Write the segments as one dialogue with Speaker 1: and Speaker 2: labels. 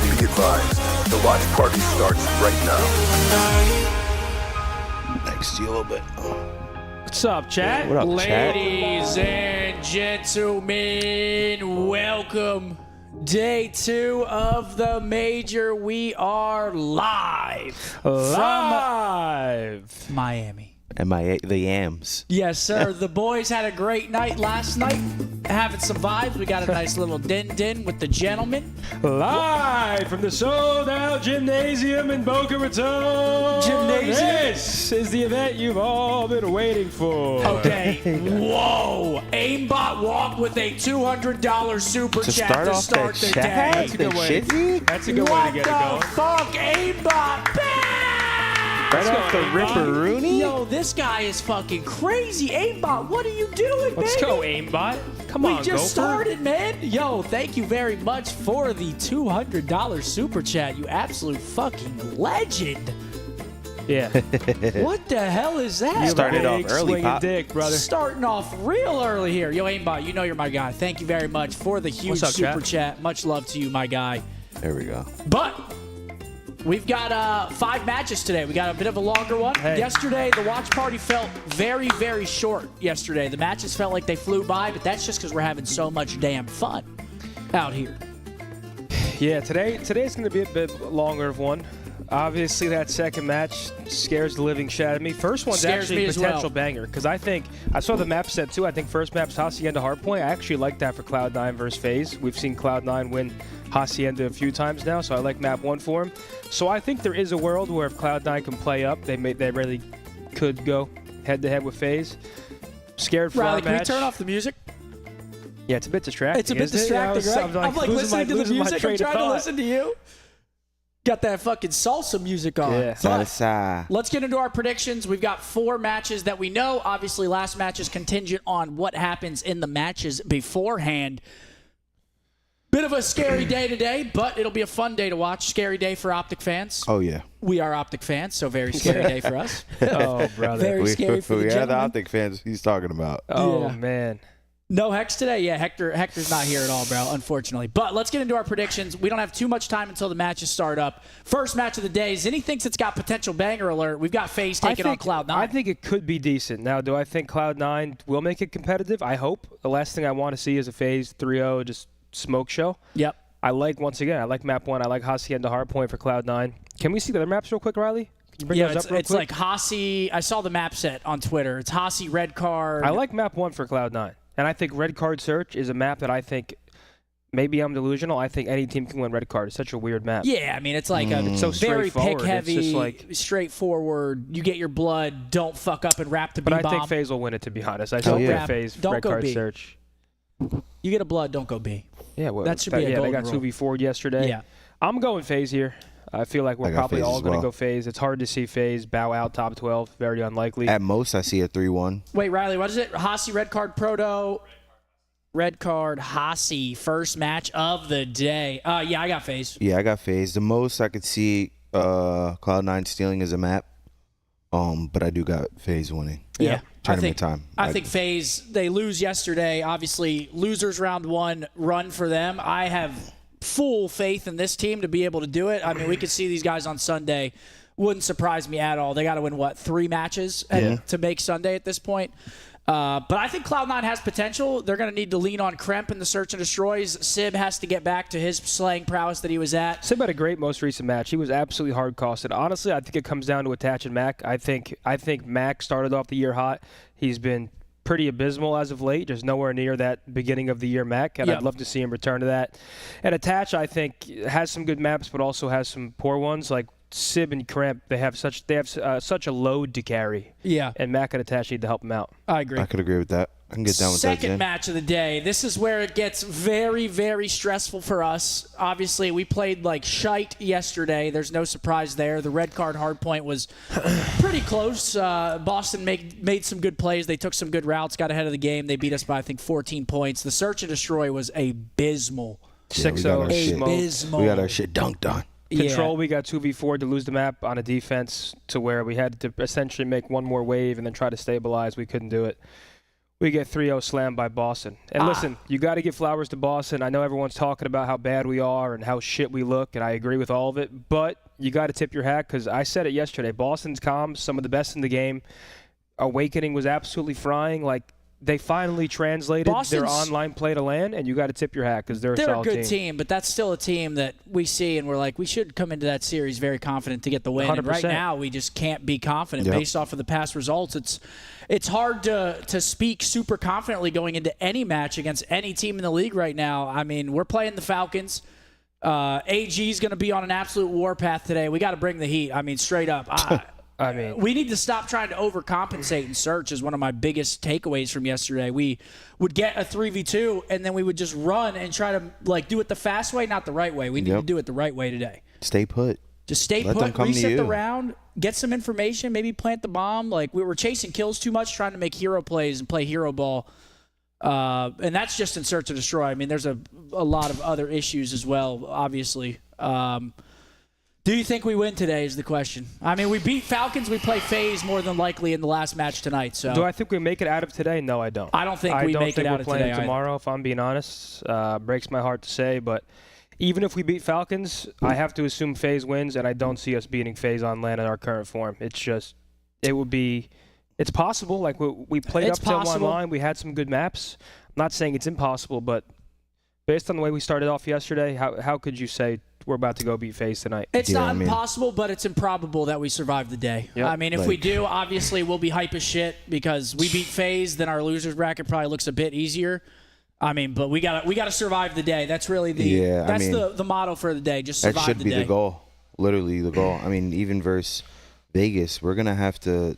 Speaker 1: Be advised, the watch party starts right now. next to you a little bit.
Speaker 2: What's up, chat?
Speaker 1: What up,
Speaker 3: Ladies and gentlemen, welcome. Day 2 of the Major. We are live from Miami.
Speaker 1: And the yams.
Speaker 3: Yes, sir. The boys had a great night last night, having some vibes. We got a nice little din-din with the gentlemen.
Speaker 2: Live from the sold-out gymnasium in Boca Raton.
Speaker 3: Gymnasium?
Speaker 2: This is the event you've all been waiting for.
Speaker 3: Okay. Whoa. Aimbot walked with a $200 super
Speaker 1: To
Speaker 3: chat
Speaker 1: start
Speaker 3: to
Speaker 1: off
Speaker 3: start
Speaker 1: that
Speaker 3: the
Speaker 1: chat?
Speaker 3: day.
Speaker 2: That's a good way.
Speaker 1: Shizzy?
Speaker 2: That's a good way to get it going.
Speaker 3: What the fuck, Aimbot?
Speaker 1: Right off the ripperoonie?
Speaker 3: Yo, this guy is fucking crazy. Aimbot, what are you doing,
Speaker 2: Let's
Speaker 3: baby?
Speaker 2: go, aimbot. Come on,
Speaker 3: We just
Speaker 2: Gopher.
Speaker 3: started, man. Yo, thank you very much for the $200 super chat. You absolute fucking legend.
Speaker 2: Yeah.
Speaker 3: What the hell is that?
Speaker 1: Started off
Speaker 2: Big
Speaker 1: early,
Speaker 2: swinging
Speaker 1: Pop.
Speaker 2: dick, brother.
Speaker 3: Starting off real early here. Yo, Aimbot, you know you're my guy. Thank you very much for the huge
Speaker 2: What's up,
Speaker 3: super
Speaker 2: chat?
Speaker 3: chat. Much love to you, my guy.
Speaker 1: There we go.
Speaker 3: But we've got 5 matches today. We got a bit of a longer one.
Speaker 2: Hey.
Speaker 3: Yesterday, the watch party felt very, very short yesterday. The matches felt like they flew by, but that's just because we're having so much damn fun out here.
Speaker 2: Yeah, today's going to be a bit longer of one. Obviously, that second match scares the living shit out of me. First one's
Speaker 3: Scares
Speaker 2: actually
Speaker 3: me
Speaker 2: a
Speaker 3: as
Speaker 2: potential
Speaker 3: well.
Speaker 2: banger because I saw the map set too. I think first map's Hacienda Hardpoint. I actually like that for Cloud9 versus FaZe. We've seen Cloud9 win Hacienda a few times now, so I like map 1 for him. So I think there is a world where if Cloud9 can play up, they really could go head-to-head with FaZe. Scared for
Speaker 3: Riley,
Speaker 2: our
Speaker 3: can we
Speaker 2: match.
Speaker 3: turn off the music?
Speaker 2: Yeah, it's a bit distracting.
Speaker 3: It's a bit
Speaker 2: isn't it?
Speaker 3: distracting,
Speaker 2: Yeah,
Speaker 3: right? I'm like listening to the
Speaker 2: losing my
Speaker 3: music. I'm
Speaker 2: train of
Speaker 3: trying to
Speaker 2: thought.
Speaker 3: listen to you. Got that fucking salsa music on.
Speaker 2: Yeah.
Speaker 3: But
Speaker 1: Salsa.
Speaker 3: let's get into our predictions. We've got 4 matches that we know. Obviously, last match is contingent on what happens in the matches beforehand. Bit of a scary day today, but it'll be a fun day to watch. Scary day for OpTic fans.
Speaker 1: Oh, yeah.
Speaker 3: We are OpTic fans, so very scary day for us.
Speaker 2: Oh, brother.
Speaker 3: Very scary for the
Speaker 1: we are the
Speaker 3: gentlemen.
Speaker 1: OpTic fans he's talking about.
Speaker 2: Oh,
Speaker 3: Yeah.
Speaker 2: man.
Speaker 3: No Hex today? Yeah, Hector's not here at all, bro, unfortunately. But let's get into our predictions. We don't have too much time until the matches start up. First match of the day. Zinni thinks it's got potential banger alert. We've got FaZe taking on Cloud9.
Speaker 2: I think it could be decent. Now, do I think Cloud9 will make it competitive? I hope. The last thing I want to see is a FaZe 3-0 just smoke show.
Speaker 3: Yep.
Speaker 2: I like map 1. I like Hacienda Hardpoint for Cloud9. Can we see the other maps real quick, Riley? Can you bring those up real
Speaker 3: it's
Speaker 2: quick?
Speaker 3: like Hasi. I saw the map set on Twitter. It's Hasi Red Card.
Speaker 2: I like map 1 for Cloud9. And I think Red Card Search is a map that I think, maybe I'm delusional, I think any team can win Red Card. It's such a weird map.
Speaker 3: Yeah, I mean, it's like a
Speaker 2: It's so
Speaker 3: very
Speaker 2: straightforward.
Speaker 3: pick-heavy,
Speaker 2: It's just like,
Speaker 3: straightforward. You get your blood. Don't fuck up and wrap the
Speaker 2: but
Speaker 3: B-bomb.
Speaker 2: I think FaZe will win it, to be honest. I
Speaker 1: Hell
Speaker 2: still
Speaker 1: yeah.
Speaker 2: think FaZe
Speaker 3: Don't
Speaker 2: Red
Speaker 3: go
Speaker 2: Card
Speaker 3: B.
Speaker 2: Search.
Speaker 3: You get a blood, don't go B.
Speaker 2: Yeah, well,
Speaker 3: That should be a
Speaker 2: they
Speaker 3: golden
Speaker 2: got
Speaker 3: rule.
Speaker 2: 2v4'd yesterday.
Speaker 3: Yeah.
Speaker 2: I'm going FaZe here. I feel like
Speaker 1: I
Speaker 2: we're
Speaker 1: got
Speaker 2: probably
Speaker 1: FaZe
Speaker 2: all
Speaker 1: as
Speaker 2: going to
Speaker 1: well.
Speaker 2: go FaZe. It's hard to see FaZe bow out top 12. Very unlikely.
Speaker 1: At most, I see a 3-1.
Speaker 3: Wait, Riley, what is it? Hasi Red Card Proto. Red Card Hasi, first match of the day. Yeah, I got FaZe.
Speaker 1: Yeah, I got FaZe. The most I could see Cloud9 stealing is a map. But I do got FaZe winning.
Speaker 3: Yeah.
Speaker 1: Tournament time.
Speaker 3: I think FaZe, they lose yesterday. Obviously, losers round 1, run for them. I have full faith in this team to be able to do it. I mean, we could see these guys on Sunday. Wouldn't surprise me at all. They got to win, 3 matches to make Sunday at this point. But I think Cloud9 has potential. They're going to need to lean on Kremp in the search and destroys. Sib has to get back to his slaying prowess that he was at.
Speaker 2: Sib had a great most recent match. He was absolutely hard costed. Honestly, I think it comes down to Attach and Mac. I think Mac started off the year hot. He's been pretty abysmal as of late, just nowhere near that beginning of the year Mac, and
Speaker 3: Yep.
Speaker 2: I'd love to see him return to that. And Attach, I think, has some good maps, but also has some poor ones. Like Sib and Cramp, they have such a load to carry.
Speaker 3: Yeah,
Speaker 2: And Mac and Attach need to help him out.
Speaker 3: I agree.
Speaker 1: I could agree with that. I can get down with that,
Speaker 3: Second
Speaker 1: Zen.
Speaker 3: match of the day. This is where it gets very, very stressful for us. Obviously, we played like shite yesterday. There's no surprise there. The red card hardpoint was pretty close. Boston made some good plays. They took some good routes, got ahead of the game. They beat us by, I think, 14 points. The search and destroy was abysmal.
Speaker 1: Yeah, we got
Speaker 2: 6-0
Speaker 1: our shit.
Speaker 2: smoke.
Speaker 3: Abysmal.
Speaker 1: We got our shit dunked on.
Speaker 2: Control, we got 2v4 to lose the map on a defense to where we had to essentially make one more wave and then try to stabilize. We couldn't do it. We get 3-0 slammed by Boston. And listen, you got to give flowers to Boston. I know everyone's talking about how bad we are and how shit we look, and I agree with all of it. But you got to tip your hat because I said it yesterday. Boston's comms, some of the best in the game. Awakening was absolutely frying. Like, they finally translated their online play to LAN, and you got to tip your hat because they're a solid
Speaker 3: good team, but that's still a team that we see and we're like, we should come into that series very confident to get the win.
Speaker 2: 100%.
Speaker 3: And right now, we just can't be confident based off of the past results. It's hard to speak super confidently going into any match against any team in the league right now. I mean, we're playing the Falcons. AG is going to be on an absolute warpath today. We got to bring the heat. I mean, straight up.
Speaker 2: I mean,
Speaker 3: we need to stop trying to overcompensate in search is one of my biggest takeaways from yesterday. We would get a 3v2, and then we would just run and try to like do it the fast way, not the right way. We need to do it the right way today.
Speaker 1: Stay put.
Speaker 3: Just stay put, reset the round, get some information, maybe plant the bomb. Like, we were chasing kills too much, trying to make hero plays and play hero ball. And that's just in search to destroy. I mean, there's a lot of other issues as well, obviously. Do you think we win today is the question. I mean, we beat Falcons. We play FaZe more than likely in the last match tonight. So,
Speaker 2: do I think we make it out of today? No, I don't.
Speaker 3: I don't think we make it out of today
Speaker 2: tomorrow, if I'm being honest. Breaks my heart to say, but even if we beat Falcons, I have to assume FaZe wins, and I don't see us beating FaZe on LAN in our current form. It's just, it's possible. Like, we played up to one line. We had some good maps. I'm not saying it's impossible, but based on the way we started off yesterday, how could you say we're about to go beat FaZe tonight?
Speaker 3: It's not impossible, but it's improbable that we survive the day.
Speaker 2: Yep.
Speaker 3: I mean, if we do, obviously we'll be hype as shit because we beat FaZe, then our losers bracket probably looks a bit easier. I mean, but we gotta survive the day. That's really the motto for the day. Just survive the day.
Speaker 1: That should be the goal. Literally the goal. I mean, even versus Vegas, we're gonna have to,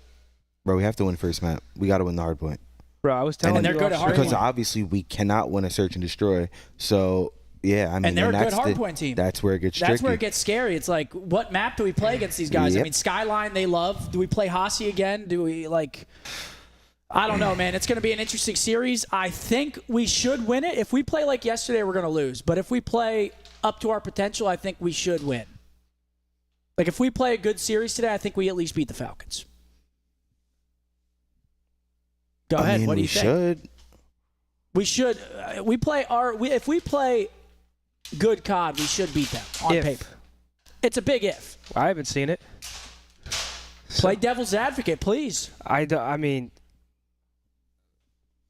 Speaker 1: bro. We have to win first map. We got to win the hard point.
Speaker 2: Bro, I was telling you,
Speaker 3: they're good at hard
Speaker 1: because
Speaker 3: point.
Speaker 1: Obviously we cannot win a search and destroy. So yeah, I mean,
Speaker 3: and they're a good hardpoint team.
Speaker 1: That's where it gets tricky.
Speaker 3: That's where it gets scary. It's like, what map do we play against these guys?
Speaker 1: Yep.
Speaker 3: I mean, Skyline they love. Do we play Hasi again? Do we like? I don't know, man. It's going to be an interesting series. I think we should win it. If we play like yesterday, we're going to lose. But if we play up to our potential, I think we should win. Like, if we play a good series today, I think we at least beat the Falcons. Go ahead. What do you think? We should. If we play good COD, we should beat them on paper. It's a big if.
Speaker 2: I haven't seen it.
Speaker 3: Play devil's advocate, please.
Speaker 2: I mean,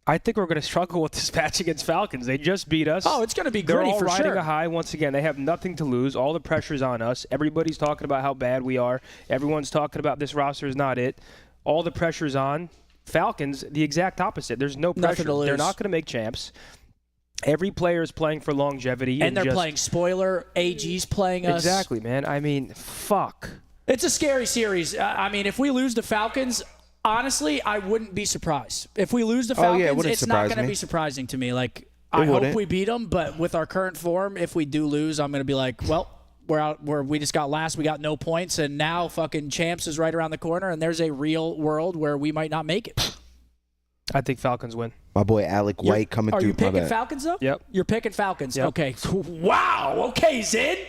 Speaker 2: I think we're going to struggle with this match against Falcons. They just beat us.
Speaker 3: Oh, it's going to be gritty for sure.
Speaker 2: They're all riding a high once again. They have nothing to lose. All the pressure's on us. Everybody's talking about how bad we are. Everyone's talking about this roster is not it. All the pressure's on. Falcons, the exact opposite. There's no pressure.
Speaker 3: Nothing to lose.
Speaker 2: They're not going to make champs. Every player is playing for longevity.
Speaker 3: And they're playing spoiler. AG's playing us.
Speaker 2: Exactly, man. I mean, fuck.
Speaker 3: It's a scary series. I mean, if we lose the Falcons, honestly, I wouldn't be surprised. If we lose the Falcons, it's not going to be surprising to me. Like, I hope we beat them, but with our current form, if we do lose, I'm going to be like, well, we're out where we just got last. We got no points, and now fucking champs is right around the corner, and there's a real world where we might not make it.
Speaker 2: I think Falcons win.
Speaker 1: My boy Alec White coming through.
Speaker 3: Are you picking Falcons, though?
Speaker 2: Yep.
Speaker 3: You're picking Falcons.
Speaker 2: Yep.
Speaker 3: Okay. Wow. Okay, Zid.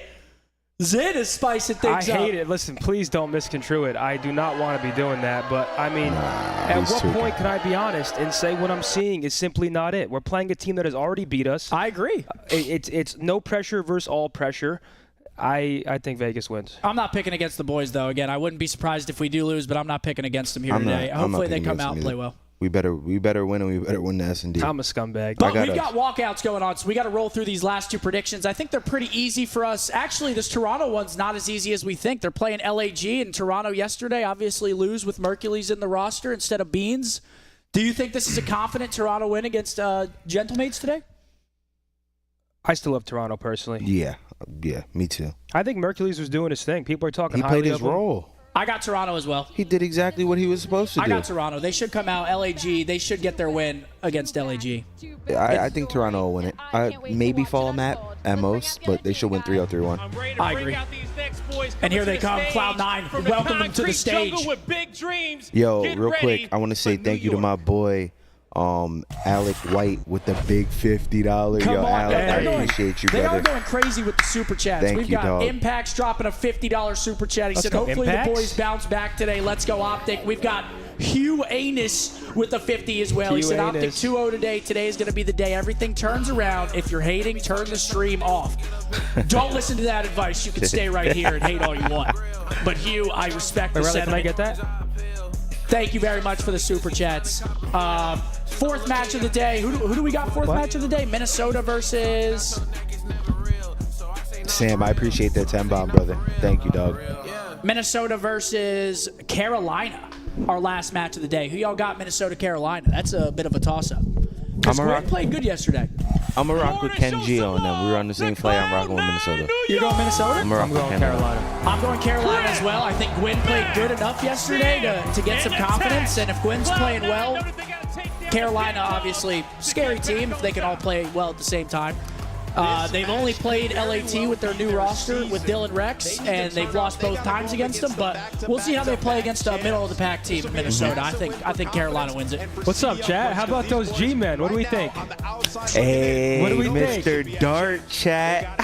Speaker 3: Zid is spicing things up.
Speaker 2: I hate it. Listen, please don't misconstrue it. I do not want to be doing that, but, I mean, at what point can I be honest and say what I'm seeing is simply not it? We're playing a team that has already beat us.
Speaker 3: I agree.
Speaker 2: It's no pressure versus all pressure. I think Vegas wins.
Speaker 3: I'm not picking against the boys, though. Again, I wouldn't be surprised if we do lose, but I'm not picking against them here today. Hopefully they come out and play well.
Speaker 1: We better win, and we better win the S&D.
Speaker 2: I'm a scumbag.
Speaker 3: But we've got walkouts going on, so we got to roll through these last two predictions. I think they're pretty easy for us. Actually, this Toronto one's not as easy as we think. They're playing LAG in Toronto yesterday. Obviously lose with Mercules in the roster instead of Beans. Do you think this is a confident Toronto win against Gentlemates today?
Speaker 2: I still love Toronto personally.
Speaker 1: Yeah, me too.
Speaker 2: I think Mercules was doing his thing. People are talking
Speaker 1: highly of him. He played his role.
Speaker 3: I got Toronto as well.
Speaker 1: He did exactly what he was supposed to do.
Speaker 3: I got Toronto. They should come out. LAG, they should get their win against LAG.
Speaker 1: I think Toronto will win it. Maybe fall a map at most, but they should win 3-0, 3-1.
Speaker 3: I agree. And here they come, Cloud9. Welcome them to the stage.
Speaker 1: Yo, real quick, I want to say thank you to my boy, Alec White with the big $50.
Speaker 3: Come
Speaker 1: Yo,
Speaker 3: on,
Speaker 1: Alec,
Speaker 3: man.
Speaker 1: I appreciate you,
Speaker 3: They
Speaker 1: brother.
Speaker 3: are going crazy with the super chats.
Speaker 1: We've
Speaker 3: got
Speaker 1: dog.
Speaker 3: Impact's dropping a $50 super chat. He said, hopefully the boys bounce back today. Let's go OpTic. We've got Hugh Anus with the 50 as well. He said OpTic
Speaker 2: Anus.
Speaker 3: 2-0 today. Today is going to be the day everything turns around. If you're hating, turn the stream off. Don't listen to that advice. You can stay right here and hate all you want. But Hugh, I respect the
Speaker 2: Can I
Speaker 3: sentiment.
Speaker 2: get that?
Speaker 3: Thank you very much for the super chats. Fourth match of the day. Who do we got fourth match of the day? Minnesota versus...
Speaker 1: Sam, I appreciate that 10 bomb, brother. Thank you, dog.
Speaker 3: Minnesota versus Carolina. Our last match of the day. Who y'all got Minnesota, Carolina? That's a bit of a toss-up. Because Gwen played good yesterday.
Speaker 1: I'm going to rock with Ken G on them. We were on the same flight. I'm rocking with Minnesota.
Speaker 3: You're going Minnesota?
Speaker 1: I'm
Speaker 2: I'm going Carolina.
Speaker 3: I'm going Carolina as well. I think Gwen played good enough yesterday to get some confidence. And if Gwen's playing well, Carolina, obviously, scary team if they can all play well at the same time. They've only played LAT with their new roster with Dylan Rex, and they've lost both times against them. But we'll see how they play against a middle-of-the-pack team in Minnesota. I think Carolina wins it.
Speaker 2: What's up, chat? How about those G-men? What do we think?
Speaker 1: Hey,
Speaker 2: What do we
Speaker 1: Mr. Dart, chat.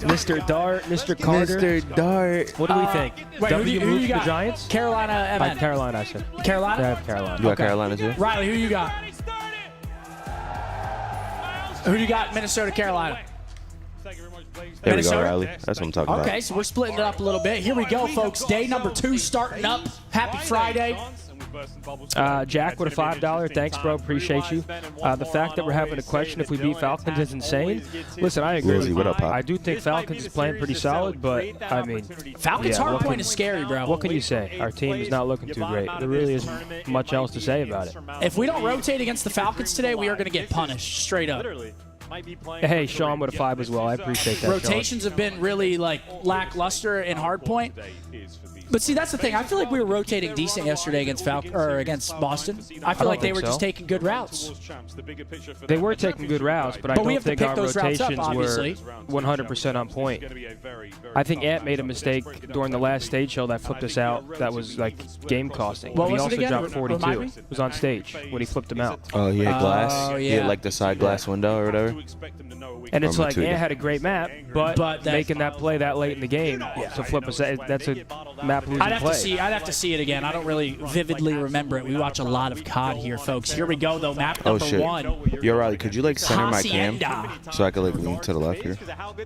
Speaker 2: Mr. Dart, Mr. Carter.
Speaker 1: Mr. Dart.
Speaker 2: What do we think?
Speaker 3: Wait, who you
Speaker 2: moved the
Speaker 3: got?
Speaker 2: Giants?
Speaker 3: Carolina, MN.
Speaker 2: Carolina, I said.
Speaker 3: Carolina?
Speaker 2: Yeah, I have Carolina.
Speaker 1: You got Carolina, too?
Speaker 3: Riley, who you got? Who do you got, Minnesota, Carolina?
Speaker 1: There we
Speaker 3: Minnesota?
Speaker 1: go, Riley. That's what I'm talking
Speaker 3: Okay,
Speaker 1: about.
Speaker 3: so we're splitting it up a little bit. Here we go, folks. Day number 2 starting up. Happy Friday.
Speaker 2: Jack with a $5. Thanks, bro. Appreciate you. The fact that we're having a question if we beat Falcons is insane. Listen, I agree.
Speaker 1: Lizzie, what up, Pop?
Speaker 2: I do think Falcons is playing pretty solid, but I mean,
Speaker 3: Falcons
Speaker 2: yeah,
Speaker 3: hard point is scary, bro.
Speaker 2: what can you say? Our team is not looking too great. There really isn't much else to say about it.
Speaker 3: If we don't rotate against the Falcons today, we are going to get punished straight up.
Speaker 2: Hey, Sean with a 5 as well. I appreciate that.
Speaker 3: Rotations have been really like lackluster in hardpoint. But see, that's the thing. I feel like we were rotating decent yesterday against against Boston. I feel like they were just taking good routes.
Speaker 2: They were taking good routes, but I
Speaker 3: we
Speaker 2: don't
Speaker 3: have to
Speaker 2: think
Speaker 3: pick
Speaker 2: our
Speaker 3: those routes up,
Speaker 2: rotations were
Speaker 3: obviously.
Speaker 2: 100% on point. I think Ant made a mistake during the last stage show that flipped us out. That was like game costing.
Speaker 3: What
Speaker 2: But
Speaker 3: was
Speaker 2: he
Speaker 3: it
Speaker 2: also
Speaker 3: again?
Speaker 2: dropped 42.
Speaker 3: Remind me?
Speaker 2: It was on stage when he flipped him out.
Speaker 1: Oh, he had glass?
Speaker 3: Oh,
Speaker 1: He
Speaker 3: yeah.
Speaker 1: had, like, the side glass window or whatever?
Speaker 2: And it's
Speaker 1: From
Speaker 2: like
Speaker 1: Matuda.
Speaker 2: Ant had a great map, but making that play that late in the game to flip us, that's a map losing
Speaker 3: I'd
Speaker 2: play.
Speaker 3: have to see it again. I don't really vividly remember it. We watch a lot of COD here, folks. Here we go, though. Map
Speaker 1: Oh,
Speaker 3: number
Speaker 1: shit.
Speaker 3: 1.
Speaker 1: Yo, Riley, could you, like, center my cam?
Speaker 3: Hacienda.
Speaker 1: So I could, like, lean to the left here?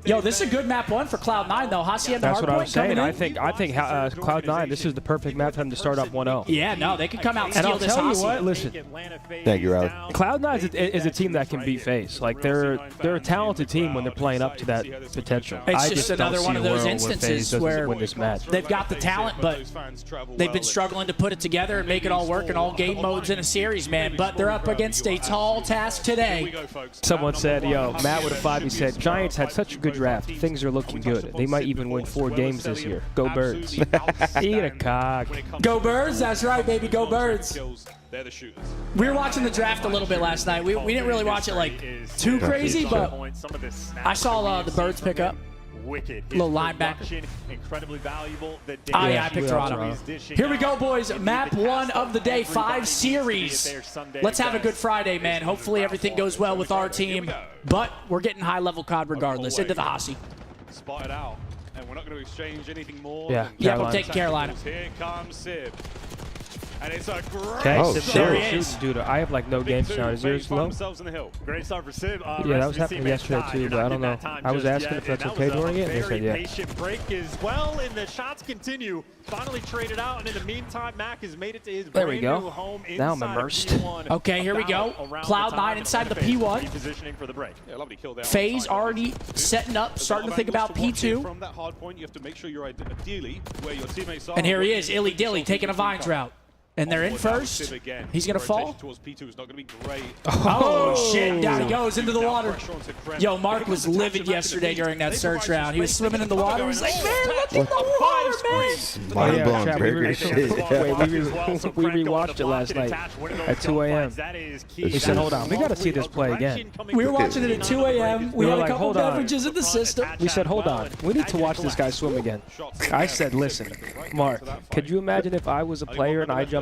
Speaker 3: Yo, this is a good map 1 for Cloud9, though. Hacienda
Speaker 2: That's what I
Speaker 3: hardpoint
Speaker 2: was saying.
Speaker 3: coming
Speaker 2: I
Speaker 3: in.
Speaker 2: think Cloud9, this is the perfect map for him to start up 1-0.
Speaker 3: Yeah, no, they could come out and
Speaker 2: And
Speaker 3: steal
Speaker 2: I'll
Speaker 3: this
Speaker 2: tell you
Speaker 3: Hacienda.
Speaker 2: what, listen,
Speaker 1: Thank you, Riley.
Speaker 2: Cloud9 is a team that can beat FaZe. Like they're a talented team when they're playing up to that potential.
Speaker 3: It's
Speaker 2: I
Speaker 3: just
Speaker 2: don't
Speaker 3: another
Speaker 2: see
Speaker 3: one
Speaker 2: a
Speaker 3: of those
Speaker 2: world where
Speaker 3: instances
Speaker 2: FaZe doesn't
Speaker 3: where
Speaker 2: win this match.
Speaker 3: they've got the talent, but they've been struggling to put it together and make it all work in all game modes in a series, man. But they're up against a tall task today.
Speaker 2: Someone said, yo, Matt with a 5, he said, Giants had such a good draft. Things are looking good. They might even win 4 games this year. Go Birds. Eat a cock.
Speaker 3: Go Birds, that's right, baby, go Birds. We were watching the draft a little bit last night. We didn't really watch it like too crazy, but I saw the Birds pick up. Little linebacker.
Speaker 4: Incredibly valuable.
Speaker 3: Oh, yeah, I picked Toronto. Here we go, boys. Map 1 of the day, 5 series. Let's have a good Friday, man. Hopefully everything goes well with our team. But we're getting high-level COD regardless. Into the Hossie.
Speaker 4: Spotted out, and we're not going to exchange anything more.
Speaker 2: Yeah,
Speaker 3: Yep, I'm taking Carolina.
Speaker 4: Here comes Sib. And it's a great
Speaker 2: Okay,
Speaker 1: Oh,
Speaker 2: Sib,
Speaker 1: shit.
Speaker 2: there
Speaker 3: he
Speaker 2: he
Speaker 3: is.
Speaker 2: Dude, I have like no game sound. Is yours low?
Speaker 4: Great start for Sib.
Speaker 2: Yeah, that was happening yesterday too, but I don't know. I was asking if that's okay during it, and they said yeah.
Speaker 4: Patient break as well, and the shots continue. Finally traded out, and in the meantime, Mac has made it to his
Speaker 2: There we
Speaker 4: brand
Speaker 2: go.
Speaker 4: new home
Speaker 2: Now I'm
Speaker 4: inside of
Speaker 2: immersed.
Speaker 4: P1.
Speaker 3: Okay, here we go.
Speaker 4: Around
Speaker 3: Cloud9
Speaker 4: the time
Speaker 3: inside the
Speaker 4: of
Speaker 3: P1.
Speaker 4: Repositioning for the break. Yeah, lovely kill there on
Speaker 3: FaZe
Speaker 4: side.
Speaker 3: already setting up, starting to think about P2.
Speaker 4: From that hard point, you have to make sure you're ideally where your teammates are.
Speaker 3: And here he is, Illy Dilly, taking a Vines route. And they're in first. He's going to fall. Oh, shit. Down he goes into the water. Yo, Mark was livid yesterday during that search round. He was swimming in the water. He's like, man, look in the water, man.
Speaker 1: Mind-blowing
Speaker 2: Chad,
Speaker 1: burger shit.
Speaker 2: we rewatched it last night at 2 a.m. He said, hold on, we got to see this play again.
Speaker 3: We were watching it at 2 a.m. We
Speaker 2: were
Speaker 3: had a
Speaker 2: like,
Speaker 3: couple
Speaker 2: hold on.
Speaker 3: beverages in the system.
Speaker 2: We said, hold on, we need to watch this guy swim again. I said, listen, Mark, could you imagine if I was a player and I jumped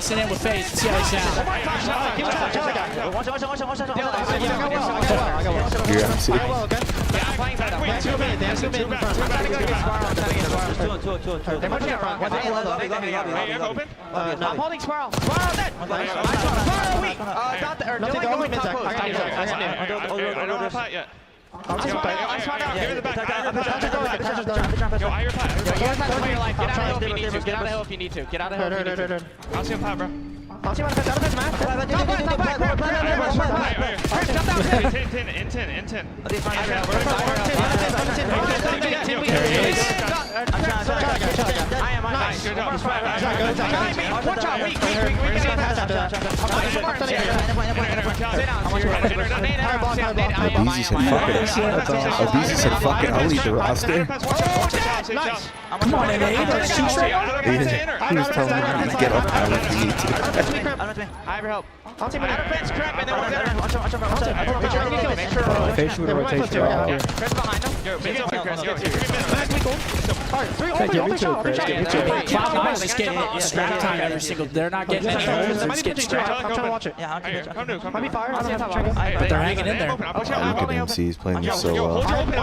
Speaker 3: listen in with FaZe and see how they sound.
Speaker 1: You're absolutely.
Speaker 5: I'm holding Spiral. Spiral dead. Spiral weak. Dylan going top post. I'm spot out.
Speaker 6: Give it the back.
Speaker 5: Get out of hill if you need to. Get out of hill if you need to.
Speaker 6: I'll see him, bro.
Speaker 5: I'll man.
Speaker 1: Abizi said, fuck it, I'll leave the roster.
Speaker 3: Come on, NA. That's too straight.
Speaker 1: He was telling me to get off power if you need to.
Speaker 5: I have your help. I'll take my bench crap and then we're gonna watch him.
Speaker 2: FaZe should rotate to Rock here.
Speaker 5: Chris behind him.
Speaker 3: Cloud9 is getting scrap time every single. They're not getting any holds. It's getting scrapped.
Speaker 5: I'm trying to watch it. Yeah, I'm might be fire.
Speaker 3: But they're hanging in there.
Speaker 1: Look at MC, he's playing this so well.
Speaker 3: Come on, baby.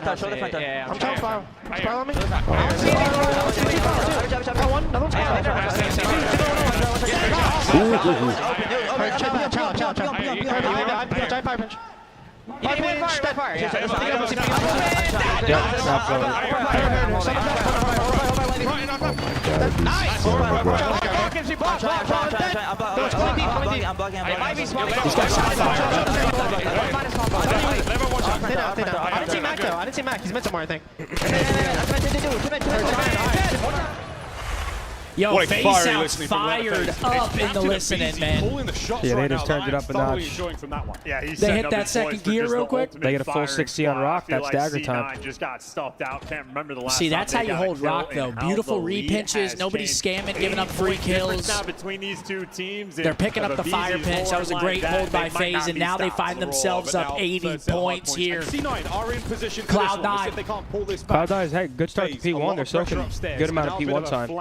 Speaker 5: I'm trying to fire. Fire on me. I didn't see Mac. He's mid somewhere, I think.
Speaker 3: Yo, FaZe sounds fired up in the listening, man.
Speaker 2: Yeah, they just turned it up a notch.
Speaker 3: They hit that second gear real quick.
Speaker 2: They get a full 60 on Rock. That's dagger time.
Speaker 4: Just got stuffed out. Can't remember the last
Speaker 3: See,
Speaker 4: time
Speaker 3: that's
Speaker 4: they
Speaker 3: how you
Speaker 4: got a
Speaker 3: hold
Speaker 4: kill
Speaker 3: Rock, though.
Speaker 4: and how
Speaker 3: Beautiful
Speaker 4: the lead
Speaker 3: re-pinches.
Speaker 4: has
Speaker 3: Nobody's
Speaker 4: changed.
Speaker 3: scamming, giving up free
Speaker 4: 8 points
Speaker 3: kills.
Speaker 4: now between these two teams.
Speaker 3: They're picking up the fire pinch. That was a great hold by FaZe, and now they find themselves up 80 points here.
Speaker 6: C9 are in position.
Speaker 3: Cloud9.
Speaker 6: They can't pull this back.
Speaker 2: Cloud9 had a good start to P1. They're soaking good amount of P1 time.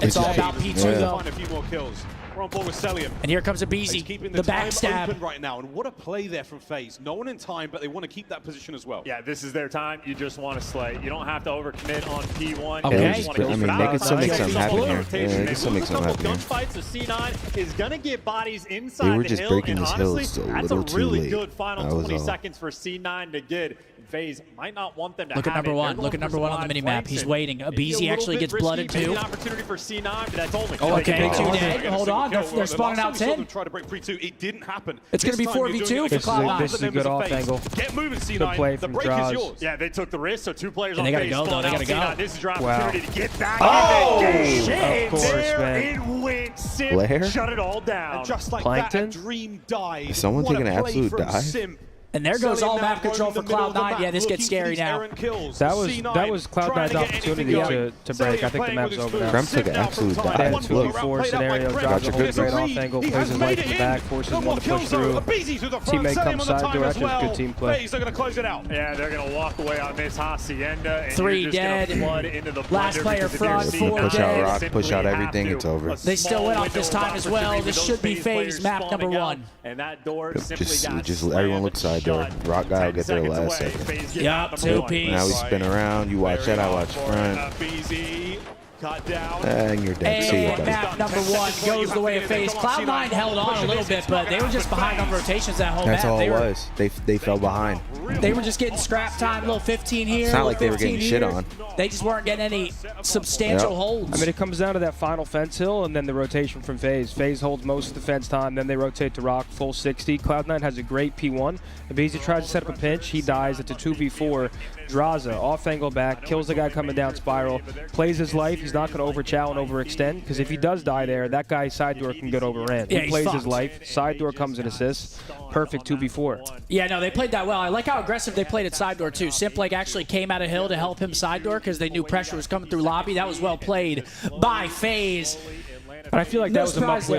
Speaker 3: It's all about P2, though.
Speaker 6: Find a few more kills. We're on board with Celium.
Speaker 3: And here comes
Speaker 6: He's
Speaker 3: Abizi,
Speaker 6: keeping
Speaker 3: the
Speaker 6: time
Speaker 3: backstab.
Speaker 6: open right now, and what a play there from FaZe. No one in time, but they want to keep that position as well.
Speaker 4: Yeah, this is their time. You just want to slay. You don't have to overcommit on P1.
Speaker 3: Okay.
Speaker 1: Yeah, just, I mean, they can still make something happen here. Yeah, they can still make something happen here.
Speaker 4: Gunfights, so C9 is going to get bodies inside
Speaker 1: They were
Speaker 4: the
Speaker 1: just
Speaker 4: hill,
Speaker 1: breaking
Speaker 4: and
Speaker 1: this
Speaker 4: honestly,
Speaker 1: hill just a
Speaker 4: that's
Speaker 1: little
Speaker 4: a
Speaker 1: too
Speaker 4: really
Speaker 1: late.
Speaker 4: good final
Speaker 1: That was
Speaker 4: 20
Speaker 1: all.
Speaker 4: seconds for C9 to get. FaZe might not want them to
Speaker 3: Look at
Speaker 4: have
Speaker 3: number
Speaker 4: it.
Speaker 3: one. Look at number one on the mini-map. He's waiting. Abizi actually gets blooded, too.
Speaker 4: An opportunity for C9, but that's only.
Speaker 3: Okay,
Speaker 1: Oh.
Speaker 3: 2 dead. Hold on. They're spawning out 10.
Speaker 6: Try to break 3-2. It didn't happen.
Speaker 3: It's going to be 4v2 for Cloud9.
Speaker 2: This is a good off angle.
Speaker 6: Get moving, C9.
Speaker 2: Good play
Speaker 6: The
Speaker 2: from
Speaker 6: break
Speaker 2: Draws.
Speaker 6: is yours.
Speaker 4: Yeah, they took the risk, so 2 players
Speaker 3: And
Speaker 4: on
Speaker 3: they gotta
Speaker 4: FaZe
Speaker 3: go, though. They
Speaker 4: spawning
Speaker 3: gotta
Speaker 4: out
Speaker 3: go.
Speaker 4: C9. This is your
Speaker 2: Wow.
Speaker 4: opportunity to get back
Speaker 1: Oh!
Speaker 4: in the game.
Speaker 2: Of course,
Speaker 4: There
Speaker 2: man.
Speaker 4: it went. Simp
Speaker 1: Blair?
Speaker 4: shut it all down.
Speaker 6: And just like
Speaker 2: Plankton?
Speaker 6: that, a dream dies.
Speaker 1: Is someone
Speaker 6: What a
Speaker 1: taking an
Speaker 6: play
Speaker 1: absolute
Speaker 6: from
Speaker 1: dive?
Speaker 6: Simp.
Speaker 3: And there goes
Speaker 6: Celium
Speaker 3: all
Speaker 6: now
Speaker 3: map control for
Speaker 6: going in the middle of the
Speaker 3: Cloud9.
Speaker 6: map,
Speaker 3: Yeah, this gets
Speaker 6: looking for
Speaker 3: scary
Speaker 6: these
Speaker 3: now.
Speaker 6: errant kills.
Speaker 2: That
Speaker 6: C9
Speaker 2: was
Speaker 6: trying
Speaker 2: Cloud9's
Speaker 6: to get
Speaker 2: opportunity
Speaker 6: anything
Speaker 2: to
Speaker 6: going.
Speaker 2: break. I think the
Speaker 6: Celium
Speaker 2: map's
Speaker 6: playing
Speaker 2: over
Speaker 6: with
Speaker 2: now.
Speaker 6: his
Speaker 1: Cramp took an
Speaker 6: food.
Speaker 1: absolute
Speaker 6: Now
Speaker 1: dive.
Speaker 6: from
Speaker 2: Yeah,
Speaker 6: One
Speaker 2: it's
Speaker 1: Look.
Speaker 6: round
Speaker 2: 4
Speaker 6: played out by
Speaker 2: scenario,
Speaker 6: Craig.
Speaker 2: drives a
Speaker 1: Gotcha,
Speaker 2: great
Speaker 1: good.
Speaker 2: off angle,
Speaker 6: He
Speaker 2: plays
Speaker 6: has
Speaker 2: his
Speaker 6: made
Speaker 2: life
Speaker 6: it
Speaker 2: in the
Speaker 6: in.
Speaker 2: back, forces
Speaker 6: No
Speaker 2: one
Speaker 6: more
Speaker 2: to push
Speaker 6: kills, though.
Speaker 2: through.
Speaker 6: Abizi to the front.
Speaker 2: Teammate
Speaker 6: Celium
Speaker 2: comes
Speaker 6: on the
Speaker 2: side
Speaker 6: time
Speaker 2: door,
Speaker 6: as
Speaker 2: actually, it's
Speaker 6: well.
Speaker 2: good team play.
Speaker 6: FaZe are going to close it out.
Speaker 4: Yeah, they're going to walk away on this Hacienda. And
Speaker 3: 3
Speaker 4: you're just gonna
Speaker 3: dead.
Speaker 4: flood into the
Speaker 3: Last
Speaker 4: blender
Speaker 3: player
Speaker 4: because if you're
Speaker 3: front,
Speaker 4: C9,
Speaker 3: 4
Speaker 1: Push out
Speaker 3: dead.
Speaker 1: Rock, push out
Speaker 4: simply
Speaker 1: everything,
Speaker 4: have
Speaker 1: it's
Speaker 4: to.
Speaker 1: over.
Speaker 4: A
Speaker 3: They still
Speaker 4: small
Speaker 3: went off
Speaker 4: window
Speaker 3: this
Speaker 4: of
Speaker 3: time as well.
Speaker 4: opportunity
Speaker 3: This
Speaker 4: with
Speaker 3: should
Speaker 4: those
Speaker 3: be
Speaker 4: FaZe
Speaker 3: FaZe
Speaker 4: players
Speaker 3: map
Speaker 4: spawning
Speaker 3: number
Speaker 4: out,
Speaker 3: 1.
Speaker 4: And that door simply
Speaker 1: Just
Speaker 4: got
Speaker 1: everyone
Speaker 4: slammed
Speaker 1: look side door.
Speaker 4: shut.
Speaker 1: Rock guy will
Speaker 4: 10
Speaker 1: get there
Speaker 4: seconds
Speaker 1: last
Speaker 4: away.
Speaker 1: second.
Speaker 4: FaZe get
Speaker 3: Yup,
Speaker 4: number
Speaker 3: 2
Speaker 4: one.
Speaker 3: piece.
Speaker 1: Now we spin around, you watch that, I watch front.
Speaker 6: Abizi cut down.
Speaker 1: And you're dead. See you,
Speaker 3: And
Speaker 1: buddy.
Speaker 3: map number 1 goes the way of FaZe. Cloud9 held on a little bit, but they were just behind on rotations that whole
Speaker 1: That's
Speaker 3: map.
Speaker 1: all it was. They fell behind.
Speaker 3: They were just getting scrap time, little 15 here.
Speaker 1: It's not
Speaker 3: little
Speaker 1: like they were
Speaker 3: 15
Speaker 1: getting shit
Speaker 3: here.
Speaker 1: on.
Speaker 3: They just weren't getting any substantial
Speaker 1: Yep.
Speaker 3: holds.
Speaker 2: I mean, it comes down to that final fence hill and then the rotation from FaZe. FaZe holds most of the fence time, then they rotate to Rock full 60. Cloud9 has a great P1. Abizi tries to set up a pinch. He dies. It's a 2v4. Draza, off angle back, kills the guy coming down spiral, plays his life. He's not going to overchow and overextend because if he does die there, that guy's side door can get overran.
Speaker 3: Yeah,
Speaker 2: He
Speaker 3: he's
Speaker 2: plays
Speaker 3: fucked.
Speaker 2: his life. Side door comes and assists. Perfect 2v4.
Speaker 3: Yeah, no, they played that well. I like how aggressive they played at side door, too. Simplake actually came out of hill to help him side door because they knew pressure was coming through lobby. That was well played by FaZe.
Speaker 2: But I feel like
Speaker 3: No
Speaker 2: that was
Speaker 3: surprise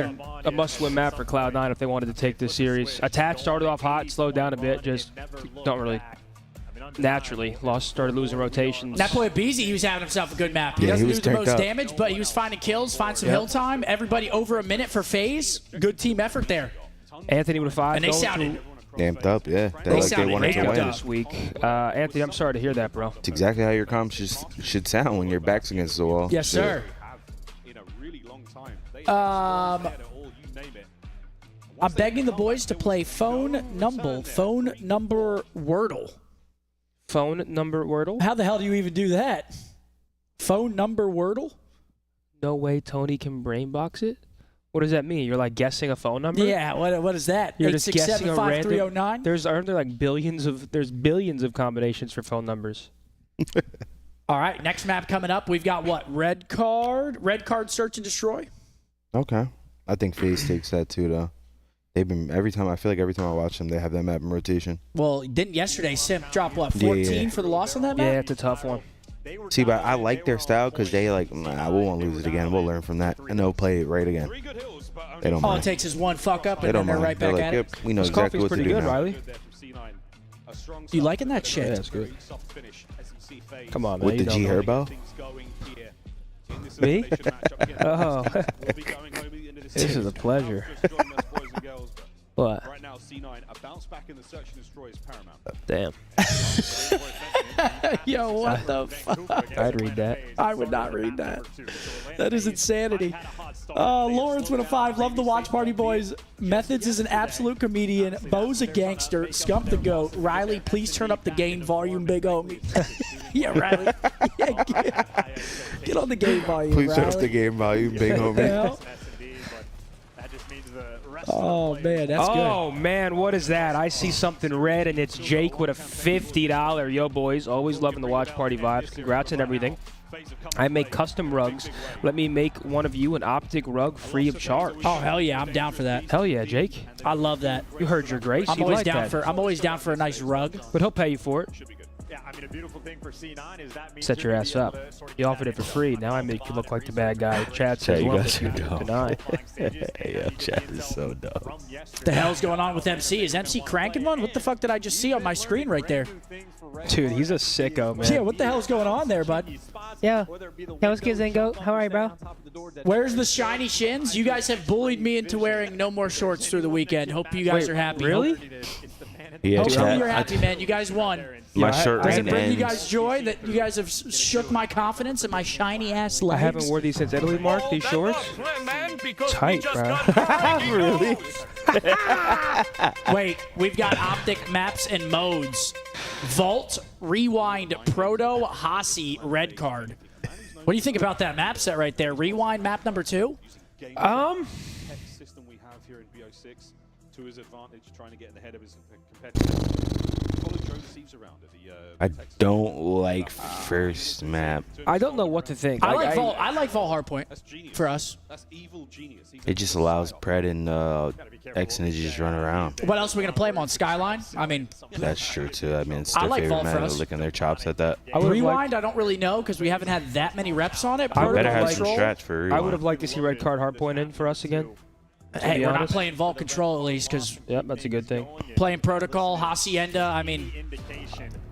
Speaker 2: a must-win map for Cloud9 if they wanted to take this series. Attach started off hot, slowed down a bit, just don't really naturally started losing rotations.
Speaker 3: That boy Abizi, he was having himself a good map. He
Speaker 1: Yeah, he
Speaker 3: doesn't
Speaker 1: was
Speaker 3: do the
Speaker 1: turned
Speaker 3: most
Speaker 1: up.
Speaker 3: damage, but he was finding kills, find some hill time. Everybody over a minute for FaZe. Good team effort there.
Speaker 2: Anthony with a 5.
Speaker 3: And they
Speaker 2: going
Speaker 3: sounded
Speaker 1: Amped up, yeah.
Speaker 3: They
Speaker 1: Like they
Speaker 3: sounded
Speaker 1: wanted to
Speaker 3: amped
Speaker 1: win.
Speaker 3: up.
Speaker 2: this week. Anthony, I'm sorry to hear that, bro.
Speaker 1: It's exactly how your comms should sound when your back's against the wall.
Speaker 3: Yes, sir.
Speaker 6: In a really long time. They
Speaker 3: I'm begging the boys to play phone number Wordle.
Speaker 2: Phone number Wordle?
Speaker 3: How the hell do you even do that? Phone number Wordle?
Speaker 2: No way Tony can brainbox it? What does that mean? You're like guessing a phone number?
Speaker 3: Yeah, what is that?
Speaker 2: You're just guessing a random.
Speaker 3: 867-5309?
Speaker 2: Aren't there like billions of combinations for phone numbers?
Speaker 3: All right, next map coming up. We've got what? Red card search and destroy.
Speaker 1: Okay. I think FaZe takes that too, though. They've been every time I watch them, they have that map in rotation.
Speaker 3: Well, didn't yesterday Scump drop what 14 for the loss on that map?
Speaker 2: Yeah, it's a tough one.
Speaker 1: See, but I like their style because they like, nah, we won't lose it again. We'll learn from that, and they'll play it right again. They don't
Speaker 3: All
Speaker 1: mind.
Speaker 3: it takes is one fuck up,
Speaker 1: They
Speaker 3: and then
Speaker 1: don't
Speaker 3: they're
Speaker 1: mind.
Speaker 3: right back
Speaker 1: They're
Speaker 3: at
Speaker 1: like,
Speaker 3: it.
Speaker 1: yep, we know
Speaker 2: This
Speaker 1: exactly
Speaker 2: coffee's
Speaker 1: what to
Speaker 2: pretty
Speaker 1: do
Speaker 2: good,
Speaker 1: now.
Speaker 2: Riley.
Speaker 3: You liking that shit?
Speaker 2: Yeah, it's good. Come on, man.
Speaker 1: With
Speaker 2: you
Speaker 1: the
Speaker 2: know
Speaker 1: G
Speaker 2: me.
Speaker 1: Herbo?
Speaker 2: Me? Oh. This is a pleasure. What?
Speaker 6: Right now, C9, a bounce back in the search and destroy is paramount.
Speaker 2: Damn.
Speaker 3: Yo, what the fuck?
Speaker 2: I'd read that.
Speaker 3: I would not read that. That is insanity. Lawrence with a 5. Love the watch party, boys. Methods is an absolute comedian. Bo's a gangster. Scump the goat. Riley, please turn up the game volume, big homie. Yeah, Riley. Yeah, get on the game volume,
Speaker 1: Please
Speaker 3: Riley.
Speaker 1: turn up the game volume, big homie.
Speaker 3: Yeah. Oh, man, that's good.
Speaker 2: Oh, man, what is that? I see something red, and it's Jake with a $50. Yo, boys, always loving the watch party vibes. Congrats and everything. I make custom rugs. Let me make one of you an OpTic rug free of charge.
Speaker 3: Oh, hell yeah, I'm down for that.
Speaker 2: Hell yeah, Jake.
Speaker 3: I love that.
Speaker 2: You heard your grace.
Speaker 3: I'm
Speaker 2: You
Speaker 3: always
Speaker 2: like
Speaker 3: down
Speaker 2: that.
Speaker 3: for. I'm always down for a nice rug.
Speaker 2: But he'll pay you for it.
Speaker 4: Yeah, I mean, a beautiful thing for C9 is that means
Speaker 2: Set your ass up. You offered it for free. Now I make you look like the bad guy. Chad says,
Speaker 1: you
Speaker 2: well,
Speaker 1: guys are dumb.
Speaker 2: deny.
Speaker 1: Yeah, Chad is so dumb.
Speaker 3: What the hell's going on with MC? Is MC cranking one? What the fuck did I just see on my screen right there?
Speaker 2: Dude, he's a sicko, man.
Speaker 3: Yeah, what the hell's going on there, bud?
Speaker 7: Yeah. Yeah, what's good, Zingo? How are you, bro?
Speaker 3: Where's the shiny shins? You guys have bullied me into wearing no more shorts through the weekend. Hope you guys
Speaker 2: Wait,
Speaker 3: are happy.
Speaker 2: really?
Speaker 1: Yeah,
Speaker 3: Hope
Speaker 1: Chad.
Speaker 3: you're happy, man. You guys won.
Speaker 1: My
Speaker 2: Yeah,
Speaker 1: shirt
Speaker 3: Does it
Speaker 1: right
Speaker 3: bring you
Speaker 1: ends.
Speaker 3: guys joy that you guys have shook my confidence in my shiny ass legs?
Speaker 2: I haven't worn these since Italy, Mark, these shorts. Tight, bro.
Speaker 1: Really?
Speaker 3: Wait, we've got OpTic maps and modes. Vault, Rewind, Proto, Hasi, Red Card. What do you think about that map set right there? Rewind map number 2?
Speaker 6: System we have here in BO6 to his advantage, trying to get ahead of his competitors. Follow Joe Deceives around at the
Speaker 1: I don't like first map.
Speaker 2: I don't know what to think.
Speaker 3: I like Vault. I like Vault Hardpoint
Speaker 6: That's genius.
Speaker 3: for us.
Speaker 6: That's evil genius.
Speaker 1: It just allows Pred and X and to just run around.
Speaker 3: What else are we gonna play him on? Skyline? I mean,
Speaker 1: That's true too. I mean, it's
Speaker 3: I
Speaker 1: their
Speaker 3: like
Speaker 1: favorite
Speaker 3: Vault for
Speaker 1: map. They're
Speaker 3: us.
Speaker 1: licking their chops at that.
Speaker 2: I would've
Speaker 3: Rewind, I don't really know because we haven't had that many reps on it.
Speaker 2: I
Speaker 1: You
Speaker 2: would've
Speaker 1: better have
Speaker 2: liked-
Speaker 1: some strats for rewind.
Speaker 2: I would have liked to see red card hardpoint in for us again.
Speaker 3: Hey,
Speaker 2: be
Speaker 3: we're not
Speaker 2: honest.
Speaker 3: playing Vault Control at least because
Speaker 2: Yep, that's a good thing.
Speaker 3: playing Protocol, Hacienda. I mean,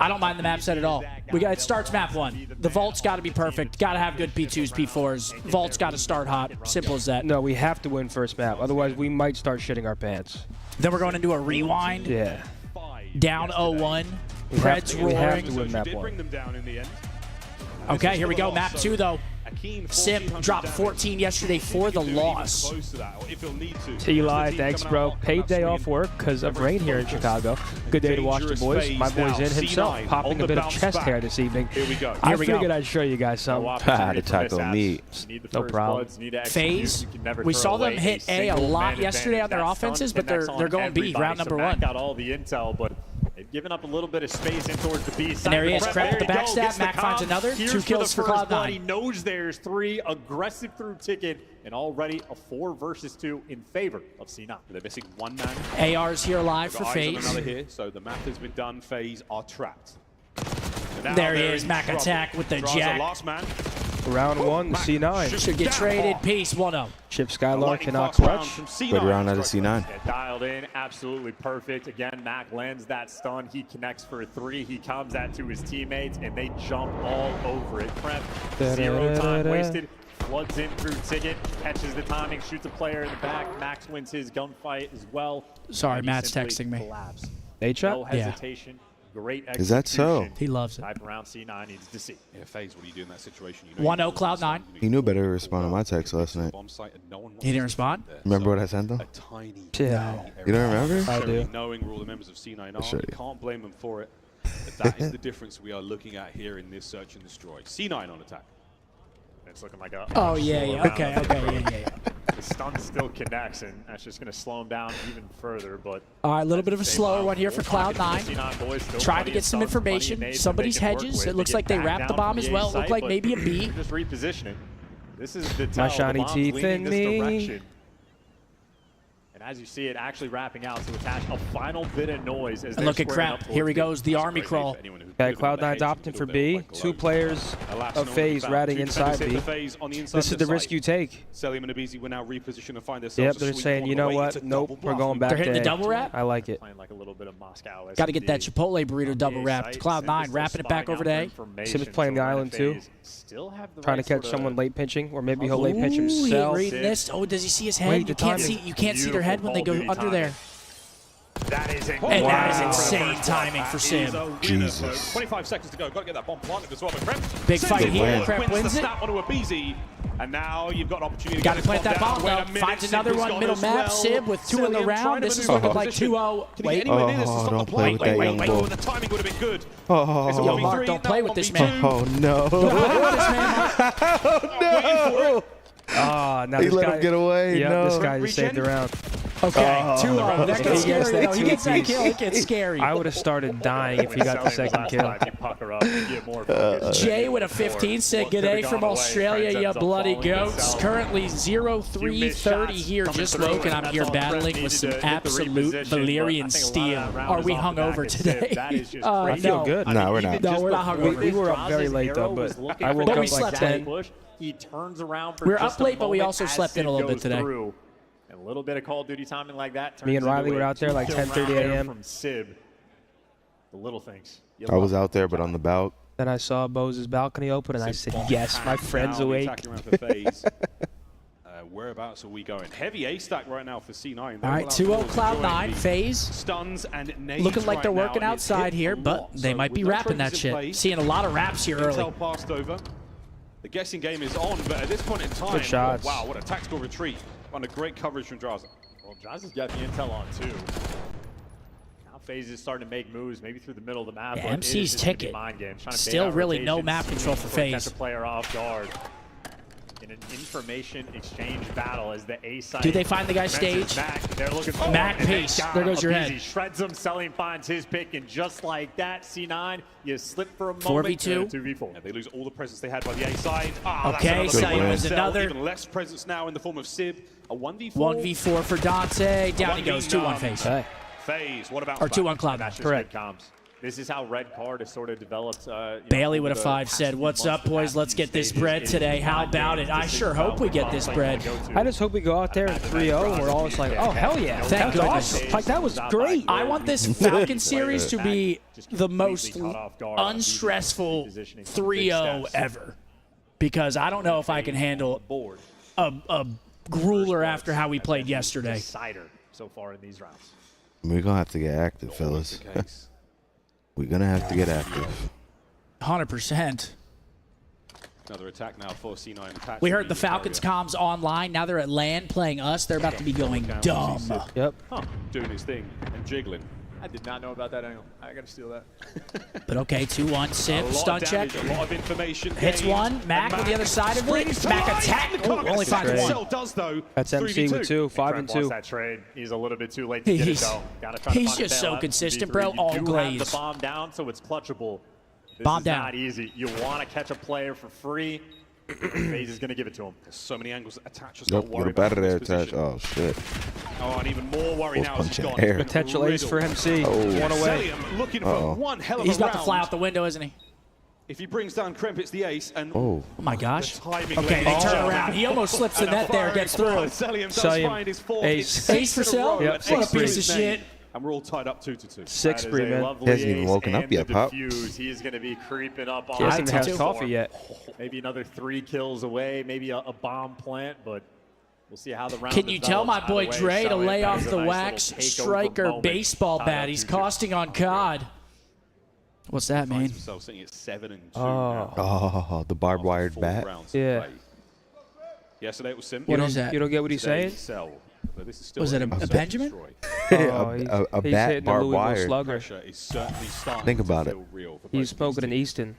Speaker 3: I don't mind the map set at all. It starts map 1. The Vault's got to be perfect. Got to have good P2s, P4s. Vault's got to start hot. Simple as that.
Speaker 2: No, we have to win first map. Otherwise, we might start shitting our pants.
Speaker 3: Then we're going into a rewind.
Speaker 2: Yeah.
Speaker 3: Down 0-1. Pred's
Speaker 2: we have
Speaker 3: roaring.
Speaker 2: to win map
Speaker 6: Did bring
Speaker 2: 1.
Speaker 6: them down in the end.
Speaker 3: Okay, here we go. Map 2 though. Sim dropped 14 yesterday for the loss.
Speaker 2: Eli, thanks, bro. Paid day off work because of rain here in Chicago. Good day to watch the boys. My boy's in himself, popping a bit of chest hair this evening.
Speaker 6: Here we go.
Speaker 2: I
Speaker 3: we go.
Speaker 2: figured I'd show you guys some.
Speaker 1: The taco meat.
Speaker 2: No problem.
Speaker 3: FaZe, we saw them hit A a lot yesterday on their offenses, but they're going B, round number 1.
Speaker 4: Got all the intel, but they've given up a little bit of space in towards the B side.
Speaker 3: And there he is, Crep with the
Speaker 4: There you go,
Speaker 3: backstab.
Speaker 4: gets the
Speaker 3: Mac finds
Speaker 4: comms.
Speaker 3: another.
Speaker 4: Here's
Speaker 3: 2 kills
Speaker 4: the
Speaker 3: for
Speaker 4: first blood.
Speaker 3: Cloud9.
Speaker 4: He knows there's 3. Aggressive through ticket, and already a 4 versus 2 in favor of C9.
Speaker 6: They're missing one man.
Speaker 3: AR's here live for
Speaker 6: Got eyes on
Speaker 3: FaZe.
Speaker 6: another here, so the math has been done. FaZe are trapped. Now
Speaker 3: There he
Speaker 6: they're
Speaker 3: is,
Speaker 6: in
Speaker 3: Mac
Speaker 6: trouble.
Speaker 3: attack with the
Speaker 6: Draws
Speaker 3: jack.
Speaker 6: a last man.
Speaker 2: Round 1, the C9.
Speaker 3: Should get traded. Peace, 1-0.
Speaker 2: Chip Skylark
Speaker 6: Lightning
Speaker 2: cannot
Speaker 6: fast round
Speaker 2: clutch.
Speaker 6: from C9.
Speaker 1: Good round out of C9.
Speaker 4: Yeah, dialed in, absolutely perfect. Again, Mac lands that stun. He connects for a 3. He comes that to his teammates, and they jump all over it. Prep, 0 time wasted. Floods in through ticket, catches the timing, shoots a player in the back. Max wins his gunfight as well.
Speaker 3: Sorry,
Speaker 4: and he
Speaker 3: Matt's
Speaker 4: simply
Speaker 3: texting me.
Speaker 4: collapsed.
Speaker 2: H-up?
Speaker 4: No hesitation. great
Speaker 1: Is that so?
Speaker 4: execution
Speaker 3: He loves it.
Speaker 4: type around C9 needs to see.
Speaker 6: Yeah, FaZe, what do you do in that situation? You know
Speaker 3: 1-0 Cloud9.
Speaker 1: He knew better to respond to my text last night.
Speaker 3: He didn't respond?
Speaker 1: Remember what I sent him?
Speaker 6: A tiny
Speaker 2: Yeah.
Speaker 1: You don't remember?
Speaker 2: I do.
Speaker 6: Knowing where all the members of C9 are,
Speaker 1: show
Speaker 6: you
Speaker 1: you.
Speaker 6: can't blame them for it. But that is the difference we are looking at here in this search and destroy. C9 on attack.
Speaker 4: It's looking like a
Speaker 3: Oh, yeah, yeah. Okay,
Speaker 4: round.
Speaker 3: yeah.
Speaker 4: The stun still connects, and that's just going to slow him down even further. But
Speaker 3: All right, a little bit of a slower one here for Cloud9. Trying to get some information. Somebody's hedges. It looks like they wrapped the bomb as well. It looked like maybe a B.
Speaker 4: Just repositioning. This is the
Speaker 2: My
Speaker 4: tell.
Speaker 2: shiny
Speaker 4: The bomb's
Speaker 2: teeth
Speaker 4: leaning
Speaker 2: in
Speaker 4: this
Speaker 2: me.
Speaker 4: direction. And as you see it actually wrapping out to attach a final bit of noise as
Speaker 3: And look at Crap. Here he goes, the army crawl.
Speaker 2: Okay, Cloud9's opting for B. 2 players of FaZe ratting inside B. This is the risk you take.
Speaker 6: Celium and Abizi will now reposition and find themselves.
Speaker 2: Yep, they're saying, you know what? Nope, we're going back
Speaker 3: They're hitting
Speaker 2: to
Speaker 3: the
Speaker 2: A.
Speaker 3: double wrap?
Speaker 2: I like it.
Speaker 4: Playing like a little bit of Moscow.
Speaker 3: Got to get that Chipotle burrito double wrapped. Cloud9 wrapping it back over to A.
Speaker 2: Sib's playing the island too. Trying to catch someone late pinching, or maybe he'll late pinch himself.
Speaker 3: Reading this. Oh, does he see his head?
Speaker 2: Wait,
Speaker 3: You
Speaker 2: the
Speaker 3: can't
Speaker 2: timing.
Speaker 3: see. You can't see their head when they go under there.
Speaker 4: That is
Speaker 3: And that is insane timing for Sib.
Speaker 1: Jesus.
Speaker 6: 25 seconds to go. Got to get that bomb planted as well.
Speaker 3: Big fight here.
Speaker 1: win.
Speaker 3: Crep wins it.
Speaker 6: Onto Abizi. And now you've got an opportunity
Speaker 3: Got to
Speaker 6: get
Speaker 3: plant that
Speaker 6: this
Speaker 3: bomb
Speaker 6: down. Wait a
Speaker 3: though.
Speaker 6: minute,
Speaker 3: Finds
Speaker 6: Sib
Speaker 3: another
Speaker 6: has
Speaker 3: one
Speaker 6: got
Speaker 3: middle
Speaker 6: as
Speaker 3: map.
Speaker 6: well.
Speaker 3: Sib with 2 in the
Speaker 6: Celium
Speaker 3: round.
Speaker 6: trying to
Speaker 3: This is
Speaker 6: maneuver
Speaker 3: looking like
Speaker 6: position.
Speaker 3: 2-0.
Speaker 6: Can he get
Speaker 3: Wait.
Speaker 6: anywhere near this to
Speaker 1: Oh,
Speaker 6: stop the
Speaker 1: don't
Speaker 6: play?
Speaker 1: play with that young bull.
Speaker 6: The timing would have been good.
Speaker 1: Oh,
Speaker 6: It's a
Speaker 3: Yo,
Speaker 6: 1v3,
Speaker 3: Mark, don't
Speaker 6: now
Speaker 3: play with this
Speaker 6: 1v2.
Speaker 3: man.
Speaker 1: oh no.
Speaker 6: Waiting for it.
Speaker 2: Ah, now
Speaker 1: He
Speaker 2: this
Speaker 1: let
Speaker 2: guy,
Speaker 1: him get away.
Speaker 2: Yep,
Speaker 1: no.
Speaker 2: this guy just saved the round.
Speaker 3: Okay, 2-0. That gets
Speaker 2: He gets
Speaker 3: scary
Speaker 2: that
Speaker 3: though. He gets that
Speaker 2: 2-piece.
Speaker 3: kill. It gets scary.
Speaker 2: I would have started dying if he got the second kill.
Speaker 3: Jay with a 15 said, "Good day from Australia, you bloody goats." Currently 0-3-30 here, just woke, and I'm here battling with some absolute Valyrian steel. Are we hungover today?
Speaker 2: I feel good.
Speaker 1: No, we're not.
Speaker 3: No, we're not hungover.
Speaker 2: We were up very late though, but I woke
Speaker 3: But we
Speaker 2: up like
Speaker 3: slept
Speaker 2: 10.
Speaker 4: He turns around for
Speaker 3: We were
Speaker 4: just
Speaker 3: up
Speaker 4: a
Speaker 3: late, but we
Speaker 4: moment
Speaker 3: also
Speaker 4: as
Speaker 3: slept in a
Speaker 4: Sid
Speaker 3: little bit
Speaker 4: goes
Speaker 3: today.
Speaker 4: through. And a little bit of Call of Duty timing like that.
Speaker 2: Me and
Speaker 4: turns
Speaker 2: Riley
Speaker 4: into
Speaker 2: were
Speaker 4: a
Speaker 2: out there like
Speaker 4: kill
Speaker 2: 10:30
Speaker 4: round there
Speaker 2: a.m.
Speaker 4: From Sib. The little things. You
Speaker 1: I was
Speaker 4: love
Speaker 1: out there, but on the balcony.
Speaker 2: Then I saw Bose's balcony open, and I said, "Yes, my friend's
Speaker 6: Now the
Speaker 2: awake."
Speaker 6: attacking round for FaZe. Whereabouts are we going? Heavy A stack right now for C9.
Speaker 3: All right, 2-0 Cloud9. FaZe
Speaker 6: Stuns and nades
Speaker 3: looking like
Speaker 6: right
Speaker 3: they're
Speaker 6: now,
Speaker 3: working
Speaker 6: and it's
Speaker 3: outside
Speaker 6: hit
Speaker 3: here,
Speaker 6: a
Speaker 3: but
Speaker 6: lot.
Speaker 3: they
Speaker 6: So
Speaker 3: might be
Speaker 6: with no
Speaker 3: wrapping that
Speaker 6: trophies in
Speaker 3: shit.
Speaker 6: play,
Speaker 3: Seeing a lot of wraps here early.
Speaker 6: Intel passed over. The guessing game is on, but at this point in time,
Speaker 2: Good shots.
Speaker 6: wow, what a tactical retreat. Under great coverage from Draza.
Speaker 4: Well, Jazz has got the intel on too. Now FaZe is starting to make moves, maybe through the middle of the map.
Speaker 3: Yeah,
Speaker 4: but it is
Speaker 3: MC's
Speaker 4: just gonna be
Speaker 3: ticket.
Speaker 4: mind games, trying to bait
Speaker 3: Still
Speaker 4: out
Speaker 3: really no
Speaker 4: rotations,
Speaker 3: map control for
Speaker 4: catch
Speaker 3: FaZe.
Speaker 4: a player off guard. In an information exchange battle as the A side.
Speaker 3: Do they find the guy
Speaker 4: mentions
Speaker 3: stage?
Speaker 4: Mac, they're looking for
Speaker 3: Mac
Speaker 4: him, and they
Speaker 3: pace.
Speaker 4: got
Speaker 3: There goes your
Speaker 4: Abizi
Speaker 3: head.
Speaker 4: Shreds him, Selling finds his pick, and just like that, C9, you slip for a moment.
Speaker 3: 4v2.
Speaker 4: and a 2v4.
Speaker 6: Yeah, they lose all the presence they had by the A side. Ah,
Speaker 3: Okay,
Speaker 6: that's another
Speaker 1: Sellium
Speaker 6: win.
Speaker 3: is another.
Speaker 6: Even less presence now in the form of Sib. A 1v4.
Speaker 3: 1v4 for Dante. Down he goes. 2-1 FaZe.
Speaker 2: Hey.
Speaker 6: FaZe, what about
Speaker 3: Or 2-1 Cloud9.
Speaker 4: That's just
Speaker 2: Correct.
Speaker 4: good comms. This is how Red Card has sort of developed.
Speaker 3: Bailey with a 5 said, "What's up, boys? Let's get this bread today. How about it? I sure hope we get this bread."
Speaker 2: I just hope we go out there at 3-0 and we're all just like, "Oh hell yeah,
Speaker 3: Thank
Speaker 2: that's
Speaker 3: goodness.
Speaker 2: awesome! Like that was great."
Speaker 3: I want this Falcon series to be the most unstressful 3-0 ever. Because I don't know if I can handle a grueler after how we played yesterday.
Speaker 4: Decider so far in these rounds.
Speaker 1: We're gonna have to get active, fellas. We're gonna have to get active.
Speaker 3: 100%.
Speaker 6: Another attack now for C9.
Speaker 3: We heard the Falcons comms online. Now they're at LAN playing us. They're about to be going dumb.
Speaker 2: Yep.
Speaker 6: Doing his thing and jiggling.
Speaker 4: I did not know about that angle. I gotta steal that.
Speaker 3: But okay, 2-1. Sib, stun check.
Speaker 6: A lot of information.
Speaker 3: Hits
Speaker 6: gained.
Speaker 3: one. Mac on the other side of it.
Speaker 6: Springs
Speaker 3: Mac
Speaker 6: to
Speaker 3: attack.
Speaker 6: line.
Speaker 3: Oh, only finds
Speaker 2: Great.
Speaker 3: one.
Speaker 6: Cell does though.
Speaker 2: That's MC with 2, 5
Speaker 4: Trent
Speaker 2: and
Speaker 4: wants
Speaker 2: 2.
Speaker 4: that trade. He's a little bit too late to get it
Speaker 3: He's-
Speaker 4: though. Gotta try to
Speaker 3: he's
Speaker 4: find a
Speaker 3: just so
Speaker 4: bailout.
Speaker 3: consistent,
Speaker 4: V3,
Speaker 3: bro.
Speaker 4: you
Speaker 3: All
Speaker 4: do have
Speaker 3: glaze.
Speaker 4: the bomb down, so it's clutchable. This
Speaker 3: Bomb
Speaker 4: is
Speaker 3: down.
Speaker 4: not easy. You want to catch a player for free. FaZe is gonna give it to him.
Speaker 6: There's so many angles that Attach has
Speaker 1: Nope,
Speaker 6: got
Speaker 1: get
Speaker 6: worried
Speaker 1: a better
Speaker 6: about
Speaker 1: there,
Speaker 6: this
Speaker 1: Attach.
Speaker 6: position.
Speaker 1: Oh shit.
Speaker 6: Oh, and even more worry
Speaker 1: Both
Speaker 6: now as he's
Speaker 1: punching
Speaker 6: gone.
Speaker 1: air.
Speaker 6: He's been
Speaker 2: Potential ace for
Speaker 6: riddled.
Speaker 2: MC.
Speaker 1: Oh.
Speaker 2: One away.
Speaker 6: Celium looking for
Speaker 1: Uh-oh.
Speaker 6: one hell of
Speaker 3: He's
Speaker 6: a
Speaker 3: about to fly
Speaker 6: round.
Speaker 3: out the window, isn't he?
Speaker 6: If he brings down Kremp, it's the ace. And
Speaker 1: Oh.
Speaker 3: Oh my gosh.
Speaker 6: the timing,
Speaker 3: Okay,
Speaker 6: ladies
Speaker 3: they
Speaker 6: and
Speaker 3: turn
Speaker 6: gentlemen.
Speaker 3: around. He almost slips the
Speaker 6: And a
Speaker 3: net there,
Speaker 6: firing
Speaker 3: gets through.
Speaker 6: squad. Celium does
Speaker 2: Celium.
Speaker 6: find his fourth.
Speaker 2: Ace.
Speaker 6: It's
Speaker 3: Ace for
Speaker 6: six in a
Speaker 3: Cell?
Speaker 6: row,
Speaker 2: Yep,
Speaker 6: and
Speaker 2: six
Speaker 6: ace
Speaker 2: for
Speaker 6: his
Speaker 3: his
Speaker 6: name.
Speaker 3: shit.
Speaker 6: And we're all tied up 2-2.
Speaker 2: 6
Speaker 4: That
Speaker 2: free,
Speaker 4: is a
Speaker 2: man.
Speaker 4: lovely
Speaker 1: He hasn't even
Speaker 4: ace
Speaker 1: woken up
Speaker 4: and
Speaker 1: yet,
Speaker 4: the
Speaker 1: Pop.
Speaker 4: defuse. He is going to be creeping up on
Speaker 2: He hasn't
Speaker 3: I
Speaker 2: had
Speaker 3: too.
Speaker 2: coffee yet.
Speaker 4: Maybe another 3 kills away, maybe a bomb plant, but we'll see how the round
Speaker 3: Can you tell my
Speaker 4: develops.
Speaker 3: boy
Speaker 4: Either way,
Speaker 3: Dre to
Speaker 4: Selling
Speaker 3: lay
Speaker 4: has
Speaker 3: off
Speaker 4: a
Speaker 3: the
Speaker 4: nice
Speaker 3: wax
Speaker 4: little takeover
Speaker 3: striker
Speaker 4: moment.
Speaker 3: baseball
Speaker 4: Tied
Speaker 3: bat?
Speaker 4: up
Speaker 3: He's
Speaker 4: 2-2.
Speaker 3: costing on COD. What's that mean?
Speaker 6: Finds himself sitting at 7-2
Speaker 2: Oh.
Speaker 6: now
Speaker 1: Oh, the barbed
Speaker 6: after
Speaker 1: wired
Speaker 6: 4
Speaker 1: bat.
Speaker 6: rounds of
Speaker 2: Yeah.
Speaker 6: play. Yesterday it was simple.
Speaker 3: What is that?
Speaker 2: You don't get what he's
Speaker 6: Today,
Speaker 2: saying?
Speaker 6: sell. But this is still
Speaker 3: Was it a
Speaker 6: aim to
Speaker 3: Benjamin?
Speaker 6: destroy.
Speaker 2: Oh,
Speaker 1: a
Speaker 2: he's
Speaker 1: bat
Speaker 2: hitting the
Speaker 1: barbed
Speaker 2: Louisville
Speaker 1: wire.
Speaker 2: Slugger.
Speaker 6: Pressure is certainly starting
Speaker 1: Think
Speaker 6: to
Speaker 1: about
Speaker 6: feel real for both
Speaker 2: He's
Speaker 6: of
Speaker 2: smoking
Speaker 6: these
Speaker 2: an
Speaker 6: teams.
Speaker 2: Easton.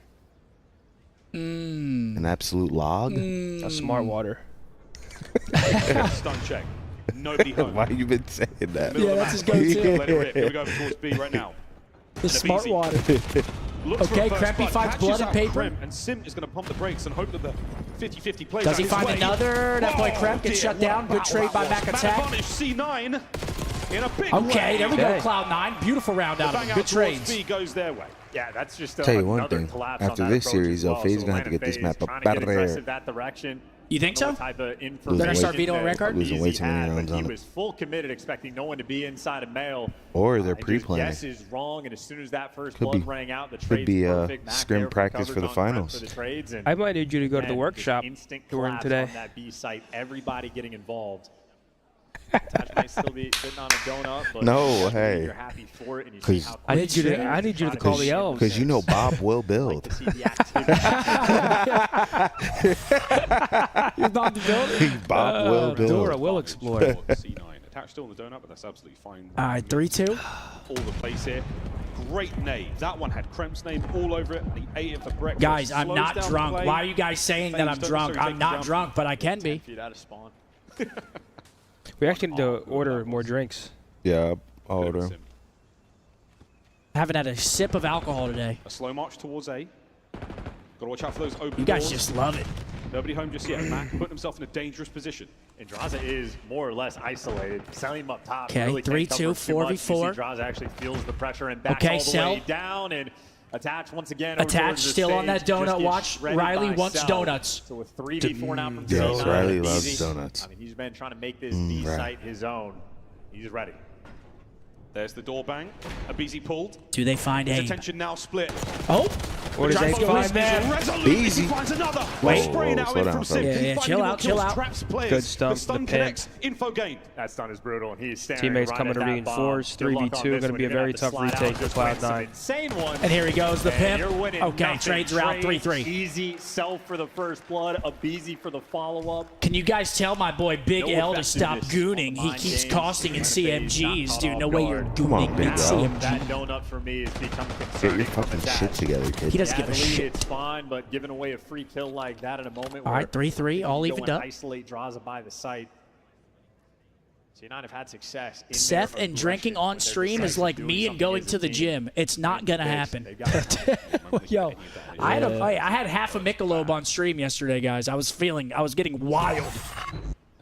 Speaker 1: An absolute log.
Speaker 2: A smart water.
Speaker 6: Stun check. Nobody home.
Speaker 1: Why you been saying that?
Speaker 6: Middle of the
Speaker 3: that's his
Speaker 6: map.
Speaker 3: go-to.
Speaker 6: Let it rip. Here we go towards B right now.
Speaker 3: The smart
Speaker 6: easy.
Speaker 3: water.
Speaker 6: Looks for
Speaker 3: Okay,
Speaker 6: a first
Speaker 3: Krempy
Speaker 6: blood,
Speaker 3: finds
Speaker 6: catches
Speaker 3: blood and
Speaker 6: out
Speaker 3: paper.
Speaker 6: Krem, and Sim is going to pump the brakes and hope that the 50-50 plays
Speaker 3: Does
Speaker 6: out
Speaker 3: he
Speaker 6: his
Speaker 3: find
Speaker 6: way.
Speaker 3: another? That boy
Speaker 6: Oh,
Speaker 3: Kremp gets
Speaker 6: dear,
Speaker 3: shut
Speaker 6: what
Speaker 3: down.
Speaker 6: a
Speaker 3: Good
Speaker 6: battle
Speaker 3: trade
Speaker 6: that
Speaker 3: by
Speaker 6: was.
Speaker 3: Mac
Speaker 6: Man
Speaker 3: Attack.
Speaker 6: advantage, C9 in a big
Speaker 3: Okay,
Speaker 6: way.
Speaker 3: there we go,
Speaker 2: Okay.
Speaker 3: Cloud9. Beautiful round out of
Speaker 6: Bang
Speaker 3: him.
Speaker 6: out
Speaker 3: Good
Speaker 6: towards
Speaker 3: trades.
Speaker 6: B goes their way.
Speaker 4: Yeah, that's just
Speaker 1: Tell you one
Speaker 4: another
Speaker 1: thing,
Speaker 4: collapse
Speaker 1: after
Speaker 4: on that
Speaker 1: this
Speaker 4: approach
Speaker 1: series,
Speaker 4: as
Speaker 1: though,
Speaker 4: well.
Speaker 1: FaZe
Speaker 4: So
Speaker 1: gonna have to
Speaker 4: Atlanta
Speaker 1: get this
Speaker 4: FaZe
Speaker 1: map up
Speaker 4: trying to
Speaker 1: out
Speaker 4: get
Speaker 1: of there.
Speaker 4: aggressive that direction.
Speaker 3: You think
Speaker 4: Know
Speaker 3: so?
Speaker 4: what type of
Speaker 1: They're
Speaker 3: gonna
Speaker 4: information
Speaker 3: start vetoing
Speaker 4: that
Speaker 3: red card?
Speaker 1: Losing way
Speaker 4: Beasley
Speaker 1: too many
Speaker 4: had,
Speaker 1: rounds
Speaker 4: but
Speaker 1: on
Speaker 4: he
Speaker 1: it.
Speaker 4: was full committed, expecting no one to be inside of mail.
Speaker 1: Or they're
Speaker 4: And just
Speaker 1: pre-planning.
Speaker 4: guesses wrong, and as soon as that first
Speaker 1: Could
Speaker 4: blood
Speaker 1: be-
Speaker 4: rang out, the
Speaker 1: could
Speaker 4: trades
Speaker 1: be,
Speaker 4: perfect. Mac
Speaker 1: scrim
Speaker 4: there
Speaker 1: practice for the
Speaker 4: coverage on Kremp
Speaker 1: finals.
Speaker 4: for the trades, and
Speaker 2: I might need you to go to the
Speaker 4: again,
Speaker 2: workshop
Speaker 4: just instant
Speaker 2: during
Speaker 4: collapse
Speaker 2: today.
Speaker 4: on that B site. Everybody getting involved. Attach might still be sitting on a donut, but
Speaker 1: No,
Speaker 4: definitely
Speaker 1: hey.
Speaker 4: you're happy for it, and you see
Speaker 1: 'Cause-
Speaker 4: how
Speaker 2: I need you
Speaker 4: quick
Speaker 2: to.
Speaker 4: they're
Speaker 2: I need you to
Speaker 4: trying
Speaker 2: call the
Speaker 4: push
Speaker 2: elves.
Speaker 1: Because you know Bob will
Speaker 4: like
Speaker 1: build.
Speaker 4: to see the activity.
Speaker 3: You're not the building.
Speaker 1: Bob will build.
Speaker 2: Dora will explore.
Speaker 6: C9 attached still on the donut, but that's absolutely fine.
Speaker 3: All right, 3-2.
Speaker 6: All the place here. Great name. That one had Kremp's name all over it, and he ate it for breakfast.
Speaker 3: Guys, I'm
Speaker 6: Slows
Speaker 3: not
Speaker 6: down
Speaker 3: drunk.
Speaker 6: play.
Speaker 3: Why are you guys saying that I'm
Speaker 6: Don't
Speaker 3: drunk?
Speaker 6: necessarily
Speaker 3: I'm
Speaker 6: take you
Speaker 3: not
Speaker 6: down.
Speaker 3: drunk, but I can be.
Speaker 4: Feet out of spawn.
Speaker 2: We actually need to order more drinks.
Speaker 1: Yeah, I'll
Speaker 6: Good
Speaker 1: order.
Speaker 6: sim.
Speaker 3: Haven't had a sip of alcohol today.
Speaker 6: A slow march towards A. Got to watch out for those open
Speaker 3: You guys
Speaker 6: doors.
Speaker 3: just love it.
Speaker 6: Nobody home just yet. Mac putting himself in a dangerous position.
Speaker 4: Andraza is more or less isolated. Selling him up top.
Speaker 3: Okay,
Speaker 4: really can't
Speaker 3: 3-2,
Speaker 4: cover too much. You see
Speaker 3: 4v4.
Speaker 4: Andraza actually feels the pressure and backs
Speaker 3: Okay,
Speaker 4: all the
Speaker 3: Sell.
Speaker 4: way down and attach once again. over
Speaker 3: Attach
Speaker 4: towards the
Speaker 3: still on
Speaker 4: stage,
Speaker 3: that
Speaker 4: just
Speaker 3: donut
Speaker 4: gets
Speaker 3: watch.
Speaker 4: shredded
Speaker 3: Riley
Speaker 4: by
Speaker 3: wants
Speaker 4: Sell.
Speaker 3: donuts.
Speaker 4: So with 3v4 now from
Speaker 1: Yes,
Speaker 4: C9,
Speaker 1: Riley
Speaker 4: easy.
Speaker 1: loves donuts.
Speaker 4: I mean, he's been trying to make this B
Speaker 1: right.
Speaker 4: site his own. He's ready.
Speaker 6: There's the door bang. Abizi pulled.
Speaker 3: Do they find
Speaker 6: His
Speaker 3: a?
Speaker 6: attention now split.
Speaker 3: Oh,
Speaker 2: What does they
Speaker 6: Jackson
Speaker 2: find
Speaker 6: is
Speaker 2: there?
Speaker 6: resolute.
Speaker 1: Easy.
Speaker 6: He finds another.
Speaker 1: Whoa,
Speaker 6: Spray
Speaker 1: whoa,
Speaker 6: now
Speaker 1: slow
Speaker 6: in
Speaker 1: down,
Speaker 6: from
Speaker 1: slow
Speaker 6: Sim.
Speaker 1: down.
Speaker 3: Yeah,
Speaker 6: He's
Speaker 3: yeah,
Speaker 6: finding
Speaker 3: chill
Speaker 6: more
Speaker 3: out, chill
Speaker 6: kills,
Speaker 3: out.
Speaker 6: traps players.
Speaker 2: Good stump,
Speaker 6: The stun
Speaker 2: the pimp.
Speaker 6: connects. Info gained.
Speaker 4: That stun is brutal, and he's staring
Speaker 2: Teammates
Speaker 4: right
Speaker 2: coming
Speaker 4: at
Speaker 2: to
Speaker 4: that
Speaker 2: reinforce.
Speaker 4: bomb. Good luck on
Speaker 2: 3v2
Speaker 4: this
Speaker 2: gonna
Speaker 4: one.
Speaker 2: be a
Speaker 4: You're gonna
Speaker 2: very
Speaker 4: have to
Speaker 2: tough
Speaker 4: slide out
Speaker 2: retake
Speaker 4: and
Speaker 2: for
Speaker 4: just win some
Speaker 2: Cloud9.
Speaker 4: insane ones.
Speaker 3: and here he goes, the
Speaker 4: And you're
Speaker 3: pimp.
Speaker 4: winning
Speaker 3: Okay,
Speaker 4: nothing.
Speaker 3: trades around
Speaker 4: Trade,
Speaker 3: 3-3.
Speaker 4: Easy, Sell for the first blood, Abizi for the follow-up.
Speaker 3: Can you guys tell my boy Big
Speaker 4: No
Speaker 3: L to stop
Speaker 4: effectiveness
Speaker 3: gooning?
Speaker 4: on the
Speaker 3: He
Speaker 4: mind
Speaker 3: keeps
Speaker 4: games.
Speaker 3: costing in
Speaker 4: Trying to phase,
Speaker 3: CMGs,
Speaker 4: not
Speaker 3: dude.
Speaker 4: caught
Speaker 3: No
Speaker 4: off
Speaker 3: way you're
Speaker 4: guard.
Speaker 1: Come on,
Speaker 3: gooning
Speaker 1: Big
Speaker 3: in
Speaker 1: L.
Speaker 4: That
Speaker 3: CMG.
Speaker 4: donut for me has become
Speaker 1: Get
Speaker 4: concerning.
Speaker 1: your fucking shit together, kid.
Speaker 3: He doesn't give a
Speaker 4: Lead,
Speaker 3: shit.
Speaker 4: It's fine, but giving away a free kill like that at a moment
Speaker 3: All
Speaker 4: where
Speaker 3: right, 3-3, all
Speaker 4: you
Speaker 3: evened
Speaker 4: go and
Speaker 3: up.
Speaker 4: isolate Draza by the site. C9 have had success. In
Speaker 3: Seth
Speaker 4: their
Speaker 3: and drinking
Speaker 4: aggression,
Speaker 3: on
Speaker 4: but they're
Speaker 3: stream is
Speaker 4: decisive
Speaker 3: like
Speaker 4: doing
Speaker 3: me and
Speaker 4: something
Speaker 3: going
Speaker 4: as a
Speaker 3: to the
Speaker 4: team.
Speaker 3: gym. It's not gonna
Speaker 4: They've
Speaker 3: happen.
Speaker 4: got-
Speaker 3: Yo, I had half a Michelob on stream yesterday, guys. I was getting wild.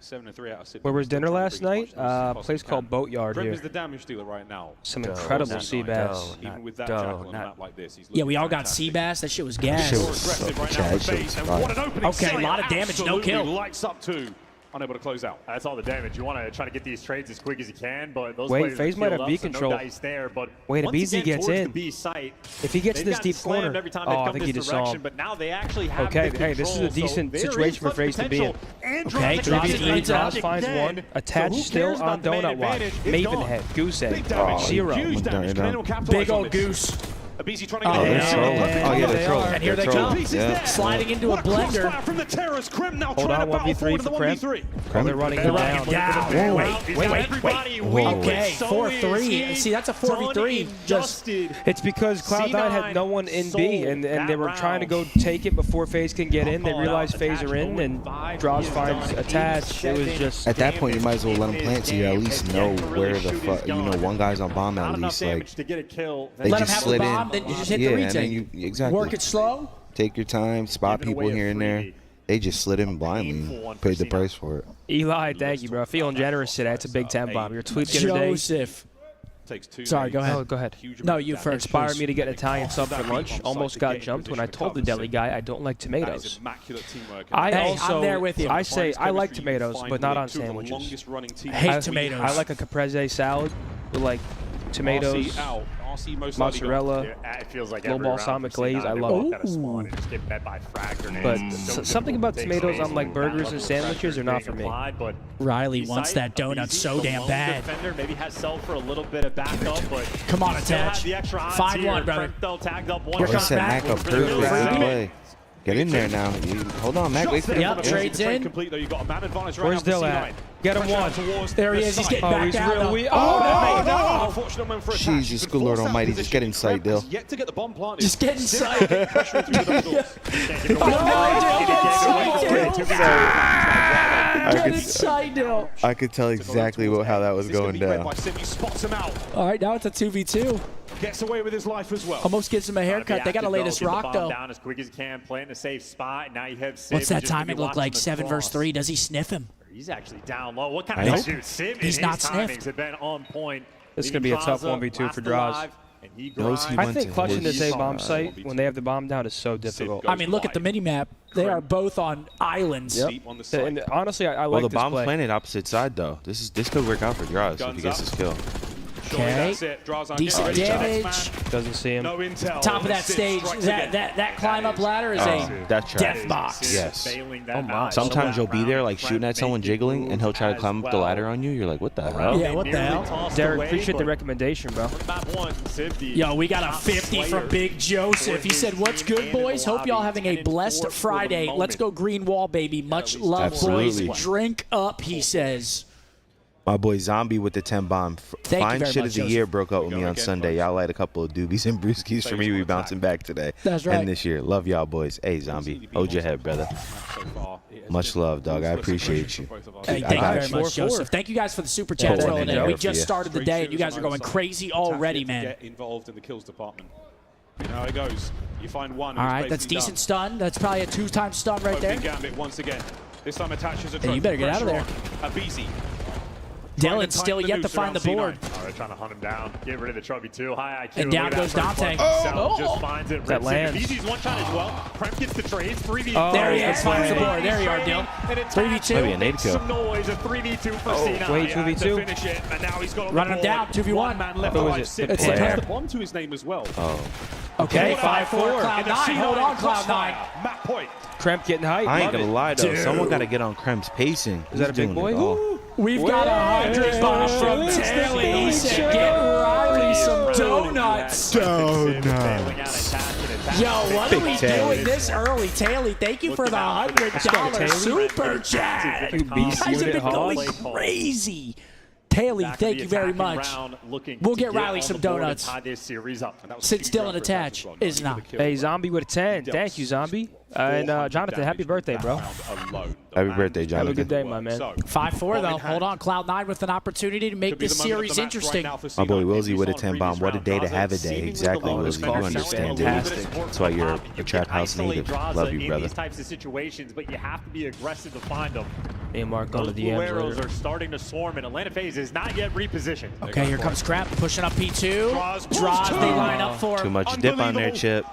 Speaker 6: 7-3 out of 6.
Speaker 2: Where was dinner last night? A place called Boatyard
Speaker 6: Kremp
Speaker 2: here.
Speaker 6: is the damage dealer right now.
Speaker 2: Some incredible sea bass.
Speaker 6: Even with that jackal on a map like this, he's
Speaker 3: Yeah, we
Speaker 6: looking
Speaker 3: all got
Speaker 6: fantastic.
Speaker 3: sea bass. That shit was gas.
Speaker 1: Shit
Speaker 6: More
Speaker 1: was
Speaker 6: aggressive right
Speaker 1: Chad
Speaker 6: now for
Speaker 1: shit
Speaker 6: FaZe,
Speaker 1: was
Speaker 6: and
Speaker 1: fire.
Speaker 6: what an opening.
Speaker 3: Okay, a
Speaker 6: Selling
Speaker 3: lot of damage, no
Speaker 6: absolutely
Speaker 3: kill.
Speaker 6: Lights up too. Unable to close out.
Speaker 4: That's all the damage. You want to try to get these trades as quick as you can, but those
Speaker 2: Wait,
Speaker 4: players are
Speaker 2: FaZe might
Speaker 4: healed
Speaker 2: have B
Speaker 4: up, so
Speaker 2: control.
Speaker 4: No dice there, but
Speaker 2: Wait,
Speaker 4: once
Speaker 2: Abizi
Speaker 4: again,
Speaker 2: gets
Speaker 4: towards
Speaker 2: in.
Speaker 4: the B site,
Speaker 2: If he gets
Speaker 4: they've
Speaker 2: to this
Speaker 4: gotten
Speaker 2: deep
Speaker 4: slammed
Speaker 2: corner,
Speaker 4: every time they've
Speaker 2: oh, I
Speaker 4: come
Speaker 2: think he
Speaker 4: this
Speaker 2: just saw
Speaker 4: direction,
Speaker 2: him.
Speaker 4: but now they actually have
Speaker 2: Okay,
Speaker 4: the
Speaker 2: hey, this is a
Speaker 4: control,
Speaker 2: decent
Speaker 4: so there
Speaker 2: situation
Speaker 4: is
Speaker 2: for
Speaker 4: such
Speaker 2: FaZe to be in.
Speaker 4: potential. And
Speaker 3: Okay,
Speaker 4: Draza
Speaker 3: drops
Speaker 4: gets
Speaker 3: it,
Speaker 4: it
Speaker 3: leads
Speaker 4: back
Speaker 3: up.
Speaker 2: finds
Speaker 4: again.
Speaker 2: one.
Speaker 4: So
Speaker 2: Attached
Speaker 4: who
Speaker 2: still
Speaker 4: cares
Speaker 2: on
Speaker 4: about the main
Speaker 2: donut watch.
Speaker 4: advantage? It's gone.
Speaker 2: Mavenhead, Goose Egg,
Speaker 6: Big damage.
Speaker 2: Zero.
Speaker 6: Huge damage. Can anyone capitalize
Speaker 3: Big
Speaker 6: on
Speaker 3: old
Speaker 6: this?
Speaker 3: goose.
Speaker 6: Abizi trying to
Speaker 3: Oh,
Speaker 6: get
Speaker 3: they're
Speaker 6: it.
Speaker 3: trolling.
Speaker 1: Oh, yeah, they're trolling.
Speaker 3: And here
Speaker 1: They're
Speaker 3: they
Speaker 1: trolling.
Speaker 3: come.
Speaker 6: Pieces
Speaker 1: Yeah.
Speaker 6: there.
Speaker 3: Sliding into
Speaker 6: What
Speaker 3: a blender.
Speaker 6: crossfire from the terrorist. Kremp now
Speaker 2: Hold
Speaker 6: trying
Speaker 2: on,
Speaker 6: to battle
Speaker 2: 1v3
Speaker 6: forward to
Speaker 2: for
Speaker 6: the
Speaker 2: Kremp.
Speaker 6: 1v3.
Speaker 2: They're running
Speaker 3: They're
Speaker 2: him
Speaker 3: running
Speaker 2: down.
Speaker 3: him down.
Speaker 1: Whoa.
Speaker 3: Wait. Okay,
Speaker 4: So
Speaker 3: 4-3.
Speaker 4: is he
Speaker 3: See, that's a 4v3. Just
Speaker 4: done
Speaker 2: It's because Cloud9 had no one in B, and they were trying to go take it before FaZe can get in. They realized FaZe are in, and Draws finds attached. It was just
Speaker 1: At that point, you might as well let them plant so you at least know where the fuck. You know, one guy's on bomb
Speaker 4: not
Speaker 1: at
Speaker 4: enough
Speaker 1: least. Like
Speaker 4: damage to get a kill.
Speaker 1: they
Speaker 3: let him
Speaker 1: just
Speaker 3: have the
Speaker 1: slid
Speaker 3: bomb,
Speaker 1: in.
Speaker 3: then you just hit
Speaker 1: Yeah,
Speaker 3: the
Speaker 1: and then
Speaker 3: retake.
Speaker 1: you exactly
Speaker 3: Work it slow.
Speaker 1: take your time, spot
Speaker 4: Giving
Speaker 1: people
Speaker 4: away a
Speaker 1: here and there.
Speaker 4: freebie.
Speaker 1: They just slid in
Speaker 4: Painful
Speaker 1: blindly,
Speaker 4: one for
Speaker 1: paid the
Speaker 4: C9.
Speaker 1: price for it.
Speaker 2: Eli. Thank you, bro. Feeling generous today. That's a big 10 bomb. Your tweet the other day
Speaker 3: Joseph.
Speaker 6: Takes two.
Speaker 3: Sorry, go ahead.
Speaker 2: Oh, go ahead.
Speaker 6: Huge
Speaker 3: No,
Speaker 6: amount of
Speaker 3: you
Speaker 6: damage.
Speaker 3: first.
Speaker 2: inspired
Speaker 3: please.
Speaker 2: me to get an Italian sub for lunch. Almost got jumped when I told the deli guy I don't like
Speaker 6: That is
Speaker 2: tomatoes.
Speaker 6: immaculate teamwork.
Speaker 2: I
Speaker 3: Hey,
Speaker 2: also
Speaker 3: I'm there with you.
Speaker 2: I say
Speaker 6: Finest
Speaker 2: I like
Speaker 6: chemistry you
Speaker 2: tomatoes,
Speaker 6: find
Speaker 2: but not
Speaker 6: within
Speaker 2: on
Speaker 6: two of the
Speaker 2: sandwiches.
Speaker 6: longest running teams
Speaker 3: Hate
Speaker 6: we have.
Speaker 3: tomatoes.
Speaker 2: I like a caprese salad with like tomatoes.
Speaker 6: RC out RC most likely gone.
Speaker 2: Mozzarella,
Speaker 4: Yeah, it feels like
Speaker 2: low
Speaker 4: every round
Speaker 2: balsamic
Speaker 4: for C9,
Speaker 2: glaze. I
Speaker 4: they
Speaker 2: love
Speaker 4: walk
Speaker 2: it.
Speaker 4: out of spawn and just get met by frag grenades.
Speaker 2: But
Speaker 4: It's so
Speaker 2: something about
Speaker 4: difficult to take
Speaker 2: tomatoes
Speaker 4: space
Speaker 2: on like
Speaker 4: when
Speaker 2: burgers
Speaker 4: that
Speaker 2: and
Speaker 4: level of
Speaker 2: sandwiches
Speaker 4: pressure
Speaker 2: are
Speaker 4: is
Speaker 2: not
Speaker 4: being
Speaker 2: for me.
Speaker 4: applied, but
Speaker 3: Riley wants
Speaker 4: Sight,
Speaker 3: that donut
Speaker 4: easy,
Speaker 3: so
Speaker 4: the
Speaker 3: damn
Speaker 4: lone
Speaker 3: bad.
Speaker 4: Defender maybe has self for a little bit of backup, but
Speaker 3: Come on,
Speaker 4: still have
Speaker 3: attach.
Speaker 4: the extra odds
Speaker 3: 5-1,
Speaker 4: here.
Speaker 3: brother.
Speaker 4: Kremthel tagged up one
Speaker 3: Here
Speaker 1: They
Speaker 3: comes
Speaker 4: shot.
Speaker 1: set
Speaker 3: Mac.
Speaker 1: Mac up
Speaker 3: Really
Speaker 1: perfect.
Speaker 3: freaky.
Speaker 1: Good play. Get in there now. Hold on, Mac. Wait for
Speaker 3: Yep,
Speaker 1: it.
Speaker 3: trades in.
Speaker 6: Complete, though. You've got a man advantage right
Speaker 2: Where's
Speaker 6: now for
Speaker 2: Dill
Speaker 6: C9.
Speaker 2: at? Get him
Speaker 6: Pressure
Speaker 2: one.
Speaker 6: towards
Speaker 3: There he
Speaker 6: the
Speaker 3: is. He's
Speaker 6: side.
Speaker 3: getting
Speaker 2: Oh,
Speaker 3: back
Speaker 2: he's
Speaker 3: down.
Speaker 2: real
Speaker 3: though.
Speaker 2: weak.
Speaker 3: Oh, no.
Speaker 6: Unfortunate moment for attack.
Speaker 1: Jesus,
Speaker 6: Could
Speaker 1: good Lord
Speaker 6: force that
Speaker 1: Almighty, just
Speaker 6: position.
Speaker 1: get inside,
Speaker 6: Kremp has
Speaker 1: Dill.
Speaker 6: Yet to get the bomb planted.
Speaker 3: Just get
Speaker 6: Still
Speaker 3: inside.
Speaker 6: getting pressure through the doors.
Speaker 3: Get inside, Dill.
Speaker 1: I could tell exactly how that was
Speaker 6: This could
Speaker 1: going
Speaker 6: be read
Speaker 1: down.
Speaker 6: by Sim. He spots him out.
Speaker 3: All right, now it's a 2v2.
Speaker 6: Gets away with his life as well.
Speaker 3: Almost gives him a haircut. They got to lay this rock, though.
Speaker 4: Down as quick as he can, play in a safe spot. Now you have Sim
Speaker 3: What's that
Speaker 4: just gonna be
Speaker 3: timing look
Speaker 4: watching
Speaker 3: like?
Speaker 4: the
Speaker 3: 7
Speaker 4: cross.
Speaker 3: versus 3. Does he sniff him?
Speaker 4: He's actually down low. What kind
Speaker 1: I
Speaker 4: of
Speaker 1: hope.
Speaker 4: shoot? Sim
Speaker 3: He's
Speaker 4: and
Speaker 3: not
Speaker 4: his
Speaker 3: sniffed.
Speaker 4: timings have been on point.
Speaker 2: This is gonna be a tough 1v2 for Draws.
Speaker 1: Knows he
Speaker 2: I
Speaker 1: went
Speaker 2: think
Speaker 1: to
Speaker 2: clutching
Speaker 1: his-
Speaker 2: this A bomb site when they have the bomb down is so difficult.
Speaker 3: I mean, look at the mini-map. They are both on islands.
Speaker 2: Yep.
Speaker 6: Deep on the side.
Speaker 2: And honestly, I
Speaker 1: Well,
Speaker 2: like
Speaker 1: the
Speaker 2: this
Speaker 1: bomb's
Speaker 2: play.
Speaker 1: planted opposite side though. This could work out for Draws if he
Speaker 6: Guns
Speaker 1: gets
Speaker 6: up.
Speaker 1: this kill.
Speaker 6: Surely
Speaker 3: Okay.
Speaker 6: that's it. Draws on.
Speaker 3: Decent
Speaker 6: Get ready,
Speaker 3: damage.
Speaker 6: next man.
Speaker 2: Doesn't see him.
Speaker 6: No intel.
Speaker 3: Top of that
Speaker 6: Sim
Speaker 3: stage,
Speaker 6: strikes again.
Speaker 3: that climb up ladder is a
Speaker 1: That's trash.
Speaker 3: death box.
Speaker 1: Yes.
Speaker 2: Oh my.
Speaker 1: Sometimes you'll be there like shooting at someone jiggling and he'll try to climb up the ladder on you. You're like, what the hell?
Speaker 3: Yeah, what the hell?
Speaker 2: Derek, appreciate the recommendation, bro.
Speaker 3: Yo, we got a 50 from Big Joseph. He said, what's good, boys? Hope y'all having a blessed Friday. Let's go green wall, baby. Much love,
Speaker 1: Absolutely.
Speaker 3: boys. Drink up, he says.
Speaker 1: My boy Zombie with the 10 bomb.
Speaker 3: Thank you
Speaker 1: Fine
Speaker 3: very
Speaker 1: shit
Speaker 3: much,
Speaker 1: of the
Speaker 3: Joseph.
Speaker 1: year broke out with me on
Speaker 6: again,
Speaker 1: Sunday.
Speaker 6: folks.
Speaker 1: Y'all light a couple of doobies and brewskis for me. We bouncing back today.
Speaker 3: That's right.
Speaker 1: And this year. Love y'all boys. Hey, Zombie. Hold your head, brother. Much love, dog. I appreciate you.
Speaker 3: Hey,
Speaker 1: I
Speaker 3: thank you
Speaker 1: got
Speaker 3: very
Speaker 1: you.
Speaker 3: much, Joseph. Thank you guys for the super chat
Speaker 1: Yeah,
Speaker 3: rolling in.
Speaker 1: yeah,
Speaker 3: We
Speaker 1: yeah.
Speaker 3: just started the day, and you guys are going crazy already, man.
Speaker 6: Get involved in the kills department. You know how it goes. You find one.
Speaker 3: All
Speaker 6: who's
Speaker 3: right, that's
Speaker 6: basically
Speaker 3: decent
Speaker 6: done.
Speaker 3: stun. That's probably a 2-time stun right
Speaker 6: Opening
Speaker 3: there.
Speaker 6: gambit once again. This time attaches a
Speaker 3: Hey, you better get out of there.
Speaker 6: Abizi.
Speaker 3: Dylan still yet to find the board.
Speaker 4: Oh, they're trying to hunt him down. Get rid of the trophy too. High IQ.
Speaker 3: And down
Speaker 4: Look at
Speaker 3: goes
Speaker 4: that first
Speaker 3: Dante.
Speaker 4: one. South
Speaker 3: Oh.
Speaker 4: just finds it.
Speaker 2: That
Speaker 4: rips it.
Speaker 2: lands.
Speaker 4: Easy's one shot as well. Kremp gets the trades. 3v.
Speaker 2: Oh,
Speaker 3: There he
Speaker 2: that's
Speaker 3: is. Finds the
Speaker 2: funny.
Speaker 3: board. There you are, Dylan. 3v2.
Speaker 1: Maybe a nade kill.
Speaker 4: Some noise. A 3v2 for C9.
Speaker 2: wait, 2v2?
Speaker 4: To finish it. And now he's got
Speaker 3: Running him down, 2v1.
Speaker 6: One man left.
Speaker 2: Who is
Speaker 6: alive.
Speaker 2: it?
Speaker 6: Sim
Speaker 2: It's
Speaker 6: has
Speaker 3: the-
Speaker 6: the bomb to his name as well.
Speaker 1: Oh.
Speaker 3: Okay, 5-4.
Speaker 2: In
Speaker 3: Cloud9.
Speaker 6: In the C9
Speaker 3: Hold on, Cloud9.
Speaker 6: crossfire. Map point.
Speaker 2: Kremp getting hype.
Speaker 1: I ain't
Speaker 2: Love
Speaker 1: gonna
Speaker 2: it.
Speaker 1: lie though.
Speaker 3: Dude.
Speaker 1: Someone got to get on Krem's pacing.
Speaker 2: Is that a
Speaker 1: He's
Speaker 2: big
Speaker 1: doing
Speaker 2: boy?
Speaker 1: it all.
Speaker 3: We've got 100 bomb from Taylor. He said, get Riley some donuts.
Speaker 1: Donuts.
Speaker 3: Yo, what are we
Speaker 1: Big Taylor.
Speaker 3: doing this early? Taylor, thank you for the $100
Speaker 2: Taylor.
Speaker 3: super chat.
Speaker 2: You
Speaker 3: You
Speaker 2: beast
Speaker 3: guys have
Speaker 2: unit,
Speaker 3: been going
Speaker 2: huh?
Speaker 3: crazy. Taylor, thank you very much. We'll get Riley some donuts. Sit still and attach is not.
Speaker 2: Hey, Zombie with a 10. Thank you, Zombie. And Jonathan, happy birthday, bro.
Speaker 1: Happy birthday,
Speaker 2: Have a
Speaker 1: Jonathan.
Speaker 2: good day, my man.
Speaker 3: 5-4 though. Hold on, Cloud9 with an opportunity to make this series interesting.
Speaker 1: My boy Wilsey with a 10 bomb. What a day to have a day. Exactly, Wilsey. You understand, dude.
Speaker 2: Fantastic.
Speaker 1: That's why you're a trap house native. Love you,
Speaker 4: in
Speaker 1: brother.
Speaker 4: these types of situations, but you have to be aggressive to find them.
Speaker 2: Me and Mark on
Speaker 4: Those
Speaker 2: the
Speaker 4: blue
Speaker 2: DMs
Speaker 4: arrows
Speaker 2: later.
Speaker 4: are starting to swarm, and Atlanta FaZe is not yet repositioned.
Speaker 3: Okay, here comes Scrap pushing up P2.
Speaker 6: Draws.
Speaker 3: They line up for
Speaker 1: Too
Speaker 3: him.
Speaker 1: much dip on there,
Speaker 6: Unbelievable.
Speaker 1: Chip.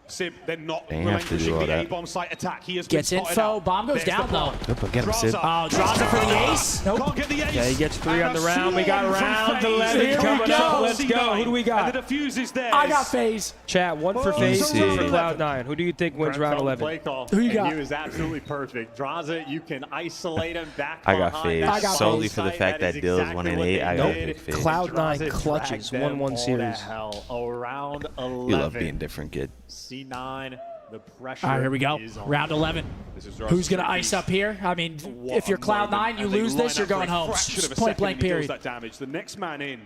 Speaker 6: Sim, they're not
Speaker 1: They ain't have to do
Speaker 6: relinquishing
Speaker 1: all
Speaker 6: the
Speaker 1: that.
Speaker 6: A-bomb site attack. He has
Speaker 3: Gets
Speaker 6: been spotted
Speaker 3: info.
Speaker 6: out.
Speaker 3: Bomb goes
Speaker 6: There's
Speaker 3: down,
Speaker 6: the
Speaker 3: though.
Speaker 6: bomb.
Speaker 1: Get him, Sid.
Speaker 3: Oh, draws it for the ace. Nope.
Speaker 6: Can't get the ace.
Speaker 2: Yeah, he gets 3 on the
Speaker 6: And a
Speaker 2: round. We got
Speaker 6: swarm from
Speaker 2: round
Speaker 6: FaZe.
Speaker 2: 11
Speaker 3: Here we
Speaker 2: coming
Speaker 3: go.
Speaker 2: up. Let's go. Who do we got?
Speaker 6: And the defuse is there.
Speaker 3: I got FaZe.
Speaker 2: Chat, 1 for
Speaker 6: Oh,
Speaker 2: FaZe, 2 for
Speaker 1: easy.
Speaker 2: Cloud9. Who do you think wins round 11?
Speaker 4: Play call,
Speaker 3: Who you
Speaker 4: and
Speaker 3: got?
Speaker 4: He was absolutely perfect. Draws it. You can isolate him back
Speaker 1: I got
Speaker 4: behind
Speaker 1: FaZe.
Speaker 4: that
Speaker 3: I got
Speaker 1: Solely
Speaker 3: FaZe.
Speaker 1: for the
Speaker 4: site.
Speaker 1: fact that
Speaker 4: is
Speaker 1: Dill's
Speaker 4: exactly
Speaker 1: 1 and
Speaker 4: what
Speaker 1: 8.
Speaker 4: they
Speaker 1: I got
Speaker 4: did.
Speaker 1: FaZe.
Speaker 2: Cloud9
Speaker 4: Draws it,
Speaker 2: clutches,
Speaker 4: dragged them
Speaker 2: 1-1
Speaker 4: all to
Speaker 2: series.
Speaker 4: hell. Around 11.
Speaker 1: You love being different, kid.
Speaker 4: C9, the pressure.
Speaker 3: All right, here we go.
Speaker 4: is on.
Speaker 3: Round 11.
Speaker 6: This is Draws'
Speaker 3: Who's going to
Speaker 6: third
Speaker 3: ice
Speaker 6: piece.
Speaker 3: up here? I mean,
Speaker 6: What
Speaker 3: if you're
Speaker 6: a moment.
Speaker 3: Cloud9, you
Speaker 6: And they
Speaker 3: lose
Speaker 6: line
Speaker 3: this, you're
Speaker 6: up for
Speaker 3: going
Speaker 6: a
Speaker 3: home.
Speaker 6: fraction of a
Speaker 3: Point
Speaker 6: second
Speaker 3: blank
Speaker 6: and he deals
Speaker 3: period.
Speaker 6: that damage. The next man in.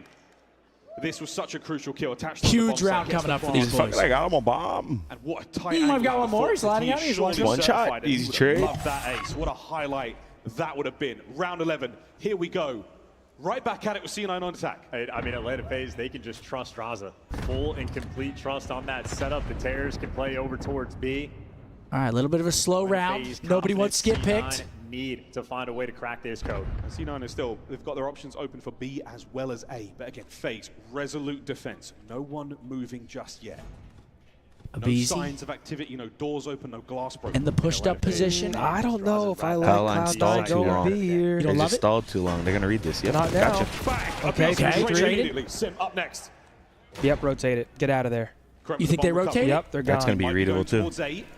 Speaker 6: This was such a crucial kill. Attached to
Speaker 3: Huge
Speaker 6: the bomb
Speaker 3: round
Speaker 6: site, gets
Speaker 3: coming
Speaker 6: the
Speaker 3: up for
Speaker 6: bomb.
Speaker 3: these boys.
Speaker 1: I got him a bomb.
Speaker 6: And what a tight
Speaker 3: I've
Speaker 6: angle
Speaker 3: got
Speaker 6: on
Speaker 3: one
Speaker 6: the
Speaker 3: more.
Speaker 6: foot.
Speaker 3: He's lining
Speaker 6: He
Speaker 3: up. He's
Speaker 6: surely
Speaker 1: one shot.
Speaker 6: certified it. He
Speaker 1: Easy
Speaker 6: would have
Speaker 1: trade.
Speaker 6: loved that ace. What a highlight that would have been. Round 11. Here we go. Right back at it with C9 on attack.
Speaker 4: I mean, Atlanta FaZe, they can just trust Raza. Full and complete trust on that setup. The Terrors can play over towards B.
Speaker 3: All right, a little bit of a slow round.
Speaker 4: FaZe
Speaker 3: Nobody
Speaker 4: confident.
Speaker 3: wants skip
Speaker 4: C9
Speaker 3: picked.
Speaker 4: need to find a way to crack this code.
Speaker 6: And C9 is still, they've got their options open for B as well as A. But again, FaZe, resolute defense. No one moving just yet. No
Speaker 3: Abizi.
Speaker 6: signs of activity, no doors open, no glass broken.
Speaker 3: In the pushed up position.
Speaker 2: I don't know if I like
Speaker 1: Powerline stalled
Speaker 2: Cloud9
Speaker 1: too
Speaker 2: going
Speaker 1: long.
Speaker 2: B here.
Speaker 3: You
Speaker 1: They
Speaker 3: don't love
Speaker 1: just
Speaker 3: it?
Speaker 1: stalled too long. They're gonna read this. Yep,
Speaker 2: Not now.
Speaker 1: gotcha.
Speaker 6: Back.
Speaker 2: Okay,
Speaker 6: Abizi
Speaker 2: okay,
Speaker 6: trade
Speaker 3: traded.
Speaker 6: immediately. Sim up next.
Speaker 2: Yep, rotate it. Get out of there.
Speaker 3: You think they rotate?
Speaker 2: Yep, they're gone.
Speaker 1: That's going to be readable, too.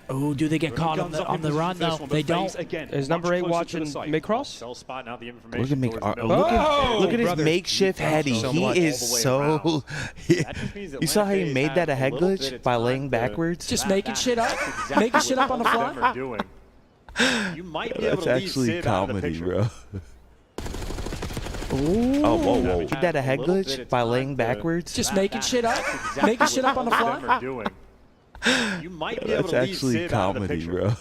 Speaker 3: Oh, do they get caught on the run, though? They don't.
Speaker 2: Is number 8 watching mid-cross?
Speaker 1: Look at his makeshift heady. He is so... You saw how he made that a head glitch by laying backwards?
Speaker 3: Just making shit up? Making shit up on the fly?
Speaker 4: You might be able
Speaker 1: That's
Speaker 4: to leave
Speaker 1: actually
Speaker 4: Sid out of the
Speaker 1: comedy,
Speaker 4: picture.
Speaker 1: bro. Oh, whoa. Did that a head glitch by laying backwards?
Speaker 3: Just making shit up? Making shit up on the fly?
Speaker 4: You might be able
Speaker 1: That's
Speaker 4: to leave
Speaker 1: actually
Speaker 4: Sid out of the
Speaker 1: comedy,
Speaker 4: picture.
Speaker 1: bro.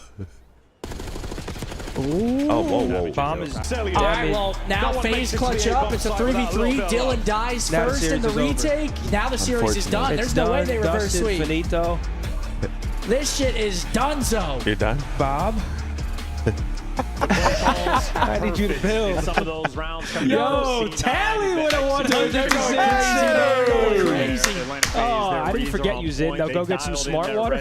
Speaker 1: Oh, whoa.
Speaker 2: Bomb is...
Speaker 3: All right, well, now FaZe clutch up. It's a 3v3. Dylan dies
Speaker 2: Now the
Speaker 3: first in the
Speaker 2: series is over.
Speaker 3: retake. Now the series is done.
Speaker 2: It's
Speaker 3: There's
Speaker 2: done.
Speaker 3: no way they reverse
Speaker 2: Dusted,
Speaker 3: sweep.
Speaker 2: finito.
Speaker 3: This shit is donezo.
Speaker 1: You're done?
Speaker 2: Bob? I need you to build.
Speaker 4: Some of those rounds coming
Speaker 2: Yo, Tally would have won those. They're going crazy. Oh, I didn't forget you, Zid. Now go get some smart water.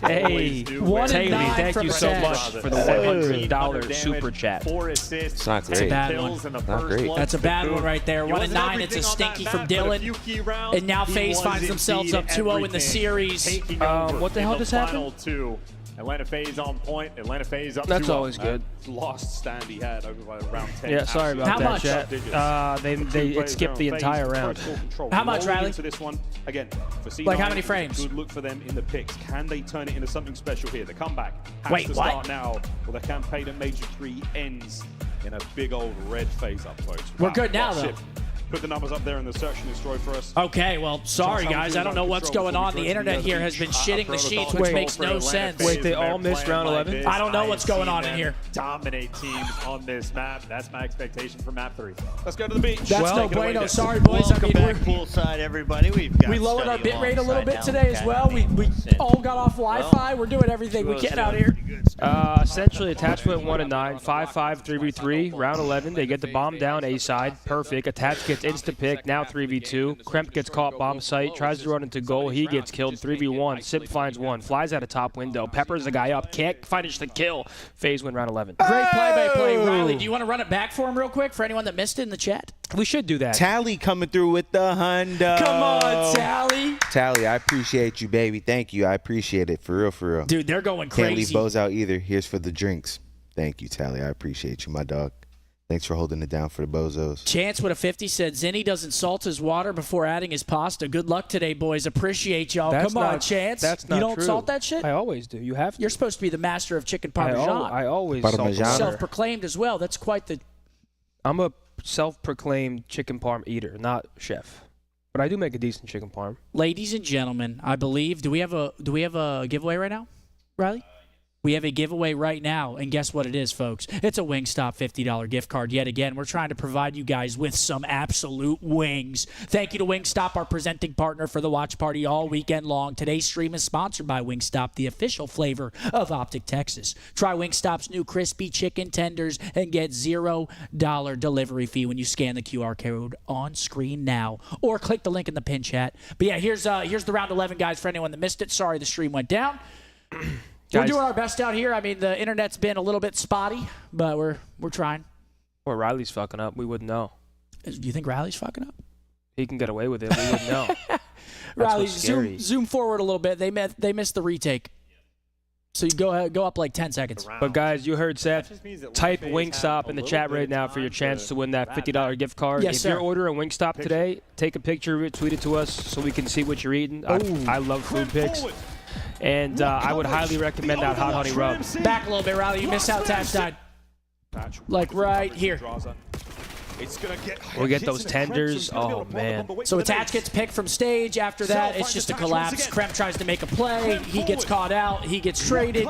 Speaker 2: Hey, Taylor, thank you so much for the $100 super chat.
Speaker 1: It's not
Speaker 3: That's a
Speaker 1: great.
Speaker 3: bad one.
Speaker 1: Not great.
Speaker 3: That's a bad one right there. 1-9. It's a stinky from Dylan. And now FaZe finds themselves up 2-0 in the series.
Speaker 2: What the hell just happened?
Speaker 4: Atlanta FaZe on point. Atlanta FaZe up 2-0.
Speaker 2: That's always good.
Speaker 6: Last stand he had over by round 10.
Speaker 2: Yeah, sorry about
Speaker 3: How
Speaker 2: that,
Speaker 3: much?
Speaker 2: chat. It skipped the entire round.
Speaker 3: How much, Riley?
Speaker 6: Into this one again. For C9,
Speaker 3: Like how many frames?
Speaker 6: Good look for them in the picks. Can they turn it into something special here? The comeback has
Speaker 3: Wait,
Speaker 6: to
Speaker 3: what?
Speaker 6: start now. Well, the campaign at Major 3 ends in a big old red FaZe up close.
Speaker 3: We're good now, though.
Speaker 6: Ship. Put the numbers up there in the search and destroy for us.
Speaker 3: Okay, well, sorry, guys. I don't know what's going on. The internet here has been shitting the sheets, which makes no sense.
Speaker 2: Wait, they all missed round 11?
Speaker 3: I don't know what's going on in here.
Speaker 4: Dominate teams on this map. That's my expectation for map 3.
Speaker 6: Let's go to the beach.
Speaker 3: That's no bueno. Sorry, boys. I mean,
Speaker 5: Poolside, everybody.
Speaker 3: we lowered our bit rate a little bit today as well. We all got off Wi-Fi. We're doing everything we can out here.
Speaker 2: Essentially, attachment 1 and 9, 5-5, 3v3, round 11. They get the bomb down A side, perfect. Attach gets insta pick, now 3v2. Kremp gets caught bomb site, tries to run into goal, he gets killed. 3v1, Sip finds one, flies out a top window, peppers the guy up, can't finish the kill. FaZe win round 11.
Speaker 3: Great play-by-play, Riley. Do you want to run it back for him real quick for anyone that missed it in the chat?
Speaker 2: We should do that.
Speaker 1: Tally coming through with the hundo.
Speaker 3: Come on, Tally.
Speaker 1: Tally, I appreciate you, baby. Thank you. I appreciate it. For real, for real.
Speaker 3: Dude, they're going
Speaker 1: Can't leave
Speaker 3: crazy.
Speaker 1: bows out either. Here's for the drinks. Thank you, Tally. I appreciate you, my dog. Thanks for holding it down for the bozos.
Speaker 3: Chance with a 50 said, Zinni doesn't salt his water before adding his pasta. Good luck today, boys. Appreciate y'all. Come on, Chance.
Speaker 2: That's not
Speaker 3: You don't
Speaker 2: true.
Speaker 3: salt that shit?
Speaker 2: I always do. You have to.
Speaker 3: You're supposed to be the master of chicken parmesan.
Speaker 2: I always
Speaker 1: Parmesan.
Speaker 2: salt water.
Speaker 3: Self-proclaimed as well. That's quite the...
Speaker 2: I'm a self-proclaimed chicken parm eater, not chef. But I do make a decent chicken parm.
Speaker 3: Ladies and gentlemen, I believe... Do we have a giveaway right now, Riley? We have a giveaway right now, and guess what it is, folks? It's a Wingstop $50 gift card. Yet again, we're trying to provide you guys with some absolute wings. Thank you to Wingstop, our presenting partner for the watch party all weekend long. Today's stream is sponsored by Wingstop, the official flavor of OpTic Texas. Try Wingstop's new crispy chicken tenders and get $0 delivery fee when you scan the QR code on screen now, or click the link in the pin chat. But yeah, here's the round 11, guys. For anyone that missed it, sorry the stream went down. We're doing our best out here. I mean, the internet's been a little bit spotty, but we're trying.
Speaker 2: Or Riley's fucking up. We wouldn't know.
Speaker 3: Do you think Riley's fucking up?
Speaker 2: He can get away with it. We wouldn't know.
Speaker 3: Riley,
Speaker 2: what's scary.
Speaker 3: zoom forward a little bit. They missed the retake. So you go up like 10 seconds.
Speaker 2: But guys, you heard Seth. Type Wingstop in the chat right now for your chance to win that $50 gift card.
Speaker 3: Yes,
Speaker 2: if
Speaker 3: sir.
Speaker 2: you're ordering Wingstop today, take a picture of it, tweet it to us so we can see what you're eating. I love food pics. And I would highly recommend that hot honey rub.
Speaker 3: Back a little bit, Riley. You missed out. Tatch died. Like right here.
Speaker 2: We'll get those tenders. Oh, man.
Speaker 3: So Attach gets picked from stage. After that, it's just a collapse. Kremp tries to make a play. He gets caught out. He gets traded.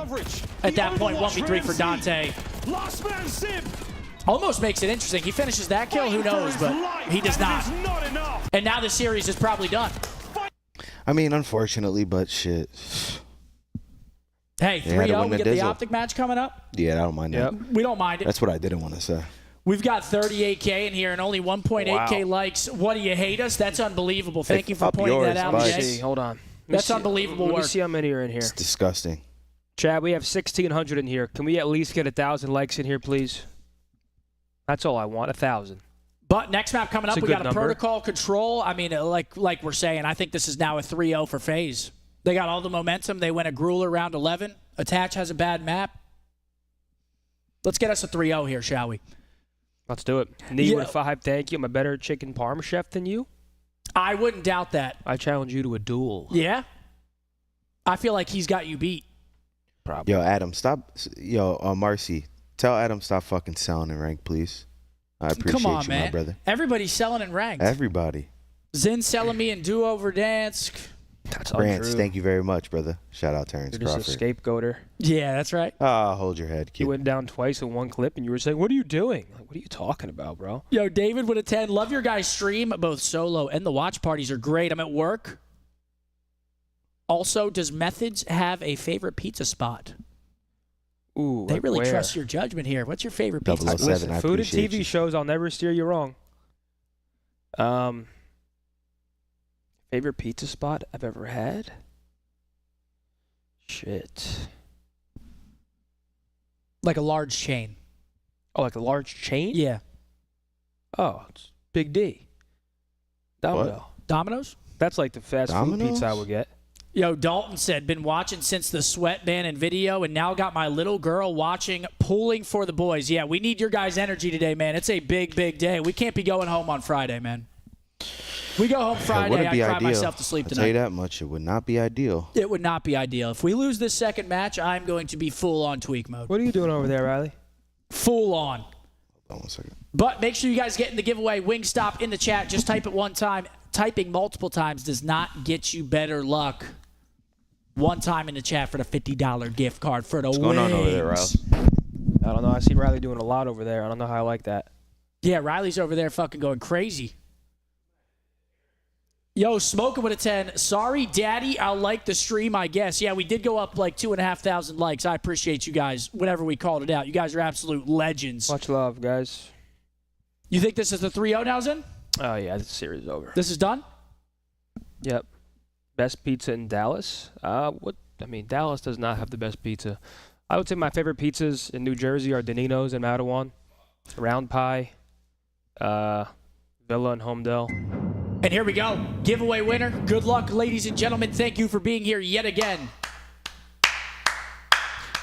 Speaker 3: At that point, 1v3 for Dante. Almost makes it interesting. He finishes that kill. Who knows? But he does not. And now the series is probably done.
Speaker 1: I mean, unfortunately, but shit.
Speaker 3: Hey,
Speaker 1: They had to
Speaker 3: 3-0.
Speaker 1: win
Speaker 3: We
Speaker 1: the
Speaker 3: get the
Speaker 1: Dizzle.
Speaker 3: OpTic match coming up.
Speaker 1: Yeah, I don't mind that.
Speaker 3: We don't mind it.
Speaker 1: That's what I didn't want to say.
Speaker 3: We've got 38K in here and only 1.8K likes. What, do you hate us? That's unbelievable. Thank you for
Speaker 1: up
Speaker 3: pointing
Speaker 1: yours,
Speaker 3: that out,
Speaker 1: bud.
Speaker 3: Jay.
Speaker 2: See, hold on.
Speaker 3: That's unbelievable
Speaker 2: Let me
Speaker 3: work.
Speaker 2: see how many are in here.
Speaker 1: It's disgusting.
Speaker 2: Chad, we have 1,600 in here. Can we at least get 1,000 likes in here, please? That's all I want, 1,000.
Speaker 3: But next map coming up,
Speaker 2: That's a
Speaker 3: we
Speaker 2: good
Speaker 3: got a
Speaker 2: number.
Speaker 3: protocol control. I mean, like we're saying, I think this is now a 3-0 for FaZe. They got all the momentum. They win a grueler round 11. Attach has a bad map. Let's get us a 3-0 here, shall we?
Speaker 2: Let's do it. Need with 5, thank you. I'm a better chicken parm chef than you.
Speaker 3: I wouldn't doubt that.
Speaker 2: I challenge you to a duel.
Speaker 3: Yeah? I feel like he's got you beat.
Speaker 2: Probably.
Speaker 1: Yo, Adam, stop. Yo, Marcy, tell Adam stop fucking selling in rank, please. I appreciate
Speaker 3: Come on,
Speaker 1: you,
Speaker 3: man.
Speaker 1: my brother.
Speaker 3: Everybody's selling in ranked.
Speaker 1: Everybody.
Speaker 3: Zin selling me in duo Verdansk.
Speaker 2: That's
Speaker 1: Rance,
Speaker 2: untrue.
Speaker 1: thank you very much, brother. Shout out Terrence
Speaker 2: You're just
Speaker 1: Crawford.
Speaker 2: a scapegoater.
Speaker 3: Yeah, that's right.
Speaker 1: Hold your head,
Speaker 2: You
Speaker 1: kid.
Speaker 2: went down twice in one clip, and you were saying, what are you doing? Like, what are you talking about, bro?
Speaker 3: Yo, David with a 10. Love your guys' stream. Both solo and the watch parties are great. I'm at work. Also, does Methods have a favorite pizza spot?
Speaker 2: Ooh,
Speaker 3: They
Speaker 2: like
Speaker 3: really
Speaker 2: where?
Speaker 3: trust your judgment here. What's your favorite pizza
Speaker 1: 007,
Speaker 3: spot?
Speaker 2: Listen,
Speaker 1: I
Speaker 2: food and
Speaker 1: appreciate
Speaker 2: TV
Speaker 1: you.
Speaker 2: shows, I'll never steer you wrong. Favorite pizza spot I've ever had? Shit.
Speaker 3: Like a large chain.
Speaker 2: Oh, like a large chain?
Speaker 3: Yeah.
Speaker 2: Oh, it's Big D. Domino.
Speaker 3: Domino's?
Speaker 2: That's like the fast food
Speaker 1: Domino's?
Speaker 2: pizza I would get.
Speaker 3: Yo, Dalton said, been watching since the sweatband and video, and now got my little girl watching, pulling for the boys. Yeah, we need your guys' energy today, man. It's a big, big day. We can't be going home on Friday, man. We go home
Speaker 1: It
Speaker 3: Friday,
Speaker 1: wouldn't
Speaker 3: I
Speaker 1: be
Speaker 3: cry
Speaker 1: ideal.
Speaker 3: myself to sleep
Speaker 1: I'll tell you
Speaker 3: tonight.
Speaker 1: that much. It would not be ideal.
Speaker 3: It would not be ideal. If we lose this second match, I'm going to be full on tweak mode.
Speaker 2: What are you doing over there, Riley?
Speaker 3: Full on.
Speaker 1: Hold on 1 second.
Speaker 3: But make sure you guys get in the giveaway. Wingstop in the chat. Just type it one time. Typing multiple times does not get you better luck. One time in the chat for the $50 gift card for the
Speaker 1: What's going on over there,
Speaker 3: wings.
Speaker 1: Riles?
Speaker 2: I don't know. I see Riley doing a lot over there. I don't know how I like that.
Speaker 3: Yeah, Riley's over there fucking going crazy. Yo, Smoking with a 10. Sorry, Daddy, I'll like the stream, I guess. Yeah, we did go up like 2,500 likes. I appreciate you guys whenever we called it out. You guys are absolute legends.
Speaker 2: Much love, guys.
Speaker 3: You think this is the 3-0 now, Zen?
Speaker 2: Oh, yeah. This series is over.
Speaker 3: This is done?
Speaker 2: Yep. Best pizza in Dallas? Dallas does not have the best pizza. I would say my favorite pizzas in New Jersey are Danino's and Mattawan, Round Pie, Villa and Homedale.
Speaker 3: And here we go. Giveaway winner. Good luck, ladies and gentlemen. Thank you for being here yet again.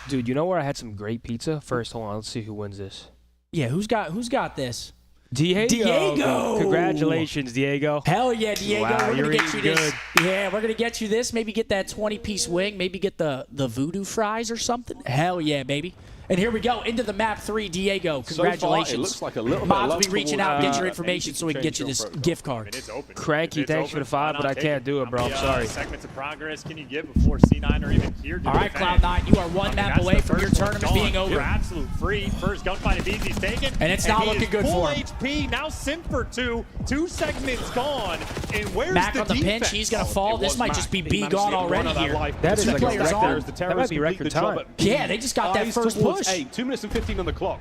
Speaker 2: Dude, you know where I had some great pizza? First, hold on. Let's see who wins this.
Speaker 3: Yeah, who's got this?
Speaker 2: Diego! Congratulations, Diego.
Speaker 3: Hell yeah, Diego.
Speaker 2: Wow,
Speaker 3: we're
Speaker 2: you're
Speaker 3: gonna get you
Speaker 2: eating
Speaker 3: this.
Speaker 2: good.
Speaker 3: Yeah, we're gonna get you this. Maybe get that 20-piece wing. Maybe get the voodoo fries or something. Hell yeah, baby. And here we go into the map 3, Diego. Congratulations.
Speaker 6: So far, it looks like a little bit
Speaker 3: Mobs
Speaker 6: of
Speaker 3: will be
Speaker 6: love
Speaker 3: reaching
Speaker 6: towards,
Speaker 3: out, get your
Speaker 6: uh,
Speaker 3: information so we can get you this gift card.
Speaker 4: It's open.
Speaker 2: Cranky,
Speaker 4: It's
Speaker 2: thanks for
Speaker 4: open.
Speaker 2: the 5, but I can't do it, bro. I'm sorry.
Speaker 4: Segments of progress can you get before C9 or even here?
Speaker 3: All right, Cloud9, you are one map away from your tournament being over.
Speaker 4: You're absolute free. First gunfight of Easy's taken.
Speaker 3: And it's not
Speaker 4: he
Speaker 3: looking
Speaker 4: is
Speaker 3: good
Speaker 4: full
Speaker 3: for him.
Speaker 4: HP, now sim for 2. 2 segments gone. And where's
Speaker 3: Mac
Speaker 4: the
Speaker 3: on the
Speaker 4: defense?
Speaker 3: pinch, he's gonna fall. This might just be B gone already here.
Speaker 2: That is
Speaker 3: Two
Speaker 2: like a
Speaker 3: players on.
Speaker 2: record. That might be record time.
Speaker 3: Yeah, they just got that first push.
Speaker 6: 2 minutes and 15 on the clock.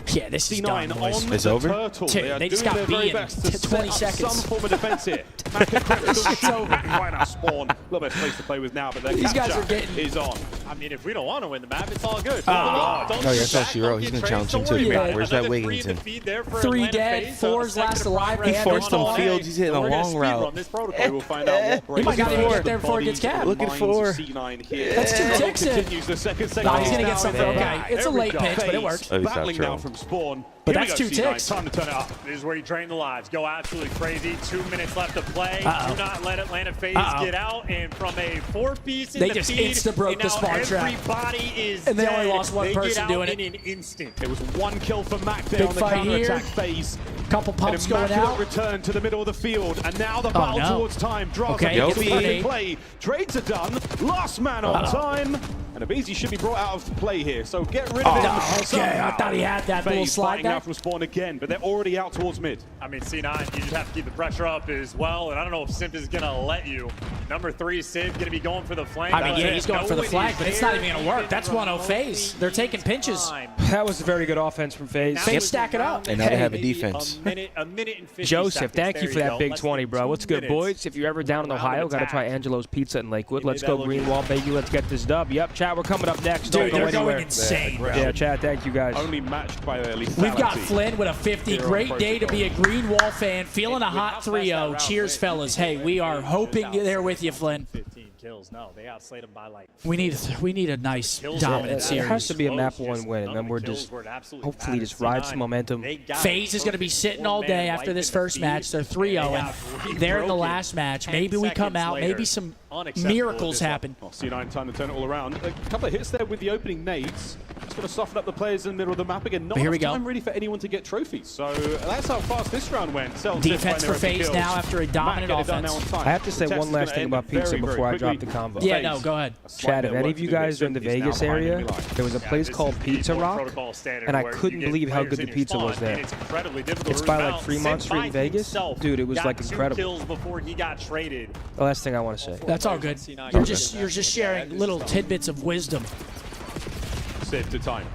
Speaker 3: Yeah, this is
Speaker 6: C9
Speaker 3: done, boys.
Speaker 6: on
Speaker 1: It's
Speaker 6: the
Speaker 1: over?
Speaker 6: turtle.
Speaker 3: Dude,
Speaker 6: They are
Speaker 3: they just
Speaker 6: doing
Speaker 3: got
Speaker 6: their
Speaker 3: B
Speaker 6: very
Speaker 3: in
Speaker 6: best to
Speaker 3: 20
Speaker 6: set up
Speaker 3: seconds.
Speaker 6: some form of defense here. Mac and Crypt still
Speaker 3: So-
Speaker 6: right now spawn. A little bit of space to play with now, but their
Speaker 3: These guys
Speaker 6: capture
Speaker 3: are getting-
Speaker 6: is on.
Speaker 4: I mean, if we don't want to win the map, it's all good.
Speaker 3: Oh,
Speaker 1: yeah, I saw Shiro. He's gonna challenge him too.
Speaker 3: Yeah.
Speaker 1: Where's that Wigginton?
Speaker 3: 3 dead, 4's last alive.
Speaker 1: He
Speaker 3: Yeah,
Speaker 1: forced
Speaker 3: they're
Speaker 1: them
Speaker 3: on.
Speaker 1: fields. He's hitting a long route.
Speaker 6: We'll find out what
Speaker 3: He might
Speaker 6: breaks
Speaker 3: not even
Speaker 6: first.
Speaker 3: get there before it gets capped.
Speaker 1: Looking
Speaker 6: Minds
Speaker 1: for-
Speaker 6: of C9 here.
Speaker 3: That's 2 ticks in.
Speaker 6: Continues the second
Speaker 3: Nah,
Speaker 6: segment.
Speaker 3: he's gonna get something.
Speaker 2: man.
Speaker 3: Okay, it's a late pitch, but it worked.
Speaker 1: Oh, he stopped
Speaker 6: Battling now
Speaker 1: trolling.
Speaker 6: from spawn.
Speaker 3: But
Speaker 6: Here we
Speaker 3: that's
Speaker 6: go,
Speaker 3: 2
Speaker 6: C9.
Speaker 3: ticks.
Speaker 6: Time to turn it up.
Speaker 4: This is where you drain the lives. Go absolutely crazy. 2 minutes left to play.
Speaker 3: Uh-oh.
Speaker 4: Do not let Atlanta FaZe
Speaker 3: Uh-oh.
Speaker 4: get out. And from a 4-piece in
Speaker 3: They
Speaker 4: the
Speaker 3: just
Speaker 4: feed,
Speaker 3: insta-broke
Speaker 4: and
Speaker 3: the
Speaker 4: now
Speaker 3: spawn trap.
Speaker 4: everybody is
Speaker 3: And they
Speaker 4: dead.
Speaker 3: only lost one
Speaker 4: They
Speaker 3: person
Speaker 4: get out
Speaker 3: doing it.
Speaker 4: in an instant.
Speaker 6: It was 1 kill for Mac there
Speaker 3: Big
Speaker 6: on the
Speaker 3: fight
Speaker 6: counter-attack
Speaker 3: here.
Speaker 6: phase.
Speaker 3: Couple
Speaker 6: An
Speaker 3: pumps going
Speaker 6: immaculate
Speaker 3: out.
Speaker 6: return to the middle of the field, and now the battle
Speaker 3: no.
Speaker 6: towards time draws
Speaker 3: Okay,
Speaker 6: against
Speaker 1: gets
Speaker 6: the
Speaker 1: the
Speaker 3: nade.
Speaker 6: play. Trades are done. Last man on time. And Abizi should be brought out of play here, so get rid of him.
Speaker 3: no, okay, I thought he had that little
Speaker 6: FaZe
Speaker 3: slide
Speaker 6: fighting now
Speaker 3: back.
Speaker 6: from spawn again, but they're already out towards mid.
Speaker 4: I mean, C9, you just have to keep the pressure up as well. And I don't know if Simp is going to let you. Number 3, Simp, going to be going for the flank.
Speaker 3: I mean, yeah,
Speaker 4: but
Speaker 3: he's going
Speaker 4: no
Speaker 3: for the
Speaker 4: one
Speaker 3: flag,
Speaker 4: is
Speaker 3: but it's not
Speaker 4: there
Speaker 3: even going to work. That's 1-0 FaZe. They're taking pinches.
Speaker 4: time.
Speaker 2: That was a very good offense from FaZe.
Speaker 4: Now
Speaker 3: FaZe
Speaker 4: it's
Speaker 3: stack it up.
Speaker 4: around
Speaker 1: And now they have a
Speaker 4: maybe
Speaker 1: defense.
Speaker 4: A minute and 50
Speaker 2: Joseph,
Speaker 4: seconds.
Speaker 2: thank you
Speaker 4: There
Speaker 2: for that
Speaker 4: go.
Speaker 2: big
Speaker 4: Less
Speaker 2: 20,
Speaker 4: than
Speaker 2: bro.
Speaker 4: 2
Speaker 2: What's good,
Speaker 4: minutes.
Speaker 2: boys? If you're ever down in
Speaker 4: Round of
Speaker 2: Ohio, got to
Speaker 4: attack.
Speaker 2: try Angelo's Pizza in Lakewood.
Speaker 4: He
Speaker 2: Let's
Speaker 4: made
Speaker 2: go
Speaker 4: that look
Speaker 2: Greenwall, baby. Let's get this dub. Yep, check chat. We're coming up next.
Speaker 3: Dude,
Speaker 2: Don't go
Speaker 3: they're
Speaker 2: anywhere.
Speaker 3: going insane, bro.
Speaker 2: Yeah, chat. Thank you guys.
Speaker 6: Only matched by their lethality.
Speaker 3: We've got Flynn with a 50. Great day to be a Green Wall fan. Feeling a hot 3-0. Cheers, fellas. Hey, we are hoping they're with you, Flynn.
Speaker 4: 15 kills. No, they outslaid them by like.
Speaker 3: We need a nice dominant
Speaker 2: It
Speaker 3: series.
Speaker 2: has to be a map 1 win, and then we're just hopefully just ride some momentum.
Speaker 3: FaZe is going to be sitting all day after this first match. They're 3-0, and they're in the last match. Maybe we come out. Maybe some miracles happen.
Speaker 6: Well, C9 time to turn it all around. A couple of hits there with the opening nades. It's going to soften up the players in the middle of the map again. Not enough time really for anyone to get trophies. So that's how fast this round went.
Speaker 3: Defense for FaZe now after a dominant offense.
Speaker 2: I have to say one last thing about pizza before I drop the combo.
Speaker 3: Yeah, no, go ahead.
Speaker 2: Chat, if any of you guys are in the Vegas area, there was a place called Pizza Rock, and I couldn't believe how good the pizza was there. It's by like Fremont Street in Vegas. Dude, it was like incredible. The last thing I want to say.
Speaker 3: That's all good. You're just sharing little tidbits of wisdom.
Speaker 6: Save to time.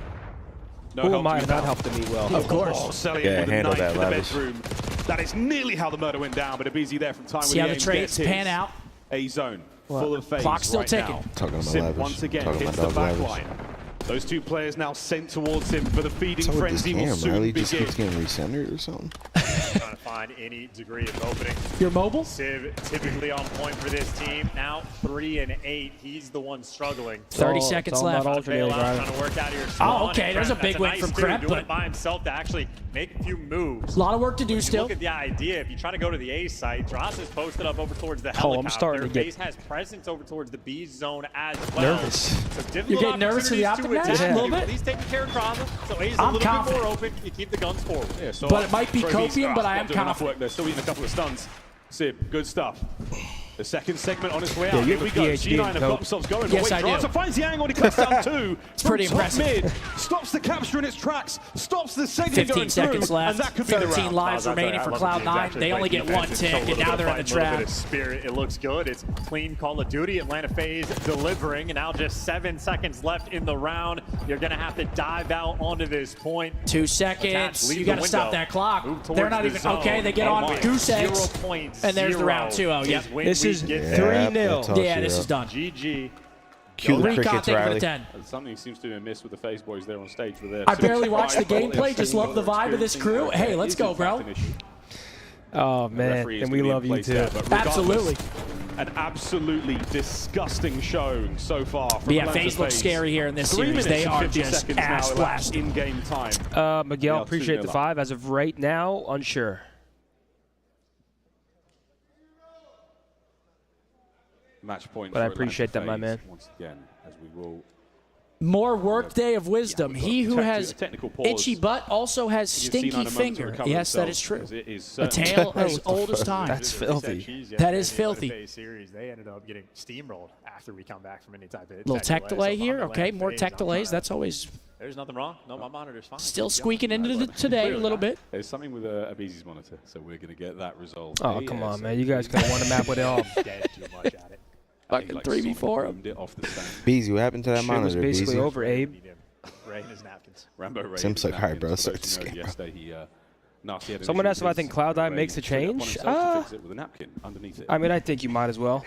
Speaker 2: Who am I to not help them eat well?
Speaker 3: Of course.
Speaker 6: Oh, Selly
Speaker 1: Yeah,
Speaker 6: with a
Speaker 1: handle
Speaker 6: knife
Speaker 1: that,
Speaker 6: in the
Speaker 1: Lavish.
Speaker 6: bedroom. That is nearly how the murder went down, but a busy there from time.
Speaker 3: See how the trades pan out.
Speaker 6: A zone full of FaZe
Speaker 3: Clock's still
Speaker 6: right
Speaker 3: ticking.
Speaker 6: now.
Speaker 1: Talking about
Speaker 6: Sim
Speaker 1: Lavish.
Speaker 6: once again
Speaker 1: Talking
Speaker 6: hits
Speaker 1: about
Speaker 6: the
Speaker 1: dog
Speaker 6: back
Speaker 1: Lavish.
Speaker 6: line. Those two players now sent towards him, but the feeding
Speaker 1: What's up with this
Speaker 6: frenzy will
Speaker 1: cam,
Speaker 6: soon
Speaker 1: Riley? Just
Speaker 6: begin.
Speaker 1: keeps getting recentered or something?
Speaker 4: Trying to find any degree of opening.
Speaker 3: You're mobile?
Speaker 4: Civ typically on point for this team. Now 3 and 8. He's the one struggling.
Speaker 3: 30 seconds left.
Speaker 4: Bail out, trying to work out here.
Speaker 3: Oh, okay. There's a big win from Crep,
Speaker 4: doing
Speaker 3: but
Speaker 4: it by himself to actually make a few moves.
Speaker 3: a lot of work to do still.
Speaker 4: Look at the idea. If you try to go to the A site, Dross is posted up over towards the
Speaker 2: Oh,
Speaker 4: helicopter.
Speaker 2: I'm starting to get
Speaker 4: FaZe has presence over towards the B zone as well.
Speaker 2: nervous.
Speaker 4: So difficult
Speaker 3: You're getting nervous for the
Speaker 4: opportunities
Speaker 3: OpTic
Speaker 4: to
Speaker 3: match?
Speaker 4: attack.
Speaker 3: A little
Speaker 4: You
Speaker 3: bit?
Speaker 4: At least taking care of Drama. So A's a
Speaker 3: I'm
Speaker 4: little
Speaker 3: confident.
Speaker 4: bit more open. You keep the guns forward.
Speaker 6: Yeah, so
Speaker 3: But it might be
Speaker 6: Trophy's
Speaker 3: copium, but I am
Speaker 6: not doing enough
Speaker 3: confident.
Speaker 6: work. They're still eating a couple of stuns. Sib, good stuff. The second segment on its way
Speaker 2: Yeah,
Speaker 6: out.
Speaker 2: you
Speaker 6: Here
Speaker 2: have
Speaker 6: we
Speaker 2: a
Speaker 6: go.
Speaker 2: PhD in
Speaker 6: G9 have got
Speaker 2: coke.
Speaker 6: themselves going.
Speaker 3: Yes, I
Speaker 6: But wait,
Speaker 3: do.
Speaker 6: Drasa finds Yang when he cuts down two.
Speaker 3: It's pretty
Speaker 6: From top
Speaker 3: impressive.
Speaker 6: Mid, stops the capture in its tracks. Stops the second
Speaker 3: 15
Speaker 6: going
Speaker 3: seconds
Speaker 6: through,
Speaker 3: left.
Speaker 6: And that could be the
Speaker 3: 13
Speaker 6: round.
Speaker 3: lives remaining for Cloud9. They only get one tick, and now they're in the trap.
Speaker 4: Spirit, it looks good. It's clean Call of Duty. Atlanta FaZe delivering, and now just 7 seconds left in the round. You're gonna have to dive out onto this point.
Speaker 3: 2 seconds.
Speaker 4: Leave
Speaker 3: You
Speaker 4: the
Speaker 3: got to stop
Speaker 4: window.
Speaker 3: that clock.
Speaker 4: Move
Speaker 3: They're
Speaker 4: towards
Speaker 3: not
Speaker 4: the
Speaker 3: even
Speaker 4: zone.
Speaker 3: okay. They get on goose eggs,
Speaker 4: 0.0
Speaker 3: and there's the round 2-0. Yep.
Speaker 4: is when
Speaker 2: This
Speaker 4: we
Speaker 2: is
Speaker 4: get
Speaker 1: Yeah,
Speaker 2: 3-0.
Speaker 1: that's all
Speaker 3: Yeah,
Speaker 1: she
Speaker 3: this
Speaker 1: wrote.
Speaker 3: is done.
Speaker 4: GG.
Speaker 1: Cue the
Speaker 3: Recon,
Speaker 1: crickets,
Speaker 3: thank you for the
Speaker 1: Riley.
Speaker 3: 10.
Speaker 6: Something seems to be amiss with the FaZe boys there on stage. With their
Speaker 3: I barely watched the gameplay. Just love the vibe of this crew. Hey, let's go, bro.
Speaker 2: Oh, man. And we love you, too.
Speaker 3: Absolutely.
Speaker 6: An absolutely disgusting showing so far. From
Speaker 3: But yeah,
Speaker 6: Atlanta
Speaker 3: FaZe looks
Speaker 6: FaZe.
Speaker 3: scary here in this
Speaker 6: 3
Speaker 3: series.
Speaker 6: minutes
Speaker 3: They
Speaker 6: and
Speaker 3: are
Speaker 6: 50
Speaker 3: just
Speaker 6: seconds now
Speaker 3: ass
Speaker 6: elapsed
Speaker 3: blasting.
Speaker 6: in game time.
Speaker 2: Miguel,
Speaker 6: Yeah,
Speaker 2: appreciate the
Speaker 6: 2-0 up.
Speaker 2: 5. As of right now, unsure.
Speaker 6: Match point.
Speaker 2: But I
Speaker 6: for
Speaker 2: appreciate
Speaker 6: Atlanta
Speaker 2: that, my
Speaker 6: FaZe
Speaker 2: man.
Speaker 6: Once again, as we will.
Speaker 3: More workday of wisdom. He who has
Speaker 6: technical pause.
Speaker 3: itchy butt also has stinky finger. Yes, that is true. A tail as old as time.
Speaker 2: That's filthy.
Speaker 3: That is filthy.
Speaker 4: They ended up getting steamrolled after we come back from any type of
Speaker 3: Little tech delay
Speaker 4: So
Speaker 3: here.
Speaker 4: I'm
Speaker 3: Okay,
Speaker 4: Atlanta
Speaker 3: more
Speaker 4: FaZe,
Speaker 3: tech
Speaker 4: I'm
Speaker 3: delays.
Speaker 4: trying
Speaker 3: That's always
Speaker 4: There's nothing wrong. No, my monitor's fine.
Speaker 3: still squeaking into today a little bit.
Speaker 6: There's something with Abizi's monitor, so we're going to get that resolved.
Speaker 2: Oh, come on, man. You guys could have won the map with it all.
Speaker 4: Dead too much at it.
Speaker 3: Fucking 3v4 him.
Speaker 6: It off the stand.
Speaker 1: Beezy, what happened to that
Speaker 2: Shit was
Speaker 1: monitor,
Speaker 2: basically
Speaker 1: Beezy?
Speaker 2: over, Abe.
Speaker 4: Right in his napkins.
Speaker 6: Rambo Ray
Speaker 1: Sim's like,
Speaker 6: did
Speaker 1: "Alright, bro,
Speaker 6: napkins,
Speaker 1: start
Speaker 6: but
Speaker 1: this
Speaker 6: you know,
Speaker 1: game, bro."
Speaker 6: yesterday he, nasty had an
Speaker 2: Someone
Speaker 6: issue
Speaker 2: asked if I
Speaker 6: with
Speaker 2: think
Speaker 6: his
Speaker 2: Cloud9
Speaker 6: Ray
Speaker 2: makes a
Speaker 6: took it upon
Speaker 2: change.
Speaker 6: himself to fix it with a napkin underneath it.
Speaker 2: I mean, I think you might as well.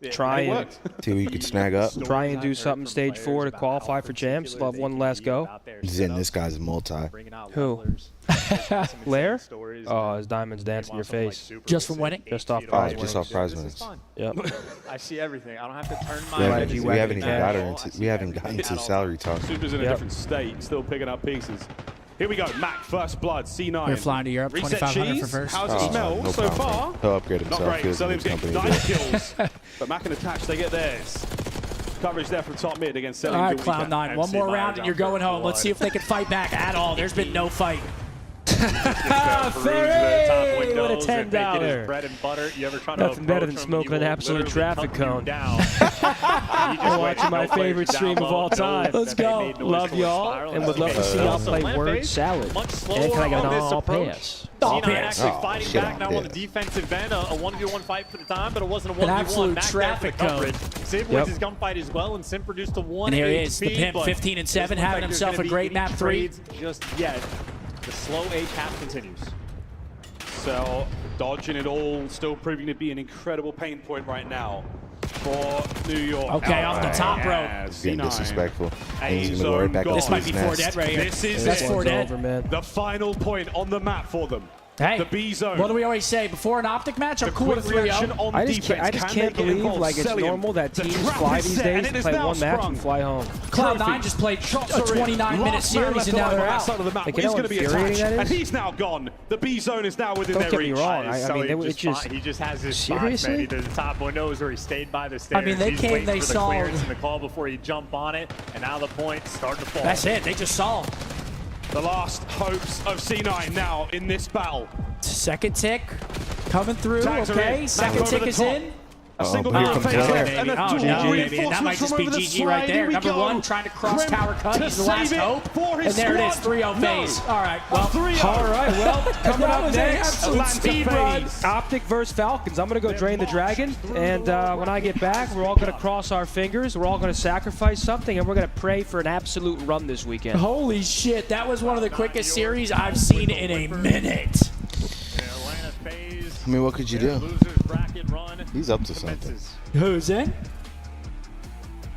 Speaker 2: Try
Speaker 6: It
Speaker 2: and
Speaker 6: worked.
Speaker 1: See what you could snag up.
Speaker 2: try and do something stage 4 to qualify for champs. Still have one last go.
Speaker 1: Zen, this guy's multi.
Speaker 2: Who? Lair? Oh, his diamonds dance in your face.
Speaker 3: Just from winning?
Speaker 2: Just off
Speaker 1: Oh,
Speaker 2: prize
Speaker 1: just
Speaker 2: winnings.
Speaker 1: off prize winnings.
Speaker 2: Yep.
Speaker 8: I see everything. I don't have to turn
Speaker 1: We
Speaker 8: my
Speaker 1: haven't,
Speaker 2: you
Speaker 1: we
Speaker 2: wagging
Speaker 1: haven't even
Speaker 2: the
Speaker 1: got
Speaker 2: cat.
Speaker 1: her into, we haven't gotten to salary talk.
Speaker 6: Super's in a
Speaker 2: Yep.
Speaker 6: different state, still picking up pieces. Here we go, Mac, first blood, C9.
Speaker 3: We're flying to Europe,
Speaker 6: Reset
Speaker 3: 2,500 for
Speaker 6: cheese.
Speaker 3: first.
Speaker 6: How's it smell
Speaker 1: no
Speaker 6: so
Speaker 1: problem.
Speaker 6: far?
Speaker 1: He'll upgrade
Speaker 6: Not
Speaker 1: himself.
Speaker 6: great.
Speaker 1: Feels
Speaker 6: Sellium's
Speaker 1: like
Speaker 6: getting
Speaker 1: his company.
Speaker 6: 9 kills. But Mac and Attach, they get theirs. Coverage there from top mid against Sellium.
Speaker 3: All right,
Speaker 6: do what we can.
Speaker 3: Cloud9. One more round and you're going home. Let's see if they can fight back at all. There's been no fight.
Speaker 2: Ferry with a $10.
Speaker 4: Bread and butter. You ever try to
Speaker 2: Nothing better than
Speaker 4: approach him,
Speaker 2: smoking
Speaker 4: he
Speaker 2: an
Speaker 4: will
Speaker 2: absolute
Speaker 4: literally
Speaker 2: traffic
Speaker 4: cut you
Speaker 2: cone.
Speaker 4: down. You just
Speaker 2: Watching
Speaker 4: wait,
Speaker 2: my
Speaker 4: no players
Speaker 2: favorite
Speaker 4: down
Speaker 2: stream of
Speaker 4: low,
Speaker 2: all
Speaker 4: no
Speaker 2: time.
Speaker 3: Let's
Speaker 4: that they
Speaker 3: go.
Speaker 4: made noise
Speaker 2: Love
Speaker 4: towards
Speaker 2: y'all,
Speaker 4: spiral.
Speaker 2: and would love to see y'all play
Speaker 4: Atlanta
Speaker 2: word
Speaker 4: FaZe,
Speaker 2: salad.
Speaker 4: much
Speaker 2: And
Speaker 4: slower
Speaker 2: can I get
Speaker 4: on
Speaker 2: an
Speaker 4: this
Speaker 2: all
Speaker 4: approach.
Speaker 2: pass?
Speaker 3: All
Speaker 4: C9
Speaker 3: pass.
Speaker 4: actually
Speaker 1: Oh,
Speaker 4: fighting
Speaker 1: shit,
Speaker 4: back now on
Speaker 1: yeah.
Speaker 4: the defensive end. A 1v1 fight for the time, but it wasn't a 1v1.
Speaker 3: An absolute
Speaker 4: Back there for the
Speaker 3: traffic cone.
Speaker 4: coverage. Sim wins his gunfight as well, and Sim produced a 1
Speaker 3: And here he is, the
Speaker 4: HP,
Speaker 3: pimp,
Speaker 4: but
Speaker 3: 15 and 7,
Speaker 4: doesn't look
Speaker 3: having
Speaker 4: like there's
Speaker 3: himself
Speaker 4: gonna
Speaker 3: a
Speaker 4: be
Speaker 3: great
Speaker 4: any
Speaker 3: map 3.
Speaker 4: trades just yet. The slow A cap continues.
Speaker 6: So dodging it all, still proving to be an incredible pain point right now. for New York.
Speaker 3: Okay, off the top rope.
Speaker 6: Yeah,
Speaker 1: Being
Speaker 6: C9.
Speaker 1: disrespectful.
Speaker 6: A
Speaker 1: He's gonna go right back
Speaker 6: zone
Speaker 1: up
Speaker 3: This
Speaker 1: to
Speaker 3: might
Speaker 1: his
Speaker 3: be 4
Speaker 1: nest.
Speaker 3: dead right here.
Speaker 6: This is
Speaker 3: That's
Speaker 6: it.
Speaker 3: 4 dead.
Speaker 2: Over, man.
Speaker 6: The final point on the map for them.
Speaker 3: Hey,
Speaker 6: The B zone.
Speaker 3: what do we always say? Before an OpTic match, I'm
Speaker 6: The
Speaker 3: cool with
Speaker 6: quick reaction
Speaker 3: 3-0.
Speaker 6: on
Speaker 2: I just
Speaker 6: defense.
Speaker 2: can't
Speaker 6: Can they get
Speaker 2: believe
Speaker 6: involved?
Speaker 2: like it's
Speaker 6: Cellium.
Speaker 2: normal that
Speaker 6: The
Speaker 2: teams
Speaker 6: trap
Speaker 2: fly
Speaker 6: is
Speaker 2: these
Speaker 6: set,
Speaker 2: days
Speaker 6: and
Speaker 2: to
Speaker 6: it is
Speaker 2: play
Speaker 6: now
Speaker 2: one match
Speaker 6: sprung.
Speaker 2: and fly home.
Speaker 3: Cloud9 just played
Speaker 6: Shots
Speaker 3: a
Speaker 6: are in.
Speaker 3: 29-minute
Speaker 6: Last man
Speaker 3: series,
Speaker 6: left
Speaker 3: and now
Speaker 6: alive
Speaker 3: they're
Speaker 6: on that
Speaker 3: out.
Speaker 6: side of the map.
Speaker 2: Like,
Speaker 6: He's
Speaker 2: you know
Speaker 6: going
Speaker 2: how
Speaker 6: to be
Speaker 2: infuriating
Speaker 6: attached,
Speaker 2: that
Speaker 6: and
Speaker 2: is?
Speaker 6: he's now gone. The B zone is now within
Speaker 2: Don't
Speaker 6: their
Speaker 2: get me
Speaker 6: reach.
Speaker 2: wrong. I mean,
Speaker 4: Sully
Speaker 2: it's just
Speaker 4: he just has his spots, man.
Speaker 2: seriously.
Speaker 4: Either the top one knows or he stayed by the stairs.
Speaker 3: I mean, they
Speaker 4: He's
Speaker 3: came,
Speaker 4: waiting
Speaker 3: they
Speaker 4: for the
Speaker 3: saw.
Speaker 4: clearance and the call before you jump on it, and now the point's starting to fall.
Speaker 3: That's it. They just saw.
Speaker 6: The last hopes of C9 now in this battle.
Speaker 3: Second tick coming through.
Speaker 6: Tags are
Speaker 3: Okay,
Speaker 6: in.
Speaker 3: second
Speaker 6: Back over
Speaker 3: tick
Speaker 6: the
Speaker 3: is
Speaker 6: top.
Speaker 3: in.
Speaker 6: A single
Speaker 1: but here
Speaker 6: man
Speaker 1: comes
Speaker 6: face
Speaker 1: Blair.
Speaker 6: left, and a
Speaker 3: Oh,
Speaker 6: dual
Speaker 3: no, baby.
Speaker 6: reinforcement
Speaker 3: That might
Speaker 6: from
Speaker 3: just be
Speaker 6: over the
Speaker 3: GG right
Speaker 6: slide.
Speaker 3: there.
Speaker 6: Here we
Speaker 3: Number
Speaker 6: go.
Speaker 3: 1 trying to cross
Speaker 6: Crimp
Speaker 3: tower cut.
Speaker 6: to
Speaker 3: He's the last
Speaker 6: save it
Speaker 3: hope.
Speaker 6: for his
Speaker 3: And there it is,
Speaker 6: squad.
Speaker 3: 3-0 phase. All right, well.
Speaker 6: 3-0.
Speaker 2: All right, well, coming
Speaker 3: That
Speaker 2: up
Speaker 3: was an
Speaker 2: next,
Speaker 3: absolute
Speaker 6: Atlanta
Speaker 3: speed run.
Speaker 6: phase.
Speaker 2: OpTic versus Falcons. I'm going to go drain the dragon, and when I get back, we're all going to cross our fingers. We're all going to sacrifice something, and we're going to pray for an absolute run this weekend.
Speaker 3: Holy shit, that was one of the quickest series I've seen in a minute.
Speaker 4: Atlanta phase.
Speaker 1: I mean, what could you do?
Speaker 4: Losers bracket run.
Speaker 1: He's up to something.
Speaker 4: commences.
Speaker 3: Who's in?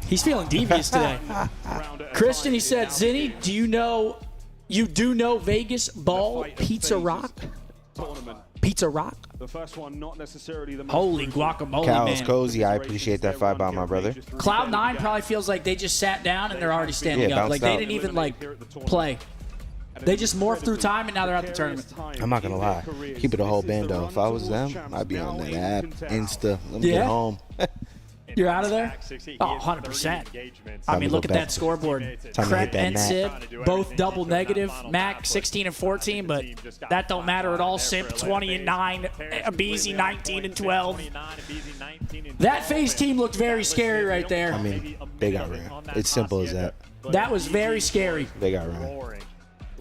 Speaker 3: He's feeling devious today. Christian, he said, Zinni, you do know Vegas Ball Pizza Rock?
Speaker 6: Tournament.
Speaker 3: Pizza Rock?
Speaker 6: The first one, not necessarily the most
Speaker 3: Holy
Speaker 6: crucial.
Speaker 3: guacamole,
Speaker 1: Cal's
Speaker 3: man.
Speaker 1: cozy. I appreciate that 5-bomb, my brother.
Speaker 3: Cloud9 probably feels like they just sat down and they're already standing
Speaker 1: Yeah,
Speaker 3: up. Like
Speaker 1: bounced
Speaker 3: they
Speaker 1: out.
Speaker 3: didn't even like play. They just morphed through time and now they're at the tournament.
Speaker 1: I'm not gonna lie. Keep it a whole band though. If I was them, I'd be on that app, Insta. Let me
Speaker 3: Yeah?
Speaker 1: get home.
Speaker 3: You're out of there? Oh, 100%. I mean,
Speaker 1: to
Speaker 3: look
Speaker 1: go
Speaker 3: at
Speaker 1: back.
Speaker 3: that scoreboard.
Speaker 1: Time to hit
Speaker 3: Crep
Speaker 1: that
Speaker 3: and
Speaker 1: mat.
Speaker 3: Sid, both double negative. Mac 16 and 14, but that don't matter at all. Simp 20 and 9, BZ 19 and 12. That FaZe team looked very scary right there.
Speaker 1: I mean, they got ran. It's simple as that.
Speaker 3: That was very scary.
Speaker 1: They got ran.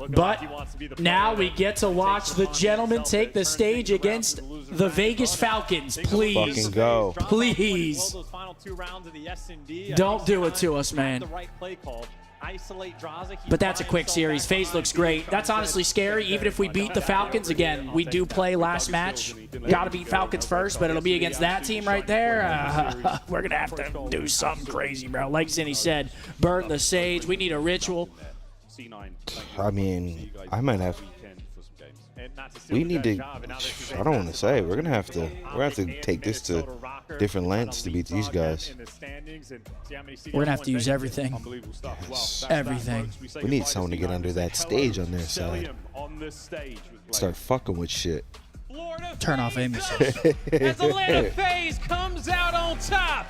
Speaker 3: But now we get to watch the gentlemen take the stage against the Vegas Falcons. Please,
Speaker 1: Fucking go.
Speaker 3: please, don't do it to us, man. But that's a quick series. FaZe looks great. That's honestly scary. Even if we beat the Falcons, again, we do play last match. Got to beat Falcons first, but it'll be against that team right there. We're going to have to do something crazy, bro. Like Zinni said, burn the sage. We need a ritual.
Speaker 1: I mean, I might have. We need to. I don't want to say. We're gonna have to take this to different lengths to beat these guys.
Speaker 3: We're going to have to use everything. Everything.
Speaker 1: We need someone to get under that stage on their side. Start fucking with shit.
Speaker 3: Turn off Amos.
Speaker 9: As Atlanta FaZe comes out on top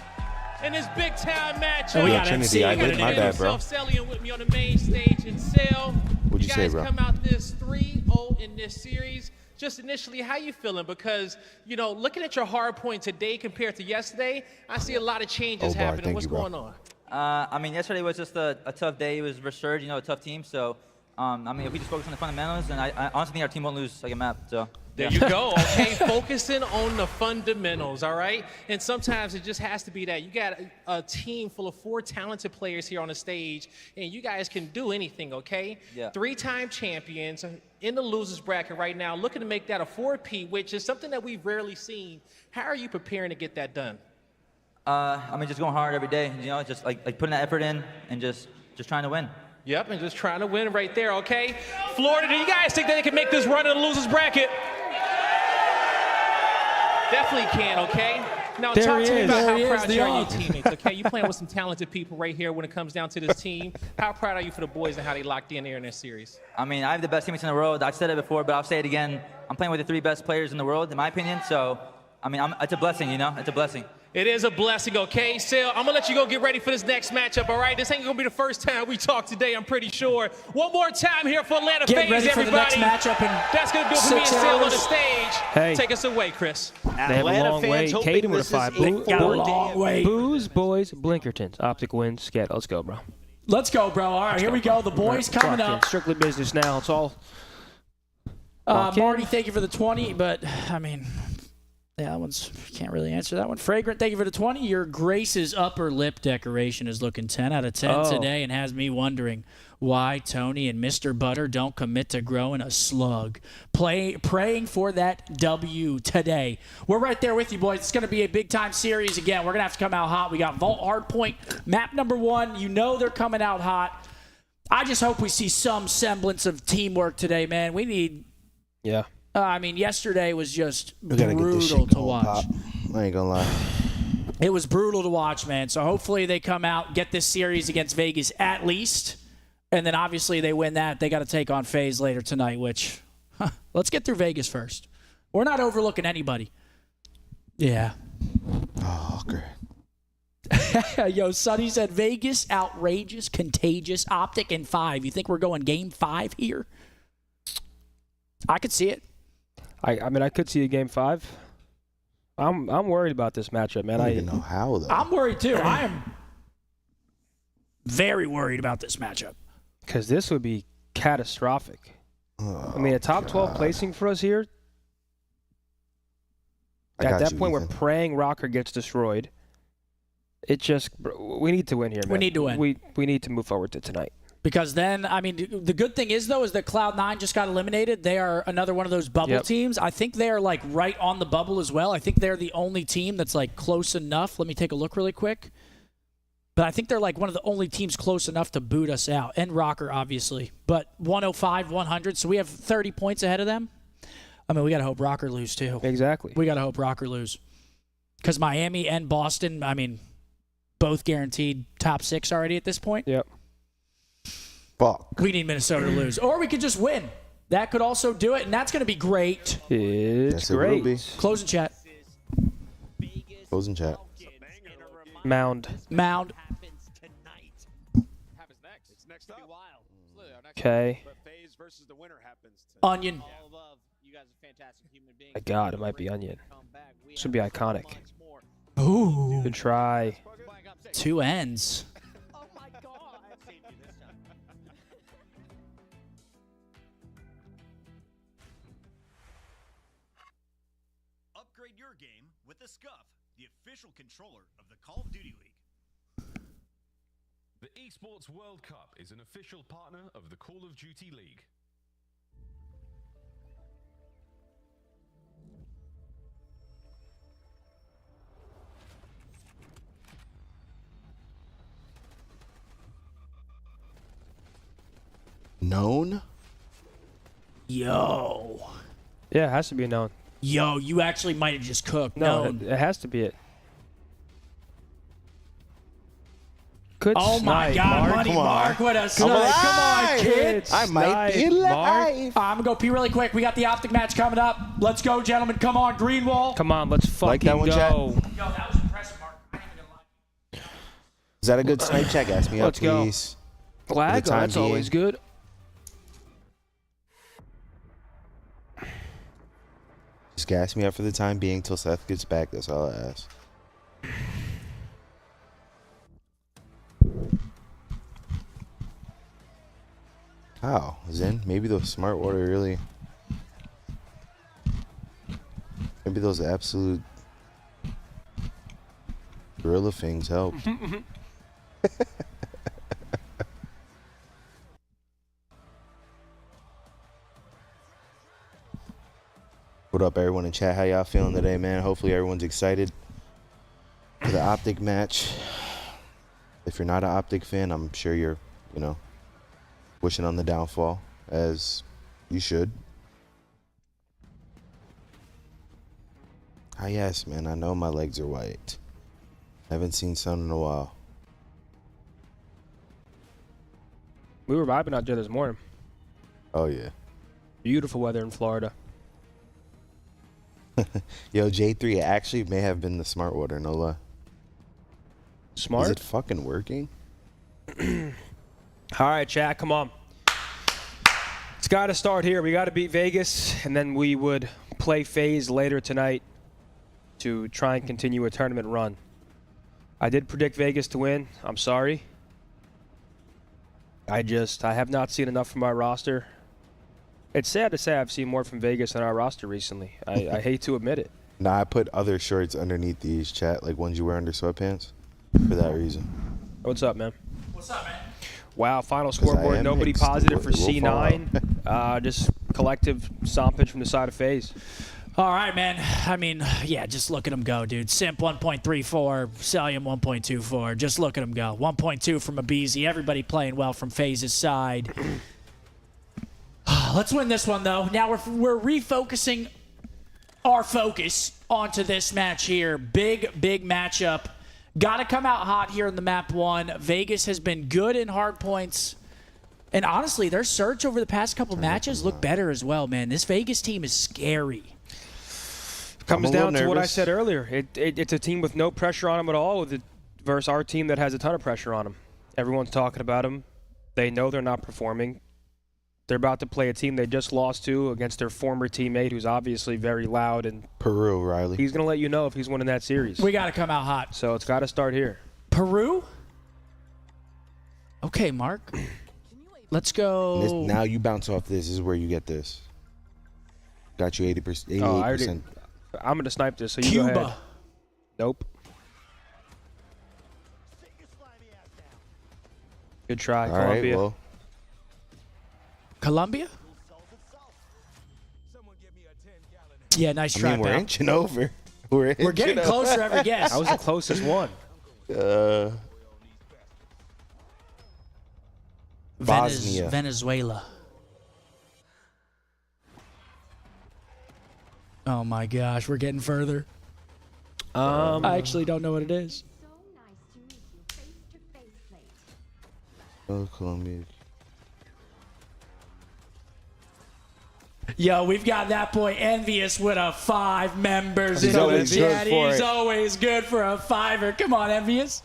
Speaker 9: in this big time matchup.
Speaker 3: Oh, we got
Speaker 1: Trinity,
Speaker 3: MC.
Speaker 1: I did my bad, bro.
Speaker 9: Selling with me on the main stage and Cell.
Speaker 1: What'd you say,
Speaker 9: guys
Speaker 1: bro?
Speaker 9: come out this 3-0 in this series. Just initially, how you feeling? Because, you know, looking at your hard point today compared to yesterday, I see a lot of changes happening.
Speaker 1: thank
Speaker 9: What's
Speaker 1: you, bro.
Speaker 9: going on?
Speaker 5: I mean, yesterday was just a tough day. It was Resurge, you know, a tough team. So, I mean, if we just focus on the fundamentals, and I honestly think our team won't lose like a map. So.
Speaker 9: There you go, okay? Focusing on the fundamentals, all right? And sometimes it just has to be that. You got a team full of 4 talented players here on the stage, and you guys can do anything, okay?
Speaker 5: Yeah.
Speaker 9: 3-time champions in the losers bracket right now, looking to make that a 4P, which is something that we've rarely seen. How are you preparing to get that done?
Speaker 5: I mean, just going hard every day, you know, just like putting that effort in and just trying to win.
Speaker 9: Yep, and just trying to win right there, okay? Florida, do you guys think that they can make this run in the losers bracket? Definitely can, okay? Now
Speaker 2: There
Speaker 9: talk
Speaker 2: he
Speaker 9: to me
Speaker 2: is.
Speaker 9: about
Speaker 3: There he
Speaker 9: how
Speaker 3: is,
Speaker 9: proud
Speaker 3: the
Speaker 9: you are of
Speaker 3: arm.
Speaker 9: your teammates, okay? You're playing with some talented people right here when it comes down to this team. How proud are you for the boys and how they locked in there in this series?
Speaker 5: I mean, I have the best teammates in the world. I've said it before, but I'll say it again. I'm playing with the 3 best players in the world, in my opinion. So, I mean, it's a blessing, you know? It's a blessing.
Speaker 9: It is a blessing, okay? Sil, I'm gonna let you go get ready for this next matchup, all right? This ain't gonna be the first time we talk today, I'm pretty sure. One more time here for Atlanta
Speaker 3: Get
Speaker 9: FaZe,
Speaker 3: ready for the next
Speaker 9: everybody.
Speaker 3: matchup in
Speaker 9: That's gonna do it for me and
Speaker 3: 6
Speaker 9: Sil on the
Speaker 3: hours.
Speaker 9: stage.
Speaker 2: Hey.
Speaker 9: Take us away, Chris.
Speaker 2: They have a long way. Caden with a 5.
Speaker 3: Got a long way.
Speaker 2: Booze, boys, Blinkertons. OpTic wins. Scat. Let's go, bro.
Speaker 3: Let's go, bro. All right, here we go. The boys coming
Speaker 2: Locked in.
Speaker 3: up.
Speaker 2: Strictly business now. It's all. locked in.
Speaker 3: Marty, thank you for the 20, but, I mean, Yeah, that one's can't really answer that one. Fragrant, thank you for the 20. Your Grace's upper lip decoration is looking 10 out of 10 today and has me wondering why Tony and Mr. Butter don't commit to growing a slug. Praying for that W today. We're right there with you, boys. It's going to be a big-time series again. We're going to have to come out hot. We got Vault Hardpoint, map number 1. You know they're coming out hot. I just hope we see some semblance of teamwork today, man. We need...
Speaker 2: Yeah.
Speaker 3: I mean, yesterday was just brutal to watch.
Speaker 1: Pop. I ain't gonna lie.
Speaker 3: It was brutal to watch, man. So hopefully they come out, get this series against Vegas at least, and then obviously they win that. They got to take on FaZe later tonight, which let's get through Vegas first. We're not overlooking anybody. Yeah.
Speaker 1: Oh, great.
Speaker 3: Yo, Sonny said Vegas, outrageous, contagious, OpTic, and 5. You think we're going game 5 here? I could see it.
Speaker 2: I mean, I could see a game 5. I'm worried about this matchup, man.
Speaker 1: I don't even know how, though.
Speaker 3: I'm worried, too. I am very worried about this matchup.
Speaker 2: Because this would be catastrophic. I mean, a top 12 placing for us here. At that point, we're praying Rocker gets destroyed. It just, we need to win here, man.
Speaker 3: We need to win.
Speaker 2: We need to move forward to tonight.
Speaker 3: Because then, I mean, the good thing is, though, is that Cloud9 just got eliminated. They are another one of those bubble teams. I think they are, like, right on the bubble as well. I think they're the only team that's, like, close enough. Let me take a look really quick. But I think they're, like, one of the only teams close enough to boot us out. And Rocker, obviously. But 105, 100, so we have 30 points ahead of them. I mean, we got to hope Rocker lose, too.
Speaker 2: Exactly.
Speaker 3: We got to hope Rocker lose. Because Miami and Boston, I mean, both guaranteed top 6 already at this point.
Speaker 2: Yep.
Speaker 1: Fuck.
Speaker 3: We need Minnesota to lose. Or we could just win. That could also do it, and that's going to be great.
Speaker 2: It's great.
Speaker 3: Closing chat.
Speaker 1: Closing chat.
Speaker 2: Mound. Okay.
Speaker 3: Onion.
Speaker 2: My God, it might be Onion. This would be iconic.
Speaker 3: Ooh.
Speaker 2: Good try.
Speaker 3: 2 ends.
Speaker 10: Upgrade your game with the Scump, the official controller of the Call of Duty League.
Speaker 11: The Esports World Cup is an official partner of the Call of Duty League.
Speaker 1: Known?
Speaker 3: Yo.
Speaker 2: Yeah, it has to be known.
Speaker 3: Yo, you actually might have just cooked.
Speaker 2: No,
Speaker 3: Known.
Speaker 2: it has to be it. Good
Speaker 3: Oh my God,
Speaker 2: Mark.
Speaker 3: Money Mark, what a
Speaker 1: Come
Speaker 3: snipe.
Speaker 1: on,
Speaker 3: Come on, kid.
Speaker 1: I might be live.
Speaker 3: I'm going to go pee really quick. We got the OpTic match coming up. Let's go, gentlemen. Come on, Greenwall.
Speaker 2: Come on, let's fucking
Speaker 1: Like that one,
Speaker 2: go.
Speaker 1: chat?
Speaker 3: Yo, that was impressive, Mark. I ain't even gonna lie.
Speaker 1: Is that a good snipe check? Ask me up,
Speaker 2: Let's go.
Speaker 1: please.
Speaker 2: Flag,
Speaker 1: time
Speaker 2: that's
Speaker 1: being.
Speaker 2: always good.
Speaker 1: Just gas me up for the time being till Seth gets back. That's all I ask. How? Zen? Maybe the smart water really... Maybe those absolute gorilla things help. What up, everyone in chat? How y'all feeling today, man? Hopefully everyone's excited for the OpTic match. If you're not an OpTic fan, I'm sure you're, you know, wishing on the downfall, as you should. Ah, yes, man. I know my legs are white. Haven't seen sun in a while.
Speaker 2: We were vibing out there this morning.
Speaker 1: Oh, yeah.
Speaker 2: Beautiful weather in Florida.
Speaker 1: Yo, J3 actually may have been the smart water, no lie.
Speaker 2: Smart?
Speaker 1: Is it fucking working?
Speaker 2: All right, chat, come on. It's got to start here. We got to beat Vegas, and then we would play FaZe later tonight to try and continue a tournament run. I did predict Vegas to win. I'm sorry. I have not seen enough from our roster. It's sad to say I've seen more from Vegas than our roster recently. I hate to admit it.
Speaker 1: Nah, I put other shorts underneath these, chat, like ones you wear under sweatpants, for that reason.
Speaker 2: What's up, man?
Speaker 3: What's up, man?
Speaker 2: Wow, final
Speaker 1: I
Speaker 2: scoreboard.
Speaker 1: am
Speaker 2: Nobody
Speaker 1: mixed.
Speaker 2: positive for
Speaker 1: It will fall
Speaker 2: C9. Just collective stompage from the side of FaZe.
Speaker 3: All right, man. I mean, yeah, just look at him go, dude. Simp 1.34, Salium 1.24. Just look at him go. 1.2 from Abizi. Everybody playing well from FaZe's side. Let's win this one, though. Now we're refocusing our focus onto this match here. Big matchup. Got to come out hot here in the map 1. Vegas has been good in hard points. And honestly, their search over the past couple matches look better as well, man. This Vegas team is scary.
Speaker 2: Comes down to what I said earlier. It's a team with no pressure on them at all versus our team that has a ton of pressure on them. Everyone's talking about them. They know they're not performing. They're about to play a team they just lost to against their former teammate who's obviously very loud. And
Speaker 1: Peru, Riley.
Speaker 2: He's going to let you know if he's winning that series.
Speaker 3: We got to come out hot.
Speaker 2: So it's got to start here.
Speaker 3: Peru? Okay, Mark. Let's go.
Speaker 1: Now you bounce off this. This is where you get this. Got you 80%. 88%.
Speaker 2: Oh, I'm going to snipe this, so you
Speaker 3: Cuba.
Speaker 2: go ahead. Nope. Good try,
Speaker 1: All
Speaker 2: Colombia.
Speaker 1: right, well.
Speaker 3: Colombia? Yeah, nice try.
Speaker 1: I mean, we're inching over. We're
Speaker 3: getting closer every guess.
Speaker 2: That was the closest one.
Speaker 1: Bosnia.
Speaker 3: Venezuela. Oh my gosh, we're getting further. I actually don't know what it is.
Speaker 1: Oh, Colombia.
Speaker 3: Yo, we've got that boy Envious with a 5 members
Speaker 1: He's
Speaker 3: in the
Speaker 1: always
Speaker 3: chat.
Speaker 1: good for
Speaker 3: He's
Speaker 1: it.
Speaker 3: always good for a 5er. Come on, Envious.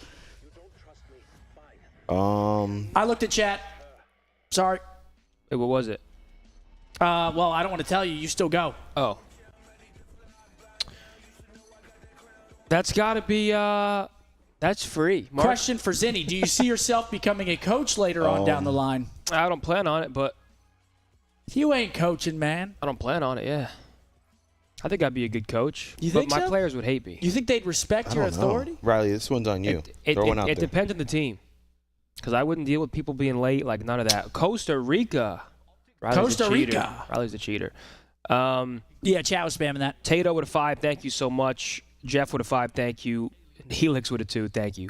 Speaker 3: I looked at chat. Sorry.
Speaker 2: Wait, what was it?
Speaker 3: Well, I don't want to tell you. You still go.
Speaker 2: Oh. That's got to be, that's free. Mark?
Speaker 3: Question for Zinni. Do you see yourself becoming a coach later on down the line?
Speaker 2: I don't plan on it, but
Speaker 3: You ain't coaching, man.
Speaker 2: I don't plan on it, yeah. I think I'd be a good coach.
Speaker 3: You think
Speaker 2: but my
Speaker 3: so?
Speaker 2: players would hate me.
Speaker 3: You think they'd respect your authority?
Speaker 1: Riley, this one's on you. Throw one out
Speaker 2: It
Speaker 1: there.
Speaker 2: depends on the team. Because I wouldn't deal with people being late, like none of that. Costa Rica. Riley's a cheater. Riley's a cheater.
Speaker 3: Yeah, chat was spamming that.
Speaker 2: Tato with a 5, thank you so much. Jeff with a 5, thank you. Helix with a 2, thank you.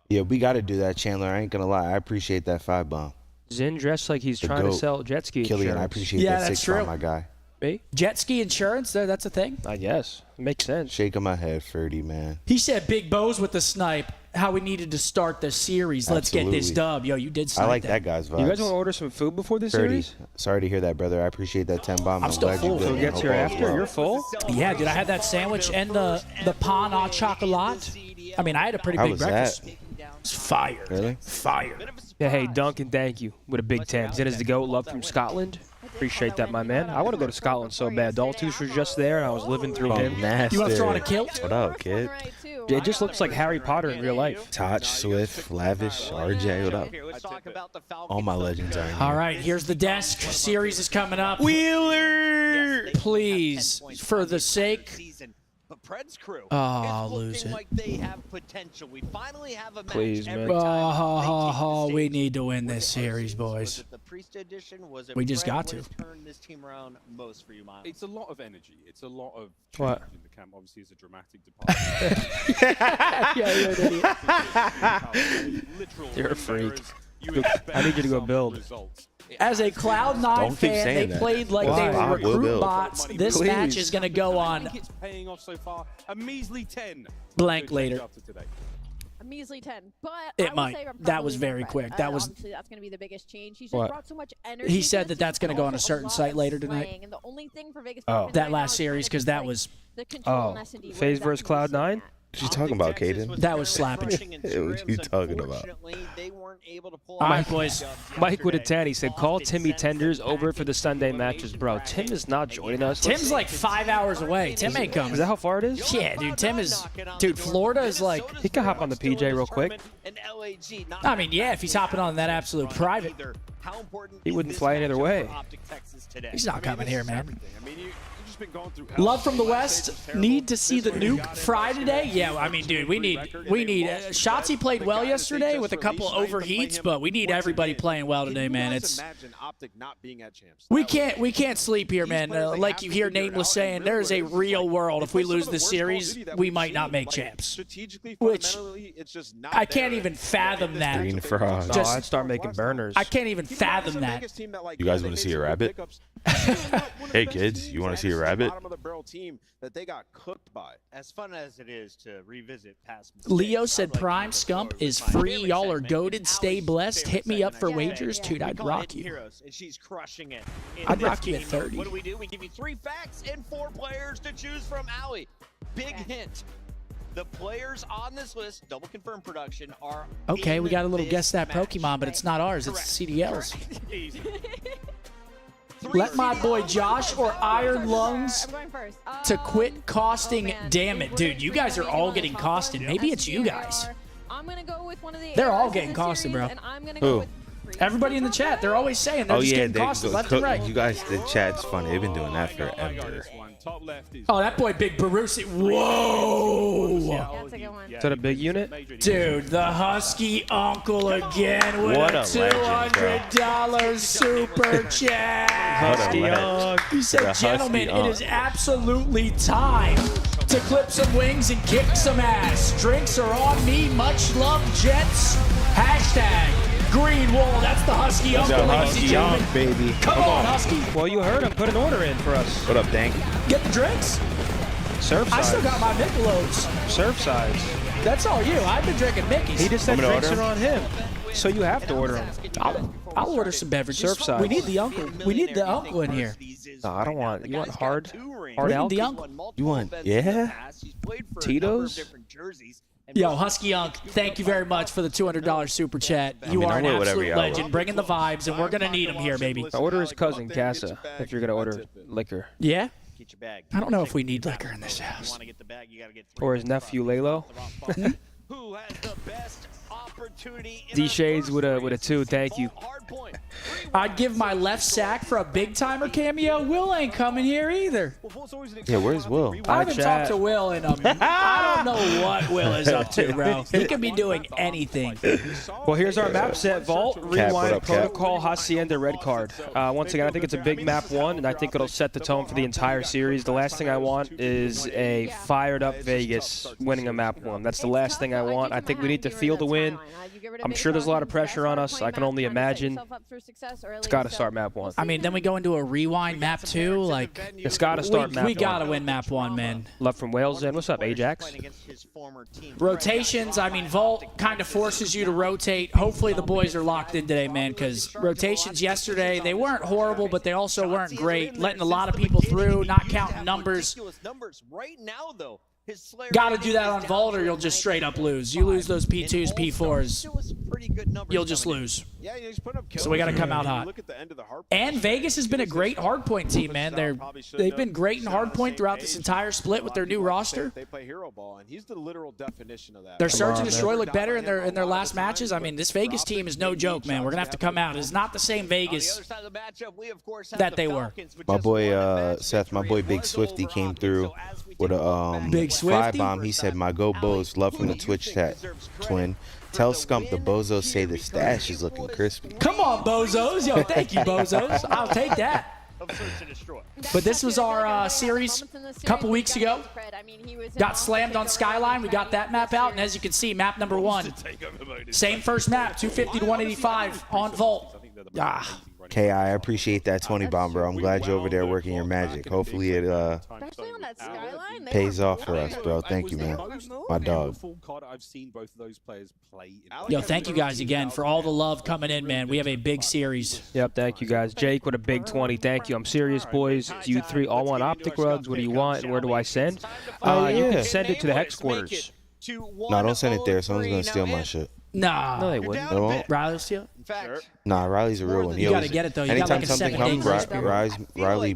Speaker 1: Yeah, we got to do that, Chandler. I ain't going to lie. I appreciate that 5 bomb.
Speaker 2: Zin dressed like he's trying to sell jet ski
Speaker 1: Killian, I
Speaker 2: insurance.
Speaker 1: appreciate that 6 bomb, my guy.
Speaker 2: Me?
Speaker 3: Jet ski insurance, that's a thing?
Speaker 2: I guess. It makes sense.
Speaker 1: Shaking my head, Ferdy, man.
Speaker 3: He said Big Bo's with the snipe, how we needed to start the series. Let's get this dub. Yo, you did snipe
Speaker 1: I like that guy's vibes.
Speaker 2: You guys want to order some food before this
Speaker 1: Ferdy,
Speaker 2: series?
Speaker 1: sorry to hear that, brother. I appreciate that 10 bomb.
Speaker 3: I'm still
Speaker 1: glad
Speaker 3: full.
Speaker 1: you
Speaker 2: So
Speaker 1: did.
Speaker 2: gets here after? You're full?
Speaker 3: Yeah, dude, I had that sandwich and the pan au chocolat. I mean, I had a pretty
Speaker 1: How
Speaker 3: big
Speaker 1: was
Speaker 3: breakfast.
Speaker 1: that?
Speaker 3: It's fire.
Speaker 1: Really?
Speaker 3: Fire.
Speaker 2: Yeah, hey, Duncan, thank you. With a big 10. Zin is the GOAT. Love from Scotland. Appreciate that, my man. I want to go to Scotland so bad. Daltus was just there, and I was living through him.
Speaker 1: Nasty.
Speaker 3: You want to throw on a kilt?
Speaker 1: What up, kid?
Speaker 2: It just looks like Harry Potter in real life.
Speaker 1: Touch, Swift, Lavish, RJ, what up? All my legends are in here.
Speaker 3: All right, here's the desk. Series is coming up.
Speaker 2: Wheeler!
Speaker 3: Please, for the sake.
Speaker 12: But Pred's crew
Speaker 3: Oh,
Speaker 12: is
Speaker 3: lose
Speaker 12: looking
Speaker 3: it.
Speaker 12: like they have potential. We finally have a match.
Speaker 2: Please, man.
Speaker 12: every time
Speaker 3: We need to win this series, boys.
Speaker 12: the Priest edition was it
Speaker 3: We just
Speaker 12: Pred?
Speaker 3: got
Speaker 12: What
Speaker 3: to.
Speaker 12: has turned this team around most for you, Miles?
Speaker 6: It's a lot of energy. It's a lot of
Speaker 2: What?
Speaker 6: change in the camp. Obviously, it's a dramatic departure.
Speaker 3: Yeah, you're an idiot.
Speaker 2: You're a freak. I need you to go build.
Speaker 3: As a Cloud9
Speaker 1: Don't keep
Speaker 3: fan,
Speaker 1: saying
Speaker 3: they
Speaker 1: that.
Speaker 3: played like
Speaker 1: Why?
Speaker 3: they were
Speaker 1: We'll
Speaker 3: recruit
Speaker 1: build.
Speaker 3: bots. This match is going to go on
Speaker 6: I think it's paying off so far. A measly 10.
Speaker 3: blank later.
Speaker 6: After today.
Speaker 13: A measly 10, but
Speaker 3: It
Speaker 13: I would
Speaker 3: might.
Speaker 13: say I'm
Speaker 3: That was
Speaker 13: probably
Speaker 3: very
Speaker 13: not
Speaker 3: quick.
Speaker 13: Fred.
Speaker 3: That was-
Speaker 13: Obviously, that's going to be the biggest change. He's
Speaker 2: What?
Speaker 13: just brought so much energy.
Speaker 3: He
Speaker 13: to
Speaker 3: said
Speaker 13: the
Speaker 3: that that's
Speaker 13: team,
Speaker 3: going to go on a
Speaker 13: also
Speaker 3: certain
Speaker 13: lot
Speaker 3: site
Speaker 13: of
Speaker 3: later tonight.
Speaker 13: swaying, and the only thing for Vegas
Speaker 2: Oh.
Speaker 13: Falcons
Speaker 3: That
Speaker 13: right
Speaker 3: last
Speaker 13: now
Speaker 3: series,
Speaker 13: is
Speaker 3: because that was
Speaker 13: the control
Speaker 2: Oh,
Speaker 13: and S&D, where
Speaker 2: FaZe
Speaker 13: that
Speaker 2: versus
Speaker 13: can be seen
Speaker 2: Cloud9?
Speaker 13: at.
Speaker 1: What you talking about, Caden?
Speaker 3: That was slapping.
Speaker 1: What you talking about?
Speaker 3: All right, boys.
Speaker 2: Mike with a 10. He said, call Timmy Tenders over for the Sunday matches. Bro, Tim is not joining us.
Speaker 3: Tim's like 5 hours away. Tim ain't coming.
Speaker 2: Is that how far it is?
Speaker 3: Yeah, dude. Tim is. Dude, Florida is like.
Speaker 2: He can hop on the PJ real quick.
Speaker 3: I mean, yeah, if he's hopping on that absolute private.
Speaker 12: How important
Speaker 2: He
Speaker 12: is
Speaker 2: wouldn't
Speaker 12: this
Speaker 2: fly any other
Speaker 12: matchup
Speaker 2: way.
Speaker 12: for OpTic Texas today?
Speaker 3: He's not coming here, man.
Speaker 6: I mean, you've just been going through
Speaker 3: Love from the West. Need to see the nuke fry today? Yeah, I mean, dude, we need. Shotzi played well yesterday with a couple overheats, but we need everybody playing well today, man. It's
Speaker 6: imagine OpTic not being at champs.
Speaker 3: we can't sleep here, man. Like you hear Nameless saying, there is a real world. If we lose this series, we might not make champs. Which I can't even fathom that.
Speaker 1: Green frogs.
Speaker 2: No, I'd start making burners.
Speaker 3: I can't even fathom that.
Speaker 1: You guys want to see a rabbit? Hey kids, you want to see a rabbit?
Speaker 6: That they got cooked by.
Speaker 12: As fun as it is to revisit past mistakes,
Speaker 3: Leo said
Speaker 12: I'd like
Speaker 3: Prime
Speaker 12: to
Speaker 3: Scump
Speaker 12: close
Speaker 3: is
Speaker 12: my
Speaker 3: free.
Speaker 12: favorite
Speaker 3: Y'all are
Speaker 12: segment
Speaker 3: goated.
Speaker 12: with
Speaker 3: Stay
Speaker 12: Allie's
Speaker 3: blessed. Hit me
Speaker 12: favorite
Speaker 3: up for
Speaker 12: segment.
Speaker 3: wagers. Dude,
Speaker 12: We
Speaker 3: I'd
Speaker 12: call it
Speaker 3: rock you.
Speaker 12: Heroes, and she's crushing it. in
Speaker 3: I'd
Speaker 12: this
Speaker 3: rock you at
Speaker 12: game.
Speaker 3: 30.
Speaker 12: What do? We give you 3 facts and 4 players to choose from. Allie, big hint. The players on this list, double confirm production, are
Speaker 3: Okay, we got a little
Speaker 12: in
Speaker 3: guess that
Speaker 12: this match.
Speaker 3: Pokemon, but it's not ours. It's
Speaker 12: Correct.
Speaker 3: CDL's.
Speaker 12: Easy.
Speaker 3: Let my boy Josh or Iron Lungs
Speaker 13: I'm going first.
Speaker 3: to quit costing.
Speaker 13: man.
Speaker 3: Damn it, dude. You guys are all getting costed. Maybe it's you guys.
Speaker 13: I'm gonna go with one of the.
Speaker 3: They're all
Speaker 13: ARs in
Speaker 3: getting
Speaker 13: the
Speaker 3: costed,
Speaker 13: series,
Speaker 3: bro.
Speaker 13: And I'm gonna
Speaker 1: Who?
Speaker 13: go with
Speaker 3: Everybody in the chat, they're always saying they're
Speaker 1: Oh
Speaker 3: just
Speaker 1: yeah,
Speaker 3: getting costed left and right.
Speaker 1: you guys, the chat's funny. They've been doing that forever.
Speaker 6: Top left is
Speaker 3: Oh, that boy Big Barusi. Whoa.
Speaker 13: That's a good one.
Speaker 2: Is that a big unit?
Speaker 3: Dude, the Husky Uncle again with
Speaker 1: What
Speaker 3: a
Speaker 1: a legend, bro.
Speaker 3: $200 super chat.
Speaker 2: Husky
Speaker 1: legend.
Speaker 2: Young.
Speaker 3: He said,
Speaker 1: The Husky
Speaker 3: gentlemen, it
Speaker 1: Unc.
Speaker 3: is absolutely time to clip some wings and kick some ass. Drinks are on me. Much love, Jets. Hashtag Green Wall. That's the Husky Uncle,
Speaker 1: The
Speaker 3: ladies
Speaker 1: Husky
Speaker 3: and gentlemen.
Speaker 1: Young, baby.
Speaker 3: Come on, Husky.
Speaker 2: Well, you heard him. Put an order in for us.
Speaker 1: What up, Dank?
Speaker 3: Get the drinks.
Speaker 2: Surf
Speaker 3: I
Speaker 2: size.
Speaker 3: still got my Michelob's.
Speaker 2: Surf size.
Speaker 3: That's all you. I've been drinking Mickey's.
Speaker 2: He just said
Speaker 1: I'm gonna
Speaker 2: drinks
Speaker 1: order
Speaker 2: are on him. So you have to order them.
Speaker 3: I'll order some beverages.
Speaker 2: Surf size.
Speaker 3: We need the uncle. We need the uncle in here.
Speaker 2: No, I don't want. You want hard
Speaker 3: We
Speaker 2: alk?
Speaker 3: need the uncle.
Speaker 1: You want, yeah?
Speaker 2: Tito's?
Speaker 3: Yo, Husky Unc, thank you very much for the $200 super chat. You
Speaker 1: mean,
Speaker 3: are
Speaker 1: I
Speaker 3: an
Speaker 1: want whatever
Speaker 3: absolute
Speaker 1: y'all
Speaker 3: legend,
Speaker 1: want.
Speaker 3: bringing the vibes, and we're gonna need them here, baby.
Speaker 2: Order his cousin Casa if you're gonna order liquor,
Speaker 3: Yeah?
Speaker 12: Get your bag.
Speaker 3: I don't know if we need liquor in this house.
Speaker 12: Want to get the bag, you gotta get 3
Speaker 2: or his nephew Lalo.
Speaker 12: Who has the best opportunity in
Speaker 2: D
Speaker 12: our
Speaker 2: Shades
Speaker 12: first
Speaker 2: with a
Speaker 12: race?
Speaker 2: 2. Thank you.
Speaker 12: Hard point.
Speaker 3: I'd give my left sack for a big timer cameo. Will ain't coming here either.
Speaker 1: Yeah, where's Will?
Speaker 3: I haven't
Speaker 2: chat.
Speaker 3: talked to Will in I don't know what Will is up to, bro. He could be doing anything.
Speaker 2: Well, here's our map set. Vault,
Speaker 1: Cap, what
Speaker 2: Rewind,
Speaker 1: up, Cap?
Speaker 2: Protocol, Hacienda, Red Card. Once again, I think it's a big map 1, and I think it'll set the tone for the entire series. The last thing I want is a fired-up Vegas winning a map 1. That's the last thing I want. I think we need to feel the win. I'm sure there's a lot of pressure on us. I can only imagine. It's got to start map 1.
Speaker 3: I mean, then we go into a rewind map 2. Like,
Speaker 2: It's got to start map 1.
Speaker 3: we gotta win map 1, man.
Speaker 2: Love from Wales. And what's up, Ajax?
Speaker 3: Rotations, I mean, Vault kind of forces you to rotate. Hopefully the boys are locked in today, man, because rotations yesterday, they weren't horrible, but they also weren't great. Letting a lot of people through, not counting numbers.
Speaker 12: Right now, though, his Slayer
Speaker 3: Got to do that on Vault or you'll just straight up lose. You lose those P2s, P4s, you'll just lose.
Speaker 6: Yeah, he's putting up kills.
Speaker 3: So we got to come out hot.
Speaker 6: Look at the end of the hard
Speaker 3: And Vegas has been a great hardpoint team, man. They've been great in hardpoint throughout this entire split with their new roster.
Speaker 6: They play hero ball, and he's the literal definition of that.
Speaker 3: Their search and destroy look better in their last matches. I mean, this Vegas team is no joke, man. We're gonna have to come out. It's not the same Vegas that they were.
Speaker 1: My boy Seth, my boy Big Swifty came through with a
Speaker 3: Big
Speaker 1: fry
Speaker 3: Swifty?
Speaker 1: bomb. He said, "My go Bows, love from the Twitch chat, twin. Tell Scump the bozos say the stash is looking crispy."
Speaker 3: Come on, bozos. Yo, thank you, bozos. I'll take that. But this was our series a couple weeks ago. Got slammed on Skyline. We got that map out. And as you can see, map number 1. Same first map, 250 to 185 on Vault. Ah.
Speaker 1: Ki, I appreciate that 20 bomb, bro. I'm glad you're over there working your magic. Hopefully it
Speaker 13: Especially on that skyline, they
Speaker 1: pays
Speaker 13: were
Speaker 1: off for us, bro. Thank you, man. My dog.
Speaker 3: Yo, thank you guys again for all the love coming in, man. We have a big series.
Speaker 2: Yep, thank you guys. Jake with a big 20. Thank you. I'm serious, boys. Do you 3 all want OpTic rugs? What do you want? And where do I send? You can send it to the headquarters.
Speaker 1: No, don't send it there. Someone's gonna steal my shit.
Speaker 3: Nah.
Speaker 2: No, they wouldn't.
Speaker 1: They won't?
Speaker 3: Riley steal?
Speaker 1: Nah, Riley's a real one. He
Speaker 3: You gotta
Speaker 1: always-
Speaker 3: get it, though. You
Speaker 1: Anytime
Speaker 3: got like a
Speaker 1: something
Speaker 3: 7-day
Speaker 1: comes,
Speaker 3: grace period.
Speaker 1: Riley,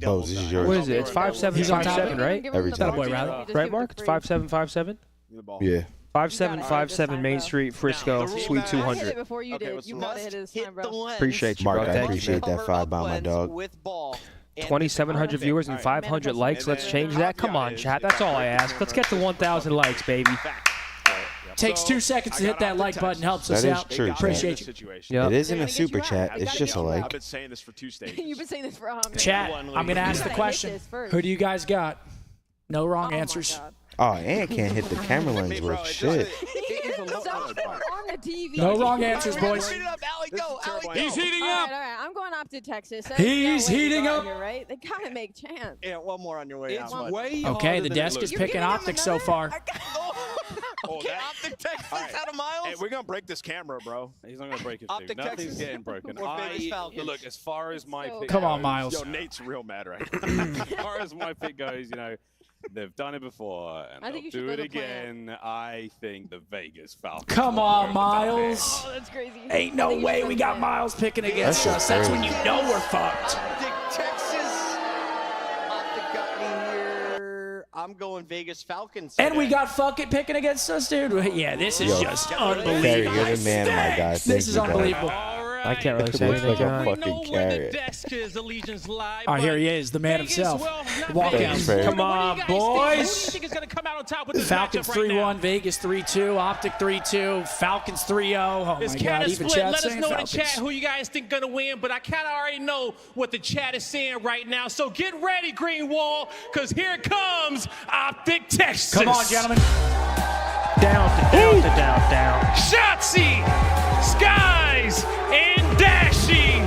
Speaker 1: Bose, this is yours.
Speaker 2: What is it? It's 5757, right?
Speaker 1: Every
Speaker 3: That
Speaker 1: time.
Speaker 3: boy, Riley.
Speaker 2: Right, Mark? It's 5757?
Speaker 1: Yeah.
Speaker 2: 5757 Main Street, Frisco, Suite
Speaker 13: I hit it
Speaker 2: 200.
Speaker 13: before you did. You gotta hit it this time, bro.
Speaker 2: Appreciate you,
Speaker 1: Mark,
Speaker 2: bro.
Speaker 1: I
Speaker 2: Thank
Speaker 1: appreciate
Speaker 2: you.
Speaker 1: that 5 by my dog.
Speaker 2: 2,700 viewers and 500 likes. Let's change that. Come on, chat. That's all I ask. Let's get to 1,000 likes, baby.
Speaker 3: Takes 2 seconds to hit that like button. Helps us out.
Speaker 1: That is true,
Speaker 3: Appreciate you.
Speaker 2: Yep.
Speaker 1: It isn't a super chat. It's just a like.
Speaker 8: I've been saying this for 2 stages.
Speaker 13: You've been saying this for
Speaker 3: Chat, I'm going to ask the question. Who do you guys got? No wrong answers.
Speaker 1: Oh, and can't hit the camera lens worth shit.
Speaker 13: Stop on the TV.
Speaker 3: No wrong answers, boys.
Speaker 13: He's heating up. All right. I'm going off to Texas.
Speaker 3: He's heating up.
Speaker 13: Here, right? They gotta make chance.
Speaker 12: Yeah, one more on your way out.
Speaker 3: Okay, the desk is picking OpTic so far.
Speaker 12: Get OpTic Texas out of Miles.
Speaker 8: Hey, we're gonna break this camera, bro. He's not gonna break his
Speaker 12: OpTic
Speaker 8: thing. Nothing's
Speaker 12: Texas.
Speaker 8: getting broken.
Speaker 12: Or Vegas Falcons.
Speaker 8: Look, as far as my pick
Speaker 3: Come on,
Speaker 8: goes-
Speaker 3: Miles.
Speaker 8: Yo, Nate's real mad right now. As far as my pick goes, they've done it before, and
Speaker 13: I think you
Speaker 8: they'll
Speaker 13: should
Speaker 8: do it
Speaker 13: throw the plan.
Speaker 8: again. I think the Vegas Falcons.
Speaker 3: Come on, Miles.
Speaker 13: Oh, that's crazy.
Speaker 3: Ain't no way we got Miles picking against us. That's when you know we're fucked.
Speaker 12: OpTic Texas. OpTic got me here. I'm going Vegas Falcons.
Speaker 3: And we got fucking picking against us, dude. Yeah, this is just unbelievable.
Speaker 1: Very good man, my guy.
Speaker 3: This
Speaker 1: Thank
Speaker 3: is
Speaker 1: you, dog.
Speaker 3: unbelievable.
Speaker 2: I can't really say
Speaker 1: Looks
Speaker 2: anything,
Speaker 1: like a
Speaker 2: John.
Speaker 1: fucking carrot.
Speaker 3: Oh, here he is, the man himself. Walk out.
Speaker 1: Come
Speaker 3: on, boys.
Speaker 9: Think is going to come out on top with this
Speaker 3: Falcons
Speaker 9: matchup right
Speaker 3: 3-1,
Speaker 9: now?
Speaker 3: Vegas 3-2, OpTic 3-2, Falcons 3-0. Oh
Speaker 9: It's
Speaker 3: my
Speaker 9: kind
Speaker 3: God,
Speaker 9: of
Speaker 3: even
Speaker 9: split.
Speaker 3: chat
Speaker 9: Let us
Speaker 3: saying
Speaker 9: know in the
Speaker 3: Falcons.
Speaker 9: chat who you guys think gonna win, but I kind of already know what the chat is saying right now. So get ready, Green Wall, because here comes OpTic Texas.
Speaker 3: Come on, gentlemen.
Speaker 2: Down.
Speaker 9: Shotzi, Skies, and Dashy.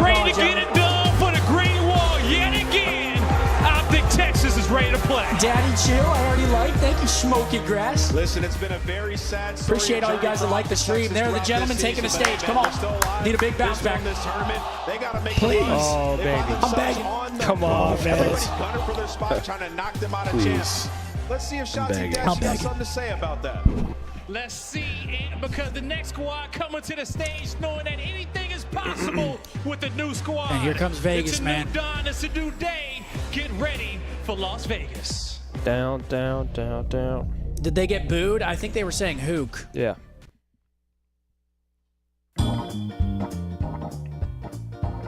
Speaker 9: Ready to get it done for the Green Wall yet again. OpTic Texas is ready to play.
Speaker 3: Daddy Chill, I already like. Thank you, Smoky Grass.
Speaker 6: Listen, it's been a very sad story.
Speaker 3: Appreciate all you guys that like the stream. There are the gentlemen taking the stage. Come on. Need a big bounce back.
Speaker 6: They gotta make
Speaker 3: Please.
Speaker 2: Oh, baby.
Speaker 3: I'm begging.
Speaker 2: Come on, man.
Speaker 6: Everybody's gunning for their spot, trying to knock them out of champs. Let's see if Shotzi
Speaker 1: begging.
Speaker 6: Dash
Speaker 3: I'm
Speaker 6: got
Speaker 3: begging.
Speaker 6: something to say about that.
Speaker 9: Let's see, and because the next squad coming to the stage knowing that anything is possible with the new squad.
Speaker 3: And here comes Vegas,
Speaker 9: it's a
Speaker 3: man.
Speaker 9: New dawn, it's a new day. Get ready for Las Vegas.
Speaker 2: Down.
Speaker 3: Did they get booed? I think they were saying hook.
Speaker 2: Yeah.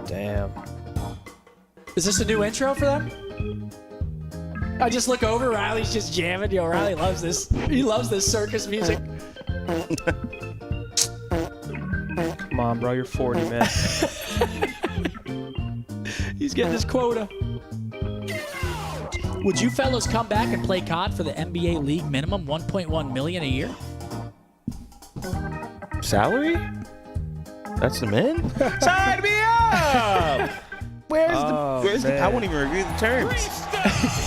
Speaker 2: Damn.
Speaker 3: Is this a new intro for them? I just look over, Riley's just jamming. Yo, Riley loves this. He loves this circus music.
Speaker 2: Come on, bro. You're 40, man.
Speaker 3: He's getting his quota. Would you fellows come back and play COD for the NBA league minimum $1.1 million a year?
Speaker 1: Salary? That's the men?
Speaker 2: Sign me up!
Speaker 1: Where's the? I won't even review the terms.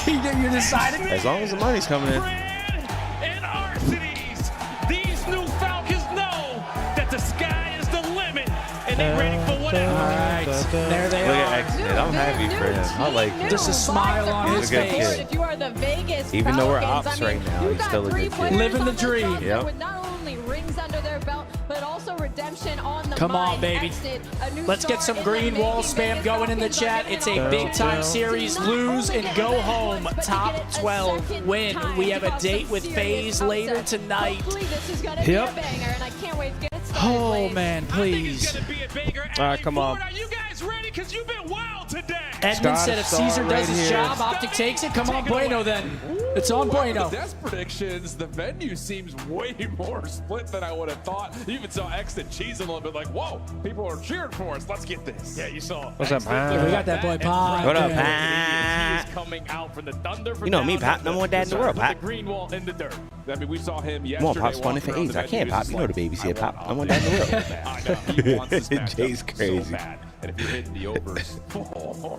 Speaker 3: You decided?
Speaker 1: As long as the money's coming in.
Speaker 9: And Arcitides, these new Falcons know that the sky is the limit, and they're ready for whatever.
Speaker 3: All right, there they
Speaker 1: Look
Speaker 3: are.
Speaker 1: at Exit. I'm happy for him. I like him.
Speaker 3: Just a smile on his
Speaker 1: He's a good
Speaker 3: face.
Speaker 1: kid.
Speaker 13: If you are the Vegas
Speaker 1: Even though we're
Speaker 13: Falcons,
Speaker 1: ops
Speaker 13: I mean,
Speaker 1: right now,
Speaker 13: you
Speaker 1: he's
Speaker 13: got
Speaker 1: still a
Speaker 13: 3
Speaker 1: good kid.
Speaker 13: players
Speaker 3: Living
Speaker 13: on
Speaker 3: the
Speaker 13: this
Speaker 3: dream.
Speaker 13: roster
Speaker 1: Yep.
Speaker 13: With not only rings under their belt, but also redemption on the
Speaker 3: Come on,
Speaker 13: mind.
Speaker 3: baby.
Speaker 13: Exit, a new
Speaker 3: Let's get
Speaker 13: star
Speaker 3: some
Speaker 13: in the
Speaker 3: green wall
Speaker 13: making.
Speaker 3: spam
Speaker 13: Vegas
Speaker 3: going in the
Speaker 13: Falcons are
Speaker 3: chat.
Speaker 13: giving
Speaker 3: It's a
Speaker 13: it
Speaker 3: big time
Speaker 2: Down.
Speaker 3: series.
Speaker 13: Not
Speaker 3: Lose
Speaker 13: only
Speaker 3: and
Speaker 13: get
Speaker 3: go
Speaker 13: another
Speaker 3: home.
Speaker 13: one, but to
Speaker 3: Top
Speaker 13: get it a
Speaker 3: 12
Speaker 13: second
Speaker 3: win.
Speaker 13: time
Speaker 3: We
Speaker 13: to
Speaker 3: have a
Speaker 13: cause
Speaker 3: date
Speaker 13: some
Speaker 3: with
Speaker 13: serious
Speaker 3: FaZe later
Speaker 13: upsets.
Speaker 3: tonight.
Speaker 13: Hopefully this is gonna be
Speaker 2: Yep.
Speaker 13: a banger, and I can't wait to get it started.
Speaker 3: Oh,
Speaker 13: ladies.
Speaker 3: man, please.
Speaker 2: All right, come on.
Speaker 9: Are you guys ready? Because you've been wild today.
Speaker 3: Edmund said if
Speaker 2: Scott
Speaker 3: Caesar
Speaker 2: Star
Speaker 3: does
Speaker 2: right
Speaker 3: his
Speaker 2: here.
Speaker 3: job, OpTic takes it. Come on, Bueno then. It's on Bueno.
Speaker 6: Desk predictions, the venue seems way more split than I would have thought. You even saw X and Cheese a little bit like, whoa, people are cheering for us. Let's get this. Yeah, you saw.
Speaker 2: What's up, Pat?
Speaker 3: Yeah, we got that boy Pop.
Speaker 1: What up,
Speaker 3: Yeah.
Speaker 1: Pat?
Speaker 6: He is coming out for the Thunder.
Speaker 1: You know me, Pat. Number one dad in the world, Pat.
Speaker 6: The green wall in the dirt. I mean, we saw him
Speaker 1: Come
Speaker 6: yesterday.
Speaker 1: on, Pop's funny for
Speaker 6: walking around
Speaker 1: AIDS.
Speaker 6: the
Speaker 1: I can't,
Speaker 6: venue.
Speaker 1: Pop.
Speaker 6: He's
Speaker 1: You know
Speaker 6: just
Speaker 1: the
Speaker 6: like,
Speaker 1: babysitter, Pop.
Speaker 6: I
Speaker 1: I'm one
Speaker 6: want
Speaker 1: dad in the
Speaker 6: so
Speaker 1: world.
Speaker 6: bad. I know. He wants this matchup
Speaker 1: Jay's
Speaker 6: so
Speaker 1: crazy.
Speaker 6: bad. And if you're hitting the overs,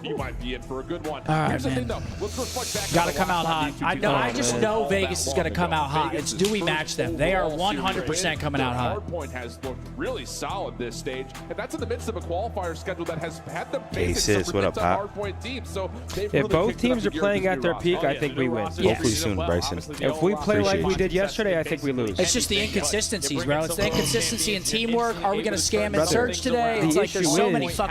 Speaker 6: you might be in for a good one.
Speaker 3: All right,
Speaker 6: Here's the
Speaker 3: man.
Speaker 6: thing, though. Let's reflect back.
Speaker 3: Gotta
Speaker 6: on the
Speaker 3: come
Speaker 6: last
Speaker 3: out
Speaker 6: time
Speaker 3: hot.
Speaker 6: these two
Speaker 3: I
Speaker 6: teams
Speaker 3: know.
Speaker 6: played
Speaker 3: I just
Speaker 6: all
Speaker 3: know
Speaker 6: that
Speaker 3: Vegas is gonna
Speaker 6: long
Speaker 3: come
Speaker 6: ago.
Speaker 3: out hot.
Speaker 6: Vegas'
Speaker 3: It's do we
Speaker 6: first
Speaker 3: match them? They are
Speaker 6: overall series
Speaker 3: 100% coming out hot.
Speaker 6: Hardpoint has looked really solid this stage, and that's in the midst of a qualifier schedule that has had the basics
Speaker 1: sis,
Speaker 6: of
Speaker 1: what up,
Speaker 6: predictive
Speaker 1: Pop?
Speaker 6: Hardpoint teams. So they've
Speaker 2: If
Speaker 6: really
Speaker 2: both
Speaker 6: kicked it up
Speaker 2: teams
Speaker 6: the
Speaker 2: are
Speaker 6: gear
Speaker 2: playing
Speaker 6: with
Speaker 2: at
Speaker 6: this
Speaker 2: their
Speaker 6: new
Speaker 2: peak,
Speaker 6: roster.
Speaker 2: I think we win.
Speaker 1: Hopefully soon, Bryson.
Speaker 2: If we play like we
Speaker 1: Appreciate
Speaker 2: did yesterday, I think we lose.
Speaker 3: It's just the inconsistencies, bro. It's the inconsistency in teamwork. Are we going to scam and
Speaker 2: Brother,
Speaker 3: surge today?
Speaker 2: the
Speaker 3: It's like there's
Speaker 2: issue
Speaker 3: so
Speaker 2: is
Speaker 3: many fucking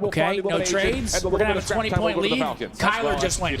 Speaker 14: will
Speaker 3: Okay,
Speaker 14: find
Speaker 3: no
Speaker 14: elimination,
Speaker 3: trades.
Speaker 14: and the
Speaker 3: We're gonna
Speaker 14: little
Speaker 3: have a
Speaker 14: bit of scrap time
Speaker 3: 20-point
Speaker 14: will go to the
Speaker 3: lead.
Speaker 14: Falcons.
Speaker 3: Kyler
Speaker 14: Well
Speaker 3: just went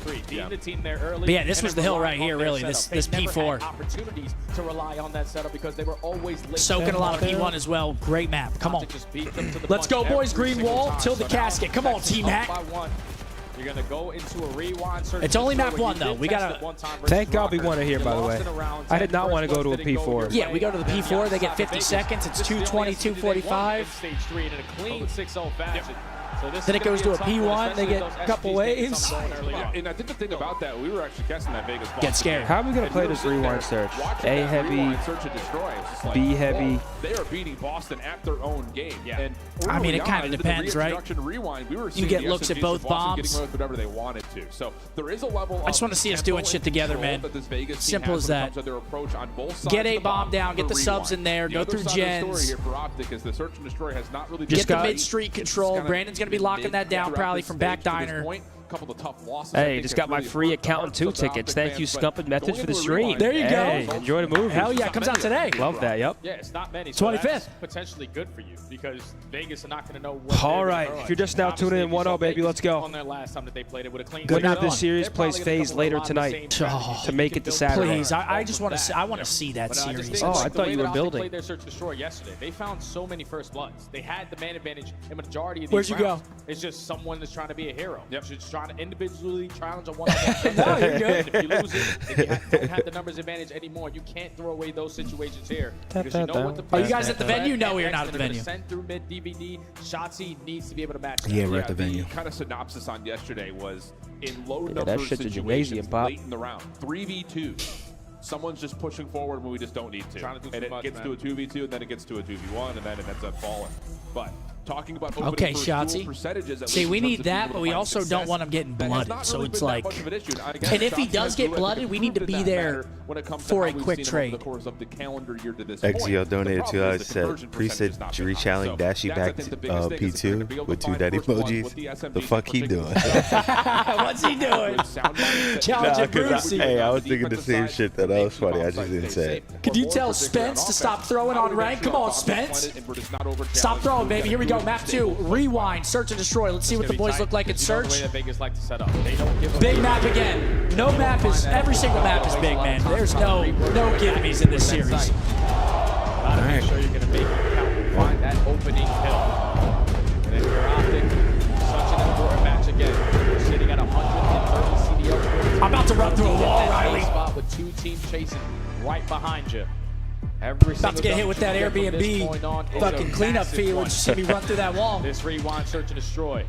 Speaker 14: street. Being the team there early.
Speaker 3: But yeah, this
Speaker 14: and
Speaker 3: was
Speaker 14: then
Speaker 3: the hill
Speaker 14: relying
Speaker 3: right here,
Speaker 14: on their
Speaker 3: really.
Speaker 14: setup.
Speaker 3: This
Speaker 14: They never
Speaker 3: P4.
Speaker 14: had opportunities to rely on that setup because they were always late.
Speaker 3: Soaking a lot of P1 as well. Great map. Come on.
Speaker 14: Just beat them to the
Speaker 3: Let's
Speaker 14: punch
Speaker 3: go, boys.
Speaker 14: every
Speaker 3: Green
Speaker 14: single
Speaker 3: wall.
Speaker 14: time.
Speaker 3: Tilt the
Speaker 14: So now
Speaker 3: casket. Come on,
Speaker 14: Vex is
Speaker 3: Team
Speaker 14: up
Speaker 3: Hack.
Speaker 14: by 1. You're going to go into a rewind.
Speaker 3: It's only map 1, though. We got to...
Speaker 2: Thank God we won it here, by the way. I did not want to go to a P4.
Speaker 3: Yeah, we go to the P4. They get 50 seconds. It's 2:20, 2:45.
Speaker 14: Stage 3 in a clean 6-0 fashion. So
Speaker 3: Then it goes to a P1. They get a couple waves.
Speaker 8: And I think the thing about that, we were actually guessing that Vegas.
Speaker 3: Get scared.
Speaker 2: How are we going to play this rewind search? A heavy, B heavy.
Speaker 8: They are beating Boston at their own game.
Speaker 14: Yeah.
Speaker 8: And
Speaker 3: I mean, it kind of depends, right?
Speaker 8: Rewind, we were
Speaker 3: You get looks at both bombs.
Speaker 8: Getting whatever they wanted to. So there is a level.
Speaker 3: I just want to see us doing shit together, man. Simple as that. Get a bomb down. Get the subs in there. Go through gens. Get the mid-street control. Brandon's going to be locking that down probably from back diner.
Speaker 2: Hey, just got my free Accountant 2 tickets. Thank you, Scump and Methods, for the stream.
Speaker 3: There you
Speaker 2: hey,
Speaker 3: go.
Speaker 2: Enjoy the movie.
Speaker 3: Hell yeah, it comes out today.
Speaker 2: Love that, yep.
Speaker 14: Yeah, it's not many. So
Speaker 3: 25th.
Speaker 14: that's potentially good for you because Vegas are not going to know what.
Speaker 2: All right, if you're just now tuning in, 1-0, baby, let's go.
Speaker 14: On their last time that they played it with a clean.
Speaker 2: Winner of this series plays FaZe later tonight to make it to Saturday.
Speaker 3: Please, I just want to. I want to see that series.
Speaker 2: Oh, I thought you were building.
Speaker 14: They played their search and destroy yesterday. They found so many first bloods. They had the man advantage in majority of these
Speaker 3: Where'd you
Speaker 14: rounds.
Speaker 3: go?
Speaker 14: It's just someone that's trying to be a hero. Yep. Just trying to individually challenge a one-on-one.
Speaker 3: No, you're good.
Speaker 14: If you lose it, if you don't have the numbers advantage anymore, you can't throw away those situations here because you know what the.
Speaker 3: Are you guys at the venue? No, we are not at the venue.
Speaker 14: Send through mid DVD. Shotzi needs to be able to match that.
Speaker 1: Yeah, we're at the venue.
Speaker 8: Kind of synopsis on yesterday was in low
Speaker 2: that
Speaker 8: number
Speaker 2: shit's a
Speaker 8: situations
Speaker 2: gymnasium, Pop.
Speaker 8: late in the round. 3v2. Someone's just pushing forward when we just don't need to.
Speaker 14: Trying to do
Speaker 8: and
Speaker 14: too
Speaker 8: it
Speaker 14: much,
Speaker 8: gets
Speaker 14: man.
Speaker 8: to a 2v2, and then it gets to a 2v1, and then it ends up falling. But talking about opening
Speaker 3: Okay,
Speaker 8: first
Speaker 3: Shotzi.
Speaker 8: duel percentages, at
Speaker 3: See,
Speaker 8: least
Speaker 3: we
Speaker 8: in terms
Speaker 3: need
Speaker 8: of
Speaker 3: that,
Speaker 8: being
Speaker 3: but
Speaker 8: able
Speaker 3: we
Speaker 8: to find
Speaker 3: also
Speaker 8: success,
Speaker 3: don't want him getting
Speaker 8: that has
Speaker 3: blooded.
Speaker 8: not
Speaker 3: So
Speaker 8: really
Speaker 3: it's
Speaker 8: been that
Speaker 3: like,
Speaker 8: much of an issue.
Speaker 3: and if he
Speaker 8: Shotzi
Speaker 3: does
Speaker 8: has
Speaker 3: get
Speaker 8: really
Speaker 3: blooded, we need to
Speaker 8: proven
Speaker 3: be
Speaker 8: that
Speaker 3: there
Speaker 8: matter when it comes to
Speaker 3: for
Speaker 8: how
Speaker 3: a
Speaker 8: we've
Speaker 3: quick
Speaker 8: seen him
Speaker 3: trade.
Speaker 8: over the course of the calendar year to this
Speaker 1: XGO
Speaker 8: point.
Speaker 1: donated
Speaker 8: The
Speaker 1: to
Speaker 8: problem
Speaker 1: us,
Speaker 8: is the
Speaker 1: said
Speaker 8: conversion percentage
Speaker 1: preset
Speaker 8: has not been
Speaker 1: re-challenge
Speaker 8: high.
Speaker 1: Dashy
Speaker 8: That's, I
Speaker 1: back
Speaker 8: think, the biggest thing is if you're gonna be
Speaker 1: P2
Speaker 8: able
Speaker 1: with
Speaker 8: to
Speaker 1: 2
Speaker 8: find
Speaker 1: daddy
Speaker 8: first ones with
Speaker 1: emojis.
Speaker 8: the SMG
Speaker 1: The fuck he doing?
Speaker 3: What's he doing? Challenge Brucey.
Speaker 1: Hey, I was thinking the same shit. That was funny. I just didn't say it.
Speaker 3: Could you tell Spence to stop throwing on rank? Come on, Spence. Stop throwing, baby. Here we go. Map 2. Rewind. Search and destroy. Let's see what the boys look like in
Speaker 14: You know the way
Speaker 3: search.
Speaker 14: that Vegas like to set up. They don't give
Speaker 3: Big map again. No map is. Every single map is big, man. There's no give-me's in this series.
Speaker 14: Gotta make sure you're going to make it count and find that opening hill. And if you're OpTic, such an important match again. You're sitting at 130 CDL.
Speaker 3: I'm about to run through a wall, Riley.
Speaker 14: Spot with 2 teams chasing right behind you. Every
Speaker 3: About to get hit with that Airbnb fucking cleanup fee when you see me run through that wall.
Speaker 14: This rewind, search, and destroy.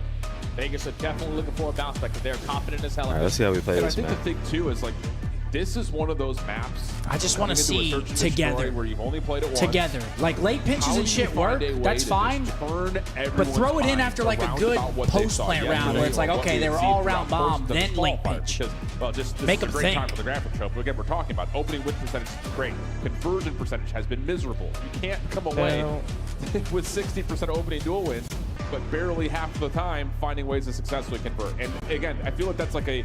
Speaker 14: Vegas are definitely looking for a bounce back, but they're confident as hell.
Speaker 1: All right, let's see how we play
Speaker 8: And I
Speaker 1: this
Speaker 8: think the
Speaker 1: map.
Speaker 8: thing too is like this is one of those maps.
Speaker 3: I just want to
Speaker 8: going into a
Speaker 3: see
Speaker 8: search and destroy
Speaker 3: together.
Speaker 8: where you've only played it once.
Speaker 3: Together. Like late pinches
Speaker 8: How
Speaker 3: and
Speaker 8: do
Speaker 3: shit
Speaker 8: you find
Speaker 3: work.
Speaker 8: a way
Speaker 3: That's
Speaker 8: to
Speaker 3: fine.
Speaker 8: just turn
Speaker 3: But
Speaker 8: everyone's
Speaker 3: throw it in
Speaker 8: mind
Speaker 3: after like a
Speaker 8: around
Speaker 3: good
Speaker 8: about what they
Speaker 3: post
Speaker 8: saw
Speaker 3: plant round
Speaker 8: yesterday
Speaker 3: where it's like,
Speaker 8: or what
Speaker 3: okay,
Speaker 8: we
Speaker 3: they were
Speaker 8: see
Speaker 3: all
Speaker 8: throughout
Speaker 3: round
Speaker 8: most
Speaker 3: bomb,
Speaker 8: of the
Speaker 3: then
Speaker 8: fall
Speaker 3: late
Speaker 8: part,
Speaker 3: pinch.
Speaker 8: because, well, just this
Speaker 3: Make
Speaker 8: is a
Speaker 3: them
Speaker 8: great
Speaker 3: think.
Speaker 8: time for the graphic show. But again, we're talking about opening win percentage is great. Conversion percentage has been miserable. You can't come away with 60% opening duel wins, but barely half the time finding ways to successfully convert. And again, I feel like that's like a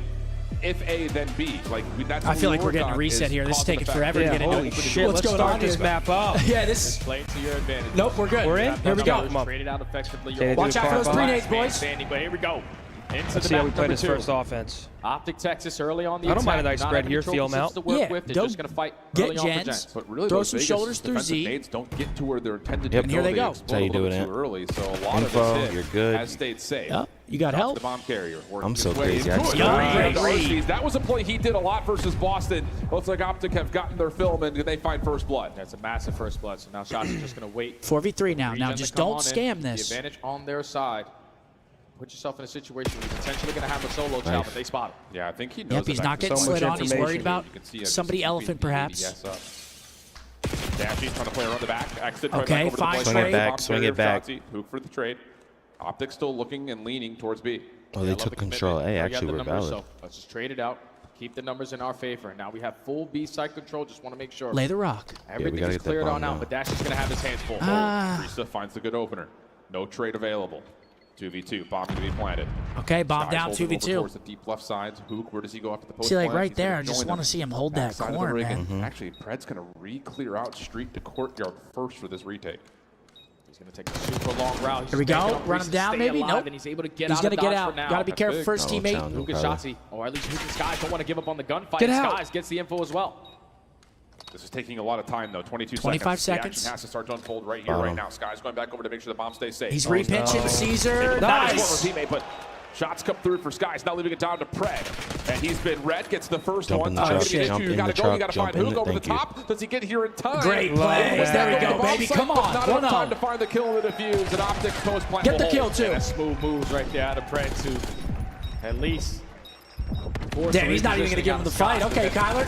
Speaker 8: if A then B. Like that's
Speaker 3: I
Speaker 8: what
Speaker 3: feel
Speaker 8: we
Speaker 3: like we're
Speaker 8: work
Speaker 3: getting a
Speaker 8: on
Speaker 3: reset
Speaker 8: is
Speaker 3: here. This is
Speaker 8: cause and
Speaker 3: taking
Speaker 8: effect.
Speaker 3: forever to get into
Speaker 2: Holy
Speaker 3: it.
Speaker 2: shit,
Speaker 3: What's
Speaker 2: let's
Speaker 3: going
Speaker 2: start
Speaker 3: on
Speaker 2: this
Speaker 3: here?
Speaker 2: map up.
Speaker 3: Yeah, this.
Speaker 14: Play to your advantage.
Speaker 3: Nope, we're good.
Speaker 2: We're in? Here we go.
Speaker 14: Come on. Trade it out effectively.
Speaker 2: Okay,
Speaker 3: Watch
Speaker 2: do
Speaker 3: out for
Speaker 2: the
Speaker 3: those
Speaker 2: car
Speaker 3: grenades,
Speaker 2: bomb.
Speaker 3: boys.
Speaker 14: Standing, but here we go. Into
Speaker 2: Let's
Speaker 14: the
Speaker 2: see how we
Speaker 14: map
Speaker 2: play
Speaker 14: number
Speaker 2: this
Speaker 14: 2.
Speaker 2: first offense.
Speaker 14: OpTic Texas early on the
Speaker 2: I don't mind a
Speaker 14: attack.
Speaker 2: nice
Speaker 14: Not
Speaker 2: spread
Speaker 14: having
Speaker 2: here,
Speaker 14: trophy
Speaker 2: feel 'em
Speaker 14: sets
Speaker 2: out.
Speaker 14: to work
Speaker 3: Yeah,
Speaker 14: with. They're
Speaker 3: go
Speaker 14: just going to fight
Speaker 3: get
Speaker 14: early on for
Speaker 3: gens.
Speaker 14: gens.
Speaker 8: But really,
Speaker 3: Throw
Speaker 8: those
Speaker 3: some
Speaker 8: Vegas
Speaker 3: shoulders through
Speaker 8: defensive
Speaker 3: Z.
Speaker 8: nades don't get to where they're intended
Speaker 3: Yep.
Speaker 8: to
Speaker 3: And here they go.
Speaker 8: explode
Speaker 1: That's how you
Speaker 8: a
Speaker 1: do
Speaker 8: little
Speaker 1: it,
Speaker 8: too
Speaker 1: man.
Speaker 8: early, so a lot
Speaker 1: Info,
Speaker 8: of this hit
Speaker 1: you're good.
Speaker 8: has stayed safe.
Speaker 3: Yep. You got
Speaker 8: Drops
Speaker 3: help.
Speaker 8: the bomb carrier.
Speaker 1: I'm so
Speaker 8: His way
Speaker 1: crazy. I
Speaker 8: into
Speaker 1: just
Speaker 8: it.
Speaker 3: got
Speaker 8: Great
Speaker 3: it.
Speaker 8: Arcees. That was a play he did a lot versus Boston. Looks like OpTic have gotten their film and they find first blood.
Speaker 14: That's a massive first blood. So now Shots are just going to wait.
Speaker 3: 4v3 now.
Speaker 14: Regen
Speaker 3: Now
Speaker 14: to
Speaker 3: just
Speaker 14: come
Speaker 3: don't
Speaker 14: on in.
Speaker 3: scam this.
Speaker 14: The advantage on their side. Put yourself in a situation where you're potentially going to have a solo child, but they spot him.
Speaker 8: Yeah, I think he knows.
Speaker 3: Yep, he's
Speaker 8: that
Speaker 3: not getting
Speaker 2: so
Speaker 3: slid
Speaker 2: much
Speaker 3: on. He's worried
Speaker 2: information.
Speaker 3: about
Speaker 8: You can see
Speaker 3: somebody
Speaker 8: just
Speaker 3: elephant,
Speaker 8: keeping the
Speaker 3: perhaps.
Speaker 8: ADS up. Dashy's trying to play around the back. Exit right
Speaker 3: Okay,
Speaker 8: back over to
Speaker 3: fine
Speaker 8: the
Speaker 1: Swing
Speaker 3: trade.
Speaker 1: it back, swing it back.
Speaker 8: Hook for the trade. OpTic still looking and leaning towards B.
Speaker 1: Oh, they took control. A. Actually, we're valid.
Speaker 14: So let's just trade it out. Keep the numbers in our favor. Now we have full B side control. Just want to make sure.
Speaker 3: Lay the rock.
Speaker 14: Everything
Speaker 1: gotta
Speaker 14: is
Speaker 1: get that
Speaker 14: cleared
Speaker 1: bomb
Speaker 14: on out,
Speaker 1: now.
Speaker 14: but Dash is going to have his hands full.
Speaker 8: Risa finds the good opener. No trade available. 2v2. Bomb to be planted.
Speaker 3: Okay, bomb
Speaker 8: Skies
Speaker 3: down,
Speaker 8: holding over
Speaker 3: 2v2.
Speaker 8: towards the deep left side. Hook, where does he go after the post
Speaker 3: See, like
Speaker 8: plant?
Speaker 3: right
Speaker 8: He's gonna
Speaker 3: there, I just
Speaker 8: join
Speaker 3: want to
Speaker 8: them.
Speaker 3: see him hold that
Speaker 8: Backside of the
Speaker 3: corner,
Speaker 8: rig,
Speaker 3: man.
Speaker 8: and Actually, Pred's going to re-clear out street to courtyard first for this retake.
Speaker 14: He's going to take a super long route. He's
Speaker 3: Here we go.
Speaker 14: banking on
Speaker 3: Run
Speaker 14: Reese
Speaker 3: him
Speaker 14: to
Speaker 3: down,
Speaker 14: stay
Speaker 3: maybe?
Speaker 14: alive,
Speaker 3: Nope.
Speaker 14: And he's able to get
Speaker 3: He's
Speaker 14: out
Speaker 3: going
Speaker 14: of
Speaker 3: to get
Speaker 14: dodge
Speaker 3: out.
Speaker 14: for now.
Speaker 3: Got to be
Speaker 8: That's
Speaker 3: careful
Speaker 8: big.
Speaker 3: first,
Speaker 1: Oh,
Speaker 3: teammate.
Speaker 1: challenge.
Speaker 14: Hook and
Speaker 1: Probably.
Speaker 14: Shotzi, or at least Hook and Skies don't want to give up on the gunfight.
Speaker 3: Get
Speaker 14: and
Speaker 3: out.
Speaker 14: Skies gets the info as well.
Speaker 8: This is taking a lot of time, though. 22
Speaker 3: 25
Speaker 8: seconds.
Speaker 3: seconds.
Speaker 8: The action has to start to unfold right here,
Speaker 1: Bottom.
Speaker 8: right now. Sky's going back over to make sure the bomb stays safe.
Speaker 3: He's repinching Caesar.
Speaker 8: Not his
Speaker 3: Nice.
Speaker 8: former teammate, but Shots come through for Skies, now leaving it down to Pred. And he's been red, gets the first
Speaker 1: Jump
Speaker 8: one.
Speaker 1: in the truck, jump
Speaker 8: You
Speaker 1: in
Speaker 8: gotta
Speaker 1: the
Speaker 8: go, you
Speaker 1: truck,
Speaker 8: gotta find
Speaker 1: jump in
Speaker 8: Hoog
Speaker 1: the-
Speaker 8: over the
Speaker 1: thank you.
Speaker 8: top. Does he get here in time?
Speaker 3: Great play. There we go, baby. Come on.
Speaker 8: Not enough time
Speaker 3: 1-0.
Speaker 8: to find the kill in the defuse, and OpTic post plant.
Speaker 3: Get the kill, too.
Speaker 14: And a smooth moves right there out of Pred to at least.
Speaker 3: Damn, he's not even going to give him the fight. Okay, Kyler.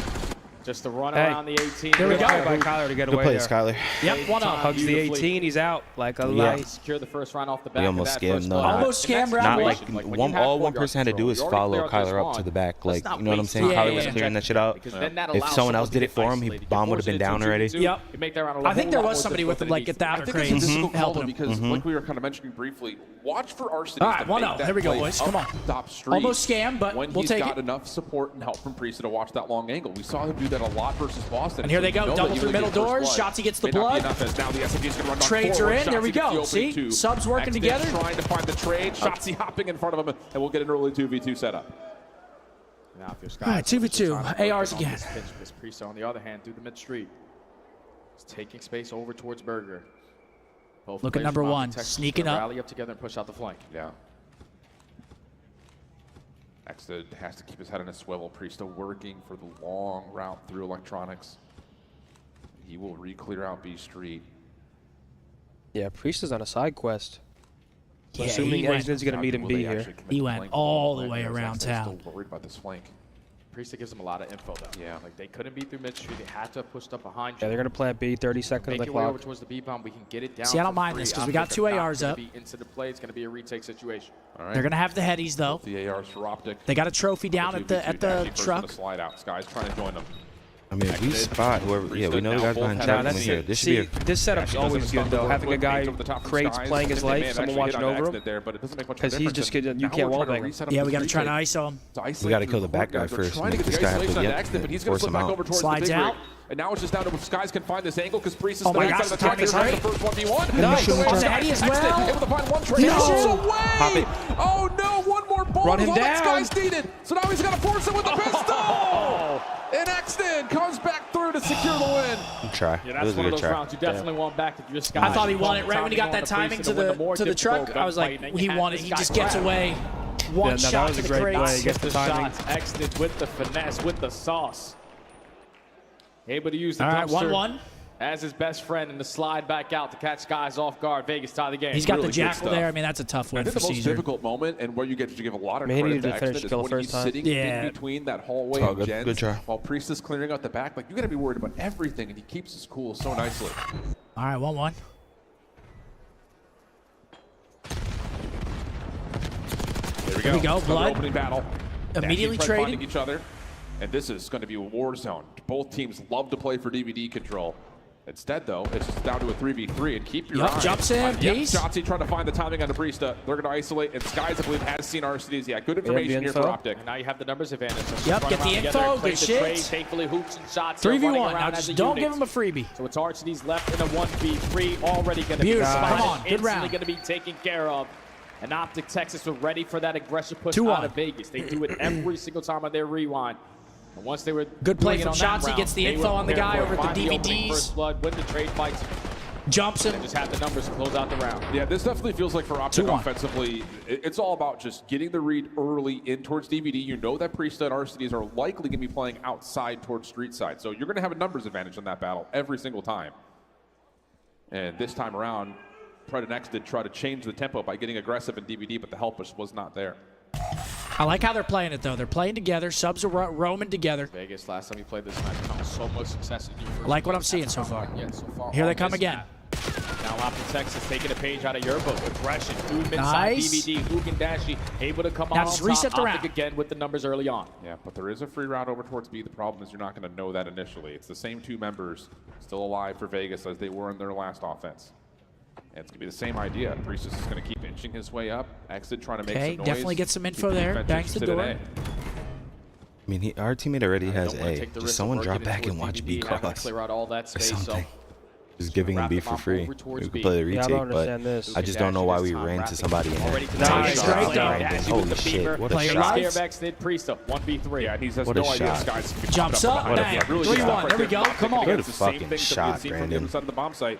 Speaker 14: Just to run
Speaker 2: Hey.
Speaker 14: around the 18.
Speaker 3: There we go.
Speaker 2: By Kyler to get
Speaker 1: Good
Speaker 2: away
Speaker 1: play,
Speaker 2: there.
Speaker 1: Skyler.
Speaker 3: Yep, 1-0.
Speaker 2: Hugs the 18. He's out like a light.
Speaker 14: Secure the first round off the back.
Speaker 1: We almost
Speaker 14: of that
Speaker 1: scammed
Speaker 14: first
Speaker 1: though.
Speaker 14: blood.
Speaker 3: Almost scammed round
Speaker 1: Not
Speaker 3: one.
Speaker 1: like
Speaker 14: when you have
Speaker 1: all one
Speaker 14: full
Speaker 1: person had to do
Speaker 14: control,
Speaker 1: is
Speaker 14: you already
Speaker 1: follow
Speaker 14: clear out this
Speaker 1: Kyler up to
Speaker 14: one.
Speaker 1: the back. Like,
Speaker 14: Let's not
Speaker 1: you know what I'm
Speaker 14: waste
Speaker 1: saying?
Speaker 3: time.
Speaker 1: Kyler was
Speaker 3: Yeah.
Speaker 1: clearing that shit out.
Speaker 14: Because then that
Speaker 1: If
Speaker 14: allows
Speaker 1: someone else did it
Speaker 14: someone
Speaker 1: for
Speaker 14: to
Speaker 1: him,
Speaker 14: get
Speaker 1: he
Speaker 14: isolated.
Speaker 1: bomb
Speaker 14: You
Speaker 1: would have been
Speaker 14: force it
Speaker 1: down
Speaker 14: into
Speaker 1: already.
Speaker 14: 2v2,
Speaker 3: Yep.
Speaker 14: you make that round a
Speaker 3: I think
Speaker 14: whole
Speaker 3: there
Speaker 14: lot
Speaker 3: was
Speaker 14: more
Speaker 3: somebody with
Speaker 14: difficult
Speaker 3: him
Speaker 14: than
Speaker 3: like
Speaker 14: it
Speaker 3: at that
Speaker 8: I
Speaker 3: or
Speaker 8: think it's a
Speaker 3: crazy
Speaker 8: difficult call
Speaker 3: helping him.
Speaker 8: because, like we were kind of mentioning briefly, watch for Arsenal.
Speaker 3: All right, 1-0. Here we go, boys. Come on.
Speaker 8: Top street.
Speaker 3: Almost scam, but
Speaker 8: when
Speaker 3: we'll
Speaker 8: he's
Speaker 3: take
Speaker 8: got
Speaker 3: it.
Speaker 8: enough support and help from Priest to watch that long angle. We saw him do that a lot versus Boston.
Speaker 3: And here
Speaker 8: so
Speaker 3: they
Speaker 8: you
Speaker 3: go.
Speaker 8: know
Speaker 3: Double
Speaker 8: that you
Speaker 3: through
Speaker 8: only
Speaker 3: middle
Speaker 8: get first
Speaker 3: doors.
Speaker 8: blood.
Speaker 3: Shotzi gets the
Speaker 8: May not be
Speaker 3: blood.
Speaker 8: enough as now the SMG's gonna run
Speaker 3: Trades
Speaker 8: forward.
Speaker 3: are in. There we
Speaker 8: Shotzi gets
Speaker 3: go.
Speaker 8: the
Speaker 3: See?
Speaker 8: opening two.
Speaker 3: Subs working
Speaker 8: Exton
Speaker 3: together.
Speaker 8: Trying to find the trade. Shotzi hopping in front of him, and we'll get an early 2v2 setup.
Speaker 14: Now, if
Speaker 3: All right, 2v2. ARs again.
Speaker 14: This Priest, on the other hand, through the mid street. He's taking space over towards Burger. Both
Speaker 3: Look at
Speaker 14: players
Speaker 3: number
Speaker 14: from
Speaker 3: one,
Speaker 14: OpTic
Speaker 3: sneaking
Speaker 14: gonna
Speaker 3: up.
Speaker 14: Rally up together and push out the flank.
Speaker 8: Yeah. Exton has to keep his head on a swivel. Priest working for the long route through electronics. He will re-clear out B Street.
Speaker 2: Yeah, Priest is on a side quest. So
Speaker 3: Yeah,
Speaker 2: assuming
Speaker 3: he went-
Speaker 2: Exton's going to meet him
Speaker 8: Will
Speaker 2: B
Speaker 8: they
Speaker 2: here.
Speaker 8: actually commit
Speaker 3: He
Speaker 8: to
Speaker 3: went
Speaker 8: flank
Speaker 3: all the
Speaker 8: way?
Speaker 3: way
Speaker 8: Or is
Speaker 3: around
Speaker 8: Exton
Speaker 3: town.
Speaker 8: Still worried about this flank.
Speaker 14: Priest gives them a lot of info, though.
Speaker 8: Yeah.
Speaker 14: Like, they couldn't be through mid street. They had to have pushed up behind you.
Speaker 2: Yeah, they're going to plant B, 30 seconds
Speaker 14: Make
Speaker 2: of the
Speaker 14: your way over
Speaker 2: clock.
Speaker 14: towards the B bomb. We can get it down.
Speaker 3: See, I don't
Speaker 14: for
Speaker 3: mind
Speaker 14: free.
Speaker 3: this 'cause we got
Speaker 14: OpTic
Speaker 3: two
Speaker 14: are not
Speaker 3: ARs
Speaker 14: gonna
Speaker 3: up.
Speaker 14: Be into the play. It's going to be a retake situation.
Speaker 8: All right.
Speaker 3: They're going to have the headies, though.
Speaker 8: The ARs for OpTic.
Speaker 3: They got a trophy down at the
Speaker 8: Actually, first
Speaker 3: truck.
Speaker 8: with a slide out. Sky's trying to join them.
Speaker 1: I mean, if we spot whoever, yeah, we know the guys behind track in here. This should
Speaker 2: See,
Speaker 1: be a
Speaker 2: this setup's always good, though. Having a guy crates playing his life, someone watching over him. Because he's just getting, you can't wallbang him.
Speaker 3: Yeah, we got to try to ISO him.
Speaker 1: We got to kill the back guy first. Make this guy have to force him out.
Speaker 3: Slides out.
Speaker 8: And now it's just down to if Skies can find this angle because Priest is
Speaker 3: Oh my
Speaker 8: still
Speaker 3: gosh,
Speaker 8: inside
Speaker 3: the
Speaker 8: the
Speaker 3: timing's
Speaker 8: track.
Speaker 3: right.
Speaker 8: The first 1v1.
Speaker 3: Nice.
Speaker 8: On the
Speaker 3: On the heady as well.
Speaker 8: Able to find one trade.
Speaker 3: No.
Speaker 8: Pop
Speaker 1: it.
Speaker 8: Oh no, one more ball.
Speaker 2: Run him
Speaker 8: All that
Speaker 2: down.
Speaker 8: Skies needed. So now he's got to force it with the pistol. And Exton comes back through to secure the win.
Speaker 1: Good try.
Speaker 14: Yeah,
Speaker 1: It
Speaker 14: that's
Speaker 1: was a
Speaker 14: one of
Speaker 1: good
Speaker 14: those
Speaker 1: try.
Speaker 14: rounds you definitely want back if you're Sky.
Speaker 3: I thought he won it right when he got that timing to the truck. I was like, he won it. He just gets away. One
Speaker 2: that
Speaker 3: shot
Speaker 2: was
Speaker 3: to
Speaker 2: a
Speaker 3: the
Speaker 2: great play.
Speaker 3: crates.
Speaker 2: Gets the timing.
Speaker 14: shots. Exton with the finesse, with the sauce. Able to use the
Speaker 3: All right,
Speaker 14: dumpster
Speaker 3: 1-1.
Speaker 14: as his best friend and the slide back out to catch Skies off guard. Vegas tie the game.
Speaker 3: He's got
Speaker 8: Really
Speaker 3: the
Speaker 8: good
Speaker 3: jackal
Speaker 8: stuff.
Speaker 3: there. I mean, that's a tough
Speaker 8: I
Speaker 3: win
Speaker 8: think
Speaker 3: for
Speaker 8: the most
Speaker 3: Caesar.
Speaker 8: difficult moment and where you get to give a lot of
Speaker 2: Man, he
Speaker 8: credit
Speaker 2: needed
Speaker 8: to
Speaker 2: to finish
Speaker 8: Exton is
Speaker 2: kill
Speaker 8: when
Speaker 2: first
Speaker 8: he's
Speaker 2: time.
Speaker 8: sitting
Speaker 3: Yeah.
Speaker 8: in between that hallway
Speaker 1: Oh,
Speaker 8: and
Speaker 1: good-
Speaker 8: Jens
Speaker 1: good try.
Speaker 8: while Priest is clearing out the back. Like, you got to be worried about everything, and he keeps his cool so nicely.
Speaker 3: All right, 1-1.
Speaker 8: There we go.
Speaker 3: go, blood.
Speaker 8: Opening battle.
Speaker 3: Immediately
Speaker 8: Dashy Fred
Speaker 3: traded.
Speaker 8: finding each other. And this is going to be a war zone. Both teams love to play for DVD control. Instead, though, it's just down to a 3v3 and keep your
Speaker 3: Yup,
Speaker 8: eye.
Speaker 3: jumps in,
Speaker 8: Yep,
Speaker 3: piece.
Speaker 8: Shotzi trying to find the timing on the Barista. They're going to isolate, and Skies, I believe, has seen RCDs. Yeah, good information here for
Speaker 2: info.
Speaker 8: OpTic.
Speaker 14: And now you have the numbers advantage. So
Speaker 3: Yep,
Speaker 14: run
Speaker 3: get the
Speaker 14: around
Speaker 3: info,
Speaker 14: together,
Speaker 3: good
Speaker 14: create the
Speaker 3: shit.
Speaker 14: trade, thankfully, hoops and shots.
Speaker 3: 3v1. Now just don't give him a freebie.
Speaker 14: So it's RCD's left in a 1v3, already going to be
Speaker 3: Beautiful.
Speaker 14: spotted,
Speaker 3: Come on, good
Speaker 14: instantly
Speaker 3: round.
Speaker 14: going to be taken care of. And OpTic Texas were ready for that aggressive push
Speaker 3: 2-1.
Speaker 14: out of Vegas. They do it every single time on their rewind. And once they were
Speaker 3: Good play
Speaker 14: doing it
Speaker 3: from
Speaker 14: on that
Speaker 3: Shotzi,
Speaker 14: round,
Speaker 3: gets the
Speaker 14: they
Speaker 3: info
Speaker 14: were
Speaker 3: on the
Speaker 14: prepared
Speaker 3: guy
Speaker 14: for
Speaker 3: over
Speaker 14: it.
Speaker 3: at the
Speaker 14: Find opening
Speaker 3: DVDs.
Speaker 14: First blood, win the trade fights,
Speaker 3: Jumps him.
Speaker 14: and just have the numbers to close out the round.
Speaker 8: Yeah, this definitely feels like for OpTic
Speaker 3: 2-1.
Speaker 8: offensively, it's all about just getting the read early in towards DVD. You know that Priest and RCDs are likely going to be playing outside towards street side. So you're going to have a numbers advantage in that battle every single time. And this time around, Predanex did try to change the tempo by getting aggressive in DVD, but the help was not there.
Speaker 3: I like how they're playing it, though. They're playing together. Subs are roaming together.
Speaker 14: Vegas, last time you played this match, found so much success in your first
Speaker 3: I like what I'm
Speaker 14: play.
Speaker 3: seeing so far.
Speaker 14: Yeah, so far
Speaker 3: Here they
Speaker 14: on
Speaker 3: come
Speaker 14: this
Speaker 3: again.
Speaker 14: map. Now OpTic Texas taking a page out of your book. Aggression, Hoog inside
Speaker 3: Nice.
Speaker 14: DVD, Hoog and Dashy able to come
Speaker 3: Now
Speaker 14: on
Speaker 3: just
Speaker 14: top.
Speaker 3: reset the
Speaker 14: OpTic
Speaker 3: round.
Speaker 14: again with the numbers early on.
Speaker 8: Yeah, but there is a free route over towards B. The problem is you're not going to know that initially. It's the same two members still alive for Vegas as they were in their last offense. And it's going to be the same idea. Priestess is going to keep inching his way up. Exit trying to make
Speaker 3: Okay,
Speaker 8: some noise.
Speaker 3: definitely get some info
Speaker 8: Keep
Speaker 3: there.
Speaker 8: defense
Speaker 3: Bangs the
Speaker 8: interested in
Speaker 3: door.
Speaker 8: A.
Speaker 1: I mean, our teammate already has
Speaker 14: Don't wanna
Speaker 1: A.
Speaker 14: take the
Speaker 1: Just
Speaker 14: risk of
Speaker 1: someone
Speaker 14: working
Speaker 1: drop
Speaker 14: it
Speaker 1: back and
Speaker 14: towards
Speaker 1: watch B
Speaker 14: DVD, having to
Speaker 1: cross.
Speaker 14: clear out all that
Speaker 1: Or
Speaker 14: space. So
Speaker 1: something. Just giving him
Speaker 14: wrap
Speaker 1: B
Speaker 14: them
Speaker 1: for
Speaker 14: up
Speaker 1: free.
Speaker 14: over towards
Speaker 1: We
Speaker 14: B.
Speaker 1: could play the
Speaker 2: Yeah, I
Speaker 1: retake,
Speaker 2: don't
Speaker 1: but
Speaker 2: understand this.
Speaker 1: I just don't know why we ran to somebody in
Speaker 14: Already
Speaker 1: there.
Speaker 14: nice.
Speaker 3: Great though.
Speaker 14: Dashy with
Speaker 1: Holy
Speaker 14: the
Speaker 1: shit,
Speaker 14: beaver.
Speaker 1: what a
Speaker 3: Play
Speaker 1: shot.
Speaker 3: live.
Speaker 14: Scareback did Priest up 1v3.
Speaker 8: Yeah, and he has
Speaker 1: What
Speaker 8: no
Speaker 1: a
Speaker 8: idea
Speaker 1: shot.
Speaker 8: Skies can be
Speaker 3: Jumps
Speaker 8: popping
Speaker 3: up.
Speaker 8: on the
Speaker 3: Bang.
Speaker 8: front. Really good
Speaker 3: 3-1.
Speaker 8: stuff right
Speaker 3: There we go.
Speaker 8: from OpTic.
Speaker 3: Come on.
Speaker 8: Again,
Speaker 1: Good
Speaker 8: it's the same
Speaker 1: fucking
Speaker 8: thing that we
Speaker 1: shot,
Speaker 8: had seen from the
Speaker 1: Brandon.
Speaker 8: other side of the bomb site.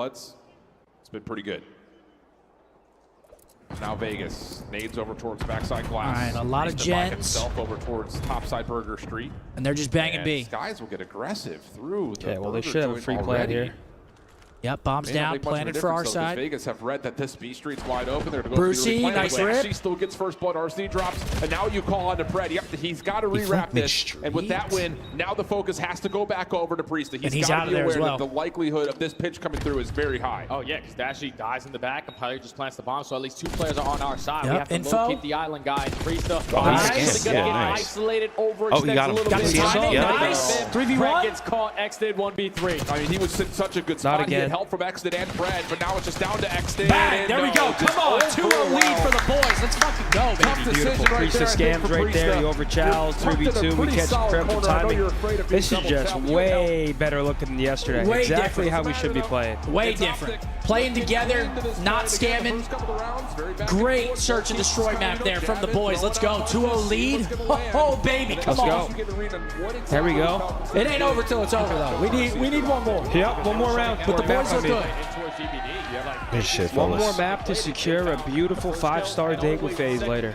Speaker 8: Floods. It's been pretty good. Now Vegas nades over towards backside glass.
Speaker 3: All right, a lot of gens.
Speaker 8: Himself over towards topside Burger Street.
Speaker 3: And they're just banging
Speaker 8: and
Speaker 3: B.
Speaker 8: Skies will get aggressive through the
Speaker 2: Okay, well, they
Speaker 8: Burger
Speaker 2: should have a
Speaker 8: joint
Speaker 2: free play
Speaker 8: already.
Speaker 2: here.
Speaker 3: Yep, bombs down, planted for our side.
Speaker 8: Vegas have read that this B Street's wide open. They're going to go
Speaker 3: Brucey, nice rip.
Speaker 8: She still gets first blood. RC drops, and now you call on to Pred. Yep, he's got to rewrap this. And with that win, now the focus has to go back over to Priesta.
Speaker 3: He's
Speaker 8: got to be aware
Speaker 3: well.
Speaker 8: that the likelihood of this pitch coming through is very high.
Speaker 14: Oh, yeah, because Dashy dies in the back, and Pilot just plants the bomb, so at least 2 players are on our side.
Speaker 3: Yep,
Speaker 14: We have to
Speaker 3: info.
Speaker 14: locate the island guy. Priesta
Speaker 3: Nice.
Speaker 14: going to get
Speaker 1: Nice.
Speaker 14: isolated, overextends
Speaker 1: Oh, he got him.
Speaker 14: a little
Speaker 1: Got
Speaker 14: bit.
Speaker 1: the timing.
Speaker 3: Yeah.
Speaker 14: Nice.
Speaker 3: Nice. 3v1.
Speaker 14: Pred gets caught, Xdid 1v3.
Speaker 8: I mean, he was in such a good spot.
Speaker 2: Not
Speaker 8: He had
Speaker 2: again.
Speaker 8: help from Xdid and Pred, but now it's just down to Xdid.
Speaker 3: Bang, there we go. Come on, 2-0 lead for the boys. Let's fucking go, baby.
Speaker 2: Beautiful. Priesta scams right there. He overchows. 3v2. We catch incredible timing. This is just way better looking than yesterday.
Speaker 3: Way
Speaker 2: exactly
Speaker 3: different.
Speaker 2: how we should be playing.
Speaker 3: Way different. Playing together, not scamming. Great search and destroy map there from the boys. Let's go. 2-0 lead. Oh, baby, come on.
Speaker 2: There we go.
Speaker 3: It ain't over till it's over, though. We need one more.
Speaker 2: Yep, one more round.
Speaker 3: But the boys look good.
Speaker 1: Good shit,
Speaker 2: One
Speaker 1: fellas.
Speaker 2: more map to secure a beautiful 5-star date with FaZe later.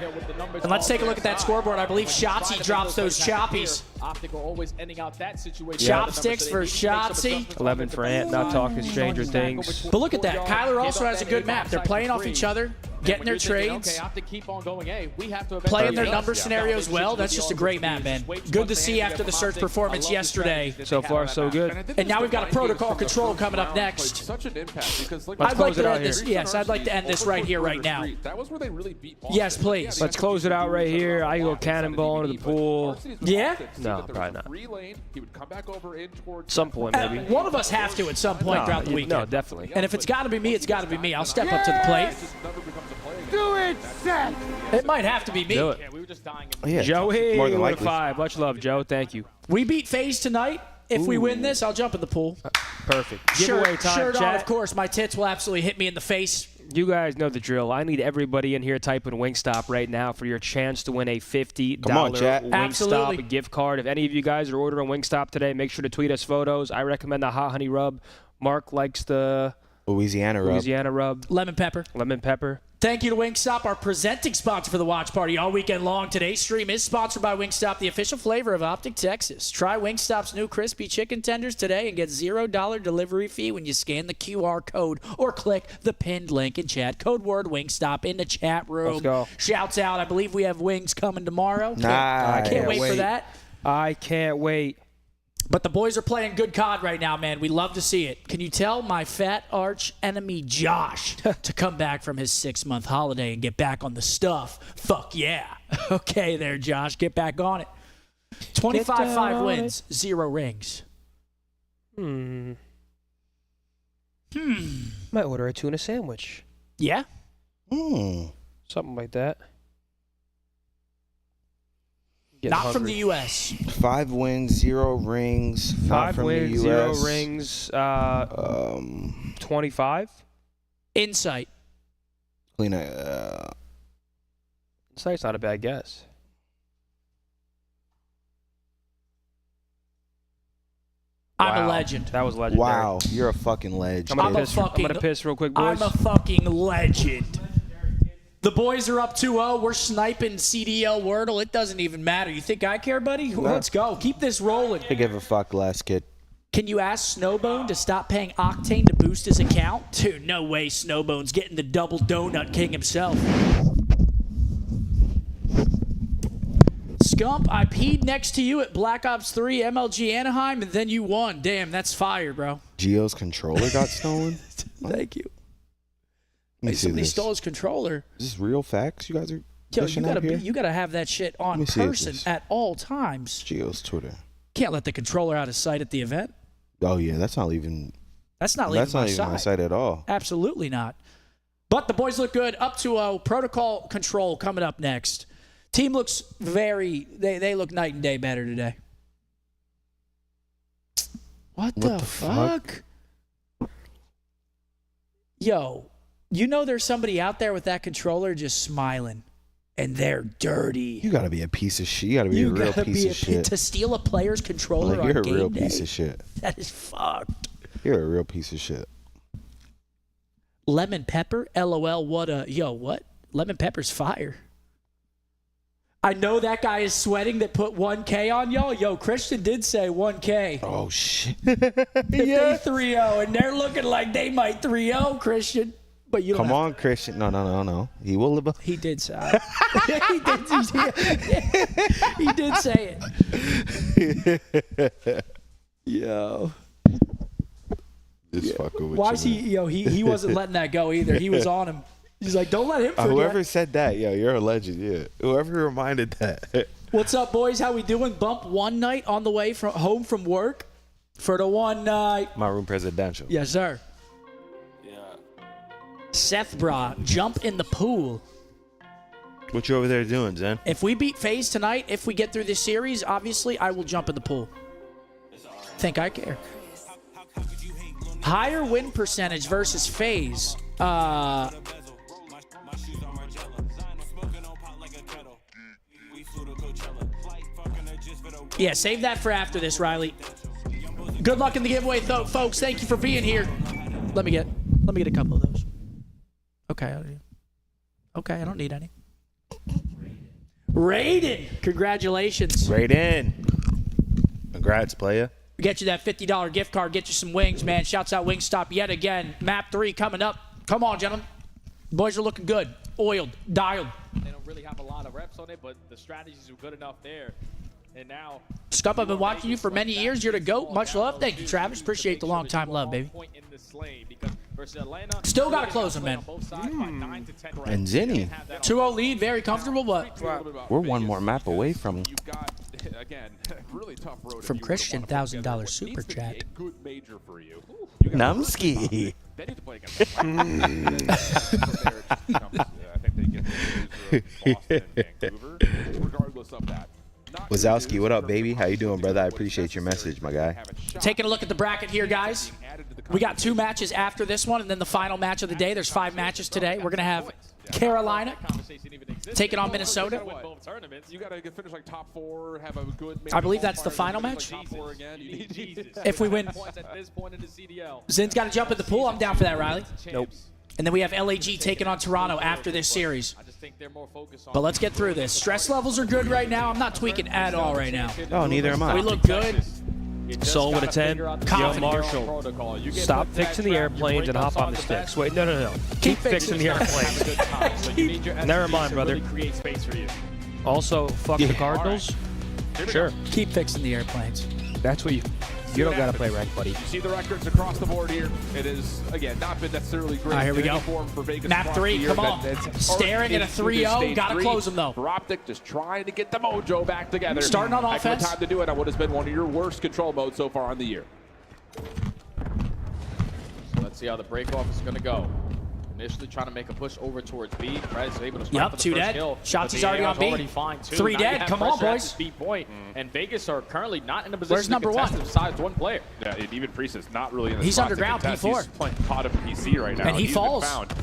Speaker 3: And let's take a look at that scoreboard. I believe Shotzi drops those choppies.
Speaker 14: OpTic always ending out that situation.
Speaker 3: Chopsticks for Shotzi.
Speaker 2: 11 for Ant, not talking Stranger Things.
Speaker 3: But look at that. Kyler also has a good map. They're playing off each other, getting their trades,
Speaker 14: Okay, OpTic keep on going. Hey, we have to
Speaker 3: playing their number scenarios well. That's just a great map, man. Good to see after the Surge performance yesterday.
Speaker 2: So far, so good.
Speaker 3: And now we've got a protocol control coming up next.
Speaker 8: Such an impact because like
Speaker 3: I'd like
Speaker 2: close it
Speaker 3: to
Speaker 2: out
Speaker 3: end this.
Speaker 2: here.
Speaker 3: Yes, I'd like to end this right here, right now.
Speaker 8: that was where they really beat Boston.
Speaker 3: Yes, please.
Speaker 2: Let's close it out right here. I go cannonball into the pool.
Speaker 3: Yeah?
Speaker 2: No, probably not.
Speaker 8: He would come back over in towards
Speaker 2: Some point, maybe.
Speaker 3: One of us have to at some point throughout the weekend.
Speaker 2: No, definitely.
Speaker 3: And if it's got to be me, it's got to be me. I'll step up to the plate.
Speaker 8: Do it,
Speaker 3: It might have to be me.
Speaker 2: Do it.
Speaker 14: Yeah, we were just dying.
Speaker 1: Yeah,
Speaker 2: Joey,
Speaker 1: more than
Speaker 2: with a
Speaker 1: likely.
Speaker 2: 5. Much love, Joe. Thank you.
Speaker 3: We beat FaZe tonight. If we win this, I'll jump in the pool.
Speaker 2: Perfect. Giveaway time,
Speaker 3: Shirt on,
Speaker 2: chat.
Speaker 3: of course. My tits will absolutely hit me in the face.
Speaker 2: You guys know the drill. I need everybody in here typing Wingstop right now for your chance to win a $50
Speaker 1: Come on, chat.
Speaker 3: Absolutely.
Speaker 2: Wingstop gift card. If any of you guys are ordering Wingstop today, make sure to tweet us photos. I recommend the hot honey rub. Mark likes the
Speaker 1: Louisiana rub.
Speaker 3: Lemon pepper.
Speaker 2: Lemon pepper.
Speaker 3: Thank you to Wingstop, our presenting sponsor for the watch party all weekend long. Today's stream is sponsored by Wingstop, the official flavor of OpTic Texas. Try Wingstop's new crispy chicken tenders today and get $0 delivery fee when you scan the QR code or click the pinned link in chat. Code word Wingstop in the chat room.
Speaker 2: Let's go.
Speaker 3: Shouts out. I believe we have wings coming tomorrow.
Speaker 1: Nice.
Speaker 3: Can't wait for that.
Speaker 2: I can't wait.
Speaker 3: But the boys are playing good COD right now, man. We love to see it. Can you tell my fat arch enemy Josh to come back from his 6-month holiday and get back on the stuff? Fuck yeah. Okay there, Josh. Get back on it. 25-5 wins, 0 rings.
Speaker 2: Might order a tuna sandwich.
Speaker 3: Yeah?
Speaker 2: Something like that. Getting
Speaker 3: Not from
Speaker 2: hungry.
Speaker 3: the U.S.
Speaker 1: 5 wins, 0 rings. Not
Speaker 2: 5
Speaker 1: from
Speaker 2: wins,
Speaker 1: the
Speaker 2: 0
Speaker 1: US.
Speaker 2: rings. 25.
Speaker 3: Insight.
Speaker 1: Clean
Speaker 2: Insight's not a bad guess.
Speaker 3: I'm a
Speaker 2: Wow.
Speaker 3: legend.
Speaker 2: That was legendary.
Speaker 1: Wow, you're a fucking legend.
Speaker 2: I'm gonna piss real quick, boys.
Speaker 3: I'm a fucking legend. The boys are up 2-0. We're sniping CDL Wordle. It doesn't even matter. You think I care, buddy? Let's go. Keep this rolling.
Speaker 1: I give a fuck, last kid.
Speaker 3: Can you ask Snowbone to stop paying Octane to boost his account? Dude, no way Snowbone's getting the double donut king himself. Scump, I peed next to you at Black Ops 3 MLG Anaheim, and then you won. Damn, that's fire, bro.
Speaker 1: Gio's controller got stolen?
Speaker 3: Thank you.
Speaker 1: Let me
Speaker 3: Hey,
Speaker 1: see
Speaker 3: somebody
Speaker 1: this.
Speaker 3: stole his controller.
Speaker 1: Is this real facts you guys are
Speaker 3: Yo, you
Speaker 1: dishing out here?
Speaker 3: gotta have that shit on
Speaker 1: me see if
Speaker 3: person
Speaker 1: this-
Speaker 3: at all times.
Speaker 1: Gio's Twitter.
Speaker 3: Can't let the controller out of sight at the event.
Speaker 1: Oh, yeah, that's not even...
Speaker 3: That's not leaving my side.
Speaker 1: my side at all.
Speaker 3: Absolutely not. But the boys look good. Up 2-0. Protocol control coming up next. Team looks they look night and day better today. What the fuck? Yo, you know there's somebody out there with that controller just smiling. And they're dirty.
Speaker 1: You gotta be a piece of shit. You gotta be a real piece of shit.
Speaker 3: To steal a player's controller
Speaker 1: Like, you're
Speaker 3: on
Speaker 1: a real
Speaker 3: game
Speaker 1: piece
Speaker 3: day?
Speaker 1: of shit.
Speaker 3: That is fucked.
Speaker 1: You're a real piece of shit.
Speaker 3: Lemon pepper? LOL, what? Lemon pepper's fire. I know that guy is sweating that put 1K on y'all. Yo, Christian did say 1K.
Speaker 1: Oh, shit.
Speaker 3: If they 3-0, and they're looking like they might 3-0, Christian. But you don't
Speaker 1: Come on, Christian. No. He will live up.
Speaker 3: He did say he did say it. Yo.
Speaker 1: Just fucking with
Speaker 3: Why
Speaker 1: you,
Speaker 3: is he,
Speaker 1: man.
Speaker 3: yo, he wasn't letting that go either. He was on him. He's like, don't let him forget.
Speaker 1: Whoever said that, yo, you're a legend, yeah. Whoever reminded that.
Speaker 3: What's up, boys? How we doing? Bump one night on the way from home from work for the one night.
Speaker 1: My room presidential.
Speaker 3: Yes, sir. Yeah. Seth Bra, jump in the pool.
Speaker 1: What you over there doing, Zen?
Speaker 3: If we beat FaZe tonight, if we get through this series, obviously, I will jump in the pool. Think I care. Higher win percentage versus FaZe. Yeah, save that for after this, Riley. Good luck in the giveaway, folks. Thank you for being here. Let me get a couple of those. Okay. Okay, I don't need any. Raiden, congratulations.
Speaker 1: Raiden. Congrats, player.
Speaker 3: We get you that $50 gift card. Get you some wings, man. Shouts out Wingstop yet again. Map 3 coming up. Come on, gentlemen. Boys are looking good. Oiled. Dialed.
Speaker 14: They don't really have a lot of reps on it, but the strategies are good enough there. And now,
Speaker 3: Scump, I've been watching you for many years. You're the GOAT. Much love. Thank you, Travis. Appreciate the long time love, baby. Still got to close him, man.
Speaker 1: And Zinni.
Speaker 3: 2-0 lead. Very comfortable, but
Speaker 1: We're one more map away from
Speaker 8: Again, really tough road.
Speaker 3: from Christian, $1,000 super chat.
Speaker 8: Good major for you.
Speaker 1: Namski.
Speaker 8: They need to play against I think they get Boston and Vancouver. Regardless of that.
Speaker 1: Wazowski, what up, baby? How you doing, brother? I appreciate your message, my guy.
Speaker 3: Taking a look at the bracket here, guys. We got 2 matches after this one, and then the final match of the day. There's 5 matches today. We're going to have Carolina taking on Minnesota.
Speaker 8: You got to finish like top 4, have a good.
Speaker 3: I believe that's the final match. If we win, Zin's got to jump in the pool. I'm down for that, Riley.
Speaker 2: Nope.
Speaker 3: And then we have LAG taking on Toronto after this series. But let's get through this. Stress levels are good right now. I'm not tweaking at all right now.
Speaker 1: Oh, neither am I.
Speaker 3: We look good.
Speaker 2: Soul with a 10. Yo, Marshall, stop fixing the airplanes and hop on the sticks. Wait, no. Keep fixing the airplanes. Never mind, brother. Also, fuck the Cardinals. Sure.
Speaker 3: Keep fixing the airplanes.
Speaker 2: That's what you don't got to play rank, buddy.
Speaker 8: You see the records across the board here. It is, again, not been necessarily great.
Speaker 3: All right, here we go.
Speaker 8: For Vegas
Speaker 3: Map 3, come on. Staring at a 3-0. Got to close them, though.
Speaker 8: For OpTic, just trying to get the mojo back together.
Speaker 3: Starting on offense.
Speaker 8: Time to do it on what has been one of your worst control modes so far on the year.
Speaker 14: So let's see how the break-off is going to go. Initially trying to make a push over towards B. Prez able to start for the
Speaker 3: 2
Speaker 14: first
Speaker 3: dead.
Speaker 14: kill.
Speaker 3: Shotzi's already on B. 3 dead. Come on, boys.
Speaker 14: Point. And Vegas are currently not in a position
Speaker 3: Where's number
Speaker 14: to contest
Speaker 3: 1?
Speaker 14: besides one player.
Speaker 8: Yeah, even Priest is not really in the
Speaker 3: He's
Speaker 8: spot to
Speaker 3: underground,
Speaker 8: contest.
Speaker 3: P4.
Speaker 8: He's playing pot of PC right now.
Speaker 3: And he
Speaker 8: He's
Speaker 3: falls.
Speaker 8: been found.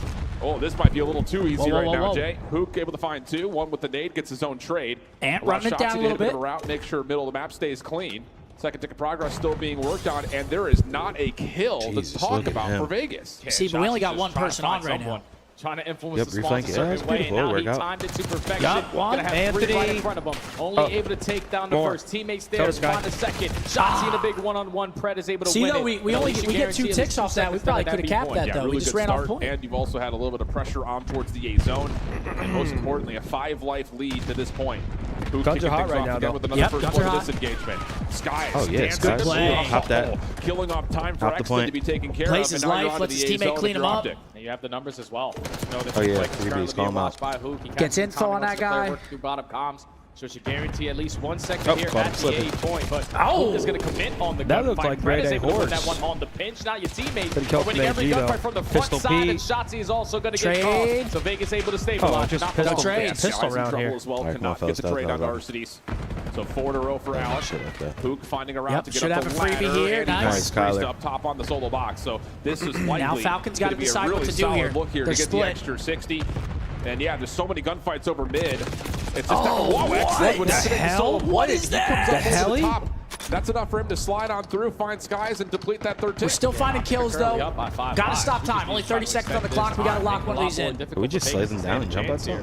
Speaker 8: Oh, this might be a little too easy right now,
Speaker 3: whoa.
Speaker 8: Jay. Hook able to find 2. 1 with the nade, gets his own trade.
Speaker 3: Ant running it down a little bit.
Speaker 8: Route, make sure middle of the map stays clean. Second tick of progress still being worked on, and there is not a kill to talk about for Vegas.
Speaker 3: See, but we only got one person on right now.
Speaker 14: Trying to influence the
Speaker 1: reflank
Speaker 14: spawns
Speaker 1: it.
Speaker 14: a certain
Speaker 1: That's
Speaker 14: way,
Speaker 1: beautiful.
Speaker 14: and now he
Speaker 1: Workout.
Speaker 14: timed it to perfection.
Speaker 2: Yup, one.
Speaker 14: Gonna have 3 right in
Speaker 2: Anthony.
Speaker 14: front of him. Only able to take down the first. Teammates there.
Speaker 2: Tell this guy.
Speaker 14: Find the second. Shots in a big one-on-one. Pred is able to
Speaker 3: See,
Speaker 14: win
Speaker 3: though,
Speaker 14: it.
Speaker 3: we get 2 ticks off that. We probably could have capped that, though.
Speaker 8: Really
Speaker 3: We just
Speaker 8: good
Speaker 3: ran off
Speaker 8: start,
Speaker 3: point.
Speaker 8: and you've also had a little bit of pressure on towards the A zone, and most importantly, a 5-life lead to this point. Who
Speaker 2: Guns are hot right now, though.
Speaker 8: with another first
Speaker 3: guns are
Speaker 8: point
Speaker 3: hot.
Speaker 8: of this engagement. Sky
Speaker 1: Oh, yeah,
Speaker 8: stands
Speaker 1: Sky.
Speaker 8: up,
Speaker 3: play.
Speaker 1: Hop that.
Speaker 8: killing off time for
Speaker 1: Hop the
Speaker 8: Exton to
Speaker 1: point.
Speaker 8: be taken care
Speaker 3: Plays
Speaker 8: of.
Speaker 3: his
Speaker 8: and now you're
Speaker 3: life,
Speaker 8: onto
Speaker 3: lets
Speaker 8: the
Speaker 3: his
Speaker 8: A
Speaker 3: teammate
Speaker 8: zone
Speaker 3: clean
Speaker 8: if
Speaker 3: him
Speaker 8: you're
Speaker 3: up.
Speaker 8: OpTic.
Speaker 14: And you have the numbers as well.
Speaker 1: Oh, yeah, 3Bs, call him out.
Speaker 3: Gets info on that guy.
Speaker 14: Work through bottom comms. So should guarantee at least 1 second
Speaker 1: Oh,
Speaker 14: here
Speaker 1: bottom
Speaker 14: at the
Speaker 1: slipping.
Speaker 14: A point. But
Speaker 3: Oh!
Speaker 14: is going to commit on the
Speaker 2: That
Speaker 14: gunfight.
Speaker 2: looked like
Speaker 14: Fred
Speaker 2: grade
Speaker 14: is
Speaker 2: A
Speaker 14: able to win
Speaker 2: horse.
Speaker 14: that one on the pinch. Now your teammate
Speaker 2: Good kill
Speaker 14: are winning
Speaker 2: from
Speaker 14: every
Speaker 2: AG,
Speaker 14: gunfight
Speaker 2: though.
Speaker 14: from the front
Speaker 2: Pistol
Speaker 14: side,
Speaker 2: P.
Speaker 14: and Shotzi is also going to
Speaker 3: Trade.
Speaker 14: get caught. So Vegas able to stabilize.
Speaker 2: just
Speaker 14: Not
Speaker 2: pistol
Speaker 14: the
Speaker 3: trade.
Speaker 14: best.
Speaker 2: Pistol
Speaker 8: Guys in
Speaker 2: round
Speaker 8: trouble
Speaker 2: here.
Speaker 8: as well.
Speaker 1: Alright,
Speaker 8: Could
Speaker 1: come on,
Speaker 8: not get
Speaker 1: fellas,
Speaker 8: the trade on
Speaker 1: fellas.
Speaker 8: Arcides. So 4 in a row for Alex.
Speaker 1: Shit like that.
Speaker 8: Hook finding a route
Speaker 3: Yep,
Speaker 8: to get
Speaker 3: should
Speaker 8: up
Speaker 3: have
Speaker 8: the
Speaker 3: a freebie
Speaker 8: ladder,
Speaker 3: here.
Speaker 8: and he
Speaker 3: Nice.
Speaker 8: finds Priest
Speaker 1: Kyler.
Speaker 8: up top on the solo box. So this is likely
Speaker 3: Now Falcons gotta
Speaker 8: gonna be a
Speaker 3: decide what
Speaker 8: really
Speaker 3: to do
Speaker 8: solid
Speaker 3: here.
Speaker 8: look here
Speaker 3: They're
Speaker 8: to get
Speaker 3: split.
Speaker 8: the extra 60. And yeah, there's so many gunfights over mid. It's just
Speaker 3: Oh,
Speaker 8: whoa,
Speaker 3: what
Speaker 8: excellent with
Speaker 3: the
Speaker 8: activating
Speaker 3: hell?
Speaker 8: solo
Speaker 3: What
Speaker 8: play.
Speaker 3: is
Speaker 8: He
Speaker 3: that?
Speaker 8: comes
Speaker 3: The
Speaker 8: up over the
Speaker 2: hell?
Speaker 8: top. That's enough for him to slide on through, find Skies, and deplete that third tick.
Speaker 3: We're still finding kills,
Speaker 14: Currently
Speaker 3: though.
Speaker 14: up by 5-5.
Speaker 3: Gotta stop time. Only 30 seconds on the clock. We gotta lock one of these in.
Speaker 1: Can we just slay them down and jump out there?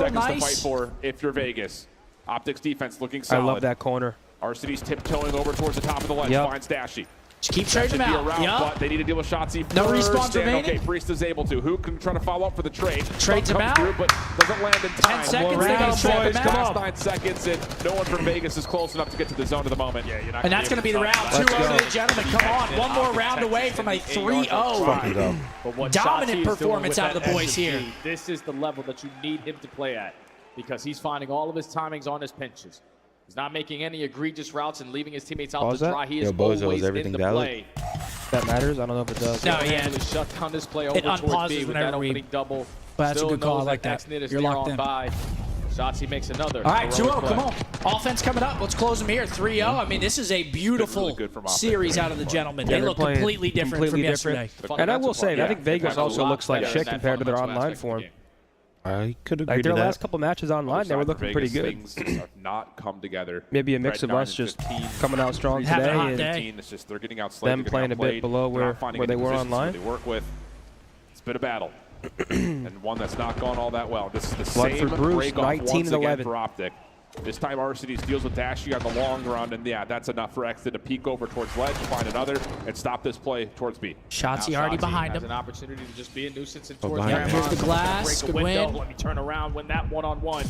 Speaker 8: seconds to
Speaker 3: nice.
Speaker 8: fight for if you're Vegas. OpTic's defense looking solid.
Speaker 2: I love that corner.
Speaker 8: RCD's tiptoeing over towards the top of the ledge.
Speaker 2: Yep.
Speaker 8: Finds Dashy.
Speaker 3: Just keep trading them out.
Speaker 8: Around, but they need to deal with Shotzzy first.
Speaker 3: No respawns remaining.
Speaker 8: Okay, Priest is able to. Who can try to follow up for the trade?
Speaker 3: Trades him out.
Speaker 8: Through, but doesn't land in time.
Speaker 3: 10 seconds, they got to trade them out.
Speaker 8: 9 seconds, and no one from Vegas is close enough to get to the zone at the moment.
Speaker 4: Yeah, you're not
Speaker 3: And that's going to be the round. 2-0, ladies and gentlemen. Come on. One more round away from a 3-0. Dominant performance out of the boys here.
Speaker 14: This is the level that you need him to play at because he's finding all of his timings on his pinches. He's not making any egregious routes and leaving his teammates out to dry. He is always in the play.
Speaker 2: That matters? I don't know if it does.
Speaker 3: No, yeah.
Speaker 14: Really shut down this play over
Speaker 3: It unpauses
Speaker 14: B with
Speaker 3: whenever
Speaker 14: that
Speaker 3: we...
Speaker 14: opening double.
Speaker 3: But that's a good call. I like that.
Speaker 14: You're locked in. Shotzzy makes another.
Speaker 3: All right, 2-0, come on. Offense coming up. Let's close them here. 3-0. I mean, this is a beautiful series out of the gentlemen. They look completely different from yesterday.
Speaker 2: And I will say, I think Vegas also looks like shit compared to their online form.
Speaker 1: I could agree
Speaker 2: like
Speaker 1: to
Speaker 2: their
Speaker 1: that.
Speaker 2: last couple matches online, they were looking pretty good.
Speaker 8: Things have not come together.
Speaker 2: Maybe a mix of us just coming out strong today and
Speaker 8: it's just they're getting outslayed,
Speaker 2: them playing a bit below where they were online.
Speaker 8: They work with. It's been a battle, and one that's not gone all that well. This is the
Speaker 2: Blood
Speaker 8: same
Speaker 2: for Bruce,
Speaker 8: break off once again
Speaker 2: 19-11
Speaker 8: for OpTic. This time Arcitys deals with Dashy on the long run, and yeah, that's enough for Exit to peek over towards ledge, find another, and stop this play towards B.
Speaker 3: Shotzzy already behind him.
Speaker 14: Has an opportunity to just be a nuisance and
Speaker 3: towards the here's the glass. Good win.
Speaker 14: Let me turn around, win that one-on-one.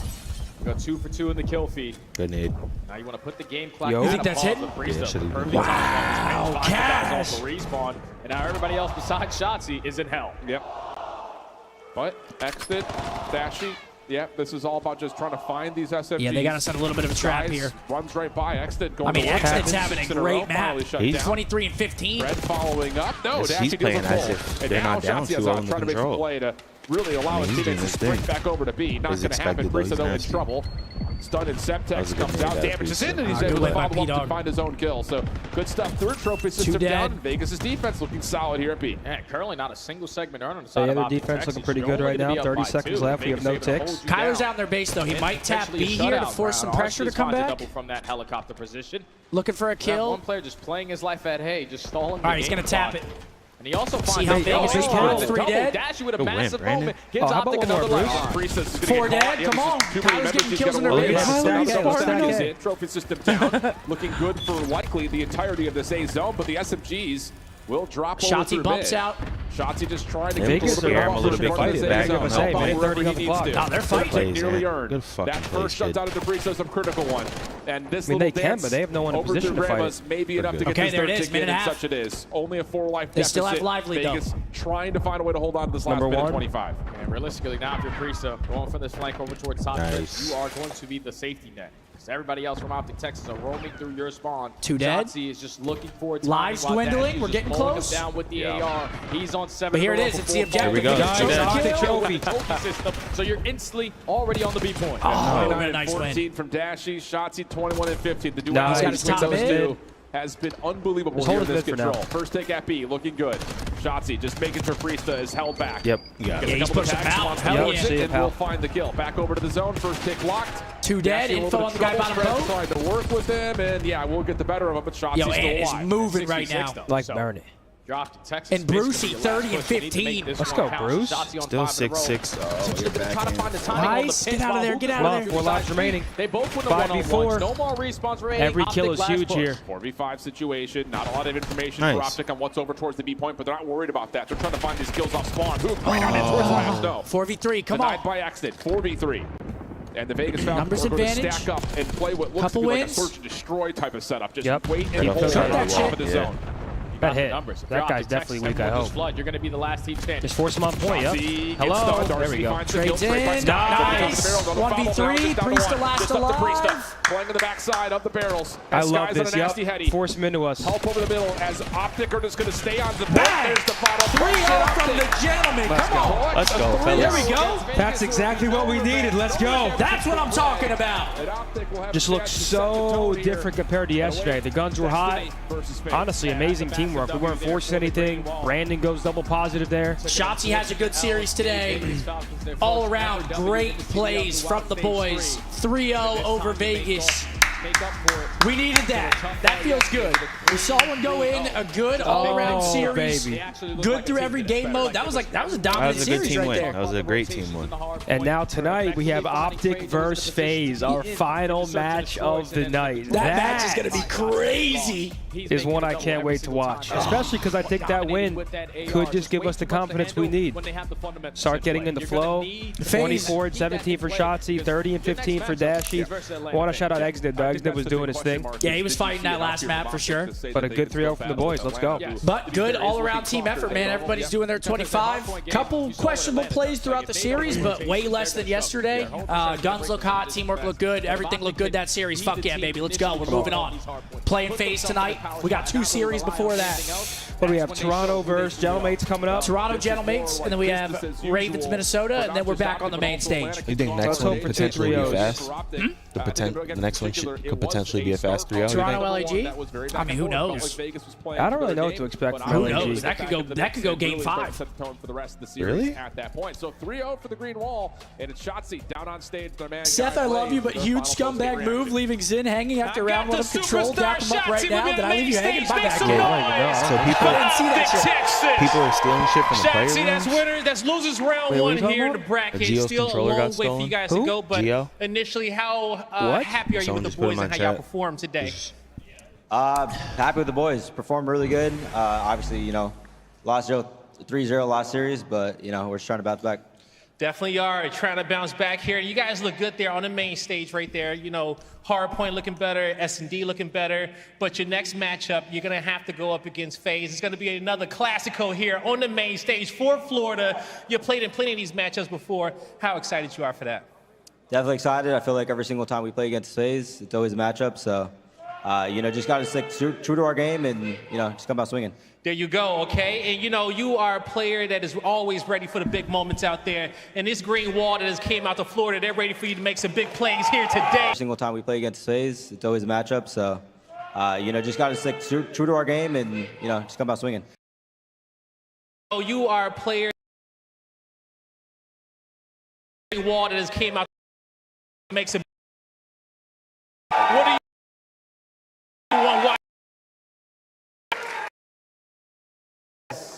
Speaker 14: Got 2 for 2 in the kill feed.
Speaker 1: Good nade.
Speaker 14: Now you want to put the game clock.
Speaker 3: You think that's hitting?
Speaker 14: Wow,
Speaker 3: Cash.
Speaker 14: Respawn, and now everybody else besides Shotzzy is in hell.
Speaker 8: Yep. But Exit, Dashy. Yeah, this is all about just trying to find these SMGs.
Speaker 3: Yeah, they got us on a little bit of a trap here.
Speaker 8: Runs right by Exit.
Speaker 3: I mean, Exit's having a great match. He's 23 and 15.
Speaker 8: Red following up. No,
Speaker 1: yes,
Speaker 8: Dashy
Speaker 1: he's playing
Speaker 8: deals
Speaker 1: as
Speaker 8: a
Speaker 1: if
Speaker 8: pull.
Speaker 1: they're not down 2-0 in the
Speaker 8: trying to make a
Speaker 1: control.
Speaker 8: play to really allow his teammates to sprint back over to B. Not going to happen. Brisa though in trouble. Stunned and Semtex comes out, damages in, and he's able to follow up to find his own kill. So good stuff. Third trophy system down. Vegas' defense looking solid here at B.
Speaker 14: And currently not a single segment earned on the side
Speaker 2: The
Speaker 14: of
Speaker 2: other defense looking pretty good right now. 30 seconds left. We have no ticks.
Speaker 3: Kyler's out in their base, though. He might tap B here to force some pressure to come back.
Speaker 14: Double from that helicopter position.
Speaker 3: Looking for a kill.
Speaker 14: One player just playing his life at hay, just stalling.
Speaker 3: All right, he's going to tap it.
Speaker 14: And he also finds
Speaker 3: how Vegas is killing. 3 dead.
Speaker 14: Dashy with a massive moment. Gives OpTic another life.
Speaker 3: 4 dead. Come on. Kyler's getting kills in their base.
Speaker 8: Trophy system down. Looking good for likely the entirety of this A zone, but the SMGs will drop over
Speaker 3: Shotzzy bumps out.
Speaker 8: Shotzzy just trying to
Speaker 2: Vegas
Speaker 8: get
Speaker 2: a little bit fighting back. Minute 30 on the clock.
Speaker 3: Oh, they're fighting.
Speaker 8: Nearly earned. That first shut out of debris is a critical one. And this little
Speaker 2: they can, but they have no one in position to fight.
Speaker 8: Maybe enough to get this third ticket, and such it is. Only a 4-life deficit.
Speaker 3: They still have lively, though.
Speaker 8: Vegas trying to find a way to hold on to this last minute 25.
Speaker 14: And realistically, now if you're Brisa going from this flank over towards top, you are going to be the safety net. Everybody else from OpTic Texas are roaming through your spawn.
Speaker 3: 2 dead.
Speaker 14: Shotzzy is just looking for it.
Speaker 3: Lives dwindling. We're getting close.
Speaker 14: Down with the AR. He's on 7.
Speaker 3: But here it is. It's the objective.
Speaker 1: Here we go.
Speaker 14: Trophy system. So you're instantly already on the B point.
Speaker 3: Oh,
Speaker 8: 29
Speaker 3: nice
Speaker 8: 14
Speaker 3: win.
Speaker 8: from Dashy. Shotzzy 21 and 15. The
Speaker 2: Nice.
Speaker 8: duality between those two has been unbelievable here in this control.
Speaker 2: now.
Speaker 8: First take at B, looking good. Shotzzy just making sure Priesta is held back.
Speaker 1: Yep. Yeah.
Speaker 3: He's pushing out. Hell yeah.
Speaker 8: And we'll find the kill. Back over to the zone. First pick locked.
Speaker 3: 2 dead.
Speaker 8: Dashy a
Speaker 3: Info
Speaker 8: little
Speaker 3: on the
Speaker 8: bit
Speaker 3: guy
Speaker 8: of
Speaker 3: bottom
Speaker 8: trouble.
Speaker 3: row.
Speaker 8: Trying to work with him, and yeah, we'll get the better of him, but Shotzi's
Speaker 3: Yo,
Speaker 8: still
Speaker 3: Ant is
Speaker 8: alive.
Speaker 3: moving right now.
Speaker 2: Like Bernie.
Speaker 14: Dropped to Texas.
Speaker 3: And Brucey, 30 and 15.
Speaker 2: Let's go, Bruce.
Speaker 1: Still 6-6. Oh, get back in.
Speaker 3: Nice. Get out of there. Get out of there.
Speaker 2: 4 lives remaining.
Speaker 14: They both win
Speaker 2: 5v4.
Speaker 14: No more respawns remaining.
Speaker 2: Every kill is huge here.
Speaker 8: 4v5 situation. Not a lot of information
Speaker 1: Nice.
Speaker 8: for OpTic on what's over towards the B point, but they're not worried about that. They're trying to find these kills off spawn. Who? Right on in towards Last. No.
Speaker 3: 4v3. Come
Speaker 8: Denied
Speaker 3: on.
Speaker 8: by accident. 4v3. And the Vegas Falcons
Speaker 3: Numbers
Speaker 8: are going to
Speaker 3: advantage.
Speaker 8: stack up and play what looks
Speaker 3: Couple
Speaker 8: to be like a
Speaker 3: wins.
Speaker 8: search and destroy type of setup. Just
Speaker 2: Yep.
Speaker 8: wait and
Speaker 2: Keep
Speaker 8: hold
Speaker 2: that
Speaker 8: on
Speaker 2: shit.
Speaker 8: top of the zone.
Speaker 2: That hit.
Speaker 14: Numbers.
Speaker 2: That guy's definitely weak, I hope.
Speaker 14: Flood, you're going to be the last team standing.
Speaker 2: Just force him on point, yep.
Speaker 8: Shotzzy
Speaker 2: Hello.
Speaker 8: gets stunned.
Speaker 2: There we
Speaker 8: Darcy
Speaker 2: go.
Speaker 8: finds the kill.
Speaker 3: Trades
Speaker 8: Straight by
Speaker 3: in.
Speaker 8: Scump.
Speaker 3: Nice.
Speaker 8: Barrel,
Speaker 3: 1v3.
Speaker 8: down to
Speaker 3: Priesta
Speaker 8: one.
Speaker 3: last
Speaker 8: Just up to
Speaker 3: alive.
Speaker 8: Priesta. Playing to the backside of the barrels.
Speaker 2: I
Speaker 8: And
Speaker 2: love
Speaker 8: Sky's on
Speaker 2: this.
Speaker 8: a nasty
Speaker 2: Yep.
Speaker 8: heady.
Speaker 2: Force him into us.
Speaker 8: Help over the middle as OpTic are just going to stay on the
Speaker 3: Bang!
Speaker 8: There's the final
Speaker 3: 3-0 from the gentleman. Come on.
Speaker 1: Let's go, fellas.
Speaker 3: There we go.
Speaker 2: That's exactly what we needed. Let's go.
Speaker 3: That's what I'm talking about.
Speaker 2: Just looks so different compared to yesterday. The guns were hot. Honestly, amazing teamwork. We weren't forcing anything. Brandon goes double positive there.
Speaker 3: Shotzzy has a good series today. All around, great plays from the boys. 3-0 over Vegas.
Speaker 14: make up for it.
Speaker 3: We needed that. That feels good. We saw one go in, a good all-around series.
Speaker 2: Baby.
Speaker 3: Good through every game mode. That was a dominant series right there.
Speaker 1: That was a great team win.
Speaker 2: And now tonight we have OpTic versus FaZe, our final match of the night.
Speaker 3: That match is going to be crazy.
Speaker 2: Is one I can't wait to watch, especially because I think that win could just give us the confidence we need. Start getting in the flow. 24 and 17 for Shotzi, 30 and 15 for Dashy. I want to shout out Exnid, though. Exnid was doing his thing.
Speaker 3: Yeah, he was fighting that last map for sure.
Speaker 2: But a good 3-0 from the boys. Let's go.
Speaker 3: But good all-around team effort, man. Everybody's doing their 25. Couple questionable plays throughout the series, but way less than yesterday. Guns look hot, teamwork look good, everything looked good that series. Fuck yeah, baby. Let's go. We're moving on. Playing FaZe tonight. We got 2 series before that.
Speaker 2: What do we have? Toronto versus Gentlemates coming up.
Speaker 3: Toronto Gentlemates, and then we have Ravens, Minnesota, and then we're back on the main stage.
Speaker 1: You think next one potentially be fast? The next one could potentially be a fast 3-0.
Speaker 3: Toronto LAG? I mean, who knows?
Speaker 2: I don't really know what to expect from
Speaker 3: Who
Speaker 2: LAG.
Speaker 3: knows? That could go game 5.
Speaker 1: Really?
Speaker 8: At that point. So 3-0 for the green wall, and it's Shotzi down on stage.
Speaker 3: Seth, I love you, but huge scumbag move, leaving Xin hanging after round 1 of control. Dap him up right now. Did I leave you hanging? My bad.
Speaker 1: So people are stealing shit from the player
Speaker 9: See, that's
Speaker 1: rooms?
Speaker 9: winners, that's losers round 1 here in the bracket.
Speaker 1: Geo's
Speaker 9: Still a
Speaker 1: controller
Speaker 9: long
Speaker 1: got
Speaker 9: way for
Speaker 1: stolen?
Speaker 9: you guys to go, but
Speaker 1: Geo?
Speaker 9: initially, how happy are you
Speaker 1: Someone
Speaker 9: with
Speaker 1: just
Speaker 9: the
Speaker 1: put
Speaker 9: boys
Speaker 1: in
Speaker 9: and
Speaker 1: my
Speaker 9: how y'all
Speaker 1: chat.
Speaker 9: performed today?
Speaker 15: Happy with the boys. Performed really good. Obviously, lost 3-0 last series, but, we're just trying to bounce back.
Speaker 9: Definitely are trying to bounce back here. You guys look good there on the main stage right there. Hardpoint looking better, S&D looking better. But your next matchup, you're going to have to go up against FaZe. It's going to be another Classico here on the main stage for Florida. You played in plenty of these matchups before. How excited you are for that?
Speaker 15: Definitely excited. I feel like every single time we play against FaZe, it's always a matchup. So, just got to stick true to our game and, just come out swinging.
Speaker 9: There you go, okay? And you are a player that is always ready for the big moments out there. And this green wall that has came out to Florida, they're ready for you to make some big plays here today.
Speaker 15: Every single time we play against FaZe, it's always a matchup. So, just got to stick true to our game and, just come out swinging.
Speaker 9: You are a player wall that has came out to make some. What do you want?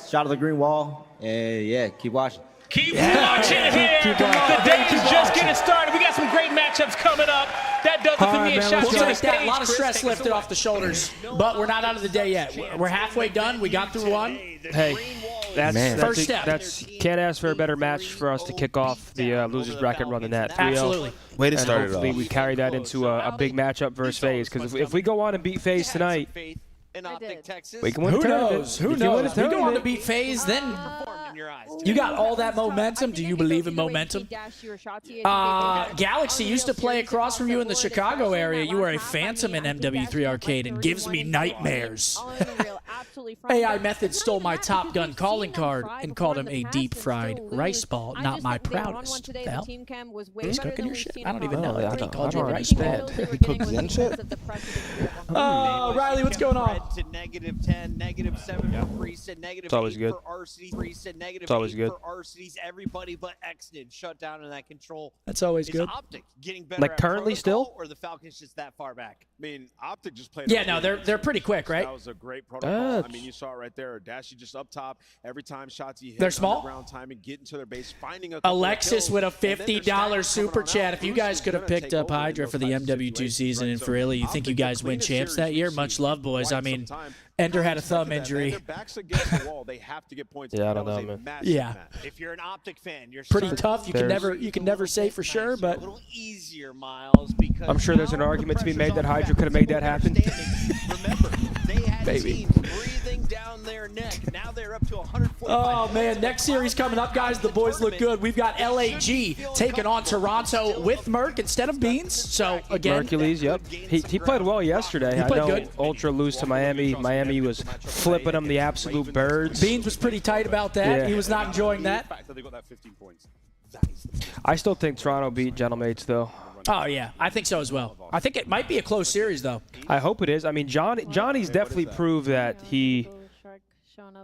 Speaker 15: Shot of the green wall, and yeah, keep watching.
Speaker 9: Keep watching here. The day is just getting started. We got some great matchups coming up. That does it for me and Shotzi.
Speaker 3: We'll take that. A lot of stress lifted off the shoulders, but we're not out of the day yet. We're halfway done. We got through one.
Speaker 2: Hey, that's
Speaker 3: first step.
Speaker 2: Can't ask for a better match for us to kick off the losers bracket run than that. 3-0.
Speaker 3: Absolutely.
Speaker 1: Way to start it off.
Speaker 2: Hopefully we carry that into a big matchup versus FaZe. Because if we go on and beat FaZe tonight,
Speaker 12: in OpTic, Texas.
Speaker 2: we can win
Speaker 3: Who
Speaker 2: a tournament.
Speaker 3: knows? Who
Speaker 2: We can win a
Speaker 3: knows? We go on to
Speaker 2: tournament.
Speaker 3: beat FaZe, then you got all that momentum. Do you believe in momentum? Galaxy used to play across from you in the Chicago area. You were a phantom in MW3 Arcade and gives me nightmares. AI Method stole my Top Gun calling card and called him a deep-fried rice ball, not my proudest. The hell? He's cooking your shit? I don't even know.
Speaker 1: I
Speaker 3: He called you a
Speaker 1: don't
Speaker 3: rice ball.
Speaker 1: understand. He cooks in shit?
Speaker 3: Oh, Riley, what's going on?
Speaker 12: To -10, -7 for Priest, negative
Speaker 2: It's always
Speaker 12: 8
Speaker 2: good.
Speaker 12: for RCD, Priest, negative
Speaker 2: It's always
Speaker 12: 8
Speaker 2: good.
Speaker 12: for RCDs. Everybody but Xnid shut down in that control.
Speaker 3: That's always
Speaker 12: Is
Speaker 3: good.
Speaker 12: OpTic getting better
Speaker 2: Like
Speaker 12: at
Speaker 2: currently
Speaker 12: protocol,
Speaker 2: still?
Speaker 12: or the Falcons just that far back?
Speaker 16: I mean, OpTic just played.
Speaker 3: Yeah, no, they're pretty quick, right?
Speaker 16: That was a great protocol. I mean, you saw it right there. Dashy just up top. Every time Shotzi hit
Speaker 3: They're small?
Speaker 16: underground timing, get into their base, finding a couple of
Speaker 3: Alexis
Speaker 16: kills,
Speaker 3: with a
Speaker 16: and then they're
Speaker 3: $50
Speaker 16: stacking
Speaker 3: super
Speaker 16: coming
Speaker 3: chat.
Speaker 16: around.
Speaker 3: If you guys could have
Speaker 16: Bruce is
Speaker 3: picked
Speaker 16: gonna
Speaker 3: up
Speaker 16: take over
Speaker 3: Hydra
Speaker 16: in
Speaker 3: for
Speaker 16: those
Speaker 3: the
Speaker 16: types of
Speaker 3: MW2
Speaker 16: situations,
Speaker 3: season,
Speaker 16: right?
Speaker 3: and
Speaker 16: So
Speaker 3: for really, you think you
Speaker 16: OpTic,
Speaker 3: guys
Speaker 16: the
Speaker 3: win
Speaker 16: cleanest
Speaker 3: champs that
Speaker 16: series
Speaker 3: year?
Speaker 16: we've
Speaker 3: Much
Speaker 16: seen
Speaker 3: love,
Speaker 16: in
Speaker 3: boys.
Speaker 16: quite
Speaker 3: I
Speaker 16: some
Speaker 3: mean,
Speaker 16: time.
Speaker 3: Ender had a thumb
Speaker 16: Their
Speaker 3: injury.
Speaker 16: backs against the wall. They have to get points.
Speaker 2: Yeah, I don't
Speaker 16: That was
Speaker 2: know,
Speaker 16: a
Speaker 2: man.
Speaker 16: massive
Speaker 3: Yeah.
Speaker 16: match.
Speaker 12: If you're an OpTic fan, you're
Speaker 3: Pretty
Speaker 12: starting
Speaker 3: tough. You can never say for sure,
Speaker 12: a
Speaker 3: but
Speaker 12: little easier, Miles, because
Speaker 2: I'm sure there's an
Speaker 12: now the
Speaker 2: argument to be made
Speaker 12: pressure's
Speaker 2: that
Speaker 12: on
Speaker 2: Hydra could have made that happen.
Speaker 12: Remember, they had
Speaker 2: Maybe.
Speaker 12: teams breathing down their neck. Now they're up to 145.
Speaker 3: Oh, man. Next series coming up, guys. The boys look good. We've got LAG taking on Toronto with Merc instead of Beans. So, again.
Speaker 2: Hercules, yep. He played well yesterday.
Speaker 3: He played
Speaker 2: I know
Speaker 3: good.
Speaker 2: Ultra lose to Miami. Miami was flipping them the absolute birds.
Speaker 3: Beans was pretty tight about that.
Speaker 2: Yeah.
Speaker 3: He was not enjoying that.
Speaker 16: They got that 15 points.
Speaker 2: I still think Toronto beat Gentlemates, though.
Speaker 3: Oh, yeah. I think so as well. I think it might be a close series, though.
Speaker 2: I hope it is. I mean, Johnny's definitely proved that he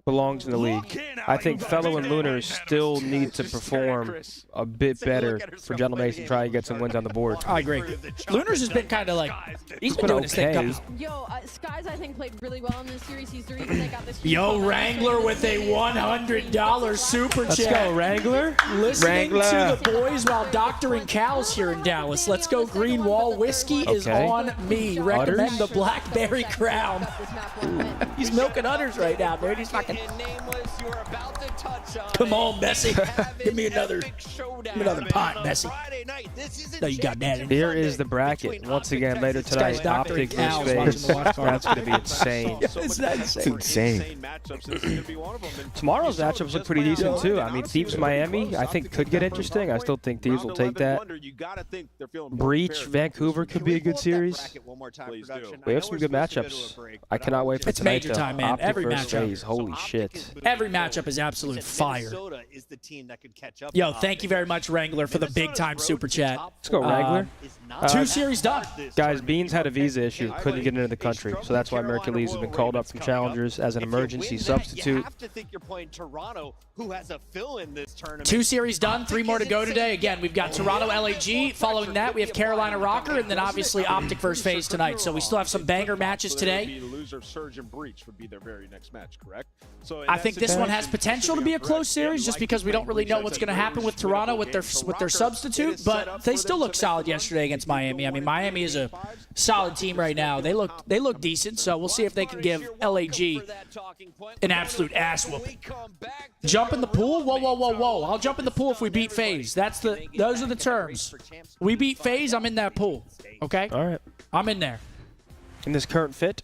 Speaker 2: belongs in the league. I think Fellow and Lunar still need to perform a bit better for Gentleman Mason to try and get some wins on the board.
Speaker 3: I agree. Lunar's has been kind of like, he's been doing his thing.
Speaker 13: Yo, Skies, I think, played really well in this series. He's the reason they got this.
Speaker 3: Yo, Wrangler with a $100 super chat.
Speaker 2: Let's go, Wrangler.
Speaker 3: Listening to the boys while doctoring cows here in Dallas. Let's go, Green Wall. Whiskey is on me. Recommend the Blackberry Crown. He's milking udders right now, dude. He's fucking. Come on, Messi. Give me another pint, Messi. No, you got that.
Speaker 2: Here is the bracket. Once again, later tonight, OpTic versus FaZe. That's going to be insane.
Speaker 3: It's
Speaker 1: insane.
Speaker 2: Tomorrow's matchups look pretty decent, too. I mean, Thieves Miami, I think, could get interesting. I still think Thieves will take that. Breach, Vancouver could be a good series. We have some good matchups. I cannot wait for tonight,
Speaker 3: major time, man.
Speaker 2: OpTic
Speaker 3: Every
Speaker 2: versus
Speaker 3: matchup.
Speaker 2: FaZe. Holy shit.
Speaker 3: Every matchup is absolute fire. Yo, thank you very much, Wrangler, for the big-time super chat.
Speaker 2: Let's go, Wrangler.
Speaker 3: 2 series done.
Speaker 2: Guys, Beans had a visa issue, couldn't get into the country, so that's why Mercules has been called up from Challengers as an emergency substitute.
Speaker 12: You have to think you're playing Toronto, who has a fill in this tournament.
Speaker 3: 2 series done, 3 more to go today. Again, we've got Toronto LAG. Following that, we have Carolina Rocker, and then obviously OpTic versus FaZe tonight. So we still have some banger matches today.
Speaker 16: Loser Surge and Breach would be their very next match, correct? So
Speaker 3: I think this one has potential to be a close series just because we don't really know what's going to happen with Toronto with their substitute, but they still look solid yesterday against Miami. I mean, Miami is a solid team right now. They look decent, so we'll see if they can give LAG an absolute ass whooping. Jump in the pool? Whoa, whoa, whoa, whoa. I'll jump in the pool if we beat FaZe. Those are the terms. We beat FaZe, I'm in that pool. Okay?
Speaker 2: All right.
Speaker 3: I'm in there.
Speaker 2: In this current fit?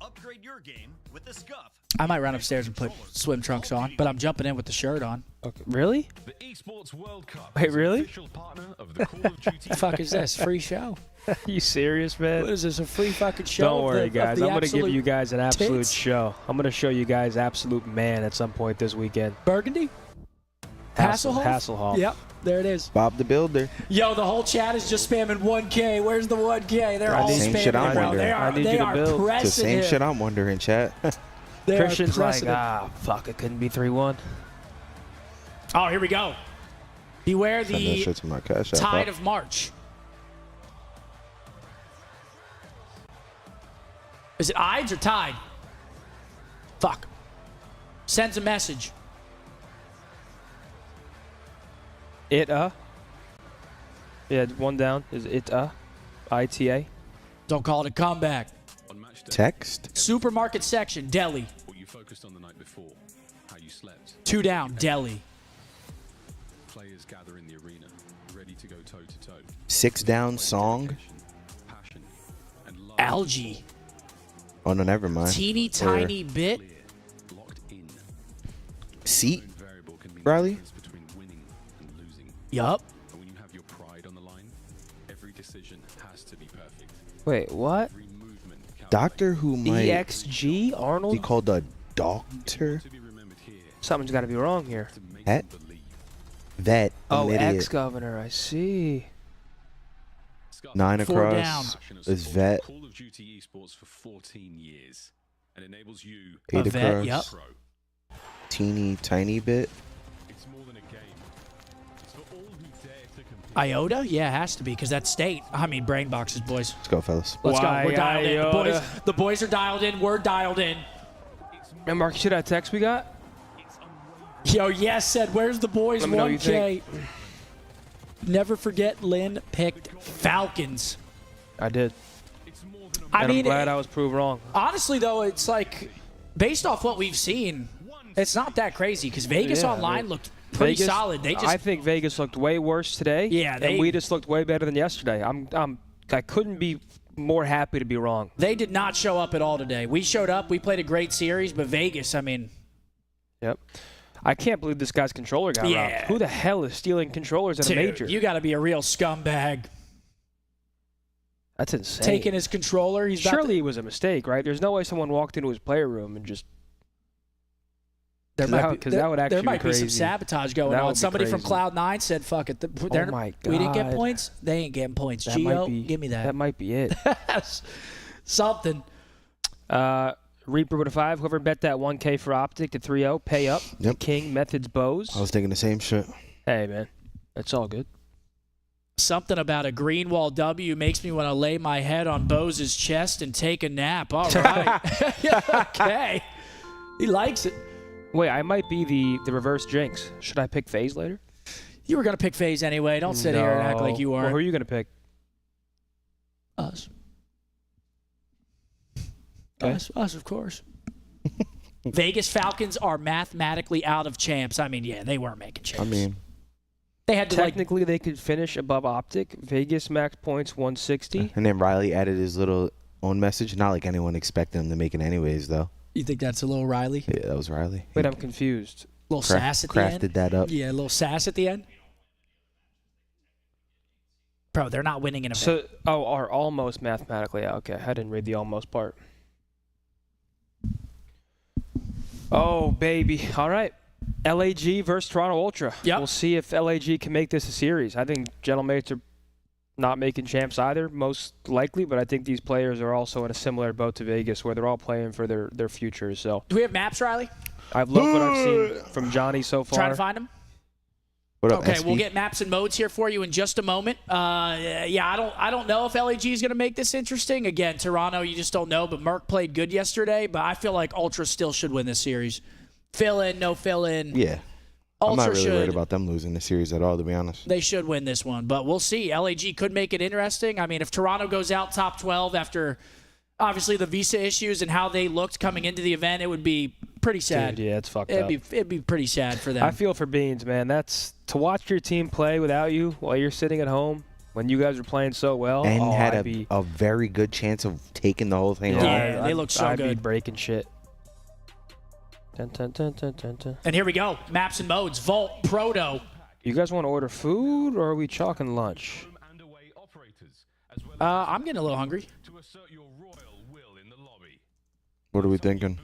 Speaker 10: Upgrade your game with the Scump.
Speaker 3: I might run upstairs and put swim trunks on, but I'm jumping in with the shirt on.
Speaker 2: Okay. Really?
Speaker 11: The Esports World Cup.
Speaker 2: Wait, really?
Speaker 11: Official partner of the Call of Duty.
Speaker 3: The fuck is this? Free show?
Speaker 2: You serious, man?
Speaker 3: What is this, a free fucking show?
Speaker 2: Don't worry, guys. I'm going to give you guys an absolute
Speaker 3: tits?
Speaker 2: show. I'm going to show you guys absolute man at some point this weekend.
Speaker 3: Burgundy? Hasselhoff?
Speaker 2: Hasselhoff.
Speaker 3: Yep, there it is.
Speaker 1: Bob the Builder.
Speaker 3: Yo, the whole chat is just spamming 1K. Where's the 1K? They're all
Speaker 1: same
Speaker 3: spamming
Speaker 1: shit I'm
Speaker 3: it, bro.
Speaker 1: wondering.
Speaker 2: I need
Speaker 3: They
Speaker 2: you to
Speaker 3: are
Speaker 2: build.
Speaker 1: It's the
Speaker 3: pressing
Speaker 1: same
Speaker 3: him.
Speaker 1: shit I'm wondering, chat.
Speaker 3: They are
Speaker 2: Christian's like,
Speaker 3: pressing him.
Speaker 2: fuck, it couldn't be 3-1.
Speaker 3: Oh, here we go. Beware
Speaker 1: Send that
Speaker 3: the
Speaker 1: shit to my Cash App,
Speaker 3: tide
Speaker 1: Bob.
Speaker 3: of March. Is it Ides or Tide? Fuck. Sends a message.
Speaker 2: Yeah, one down. Is it ITA?
Speaker 3: Don't call it a comeback.
Speaker 1: Text?
Speaker 3: Supermarket section, deli.
Speaker 11: What you focused on the night before, how you slept.
Speaker 3: 2 down, deli.
Speaker 11: Players gather in the arena, ready to go toe to toe.
Speaker 1: 6 down song?
Speaker 3: Algae.
Speaker 1: Oh, no, never mind.
Speaker 3: Teeny tiny bit.
Speaker 1: Seat? Riley?
Speaker 3: Yup.
Speaker 11: When you have your pride on the line, every decision has to be perfect.
Speaker 2: Wait, what?
Speaker 1: Doctor who might
Speaker 2: EXG Arnold?
Speaker 1: be called a doctor?
Speaker 2: Something's got to be wrong here.
Speaker 1: Vet.
Speaker 2: Oh,
Speaker 1: idiot.
Speaker 2: ex-governor. I see.
Speaker 1: 9
Speaker 3: 4
Speaker 1: across is vet.
Speaker 11: Call of Duty Esports for 14 years and enables you
Speaker 1: 8
Speaker 3: A vet,
Speaker 1: across.
Speaker 3: yep.
Speaker 1: Teeny tiny bit.
Speaker 11: It's more than a game. It's for all who dare to compete.
Speaker 3: Iota? Yeah, it has to be, because that's state. I mean, brain boxes, boys.
Speaker 1: Let's go, fellas.
Speaker 3: Let's go. We're
Speaker 2: Why
Speaker 3: dialed in.
Speaker 2: Iota?
Speaker 3: The boys are dialed in. We're dialed in.
Speaker 2: And Mark, you see that text we got?
Speaker 3: Yo, yes said, where's the boys?
Speaker 2: Let me know what you
Speaker 3: 1K. Never forget Lynn picked Falcons.
Speaker 2: I did.
Speaker 3: I
Speaker 2: And
Speaker 3: mean,
Speaker 2: I'm glad I was proved wrong.
Speaker 3: honestly, though, it's like, based off what we've seen, it's not that crazy, because Vegas
Speaker 2: Yeah,
Speaker 3: Online
Speaker 2: they-
Speaker 3: looked pretty
Speaker 2: Vegas,
Speaker 3: solid. They just
Speaker 2: I think Vegas looked way worse today.
Speaker 3: Yeah,
Speaker 2: and we just looked way better than yesterday. I couldn't be more happy to be wrong.
Speaker 3: They did not show up at all today. We showed up. We played a great series, but Vegas, I mean.
Speaker 2: Yep. I can't believe this guy's controller got
Speaker 3: Yeah.
Speaker 2: robbed. Who the hell is stealing controllers at a major?
Speaker 3: You got to be a real scumbag.
Speaker 2: That's insane.
Speaker 3: Taking his controller. He's about
Speaker 2: Surely it was a mistake, right? There's no way someone walked into his player room and just.
Speaker 3: There might be,
Speaker 2: that would actually
Speaker 3: there might
Speaker 2: be
Speaker 3: be some
Speaker 2: crazy.
Speaker 3: sabotage going
Speaker 2: That would
Speaker 3: on.
Speaker 2: be
Speaker 3: Somebody from
Speaker 2: crazy.
Speaker 3: Cloud9 said, fuck it.
Speaker 2: Oh my
Speaker 3: We didn't get
Speaker 2: God.
Speaker 3: points. They ain't getting points.
Speaker 2: That
Speaker 3: Gio,
Speaker 2: might be,
Speaker 3: give me that.
Speaker 2: That might be it.
Speaker 3: Something.
Speaker 2: Reaper with a 5. Whoever bet that 1K for OpTic to 3-0, pay up.
Speaker 1: Yep.
Speaker 2: King, Methods, Bows.
Speaker 1: I was thinking the same shit.
Speaker 2: Hey, man. It's all good.
Speaker 3: Something about a green wall W makes me want to lay my head on Bose's chest and take a nap. All right. Okay. He likes it.
Speaker 2: Wait, I might be the reverse jinx. Should I pick FaZe later?
Speaker 3: You were going to pick FaZe anyway. Don't sit here and act like you are.
Speaker 2: Well, who are you going to pick?
Speaker 3: Us.
Speaker 2: Okay.
Speaker 3: Us, of course. Vegas Falcons are mathematically out of champs. I mean, yeah, they weren't making champs.
Speaker 1: I mean,
Speaker 3: they had to
Speaker 2: technically they could finish above OpTic. Vegas max points 160.
Speaker 1: And then Riley added his little own message. Not like anyone expected him to make it anyways, though.
Speaker 3: You think that's a little Riley?
Speaker 1: Yeah, that was Riley.
Speaker 2: Wait, I'm confused.
Speaker 3: A little sass at the end?
Speaker 1: Crafted that up.
Speaker 3: Yeah, a little sass at the end. Bro, they're not winning in a
Speaker 2: So, are almost mathematically out. Okay, I didn't read the almost part. Oh, baby. All right. LAG versus Toronto Ultra.
Speaker 3: Yep.
Speaker 2: We'll see if LAG can make this a series. I think Gentlemates are not making champs either, most likely, but I think these players are also in a similar boat to Vegas where they're all playing for their futures. So,
Speaker 3: do we have maps, Riley?
Speaker 2: I've loved what I've seen from Johnny so far.
Speaker 3: Trying to find them?
Speaker 1: What up,
Speaker 3: okay,
Speaker 1: SB?
Speaker 3: we'll get maps and modes here for you in just a moment. Yeah, I don't know if LAG is going to make this interesting. Again, Toronto, you just don't know. But Merc played good yesterday. But I feel like Ultra still should win this series. Fill in, no fill in.
Speaker 1: Yeah.
Speaker 3: Ultra
Speaker 1: I'm not really
Speaker 3: should.
Speaker 1: worried about them losing the series at all, to be honest.
Speaker 3: They should win this one, but we'll see. LAG could make it interesting. I mean, if Toronto goes out top 12 after obviously the visa issues and how they looked coming into the event, it would be pretty sad.
Speaker 2: Dude, yeah, it's fucked up.
Speaker 3: It'd be pretty sad for them.
Speaker 2: I feel for Beans, man. That's to watch your team play without you while you're sitting at home when you guys were playing so well.
Speaker 1: And had
Speaker 2: I'd
Speaker 1: a very good chance of taking the whole thing off.
Speaker 3: Yeah, they look so
Speaker 2: I'd
Speaker 3: good.
Speaker 2: be breaking shit. Dun, dun, dun, dun, dun, dun.
Speaker 3: And here we go. Maps and modes. Vault, Proto.
Speaker 2: You guys want to order food, or are we chalking lunch?
Speaker 3: I'm getting a little hungry.
Speaker 1: What are we thinking?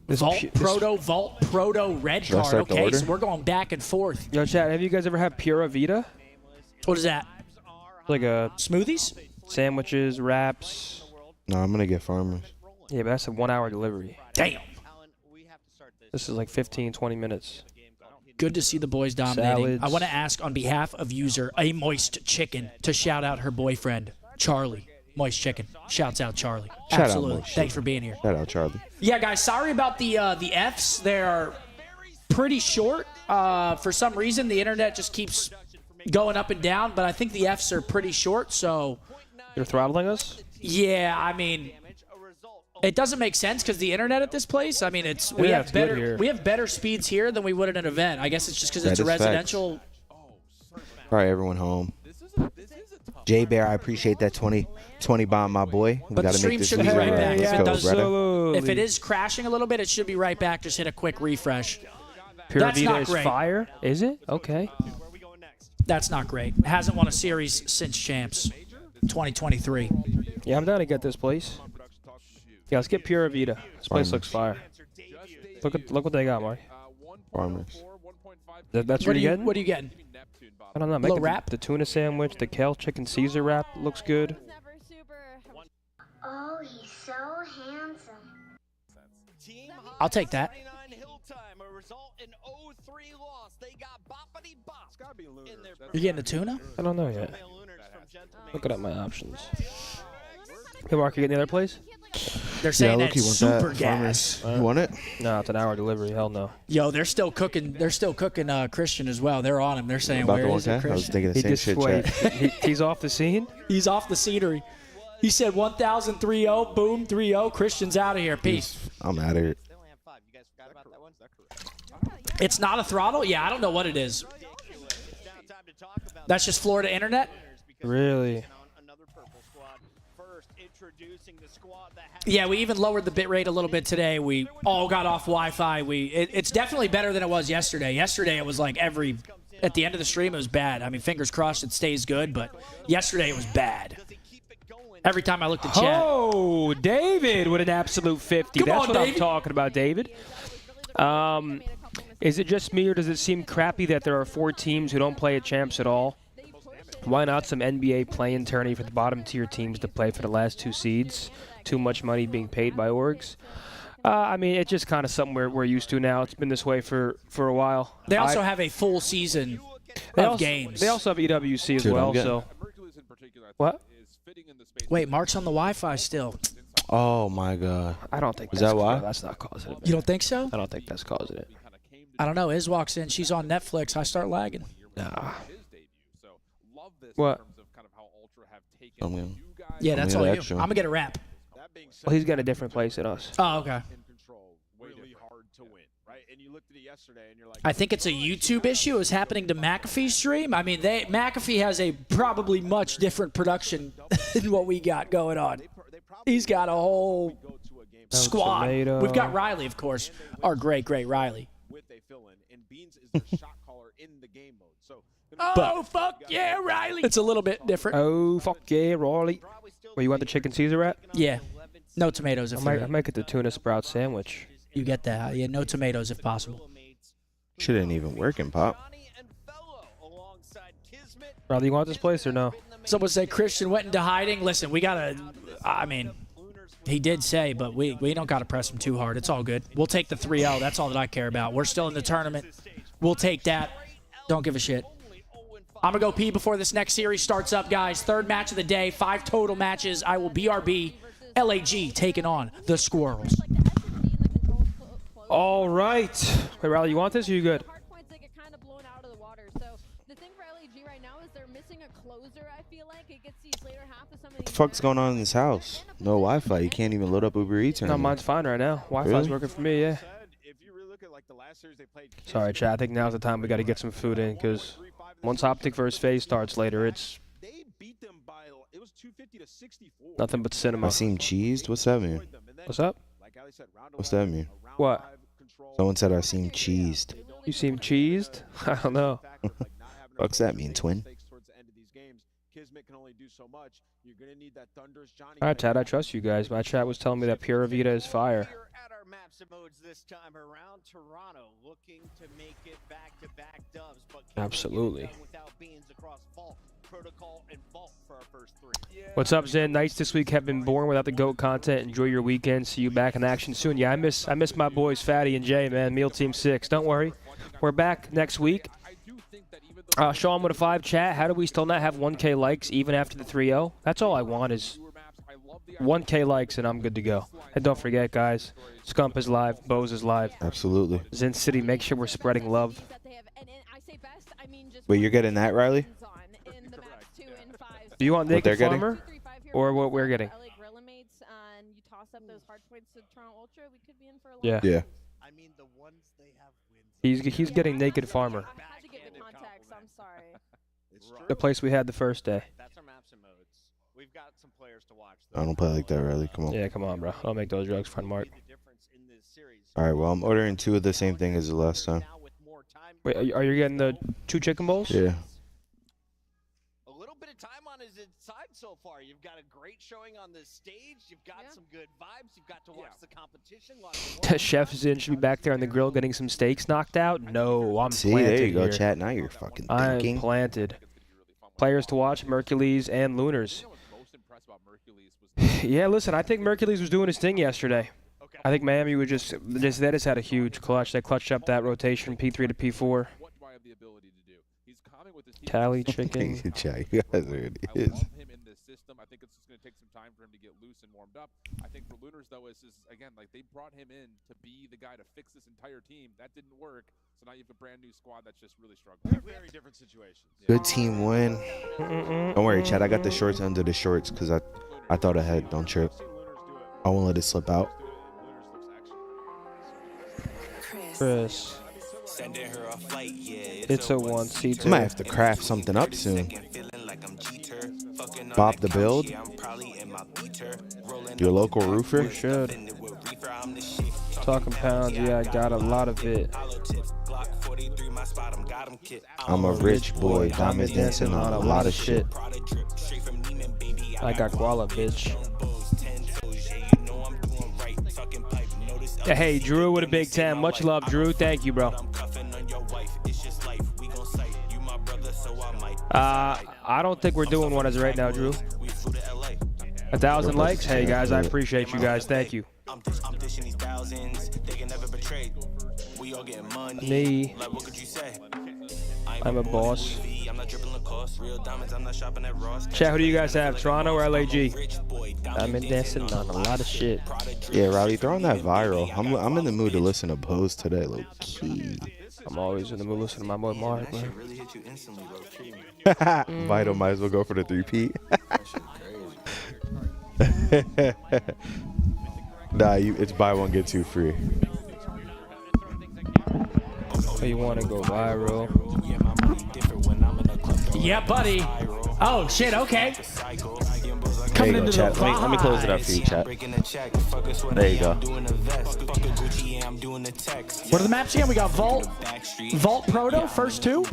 Speaker 3: Vault, Proto, red
Speaker 1: Should I
Speaker 3: card.
Speaker 1: start the
Speaker 3: Okay,
Speaker 1: order?
Speaker 3: so we're going back and forth.
Speaker 2: Yo, chat, have you guys ever had Pura Vida?
Speaker 3: What is that?
Speaker 2: Like a
Speaker 3: smoothies?
Speaker 2: Sandwiches, wraps.
Speaker 1: No, I'm going to get Farmers.
Speaker 2: Yeah, but that's a 1 hour delivery.
Speaker 3: Damn.
Speaker 2: This is like 15, 20 minutes.
Speaker 3: Good to see the boys dominating.
Speaker 2: Salads.
Speaker 3: I want to ask on behalf of user A Moist Chicken to shout out her boyfriend, Charlie. Moist Chicken. Shouts out Charlie.
Speaker 1: Shout out
Speaker 3: Absolutely.
Speaker 1: Moist
Speaker 3: Thanks for being here.
Speaker 1: Shout out, Charlie.
Speaker 3: Yeah, guys, sorry about the Fs. They're pretty short. For some reason, the internet just keeps going up and down, but I think the Fs are pretty short, so...
Speaker 2: You're throttling us?
Speaker 3: Yeah, I mean... It doesn't make sense because the internet at this place, I mean, we have better speeds here than we would at an event. I guess it's just because it's a residential...
Speaker 1: All right, everyone home. Jay Bear, I appreciate that 20 bomb, my boy. We
Speaker 3: But the
Speaker 1: got to
Speaker 3: stream
Speaker 1: make this
Speaker 3: should be
Speaker 1: easier.
Speaker 3: right back.
Speaker 1: Let's go, brother.
Speaker 3: If it is crashing a little bit, it should be right back. Just hit a quick refresh.
Speaker 2: Pura
Speaker 3: That's
Speaker 2: Vida
Speaker 3: not
Speaker 2: is
Speaker 3: great.
Speaker 2: fire? Is it? Okay.
Speaker 3: That's not great. Hasn't won a series since champs 2023.
Speaker 2: Yeah, I'm down to get this place. Yeah, let's get Pura Vida. This place looks fire. Look what they got, Mark.
Speaker 1: Farmers.
Speaker 2: That's what you're getting?
Speaker 3: What are you getting?
Speaker 2: I don't know.
Speaker 3: Little
Speaker 2: Make
Speaker 3: wrap?
Speaker 2: the tuna sandwich, the kale chicken Caesar wrap looks good.
Speaker 17: Oh, he's so handsome.
Speaker 3: I'll take that. You getting the tuna?
Speaker 2: I don't know yet. Looking at my options. Hey, Mark, you getting the other place?
Speaker 3: They're saying
Speaker 1: look,
Speaker 3: that
Speaker 1: he wants
Speaker 3: super
Speaker 1: that.
Speaker 3: gas.
Speaker 1: You want it?
Speaker 2: No, it's an hour delivery. Hell no.
Speaker 3: Yo, they're still cooking. They're still cooking Christian as well. They're on him. They're saying,
Speaker 1: About
Speaker 3: where
Speaker 1: the
Speaker 3: is it,
Speaker 1: 1K? I was
Speaker 3: Christian?
Speaker 1: thinking the
Speaker 2: He
Speaker 1: same
Speaker 2: just
Speaker 1: shit,
Speaker 2: wait.
Speaker 1: chat.
Speaker 2: He's off the scene?
Speaker 3: He's off the scenery. He said 1,030. Boom, 3-0. Christian's out of here. Peace.
Speaker 1: I'm out of here.
Speaker 3: It's not a throttle? Yeah, I don't know what it is. That's just Florida internet?
Speaker 2: Really?
Speaker 3: Yeah, we even lowered the bit rate a little bit today. We all got off Wi-Fi. It's definitely better than it was yesterday. Yesterday, it was like at the end of the stream, it was bad. I mean, fingers crossed it stays good, but yesterday it was bad. Every time I looked at chat.
Speaker 2: Oh, David with an absolute 50.
Speaker 3: Come
Speaker 2: That's
Speaker 3: on,
Speaker 2: what
Speaker 3: David.
Speaker 2: I'm talking about, David. Is it just me, or does it seem crappy that there are 4 teams who don't play at champs at all? Why not some NBA play-in tourney for the bottom tier teams to play for the last 2 seeds? Too much money being paid by orgs. I mean, it's just kind of something we're used to now. It's been this way for a while.
Speaker 3: They also have a full season of games.
Speaker 2: They also have EWC as well. So what?
Speaker 3: Wait, Mark's on the Wi-Fi still.
Speaker 1: Oh my God.
Speaker 2: I don't think
Speaker 1: is that why?
Speaker 2: That's not causing it.
Speaker 3: You don't think so?
Speaker 2: I don't think that's causing it.
Speaker 3: I don't know. Iz walks in. She's on Netflix. I start lagging.
Speaker 2: Nah. What?
Speaker 3: Yeah, that's all you. I'm gonna get a wrap.
Speaker 2: Well, he's got a different place than us.
Speaker 3: Oh, okay. I think it's a YouTube issue. It was happening to McAfee's stream. I mean, McAfee has a probably much different production than what we got going on. He's got a whole squad.
Speaker 2: Tomato.
Speaker 3: We've got Riley, of course, our great Riley.
Speaker 2: Oh,
Speaker 3: fuck yeah, Riley! It's a little bit different.
Speaker 2: Oh, fuck yeah, Riley. Where you want the chicken Caesar at?
Speaker 3: Yeah. No tomatoes if
Speaker 2: I might get the tuna sprout sandwich.
Speaker 3: You get that. Yeah, no tomatoes if possible.
Speaker 1: Shouldn't even work in Pop.
Speaker 2: Riley, you want this place or no?
Speaker 3: Someone said Christian went into hiding. Listen, we gotta. I mean, he did say, but we don't gotta press him too hard. It's all good. We'll take the 3-0. That's all that I care about. We're still in the tournament. We'll take that. Don't give a shit. I'm gonna go pee before this next series starts up, guys. 3rd match of the day. 5 total matches. I will BRB. LAG taking on the Squirrels.
Speaker 2: All right. Wait, Riley, you want this or you good?
Speaker 1: What the fuck's going on in this house? No Wi-Fi. You can't even load up Uber Eats or
Speaker 2: No,
Speaker 1: anything.
Speaker 2: mine's fine right now. Wi-Fi's
Speaker 1: Really?
Speaker 2: working for me, yeah. Sorry, chat. I think now's the time we got to get some food in because once OpTic versus FaZe starts later, it's nothing but cinema.
Speaker 1: I seem cheesed. What's that mean?
Speaker 2: What's up?
Speaker 1: What's that mean?
Speaker 2: What?
Speaker 1: Someone said I seem cheesed.
Speaker 2: You seem cheesed? I don't know.
Speaker 1: What's that mean, twin?
Speaker 2: All right, Chad, I trust you guys. My chat was telling me that Pura Vida is fire. Absolutely. What's up, Zen? Nights this week have been born without the GOAT content. Enjoy your weekend. See you back in action soon. Yeah, I miss my boys Fatty and Jay, man. Meal Team 6. Don't worry. We're back next week. Sean with a 5 chat. How do we still not have 1K likes even after the 3-0? That's all I want is 1K likes and I'm good to go. And don't forget, guys, Scump is live. Bose is live.
Speaker 1: Absolutely.
Speaker 2: Zen City, make sure we're spreading love.
Speaker 1: Wait, you're getting that, Riley?
Speaker 2: Do you want
Speaker 1: What they're
Speaker 2: Naked
Speaker 1: getting?
Speaker 2: Farmer or what we're getting? Yeah.
Speaker 1: Yeah.
Speaker 2: He's getting Naked Farmer. The place we had the first day.
Speaker 1: I don't play like that, Riley. Come on.
Speaker 2: Yeah, come on, bro. I'll make those drugs, friend Mark.
Speaker 1: All right, well, I'm ordering 2 of the same thing as the last time.
Speaker 2: Wait, are you getting the 2 chicken bowls?
Speaker 1: Yeah.
Speaker 12: A little bit of time on his side so far. You've got a great showing on the stage. You've got some good vibes. You've got to watch the competition.
Speaker 2: Chef Zin should be back there on the grill getting some steaks knocked out. No, I'm
Speaker 1: See,
Speaker 2: planted
Speaker 1: there you go,
Speaker 2: here.
Speaker 1: chat. Now you're fucking
Speaker 2: I'm
Speaker 1: thinking.
Speaker 2: planted. Players to watch, Mercules and Lunars. Yeah, listen, I think Mercules was doing his thing yesterday. I think Miami was they just had a huge clutch. They clutched up that rotation P3 to P4. Cali chicken.
Speaker 1: Chat, you guys are idiots.
Speaker 8: I think it's just going to take some time for him to get loose and warmed up. I think for Lunars, though, is again, like they brought him in to be the guy to fix this entire team. That didn't work. So now you have a brand new squad that's just really struggling.
Speaker 12: Very different situations.
Speaker 1: Good team win. Don't worry, Chad. I got the shorts under the shorts because I thought ahead. Don't trip. I won't let it slip out.
Speaker 2: Chris. It's a 1 seat.
Speaker 1: I might have to craft something up soon. Bob the Build. Your local roofer.
Speaker 2: You should. Talking pounds, yeah, I got a lot of it.
Speaker 1: I'm a rich boy, diamonds dancing on a lot of shit.
Speaker 2: I got guala, bitch. Hey, Drew with a big 10. Much love, Drew. Thank you, bro. I don't think we're doing one as of right now, Drew. 1,000 likes. Hey guys, I appreciate you guys. Thank you. Me. I'm a boss. Chat, who do you guys have? Toronto or LAG? I've been dancing on a lot of shit.
Speaker 1: Yeah, Riley, throw on that viral. I'm in the mood to listen to Pose today, low key.
Speaker 2: I'm always in the mood to listen to my boy Mark, man.
Speaker 1: Vital might as well go for the 3P. Nah, it's buy one get two free.
Speaker 2: So you want to go viral?
Speaker 3: Yeah, buddy. Oh shit. Okay.
Speaker 1: There you go, chat. Let me close it up for you, chat. There you go.
Speaker 3: What are the maps again? We got Vault Proto, first two.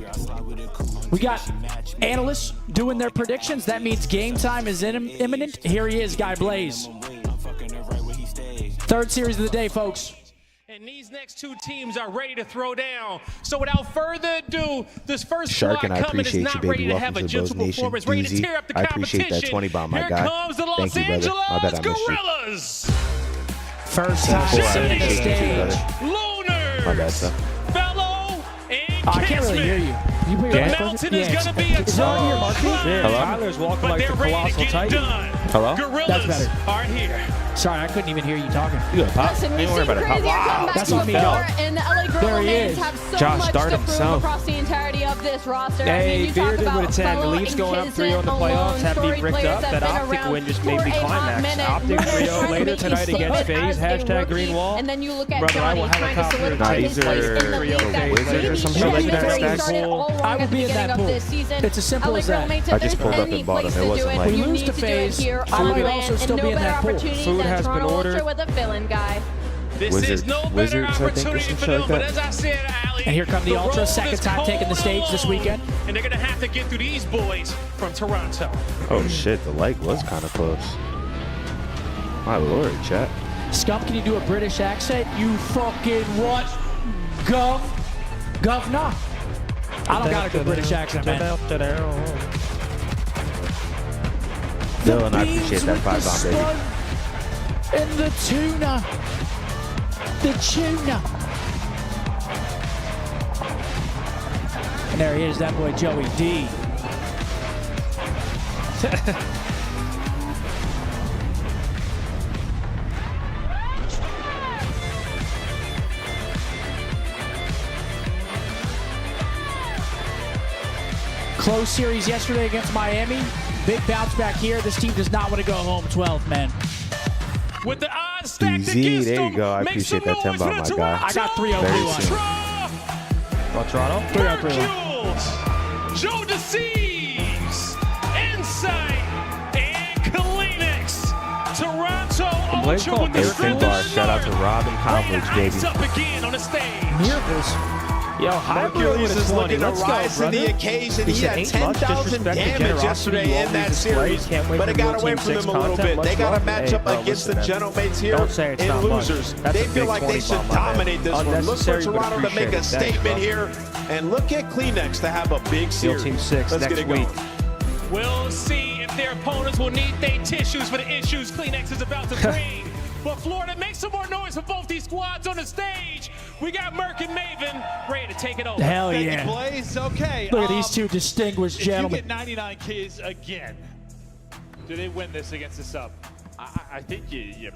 Speaker 3: We got analysts doing their predictions. That means game time is imminent. Here he is, Guy Blaze. Third series of the day, folks.
Speaker 9: And these next two teams are ready to throw down. So without further ado, this first
Speaker 1: Shark,
Speaker 9: squad
Speaker 1: and I
Speaker 9: coming is
Speaker 1: appreciate
Speaker 9: not
Speaker 1: you,
Speaker 9: ready
Speaker 1: baby.
Speaker 9: to have
Speaker 1: Welcome
Speaker 9: a
Speaker 1: to Bose
Speaker 9: gentle
Speaker 1: Nation.
Speaker 9: performance, ready to
Speaker 1: Doozy.
Speaker 9: tear up the
Speaker 1: I
Speaker 9: competition.
Speaker 1: appreciate that 20 bomb, my
Speaker 9: Here
Speaker 1: guy.
Speaker 9: comes the Los
Speaker 1: Thank you, brother. My bad, I missed you.
Speaker 9: Gorillas.
Speaker 3: First time seeing the stage.
Speaker 9: Lunars.
Speaker 1: My bad, sir.
Speaker 9: Fellow and
Speaker 3: I can't really hear you. You put your
Speaker 9: The mountain is going to be a tough climb.
Speaker 2: Tyler's walking
Speaker 9: But
Speaker 2: like
Speaker 9: they're
Speaker 2: the
Speaker 9: ready to
Speaker 2: colossal
Speaker 9: get it
Speaker 2: titan.
Speaker 9: done.
Speaker 1: Hello?
Speaker 9: Gorillas
Speaker 3: That's better.
Speaker 9: are here.
Speaker 3: Sorry, I couldn't even hear you talking.
Speaker 1: You gonna pop?
Speaker 13: Listen,
Speaker 1: Ain't
Speaker 13: we've
Speaker 1: worry
Speaker 13: seen
Speaker 1: about it.
Speaker 13: crazier
Speaker 1: Pop.
Speaker 13: comebacks
Speaker 3: That's on me,
Speaker 13: before,
Speaker 3: dog.
Speaker 13: and the LA
Speaker 3: There
Speaker 13: Gorilla
Speaker 3: he
Speaker 13: names
Speaker 3: is.
Speaker 13: have so
Speaker 1: Josh
Speaker 13: much
Speaker 1: started
Speaker 13: to prove
Speaker 1: himself.
Speaker 13: across the entirety of this roster.
Speaker 2: Hey,
Speaker 13: I mean, you talk
Speaker 2: Bearded
Speaker 13: about
Speaker 2: with a 10. The
Speaker 13: fellow
Speaker 2: Leafs going up 3 on the
Speaker 13: inconsistent,
Speaker 2: playoffs.
Speaker 13: alone,
Speaker 2: Have me
Speaker 13: storied
Speaker 2: bricked
Speaker 13: players
Speaker 2: up.
Speaker 13: that
Speaker 2: That
Speaker 13: been
Speaker 2: OpTic
Speaker 13: around
Speaker 2: win just
Speaker 13: for
Speaker 2: made me
Speaker 13: a hot
Speaker 2: climax.
Speaker 13: minute.
Speaker 2: OpTic
Speaker 13: Lunars
Speaker 2: 3-0
Speaker 13: trying to
Speaker 2: later
Speaker 13: make
Speaker 2: tonight
Speaker 13: these
Speaker 2: against
Speaker 13: statements
Speaker 2: FaZe.
Speaker 13: as a
Speaker 2: Hashtag
Speaker 13: rookie.
Speaker 2: green wall.
Speaker 13: And then you look at
Speaker 2: Brother, I
Speaker 13: Johnny
Speaker 2: will
Speaker 13: trying to
Speaker 2: helicopter
Speaker 13: solidify his
Speaker 1: Nice.
Speaker 13: place in the
Speaker 1: Either
Speaker 13: league that
Speaker 1: Wizard or
Speaker 13: maybe
Speaker 1: some
Speaker 13: he
Speaker 1: shit like
Speaker 13: started
Speaker 1: that.
Speaker 13: all
Speaker 3: I
Speaker 13: wrong
Speaker 3: would
Speaker 13: at the
Speaker 3: be in
Speaker 13: beginning
Speaker 3: that
Speaker 13: of
Speaker 3: pool.
Speaker 13: this season.
Speaker 3: It's as simple
Speaker 13: LA
Speaker 3: as
Speaker 13: Girl
Speaker 3: that.
Speaker 13: mates,
Speaker 1: I
Speaker 13: if
Speaker 1: just
Speaker 13: there's
Speaker 1: pulled up
Speaker 13: any
Speaker 1: and bought
Speaker 13: place
Speaker 1: him. It
Speaker 13: to do
Speaker 1: wasn't
Speaker 13: it,
Speaker 1: like-
Speaker 3: We
Speaker 13: you
Speaker 3: lose
Speaker 13: need
Speaker 3: to
Speaker 13: to do it
Speaker 3: FaZe,
Speaker 13: here
Speaker 3: I
Speaker 13: on
Speaker 3: might
Speaker 13: the
Speaker 3: also
Speaker 13: land, and
Speaker 3: still
Speaker 13: no
Speaker 3: be in
Speaker 13: better
Speaker 3: that pool.
Speaker 13: opportunity
Speaker 2: Food
Speaker 13: than
Speaker 2: has been
Speaker 13: Toronto
Speaker 2: ordered.
Speaker 13: Ultra with a fill-in guy.
Speaker 9: This
Speaker 1: Wizard-
Speaker 9: is no better
Speaker 1: Wizards, I think, or
Speaker 9: opportunity
Speaker 1: some
Speaker 9: for
Speaker 1: shit
Speaker 9: them,
Speaker 1: like
Speaker 9: but
Speaker 1: that.
Speaker 9: as I said, Ali,
Speaker 3: And here come the Ultra,
Speaker 9: road
Speaker 3: second
Speaker 9: is
Speaker 3: time taking the
Speaker 9: cold
Speaker 3: stage this
Speaker 9: alone,
Speaker 3: weekend.
Speaker 9: And they're going to have to get through these boys from Toronto.
Speaker 1: Oh shit, the like was kind of close. My lord, chat.
Speaker 3: Scump, can you do a British accent? You fucking what? Governor? I don't got a good British accent, man.
Speaker 1: Dylan, I appreciate that 5 bomb, baby.
Speaker 3: And the tuna. The tuna. And there he is, that boy Joey D. Close series yesterday against Miami. Big bounce back here. This team does not want to go home 12, man.
Speaker 9: With the odds stacked
Speaker 1: Easy,
Speaker 9: against
Speaker 1: there
Speaker 9: them,
Speaker 1: you go. I
Speaker 9: make
Speaker 1: appreciate
Speaker 9: some
Speaker 1: that 10
Speaker 9: noise
Speaker 1: bomb,
Speaker 9: for
Speaker 1: my
Speaker 9: the
Speaker 1: guy.
Speaker 3: I got 3-0-3-1.
Speaker 2: Well, Toronto?
Speaker 3: 3-0-3-1.
Speaker 9: Hercules, Joe Deceives, Insight, and Kleenex. Toronto
Speaker 2: Blake
Speaker 9: Ultra with the
Speaker 1: Airfin
Speaker 9: strength
Speaker 1: bar.
Speaker 9: of
Speaker 1: Shout out to Robin Converge, baby.
Speaker 9: up again on the stage.
Speaker 3: Miracles.
Speaker 2: Yo, Hybrid with a 20. Let's go,
Speaker 12: rise to
Speaker 2: brother.
Speaker 12: the occasion. He
Speaker 2: said,
Speaker 12: had
Speaker 2: "Ain't much
Speaker 12: 10,000
Speaker 2: disrespect to
Speaker 12: damage
Speaker 2: generosity
Speaker 12: yesterday
Speaker 2: you
Speaker 12: in
Speaker 2: always
Speaker 12: that
Speaker 2: display.
Speaker 12: series,
Speaker 2: Can't wait
Speaker 12: but
Speaker 2: for
Speaker 12: it got
Speaker 2: Real
Speaker 12: away
Speaker 2: Team
Speaker 12: from
Speaker 2: 6
Speaker 12: them a little
Speaker 2: content.
Speaker 12: bit.
Speaker 2: Much
Speaker 12: They got
Speaker 2: love.
Speaker 12: to match
Speaker 2: Hey,
Speaker 12: up
Speaker 2: bro,
Speaker 12: against the
Speaker 2: listen,
Speaker 12: Genomates here
Speaker 2: don't say it's
Speaker 12: in
Speaker 2: not much.
Speaker 12: losers.
Speaker 2: That's
Speaker 12: They
Speaker 2: a
Speaker 12: feel
Speaker 2: big
Speaker 12: like
Speaker 2: 20
Speaker 12: they should
Speaker 2: bomb, my man.
Speaker 12: dominate this one. Look for
Speaker 2: Unnecessary, but
Speaker 12: Toronto to make
Speaker 2: appreciate
Speaker 12: a
Speaker 2: it. Thanks,
Speaker 12: statement
Speaker 2: bro.
Speaker 12: here, and look at Kleenex to have a big
Speaker 2: Real
Speaker 12: series.
Speaker 2: Team 6
Speaker 12: Let's
Speaker 2: next
Speaker 12: get it
Speaker 2: week.
Speaker 12: going.
Speaker 9: We'll see if their opponents will need their tissues for the issues Kleenex is about to bring. But Florida, make some more noise for both these squads on the stage. We got Merc and Maven ready to take it over.
Speaker 3: Hell
Speaker 18: Thank
Speaker 3: yeah.
Speaker 18: you, Blaze. Okay.
Speaker 3: Look at these two distinguished
Speaker 18: If you
Speaker 3: gentlemen.
Speaker 18: get 99 kills again, do they win this against the sub?
Speaker 4: I think you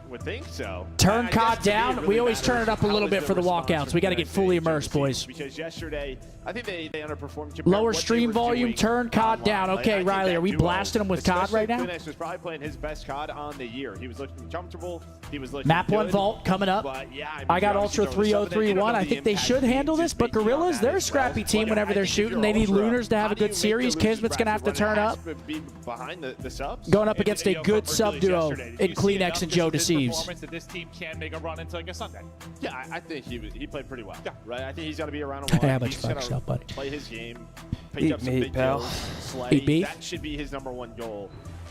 Speaker 4: would think so.
Speaker 3: Turn
Speaker 4: I guess
Speaker 3: COD
Speaker 4: to me,
Speaker 3: down.
Speaker 4: it really
Speaker 3: We always turn it
Speaker 4: matters
Speaker 3: up a little
Speaker 4: how
Speaker 3: bit
Speaker 4: is
Speaker 3: for the
Speaker 4: response
Speaker 3: walkouts.
Speaker 4: from
Speaker 3: We got to
Speaker 4: the
Speaker 3: get fully
Speaker 4: United
Speaker 3: immersed,
Speaker 4: States,
Speaker 3: boys.
Speaker 4: Because yesterday, I think they underperformed. compared to
Speaker 3: Lower
Speaker 4: what they
Speaker 3: stream
Speaker 4: were
Speaker 3: volume,
Speaker 4: doing
Speaker 3: turn COD
Speaker 4: online.
Speaker 3: down.
Speaker 4: Like, I
Speaker 3: Okay,
Speaker 4: think
Speaker 3: Riley,
Speaker 4: that
Speaker 3: are we
Speaker 4: duo,
Speaker 3: blasting them with COD
Speaker 4: especially
Speaker 3: right now?
Speaker 4: Kleenex was probably playing his best COD on the year. He was looking comfortable. He was looking
Speaker 3: Map
Speaker 4: good.
Speaker 3: 1 Vault coming up.
Speaker 4: But, yeah,
Speaker 3: I got
Speaker 4: you
Speaker 3: Ultra
Speaker 4: obviously throw the sub in there. You don't
Speaker 3: 3031.
Speaker 4: know
Speaker 3: I
Speaker 4: the
Speaker 3: think they
Speaker 4: impact
Speaker 3: should
Speaker 4: he
Speaker 3: handle
Speaker 4: needs
Speaker 3: this,
Speaker 4: to
Speaker 3: but
Speaker 4: make beyond
Speaker 3: Gorillas,
Speaker 4: that
Speaker 3: they're a
Speaker 4: as well.
Speaker 3: scrappy team
Speaker 4: But
Speaker 3: whenever
Speaker 4: I
Speaker 3: they're
Speaker 4: think if
Speaker 3: shooting.
Speaker 4: you're
Speaker 3: They need
Speaker 4: Ultra,
Speaker 3: Lunars to
Speaker 4: how
Speaker 3: have a
Speaker 4: do you
Speaker 3: good
Speaker 4: make
Speaker 3: series.
Speaker 4: the losers
Speaker 3: Kismet's going to have to
Speaker 4: bracket when
Speaker 3: turn
Speaker 4: it
Speaker 3: up.
Speaker 4: has to be behind the subs?
Speaker 3: Going up against a good sub
Speaker 18: Hercules
Speaker 3: duo
Speaker 18: yesterday, did
Speaker 3: in
Speaker 18: you see
Speaker 3: Kleenex
Speaker 18: enough
Speaker 3: and
Speaker 18: just
Speaker 3: Joe
Speaker 18: with his
Speaker 3: Deceives.
Speaker 18: performance that this team can make a run into like a Sunday?
Speaker 4: Yeah, I think he played pretty well. Yeah, right. I think he's got to be around
Speaker 3: Hey,
Speaker 4: one.
Speaker 3: how much
Speaker 4: He's
Speaker 3: fucked
Speaker 4: gonna
Speaker 3: up, buddy?
Speaker 4: play his game.
Speaker 2: Eat
Speaker 4: Pick up some
Speaker 2: meat,
Speaker 4: big
Speaker 2: pal.
Speaker 4: kills. Slay.
Speaker 3: Eat beef?
Speaker 4: That should be his #1 goal.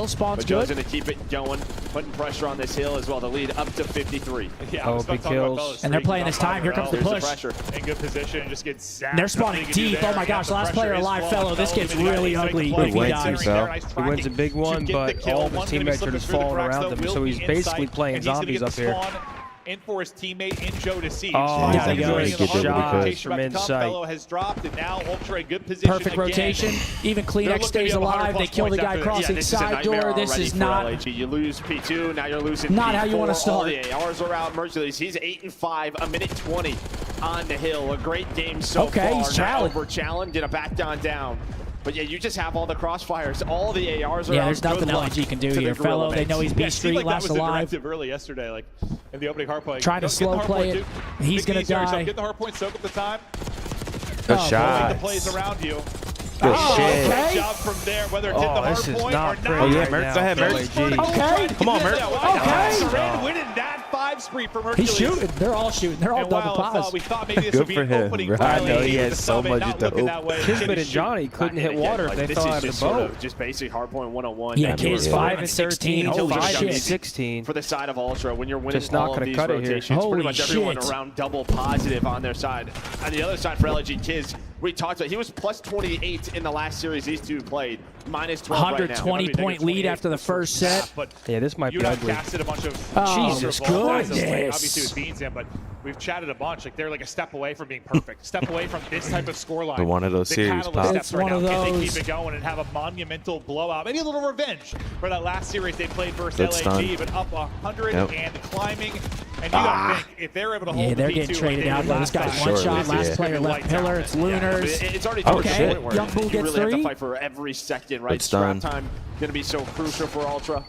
Speaker 3: hill. Spawn's
Speaker 12: but Joe's
Speaker 3: good.
Speaker 12: going to keep it going, putting pressure on this hill as well. The lead up to 53.
Speaker 4: Yeah,
Speaker 2: Oh, big kills.
Speaker 3: And they're playing this time. Here comes the push.
Speaker 12: Pressure.
Speaker 4: In good position, just get zapped.
Speaker 3: They're spawning deep. Oh my gosh, last player alive, Fellow. This gets really ugly if he dies.
Speaker 2: He wins a big one, but all of his teammates are just falling around him, so he's basically playing zombies up here.
Speaker 19: In for his teammate in Joe to see.
Speaker 2: Oh,
Speaker 3: yeah,
Speaker 2: he
Speaker 3: goes.
Speaker 2: Shot from inside.
Speaker 19: Fellow has dropped, and now Ultra in good position.
Speaker 3: Perfect
Speaker 19: again.
Speaker 3: rotation. Even Kleenex stays alive. They kill the guy crossing side door. This is not.
Speaker 12: You lose P2, now you're losing
Speaker 3: Not
Speaker 12: P4.
Speaker 3: how you want to start.
Speaker 12: All the ARs are out. Mercules, he's 8-5, a minute 20 on the hill. A great game so far.
Speaker 3: Okay, he's challenged.
Speaker 12: Over challenge, gonna back down. But yeah, you just have all the crossfires, all the ARs are
Speaker 3: Yeah,
Speaker 12: out.
Speaker 3: there's nothing
Speaker 12: Good luck
Speaker 3: LG can do
Speaker 12: to
Speaker 3: here.
Speaker 12: the Gorilla
Speaker 3: Fellow, they
Speaker 12: mates.
Speaker 3: know he's B
Speaker 19: It seemed
Speaker 3: Street,
Speaker 19: like
Speaker 3: last
Speaker 19: that was
Speaker 3: alive.
Speaker 19: the directive early yesterday, like in the opening hard point.
Speaker 3: Trying to slow play it. He's going to die.
Speaker 19: Get the hard point, soak up the time.
Speaker 1: Good shot.
Speaker 19: Make the plays around you.
Speaker 1: Good shit.
Speaker 19: Great job from there, whether it's hit the hard
Speaker 2: this is
Speaker 19: point
Speaker 2: not
Speaker 19: or
Speaker 2: pretty
Speaker 19: not.
Speaker 1: Oh, yeah,
Speaker 2: right
Speaker 1: Merc.
Speaker 2: now.
Speaker 1: Go ahead, Merc.
Speaker 3: Okay.
Speaker 1: Come on, Merc.
Speaker 3: Okay.
Speaker 19: Saran winning that 5 spree for Mercules.
Speaker 3: He's shooting. They're all shooting. They're all
Speaker 19: And
Speaker 3: double
Speaker 19: while
Speaker 3: pause.
Speaker 19: we thought maybe this
Speaker 1: Good
Speaker 19: would be
Speaker 1: for
Speaker 19: an
Speaker 1: him,
Speaker 19: opening
Speaker 1: bro.
Speaker 19: for
Speaker 1: I know
Speaker 19: LA,
Speaker 1: he
Speaker 19: with
Speaker 1: has
Speaker 19: the
Speaker 1: so
Speaker 19: summit
Speaker 1: much
Speaker 19: not
Speaker 1: to
Speaker 19: looking
Speaker 1: open.
Speaker 19: that way.
Speaker 2: Kismet and Johnny couldn't hit water if they
Speaker 12: this
Speaker 2: fell
Speaker 12: is
Speaker 2: out of
Speaker 12: just
Speaker 2: the
Speaker 12: sort
Speaker 2: boat.
Speaker 12: of just basic hardpoint 101.
Speaker 3: Yeah,
Speaker 12: I mean,
Speaker 3: Kids
Speaker 12: it's
Speaker 3: 5 and 16.
Speaker 2: Oh,
Speaker 3: Holy
Speaker 2: 5 and
Speaker 3: shit.
Speaker 2: 16.
Speaker 12: for the side of Ultra when you're winning
Speaker 2: Just not
Speaker 12: all of
Speaker 2: gonna
Speaker 12: these
Speaker 2: cut it here.
Speaker 12: rotations.
Speaker 3: Holy
Speaker 12: Pretty much everyone
Speaker 3: shit.
Speaker 12: around double positive on their side. On the other side for LG Kids, we talked about he was plus 28 in the last series these two played, minus 12 right now.
Speaker 3: 120-point lead after the first set.
Speaker 19: But
Speaker 2: Yeah, this might
Speaker 19: you
Speaker 2: be
Speaker 19: and I've
Speaker 2: ugly.
Speaker 19: casted a bunch of
Speaker 3: Jesus
Speaker 19: Obviously
Speaker 3: goodness.
Speaker 19: with Beans in, but we've chatted a bunch. Like they're like a step away from being perfect. Step away from this type of scoreline.
Speaker 1: The one of those
Speaker 19: The
Speaker 1: series
Speaker 19: catalyst
Speaker 1: pop.
Speaker 19: steps
Speaker 3: It's
Speaker 19: right
Speaker 3: one
Speaker 19: now.
Speaker 3: of
Speaker 19: Can they
Speaker 3: those.
Speaker 19: keep it going and have a monumental blowout? Maybe a little revenge for that last series they played versus
Speaker 1: Good
Speaker 19: LAG,
Speaker 1: stun.
Speaker 19: but up 100
Speaker 1: Yep.
Speaker 19: and climbing. And you gotta think if they're able to hold
Speaker 3: Yeah, they're
Speaker 19: the
Speaker 3: getting
Speaker 19: P2
Speaker 3: traded
Speaker 19: like
Speaker 3: out.
Speaker 19: they
Speaker 3: Though.
Speaker 19: did
Speaker 3: This guy's
Speaker 19: last
Speaker 3: one
Speaker 19: time,
Speaker 3: shot,
Speaker 19: this
Speaker 3: last
Speaker 19: is
Speaker 3: player
Speaker 19: gonna be
Speaker 3: left
Speaker 19: lights out.
Speaker 3: pillar. It's Lunars.
Speaker 12: It's already
Speaker 1: Oh,
Speaker 12: to the
Speaker 1: shit.
Speaker 12: point where
Speaker 3: Young Bull
Speaker 12: you
Speaker 3: gets
Speaker 12: really have to
Speaker 3: 3.
Speaker 12: fight for every second, right?
Speaker 1: Good stun.
Speaker 12: Scrap time going to be so crucial for Ultra.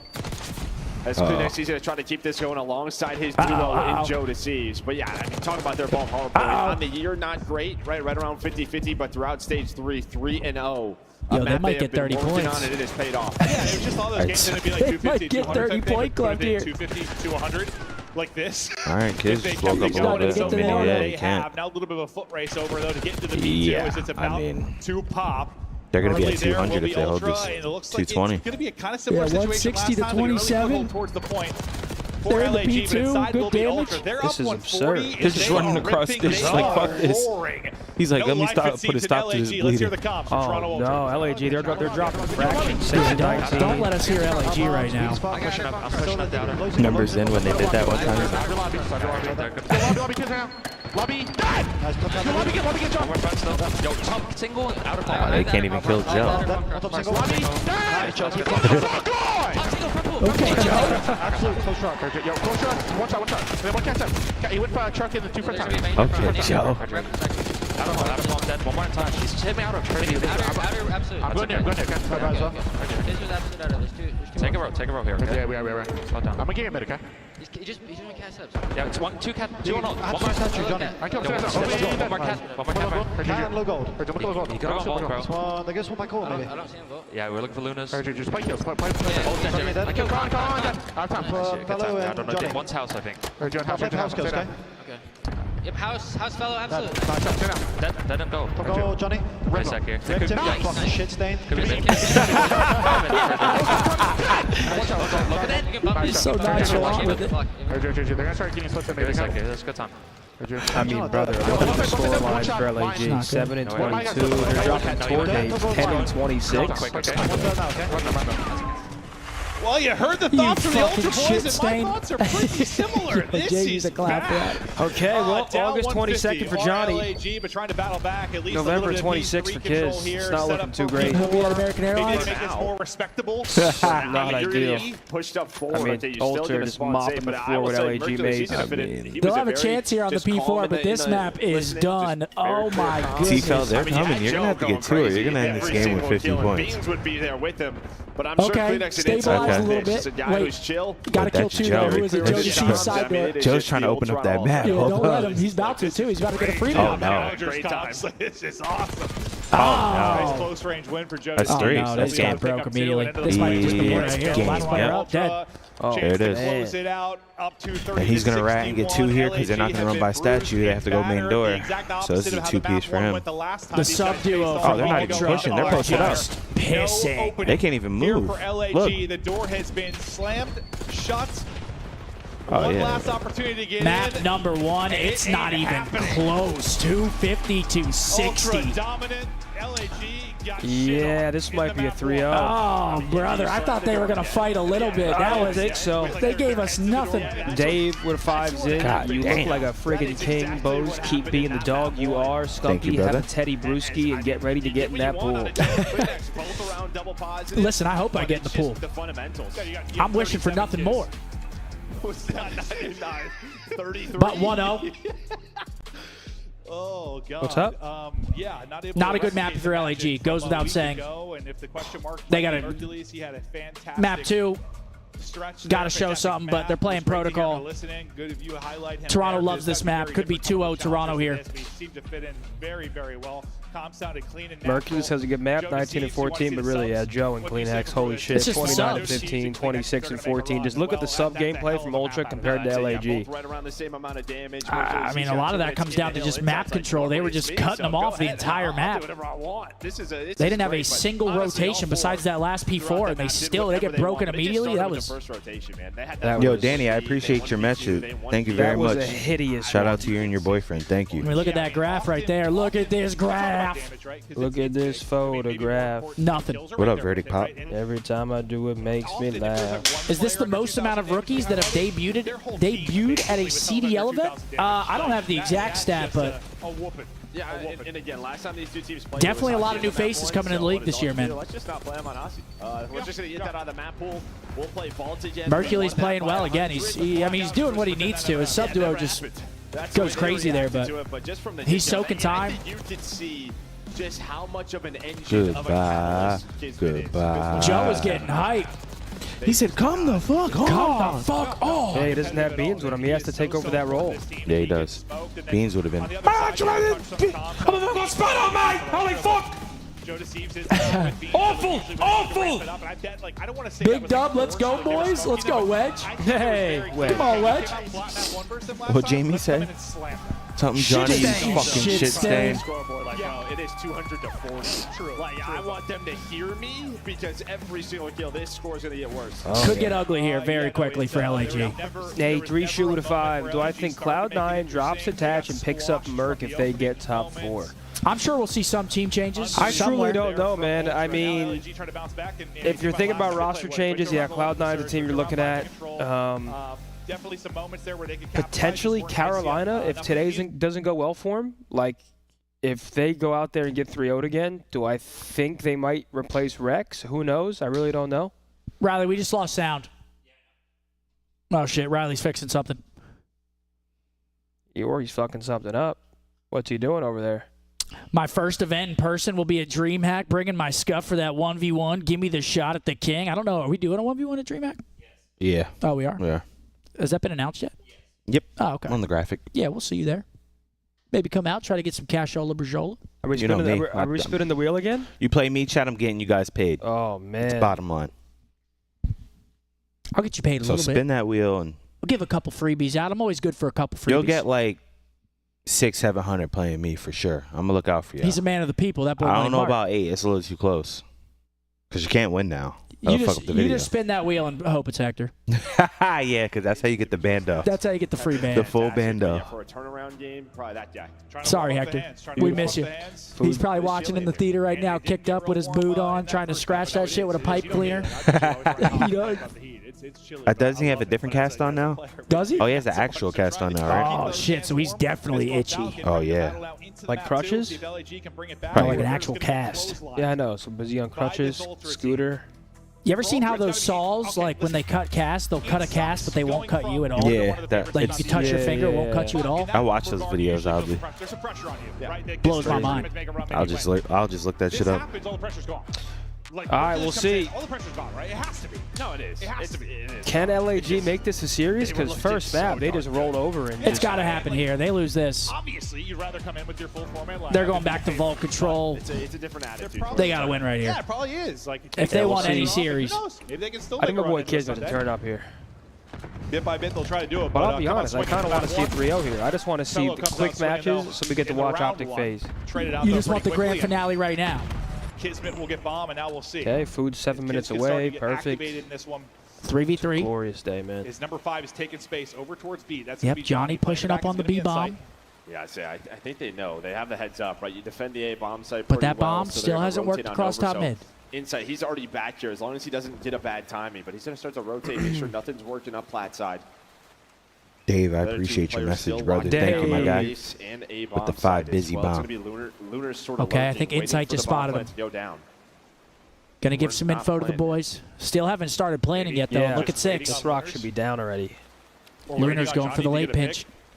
Speaker 12: As
Speaker 1: Uh-oh.
Speaker 12: Kunex, he's going to try to keep this going alongside his duo in Joe Deceives. But yeah, I mean, talk about their ball hard point. On the year, not great, right around 50-50, but throughout stage 3, 3-0.
Speaker 3: Yo, they might get 30 points.
Speaker 12: On it, it has paid off.
Speaker 19: Yeah, it was just all those games that would be like
Speaker 3: They
Speaker 19: 250,
Speaker 3: might get
Speaker 19: 200
Speaker 3: 30
Speaker 19: type thing,
Speaker 3: point
Speaker 19: but
Speaker 3: club
Speaker 19: put it in
Speaker 3: here.
Speaker 19: 250 to 100 like this.
Speaker 1: All right, kids,
Speaker 19: They
Speaker 1: just
Speaker 19: kept
Speaker 1: woke
Speaker 19: it
Speaker 1: up a little
Speaker 19: going
Speaker 1: bit.
Speaker 19: so many
Speaker 1: Yeah,
Speaker 19: they
Speaker 1: you can't.
Speaker 19: have. Now a little bit of a foot race over though to get into the B2
Speaker 1: Yeah,
Speaker 19: as it's
Speaker 1: I
Speaker 19: about
Speaker 1: mean,
Speaker 19: to pop.
Speaker 1: They're going to be
Speaker 19: Early
Speaker 1: at
Speaker 19: there will
Speaker 1: 200
Speaker 19: be
Speaker 1: if they hold
Speaker 19: Ultra,
Speaker 1: this
Speaker 19: and it looks like
Speaker 1: 220.
Speaker 19: it's going to be a kind of similar situation
Speaker 3: 160 to
Speaker 19: last time. They really
Speaker 3: 27.
Speaker 19: struggled towards the point.
Speaker 3: They're
Speaker 19: For
Speaker 3: in the
Speaker 19: LAG, but
Speaker 3: P2,
Speaker 19: inside
Speaker 3: good
Speaker 19: will be
Speaker 3: damage.
Speaker 19: Ultra. They're
Speaker 2: This
Speaker 19: up
Speaker 2: is
Speaker 19: 140.
Speaker 2: absurd.
Speaker 19: and
Speaker 1: They're just
Speaker 19: they
Speaker 1: running
Speaker 19: are
Speaker 1: across
Speaker 19: ripping
Speaker 1: this,
Speaker 19: this
Speaker 1: like,
Speaker 19: up,
Speaker 1: fuck this.
Speaker 19: roaring.
Speaker 1: He's like,
Speaker 19: No
Speaker 1: let me
Speaker 19: life
Speaker 1: stop,
Speaker 19: it
Speaker 1: put a
Speaker 19: seems
Speaker 1: stop
Speaker 19: in
Speaker 1: to this
Speaker 19: LAG. Let's hear the
Speaker 1: bleeding.
Speaker 19: comms from Toronto
Speaker 2: Oh,
Speaker 19: Ultra.
Speaker 2: no, LAG, they're dropping fraction. 6 19.
Speaker 3: Don't let us hear LAG right now.
Speaker 18: I'm pushing up the outer.
Speaker 1: Numbers in when they did that one time.
Speaker 18: Lobby. Lobby get drop. Yo, top single, outer ball.
Speaker 1: They can't even kill Joe.
Speaker 3: Okay, Joe.
Speaker 18: Absolute close shot. Yo, close shot. One shot. Then one catch up. He went for a truck in the 2 front time.
Speaker 1: Okay, Joe.
Speaker 18: Outer ball, dead. One more time. He's hit me outer.
Speaker 5: Outer, absolute.
Speaker 18: I'm going there. Take a row here. Yeah, we are. Slow down. I'm gonna get him mid, okay?
Speaker 5: He's doing cast ups.
Speaker 18: Yeah, it's 1, 2 cat, 2 on all. One more catch, Johnny. I killed him. One more cat.
Speaker 20: Cat low gold.
Speaker 18: You got a bro.
Speaker 20: This one, I guess one by call maybe.
Speaker 5: I don't see him vote.
Speaker 18: Yeah, we're looking for Lunas. Just play kills. Play.
Speaker 20: Yeah.
Speaker 18: I killed Con. Out time.
Speaker 20: Fellow
Speaker 18: I
Speaker 20: and
Speaker 18: don't know.
Speaker 20: Johnny.
Speaker 18: Did one's house, I think.
Speaker 20: House kills, okay?
Speaker 5: Yep, house fellow, absolute.
Speaker 18: Let him go.
Speaker 20: Top goal, Johnny.
Speaker 18: Right sec here.
Speaker 20: Ripped him, fucking shit stain.
Speaker 3: He's so nonchalant with it.
Speaker 18: They're gonna start getting slips in there. That's a good time.
Speaker 2: I mean, brother, look at the score lines for LAG. 7 and 22. They're dropping toward a 10 and 26.
Speaker 19: Well, you heard the thoughts from the
Speaker 3: fucking
Speaker 19: Ultra
Speaker 3: shit
Speaker 19: boys, and my
Speaker 3: stain.
Speaker 19: thoughts are pretty similar. This
Speaker 3: JV's
Speaker 19: is
Speaker 3: a clap for
Speaker 19: bad.
Speaker 3: that.
Speaker 2: Okay, well,
Speaker 19: Down
Speaker 2: August
Speaker 19: 150
Speaker 2: 22nd for Johnny.
Speaker 19: LAG, but trying to battle back at least
Speaker 2: November
Speaker 19: a little bit of
Speaker 2: 26th
Speaker 19: P3
Speaker 2: for
Speaker 19: control
Speaker 2: Kids.
Speaker 19: here,
Speaker 2: It's not
Speaker 19: set
Speaker 2: looking
Speaker 19: up
Speaker 2: too
Speaker 19: for
Speaker 2: great.
Speaker 3: He'll be at American
Speaker 19: Maybe
Speaker 3: Airlines.
Speaker 19: they make this more respectable.
Speaker 2: Not ideal.
Speaker 12: Pushed up forward.
Speaker 2: I mean,
Speaker 12: okay, you're
Speaker 2: Ultra
Speaker 12: still gonna
Speaker 2: just
Speaker 12: spawn
Speaker 2: mopping
Speaker 12: safe,
Speaker 2: the
Speaker 12: but I
Speaker 2: floor
Speaker 12: will
Speaker 2: with
Speaker 12: say
Speaker 2: LAG
Speaker 12: Mercules,
Speaker 2: mates.
Speaker 12: he's gonna
Speaker 2: I
Speaker 12: fit in.
Speaker 2: mean,
Speaker 12: He
Speaker 3: They'll
Speaker 12: was
Speaker 3: have a
Speaker 12: very
Speaker 3: chance here on the
Speaker 12: just calm
Speaker 3: P4, but
Speaker 12: in
Speaker 3: this
Speaker 12: the
Speaker 3: map is
Speaker 12: listening,
Speaker 3: done.
Speaker 12: just
Speaker 3: Oh
Speaker 12: very
Speaker 3: my
Speaker 12: calm.
Speaker 3: goodness.
Speaker 1: T-Fel, they're
Speaker 12: I mean,
Speaker 1: coming.
Speaker 12: had
Speaker 1: You're
Speaker 12: Joe
Speaker 1: going to have to
Speaker 12: going
Speaker 1: get two, or
Speaker 12: crazy.
Speaker 1: you're going to end this
Speaker 12: Every
Speaker 1: game
Speaker 12: single
Speaker 1: with 50
Speaker 12: kill, and
Speaker 1: points.
Speaker 12: Beans would be there with him, but I'm sure
Speaker 3: Okay,
Speaker 12: Kleenex didn't
Speaker 3: stabilize
Speaker 12: say
Speaker 3: a little
Speaker 12: this.
Speaker 3: bit.
Speaker 12: Just a guy
Speaker 3: Wait.
Speaker 12: who's chill.
Speaker 3: Got to kill
Speaker 1: That's
Speaker 3: two
Speaker 1: Joe.
Speaker 3: there. Who is it? Joe Deceives side door.
Speaker 1: Joe's trying to open up that map.
Speaker 3: Yeah,
Speaker 1: Hold
Speaker 3: don't let
Speaker 1: up.
Speaker 3: him. He's about to, too. He's about to get a free
Speaker 1: Oh,
Speaker 3: one.
Speaker 1: no.
Speaker 19: Great time. This is awesome.
Speaker 1: Oh,
Speaker 19: Nice
Speaker 1: no.
Speaker 19: close range win for Joe.
Speaker 1: That's
Speaker 3: Oh,
Speaker 1: three.
Speaker 3: no,
Speaker 1: That's
Speaker 3: this guy
Speaker 1: game.
Speaker 3: broke immediately. This might just be it right here.
Speaker 1: Game,
Speaker 3: Last player
Speaker 1: yeah.
Speaker 3: up, dead.
Speaker 1: Oh, there it is.
Speaker 19: Close it out, up to 30
Speaker 1: And he's going to
Speaker 19: to
Speaker 1: rat and get two
Speaker 19: 61.
Speaker 1: here because they're not going to run by statue. They have to go main door. So this is a two-piece for him.
Speaker 3: The sub duo.
Speaker 1: Oh, they're not even pushing. They're posted up.
Speaker 3: Pissing.
Speaker 1: They can't even
Speaker 19: Here
Speaker 1: move.
Speaker 19: for LAG,
Speaker 1: Look.
Speaker 19: the door has been slammed shut.
Speaker 1: Oh,
Speaker 19: One
Speaker 1: yeah.
Speaker 19: last opportunity to get
Speaker 3: Map
Speaker 19: in.
Speaker 3: number 1. It's not even close. 250 to 60.
Speaker 19: Ultra dominant. LAG got
Speaker 2: Yeah, this might be a 3-0.
Speaker 3: Oh, brother. I thought they were going to fight a little bit.
Speaker 2: I
Speaker 3: That
Speaker 2: don't
Speaker 3: was
Speaker 2: think so.
Speaker 3: They gave us nothing.
Speaker 2: Dave with a 5 in.
Speaker 1: God
Speaker 2: You
Speaker 1: damn.
Speaker 2: look like a friggin' king. Bose, keep being the dog you are.
Speaker 1: Thank you,
Speaker 2: Scumpy, have
Speaker 1: brother.
Speaker 2: a Teddy Brewski and get ready to get in that pool.
Speaker 3: Listen, I hope I get in the pool. I'm wishing for nothing more.
Speaker 19: Was that 99? 33?
Speaker 3: But 1-0.
Speaker 6: Oh, God.
Speaker 2: What's up?
Speaker 6: Yeah,
Speaker 3: Not a good map for LAG. Goes without saying. They got a map 2. Got to show something, but they're playing protocol. Toronto loves this map. Could be 2-0 Toronto here.
Speaker 19: Seem to fit in very, very well. Comp sounded clean and
Speaker 2: Mercules has a good map, 19 and 14, but really, yeah, Joe and Clean Hex, holy shit, 29 and 15, 26 and 14. Just look at the sub gameplay from Ultra compared to LAG.
Speaker 3: I mean, a lot of that comes down to just map control. They were just cutting them off the entire map. They didn't have a single rotation besides that last P4, and they get broken immediately. That was
Speaker 1: Yo, Danny, I appreciate your message. Thank you very much.
Speaker 2: That was a hideous
Speaker 1: Shout out to you and your boyfriend. Thank you.
Speaker 3: I mean, look at that graph right there. Look at this graph.
Speaker 2: Look at this photograph.
Speaker 3: Nothing.
Speaker 1: What up, Verdict Pop?
Speaker 2: Every time I do it makes me laugh.
Speaker 3: Is this the most amount of rookies that have debuted at a CDL event? I don't have the exact stat, but
Speaker 12: Yeah, and again, last time these two teams played,
Speaker 3: definitely a lot of new faces coming in the league this year, man.
Speaker 12: Let's just not play them on Aussie. We're just going to get that out of the map pool. We'll play Voltage.
Speaker 3: Mercury's playing well again. He's doing what he needs to. His sub duo just goes crazy there, but he's soaking time.
Speaker 12: You could see just how much of an engine
Speaker 1: Goodbye. Goodbye.
Speaker 3: Joe is getting hyped.
Speaker 1: He said, come the fuck on.
Speaker 3: Come the fuck on.
Speaker 2: Yeah, he doesn't have Beans with him. He has to take over that role.
Speaker 1: Yeah, he does. Beans would have been.
Speaker 3: I'm gonna spot on mate. Holy fuck. Awful! Big dub, let's go, boys. Let's go, Wedge. Hey, come on, Wedge.
Speaker 1: What Jamie said? Something Johnny, you fucking shit stain.
Speaker 12: It is 200 to 40. True. Like, I want them to hear me because every single kill, this score is going to get worse.
Speaker 3: Could get ugly here very quickly for LAG.
Speaker 2: Hey, 3 shoot to 5. Do I think Cloud9 drops attach and picks up Merc if they get top 4?
Speaker 3: I'm sure we'll see some team changes.
Speaker 2: I truly don't know, man. I mean, if you're thinking about roster changes, yeah, Cloud9 is the team you're looking at.
Speaker 19: Definitely some moments there where they could
Speaker 2: potentially Carolina, if today's doesn't go well for them, like if they go out there and get 3-0'd again, do I think they might replace Rex? Who knows? I really don't know.
Speaker 3: Riley, we just lost sound. Oh, shit. Riley's fixing something.
Speaker 2: Or he's fucking something up. What's he doing over there?
Speaker 3: My first event in person will be a DreamHack, bringing my scuff for that 1v1. Give me the shot at the king. I don't know. Are we doing a 1v1 at DreamHack?
Speaker 1: Yeah.
Speaker 3: Oh, we are?
Speaker 1: Yeah.
Speaker 3: Has that been announced yet?
Speaker 1: Yep.
Speaker 3: Oh, okay.
Speaker 1: On the graphic.
Speaker 3: Yeah, we'll see you there. Maybe come out, try to get some cashola brajola.
Speaker 2: Are we spinning the wheel again?
Speaker 1: You play me, chat, I'm getting you guys paid.
Speaker 2: Oh, man.
Speaker 1: It's bottom line.
Speaker 3: I'll get you paid a little bit.
Speaker 1: So spin that wheel and...
Speaker 3: We'll give a couple freebies out. I'm always good for a couple freebies.
Speaker 1: You'll get like 600-700 playing me for sure. I'm going to look out for you.
Speaker 3: He's a man of the people. That boy
Speaker 1: I don't know about 8. It's a little too close. Because you can't win now.
Speaker 3: You just spin that wheel and hope it's Hector.
Speaker 1: Yeah, because that's how you get the bando.
Speaker 3: That's how you get the free band.
Speaker 1: The full bando.
Speaker 12: For a turnaround game, probably that guy.
Speaker 3: Sorry, Hector. We miss you. He's probably watching in the theater right now, kicked up with his boot on, trying to scratch that shit with a pipe cleaner. You know?
Speaker 1: Doesn't he have a different cast on now?
Speaker 3: Does he?
Speaker 1: Oh, he has an actual cast on now, right?
Speaker 3: Oh, shit, so he's definitely itchy.
Speaker 1: Oh, yeah.
Speaker 2: Like crutches?
Speaker 3: Probably like an actual cast.
Speaker 2: Yeah, I know. So busy on crutches, scooter.
Speaker 3: You ever seen how those saws, like when they cut cast, they'll cut a cast, but they won't cut you at all?
Speaker 1: Yeah.
Speaker 3: Like you can touch your finger, it won't cut you at all?
Speaker 1: I watch those videos, oddly.
Speaker 3: Blows my mind.
Speaker 1: I'll just look that shit up.
Speaker 2: All right, we'll see.
Speaker 19: All the pressure's gone, right? It has to be. No, it is. It has to be.
Speaker 2: Can LAG make this a series? Because first map, they just rolled over. And
Speaker 3: it's got to happen here. They lose this.
Speaker 19: Obviously, you'd rather come in with your full format.
Speaker 3: They're going back to vault control.
Speaker 12: It's a different attitude.
Speaker 3: They got to win right here.
Speaker 19: Yeah, it probably is. Like,
Speaker 3: if they want any series.
Speaker 19: Maybe they can still
Speaker 2: I think my boy Kid's going to turn up here.
Speaker 6: Bit by bit, they'll try to do it.
Speaker 2: But I'll be honest, I kind of want to see a 3-0 here. I just want to see the quick matches so we get to watch OpTic FaZe.
Speaker 3: You just want the grand finale right now.
Speaker 19: Kismet will get bomb, and now we'll see.
Speaker 2: Okay, food's 7 minutes away. Perfect.
Speaker 19: In this one.
Speaker 3: 3v3.
Speaker 2: Glorious day, man.
Speaker 19: His number 5 is taking space over towards B. That's
Speaker 3: yep, Johnny pushing up on the B bomb.
Speaker 12: Yeah, I think they know. They have the heads up, right? You defend the A bomb site
Speaker 3: but that bomb still hasn't worked across top mid.
Speaker 12: Inside, he's already back here as long as he doesn't get a bad timing. But he's going to start to rotate, make sure nothing's working up plat side.
Speaker 1: Dave, I appreciate your message, brother. Thank you, my guy. With the 5 busy bomb.
Speaker 3: Okay, I think Insight just spotted him. Going to give some info to the boys. Still haven't started planning yet, though.
Speaker 2: Yeah,
Speaker 3: look at 6.
Speaker 2: This rock should be down already.
Speaker 3: Lunar's going for the late pinch.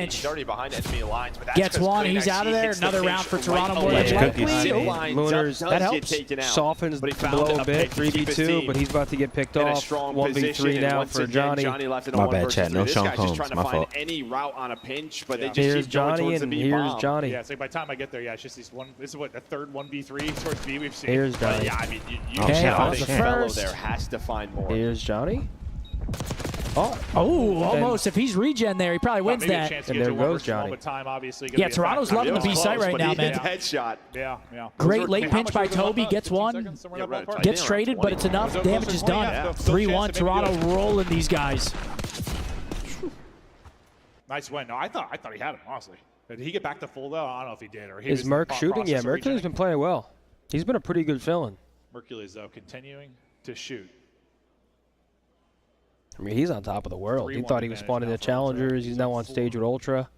Speaker 3: pinch.
Speaker 12: He's already behind enemy lines, but that's
Speaker 3: Gets one. He's out of there. Another round for Toronto. More than likely.
Speaker 2: Lunars,
Speaker 3: that helps.
Speaker 2: Softens below a bit. 3v2, but he's about to get picked off. 1v3 now for Johnny.
Speaker 1: My bad, chat. No Sean Combs. My fault.
Speaker 12: Any route on a pinch, but they just
Speaker 2: Here's
Speaker 12: keep going
Speaker 2: Johnny
Speaker 12: towards the
Speaker 2: and
Speaker 12: B
Speaker 2: here's
Speaker 12: bomb.
Speaker 2: Johnny.
Speaker 19: Yeah, it's like by the time I get there, yeah, it's just these one. This is what the third 1v3 towards B we've seen.
Speaker 2: Here's Johnny.
Speaker 12: Yeah, I mean, you
Speaker 3: Okay,
Speaker 12: challenge
Speaker 3: the
Speaker 12: the fellow
Speaker 3: first.
Speaker 12: there has to find more.
Speaker 2: Here's Johnny. Oh,
Speaker 3: almost. If he's regen there, he probably wins
Speaker 19: Maybe a
Speaker 3: that.
Speaker 19: chance to
Speaker 2: And
Speaker 19: get
Speaker 2: there
Speaker 19: to one
Speaker 2: goes
Speaker 19: versus
Speaker 2: Johnny.
Speaker 19: one, but time obviously gonna
Speaker 3: Yeah,
Speaker 19: be a
Speaker 3: Toronto's
Speaker 19: factor.
Speaker 3: loving the B site right now, man.
Speaker 12: Headshot.
Speaker 19: Yeah, yeah.
Speaker 3: Great late pinch by Toby. Gets one. Gets traded, but it's enough. Damage is done. 3-1. Toronto rolling these guys.
Speaker 19: Nice win. No, I thought he had him, honestly. Did he get back to full, though? I don't know if he did. Or he
Speaker 2: Is
Speaker 19: was in
Speaker 2: Merc
Speaker 19: the
Speaker 2: shooting?
Speaker 19: process
Speaker 2: Yeah,
Speaker 19: of
Speaker 2: Mercury's
Speaker 19: regening.
Speaker 2: been playing well. He's been a pretty good fill-in.
Speaker 19: Mercury's, though, continuing to shoot.
Speaker 2: I mean, he's on top of the world. He
Speaker 19: 3-1
Speaker 2: thought he was spawning the challengers. He's now on stage with Ultra.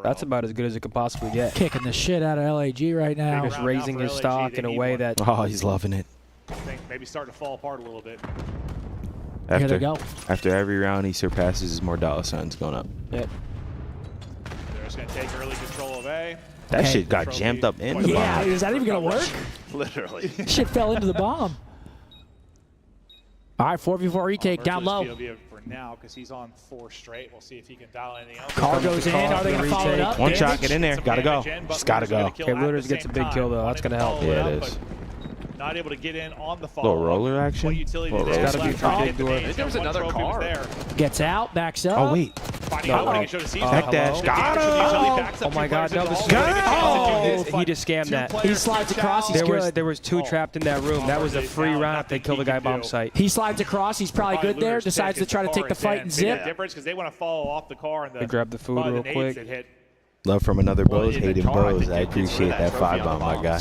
Speaker 2: That's about as good as it could possibly get.
Speaker 3: Kicking the shit out of LAG right now.
Speaker 2: Just raising his stock in a way that...
Speaker 1: Oh, he's loving it.
Speaker 19: I think maybe starting to fall apart a little bit.
Speaker 3: Here they go.
Speaker 1: After every round, he surpasses his more dollar signs going up.
Speaker 2: Yep.
Speaker 19: They're just going to take early control of A.
Speaker 1: That shit got jammed up in the
Speaker 3: Yeah,
Speaker 1: bomb.
Speaker 3: is that even going to work?
Speaker 12: Literally.
Speaker 3: Shit fell into the bomb. All right, 4v4 retake down low.
Speaker 19: POV for now, because he's on 4 straight. We'll see if he can dial anything else.
Speaker 3: Car goes in. Are they going to follow it up?
Speaker 1: One shot, get in there. Gotta go. Just gotta go.
Speaker 2: Okay, Looters gets a big kill, though. That's going to help.
Speaker 1: Yeah, it is.
Speaker 19: Not able to get in on the follow.
Speaker 1: Little roller action.
Speaker 2: It's got to be for big door.
Speaker 12: I think there was another car.
Speaker 3: Gets out, backs up.
Speaker 1: Oh, wait. Backdash. Got him.
Speaker 2: Oh, my God. No, this is he just scammed that.
Speaker 3: He slides across. He's good.
Speaker 2: There was 2 trapped in that room. That was a free round if they kill the guy bomb site.
Speaker 3: He slides across. He's probably good there. Decides to try to take the fight and zip.
Speaker 19: Difference because they want to follow off the car and
Speaker 2: They grab the food real quick.
Speaker 1: Love from another Bose, hating Bose. I appreciate that 5-bomb, my guy.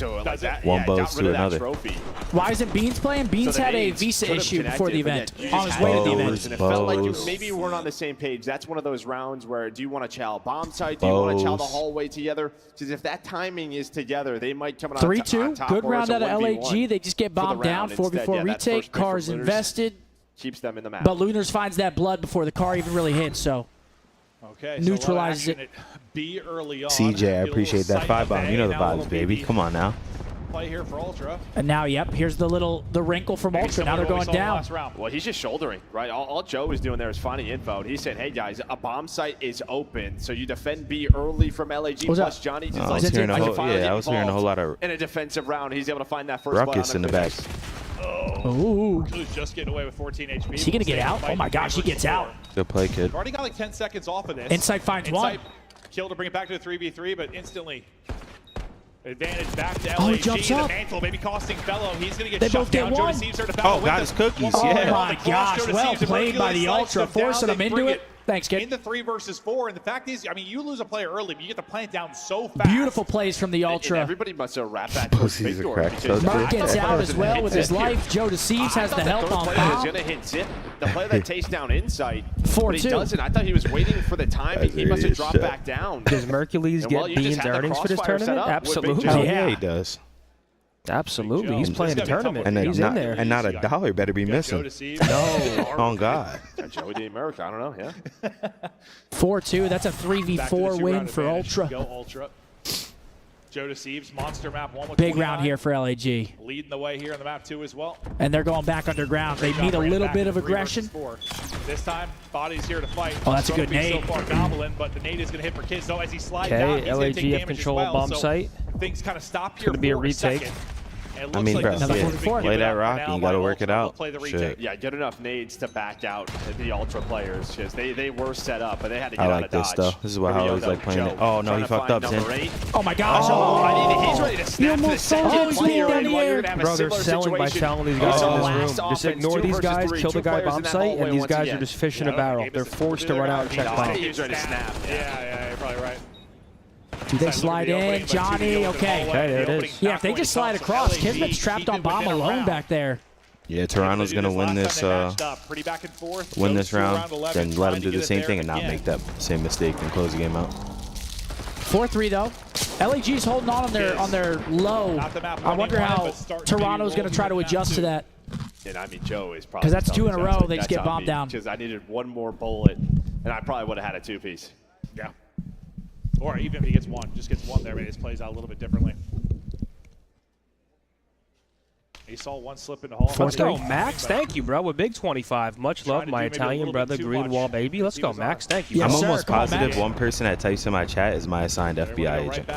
Speaker 1: One Bose to another.
Speaker 3: Why isn't Beans playing? Beans had a visa issue before the event. On his way to the event.
Speaker 12: And it felt like maybe you weren't on the same page. That's one of those rounds where do you want to chow bomb site? Do you want to chow the hallway together? Because if that timing is together, they might come out on
Speaker 3: 3-2. Good round out of LAG. They just get bombed down. 4v4 retake. Cars invested.
Speaker 12: Keeps them in the map.
Speaker 3: But Lunars finds that blood before the car even really hits, so neutralizes it.
Speaker 19: B early on.
Speaker 1: CJ, I appreciate that 5-bomb. You know the vibes, baby. Come on now.
Speaker 19: Play here for Ultra.
Speaker 3: And now, yep, here's the wrinkle from Ultra. Now they're going down.
Speaker 12: Well, he's just shouldering, right? All Joe was doing there is finding info. He said, hey, guys, a bomb site is open, so you defend B early from LAG. Plus Johnny just
Speaker 1: I was hearing a whole lot of
Speaker 12: in a defensive round. He's able to find that first
Speaker 1: ruckus in the back.
Speaker 3: Ooh.
Speaker 19: Clue's just getting away with 14 HP.
Speaker 3: Is he going to get out? Oh, my gosh, he gets out.
Speaker 1: Good play, kid.
Speaker 19: We've already got like 10 seconds off of this.
Speaker 3: Insight finds one.
Speaker 19: Kill to bring it back to the 3v3, but instantly advantage back to LAG.
Speaker 3: Oh, he jumps up.
Speaker 19: The mantle maybe costing Fellow. He's going to get
Speaker 3: They
Speaker 19: shut
Speaker 3: both get
Speaker 19: down.
Speaker 3: one.
Speaker 1: Got his cookies.
Speaker 3: Oh,
Speaker 1: Yeah.
Speaker 3: my gosh. Well played by the Ultra, forcing him into it. Thanks, kid.
Speaker 19: In the 3 versus 4, and the fact is, I mean, you lose a player early, but you get the plant down so fast.
Speaker 3: Beautiful plays from the Ultra.
Speaker 12: And everybody must have wrapped that towards
Speaker 1: Pussy's a
Speaker 12: Victor.
Speaker 1: crack.
Speaker 12: because
Speaker 3: Merc gets out as well with his life. Joe Deceives has the help on
Speaker 12: He's
Speaker 3: bomb.
Speaker 12: going to hit zip. The play that takes down Insight.
Speaker 3: 4-2.
Speaker 12: But he doesn't. I thought he was waiting for the timing. He must have dropped back down.
Speaker 2: Does Mercules
Speaker 12: And, well,
Speaker 2: get
Speaker 12: you just
Speaker 2: Beans
Speaker 12: had the
Speaker 2: earnings for this
Speaker 12: crossfire set
Speaker 2: tournament?
Speaker 12: up with Big
Speaker 2: Absolutely.
Speaker 12: Joe.
Speaker 1: Oh, yeah, he does.
Speaker 2: Absolutely. He's playing a tournament.
Speaker 1: And
Speaker 2: He's in there.
Speaker 1: and not a dollar better be missing.
Speaker 2: No.
Speaker 1: On God.
Speaker 12: Joey D. America, I don't know, yeah.
Speaker 3: 4-2. That's a
Speaker 19: Back to the
Speaker 3: 3v4
Speaker 19: 2
Speaker 3: win
Speaker 19: round
Speaker 3: for
Speaker 19: advantage.
Speaker 3: Ultra.
Speaker 19: Go Ultra. Joe Deceives, monster map 1 with
Speaker 3: Big
Speaker 19: 29.
Speaker 3: round here for LAG.
Speaker 19: Leading the way here on the map 2 as well.
Speaker 3: And they're going back underground. They need a little bit of aggression.
Speaker 19: This time, Body's here to fight.
Speaker 3: Oh, that's a good
Speaker 19: Trophy
Speaker 3: nade.
Speaker 19: So far, Goblin, but the nade is going to hit for Kids, though, as he slides down. He's gonna
Speaker 2: LAG
Speaker 19: take
Speaker 2: have
Speaker 19: damage
Speaker 2: control
Speaker 19: as
Speaker 2: of
Speaker 19: well,
Speaker 2: bomb
Speaker 19: so
Speaker 2: site.
Speaker 19: Things kind of stop
Speaker 2: It's
Speaker 19: here
Speaker 2: going to be a
Speaker 19: for
Speaker 2: retake.
Speaker 19: second.
Speaker 1: I mean, bro,
Speaker 3: Another 4v4.
Speaker 1: play that rock and you got to work it out. Shit.
Speaker 12: Yeah, get enough nades to back out the Ultra players. Because they were set up, but they had to get
Speaker 1: I
Speaker 12: out
Speaker 1: like
Speaker 12: of
Speaker 1: this,
Speaker 12: dodge.
Speaker 1: though. This is what I
Speaker 12: Here we
Speaker 1: always
Speaker 12: go,
Speaker 1: like playing
Speaker 12: Joe
Speaker 1: it. Oh, no,
Speaker 12: trying
Speaker 1: he
Speaker 12: to
Speaker 1: fucked
Speaker 12: find
Speaker 1: up,
Speaker 12: number
Speaker 1: Zin.
Speaker 12: 8.
Speaker 3: Oh, my gosh.
Speaker 12: He's ready to snap to the center.
Speaker 3: Oh, he's
Speaker 12: Clear,
Speaker 3: down
Speaker 12: and
Speaker 3: the
Speaker 12: while you're
Speaker 3: air.
Speaker 12: gonna have a
Speaker 2: Bro, they're
Speaker 12: similar
Speaker 2: selling by
Speaker 12: situation.
Speaker 2: selling these guys in this
Speaker 12: Last
Speaker 2: room. Just
Speaker 12: offense,
Speaker 2: ignore
Speaker 12: 2
Speaker 2: these
Speaker 12: versus
Speaker 2: guys,
Speaker 12: 3,
Speaker 2: kill the
Speaker 12: 2
Speaker 2: guy
Speaker 12: players
Speaker 2: bomb
Speaker 12: in that
Speaker 2: site,
Speaker 12: hallway
Speaker 2: and these
Speaker 12: once
Speaker 2: guys
Speaker 12: again.
Speaker 2: are just fishing a barrel. They're forced to run out and check bomb.
Speaker 12: He's ready to snap.
Speaker 19: Yeah, you're probably right.
Speaker 3: Do they slide in? Johnny, okay.
Speaker 2: Okay, there it is.
Speaker 3: Yeah, if they just slide across, Kismet's trapped on bomb alone back there.
Speaker 1: Yeah, Toronto's going to win this round, then let him do the same thing and not make that same mistake and close the game out.
Speaker 3: 4-3 though. LAG's holding on their low. I wonder how Toronto's going to try to adjust to that.
Speaker 12: And I mean, Joe is probably
Speaker 3: 'Cause that's 2 in a
Speaker 12: telling
Speaker 3: row,
Speaker 12: Johnson,
Speaker 3: they just
Speaker 12: that's
Speaker 3: get
Speaker 12: on
Speaker 3: bombed
Speaker 12: me,
Speaker 3: down.
Speaker 12: Because I needed one more bullet, and I probably would have had a 2-piece.
Speaker 19: Yeah. Or even if he gets one, just gets one there, maybe this plays out a little bit differently. He saw one slip in the hall.
Speaker 2: Let's go, Max. Thank you, bro. With big 25. Much love, my Italian brother, Green Wall baby. Let's go, Max. Thank you.
Speaker 1: I'm almost positive one person that types in my chat is my assigned FBI agent.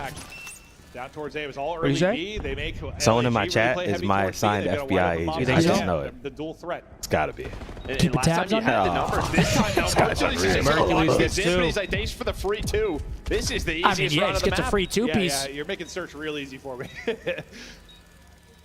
Speaker 19: Down towards A. It was all
Speaker 2: What do you
Speaker 19: early
Speaker 2: say?
Speaker 19: B. They make
Speaker 1: Someone in my
Speaker 19: LAG
Speaker 1: chat
Speaker 19: really play
Speaker 1: is
Speaker 19: heavy
Speaker 1: my
Speaker 19: towards B.
Speaker 1: assigned
Speaker 19: They've got a
Speaker 1: FBI
Speaker 19: wide open
Speaker 1: agent.
Speaker 19: box.
Speaker 2: I
Speaker 1: I
Speaker 2: think
Speaker 1: just
Speaker 2: so?
Speaker 1: know it.
Speaker 19: The dual threat.
Speaker 1: It's got to be.
Speaker 12: And last time
Speaker 3: tabs
Speaker 12: you
Speaker 3: on
Speaker 12: had
Speaker 3: that?
Speaker 12: the numbers. This time, no, Mercury's
Speaker 2: Mercury's gets
Speaker 12: in, but
Speaker 2: two.
Speaker 12: he's like, thanks for the free two. This is the
Speaker 3: I
Speaker 12: easiest
Speaker 3: mean, yeah,
Speaker 12: round
Speaker 3: just
Speaker 12: of the
Speaker 3: gets a
Speaker 12: map.
Speaker 3: free two-piece.
Speaker 19: Yeah, you're making search real easy for me.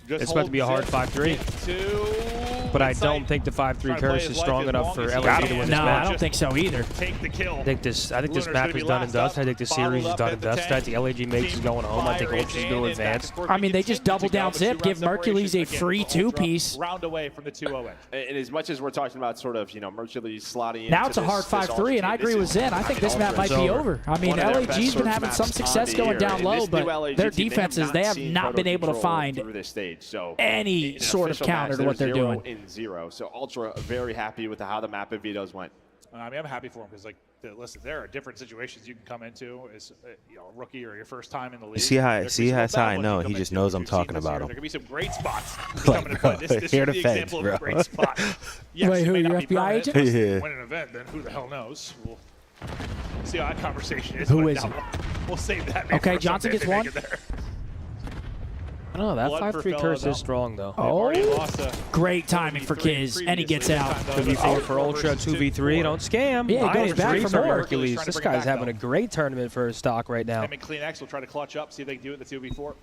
Speaker 2: It's about to be a hard 5-3. But I don't think the 5-3 curse is strong enough for LAG to win this
Speaker 3: No,
Speaker 2: match.
Speaker 3: I don't think so either.
Speaker 19: Take the kill.
Speaker 2: I think this map is done and dusted. I think the series is done and dusted. I think LAG makes is going home. I think Ultra's going to advance.
Speaker 3: I mean, they just double down zip, give Mercules a free two-piece.
Speaker 19: Round away from the 2-0 edge.
Speaker 12: And as much as we're talking about sort of, Mercury's slotting
Speaker 3: Now
Speaker 12: into
Speaker 3: it's a hard
Speaker 12: this
Speaker 3: 5-3, and I agree with Zen. I think this map might be over. I mean, LAG's been having some success going down low, but their defenses, they have not been able to find any sort of counter to what they're doing.
Speaker 12: 0-0. So Ultra very happy with how the map of Veto's went.
Speaker 19: I mean, I'm happy for him because, like, listen, there are different situations you can come into as a rookie or your first time in the league.
Speaker 1: See how I know. He just knows I'm talking about
Speaker 19: There
Speaker 1: him.
Speaker 19: could be some great spots
Speaker 1: Like,
Speaker 19: coming into play.
Speaker 1: bro,
Speaker 19: This
Speaker 1: here
Speaker 19: is
Speaker 1: the
Speaker 19: the
Speaker 1: feds,
Speaker 19: example of
Speaker 1: bro.
Speaker 19: a great spot. Yes,
Speaker 3: Wait, who,
Speaker 19: it may
Speaker 3: your
Speaker 19: not be
Speaker 3: FBI
Speaker 19: permanent,
Speaker 3: agent?
Speaker 19: but
Speaker 1: Yeah.
Speaker 19: win an event, then who the hell knows? We'll see how that conversation is.
Speaker 3: Who
Speaker 19: but
Speaker 3: is
Speaker 19: no,
Speaker 3: it?
Speaker 19: We'll save that. maybe
Speaker 3: Okay,
Speaker 19: for
Speaker 3: Johnson
Speaker 19: someday
Speaker 3: gets
Speaker 19: if they make
Speaker 3: one.
Speaker 19: it there.
Speaker 2: I don't know. That
Speaker 19: Blood for
Speaker 2: 5-3 curse
Speaker 19: Fellow,
Speaker 2: is strong, though.
Speaker 3: Oh, great timing for Kiz, and he gets out.
Speaker 2: 2v4 for Ultra, 2v3. Don't scam.
Speaker 3: Yeah, he goes back for more.
Speaker 2: Hercules. This guy's having a great tournament for his stock right now.
Speaker 19: Him and Clean X will try to clutch up, see if they can do it in the 2v4.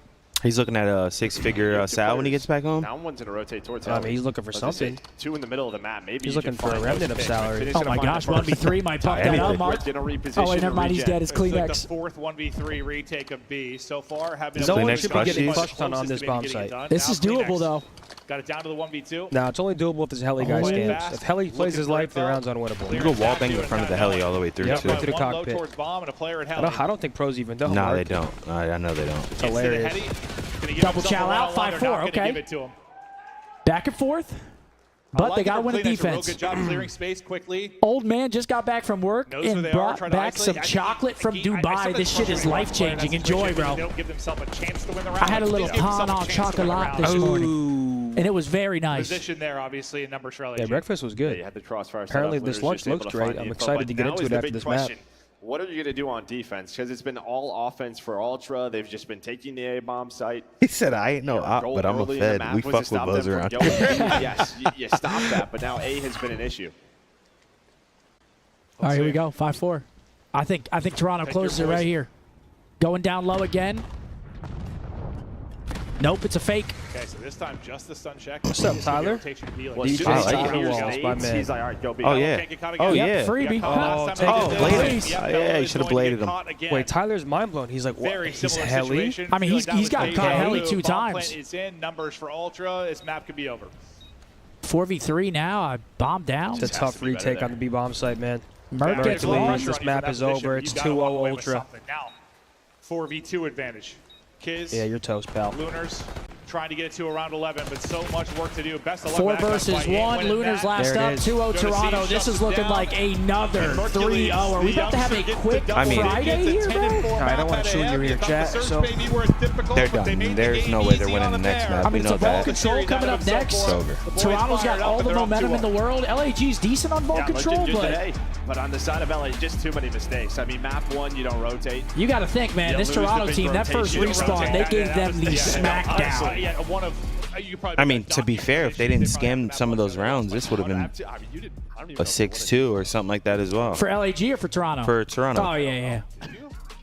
Speaker 1: He's looking at a six-figure sal when he gets back home.
Speaker 12: Now one's going to rotate towards
Speaker 2: I
Speaker 12: him.
Speaker 2: mean, he's looking for something.
Speaker 12: Two in the middle of the map. Maybe
Speaker 2: He's
Speaker 12: you
Speaker 2: looking
Speaker 12: can
Speaker 2: for a
Speaker 12: find
Speaker 2: remnant
Speaker 12: those
Speaker 2: of
Speaker 12: picks.
Speaker 2: salary.
Speaker 12: Finn's
Speaker 3: Oh
Speaker 12: gonna
Speaker 3: my
Speaker 12: find
Speaker 3: gosh,
Speaker 12: the first.
Speaker 3: 1v3 might fuck that up, Mark.
Speaker 12: Gonna
Speaker 3: Oh,
Speaker 12: reposition
Speaker 3: wait, never mind, he's
Speaker 12: regen.
Speaker 3: dead. It's
Speaker 19: This is like
Speaker 3: Kleenex.
Speaker 19: the fourth 1v3 retake of B. So far, having
Speaker 2: No one
Speaker 1: Kleenex
Speaker 2: should be getting
Speaker 1: plushies.
Speaker 2: pushed on this bomb site.
Speaker 3: This is doable, though.
Speaker 19: Got it down to the 1v2.
Speaker 2: No, it's only doable if this Heli guy scams.
Speaker 19: fast,
Speaker 2: If Heli plays his life, the round's unwinnable.
Speaker 1: You can go wall bang in front of the heli all the way through,
Speaker 2: Yep,
Speaker 1: too.
Speaker 2: right to the
Speaker 19: One low
Speaker 2: cockpit.
Speaker 19: towards bomb and a player at
Speaker 2: I
Speaker 19: Heli.
Speaker 2: don't think pros even know.
Speaker 1: No,
Speaker 2: Mark.
Speaker 1: they don't. I know they don't.
Speaker 2: It's hilarious.
Speaker 3: Double chow out, 5-4, okay.
Speaker 19: Give it to him.
Speaker 3: Back and forth. But they got to win a defense.
Speaker 19: Good job clearing space quickly.
Speaker 3: Old man just got back from work
Speaker 19: Knows where
Speaker 3: and
Speaker 19: they are,
Speaker 3: brought
Speaker 19: trying to
Speaker 3: back
Speaker 19: isolate.
Speaker 3: some chocolate from
Speaker 19: I
Speaker 3: Dubai.
Speaker 19: said
Speaker 3: This
Speaker 19: that's
Speaker 3: shit is
Speaker 19: frustrating.
Speaker 3: life-changing.
Speaker 19: That's
Speaker 3: Enjoy,
Speaker 19: frustrating
Speaker 3: bro.
Speaker 19: because They don't give themselves a chance to win the round.
Speaker 3: I had a little
Speaker 19: Please give themselves
Speaker 3: pan
Speaker 19: a
Speaker 3: au
Speaker 19: chance to win the
Speaker 3: chocolat
Speaker 19: round.
Speaker 3: this morning, and it was very nice.
Speaker 19: Position there, obviously, in numbers for LAG.
Speaker 2: Yeah, breakfast was
Speaker 12: Yeah,
Speaker 2: good.
Speaker 12: you had the crossfire set
Speaker 2: Apparently
Speaker 12: up.
Speaker 2: this
Speaker 12: Winners
Speaker 2: lunch
Speaker 12: just able
Speaker 2: looks
Speaker 12: to
Speaker 2: great.
Speaker 12: find
Speaker 2: I'm
Speaker 12: info,
Speaker 2: excited
Speaker 12: but
Speaker 2: to get
Speaker 12: now
Speaker 2: into
Speaker 12: is
Speaker 2: it
Speaker 12: the
Speaker 2: after
Speaker 12: big
Speaker 2: this
Speaker 12: question.
Speaker 2: map.
Speaker 12: What are you going to do on defense? Because it's been all offense for Ultra. They've just been taking the A-bomb site.
Speaker 1: He said, I ain't no op, but I'm a fed. We fuck with Buzz around.
Speaker 12: Yes, you stop that, but now A has been an issue.
Speaker 3: All right, here we go. 5-4. I think Toronto closes it right here. Going down low again. Nope, it's a fake.
Speaker 19: Okay, so this time just the stun check.
Speaker 2: What's up, Tyler?
Speaker 19: DJ
Speaker 2: Tyler Walls, my man.
Speaker 12: He's like, all right, go B.
Speaker 1: Oh, yeah.
Speaker 3: Oh,
Speaker 1: yeah.
Speaker 3: Yep, freebie.
Speaker 1: Bladed. Yeah, he should have bladed him.
Speaker 2: Wait, Tyler's mind blown. He's like, what?
Speaker 19: Very
Speaker 2: He's
Speaker 19: similar
Speaker 2: Heli?
Speaker 19: situation.
Speaker 3: I mean, he's got caught Heli 2
Speaker 19: Bomb
Speaker 3: times.
Speaker 19: plant is in. Numbers for Ultra. This map could be over.
Speaker 3: 4v3 now. I bombed down.
Speaker 2: It's a tough retake on the B-bomb site, man.
Speaker 3: Merc gets
Speaker 2: Hercules,
Speaker 3: one.
Speaker 2: this map is over. It's 2-0 Ultra.
Speaker 19: Now, 4v2 advantage. Kiz,
Speaker 2: Yeah, you're toast, pal.
Speaker 19: Lunars trying to get it to around 11, but so much work to do. Best of luck.
Speaker 3: 4
Speaker 19: back up
Speaker 3: versus
Speaker 19: by Yang
Speaker 3: 1.
Speaker 19: winning
Speaker 3: Lunars
Speaker 19: that.
Speaker 3: last
Speaker 2: There
Speaker 3: up.
Speaker 2: it is.
Speaker 3: 2-0 Toronto. This is looking like another 3-0. Are we about to have a quick Friday here, bro?
Speaker 2: I don't want to chew your ear, chat. So
Speaker 1: They're done. There's no way they're winning the next map.
Speaker 3: I mean,
Speaker 1: We
Speaker 3: it's
Speaker 1: know
Speaker 3: a ball
Speaker 1: that.
Speaker 3: control coming up next.
Speaker 1: It's over.
Speaker 3: Toronto's got all the momentum in the world. LAG's decent on ball control,
Speaker 12: but on the side of LA, just too many mistakes. I mean, map 1, you don't rotate.
Speaker 3: you got to think, man,
Speaker 12: You
Speaker 3: this
Speaker 12: lose the
Speaker 3: Toronto
Speaker 12: big
Speaker 3: team, that first
Speaker 12: rotation.
Speaker 3: respawn, they gave them the smackdown.
Speaker 1: I mean, to be fair, if they didn't scam some of those rounds, this would have been a 6-2 or something like that as well.
Speaker 3: For LAG or for Toronto?
Speaker 1: For Toronto.
Speaker 3: Oh, yeah.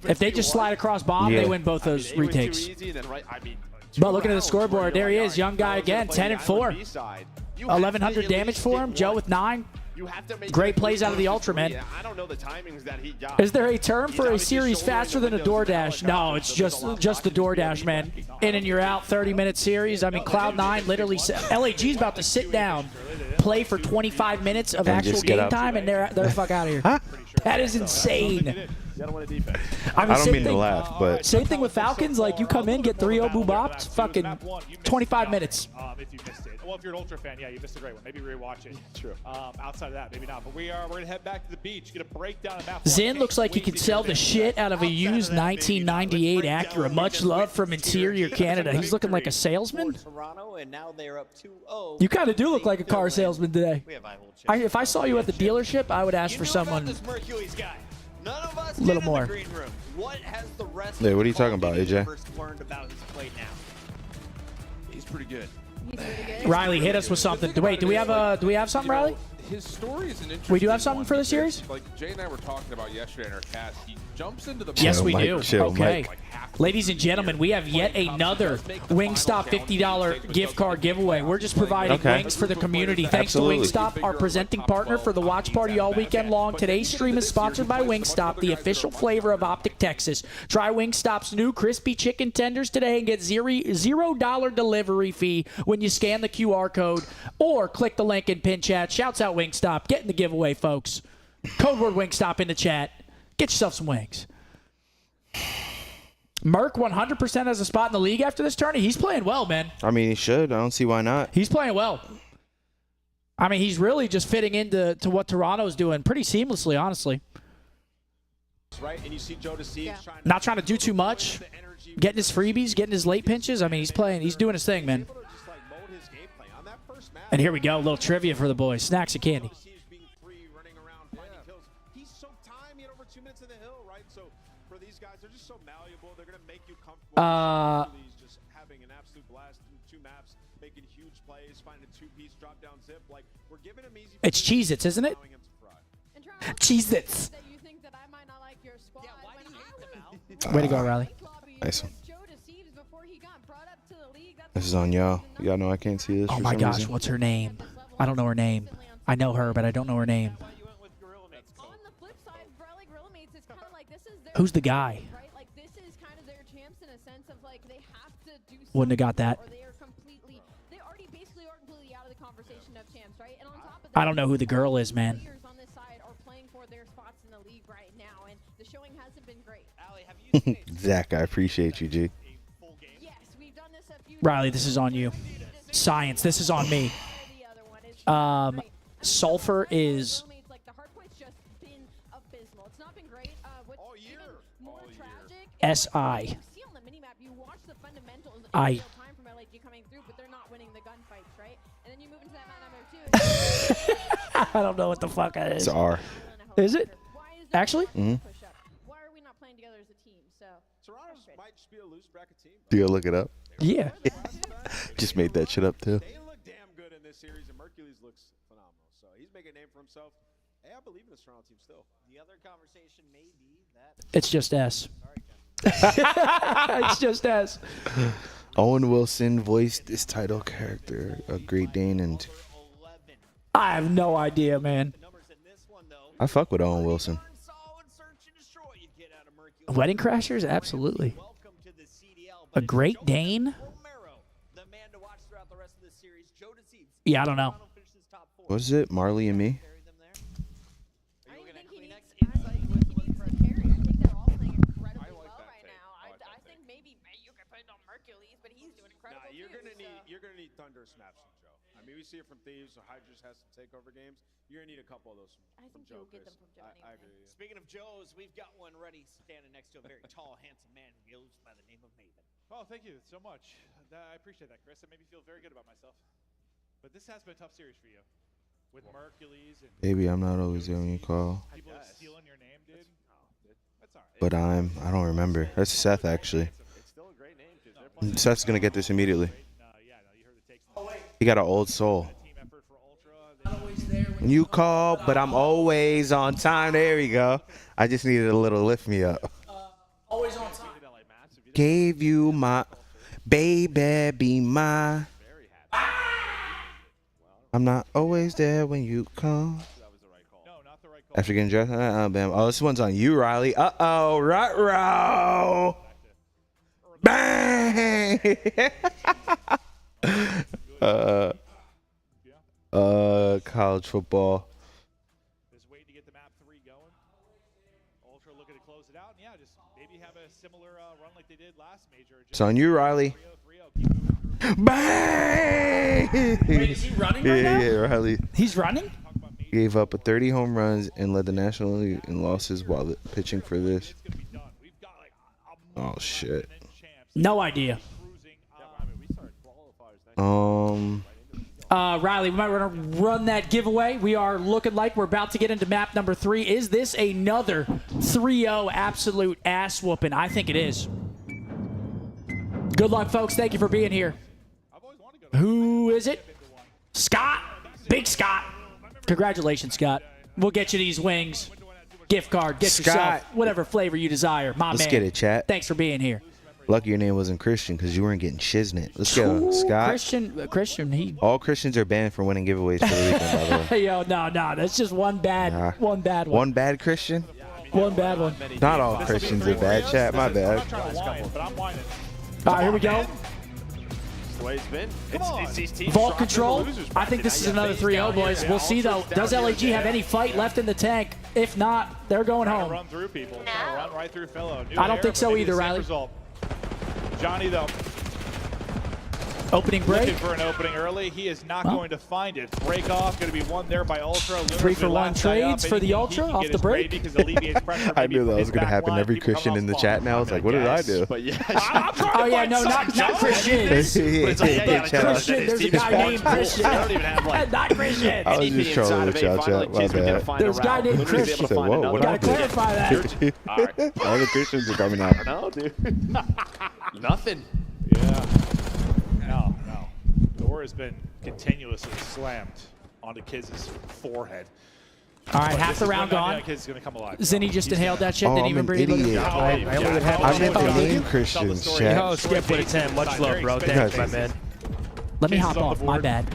Speaker 3: If they just slide across bomb, they win both those retakes. But looking at the scoreboard, there he is, young guy again, 10-4. 1,100 damage for him. Joe with 9. Great plays out of the Ultra, man.
Speaker 12: I don't know the timings that he got.
Speaker 3: Is there a term for a series faster than a DoorDash? No, it's just the DoorDash, man. In and you're out, 30-minute series. I mean, Cloud9 literally, LAG's about to sit down, play for 25 minutes of
Speaker 1: And
Speaker 3: actual
Speaker 1: just get
Speaker 3: game
Speaker 1: up.
Speaker 3: time, and they're the fuck out of here. That is insane. I
Speaker 1: don't mean to laugh, but
Speaker 3: same thing with Falcons. Like, you come in, get 3-0 boo-bopped, fucking 25 minutes.
Speaker 19: If you missed it. Well, if you're an Ultra fan, yeah, you missed a great one. Maybe rewatch it. True. Outside of that, maybe not. But we're going to head back to the beach, get a breakdown of map 1.
Speaker 3: Zin looks like he could sell the shit out of a used 1998 Acura. Much love from Interior Canada. He's looking like a salesman.
Speaker 21: Toronto, and now they're up 2-0.
Speaker 3: You kind of do look like a car salesman today. If I saw you at the dealership, I would ask for someone
Speaker 21: None of us
Speaker 3: A little
Speaker 21: did in
Speaker 3: more.
Speaker 21: the green room. What has the rest
Speaker 1: Hey,
Speaker 21: of
Speaker 1: what are
Speaker 21: the
Speaker 1: you
Speaker 21: Call
Speaker 1: talking
Speaker 21: of
Speaker 1: about,
Speaker 21: Duty
Speaker 1: AJ?
Speaker 21: universe learned about his play now?
Speaker 8: He's pretty good.
Speaker 3: Riley, hit us with something. Wait, do we have something, Riley?
Speaker 8: His story is an interesting
Speaker 3: We do have something
Speaker 8: one
Speaker 3: for the
Speaker 8: because,
Speaker 3: series?
Speaker 8: Like Jay and I were talking about yesterday in our cast, he jumps into the
Speaker 3: Yes, we
Speaker 1: Mike,
Speaker 3: do.
Speaker 1: chill,
Speaker 3: Okay.
Speaker 1: Mike.
Speaker 3: Ladies and gentlemen, we have yet another Wingstop $50 gift card giveaway. We're just providing
Speaker 1: Okay.
Speaker 3: wings for the community. Thanks
Speaker 1: Absolutely.
Speaker 3: to Wingstop, our presenting partner for the watch party all weekend long. Today's stream is sponsored by Wingstop, the official flavor of OpTic Texas. Try Wingstop's new crispy chicken tenders today and get $0 delivery fee when you scan the QR code or click the link in pin chat. Shouts out Wingstop. Get in the giveaway, folks. Code word Wingstop in the chat. Get yourself some wings. Merc 100% has a spot in the league after this tourney. He's playing well, man.
Speaker 1: I mean, he should. I don't see why not.
Speaker 3: He's playing well. I mean, he's really just fitting into what Toronto's doing pretty seamlessly, honestly.
Speaker 16: Right, and you see Joe Deceives
Speaker 3: Not trying to do too much. Getting his freebies, getting his late pinches. I mean, he's doing his thing, man. And here we go. A little trivia for the boys. Snacks and candy.
Speaker 16: He's so time, over 2 minutes in the hill, right? So for these guys, they're just so malleable. They're going to make you comfortable. Just having an absolute blast through 2 maps, making huge plays, finding a 2-piece drop down zip. Like, we're giving him easy.
Speaker 3: It's Cheez-Its, isn't it? Cheez-Its. Way to go, Riley.
Speaker 1: Nice one. This is on y'all. Y'all know I can't see this.
Speaker 3: Oh
Speaker 1: for
Speaker 3: my
Speaker 1: some
Speaker 3: gosh,
Speaker 1: reason.
Speaker 3: what's her name? I don't know her name. I know her, but I don't know her name. Who's the guy? Wouldn't have got that. I don't know who the girl is, man.
Speaker 1: Zach, I appreciate you, G.
Speaker 3: Riley, this is on you. Science, this is on me. Sulfur is SI. I don't know what the fuck that is.
Speaker 1: It's R.
Speaker 3: Is it? Actually?
Speaker 1: Mm-hmm. Do you look it up?
Speaker 3: Yeah.
Speaker 1: Just made that shit up too.
Speaker 16: They look damn good in this series, and Mercules looks phenomenal. So he's making a name for himself. Hey, I believe in this Toronto team still.
Speaker 21: The other conversation may be that.
Speaker 3: It's just S. It's just S.
Speaker 1: Owen Wilson voiced this title character, a Great Dane, and
Speaker 3: I have no idea, man.
Speaker 1: I fuck with Owen Wilson.
Speaker 3: Wedding Crashers? Absolutely. A Great Dane? Yeah, I don't know.
Speaker 1: What is it? Marley and Me?
Speaker 16: You're gonna need Thunder snaps from Joe. I mean, we see it from Thieves, so Hydras has some takeover games. You're gonna need a couple of those from Joe. I agree. With you.
Speaker 21: Speaking of Joe's, we've got one ready standing next to a very tall, handsome man who goes by the name of Maven.
Speaker 19: Oh, thank you so much. I appreciate that, Chris. It made me feel very good about myself. But this has been a tough series for you. With Mercules and
Speaker 1: Baby, I'm not always there when you call.
Speaker 19: people stealing your name, dude. That's all right.
Speaker 1: But I don't remember. That's Seth, actually. Seth's going to get this immediately. He got an old soul. When you call, but I'm always on time. There we go. I just needed a little lift me up.
Speaker 3: Always on time.
Speaker 1: Gave you my baby, be my. I'm not always there when you call. After getting dressed, bam. Oh, this one's on you, Riley. Uh-oh, rut-row. Bang! College football.
Speaker 19: Just waiting to get the map 3 going. Ultra looking to close it out. And yeah, just maybe have a similar run like they did last major.
Speaker 1: It's on you, Riley. Bang!
Speaker 3: Wait, is he running right now?
Speaker 1: Yeah, Riley.
Speaker 3: He's running?
Speaker 1: Gave up 30 home runs and led the National League in losses while pitching for this. Oh, shit.
Speaker 3: No idea. Riley, we might want to run that giveaway. We are looking like we're about to get into map number 3. Is this another 3-0 absolute ass whooping? I think it is. Good luck, folks. Thank you for being here. Who is it? Scott. Big Scott. Congratulations, Scott. We'll get you these wings. Gift card. Get yourself whatever flavor you desire. My man.
Speaker 1: Let's get it, chat.
Speaker 3: Thanks for being here.
Speaker 1: Lucky your name wasn't Christian because you weren't getting shiznit. Let's go, Scott.
Speaker 3: Christian, he.
Speaker 1: All Christians are banned for winning giveaways for the weekend, by the way.
Speaker 3: Yo, no, that's just one bad one.
Speaker 1: One bad Christian?
Speaker 3: One bad one.
Speaker 1: Not all Christians are bad, chat. My bad.
Speaker 3: All right, here we go.
Speaker 12: That's the way it's been. It's these teams
Speaker 3: Vault
Speaker 12: dropping
Speaker 3: control.
Speaker 12: the losers,
Speaker 3: I think this is another 3-0, boys. We'll see, though. Does LAG have any fight left in the tank? If not, they're going home.
Speaker 19: Run through people. Run right through fellow.
Speaker 3: I don't think so either, Riley.
Speaker 19: Result. Johnny, though.
Speaker 3: Opening break.
Speaker 19: Looking for an opening early. He is not going to find it. Break off. Going to be one there by Ultra.
Speaker 3: 3-for-1 trades for the Ultra off the break.
Speaker 1: I knew that was going to happen. Every Christian in the chat now is like, what did I do?
Speaker 12: But yeah,
Speaker 3: oh, yeah, no, not Christian. Christian, there's a guy named Christian.
Speaker 12: I don't even have like
Speaker 3: not Christian.
Speaker 1: I was just trolling with y'all, chat. My bad.
Speaker 3: There's a guy named Christian.
Speaker 1: Whoa, what
Speaker 3: Gotta clarify that.
Speaker 1: All the Christians are coming out.
Speaker 12: No, dude. Nothing.
Speaker 19: Yeah. No. Door has been continuously slammed onto Kiz's forehead.
Speaker 3: All right, half the round gone.
Speaker 19: Kid's gonna come alive.
Speaker 3: Zinni just inhaled that shit. Didn't even breathe.
Speaker 1: I meant the name Christians, chat.
Speaker 2: Yo, Skip with a 10. Much love, bro. Thanks, my man.
Speaker 3: Let me hop off. My bad.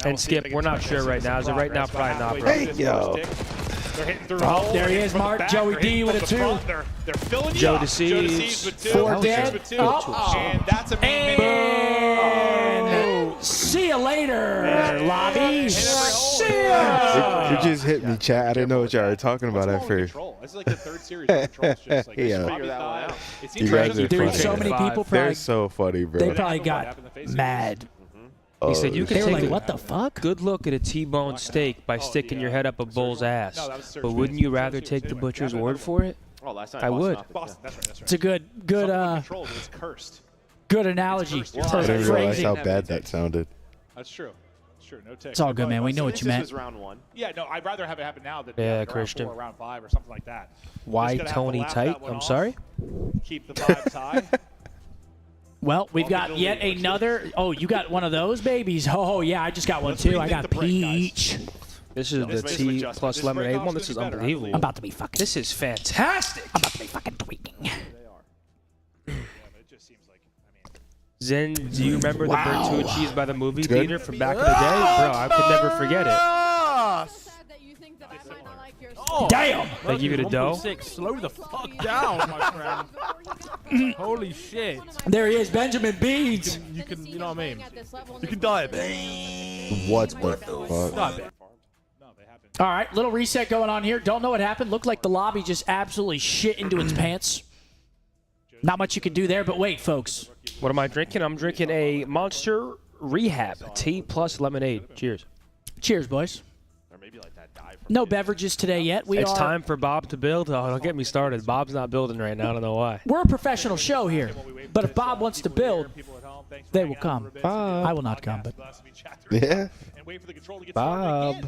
Speaker 2: And Skip, we're not sure right now. Is it right now? Probably not, bro.
Speaker 1: Hey, yo.
Speaker 19: They're hitting through
Speaker 3: Oh, there he is, Mark. Joey D with a 2.
Speaker 19: They're filling you
Speaker 2: Joe
Speaker 19: up.
Speaker 2: Deceives.
Speaker 19: With 2.
Speaker 3: 4 dead.
Speaker 19: And that's a
Speaker 3: See you later, lobby. See ya.
Speaker 1: You just hit me, chat. I didn't know what y'all were talking about at first.
Speaker 19: This is like the 3rd series of Control. Just like,
Speaker 1: Yeah.
Speaker 19: figure that one out.
Speaker 1: You guys are
Speaker 3: Dude,
Speaker 1: funny.
Speaker 3: so many people
Speaker 1: They're
Speaker 3: probably,
Speaker 1: so funny, bro.
Speaker 3: they probably got mad.
Speaker 2: He said you
Speaker 3: They
Speaker 2: can
Speaker 3: were
Speaker 2: take
Speaker 3: like,
Speaker 2: a
Speaker 3: what the fuck?
Speaker 2: good look at a T-bone steak by sticking your head up a bull's ass. But wouldn't you rather take the butcher's word for it?
Speaker 12: I
Speaker 2: would.
Speaker 19: Boston, that's right.
Speaker 3: It's a good
Speaker 19: Control, but it's cursed.
Speaker 3: good analogy.
Speaker 19: It's
Speaker 3: It's
Speaker 1: I didn't realize
Speaker 3: phrasing.
Speaker 1: how bad that sounded.
Speaker 19: That's true. It's true. No take.
Speaker 3: It's all good, man. We know what you meant.
Speaker 12: This was round 1.
Speaker 19: Yeah, no, I'd rather have it happen now than
Speaker 2: Yeah,
Speaker 19: round
Speaker 2: Christian.
Speaker 19: 4, round 5, or something like that.
Speaker 2: Why
Speaker 19: Just gonna have to
Speaker 2: Tony
Speaker 19: laugh
Speaker 2: tight?
Speaker 19: that one
Speaker 2: I'm
Speaker 19: off,
Speaker 2: sorry.
Speaker 19: Keep the vibes high.
Speaker 3: Well, we've got yet another. Oh, you got one of those babies? Oh, yeah, I just got one too. I got peach.
Speaker 2: This is the T plus lemonade one. This is unbelievable.
Speaker 3: I'm about to be fucking.
Speaker 2: This is fantastic.
Speaker 3: I'm about to be fucking tweaking.
Speaker 2: Zen, do you remember the Bertucci cheese by the movie theater from back in the day? Bro, I could never forget it.
Speaker 3: Damn!
Speaker 2: They give you the dough?
Speaker 7: Slow the fuck down, my friend. Holy shit.
Speaker 3: There he is, Benjamin Beads.
Speaker 7: You can, you know what I mean?
Speaker 18: You can die, man.
Speaker 1: What the fuck?
Speaker 7: Not bad.
Speaker 3: All right, little reset going on here. Don't know what happened. Looked like the lobby just absolutely shit into its pants. Not much you can do there, but wait, folks.
Speaker 2: What am I drinking? I'm drinking a Monster Rehab T plus lemonade. Cheers.
Speaker 3: Cheers, boys. No beverages today yet.
Speaker 2: It's time for Bob to build. Oh, don't get me started. Bob's not building right now. I don't know why.
Speaker 3: We're a professional show here, but if Bob wants to build, they will come. I will not come, but
Speaker 1: Yeah.
Speaker 2: Bob.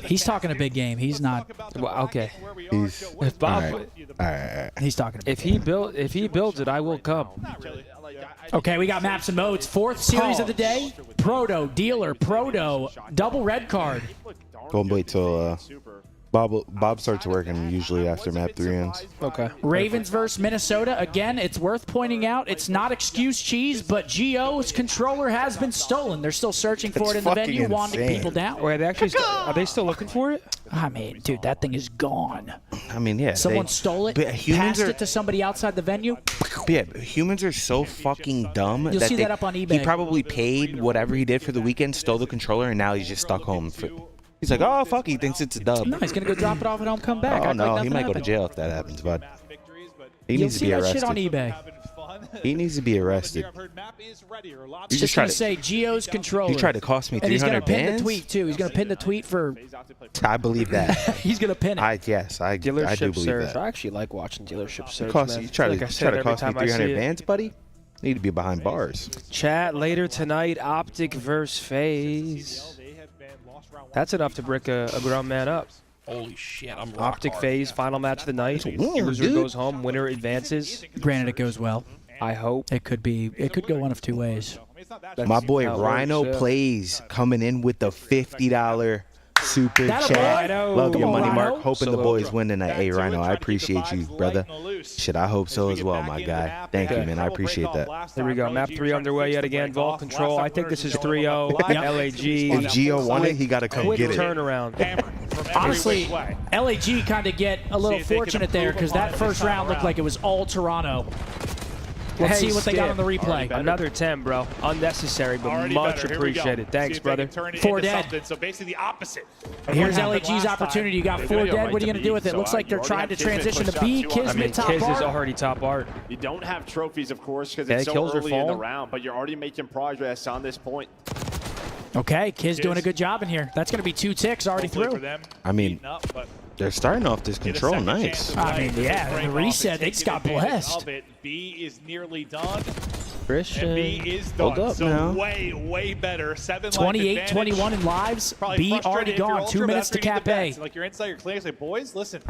Speaker 3: He's talking a big game. He's not.
Speaker 2: Well, okay.
Speaker 1: He's
Speaker 2: If Bob,
Speaker 1: all right.
Speaker 3: He's talking.
Speaker 2: if he builds it, I will come.
Speaker 3: Okay, we got maps and modes. 4th series of the day. Proto, Dealer, Proto, double red card.
Speaker 1: Go and wait till Bob starts working usually after map 3 ends.
Speaker 2: Okay.
Speaker 3: Ravens versus Minnesota. Again, it's worth pointing out, it's not excuse cheese, but Geo's controller has been stolen. They're still searching for it in the venue, wanting people down.
Speaker 2: Wait, are they still looking for it?
Speaker 3: I mean, dude, that thing is gone.
Speaker 1: I mean, yeah.
Speaker 3: Someone stole it, passed it to somebody outside the venue.
Speaker 1: Yeah, humans are so fucking dumb.
Speaker 3: You'll see that up on eBay.
Speaker 1: He probably paid whatever he did for the weekend, stole the controller, and now he's just stuck home. He's like, oh, fuck, he thinks it's a dub.
Speaker 3: No, he's going to go drop it off at home, come back.
Speaker 1: Oh,
Speaker 3: Act
Speaker 1: no,
Speaker 3: like
Speaker 1: he
Speaker 3: nothing
Speaker 1: might go to
Speaker 3: happened.
Speaker 1: jail if that happens, bud. He
Speaker 3: You'll
Speaker 1: needs to
Speaker 3: see
Speaker 1: be
Speaker 3: that
Speaker 1: arrested.
Speaker 3: shit on eBay.
Speaker 1: He needs to be arrested.
Speaker 3: He's just going to say Geo's controller.
Speaker 1: He tried to cost me 300
Speaker 3: And he's going to pin
Speaker 1: bands?
Speaker 3: the tweet, too. He's going to pin the tweet for...
Speaker 1: I believe that.
Speaker 3: He's going to pin it.
Speaker 1: I do
Speaker 2: Dealership
Speaker 1: believe
Speaker 2: surge.
Speaker 1: that.
Speaker 2: I actually like watching dealership surge.
Speaker 1: You try to cost me 300 bands, buddy? Need to be behind bars.
Speaker 2: Chat later tonight, OpTic versus FaZe. That's enough to brick a grown man up.
Speaker 7: Holy shit, I'm rock
Speaker 2: OpTic
Speaker 7: hard.
Speaker 2: FaZe, final match of the night. Loser goes home, winner advances.
Speaker 3: Granted, it goes well.
Speaker 2: I hope.
Speaker 3: It could be. It could go one of 2 ways.
Speaker 1: My boy
Speaker 2: how it
Speaker 1: Rhino
Speaker 2: works, yeah.
Speaker 1: plays coming in with the $50 super
Speaker 3: That a
Speaker 1: chat.
Speaker 3: boy?
Speaker 1: Love
Speaker 3: Come
Speaker 1: your
Speaker 3: on,
Speaker 1: money,
Speaker 3: Rhino.
Speaker 1: Mark. Hoping the
Speaker 2: Salute.
Speaker 1: boys win tonight. Hey, Rhino, I appreciate you, brother. Shit, I hope so as well, my guy. Thank you, man. I appreciate that.
Speaker 2: There we go. Map 3 underway yet again. Vault control. I think this is 3-0. LAG.
Speaker 1: If Gio won it, he got to come
Speaker 2: Quick
Speaker 1: get it.
Speaker 2: turnaround.
Speaker 3: Honestly, LAG kind of get a little fortunate there because that first round looked like it was all Toronto. Let's see what they got on the replay.
Speaker 2: Another 10, bro. Unnecessary, but much appreciated. Thanks, brother.
Speaker 3: 4 dead.
Speaker 19: So basically the opposite.
Speaker 3: Here's LAG's opportunity. You got 4 dead. What are you going to do with it? Looks like they're trying to transition to B. Kismet top
Speaker 2: Kiz is
Speaker 3: art.
Speaker 2: already top art.
Speaker 12: You don't have trophies, of course, because
Speaker 2: Yeah,
Speaker 12: it's so
Speaker 2: kills are
Speaker 12: early in the
Speaker 2: falling.
Speaker 12: round, but you're already making progress on this point.
Speaker 3: Okay, Kiz doing a good job in here. That's going to be 2 ticks already through.
Speaker 1: I mean, they're starting off this control nice.
Speaker 3: I mean, yeah, the reset, they just got blessed.
Speaker 19: B is nearly done.
Speaker 2: Christian.
Speaker 19: And B is
Speaker 1: Hold
Speaker 19: done.
Speaker 1: up
Speaker 19: So
Speaker 1: now.
Speaker 19: way better. 7
Speaker 3: 28-21 in lives.
Speaker 19: Probably
Speaker 3: B
Speaker 19: frustrated
Speaker 3: already
Speaker 19: if you're
Speaker 3: gone.
Speaker 19: Ultra,
Speaker 3: 2
Speaker 19: but
Speaker 3: minutes
Speaker 19: that's
Speaker 3: to
Speaker 19: where you need
Speaker 3: cap
Speaker 19: the
Speaker 3: A.
Speaker 19: bets. Like you're inside your clear, say, boys, listen,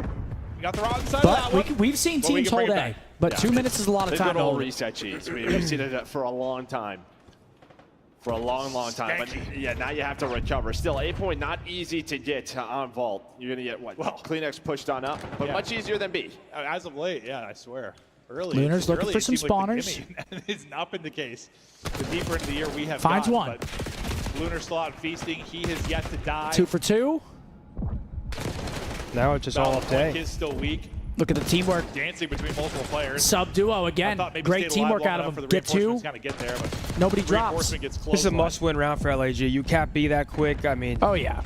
Speaker 19: you got the wrong side of that
Speaker 3: But
Speaker 19: one.
Speaker 3: we've seen
Speaker 19: But we
Speaker 3: teams
Speaker 19: can bring
Speaker 3: hold
Speaker 19: it
Speaker 3: A.
Speaker 19: back.
Speaker 3: But 2 minutes is a lot of
Speaker 12: They've
Speaker 3: time
Speaker 12: been
Speaker 3: to
Speaker 12: all
Speaker 3: hold it.
Speaker 12: reset cheats. We've seen it for a long time. For a long time. But yeah, now you have to recover. Still, 8 point, not easy to get on Vault. You're going to get, what, Kleenex pushed on up, but much easier than B.
Speaker 19: As of late, yeah, I swear. Early,
Speaker 3: Lunar's looking
Speaker 19: early,
Speaker 3: for
Speaker 19: it
Speaker 3: some
Speaker 19: seemed like the
Speaker 3: spawners.
Speaker 19: gimme. It's not been the case. The deeper into the year we have
Speaker 3: Finds
Speaker 19: gone,
Speaker 3: one.
Speaker 19: But Lunar slot feasting, he has yet to die.
Speaker 3: 2 for 2.
Speaker 2: Now it's just all up to A.
Speaker 19: Is still weak.
Speaker 3: Look at the teamwork.
Speaker 19: Dancing between multiple players.
Speaker 3: Sub duo again. Great teamwork out of them. Get 2.
Speaker 19: Get there, but
Speaker 3: Nobody drops.
Speaker 19: gets
Speaker 2: This is a must-win round for LAG. You can't be that quick. I mean,
Speaker 3: oh yeah,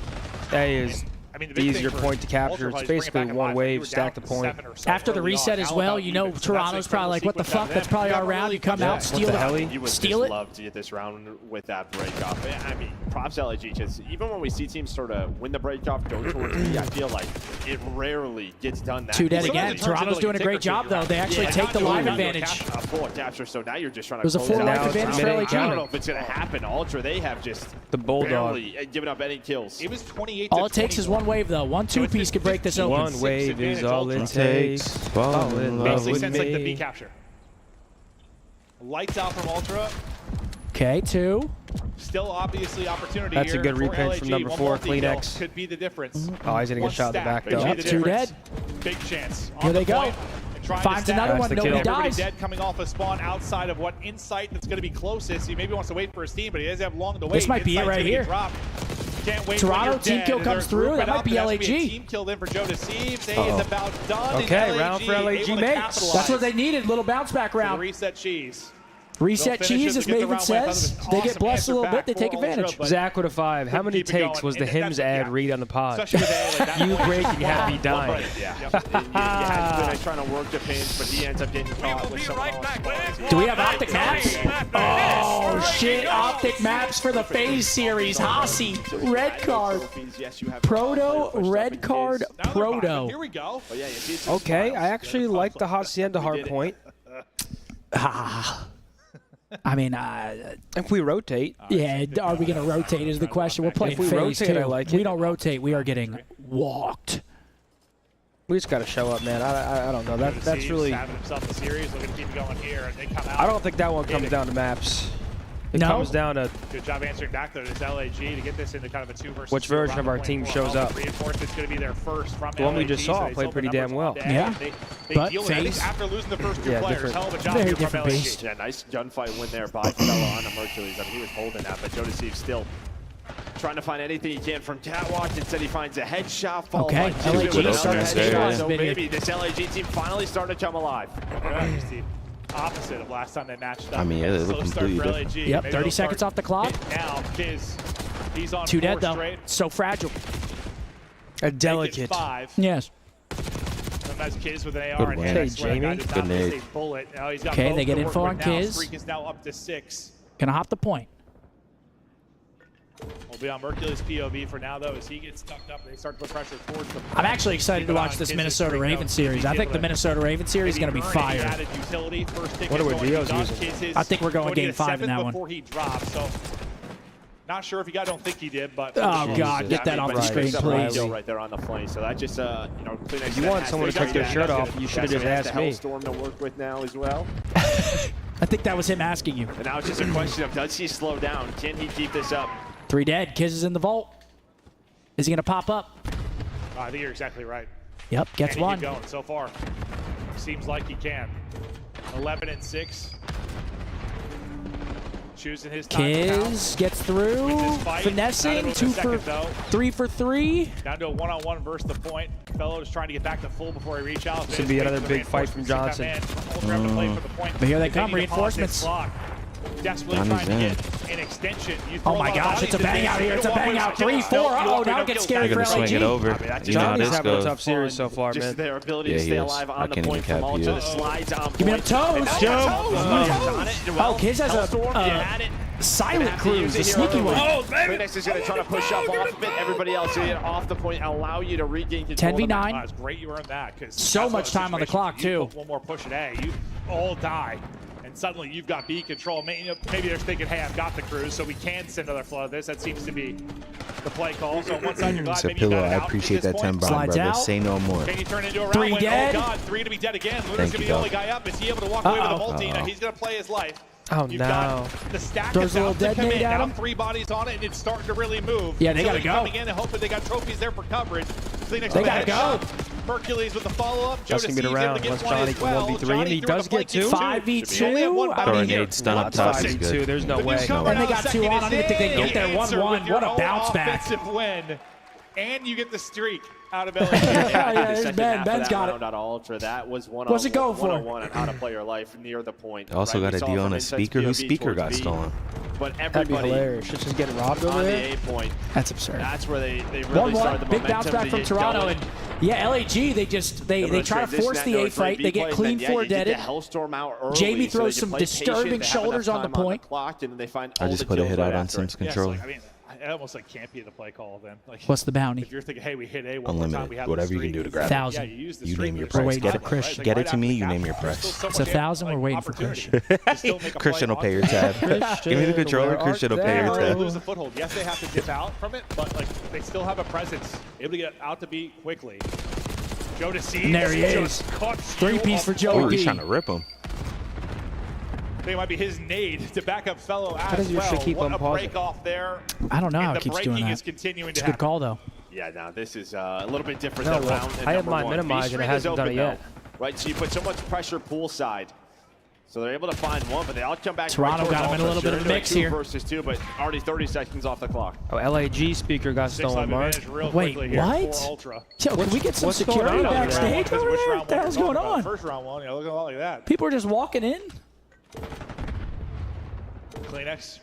Speaker 2: A is the easier point to capture. It's basically one wave, stack the point.
Speaker 3: After the reset as well, you know Toronto's probably like, what the fuck? That's probably our round. You come out, steal it,
Speaker 12: You would
Speaker 3: steal it.
Speaker 12: love to get this round with that breakoff. I mean, props to LG. Just even when we see teams sort of win the breakoff, go towards B, I feel like it rarely gets done that
Speaker 3: 2 dead
Speaker 12: quickly.
Speaker 3: again. Toronto's doing a great job though. They actually take the live advantage.
Speaker 12: A full capture, so now you're just trying to.
Speaker 3: It was a full life advantage for LAG.
Speaker 12: I don't know if it's going to happen. Ultra, they have just
Speaker 2: the bulldog
Speaker 12: barely given up any kills.
Speaker 19: It was 28.
Speaker 3: All it takes is one wave though. 1 2-piece could break this open.
Speaker 2: One wave is all it takes. Fall in love
Speaker 19: Basically
Speaker 2: with
Speaker 19: sense like the B
Speaker 2: me.
Speaker 19: capture. Lights out from Ultra.
Speaker 3: Okay, 2.
Speaker 19: Still obviously opportunity
Speaker 2: That's a
Speaker 19: here
Speaker 2: good
Speaker 19: for
Speaker 2: reprint
Speaker 19: LAG.
Speaker 2: from number
Speaker 19: One
Speaker 2: 4,
Speaker 19: multi-kill
Speaker 2: Kleenex.
Speaker 19: could be the difference.
Speaker 2: Oh, he's gonna get
Speaker 19: One
Speaker 2: shot in the
Speaker 19: stack
Speaker 2: back though.
Speaker 19: could be the
Speaker 3: 2
Speaker 19: difference.
Speaker 3: dead.
Speaker 19: Big chance.
Speaker 3: Here
Speaker 19: On
Speaker 3: they
Speaker 19: the
Speaker 3: go.
Speaker 19: point, and trying to
Speaker 3: Finds
Speaker 19: stack.
Speaker 3: another one.
Speaker 2: That's the
Speaker 3: Nobody
Speaker 2: kill.
Speaker 3: dies.
Speaker 19: Dead coming off a spawn outside of what Insight that's going to be closest. He maybe wants to wait for his team, but he doesn't have long to wait.
Speaker 3: This might be it
Speaker 19: Insight's
Speaker 3: right
Speaker 19: gonna get
Speaker 3: here.
Speaker 19: dropped. Can't wait
Speaker 3: Toronto
Speaker 19: when you're
Speaker 3: team
Speaker 19: dead,
Speaker 3: kill
Speaker 19: and
Speaker 3: comes
Speaker 19: they're
Speaker 3: through. That
Speaker 19: grouping
Speaker 3: might
Speaker 19: up,
Speaker 3: be
Speaker 19: and that's gonna
Speaker 3: LAG.
Speaker 19: a team kill in for Joe Deceives. A is about done.
Speaker 2: Okay,
Speaker 19: and
Speaker 2: round for LAG
Speaker 19: able to
Speaker 2: mates.
Speaker 19: capitalize.
Speaker 3: That's what they needed. Little bounce back
Speaker 19: So the
Speaker 3: round.
Speaker 19: reset cheese.
Speaker 3: Reset
Speaker 19: They'll finish
Speaker 3: cheese,
Speaker 19: it
Speaker 3: as
Speaker 19: to get the
Speaker 3: Maven
Speaker 19: round win. I thought it
Speaker 3: says.
Speaker 19: was
Speaker 3: They
Speaker 19: awesome
Speaker 3: get blessed a
Speaker 19: answer
Speaker 3: little
Speaker 19: back
Speaker 3: bit. They
Speaker 19: for
Speaker 3: take
Speaker 19: Ultra,
Speaker 3: advantage.
Speaker 19: but
Speaker 2: Zach with a 5. How many
Speaker 19: keep it going.
Speaker 2: takes was the
Speaker 19: And
Speaker 2: Hims
Speaker 19: that's-
Speaker 2: ad
Speaker 19: yeah.
Speaker 2: read on the pod?
Speaker 19: Especially with A, like that
Speaker 2: You
Speaker 19: one.
Speaker 2: break and you have me dying.
Speaker 12: Yeah. Kleenex trying to work the pins, but he ends up getting caught with someone else.
Speaker 3: Do we have OpTic maps? Oh shit, OpTic maps for the FaZe series. Hasi, red card. Proto, red card, Proto.
Speaker 19: Here we go.
Speaker 2: Okay, I actually like the Hacienda hard point.
Speaker 3: I mean,
Speaker 2: if we rotate.
Speaker 3: Yeah, are we going to rotate is the question. We're playing
Speaker 2: If we
Speaker 3: FaZe
Speaker 2: rotate,
Speaker 3: too.
Speaker 2: I like
Speaker 3: We
Speaker 2: it.
Speaker 3: don't rotate. We are getting walked.
Speaker 2: We just got to show up, man. I don't know. That's really.
Speaker 19: Having himself a series. Looking to keep it going here, and they come out.
Speaker 2: I don't think that one comes down to maps. It
Speaker 3: No?
Speaker 2: comes down to
Speaker 19: Good job answering back though. This LAG to get this into kind of a 2 versus
Speaker 2: which
Speaker 19: 2
Speaker 2: version
Speaker 19: around
Speaker 2: of
Speaker 19: the
Speaker 2: our
Speaker 19: point
Speaker 2: team
Speaker 19: for
Speaker 2: shows
Speaker 19: all.
Speaker 2: up.
Speaker 19: Reinforcement's going to be there first from
Speaker 2: The one we
Speaker 19: LAG,
Speaker 2: just
Speaker 19: so
Speaker 2: saw
Speaker 19: they
Speaker 2: played
Speaker 19: still
Speaker 2: pretty
Speaker 19: have the
Speaker 2: damn well.
Speaker 19: numbers on
Speaker 3: Yeah.
Speaker 19: deck. They
Speaker 3: But
Speaker 19: deal with it. I think
Speaker 3: FaZe-
Speaker 19: after losing the first 2
Speaker 2: Yeah,
Speaker 19: players,
Speaker 2: different.
Speaker 19: hell of a job
Speaker 3: Very
Speaker 19: here from
Speaker 3: different
Speaker 19: LAG.
Speaker 3: beast.
Speaker 12: Yeah, nice gunfight win there by Fella on the Mercules. I mean, he was holding that, but Joe Deceives still trying to find anything he can from Catwalk. Instead, he finds a headshot.
Speaker 3: Okay, LAG started headshots.
Speaker 12: So maybe this LAG team finally started to come alive.
Speaker 19: It's the opposite of last time they matched up.
Speaker 1: I mean, yeah, they look
Speaker 19: Slow start
Speaker 1: completely
Speaker 19: for
Speaker 1: different.
Speaker 19: LAG.
Speaker 3: Yep,
Speaker 19: Maybe
Speaker 3: 30
Speaker 19: they'll
Speaker 3: seconds
Speaker 19: start
Speaker 3: off the clock.
Speaker 19: Now, Kiz, he's on
Speaker 3: 2
Speaker 19: 4
Speaker 3: dead though.
Speaker 19: straight.
Speaker 3: So fragile.
Speaker 2: A
Speaker 19: Make it
Speaker 2: delicate.
Speaker 19: 5.
Speaker 3: Yes.
Speaker 19: Sometimes Kiz with an AR
Speaker 1: Good
Speaker 19: in
Speaker 1: one.
Speaker 19: hand. I
Speaker 2: Hey,
Speaker 19: swear to God,
Speaker 2: Jamie.
Speaker 19: does not
Speaker 1: Good
Speaker 19: miss
Speaker 1: nade.
Speaker 19: a bullet. Now he's got
Speaker 3: Okay,
Speaker 19: both
Speaker 3: they get
Speaker 19: to work
Speaker 3: info
Speaker 19: with
Speaker 3: on
Speaker 19: now.
Speaker 3: Kiz.
Speaker 19: Freak is now up to 6.
Speaker 3: Gonna hop the point.
Speaker 19: Hold It'll be on Mercury's POV for now, though, as he gets stuck up and they start to put pressure towards them.
Speaker 3: I'm actually excited to watch this Minnesota Raven series. I think the Minnesota Raven series is going to be fire.
Speaker 2: What are we Dio's using?
Speaker 3: I think we're going game 5 in that one.
Speaker 19: Before he drops, so not sure if he got. I don't think he did, but
Speaker 3: oh god, get that off the screen, please.
Speaker 12: Right there on the flank, so that just
Speaker 2: if you want someone to take their shirt off, you should have just asked me.
Speaker 12: Storm to work with now as well.
Speaker 3: I think that was him asking you.
Speaker 12: And now it's just a question of does he slow down? Can he keep this up?
Speaker 3: 3 dead. Kiz is in the vault. Is he gonna pop up?
Speaker 19: I think you're exactly right.
Speaker 3: Yep, gets
Speaker 19: Can he
Speaker 3: one.
Speaker 19: keep going so far? Seems like he can. 11 and 6. Choosing his time.
Speaker 3: Kiz gets through. Finessing. 3 for 3.
Speaker 19: Down to a one-on-one versus the point. Fellow is trying to get back to full before he reach out.
Speaker 2: This would be another big fight from Johnson.
Speaker 3: But here they come, reinforcements.
Speaker 19: Desperately trying to get an extension.
Speaker 3: Oh my gosh, it's a bang out here. It's a bang out. 3-4. Oh, now it gets scary for LAG.
Speaker 1: Swing it over.
Speaker 2: Johnny's having a tough series so far,
Speaker 12: just
Speaker 2: man.
Speaker 12: their ability to stay alive on the point from Ultra. The slides on point.
Speaker 3: Give me them toes. Oh, Kiz has a silent cruise, a sneaky one.
Speaker 12: Oh, Kleenex is going to try to push up off of it. Everybody else is off the point, allow you to regain control.
Speaker 3: 10v9.
Speaker 19: It's great you earned that.
Speaker 3: So much time on the clock, too.
Speaker 19: One more push at A. You all die. And suddenly you've got B control. Maybe they're thinking, hey, I've got the cruise, so we can send another flood of this. That seems to be the play call. So on one side, you're glad maybe you got it out.
Speaker 1: I appreciate that 10 bomb, brother. Say no more.
Speaker 19: Can you turn into a round
Speaker 3: 3
Speaker 19: win?
Speaker 3: dead.
Speaker 19: Oh, God, 3 to be dead again. Luna's going to be the only guy up. Is he able to walk away with a multi? Now he's going to play his life.
Speaker 2: Oh,
Speaker 19: You've
Speaker 2: no.
Speaker 19: got the stack
Speaker 3: Throws
Speaker 19: is
Speaker 3: a little
Speaker 19: out to
Speaker 3: dead
Speaker 19: come
Speaker 3: nade
Speaker 19: in.
Speaker 3: at
Speaker 19: Now
Speaker 3: him.
Speaker 19: 3 bodies on it, and it's starting to really move.
Speaker 3: Yeah, they
Speaker 19: so
Speaker 3: gotta
Speaker 19: they're
Speaker 3: go.
Speaker 19: coming in and hoping they got trophies there for coverage. Kleenex
Speaker 3: They gotta go.
Speaker 19: Hercules with the follow-up.
Speaker 2: Just gonna get around unless Johnny can 1v3, and he does get 2.
Speaker 3: 5v2.
Speaker 1: Throw a nade stun up top is good.
Speaker 2: There's no way.
Speaker 3: And they got 2 on. I don't even think they can get there. 1-1. What a bounce back.
Speaker 19: Win. And you get the streak out of LA.
Speaker 3: Yeah, there's Ben. Ben's got it.
Speaker 12: Ultra. That was
Speaker 3: What's it going for?
Speaker 12: one on how to play your life near the point.
Speaker 1: Also got a deal on a speaker. Whose speaker got stolen?
Speaker 12: But
Speaker 2: That'd be hilarious. Should just get robbed over
Speaker 12: on the
Speaker 2: there.
Speaker 12: A point.
Speaker 3: That's absurd.
Speaker 12: That's where they really started the
Speaker 3: Big bounce back from Toronto. And yeah, LAG, they try to force the A fight. They get clean 4 deaded. Jamie throws some disturbing shoulders on the point.
Speaker 1: I just put a hit out on Sim's controller.
Speaker 19: It almost can't be the play call then.
Speaker 3: What's the bounty?
Speaker 19: If you're thinking, hey, we hit A one more time, we
Speaker 1: Unlimited.
Speaker 19: have
Speaker 1: Whatever you can do to grab it.
Speaker 3: 1,000.
Speaker 19: Yeah, you use the
Speaker 1: You
Speaker 19: streak
Speaker 1: name your
Speaker 19: for
Speaker 1: price.
Speaker 19: the
Speaker 1: Get
Speaker 19: second,
Speaker 1: it.
Speaker 3: Christian.
Speaker 1: Get it to me. You
Speaker 19: after
Speaker 1: name your
Speaker 19: the
Speaker 1: price.
Speaker 3: It's 1,000. We're waiting for Christian.
Speaker 1: Christian will pay your tab. Give me the controller. Christian will pay your
Speaker 19: They
Speaker 1: tab.
Speaker 19: lose the foothold. Yes, they have to dip out from it, but they still have a presence, able to get out to B quickly. Joe to C.
Speaker 3: And there he is. 3-piece for Joe.
Speaker 1: Oh, he's trying to rip him.
Speaker 19: I think it might be his nade to back up Fellow as
Speaker 2: does your
Speaker 19: well.
Speaker 2: shit keep
Speaker 19: What
Speaker 2: on
Speaker 19: a
Speaker 2: pausing?
Speaker 19: break off there.
Speaker 3: I don't know how
Speaker 19: And
Speaker 3: it
Speaker 19: the
Speaker 3: keeps doing
Speaker 19: breaking
Speaker 3: that.
Speaker 19: is continuing
Speaker 3: It's a
Speaker 19: to
Speaker 3: good
Speaker 19: happen.
Speaker 3: call, though.
Speaker 12: Yeah, no, this is a little bit different
Speaker 2: No,
Speaker 12: than
Speaker 2: well,
Speaker 12: round
Speaker 2: I have
Speaker 12: number
Speaker 2: mine
Speaker 12: 1.
Speaker 2: minimized and it
Speaker 12: B-Street is
Speaker 2: hasn't done it
Speaker 12: open
Speaker 2: yet.
Speaker 12: though, right? So you put so much pressure poolside. So they're able to find one, but they all come back.
Speaker 3: Toronto
Speaker 12: right
Speaker 3: got him in a little bit of a mix here.
Speaker 12: 2 versus 2, but already 30 seconds off the clock.
Speaker 2: Oh, LAG speaker got stolen, Mark.
Speaker 3: Wait, what? Yo, can we get some security backstage over there? What the hell's going on?
Speaker 19: First round one, looking a lot like that.
Speaker 3: People are just walking in.
Speaker 19: Kleenex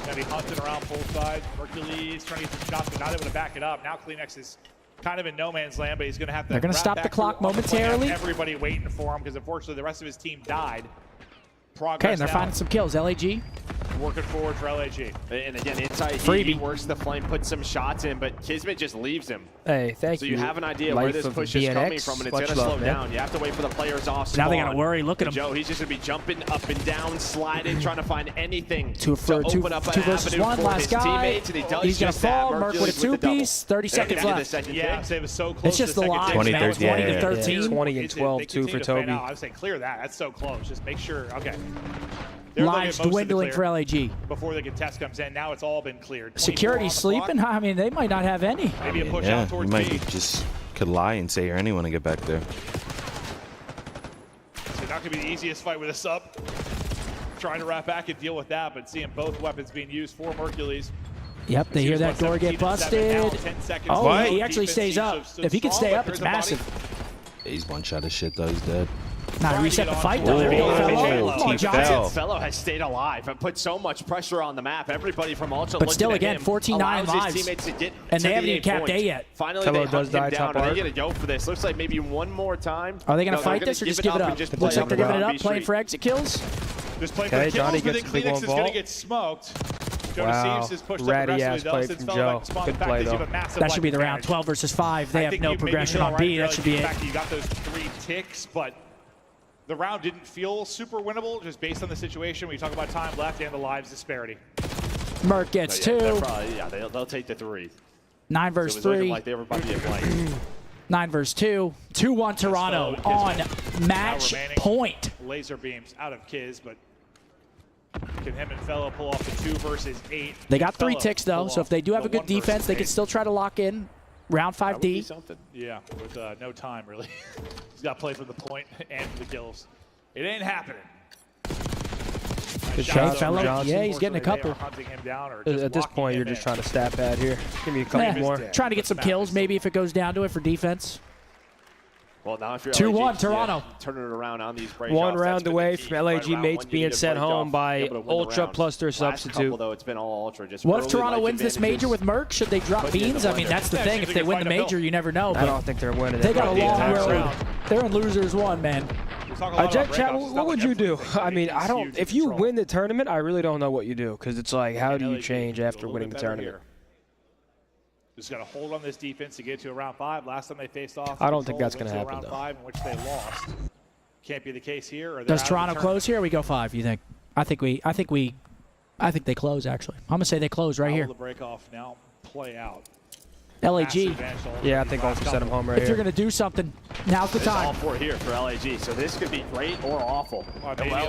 Speaker 19: gonna be hunting around full side. Hercules trying to get some shots, but not able to back it up. Now Kleenex is kind of in no man's land, but he's gonna have to.
Speaker 3: They're gonna
Speaker 19: wrap
Speaker 3: stop
Speaker 19: back
Speaker 3: the clock
Speaker 19: through on the point.
Speaker 3: momentarily.
Speaker 19: Everybody waiting for him because unfortunately the rest of his team died. Progress
Speaker 3: Okay, and they're
Speaker 19: now.
Speaker 3: finding some kills. LAG.
Speaker 19: Working forward for LAG.
Speaker 12: And again, inside he
Speaker 3: Freebie.
Speaker 12: works the flame, puts some shots in, but Kismet just leaves him.
Speaker 2: Hey, thank you.
Speaker 12: So you have an idea where this push is coming from, and it's going to slow down. You have to wait for the players off spawn.
Speaker 3: Now they got to worry. Look at him.
Speaker 12: Joe, he's just going to be jumping up and down, sliding, trying to find anything
Speaker 3: Two
Speaker 12: open up
Speaker 3: versus
Speaker 12: an avenue
Speaker 3: one.
Speaker 12: for
Speaker 3: Last
Speaker 12: his
Speaker 3: guy.
Speaker 12: teammates, and he does
Speaker 3: He's gonna
Speaker 12: just that.
Speaker 3: fall. Merc with a 2-piece. 30 seconds left.
Speaker 19: Yeah, they was so close.
Speaker 3: It's just
Speaker 19: to
Speaker 3: the line,
Speaker 1: 20,
Speaker 3: man.
Speaker 1: 30,
Speaker 3: 20 to 13.
Speaker 2: 20 and 12 too for Toby.
Speaker 19: I would say clear that. That's so close. Just make sure. Okay.
Speaker 3: Lives dwindling for LAG.
Speaker 19: Before the contest comes in, now it's all been cleared.
Speaker 3: Security sleeping? I mean, they might not have any.
Speaker 19: Maybe a push
Speaker 1: Yeah,
Speaker 19: out
Speaker 1: you
Speaker 19: towards
Speaker 1: might
Speaker 19: B.
Speaker 1: just could lie and say you're anyone to get back there.
Speaker 19: So not going to be the easiest fight with a sub. Trying to wrap back and deal with that, but seeing both weapons being used for Hercules.
Speaker 3: Yep, they hear that door get busted. Oh, he actually stays up. If he can stay up, it's massive.
Speaker 1: He's one shot of shit though. He's dead.
Speaker 3: Now reset the fight though. There we go, Fellow. Come on, Johnson.
Speaker 12: Fellow has stayed alive and put so much pressure on the map. Everybody from Ultra
Speaker 3: But still, again, 14-9
Speaker 12: allows his
Speaker 3: lives.
Speaker 12: teammates to get
Speaker 3: And
Speaker 12: to
Speaker 3: they haven't
Speaker 12: the
Speaker 3: even capped
Speaker 12: point.
Speaker 3: A yet.
Speaker 12: Finally,
Speaker 2: Fellow
Speaker 12: they
Speaker 2: does
Speaker 12: hunt
Speaker 2: die
Speaker 12: him down.
Speaker 2: top
Speaker 12: Are they
Speaker 2: art.
Speaker 12: going to go for this? Looks like maybe one more time.
Speaker 3: Are they going to
Speaker 12: No,
Speaker 3: fight
Speaker 12: they're
Speaker 3: this or
Speaker 12: gonna
Speaker 3: just give it up?
Speaker 12: and just
Speaker 3: Looks
Speaker 12: play
Speaker 3: like they're giving it
Speaker 12: on
Speaker 3: up,
Speaker 12: B
Speaker 3: playing
Speaker 12: Street.
Speaker 3: for exit kills.
Speaker 19: Just playing
Speaker 2: Okay,
Speaker 19: for
Speaker 2: Johnny
Speaker 19: kills, but
Speaker 2: gets
Speaker 19: then
Speaker 2: the big
Speaker 19: Kleenex
Speaker 2: one
Speaker 19: is going to
Speaker 2: vault.
Speaker 19: get smoked.
Speaker 2: Wow. Ratty ass play from Joe. Good play though.
Speaker 3: That should be the round. 12 versus 5. They have no progression on B. That should be it.
Speaker 19: You got those 3 ticks, but the round didn't feel super winnable just based on the situation. We talk about time left and the lives disparity.
Speaker 3: Merc gets 2.
Speaker 12: They'll take the 3.
Speaker 3: 9 versus
Speaker 12: So it was
Speaker 3: 3.
Speaker 12: looking like they were about to get blamed.
Speaker 3: 9 versus 2. 2-1 Toronto on match point.
Speaker 19: Laser beams out of Kiz, but can him and Fellow pull off the 2 versus 8?
Speaker 3: They got 3
Speaker 19: Fellow
Speaker 3: ticks though, so if they do have a good defense, they can still try to lock in round 5D.
Speaker 19: Yeah, with no time really. He's got to play for the point and for the kills. It ain't happening.
Speaker 2: Good shot,
Speaker 3: Fellow.
Speaker 2: Johnson.
Speaker 3: Yeah, he's getting a couple.
Speaker 2: At this point, you're just trying to stat pad here. Give me a couple more.
Speaker 3: Trying to get some kills, maybe if it goes down to it for defense.
Speaker 12: Well, now if you're
Speaker 3: 2-1
Speaker 12: LAG,
Speaker 3: Toronto.
Speaker 12: Turning it around on these break
Speaker 2: One
Speaker 12: offs,
Speaker 2: round
Speaker 12: that's been
Speaker 2: away
Speaker 12: the key.
Speaker 2: from LAG
Speaker 12: Round
Speaker 2: mates
Speaker 12: one, you
Speaker 2: being
Speaker 12: need to
Speaker 2: sent
Speaker 12: break
Speaker 2: home
Speaker 12: off,
Speaker 2: by
Speaker 12: be able to win the
Speaker 2: Ultra
Speaker 12: rounds.
Speaker 2: plus their
Speaker 12: Last
Speaker 2: substitute.
Speaker 12: couple, though, it's been all Ultra. Just
Speaker 3: What if
Speaker 12: early
Speaker 3: Toronto
Speaker 12: life
Speaker 3: wins this
Speaker 12: advantages.
Speaker 3: major with Merc? Should they drop
Speaker 12: Putting in
Speaker 3: beans?
Speaker 12: the
Speaker 3: I mean,
Speaker 12: winner.
Speaker 3: that's the thing. If they win the major, you never know.
Speaker 2: I don't think they're winning.
Speaker 3: They got a long road.
Speaker 2: round.
Speaker 3: They're in losers 1, man.
Speaker 2: Chat, what would you do? I mean, I don't. If you win the tournament, I really don't know what you do because it's like, how do you change after winning the tournament?
Speaker 19: Just got to hold on this defense to get to a round 5. Last time they faced off,
Speaker 2: I don't think that's going to happen
Speaker 19: round
Speaker 2: though.
Speaker 19: 5 in which they lost. Can't be the case here. Or
Speaker 3: Does Toronto close here? Or we go 5. You think? I think they close. Actually, I'm gonna say they close right
Speaker 19: How
Speaker 3: here.
Speaker 19: will the break off now play out?
Speaker 3: LAG.
Speaker 2: Yeah, I think Ultra set him home right
Speaker 3: If
Speaker 2: here.
Speaker 3: you're gonna do something, now's the
Speaker 12: It's all
Speaker 3: time.
Speaker 12: 4 here for LAG, so this could be great or awful.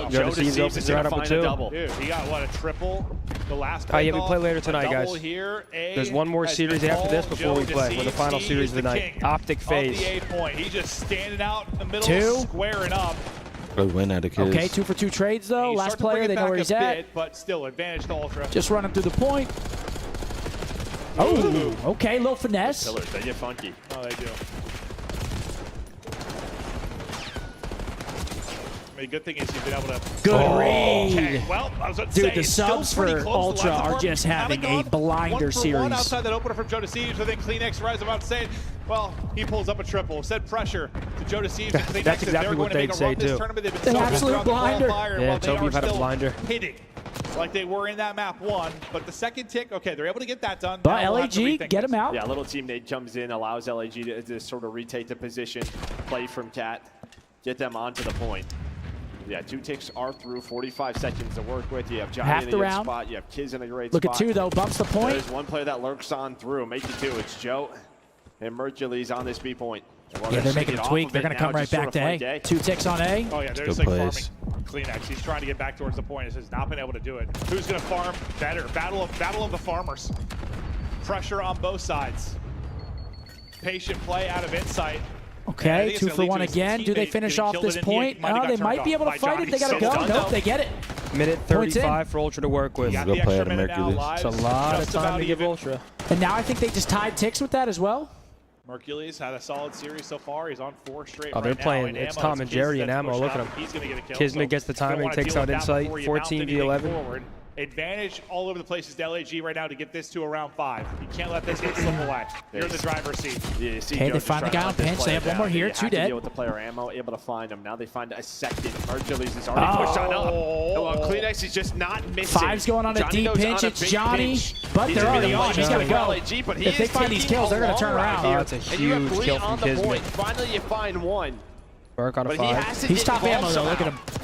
Speaker 19: Joe
Speaker 2: Deceives is right up with 2.
Speaker 19: Dude, he got what, a triple? The last
Speaker 2: Yeah, we
Speaker 19: break
Speaker 2: play
Speaker 19: off,
Speaker 2: later
Speaker 19: a
Speaker 2: tonight,
Speaker 19: double
Speaker 2: guys.
Speaker 19: Here.
Speaker 2: There's one more
Speaker 19: has
Speaker 2: series
Speaker 19: been
Speaker 2: after this
Speaker 19: called.
Speaker 2: before we
Speaker 19: Joe
Speaker 2: play. We're the
Speaker 19: Deceives.
Speaker 2: final
Speaker 19: He
Speaker 2: series
Speaker 19: is
Speaker 2: of the night.
Speaker 19: king
Speaker 2: OpTic
Speaker 19: of
Speaker 2: FaZe.
Speaker 19: the 8-point. He's just standing out in the middle,
Speaker 3: 2.
Speaker 19: squaring up.
Speaker 1: Good win out of Kiz.
Speaker 3: Okay, 2 for 2 trades though.
Speaker 19: He
Speaker 3: Last
Speaker 19: started to bring
Speaker 3: player,
Speaker 19: it
Speaker 3: they know
Speaker 19: back
Speaker 3: where
Speaker 19: a
Speaker 3: he's at.
Speaker 19: bit, but still, advantage to Ultra.
Speaker 3: Just running through the point. Oh, okay, little finesse.
Speaker 12: Pillars, they get funky.
Speaker 19: Oh, they do. I mean, good thing is you've been able to.
Speaker 3: Good read.
Speaker 19: Okay, well, I was about to
Speaker 3: Dude,
Speaker 19: say,
Speaker 3: the
Speaker 19: it's still
Speaker 3: subs
Speaker 19: pretty
Speaker 3: for
Speaker 19: close.
Speaker 3: Ultra
Speaker 19: The last
Speaker 3: are
Speaker 19: one
Speaker 3: just having
Speaker 19: kinda
Speaker 3: a
Speaker 19: gone
Speaker 3: blinder
Speaker 19: 1 for 1
Speaker 3: series.
Speaker 19: outside that opener from Joe Deceives. I think Kleenex Rise about to say, well, he pulls up a triple. Said pressure to Joe Deceives. And Kleenex
Speaker 2: That's exactly what they'd say, too.
Speaker 19: They've been
Speaker 3: An
Speaker 19: so good
Speaker 3: absolute
Speaker 19: throughout the
Speaker 3: blinder.
Speaker 19: qualifier,
Speaker 2: Yeah,
Speaker 19: while they
Speaker 2: Toby,
Speaker 19: are
Speaker 2: you've had a
Speaker 19: still
Speaker 2: blinder.
Speaker 19: hitting like they were in that map 1. But the second tick, okay, they're able to get that done.
Speaker 3: But
Speaker 19: Now we'll have to
Speaker 3: LAG,
Speaker 19: rethink
Speaker 3: get
Speaker 19: this.
Speaker 3: him out.
Speaker 12: Yeah, little team Nate comes in, allows LAG to sort of retake the position, play from Cat, get them onto the point. Yeah, 2 ticks are through, 45 seconds to work with. You have Johnny
Speaker 3: Half
Speaker 12: in a
Speaker 3: the
Speaker 12: good
Speaker 3: round.
Speaker 12: spot. You have Kiz in a great
Speaker 3: Look
Speaker 12: spot.
Speaker 3: at 2 though, bumps the point.
Speaker 12: There's one player that lurks on through. Make it 2. It's Joe and Mercury's on this B point.
Speaker 3: Yeah, they're making a tweak. They're going to come right back to A. 2 ticks on A.
Speaker 19: Oh, yeah, there's
Speaker 1: Good
Speaker 19: like
Speaker 1: plays.
Speaker 19: farming Kleenex. He's trying to get back towards the point. He's just not been able to do it. Who's going to farm better? Battle of the farmers. Pressure on both sides. Patient play out of insight.
Speaker 3: Okay, 2 for 1 again. Do they finish off this point? Oh, they might be able to fight it. They got to go. Nope, they get it.
Speaker 2: Minute
Speaker 3: Points in.
Speaker 2: 35 for Ultra to work with.
Speaker 19: Got
Speaker 1: Good
Speaker 19: the
Speaker 1: play
Speaker 19: extra
Speaker 1: out of
Speaker 19: minute now
Speaker 1: Mercury.
Speaker 19: live.
Speaker 2: It's a lot
Speaker 19: Just
Speaker 2: of time
Speaker 19: about
Speaker 2: to give
Speaker 19: even.
Speaker 2: Ultra.
Speaker 3: And now I think they just tied ticks with that as well.
Speaker 19: Mercules had a solid series so far. He's on 4 straight.
Speaker 2: Oh, they're
Speaker 19: right
Speaker 2: playing.
Speaker 19: Now.
Speaker 2: It's
Speaker 19: Ammo,
Speaker 2: Tom and
Speaker 19: Kiz
Speaker 2: Jerry
Speaker 19: that's
Speaker 2: and Ammo.
Speaker 19: pushed
Speaker 2: Look at
Speaker 19: up.
Speaker 2: him.
Speaker 19: He's going to get a kill.
Speaker 2: Kismet
Speaker 19: So
Speaker 2: gets the
Speaker 19: you don't
Speaker 2: timing,
Speaker 19: wanna
Speaker 2: takes
Speaker 19: deal
Speaker 2: out
Speaker 19: with that
Speaker 2: Insight,
Speaker 19: before you
Speaker 2: 14
Speaker 19: mount
Speaker 2: v
Speaker 19: anything
Speaker 2: 11.
Speaker 19: forward. Advantage all over the places to LAG right now to get this to a round 5. You can't let this one slip away. You're in the driver's seat.
Speaker 12: Yeah, you see
Speaker 3: Okay,
Speaker 12: Joe
Speaker 3: they
Speaker 12: just
Speaker 3: find the
Speaker 12: trying
Speaker 3: guy
Speaker 12: to
Speaker 3: on
Speaker 12: let this
Speaker 3: pinch. They
Speaker 12: player
Speaker 3: have one
Speaker 12: down.
Speaker 3: more here.
Speaker 12: They
Speaker 3: 2
Speaker 12: have to
Speaker 3: dead.
Speaker 12: deal with the player ammo, able to find him. Now they find a second. Mercules is already pushed on up. Well, Kleenex is just not missing.
Speaker 3: 5's going on a
Speaker 12: Johnny
Speaker 3: deep
Speaker 12: goes
Speaker 3: pinch.
Speaker 12: on a
Speaker 3: It's
Speaker 12: big
Speaker 3: Johnny,
Speaker 12: pinch.
Speaker 3: but
Speaker 12: He's
Speaker 3: they're
Speaker 12: gonna
Speaker 3: already
Speaker 12: be the
Speaker 3: on. He's
Speaker 12: punch
Speaker 3: got to
Speaker 12: for
Speaker 3: go.
Speaker 12: LAG, but he
Speaker 3: If they
Speaker 12: is
Speaker 3: find these
Speaker 12: taking
Speaker 3: kills, they're going
Speaker 12: a
Speaker 3: to turn
Speaker 12: long ride
Speaker 3: around.
Speaker 12: here.
Speaker 2: Oh, that's a
Speaker 12: And you have
Speaker 2: huge
Speaker 12: 3
Speaker 2: kill from
Speaker 12: on the
Speaker 2: Kismet.
Speaker 12: point. Finally, you find 1.
Speaker 2: Burke on a
Speaker 12: But he
Speaker 2: 5.
Speaker 12: has to
Speaker 3: He's
Speaker 12: get
Speaker 3: top
Speaker 12: involved
Speaker 3: ammo though. Look at
Speaker 12: somehow.
Speaker 3: him.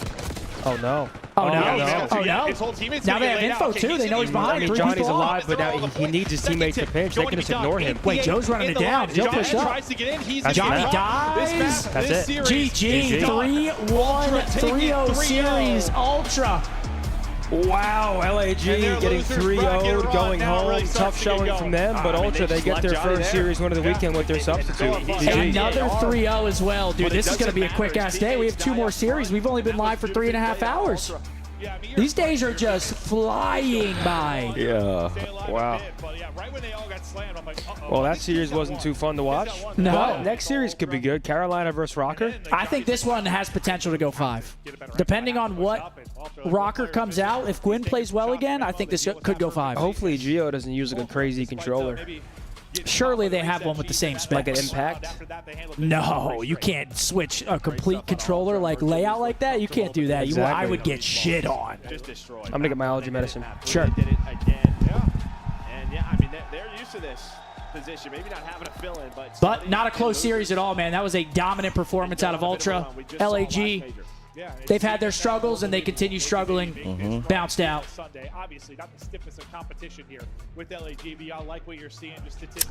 Speaker 2: Oh, no.
Speaker 3: Oh, no.
Speaker 2: no.
Speaker 3: Oh, no.
Speaker 19: His whole teammate's
Speaker 3: Now
Speaker 19: gonna
Speaker 3: they
Speaker 19: get
Speaker 3: have
Speaker 19: laid
Speaker 3: info,
Speaker 19: out. Okay,
Speaker 3: too.
Speaker 19: he's
Speaker 3: They know
Speaker 19: gonna
Speaker 3: he's
Speaker 19: be
Speaker 3: behind.
Speaker 2: I mean,
Speaker 3: 3
Speaker 2: Johnny's
Speaker 3: people on.
Speaker 2: alive, but now he needs his teammates to pinch. They're going to just ignore him.
Speaker 3: Wait, Joe's running it down. Joe pushed up.
Speaker 19: Tries to get in. He's
Speaker 2: That's
Speaker 19: gonna
Speaker 3: Johnny
Speaker 19: get rocked.
Speaker 3: dies.
Speaker 19: This map,
Speaker 2: That's
Speaker 19: this
Speaker 2: it.
Speaker 19: series,
Speaker 3: GG.
Speaker 19: is done.
Speaker 3: 3-1,
Speaker 19: Ultra taking
Speaker 3: 3-0
Speaker 19: 3-0.
Speaker 3: series. Ultra.
Speaker 2: Wow, LAG
Speaker 19: their
Speaker 2: getting
Speaker 19: losers
Speaker 2: 3-0,
Speaker 19: bracket run
Speaker 2: going
Speaker 19: now
Speaker 2: home.
Speaker 19: really
Speaker 2: Tough
Speaker 19: starts to get
Speaker 2: showing
Speaker 19: going.
Speaker 2: from them, but
Speaker 12: I mean,
Speaker 2: Ultra,
Speaker 12: they
Speaker 2: they get
Speaker 12: just
Speaker 2: their
Speaker 12: left Johnny
Speaker 2: first
Speaker 12: there.
Speaker 2: series win of the weekend with their substitute. GG.
Speaker 3: Another 3-0 as well. Dude,
Speaker 12: But it
Speaker 3: this is going to be a
Speaker 12: doesn't
Speaker 3: quick
Speaker 12: matter.
Speaker 3: ass day. We have 2 more series. We've only been live for 3.5 hours.
Speaker 19: Yeah, I mean,
Speaker 3: These days are just flying by.
Speaker 1: Yeah.
Speaker 2: Wow.
Speaker 19: But yeah, right when they all got slammed, I'm like, uh-oh.
Speaker 2: Well, that series wasn't too fun to watch.
Speaker 3: No.
Speaker 2: But next series could be good. Carolina versus Rocker.
Speaker 3: I think this one has potential to go 5. Depending on what Rocker comes out, if Gwyn plays well again, I think this could go 5.
Speaker 2: Hopefully Gio doesn't use like a crazy controller.
Speaker 3: Surely they have one with the same specs.
Speaker 2: Like an Impact?
Speaker 3: No, you can't switch a complete controller like layout like that. You can't do that. I
Speaker 2: Exactly.
Speaker 3: would get shit on.
Speaker 19: Just destroyed.
Speaker 2: I'm going to get my allergy medicine.
Speaker 3: Sure.
Speaker 19: Did it again.
Speaker 12: to this position. Maybe not having a fill-in,
Speaker 3: but not a close series at all, man. That was a dominant performance out of Ultra. LAG, they've had their struggles, and they continue struggling. Bounced out.
Speaker 19: Sunday, obviously, not the stiffness of competition here with LAG, but I like what you're seeing.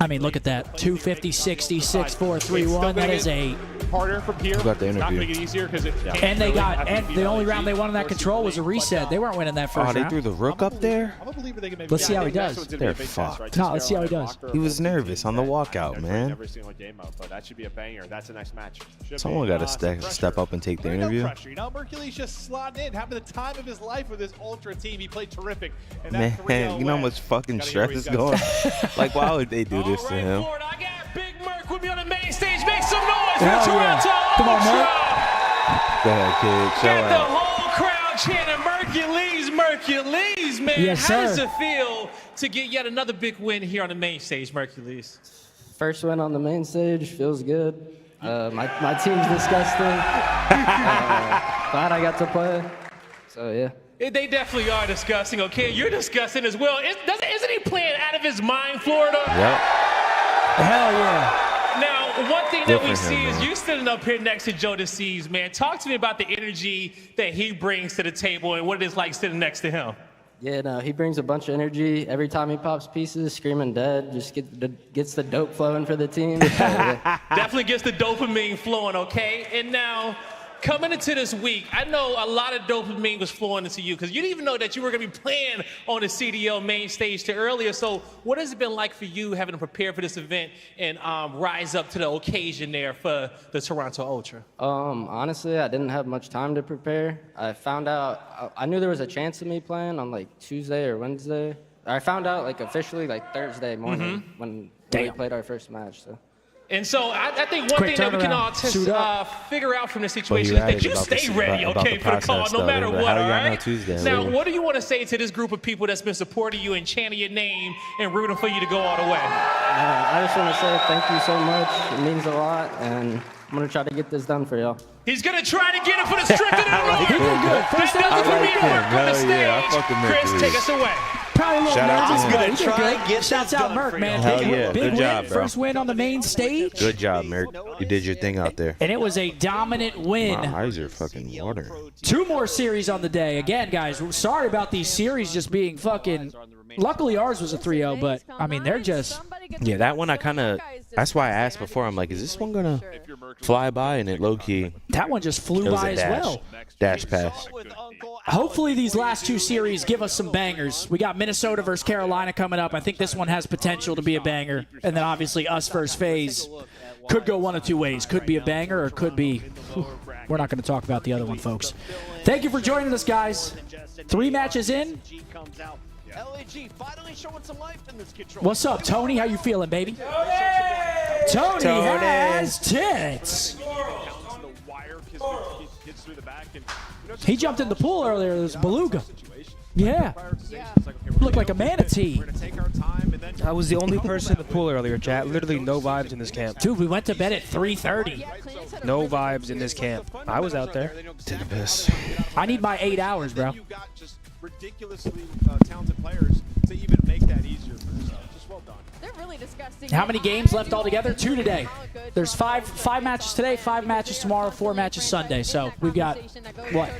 Speaker 3: I mean, look at that. 250, 60, 6'4", 3'1". That is a
Speaker 19: harder from here.
Speaker 1: About the
Speaker 19: It's not going to
Speaker 1: interview.
Speaker 19: get easier because it can't
Speaker 3: and they
Speaker 19: really
Speaker 3: got
Speaker 19: have to
Speaker 3: and
Speaker 19: beat
Speaker 3: the only
Speaker 19: LAG.
Speaker 3: round they won in that control was a reset. They weren't winning that first
Speaker 1: Oh, they
Speaker 3: round.
Speaker 1: threw the rook up there?
Speaker 19: I'm a believer they can maybe
Speaker 3: Let's see how he does.
Speaker 1: They're fucked.
Speaker 3: No, let's see how he does.
Speaker 1: He was nervous on the walkout, man.
Speaker 12: Every single game mode, but that should be a banger. That's the next match.
Speaker 1: Someone got to step up and take the interview.
Speaker 19: No pressure. You know, Mercury's just slotting in, having the time of his life with this Ultra team. He played terrific. And that
Speaker 1: Man, you know how much fucking stress is going? Like, why would they do this to him?
Speaker 9: I got Big Merc with me on the main stage. Make some noise for
Speaker 3: Hell yeah.
Speaker 9: Toronto
Speaker 3: Come on,
Speaker 9: Ultra.
Speaker 1: Go ahead, kid. Show
Speaker 9: Got the
Speaker 1: out.
Speaker 9: whole crowd chanting Mercules, man.
Speaker 3: Yes,
Speaker 9: How does
Speaker 3: sir.
Speaker 9: it feel to get yet another big win here on the main stage, Mercules?
Speaker 14: First win on the main stage, feels good. My team's disgusting. Glad I got to play. So, yeah.
Speaker 9: They definitely are disgusting, okay? You're disgusting as well. Isn't he playing out of his mind, Florida?
Speaker 1: Yep.
Speaker 3: Hell yeah.
Speaker 9: Now, one thing
Speaker 1: Good
Speaker 9: that we
Speaker 1: for him,
Speaker 9: see is
Speaker 1: man.
Speaker 9: you standing up here next to Joe DeCease, man. Talk to me about the energy that he brings to the table and what it is like sitting next to him.
Speaker 14: Yeah, no, he brings a bunch of energy. Every time he pops pieces, screaming dead, just gets the dope flowing for the team. So, yeah.
Speaker 9: Definitely gets the dopamine flowing, okay? And now, coming into this week, I know a lot of dopamine was flowing into you because you didn't even know that you were going to be playing on the CDL main stage till earlier. So what has it been like for you having to prepare for this event and rise up to the occasion there for the Toronto Ultra?
Speaker 14: Honestly, I didn't have much time to prepare. I found out, I knew there was a chance of me playing on like Tuesday or Wednesday. I found out like officially like Thursday morning when we played our first match. So.
Speaker 9: And so I think one
Speaker 3: Quick
Speaker 9: thing that we can all
Speaker 3: turnaround.
Speaker 9: figure out from this
Speaker 1: Well,
Speaker 9: situation
Speaker 1: you
Speaker 9: is that you
Speaker 1: added about
Speaker 9: stay
Speaker 1: the-
Speaker 9: ready,
Speaker 1: about
Speaker 9: okay,
Speaker 1: the
Speaker 9: for the call,
Speaker 1: process,
Speaker 9: no
Speaker 1: though.
Speaker 9: matter
Speaker 1: How
Speaker 9: what,
Speaker 1: do
Speaker 9: all
Speaker 1: y'all know
Speaker 9: right?
Speaker 1: Tuesday?
Speaker 9: Now,
Speaker 1: What-
Speaker 9: what do you want to say to this group of people that's been supporting you and chanting your name and rooting for you to go all the way?
Speaker 14: I just want to say thank you so much. It means a lot, and I'm going to try to get this done for y'all.
Speaker 9: He's going to try to get it for the strict and
Speaker 1: like
Speaker 9: the
Speaker 1: him.
Speaker 9: Lord.
Speaker 3: First
Speaker 9: That
Speaker 3: down.
Speaker 9: does it for
Speaker 1: I
Speaker 9: me
Speaker 1: like
Speaker 9: to
Speaker 1: him.
Speaker 9: work on the
Speaker 1: Hell yeah, I
Speaker 9: stage.
Speaker 1: fucking
Speaker 9: Chris,
Speaker 1: Mercury.
Speaker 9: take us away.
Speaker 3: Probably a little
Speaker 1: Shout out
Speaker 3: nervous,
Speaker 1: to him.
Speaker 3: but he did
Speaker 21: Try
Speaker 3: good.
Speaker 21: and get
Speaker 3: Shouts
Speaker 21: this
Speaker 3: out
Speaker 21: done
Speaker 3: Merc,
Speaker 21: for
Speaker 3: man.
Speaker 1: Hell
Speaker 3: Taking
Speaker 1: yeah,
Speaker 3: a big
Speaker 1: good
Speaker 3: win.
Speaker 1: job, bro.
Speaker 3: First win on the main stage.
Speaker 1: Good job, Merc. You did your thing out there.
Speaker 3: And it was a dominant win.
Speaker 1: My eyes are fucking watering.
Speaker 3: 2 more series on the day. Again, guys, we're sorry about these series just being fucking... Luckily, ours was a 3-0, but, I mean, they're just...
Speaker 1: Yeah, that one I kind of... That's why I asked before. I'm like, is this one going to fly by? And it low-key...
Speaker 3: That one just flew
Speaker 1: It was
Speaker 3: by
Speaker 1: a
Speaker 3: as
Speaker 1: dash.
Speaker 3: well.
Speaker 1: Dash pass.
Speaker 3: Hopefully these last 2 series give us some bangers. We got Minnesota versus Carolina coming up. I think this one has potential to be a banger. And then obviously us versus FaZe. Could go one of 2 ways. Could be a banger or could be... We're not going to talk about the other one, folks. Thank you for joining us, guys. 3 matches in.
Speaker 21: LAG finally showing some life in this control.
Speaker 3: What's up, Tony? How you feeling, baby? Tony has tits. He jumped in the pool earlier. There's beluga. Yeah. Looked like a manatee.
Speaker 2: I was the only person in the pool earlier, chat. Literally no vibes in this camp.
Speaker 3: Dude, we went to bed at 3:30.
Speaker 2: No vibes in this camp. I was out there.
Speaker 1: Take a piss.
Speaker 3: I need my 8 hours, bro.
Speaker 16: You got just ridiculously talented players to even make that easier for yourself. Just well done.
Speaker 13: They're really disgusting.
Speaker 3: How many games left altogether? 2 today. There's five matches today, 5 matches tomorrow, 4 matches Sunday. So we've got, what,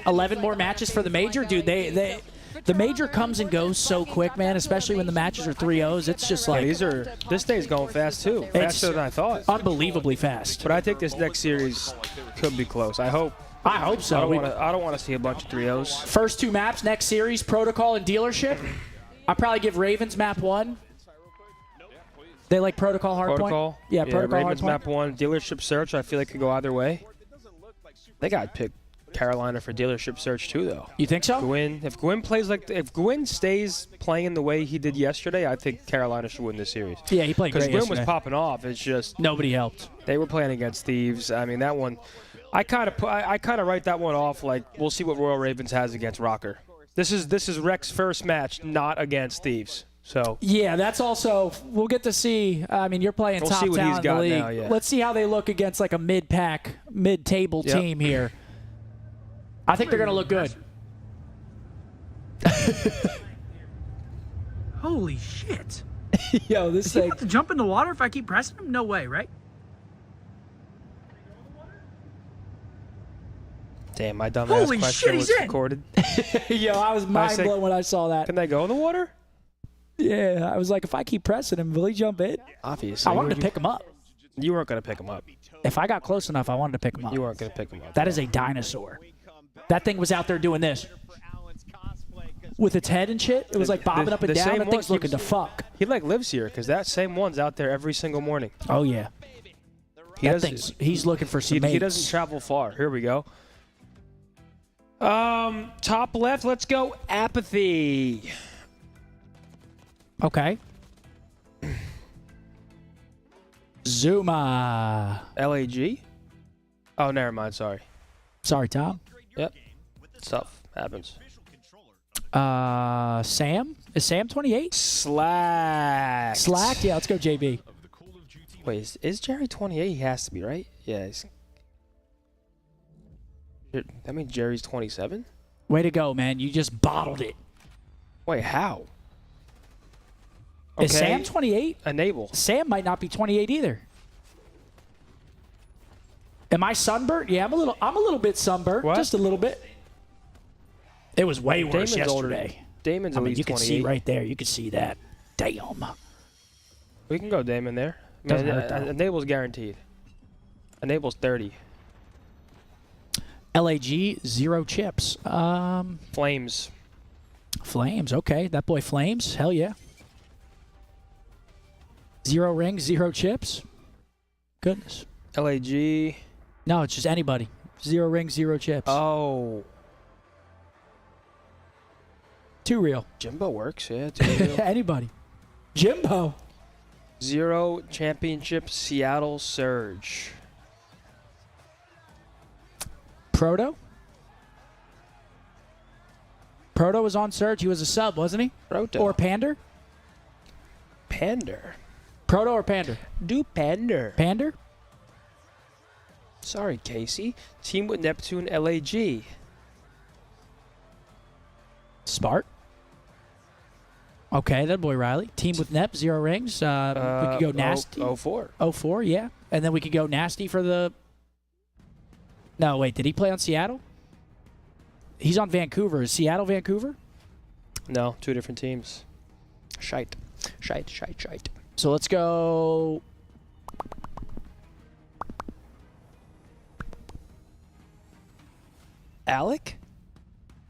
Speaker 3: 11 more matches for the major? Dude, the major comes and goes so quick, man, especially when the matches are 3-0s. It's just like...
Speaker 2: Yeah, this day's going fast, too. Faster than I thought.
Speaker 3: Unbelievably fast.
Speaker 2: But I think this next series could be close. I hope
Speaker 3: so.
Speaker 2: I don't want to see a bunch of 3-0s.
Speaker 3: First 2 maps, next series, Protocol and Dealership. I'd probably give Ravens map 1. They like Protocol Hardpoint?
Speaker 2: Protocol?
Speaker 3: Yeah, Protocol
Speaker 2: Ravens
Speaker 3: Hardpoint.
Speaker 2: map 1. Dealership Search, I feel like could go either way. They got picked Carolina for Dealership Search too, though.
Speaker 3: You think so?
Speaker 2: If Gwyn stays playing the way he did yesterday, I think Carolina should win this series.
Speaker 3: Yeah, he played great
Speaker 2: Because Gwyn was
Speaker 3: yesterday.
Speaker 2: popping off. It's just
Speaker 3: nobody helped.
Speaker 2: They were playing against Thieves. I mean, that one, I kind of write that one off. Like, we'll see what Royal Ravens has against Rocker. This is Rek's first match, not against Thieves. So
Speaker 3: yeah, that's also we'll get to see. I mean, you're playing
Speaker 2: We'll
Speaker 3: top
Speaker 2: see what
Speaker 3: talent
Speaker 2: he's got
Speaker 3: in the league.
Speaker 2: now, yeah.
Speaker 3: Let's see how they look against like a mid-pack, mid-table
Speaker 2: Yep.
Speaker 3: team here. I think they're going to look good.
Speaker 7: Holy shit.
Speaker 3: Yo, this thing.
Speaker 15: To jump in the water if I keep pressing him? No way, right?
Speaker 2: Damn, my dumb
Speaker 15: Holy
Speaker 2: ass
Speaker 15: shit,
Speaker 2: question
Speaker 15: he's
Speaker 2: was
Speaker 15: in.
Speaker 2: recorded.
Speaker 3: Yo, I was mind blown when I saw that.
Speaker 2: Can they go in the water?
Speaker 3: Yeah, I was like, if I keep pressing him, will he jump in?
Speaker 2: Obviously.
Speaker 3: I wanted to pick him up.
Speaker 2: You weren't going to pick him up.
Speaker 3: If I got close enough, I wanted to pick him up.
Speaker 2: You weren't going to pick him up.
Speaker 3: That is a dinosaur. That thing was out there doing this. With its head and shit. It was like bobbing up and down. That thing's looking to fuck.
Speaker 2: He like lives here because that same one's out there every single morning.
Speaker 3: Oh, yeah. He's looking for some mates.
Speaker 2: He doesn't travel far. Here we go. Top left, let's go apathy.
Speaker 3: Okay. Zuma.
Speaker 2: LAG? Oh, never mind. Sorry.
Speaker 3: Sorry, Tom.
Speaker 2: Yep. Stuff happens.
Speaker 3: Sam? Is Sam 28?
Speaker 2: Slack.
Speaker 3: Slack? Yeah, let's go JB.
Speaker 2: Wait, is Jerry 28? He has to be, right? Yeah. That means Jerry's 27?
Speaker 3: Way to go, man. You just bottled it.
Speaker 2: Wait, how?
Speaker 3: Is Sam 28?
Speaker 2: Enable.
Speaker 3: Sam might not be 28 either. Am I sunburnt? Yeah, I'm a little bit sunburnt.
Speaker 2: What?
Speaker 3: Just a little bit. It was way worse
Speaker 2: Damon's
Speaker 3: yesterday.
Speaker 2: Older. Damon's at least
Speaker 3: you can
Speaker 2: 28.
Speaker 3: see right there. You can see that. Damn.
Speaker 2: We can go Damon there.
Speaker 3: Doesn't hurt, though.
Speaker 2: Enable's guaranteed. Enable's 30.
Speaker 3: LAG, 0 chips.
Speaker 2: Flames.
Speaker 3: Flames, okay. That boy Flames. Hell yeah. 0 rings, 0 chips. Goodness.
Speaker 2: LAG.
Speaker 3: No, it's just anybody. 0 rings, 0 chips.
Speaker 2: Oh.
Speaker 3: Too real.
Speaker 2: Jimbo works, yeah. Too real.
Speaker 3: Anybody. Jimbo.
Speaker 2: 0 championship Seattle Surge.
Speaker 3: Proto? Proto was on Surge. He was a sub, wasn't he?
Speaker 2: Proto.
Speaker 3: Or Pander?
Speaker 2: Pander.
Speaker 3: Proto or Pander?
Speaker 2: Do Pander.
Speaker 3: Pander?
Speaker 2: Sorry, Casey. Team with Neptune LAG.
Speaker 3: Spart. Okay, that boy Riley. Team with Nep, 0 rings. We could go Nasty.
Speaker 2: 04.
Speaker 3: 04, yeah. And then we could go Nasty for the... No, wait. Did he play on Seattle? He's on Vancouver. Is Seattle Vancouver?
Speaker 2: No, 2 different teams. Shite. Shite.
Speaker 3: So let's go...
Speaker 2: Alec?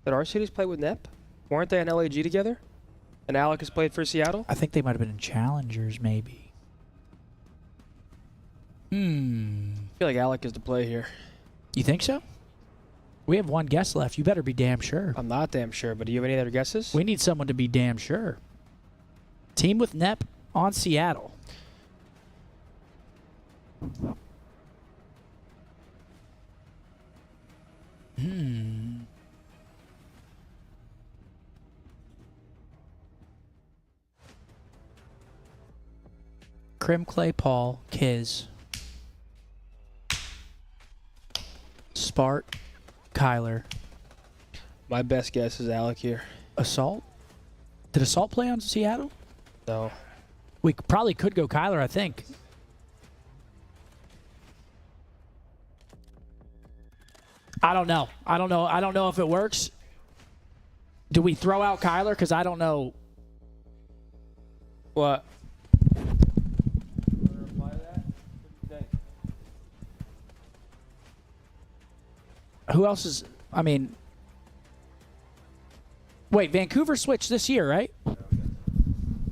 Speaker 2: Did our cities play with Nep? Weren't they on LAG together? And Alec has played for Seattle?
Speaker 3: I think they might have been in Challengers, maybe.
Speaker 2: I feel like Alec is the play here.
Speaker 3: You think so? We have 1 guess left. You better be damn sure.
Speaker 2: I'm not damn sure, but do you have any other guesses?
Speaker 3: We need someone to be damn sure. Team with Nep on Seattle. Crim, Clay, Paul, Kiz. Spart, Kyler.
Speaker 2: My best guess is Alec here.
Speaker 3: Assault? Did Assault play on Seattle?
Speaker 2: No.
Speaker 3: We probably could go Kyler, I think. I don't know. I don't know if it works. Do we throw out Kyler? Because I don't know.
Speaker 2: What?
Speaker 3: Who else is... I mean... Wait, Vancouver switched this year, right?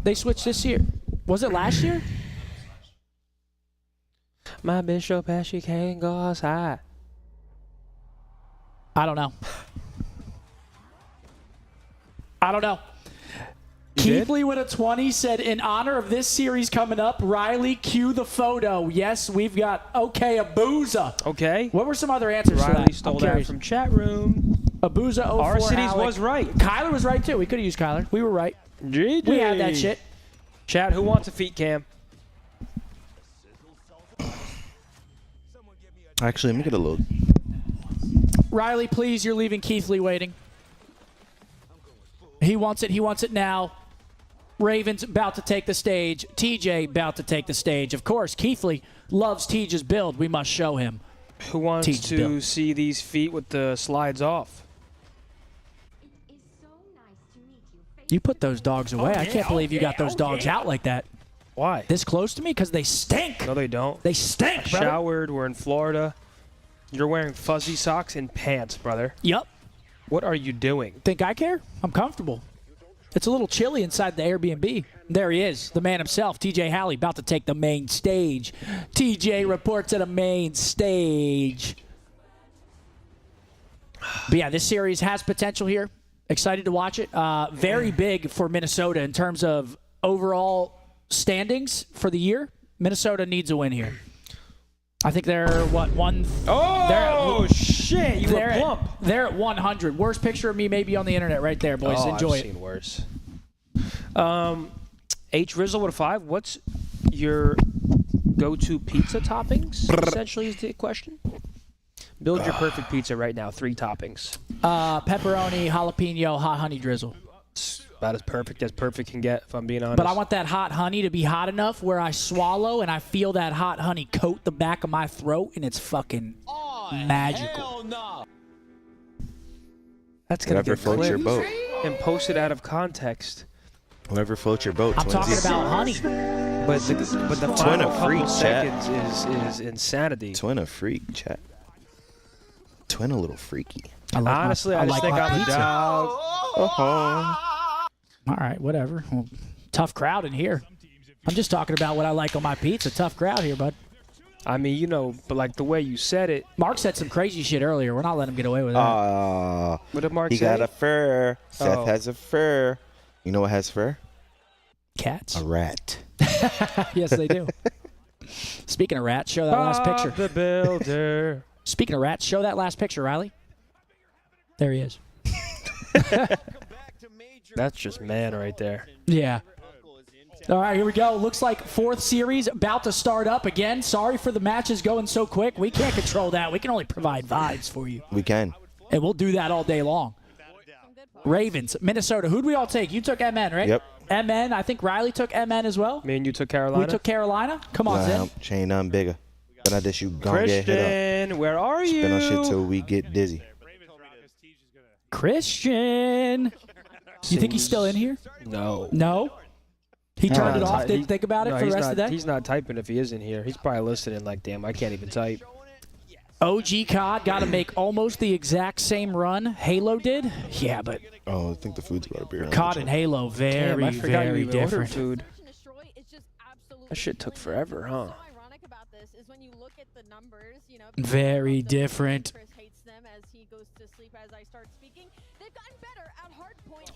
Speaker 3: They switched this year. Was it last year?
Speaker 2: My bishop, she can't go outside.
Speaker 3: I don't know. I don't know. Keithley with a 20 said, in honor of this series coming up, Riley, cue the photo. Yes, we've got Abuza.
Speaker 2: Okay.
Speaker 3: What were some other answers for
Speaker 2: Riley
Speaker 3: that?
Speaker 2: stole that from chat room.
Speaker 3: Abuza 04
Speaker 2: Our cities
Speaker 3: Alec.
Speaker 2: was right.
Speaker 3: Kyler was right, too. We could have used Kyler. We were right.
Speaker 2: GG.
Speaker 3: We had that shit.
Speaker 2: Chat, who wants a feet cam?
Speaker 1: Actually, let me get a load.
Speaker 3: Riley, please, you're leaving Keithley waiting. He wants it. He wants it now. Ravens about to take the stage. TJ about to take the stage. Of course, Keithley loves Teja's build. We must show him.
Speaker 2: Who wants to see these feet with the slides off?
Speaker 3: You put those dogs away. I can't believe you got those dogs out like that.
Speaker 2: Why?
Speaker 3: This close to me? Because they stink.
Speaker 2: No, they don't.
Speaker 3: They stink,
Speaker 2: I
Speaker 3: brother.
Speaker 2: showered. We're in Florida. You're wearing fuzzy socks and pants, brother.
Speaker 3: Yep.
Speaker 2: What are you doing?
Speaker 3: Think I care? I'm comfortable. It's a little chilly inside the Airbnb. There he is, the man himself, TJ Halley, about to take the main stage. TJ reports at a main stage. But yeah, this series has potential here. Excited to watch it. Very big for Minnesota in terms of overall standings for the year. Minnesota needs a win here. I think they're, what, one?
Speaker 2: Oh, shit. You were plump.
Speaker 3: They're at 100. Worst picture of me maybe on the internet right there, boys. Enjoy
Speaker 2: I've seen worse. H. Rizzle with a 5. What's your go-to pizza toppings, essentially, is the question. Build your perfect pizza right now. 3 toppings.
Speaker 3: Pepperoni, jalapeno, hot honey drizzle.
Speaker 2: About as perfect can get, if I'm being honest.
Speaker 3: But I want that hot honey to be hot enough where I swallow and I feel that hot honey coat the back of my throat, and it's fucking magical.
Speaker 2: That's going to
Speaker 1: Whatever
Speaker 2: get
Speaker 1: floats your
Speaker 2: clipped
Speaker 1: boat.
Speaker 2: and posted out of context.
Speaker 1: Whoever floats your boat.
Speaker 3: I'm talking about honey.
Speaker 2: But the final couple seconds is insanity.
Speaker 1: Twin a freak, chat. Twin a little freaky.
Speaker 2: Honestly, I just think I'm a dog.
Speaker 3: All right, whatever. Well, tough crowd in here. I'm just talking about what I like on my pizza. Tough crowd here, bud.
Speaker 2: I mean, you know, but like the way you said it.
Speaker 3: Mark said some crazy shit earlier. We're not letting him get away with that.
Speaker 2: What did Mark
Speaker 1: he
Speaker 2: say?
Speaker 1: got a fur. Seth
Speaker 2: Oh.
Speaker 1: has a fur. You know what has fur?
Speaker 3: Cats.
Speaker 1: A rat.
Speaker 3: Yes, they do. Speaking of rats, show that last picture.
Speaker 2: The Builder.
Speaker 3: Speaking of rats, show that last picture, Riley. There he is.
Speaker 2: That's just man right there.
Speaker 3: Yeah. All right, here we go. Looks like 4th series about to start up again. Sorry for the matches going so quick. We can't control that. We can only provide vibes for you.
Speaker 1: We can.
Speaker 3: And we'll do that all day long. Ravens, Minnesota. Who'd we all take? You took MN, right?
Speaker 1: Yep.
Speaker 3: MN. I think Riley took MN as well.
Speaker 2: Me and you took Carolina.
Speaker 3: We took Carolina. Come on, Zen.
Speaker 1: She ain't nothing bigger. But I guess you gonna get hit up.
Speaker 2: Christian, where are you?
Speaker 1: Spin on shit till we get dizzy.
Speaker 3: Christian. You think he's still in here?
Speaker 2: No.
Speaker 3: No? He turned it off, didn't think about it for the rest of the day?
Speaker 2: He's not typing if he is in here. He's probably listening like, damn, I can't even type.
Speaker 3: OG COD got to make almost the exact same run Halo did. Yeah, but
Speaker 1: Oh, I think the food's about to be around.
Speaker 3: COD and Halo, very,
Speaker 2: Damn, I forgot you
Speaker 3: very
Speaker 2: even ordered
Speaker 3: different.
Speaker 2: food. That shit took forever, huh?
Speaker 3: Very different.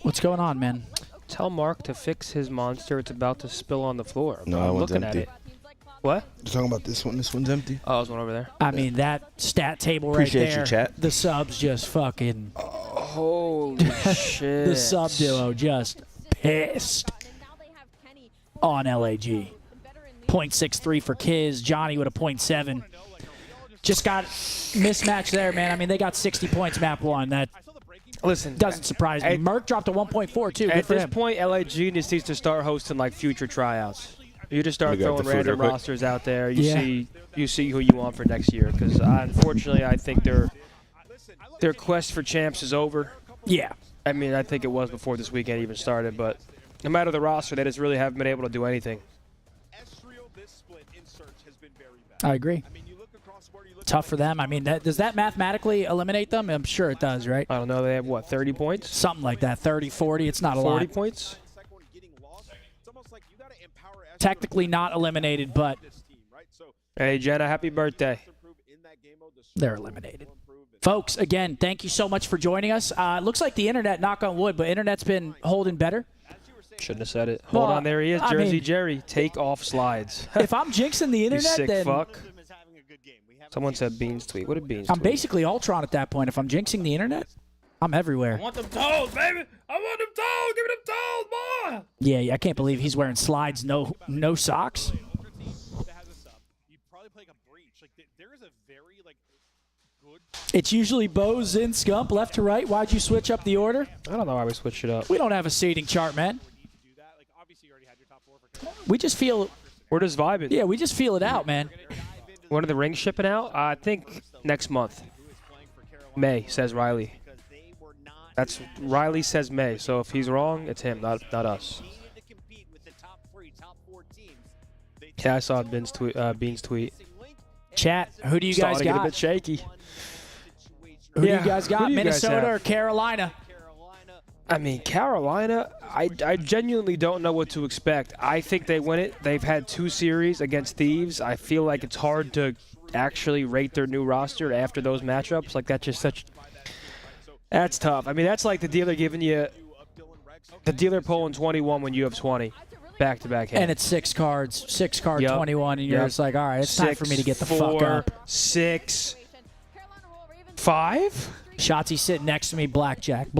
Speaker 3: What's going on, man?
Speaker 2: Tell Mark to fix his monster. It's about to spill on the floor.
Speaker 1: No,
Speaker 2: I'm
Speaker 1: that one's
Speaker 2: looking at
Speaker 1: empty.
Speaker 2: it. What?
Speaker 1: You're talking about this one? This one's empty.
Speaker 2: Oh, there's one over there.
Speaker 3: I mean, that stat table right
Speaker 1: Appreciate
Speaker 3: there.
Speaker 1: you, chat.
Speaker 3: The subs just fucking.
Speaker 2: Holy shit.
Speaker 3: The sub duo just pissed on LAG. 0.63 for Kiz. Johnny with a 0.7. Just got mismatch there, man. I mean, they got 60 points map 1. That
Speaker 2: Listen,
Speaker 3: doesn't surprise me. Merc dropped a 1.4 too. Good
Speaker 2: At
Speaker 3: for
Speaker 2: this
Speaker 3: him.
Speaker 2: point, LAG just needs to start hosting like future tryouts. You just start
Speaker 1: We got
Speaker 2: throwing
Speaker 1: the food
Speaker 2: random
Speaker 1: real quick.
Speaker 2: rosters out there. You
Speaker 3: Yeah.
Speaker 2: see who you want for next year. Because unfortunately, I think their quest for champs is over.
Speaker 3: Yeah.
Speaker 2: I mean, I think it was before this weekend even started. But no matter the roster, they just really haven't been able to do anything.
Speaker 3: I agree. Tough for them. I mean, does that mathematically eliminate them? I'm sure it does, right?
Speaker 2: I don't know. They have, what, 30 points?
Speaker 3: Something like that. 30, 40. It's not a
Speaker 2: 40
Speaker 3: lot.
Speaker 2: points?
Speaker 3: Technically not eliminated, but
Speaker 2: Hey, Jenna, happy birthday.
Speaker 3: they're eliminated. Folks, again, thank you so much for joining us. It looks like the internet, knock on wood, but internet's been holding better.
Speaker 2: Shouldn't have said it. Hold
Speaker 3: Well,
Speaker 2: on, there he is.
Speaker 3: I
Speaker 2: Jersey
Speaker 3: mean-
Speaker 2: Jerry. Take off slides.
Speaker 3: If I'm jinxing the
Speaker 2: You
Speaker 3: internet,
Speaker 2: sick
Speaker 3: then
Speaker 2: fuck. Someone said Beans tweet. What did Beans
Speaker 3: I'm
Speaker 2: tweet?
Speaker 3: basically Ultron at that point. If I'm jinxing the internet, I'm everywhere.
Speaker 9: I want them toes, baby. I want them toes. Give me them toes, boy.
Speaker 3: Yeah, I can't believe he's wearing slides, no socks. It's usually Bose in Scump, left to right. Why'd you switch up the order?
Speaker 2: I don't know why we switched it up.
Speaker 3: We don't have a seating chart, man. We just feel.
Speaker 2: We're just vibing.
Speaker 3: Yeah, we just feel it out, man.
Speaker 2: When are the rings shipping out? I think next month. May, says Riley. That's Riley says May. So if he's wrong, it's him, not us. Yeah, I saw Bean's tweet.
Speaker 3: Chat, who do you guys
Speaker 2: Starting to get
Speaker 3: got?
Speaker 2: a bit shaky.
Speaker 3: Who do you guys got? Minnesota or
Speaker 2: have?
Speaker 3: Carolina?
Speaker 2: I mean, Carolina, I genuinely don't know what to expect. I think they win it. They've had 2 series against Thieves. I feel like it's hard to actually rate their new roster after those matchups. Like, that's just such... That's tough. I mean, that's like the dealer giving you... The dealer pulling 21 when you have 20. Back-to-back hand.
Speaker 3: And it's 6 cards. 6 card
Speaker 2: Yep.
Speaker 3: 21, and you're just like, all right, it's time for me to get the fuck up.
Speaker 2: 6, 5?
Speaker 3: Shotzi sitting next to me, blackjack.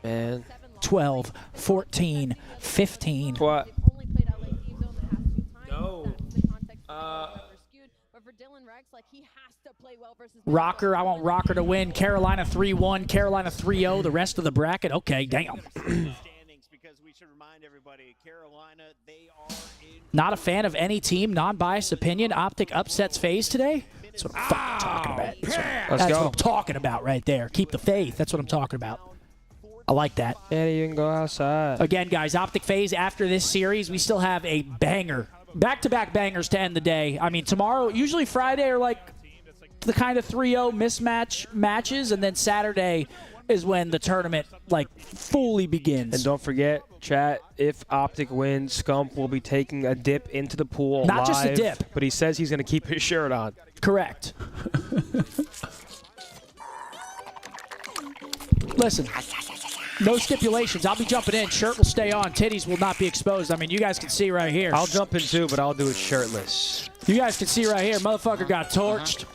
Speaker 2: Man.
Speaker 3: 12, 14, 15.
Speaker 2: What?
Speaker 13: No.
Speaker 3: Rocker, I want Rocker to win. Carolina 3-1, Carolina 3-0. The rest of the bracket, okay, damn. Not a fan of any team, non-biased opinion. OpTic upsets FaZe today. That's what I'm fucking talking about. That's what I'm talking about right there. Keep the faith. That's what I'm talking about. I like that.
Speaker 2: Yeah, you can go outside.
Speaker 3: Again, guys, OpTic FaZe, after this series, we still have a banger. Back-to-back bangers to end the day. I mean, tomorrow, usually Friday are like the kind of 3-0 mismatch matches, and then Saturday is when the tournament like fully begins.
Speaker 2: And don't forget, chat, if OpTic wins, Scump will be taking a dip into the pool
Speaker 3: Not
Speaker 2: live,
Speaker 3: just a dip.
Speaker 2: But he says he's going to keep his shirt on.
Speaker 3: Correct. Listen, no stipulations. I'll be jumping in. Shirt will stay on. Titties will not be exposed. I mean, you guys can see right here.
Speaker 2: I'll jump in too, but I'll do it shirtless.
Speaker 3: You guys can see right here. Motherfucker got torched.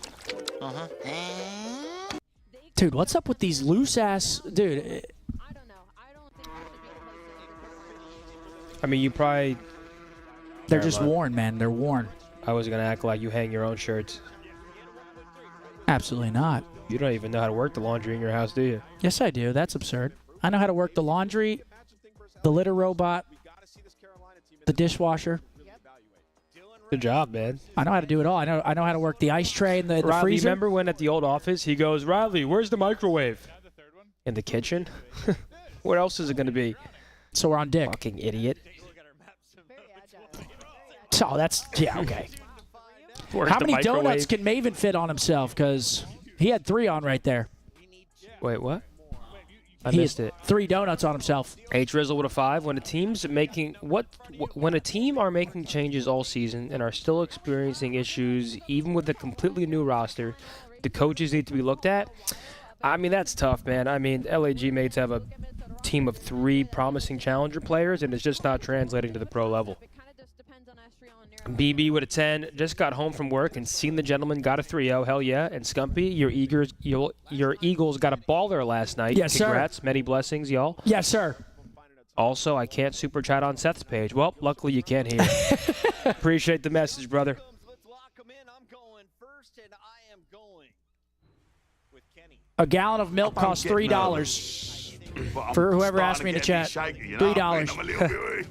Speaker 3: Dude, what's up with these loose ass... Dude.
Speaker 2: I mean, you probably...
Speaker 3: They're just worn, man. They're worn.
Speaker 2: I was going to act like you hang your own shirts.
Speaker 3: Absolutely not.
Speaker 2: You don't even know how to work the laundry in your house, do you?
Speaker 3: Yes, I do. That's absurd. I know how to work the laundry, the litter robot, the dishwasher.
Speaker 2: Good job, man.
Speaker 3: I know how to do it all. I know how to work the ice tray and the
Speaker 2: Riley,
Speaker 3: freezer.
Speaker 2: remember when at the old office he goes, Riley, where's the microwave? In the kitchen? What else is it going to be?
Speaker 3: So we're on dick.
Speaker 2: Fucking idiot.
Speaker 3: So that's, yeah, okay.
Speaker 2: Where's
Speaker 3: How
Speaker 2: the
Speaker 3: many
Speaker 2: microwave?
Speaker 3: donuts can Maven fit on himself? Because he had 3 on right there.
Speaker 2: Wait, what? I
Speaker 3: He
Speaker 2: missed
Speaker 3: had
Speaker 2: it.
Speaker 3: 3 donuts on himself.
Speaker 2: Drizzle with a 5. When a team's making when a team are making changes all season and are still experiencing issues, even with a completely new roster, the coaches need to be looked at. I mean, that's tough, man. I mean, LAG mates have a team of 3 promising challenger players, and it's just not translating to the pro level. BB with a 10, just got home from work and seen the gentleman got a 3-0. Hell yeah. And Scumpy, your Eagles got a baller last night.
Speaker 3: Yes, sir.
Speaker 2: Congrats. Many blessings, y'all.
Speaker 3: Yes, sir.
Speaker 2: Also, I can't super chat on Seth's page. Well, luckily you can't hear. Appreciate the message, brother.
Speaker 3: A gallon of milk costs $3. For whoever asked me in the chat, $3.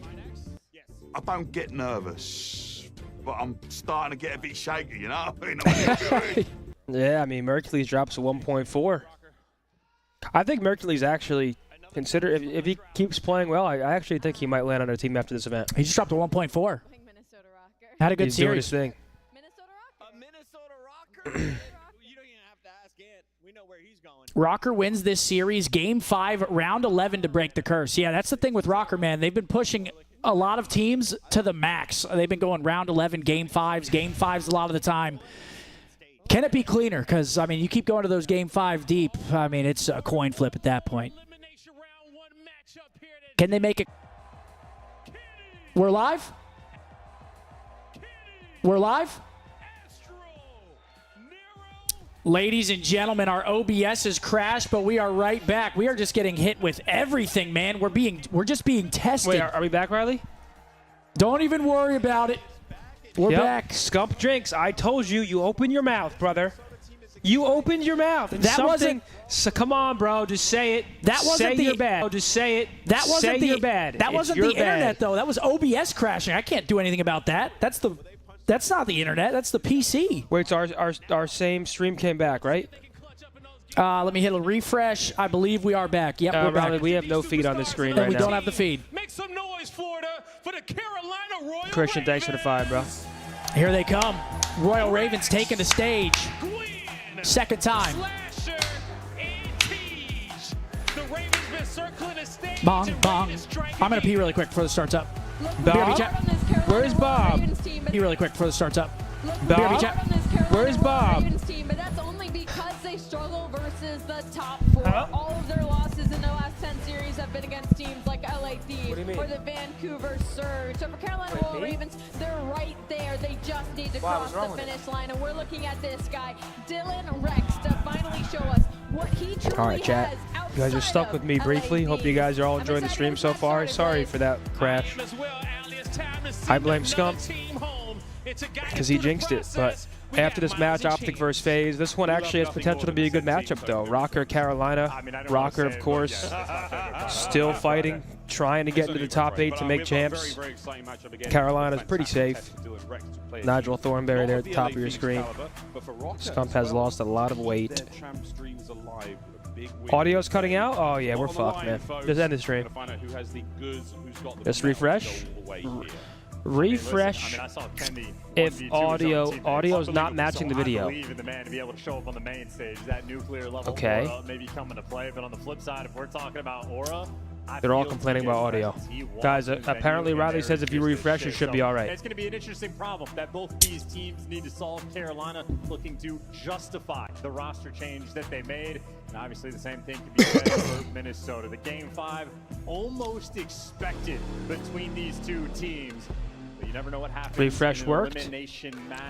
Speaker 10: I don't get nervous, but I'm starting to get a bit shaky, you know what I mean?
Speaker 2: Yeah, I mean, Mercules drops to 1.4. I think Mercules actually, if he keeps playing well, I actually think he might land on a team after this event.
Speaker 3: He just dropped to 1.4. Had a good
Speaker 2: He's doing
Speaker 3: series.
Speaker 2: his thing.
Speaker 3: Rocker wins this series, Game 5, Round 11 to break the curse. Yeah, that's the thing with Rocker, man. They've been pushing a lot of teams to the max. They've been going Round 11, Game 5s a lot of the time. Can it be cleaner? Because, I mean, you keep going to those Game 5 deep. I mean, it's a coin flip at that point. Can they make it? We're live? We're live? Ladies and gentlemen, our OBS has crashed, but we are right back. We are just getting hit with everything, man. We're just being tested.
Speaker 2: Wait, are we back, Riley?
Speaker 3: Don't even worry about it. We're back.
Speaker 2: Scump drinks. I told you, you open your mouth, brother. You opened your mouth. And
Speaker 3: That wasn't.
Speaker 2: So come on, bro. Just say it.
Speaker 3: That wasn't
Speaker 2: say you're bad. Just say it.
Speaker 3: That wasn't
Speaker 2: say
Speaker 3: the.
Speaker 2: you're bad.
Speaker 3: That
Speaker 2: It's
Speaker 3: wasn't
Speaker 2: your
Speaker 3: the internet
Speaker 2: bad.
Speaker 3: though. That was OBS crashing. I can't do anything about that. That's not the internet. That's the PC.
Speaker 2: Wait, so our same stream came back, right?
Speaker 3: Let me hit a refresh. I believe we are back. Yep, we're
Speaker 2: Riley,
Speaker 3: back.
Speaker 2: we have no feed on this screen
Speaker 3: And
Speaker 2: right
Speaker 3: we
Speaker 2: now.
Speaker 3: don't have the feed.
Speaker 18: Make some noise, Florida, for the Carolina Royal
Speaker 2: Christian, thanks for the 5, bro.
Speaker 3: Here they come. Royal Ravens taking the stage. Second time. Bong, bong. I'm going to pee really quick before this starts up.
Speaker 2: Bob? Where's Bob?
Speaker 3: Pee really quick before this starts up.
Speaker 2: Bob? Where's Bob?
Speaker 13: But that's only because they struggle versus the top 4. All of their losses in the last 10 series have been against teams like LA Thieves or the Vancouver Surge. So for Carolina Royal Ravens, they're right there. They just need to cross the finish line. And we're looking at this guy, Dylan Rex, to finally show us what he truly
Speaker 2: All right, chat.
Speaker 13: has.
Speaker 2: You guys are stuck with me briefly. Hope you guys are all enjoying the stream so far. Sorry for that crash. I blame Scump because he jinxed it. But after this match, OpTic versus FaZe, this one actually has potential to be a good matchup, though. Rocker, Carolina. Rocker, of course, still fighting, trying to get into the top 8 to make champs. Carolina's pretty safe. Nigel Thornberry there at the top of your screen. Scump has lost a lot of weight. Audio's cutting out? Oh, yeah, we're fucked, man. Just end the stream. Just refresh. Refresh if audio's not matching the video. Okay.
Speaker 4: Maybe come into play, but on the flip side, if we're talking about Aura,
Speaker 2: They're all complaining about audio. Guys, apparently Riley says if you refresh, it should be all right.
Speaker 4: It's going to be an interesting problem that both these teams need to solve. Carolina looking to justify the roster change that they made. And obviously the same thing can be said for Minnesota. The Game 5 almost expected between these two teams. But you never know what happens.
Speaker 2: Refresh worked.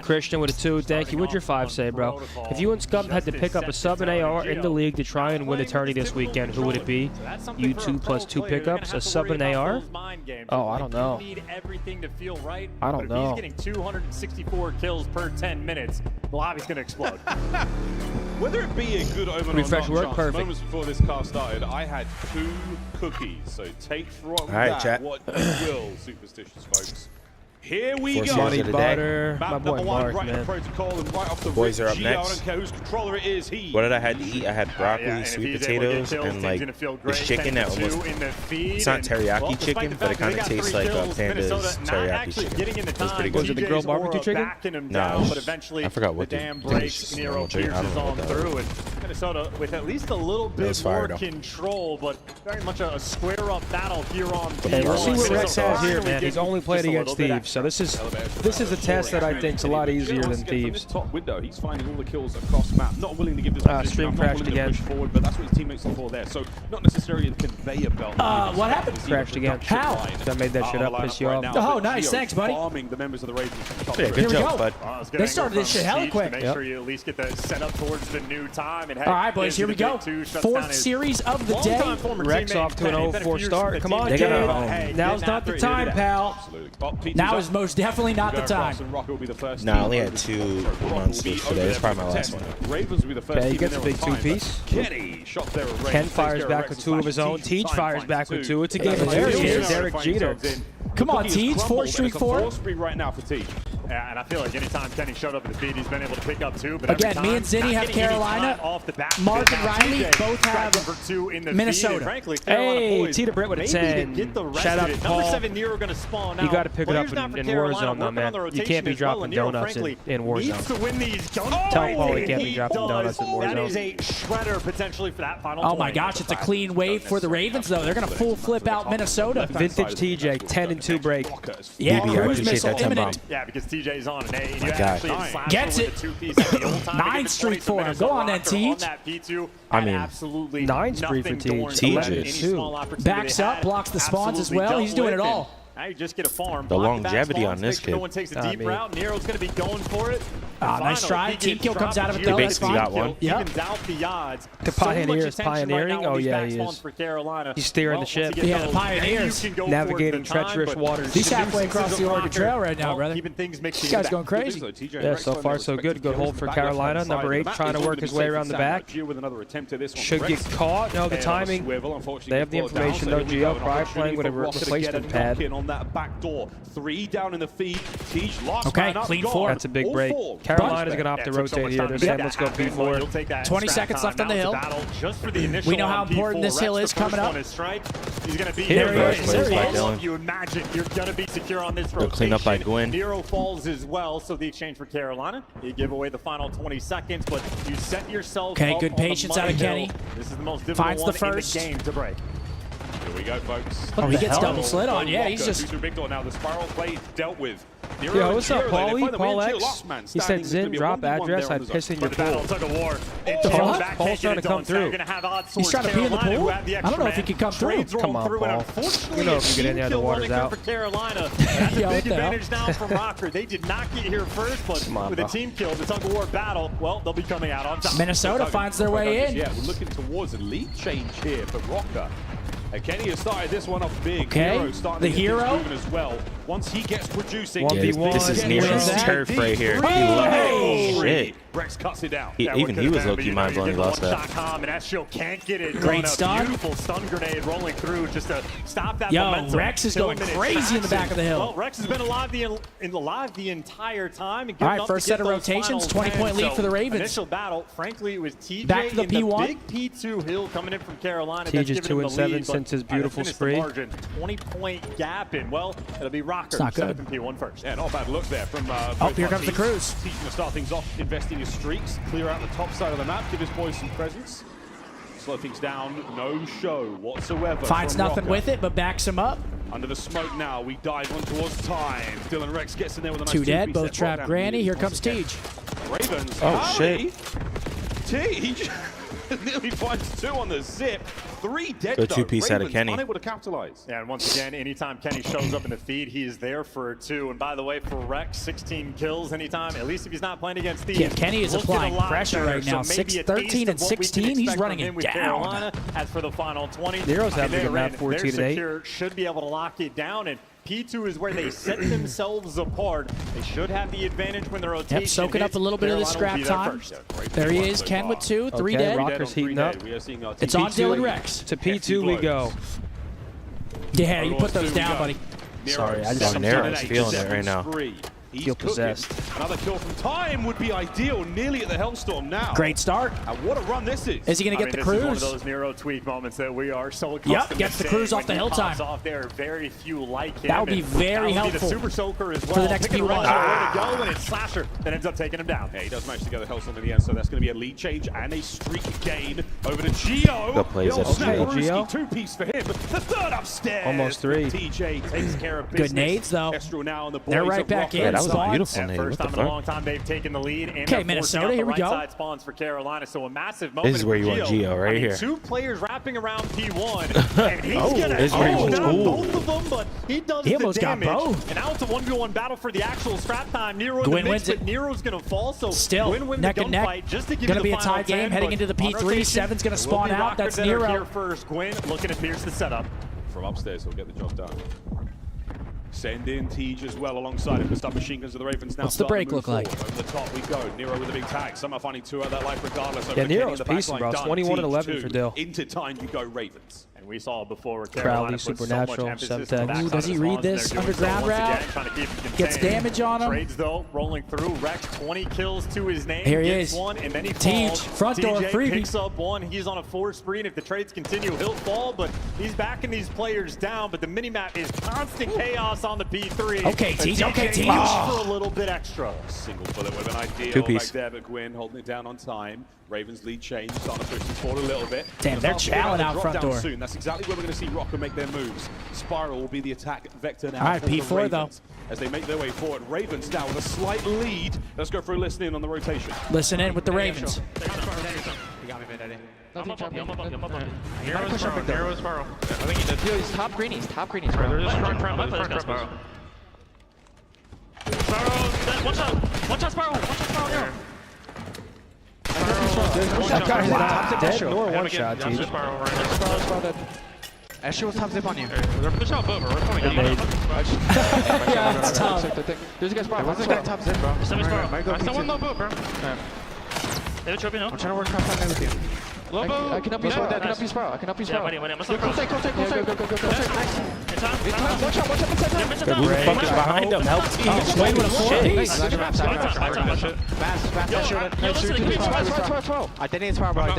Speaker 2: Christian with a 2. Thank you. What'd your 5 say, bro? If you and Scump had to pick up a sub and AR in the league to try and win a tourney this weekend, who would it be? You 2 plus 2 pickups, a sub and AR? Oh, I don't know. I don't know.
Speaker 4: He's getting 264 kills per 10 minutes. The lobby's going to explode.
Speaker 6: Whether it be a good omen
Speaker 2: Refresh
Speaker 6: or not,
Speaker 2: work,
Speaker 6: Chance,
Speaker 2: perfect.
Speaker 6: moments before this cast started, I had 2 cookies. So take from that
Speaker 1: chat.
Speaker 6: what you will, superstitious folks. Here we
Speaker 1: Four
Speaker 6: go.
Speaker 1: series of the day.
Speaker 2: Butter. My
Speaker 6: Map
Speaker 2: boy
Speaker 6: number 1
Speaker 2: Mark,
Speaker 6: right in
Speaker 2: man.
Speaker 6: protocol and right off the
Speaker 1: Boys
Speaker 6: rip.
Speaker 1: are up
Speaker 6: Gio, I
Speaker 1: next.
Speaker 6: don't care whose controller it is.
Speaker 1: What did I had to eat? I had broccoli, sweet potatoes, and like this chicken that almost, it's not teriyaki chicken, but it kind of tastes like Panda's teriyaki chicken. It was pretty good.
Speaker 2: Was it the grilled barbecue chicken?
Speaker 1: No,
Speaker 4: Eventually,
Speaker 1: I forgot what
Speaker 4: the
Speaker 1: the
Speaker 4: dam breaks. Nero pierces on through, and Minnesota with at least a little bit more control, but very much a square-up battle here on the
Speaker 2: Hey, we'll see what Rex has here, man. He's only played against Thieves, so this is a test that I think is a lot easier than Thieves.
Speaker 6: Top window, he's finding all the kills across map. Not willing to give this
Speaker 2: Stream crashed again.
Speaker 6: push forward, but that's what his teammates are for there. So not necessarily a conveyor belt.
Speaker 3: What happened?
Speaker 2: Crashed again.
Speaker 3: How?
Speaker 2: That made that shit up, piss you off.
Speaker 3: Oh, nice. Thanks, buddy.
Speaker 6: Farming the members of the Ravens from top
Speaker 1: Yeah,
Speaker 6: three.
Speaker 1: good job, bud.
Speaker 3: They started this shit hella quick.
Speaker 4: Make sure you at least get the setup towards the new time. And
Speaker 3: All right, boys, here we go. 4th series of the day.
Speaker 2: Rex off to an 0-4 start. Come on, kid. Now's not the time, pal.
Speaker 3: Now is most definitely not the time.
Speaker 1: Nah, I only had 2 monsters today. It's probably my last one.
Speaker 6: Ravens will be the first
Speaker 2: Okay, he
Speaker 6: team
Speaker 2: gets
Speaker 6: in
Speaker 2: a
Speaker 6: there
Speaker 2: big
Speaker 6: on time,
Speaker 2: 2-piece.
Speaker 6: but Kenny shot there at range.
Speaker 2: Ken fires
Speaker 6: Takes
Speaker 2: back
Speaker 6: care
Speaker 2: with
Speaker 6: of
Speaker 2: 2 of his own. Teach fires back with 2. It's a game. There he is, Derek Jeter.
Speaker 3: Come on, Teach. 4 streak 4.
Speaker 6: 4 spree right now for Teach.
Speaker 4: Yeah, and I feel like anytime Kenny showed up at the feed, he's been able to pick up 2. But
Speaker 3: Again, me and Zinni have Carolina. Mark and Riley both have Minnesota.
Speaker 4: Frankly,
Speaker 2: Hey, Tita Britt with a 10. Shout out to Paul.
Speaker 4: Number 7 Nero going to spawn out.
Speaker 2: You got to pick it up in Warzone, though, man. You can't be dropping donuts in Warzone.
Speaker 4: Needs to win these
Speaker 2: Tell Paul he can't be dropping donuts in
Speaker 4: That is
Speaker 2: Warzone.
Speaker 4: a shredder potentially for that final
Speaker 3: Oh my
Speaker 4: point.
Speaker 3: gosh, it's a clean wave for the Ravens, though. They're going to full flip out Minnesota.
Speaker 2: Vintage TJ, 10-2 break.
Speaker 3: Yeah,
Speaker 1: BB, I
Speaker 3: cruise
Speaker 1: appreciate
Speaker 3: missile
Speaker 1: that 10 bomb.
Speaker 3: imminent.
Speaker 4: Yeah, because TJ's on an 8.
Speaker 1: My God.
Speaker 3: Gets it. 9 streak for him. Go on then, Teach.
Speaker 1: I mean,
Speaker 2: 9 spree for Teach. 11-2.
Speaker 3: Backs up, blocks the spawns as well. He's doing it all.
Speaker 4: Now you just get a farm.
Speaker 1: The
Speaker 4: Block back
Speaker 1: longevity
Speaker 4: spawns,
Speaker 1: on this
Speaker 4: make sure
Speaker 1: kid.
Speaker 4: No one takes a deep route. Nero's going to be going for it.
Speaker 3: Nice try. Team kill comes out of it though.
Speaker 1: He basically got one.
Speaker 4: Evens out the odds.
Speaker 2: The Pioneer is pioneering. Oh yeah, he is.
Speaker 4: For Carolina.
Speaker 2: He's steering the ship.
Speaker 3: Yeah, the Pioneers
Speaker 2: navigating treacherous waters.
Speaker 3: He's halfway across the Oregon Trail right now, brother.
Speaker 4: Keeping things mixing.
Speaker 3: This guy's going crazy.
Speaker 2: Yeah, so far so good. Good hold for Carolina. Number 8 trying to work his way around the back. Should get caught. No, the timing. They have the information though. Gio probably playing with a replacement pad.
Speaker 6: On that back door. 3 down in the feed. Teach lost.
Speaker 3: Okay, clean 4.
Speaker 2: That's a big break. Carolina's going to opt to rotate here. They're saying let's go P4.
Speaker 3: 20 seconds left on the hill. We know how important this hill is coming up.
Speaker 4: He's going to be
Speaker 3: there. He is. There he is.
Speaker 4: You imagine you're going to be secure on this
Speaker 1: rotation. Clean up by Gwyn.
Speaker 4: Nero falls as well, so the exchange for Carolina. You give away the final 20 seconds, but you set yourself up.
Speaker 3: Okay, good patience out of Kenny.
Speaker 4: This is the most difficult
Speaker 3: Finds
Speaker 4: one
Speaker 3: the first.
Speaker 4: in the game to break.
Speaker 6: Here we go, folks.
Speaker 3: Oh, he gets double slid on. Yeah, he's just.
Speaker 6: Big door now. The spiral play dealt with.
Speaker 2: Yo, what's up, Paulie? Paul X. He said, Zin, drop address. I'd piss in your pool. Paul's trying to come through.
Speaker 3: He's trying to be in the pool? I don't know if he can come through.
Speaker 2: Come on, Paul. You know if you get in there, the water's out.
Speaker 4: Carolina. That's a big advantage now from Rocker. They did not get here first, but with a team kill, the tug-of-war battle, well, they'll be coming out on top.
Speaker 3: Minnesota finds their way in.
Speaker 6: Yeah, we're looking towards a lead change here for Rocker. Kenny has started this one off big.
Speaker 3: Okay, the hero
Speaker 6: as well. Once he gets producing,
Speaker 1: this is Nero's turf right here. He lost shit.
Speaker 6: Rex cuts it down.
Speaker 1: Even he was low-key mind-blown. He lost that.
Speaker 4: And Ezreal can't get it.
Speaker 3: Great stun.
Speaker 4: Beautiful stun grenade rolling through just to stop that
Speaker 3: Yo,
Speaker 4: momentum.
Speaker 3: Rex is going crazy in the back of the hill.
Speaker 4: Well, Rex has been alive the entire time.
Speaker 3: All right, first set of rotations, 20-point lead for the Ravens.
Speaker 4: Initial battle, frankly, it was TJ
Speaker 3: back to the P1.
Speaker 4: Big P2 hill coming in from Carolina.
Speaker 2: TJ's 2-7 since his beautiful spree.
Speaker 4: 20-point gap in. Well, it'll be Rocker.
Speaker 3: It's not good.
Speaker 4: P1 first.
Speaker 6: Yeah, not a bad look there from.
Speaker 3: Here comes the Cruise.
Speaker 6: Teaching to start things off, investing his streaks, clear out the top side of the map, give his boys some presence. Slow things down, no show whatsoever.
Speaker 3: Finds nothing with it, but backs him up.
Speaker 6: Under the smoke now, we dive on towards time. Dylan Rex gets in there with a nice
Speaker 3: 2 dead, both trap Granny. Here comes Teej.
Speaker 6: Ravens.
Speaker 1: Oh, shit.
Speaker 6: Teej nearly finds 2 on the zip. 3 dead.
Speaker 1: Go 2-piece out of Kenny.
Speaker 6: Unable to capitalize.
Speaker 4: Yeah, and once again, anytime Kenny shows up in the feed, he is there for 2. And by the way, for Rex, 16 kills anytime. At least if he's not playing against these.
Speaker 3: Yeah, Kenny is applying pressure right now. 13 and 16. He's running it down.
Speaker 4: Carolina. As for the final 20,
Speaker 2: Nero's having a good map, 14-8.
Speaker 4: Should be able to lock it down. And P2 is where they set themselves apart. They should have the advantage when the rotation
Speaker 3: Yep, soaking up a little bit of the scrap time. There he is, Ken with 2, 3 dead.
Speaker 2: Rocker's heating up.
Speaker 3: It's on Dylan Rex.
Speaker 2: To P2 we go.
Speaker 3: Yeah, you put those down, buddy.
Speaker 2: Sorry, I
Speaker 1: just Nero's feeling it right now.
Speaker 2: Feel possessed.
Speaker 6: Another kill from time would be ideal, nearly at the Hellstorm now.
Speaker 3: Great start.
Speaker 6: And what a run this is.
Speaker 3: Is he going to get the cruise?
Speaker 4: This is one of those Nero tweak moments that we are so accustomed to.
Speaker 3: Gets the cruise off the hill time.
Speaker 4: Off there, very few like him.
Speaker 3: That would be very helpful
Speaker 4: the Super Soaker as well.
Speaker 3: for the next P1.
Speaker 4: Where to go, and it's Slasher that ends up taking him down.
Speaker 6: Yeah, he does manage to get the Hellstorm in the end, so that's going to be a lead change and a streak gain over to Gio.
Speaker 1: Good plays at
Speaker 2: Gio.
Speaker 6: 2-piece for him. The third upstairs.
Speaker 2: Almost 3.
Speaker 6: TJ takes care of business.
Speaker 3: Good nades, though.
Speaker 6: Ezreal now on the boys.
Speaker 3: They're right back in.
Speaker 1: Yeah, that was a beautiful nade.
Speaker 4: First time in a long time they've taken the lead.
Speaker 3: Okay, Minnesota, here we go.
Speaker 4: Side spawns for Carolina, so a massive moment.
Speaker 1: This is where you want Gio, right here.
Speaker 4: 2 players wrapping around P1, and he's gonna
Speaker 1: this is where you want
Speaker 4: both of them, but he does
Speaker 3: he
Speaker 4: the
Speaker 3: almost
Speaker 4: damage.
Speaker 3: got both.
Speaker 4: And now it's a 1v1 battle for the actual scrap time. Nero in the mix, but Nero's gonna fall. So
Speaker 3: still
Speaker 4: Gwyn win
Speaker 3: neck
Speaker 4: the
Speaker 3: and neck.
Speaker 4: gunfight just to give
Speaker 3: Gonna
Speaker 4: you the
Speaker 3: be a tie game heading into the P3. 7's gonna spawn out. That's Nero.
Speaker 4: Here first, Gwyn looking to pierce the setup.
Speaker 6: From upstairs, he'll get the job done. Send in Tej as well alongside him. The submachine guns of the Ravens now.
Speaker 3: What's the break look like?
Speaker 6: Over the top we go. Nero with a big tag. Somehow finding 2 out of that life regardless.
Speaker 2: Yeah, Nero's pacing, bro. 21-11 for Dill.
Speaker 6: Into time you go, Ravens.
Speaker 4: And we saw before
Speaker 2: Crowley, Supernatural, Semtex.
Speaker 3: Ooh, does he read this underground route? Gets damage on him.
Speaker 4: Trades though, rolling through. Rex 20 kills to his name.
Speaker 3: Here he
Speaker 4: gets
Speaker 3: is.
Speaker 4: One, and then he
Speaker 3: falls. Front door
Speaker 4: TJ
Speaker 3: freebie.
Speaker 4: picks up 1. He's on a 4 spree, and if the trades continue, he'll fall. But he's backing these players down. But the minimap is constant chaos on the P3.
Speaker 3: Okay, TJ. Okay, TJ.
Speaker 4: For a little bit extra.
Speaker 6: Single bullet would have been ideal.
Speaker 1: 2-piece.
Speaker 6: Back there, but Gwyn holding it down on time. Ravens lead change, starting to push them forward a little bit.
Speaker 3: Damn, they're chowing out front door.
Speaker 6: Soon. That's exactly where we're going to see Rocker make their moves. Spiral will be the attack vector now.
Speaker 3: All right, P4 though.
Speaker 6: As they make their way forward, Ravens now with a slight lead. Let's go for a listen in on the rotation.
Speaker 3: Listen in with the Ravens.
Speaker 18: Nothing jumping.
Speaker 9: I'm up.
Speaker 18: He might push up big though.
Speaker 9: Sparrow. I think he did.
Speaker 18: Yo, he's top greenies. Top greenies.
Speaker 9: They're just
Speaker 18: Bro.
Speaker 9: front Sparrow. Sparrow, one shot Sparrow. Here.
Speaker 2: That guy is not dead nor one shot, dude.
Speaker 18: Sparrow dead. Asher will top zip on you.
Speaker 9: They're pushing out over. We're coming in.
Speaker 3: Yeah, it's tough.
Speaker 18: There's a guy Sparrow. There's a guy top zip, bro.
Speaker 9: Semi Sparrow.
Speaker 18: Might go
Speaker 9: I still
Speaker 18: P2.
Speaker 9: want low boat, bro.
Speaker 18: Alright.
Speaker 9: They have a trophy now.
Speaker 18: I'm trying to work cross on with you.
Speaker 9: Low boat.
Speaker 18: I can up you Sparrow. I can up you Sparrow. I can up you Sparrow.
Speaker 9: Yeah,
Speaker 18: Go take. Go. Nice.
Speaker 9: In time.
Speaker 18: Watch out inside time.
Speaker 1: Who the fuck is behind him? Help team.
Speaker 3: Wait, with a four-piece.
Speaker 18: I detonated Sparrow, bro. I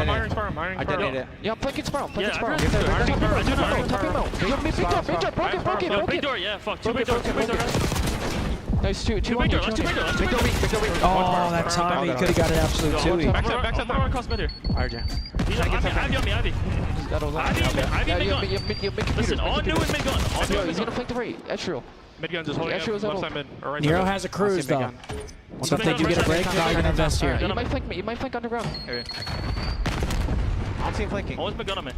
Speaker 18: detonated it. Yeah, I'm flanking Sparrow. Sparrow. Broke it.
Speaker 9: Big door, yeah, fuck. Two big doors.
Speaker 18: Nice, two.
Speaker 9: Big door, let's two big door.
Speaker 18: Big door weak.
Speaker 2: Oh, that time he could have got an absolute two.
Speaker 9: Backside, throw across mid here.
Speaker 18: Alright,
Speaker 9: Ivy. Listen, all new and mid gun.
Speaker 18: He's gonna flank the right. Ezreal.
Speaker 9: Mid gun just holding up. Left side mid. Or right
Speaker 3: Nero has a cruise though. So if they do get a break, now you're gonna invest here.
Speaker 18: You might flank me. You might flank underground.
Speaker 20: I'm seeing flanking.
Speaker 9: Always mid gun on me.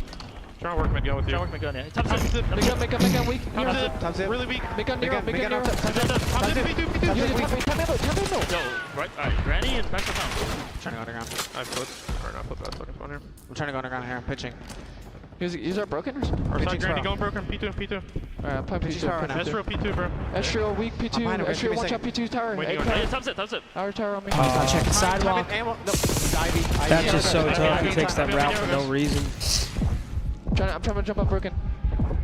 Speaker 9: Trying to work mid gun with you. Trying to work mid gun, yeah. Top zip.
Speaker 18: Make gun weak.
Speaker 20: Top zip.
Speaker 9: Really weak.
Speaker 18: Make gun Nero.
Speaker 9: Top zip. Yo, right, alright. Granny and back to town.
Speaker 18: Trying to go underground.
Speaker 9: I put, or not put that fucking phone here.
Speaker 18: I'm trying to go underground here. I'm pitching. Is our broken or something?
Speaker 9: Our side Granny going broken. P2.
Speaker 18: Alright, I'm playing P2.
Speaker 9: Ezreal P2, bro.
Speaker 18: Ezreal weak P2. Ezreal one shot P2 tower.
Speaker 9: Yeah, top zip.
Speaker 18: Our tower on me.
Speaker 3: I'll check the sidewalk.
Speaker 2: That's just so tough. He takes that route for no reason.
Speaker 18: I'm trying to jump up broken.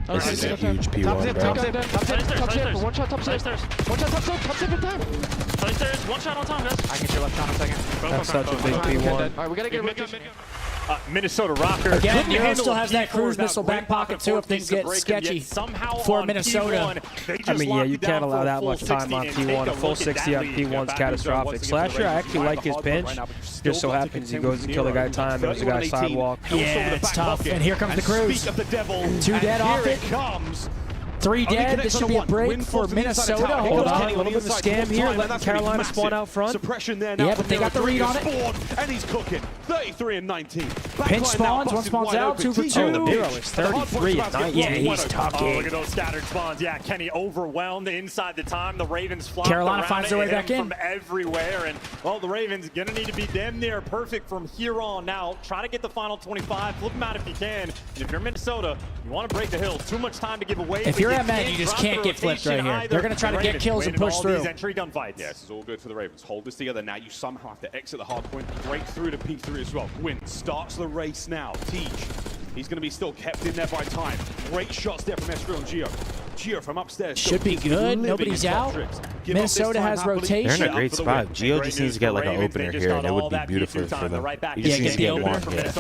Speaker 1: This is a huge P1, bro.
Speaker 18: Top zip. One shot top zip. Top zip in time.
Speaker 9: Side stairs, one shot on time, guys.
Speaker 20: I can chill up down a second.
Speaker 2: That's such a big P1.
Speaker 18: Alright, we gotta get a rotation.
Speaker 12: Minnesota Rocker.
Speaker 3: Again, Nero still has that cruise missile back pocket too if things get sketchy for Minnesota.
Speaker 2: I mean, yeah, you can't allow that much time on P1. A full 60 on P1's catastrophic. Slasher, I actually like his pinch. Just so happens he goes to kill the guy time. There's a guy sidewalk.
Speaker 3: Yeah, it's tough. And here comes the cruise. 2 dead off it. 3 dead. This should be a break for Minnesota.
Speaker 2: Hold on, a little bit of a scam here. Letting Carolina spawn out front.
Speaker 16: Suppression there now.
Speaker 3: Yeah, but they got the read on it.
Speaker 16: And he's cooking. 33 and 19.
Speaker 3: Pinch spawns. One spawns out. 2 for 2.
Speaker 2: Oh, the Nero is 33 and 19.
Speaker 3: Yeah, he's
Speaker 12: Oh, look at those scattered spawns. Yeah, Kenny overwhelmed inside the time. The Ravens flopped
Speaker 3: Carolina
Speaker 12: around
Speaker 3: finds their way
Speaker 12: it,
Speaker 3: back in.
Speaker 12: from everywhere. And, well, the Ravens going to need to be damn near perfect from here on out. Try to get the final 25. Flip them out if you can. And if you're Minnesota, you want to break the hill. Too much time to give away.
Speaker 3: If you're MN, you just can't get flipped right here. They're going to try to get kills and push through.
Speaker 12: Entry gunfights.
Speaker 16: Yeah, this is all good for the Ravens. Hold this together now. You somehow have to exit the hard point, break through to P3 as well. Gwyn starts the race now. Teach. He's going to be still kept in there by time. Great shots there from Ezreal and Gio. Gio from upstairs.
Speaker 3: Should be good. Nobody's out. Minnesota has rotation.
Speaker 1: They're in a great spot. Gio just needs to get like an opener here, and it would be beautiful for them. He just needs to get one. Yeah.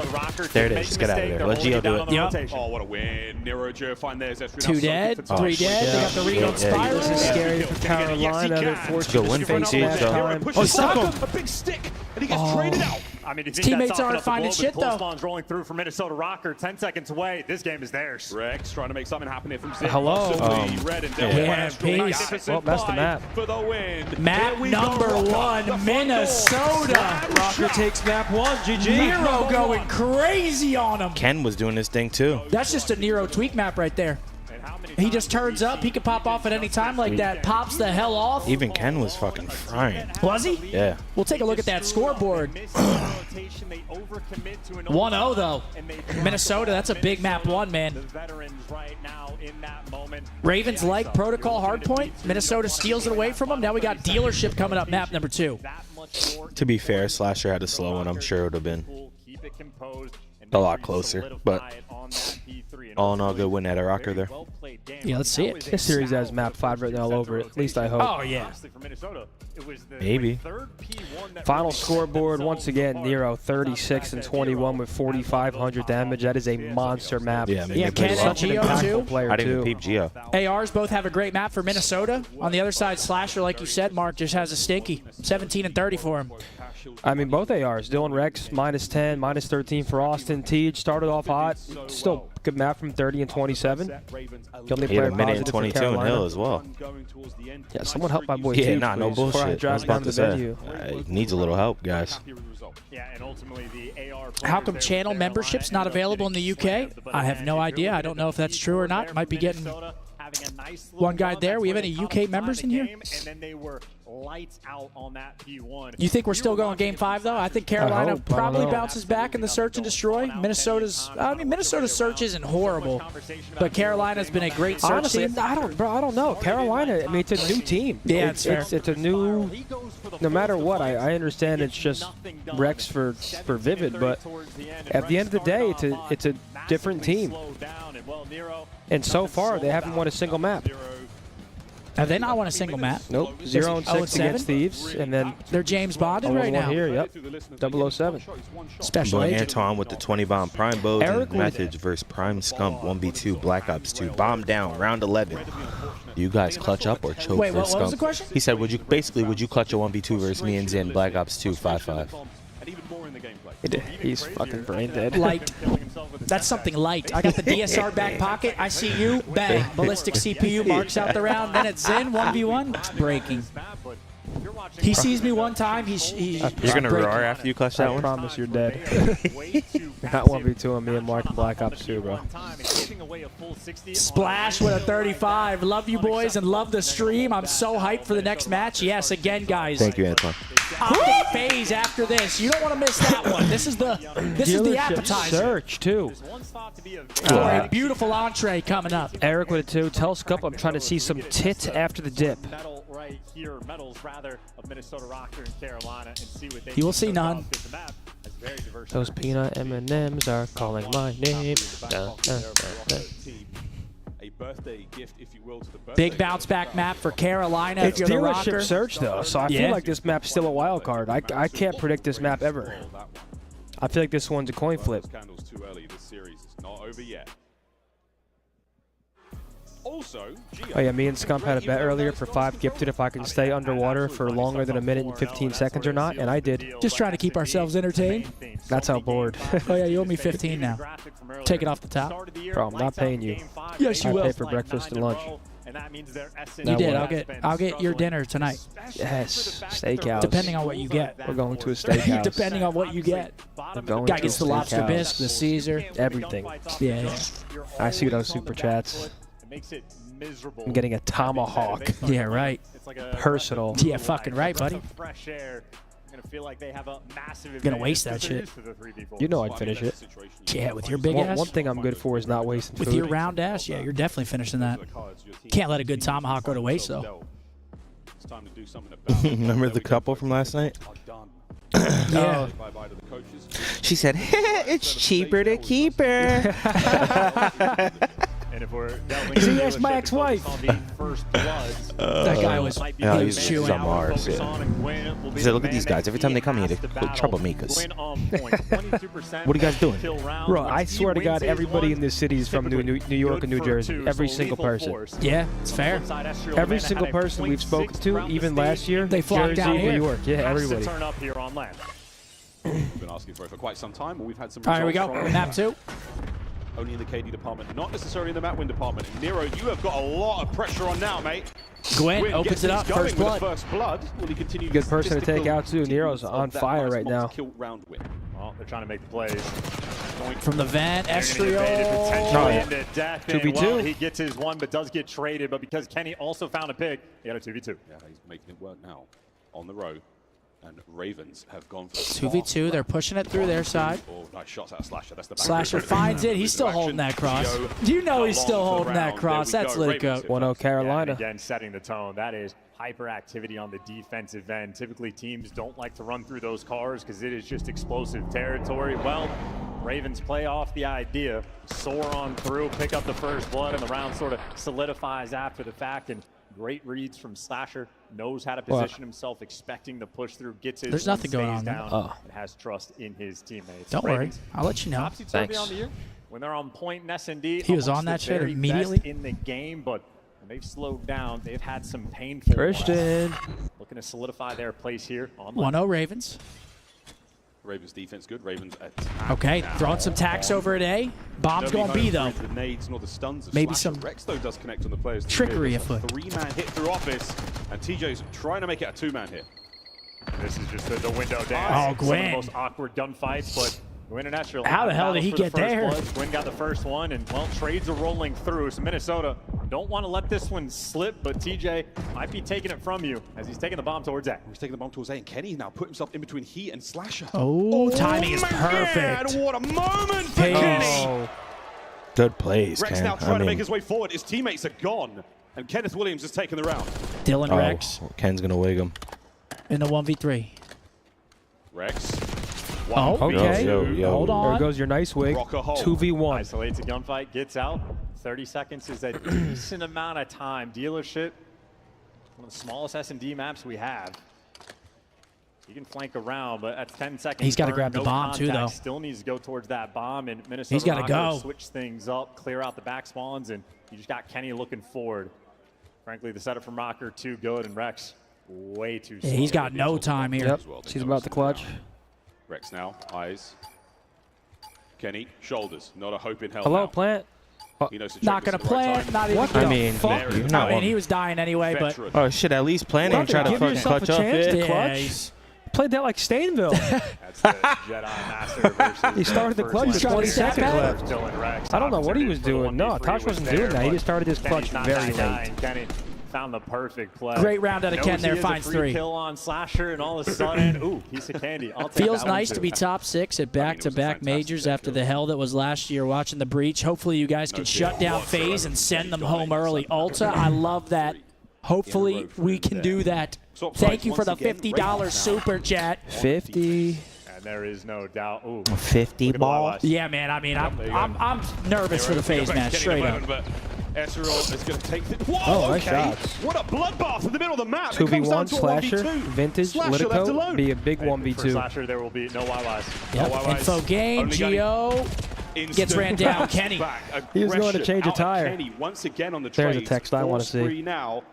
Speaker 1: There it is. Just get out of there. Let Gio do it.
Speaker 3: Yep.
Speaker 16: Oh, what a win. Nero Gio find theirs.
Speaker 3: 2 dead, 3 dead. They got the read on Spire.
Speaker 2: This is scary for Carolina. They're forced to
Speaker 1: win
Speaker 2: face
Speaker 1: phase,
Speaker 2: that
Speaker 1: so.
Speaker 2: time.
Speaker 3: Oh, stuck him.
Speaker 16: A big stick, and he gets traded out.
Speaker 12: I mean,
Speaker 3: Teammates aren't finding shit, though.
Speaker 12: Spawns rolling through for Minnesota Rocker. 10 seconds away. This game is theirs.
Speaker 16: Rex trying to make something happen here from Zip.
Speaker 2: Hello.
Speaker 16: Red and
Speaker 3: Yeah, peace.
Speaker 2: Well, that's the map.
Speaker 16: For the win.
Speaker 3: Map number 1, Minnesota.
Speaker 2: Rocker takes map 1. GG.
Speaker 3: Nero going crazy on him.
Speaker 1: Ken was doing his thing too.
Speaker 3: That's just a Nero tweak map right there. He just turns up. He could pop off at any time like that. Pops the hell off.
Speaker 1: Even Ken was fucking frying.
Speaker 3: Was he?
Speaker 1: Yeah.
Speaker 3: We'll take a look at that scoreboard. 1-0 though. Minnesota, that's a big map 1, man. Ravens like protocol hardpoint. Minnesota steals it away from them. Now we got dealership coming up, map number 2.
Speaker 1: To be fair, Slasher had a slow one. I'm sure it would have been a lot closer. But all in all, good win at a Rocker there.
Speaker 3: Yeah, let's see it.
Speaker 2: This series has map 5 written all over it. At least I hope.
Speaker 3: Oh, yeah.
Speaker 1: Maybe.
Speaker 2: Final scoreboard, once again, Nero 36 and 21 with 4,500 damage. That is a monster map.
Speaker 1: Yeah, man,
Speaker 3: Yeah, Ken and
Speaker 2: such an
Speaker 3: Gio
Speaker 2: impactful
Speaker 3: too.
Speaker 2: player
Speaker 1: I didn't even
Speaker 2: too.
Speaker 1: peep Gio.
Speaker 3: ARs both have a great map for Minnesota. On the other side, Slasher, like you said, Mark, just has a stinky. 17 and 30 for him.
Speaker 2: I mean, both ARs. Dylan Rex, -10, -13 for Austin. Teej started off hot. Still good map from 30 and 27. The only
Speaker 1: He had
Speaker 2: player
Speaker 1: a minute and
Speaker 2: positive for
Speaker 1: 22 in
Speaker 2: Carolina.
Speaker 1: Hill as well.
Speaker 2: Yeah, someone help my boy
Speaker 1: Yeah,
Speaker 2: Teej,
Speaker 1: nah, no
Speaker 2: please, before I
Speaker 1: bullshit. I
Speaker 2: drive
Speaker 1: was about
Speaker 2: down
Speaker 1: to
Speaker 2: to the
Speaker 1: say.
Speaker 2: venue.
Speaker 1: He needs a little help, guys.
Speaker 12: Yeah, and ultimately the AR
Speaker 3: How come channel membership's not available in the UK? I have no idea. I don't know if that's true or not. Might be getting one guy there. We have any UK members in here?
Speaker 12: And then they were lights out on that P1.
Speaker 3: You think we're still going Game 5 though? I think Carolina
Speaker 2: hope. I don't
Speaker 3: probably
Speaker 2: know.
Speaker 3: bounces back in the search and destroy. Minnesota's search isn't horrible, but Carolina's been a great search
Speaker 2: Honestly,
Speaker 3: team.
Speaker 2: I don't know. Carolina, I mean, it's a new team.
Speaker 3: Yeah,
Speaker 2: it's a new. No matter what, I understand it's just Rex for Vivid, but at the end of the day, it's a different team. And so far, they haven't won a single map.
Speaker 3: Have they not won a single map?
Speaker 2: Nope. 0-6 against Thieves, and then
Speaker 3: they're James Bonded right now.
Speaker 2: Here, yep. 007.
Speaker 3: Special
Speaker 1: Boy,
Speaker 3: agent.
Speaker 1: Antoine with the 20 bomb. Prime Bows
Speaker 2: Eric
Speaker 1: and Methods versus Prime Scump 1v2 Black Ops 2. Bomb down, round 11. You guys clutch up or choke
Speaker 3: Wait,
Speaker 1: for
Speaker 3: what
Speaker 1: Scump?
Speaker 3: was the question?
Speaker 1: He said, would you clutch a 1v2 versus me and Zen Black Ops 2 5-5?
Speaker 2: He's fucking brain dead.
Speaker 3: Light. That's something light. I got the DSR back pocket. I see you. Bang. Ballistic CPU marks out the round. Then it's Zen 1v1. It's breaking. He sees me one time. He's
Speaker 1: You're gonna roar after you clutch that
Speaker 2: I
Speaker 1: one?
Speaker 2: promise you're dead. You're not 1v2 on me and Mark in Black Ops 2, bro.
Speaker 3: Splash with a 35. Love you boys and love the stream. I'm so hyped for the next match. Yes, again, guys.
Speaker 1: Thank you, Antoine.
Speaker 3: OpTic FaZe after this. You don't want to miss that one. This is the appetizer.
Speaker 2: Search, too.
Speaker 3: For a beautiful entree coming up.
Speaker 2: Eric with a 2. Tell Scump I'm trying to see some tit after the dip.
Speaker 12: Metal right here, medals rather of Minnesota Rocker and Carolina, and see what they
Speaker 3: You will see none.
Speaker 12: the map has very diverse.
Speaker 2: Those peanut M&Ms are calling my name.
Speaker 6: A birthday gift, if you will, to the birthday.
Speaker 3: Big bounce back map for Carolina.
Speaker 2: It's
Speaker 3: if you're the
Speaker 2: dealership
Speaker 3: rocker.
Speaker 2: search, though, so I feel like this map's still a wild card. I can't predict this map ever. I feel like this one's a coin flip.
Speaker 6: Candles too early. This series is not over yet. Also,
Speaker 2: Oh yeah, me and Scump had a bet earlier for 5 gifted if I can stay underwater for longer than a minute and 15 seconds or not, and I did.
Speaker 3: Just trying to keep ourselves entertained.
Speaker 2: That's how bored.
Speaker 3: Oh yeah, you owe me 15 now. Take it off the top.
Speaker 2: Bro, I'm not paying you.
Speaker 3: Yes, you
Speaker 2: I
Speaker 3: will.
Speaker 2: pay for breakfast and lunch.
Speaker 3: You did. I'll get your dinner tonight.
Speaker 2: Yes, steakhouse.
Speaker 3: Depending on what you get.
Speaker 2: We're going to a steakhouse.
Speaker 3: Depending on what you get.
Speaker 2: We're going
Speaker 3: Guy
Speaker 2: to
Speaker 3: gets
Speaker 2: a
Speaker 3: the lobster
Speaker 2: steakhouse.
Speaker 3: bisque, the Caesar.
Speaker 2: Everything.
Speaker 3: Yeah.
Speaker 2: I see those super chats.
Speaker 12: Makes it miserable.
Speaker 2: I'm getting a tomahawk.
Speaker 3: Yeah, right.
Speaker 12: It's like a
Speaker 2: Personal.
Speaker 3: Yeah, fucking right, buddy.
Speaker 12: fresh air. I'm gonna feel like they have a massive
Speaker 3: Gonna waste that shit.
Speaker 2: You know I'd finish it.
Speaker 3: Yeah, with your big
Speaker 2: One
Speaker 3: ass.
Speaker 2: thing I'm good for is not wasting
Speaker 3: With
Speaker 2: food.
Speaker 3: your round ass, yeah, you're definitely finishing that. Can't let a good tomahawk go to waste, though.
Speaker 6: It's time to do something about it.
Speaker 1: Remember the couple from last night?
Speaker 3: Yeah.
Speaker 6: Bye-bye to the coaches.
Speaker 1: She said, it's cheaper to keep her.
Speaker 12: And if we're
Speaker 2: See, that's my ex-wife.
Speaker 3: That guy was
Speaker 1: Yeah, he's
Speaker 3: chewing.
Speaker 1: on Mars. Yeah. He said, look at these guys. Every time they come here, they're troublemakers. What are you guys doing?
Speaker 2: Bro, I swear to God, everybody in this city is from New York and New Jersey. Every single person.
Speaker 3: Yeah, it's fair.
Speaker 2: Every single person we've spoken to, even last year,
Speaker 3: They flocked
Speaker 2: Jersey,
Speaker 3: down here.
Speaker 2: New York. Yeah, everybody.
Speaker 12: turn up here on land.
Speaker 6: We've been asking for it for quite some time, and we've had some
Speaker 3: All right, here we go.
Speaker 6: results from
Speaker 3: Map 2.
Speaker 6: only in the KD department, not necessarily in the map win department. And Nero, you have got a lot of pressure on now, mate.
Speaker 3: Gwyn
Speaker 6: Gwyn
Speaker 3: opens
Speaker 6: gets
Speaker 3: it up.
Speaker 6: things going
Speaker 3: First
Speaker 6: with
Speaker 3: blood.
Speaker 6: the first blood. Will he continue
Speaker 2: Good person to take out, too.
Speaker 6: statistical
Speaker 2: Nero's
Speaker 6: continuance
Speaker 2: on
Speaker 6: of that
Speaker 2: fire
Speaker 6: nice
Speaker 2: right now.
Speaker 6: multi-kill round win?
Speaker 12: Well, they're trying to make the plays.
Speaker 3: From the vent,
Speaker 12: Potentially
Speaker 3: Estrio.
Speaker 12: into death.
Speaker 2: 2v2.
Speaker 12: Well, he gets his one, but does get traded. But because Kenny also found a pick, he got a 2v2.
Speaker 6: Yeah, he's making it work now on the row. And Ravens have gone for
Speaker 3: 2v2. They're pushing it through their side.
Speaker 6: Oh, nice shots out of Slasher. That's the back
Speaker 3: Slasher finds it. He's still holding that cross. You know he's still holding that cross. That's lit up.
Speaker 2: 1-0 Carolina.
Speaker 12: Again, setting the tone. That is hyperactivity on the defensive end. Typically, teams don't like to run through those cars because it is just explosive territory. Well, Ravens play off the idea, soar on through, pick up the first blood, and the round sort of solidifies after the fact. And great reads from Slasher, knows how to position himself, expecting the push through, gets his
Speaker 3: There's nothing going on there.
Speaker 12: down, and has trust in his teammates.
Speaker 3: Don't worry. I'll let you know.
Speaker 12: Top seed trophy on the year. When they're on point in S&D,
Speaker 3: He was
Speaker 12: amongst
Speaker 3: on that
Speaker 12: the
Speaker 3: shit
Speaker 12: very
Speaker 3: immediately.
Speaker 12: best in the game, but when they've slowed down, they've had some painful
Speaker 2: Christian.
Speaker 12: looking to solidify their place here on
Speaker 3: 1-0 Ravens.
Speaker 6: Ravens defense good. Ravens attack.
Speaker 3: Okay,
Speaker 6: now.
Speaker 3: throwing some tax over at A. Bomb's going B, though.
Speaker 6: The nades nor the stuns of
Speaker 3: Maybe
Speaker 6: Slasher.
Speaker 3: some
Speaker 6: Rex, though, does connect on the players.
Speaker 3: trickery afoot.
Speaker 6: 3-man hit through office, and TJ's trying to make it a 2-man hit.
Speaker 12: This is just the window dance.
Speaker 3: Oh,
Speaker 12: Some of
Speaker 3: Gwen.
Speaker 12: the most awkward gunfights, but International.
Speaker 3: How the hell did he get there?
Speaker 12: Gwen got the first one, and well, trades are rolling through. So Minnesota don't want to let this one slip, but TJ might be taking it from you as he's taking the bomb towards A.
Speaker 6: He's taking the bomb towards A, and Kenny now put himself in between he and Slasher.
Speaker 3: Oh, timing is perfect.
Speaker 6: Man, what a moment for Kenny!
Speaker 1: Good plays,
Speaker 6: Rex
Speaker 1: Ken.
Speaker 6: now trying to make his way forward. His teammates are gone, and Kenneth Williams has taken the round.
Speaker 3: Dylan Rex
Speaker 1: Ken's gonna wig him.
Speaker 3: in the 1v3.
Speaker 6: Rex.
Speaker 3: Oh, okay. Hold on.
Speaker 2: There goes your nice wig. 2v1.
Speaker 12: Isolates a gunfight, gets out. 30 seconds is a decent amount of time. Dealership, one of the smallest S&D maps we have. You can flank around, but at 10 seconds.
Speaker 3: He's got to
Speaker 12: burn,
Speaker 3: grab the
Speaker 12: no
Speaker 3: bomb too,
Speaker 12: contact.
Speaker 3: though.
Speaker 12: Still needs to go towards that bomb, and Minnesota
Speaker 3: He's gotta
Speaker 12: Rockers
Speaker 3: go.
Speaker 12: switch things up, clear out the back spawns, and you just got Kenny looking forward. Frankly, the setup from Rocker too good, and Rex way too slow.
Speaker 3: Yeah, he's got no time here.
Speaker 2: Yep. She's about to clutch.
Speaker 6: Rex now, eyes. Kenny, shoulders. Not a hope in hell.
Speaker 2: Hello,
Speaker 6: now.
Speaker 2: plant.
Speaker 6: He knows to check
Speaker 3: Not
Speaker 6: this
Speaker 3: going to
Speaker 6: at the right
Speaker 3: plant.
Speaker 6: time.
Speaker 3: Not even.
Speaker 1: I mean,
Speaker 3: fuck.
Speaker 1: you're not
Speaker 3: I mean,
Speaker 1: one.
Speaker 3: he was dying anyway, but.
Speaker 1: Oh shit! At least plan and try to
Speaker 2: Give
Speaker 1: fucking
Speaker 2: yourself
Speaker 1: clutch
Speaker 2: a
Speaker 1: up
Speaker 2: chance
Speaker 1: it.
Speaker 2: to clutch. Played that like Stainville.
Speaker 12: That's the Jedi Master versus
Speaker 2: He started the clutch with 20 seconds left.
Speaker 12: Dylan Rex.
Speaker 2: I don't know what he was
Speaker 12: opportunity for the
Speaker 2: doing. No,
Speaker 12: 1v3
Speaker 2: Tosh
Speaker 12: was
Speaker 2: wasn't
Speaker 12: there,
Speaker 2: doing that. He
Speaker 12: but
Speaker 2: just started his clutch
Speaker 12: Kenny's not
Speaker 2: very
Speaker 12: dying.
Speaker 2: late.
Speaker 12: Kenny found the perfect play.
Speaker 3: Great round out of
Speaker 12: Knows
Speaker 3: Ken there,
Speaker 12: he has a
Speaker 3: finds
Speaker 12: free
Speaker 3: three.
Speaker 12: Kill on Slasher, and all of a sudden, ooh, piece of candy. I'll take
Speaker 3: Feels
Speaker 12: that one
Speaker 3: nice
Speaker 12: too.
Speaker 3: to be top 6 at back-to-back majors after the hell that was last year watching the breach. Hopefully you guys can shut down FaZe and send them home early. Ulta, I love that. Hopefully we can do that. Thank you for the $50 super chat.
Speaker 2: 50.
Speaker 12: And there is no doubt. Ooh,
Speaker 1: 50 ball.
Speaker 3: Yeah, man. I mean, I'm nervous for the FaZe match, straight up.
Speaker 6: Ezreal is going to take the. Whoa,
Speaker 2: Oh, nice
Speaker 6: okay.
Speaker 2: shots.
Speaker 6: What a bloodbath in the middle of the map. It comes down
Speaker 2: 2v1
Speaker 6: to a
Speaker 2: Slasher,
Speaker 6: 1v2.
Speaker 2: Vintage,
Speaker 6: Slasher left
Speaker 2: Litico,
Speaker 6: alone.
Speaker 2: be a big
Speaker 12: For
Speaker 2: 1v2.
Speaker 12: Slasher, there will be no YYs.
Speaker 3: Yep.
Speaker 12: No YYs.
Speaker 3: Info game,
Speaker 6: Only got
Speaker 3: Geo gets ran down. Kenny.
Speaker 2: He was going to
Speaker 6: Aggression
Speaker 2: change a
Speaker 6: out of
Speaker 2: tire.
Speaker 6: Kenny once again on the
Speaker 2: There's a
Speaker 6: trades.
Speaker 2: text I wanna
Speaker 6: 4
Speaker 2: see.
Speaker 6: spree now,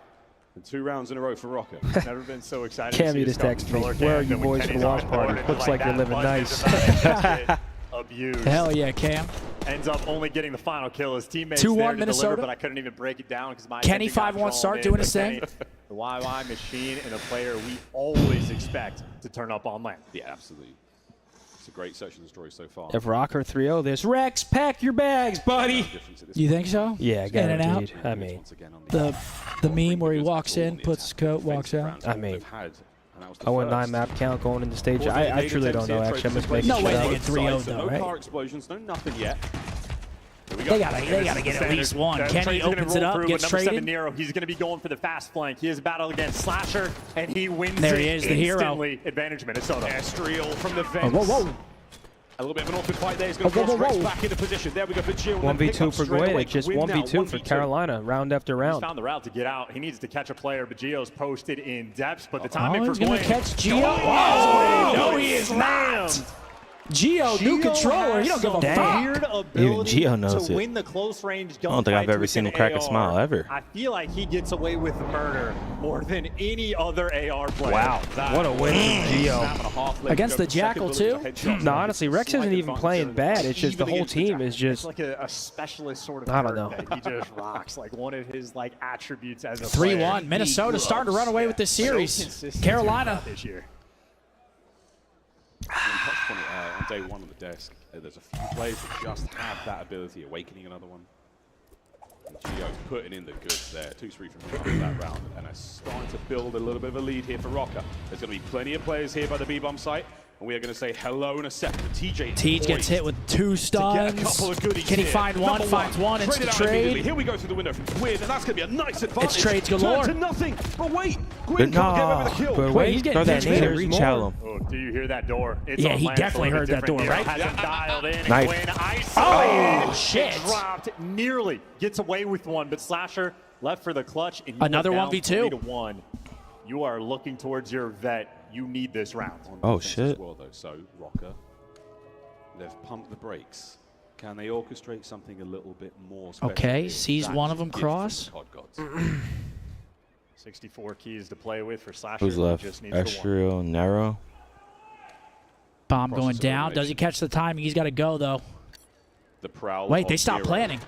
Speaker 6: and 2 rounds in a row for Rocker.
Speaker 12: Never been so excited.
Speaker 2: Cam,
Speaker 12: to
Speaker 2: you
Speaker 12: see
Speaker 2: just
Speaker 12: a
Speaker 2: text me.
Speaker 12: controller
Speaker 2: Where are
Speaker 12: cam
Speaker 2: you
Speaker 12: than when
Speaker 2: boys for
Speaker 12: Kenny's
Speaker 2: the
Speaker 12: on
Speaker 2: watch
Speaker 12: board
Speaker 2: party?
Speaker 12: and
Speaker 2: Looks
Speaker 12: like
Speaker 2: like you're
Speaker 12: that
Speaker 2: living
Speaker 12: button
Speaker 2: nice.
Speaker 12: is about to get abused.
Speaker 3: Hell yeah, Cam.
Speaker 12: Ends up only getting the final kill. His teammates
Speaker 3: 2-1
Speaker 12: there to
Speaker 3: Minnesota.
Speaker 12: deliver, but I couldn't even break it down because my
Speaker 3: Kenny
Speaker 12: attention got
Speaker 3: 5-1
Speaker 12: drawn
Speaker 3: start
Speaker 12: in.
Speaker 3: doing
Speaker 12: But
Speaker 3: his thing.
Speaker 12: Kenny, the YY machine and a player we always expect to turn up on land.
Speaker 6: Yeah, absolutely. It's a great section of the story so far.
Speaker 2: If Rocker 3-0 this, Rex, pack your bags, buddy.
Speaker 3: You think so?
Speaker 2: Yeah,
Speaker 3: In and out?
Speaker 2: guaranteed. I mean,
Speaker 3: The meme where he walks in, puts his coat, walks out.
Speaker 2: I mean, 0-9 map count going into stage. I truly don't know. Actually, I'm just making
Speaker 3: No way
Speaker 2: shit
Speaker 3: they
Speaker 2: up.
Speaker 3: get 3-0 though,
Speaker 6: No car
Speaker 3: right?
Speaker 6: explosions, no nothing yet.
Speaker 3: They gotta get at least one. Kenny opens it up, gets
Speaker 12: number 7
Speaker 3: traded.
Speaker 12: Nero. He's going to be going for the fast flank. He has a battle against Slasher, and he wins
Speaker 3: There
Speaker 12: it
Speaker 3: he is, the hero.
Speaker 12: instantly. Advantage Minnesota.
Speaker 6: Ezreal from the
Speaker 3: Oh,
Speaker 6: vents.
Speaker 3: whoa.
Speaker 6: A little bit of an awkward fight there. He's going to
Speaker 3: Whoa,
Speaker 6: force
Speaker 3: whoa,
Speaker 6: Rex
Speaker 3: whoa.
Speaker 6: back into position. There we go for Jill. and then pick
Speaker 2: 1v2
Speaker 6: up
Speaker 2: for
Speaker 6: straight away.
Speaker 2: Gwyn. Just
Speaker 6: Gwyn now,
Speaker 2: 1v2 for
Speaker 6: 1v2.
Speaker 2: Carolina, round after
Speaker 12: He's
Speaker 2: round.
Speaker 12: found the route to get out. He needs to catch a player, but Gio's posted in depth. But the
Speaker 3: Oh,
Speaker 12: timing for
Speaker 3: he's gonna
Speaker 12: Gwyn.
Speaker 3: catch Gio.
Speaker 12: Oh,
Speaker 3: No, he is not. Gio, new controller. He don't give a fuck.
Speaker 12: Weird
Speaker 1: Even
Speaker 12: ability
Speaker 1: Gio knows
Speaker 12: to
Speaker 1: it.
Speaker 12: win the close range gunfight.
Speaker 1: I don't think I've ever
Speaker 12: with
Speaker 1: seen
Speaker 12: an
Speaker 1: him crack a
Speaker 12: AR.
Speaker 1: smile ever.
Speaker 12: I feel like he gets away with murder more than any other AR player.
Speaker 2: Wow, what a win from Gio.
Speaker 3: Against the Jackal, too?
Speaker 2: No, honestly, Rex isn't even playing bad. It's just the whole team is
Speaker 12: It's
Speaker 2: just.
Speaker 12: like a specialist sort of
Speaker 2: I don't know.
Speaker 12: birthday. He just rocks. Like one of his like attributes as a
Speaker 3: 3-1.
Speaker 12: player.
Speaker 3: Minnesota starting to run away with this
Speaker 12: So
Speaker 3: series.
Speaker 12: consistent
Speaker 3: Carolina.
Speaker 12: this year.
Speaker 6: On day 1 on the desk, there's a few players that just have that ability. Awakening another one. And Gio's putting in the goods there. 2-3 from that round, and are starting to build a little bit of a lead here for Rocker. There's going to be plenty of players here by the B-bomb site, and we are going to say hello in a second to TJ.
Speaker 3: Teej gets hit with 2 stuns.
Speaker 6: To get a couple of goodies
Speaker 3: Can he
Speaker 6: here.
Speaker 3: find one?
Speaker 6: Number
Speaker 3: Finds one. It's
Speaker 6: Trade
Speaker 3: the
Speaker 6: it out immediately.
Speaker 3: trade.
Speaker 6: Here we go through the window from Gwyn, and that's going to be a nice advantage.
Speaker 3: It's trades galore.
Speaker 6: Turn to nothing. But wait, Gwyn
Speaker 1: But
Speaker 6: can't get away with a kill.
Speaker 2: but
Speaker 3: Wait, he's getting
Speaker 1: Throw that
Speaker 3: pitched.
Speaker 1: nade and reach out him.
Speaker 12: Oh, do you hear that door? It's
Speaker 3: Yeah,
Speaker 12: on
Speaker 3: he
Speaker 12: land, so
Speaker 3: definitely
Speaker 12: a little
Speaker 3: heard that
Speaker 12: different.
Speaker 3: door,
Speaker 12: Nero
Speaker 3: right?
Speaker 12: has him dialed in, and
Speaker 1: Knife.
Speaker 12: Gwyn isolated.
Speaker 3: Oh, shit.
Speaker 12: And dropped, nearly gets away with one, but Slasher left for the clutch. And you
Speaker 3: Another
Speaker 12: went down
Speaker 3: 1v2.
Speaker 12: 3-1. You are looking towards your vet. You need this round.
Speaker 1: Oh,
Speaker 6: Defense
Speaker 1: shit.
Speaker 6: As well, though. So Rocker, they've pumped the brakes. Can they orchestrate something a little bit more special?
Speaker 3: Okay,
Speaker 6: here?
Speaker 3: sees
Speaker 6: That's
Speaker 3: one of them
Speaker 6: a gift
Speaker 3: cross.
Speaker 6: from the COD gods.
Speaker 12: 64 keys to play with for Slasher.
Speaker 1: Who's
Speaker 12: He
Speaker 1: left?
Speaker 12: just needs the one.
Speaker 1: Ezreal, Nero.
Speaker 3: Bomb going down. Does he catch the timing? He's got to go, though.
Speaker 6: The prowl.
Speaker 3: Wait, they stopped planning.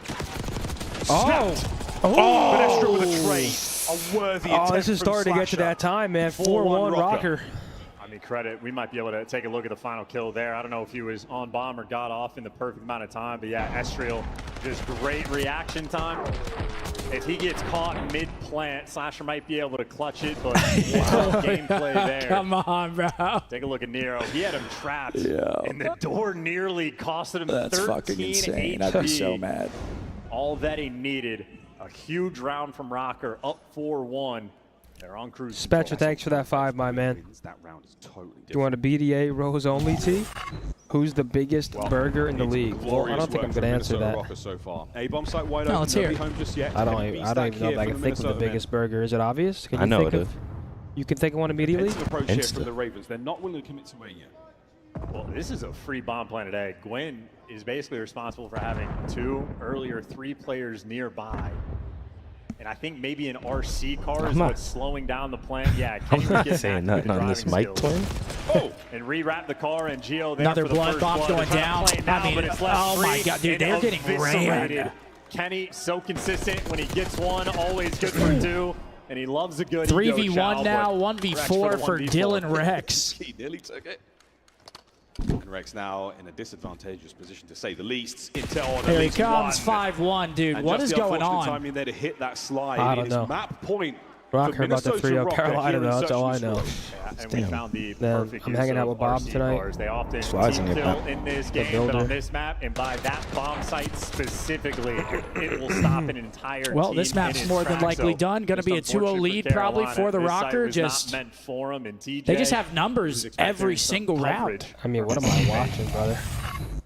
Speaker 2: Oh!
Speaker 19: But Extra with a trade. A worthy attempt
Speaker 2: this is
Speaker 19: from
Speaker 2: starting to get to
Speaker 19: Slasher.
Speaker 2: that time, man.
Speaker 19: 4-1
Speaker 2: 4-1 Rocker.
Speaker 4: I mean, credit. We might be able to take a look at the final kill there. I don't know if he was on bomb or got off in the perfect amount of time, but yeah, Estriel, just great reaction time. If he gets caught mid-plant, Slasher might be able to clutch it, but wow, gameplay there.
Speaker 3: Come on, bro.
Speaker 4: Take a look at Nero. He had him trapped, and the door nearly costed him 13
Speaker 3: fucking insane. I'd
Speaker 4: HP.
Speaker 3: be so mad.
Speaker 4: All that he needed. A huge round from Rocker, up 4-1. They're on cruise
Speaker 2: Spetcha,
Speaker 4: control.
Speaker 2: thanks for that 5, my man.
Speaker 6: That round is totally different.
Speaker 2: Do you want a BDA Rose only T? Who's the biggest burger in the league? Well, I don't think I'm going to answer that.
Speaker 6: So far. A bomb site wide
Speaker 3: No,
Speaker 6: open.
Speaker 3: let's hear it.
Speaker 6: Home just yet.
Speaker 2: I don't
Speaker 6: Heavy
Speaker 2: even
Speaker 6: stack
Speaker 2: know if
Speaker 6: here
Speaker 2: I
Speaker 6: from
Speaker 2: can think of the
Speaker 6: Minnesota
Speaker 2: biggest burger. Is it obvious? Can
Speaker 1: I
Speaker 2: you
Speaker 1: know
Speaker 2: think
Speaker 1: it
Speaker 2: of?
Speaker 1: is.
Speaker 2: You can think of one immediately?
Speaker 6: Defensive approach here
Speaker 1: Insta.
Speaker 6: from the Ravens. They're not willing to commit to A yet.
Speaker 4: Well, this is a free bomb plan today. Gwen is basically responsible for having 2 earlier 3 players nearby. And I think maybe an RC car is what's slowing down the plan. Yeah,
Speaker 1: I'm
Speaker 4: Kenny
Speaker 1: not
Speaker 4: gets
Speaker 1: saying
Speaker 4: back to
Speaker 1: nothing
Speaker 4: the
Speaker 1: on this
Speaker 4: driving
Speaker 1: mic,
Speaker 4: skills.
Speaker 1: twin.
Speaker 4: And rewrap the car, and Gio there
Speaker 3: Another
Speaker 4: for the
Speaker 3: blood
Speaker 4: first
Speaker 3: bomb's
Speaker 4: blood.
Speaker 3: going
Speaker 4: They're trying
Speaker 3: down.
Speaker 4: to play it now,
Speaker 3: I mean,
Speaker 4: but it's left
Speaker 3: oh my
Speaker 4: free
Speaker 3: God, dude,
Speaker 4: and
Speaker 3: they're getting
Speaker 4: eviscerated.
Speaker 3: ran.
Speaker 4: Kenny, so consistent. When he gets one, always good for 2. And he loves a good
Speaker 3: 3v1 now, 1v4 for
Speaker 4: 1v4.
Speaker 3: Dylan Rex.
Speaker 6: He nearly took it. And Rex now in a disadvantageous position to say the least. Intel on
Speaker 3: Here
Speaker 6: at
Speaker 3: he
Speaker 6: least
Speaker 3: comes,
Speaker 6: one.
Speaker 3: 5-1, dude.
Speaker 6: And
Speaker 3: What
Speaker 6: just
Speaker 3: is
Speaker 6: the
Speaker 3: going
Speaker 6: unfortunate
Speaker 3: on?
Speaker 6: timing there to hit that slide.
Speaker 2: I don't
Speaker 6: It is
Speaker 2: know.
Speaker 6: map point.
Speaker 2: Rocker
Speaker 6: for
Speaker 2: about to
Speaker 6: Minnesota
Speaker 2: 3-0
Speaker 6: Rocker
Speaker 2: Carolina,
Speaker 6: here in
Speaker 2: though. That's all I
Speaker 6: Search and
Speaker 2: know.
Speaker 6: Destroy.
Speaker 4: And we found the
Speaker 2: Man,
Speaker 4: perfect
Speaker 2: I'm
Speaker 4: use
Speaker 2: hanging out
Speaker 4: of
Speaker 2: with Bob
Speaker 4: RC
Speaker 2: tonight.
Speaker 4: cars. They often
Speaker 1: Slides
Speaker 4: team
Speaker 1: in your
Speaker 4: kill
Speaker 1: back.
Speaker 4: in this
Speaker 2: The
Speaker 4: game, but
Speaker 2: builder.
Speaker 4: on this map, and by that bomb site specifically, it will stop an entire
Speaker 3: Well,
Speaker 4: team
Speaker 3: this map's
Speaker 4: in its
Speaker 3: more than
Speaker 4: tracks.
Speaker 3: likely
Speaker 4: So
Speaker 3: done. Going to
Speaker 4: just
Speaker 3: be a 2-0
Speaker 4: unfortunate
Speaker 3: lead
Speaker 4: for
Speaker 3: probably
Speaker 4: Carolina.
Speaker 3: for the
Speaker 4: This site
Speaker 3: Rocker.
Speaker 4: was
Speaker 3: Just
Speaker 4: not meant for 'em, and TJ
Speaker 3: they just have
Speaker 4: was
Speaker 3: numbers
Speaker 4: expecting
Speaker 3: every
Speaker 4: some
Speaker 3: single
Speaker 4: coverage.
Speaker 3: round.
Speaker 2: I mean, what am I watching, brother?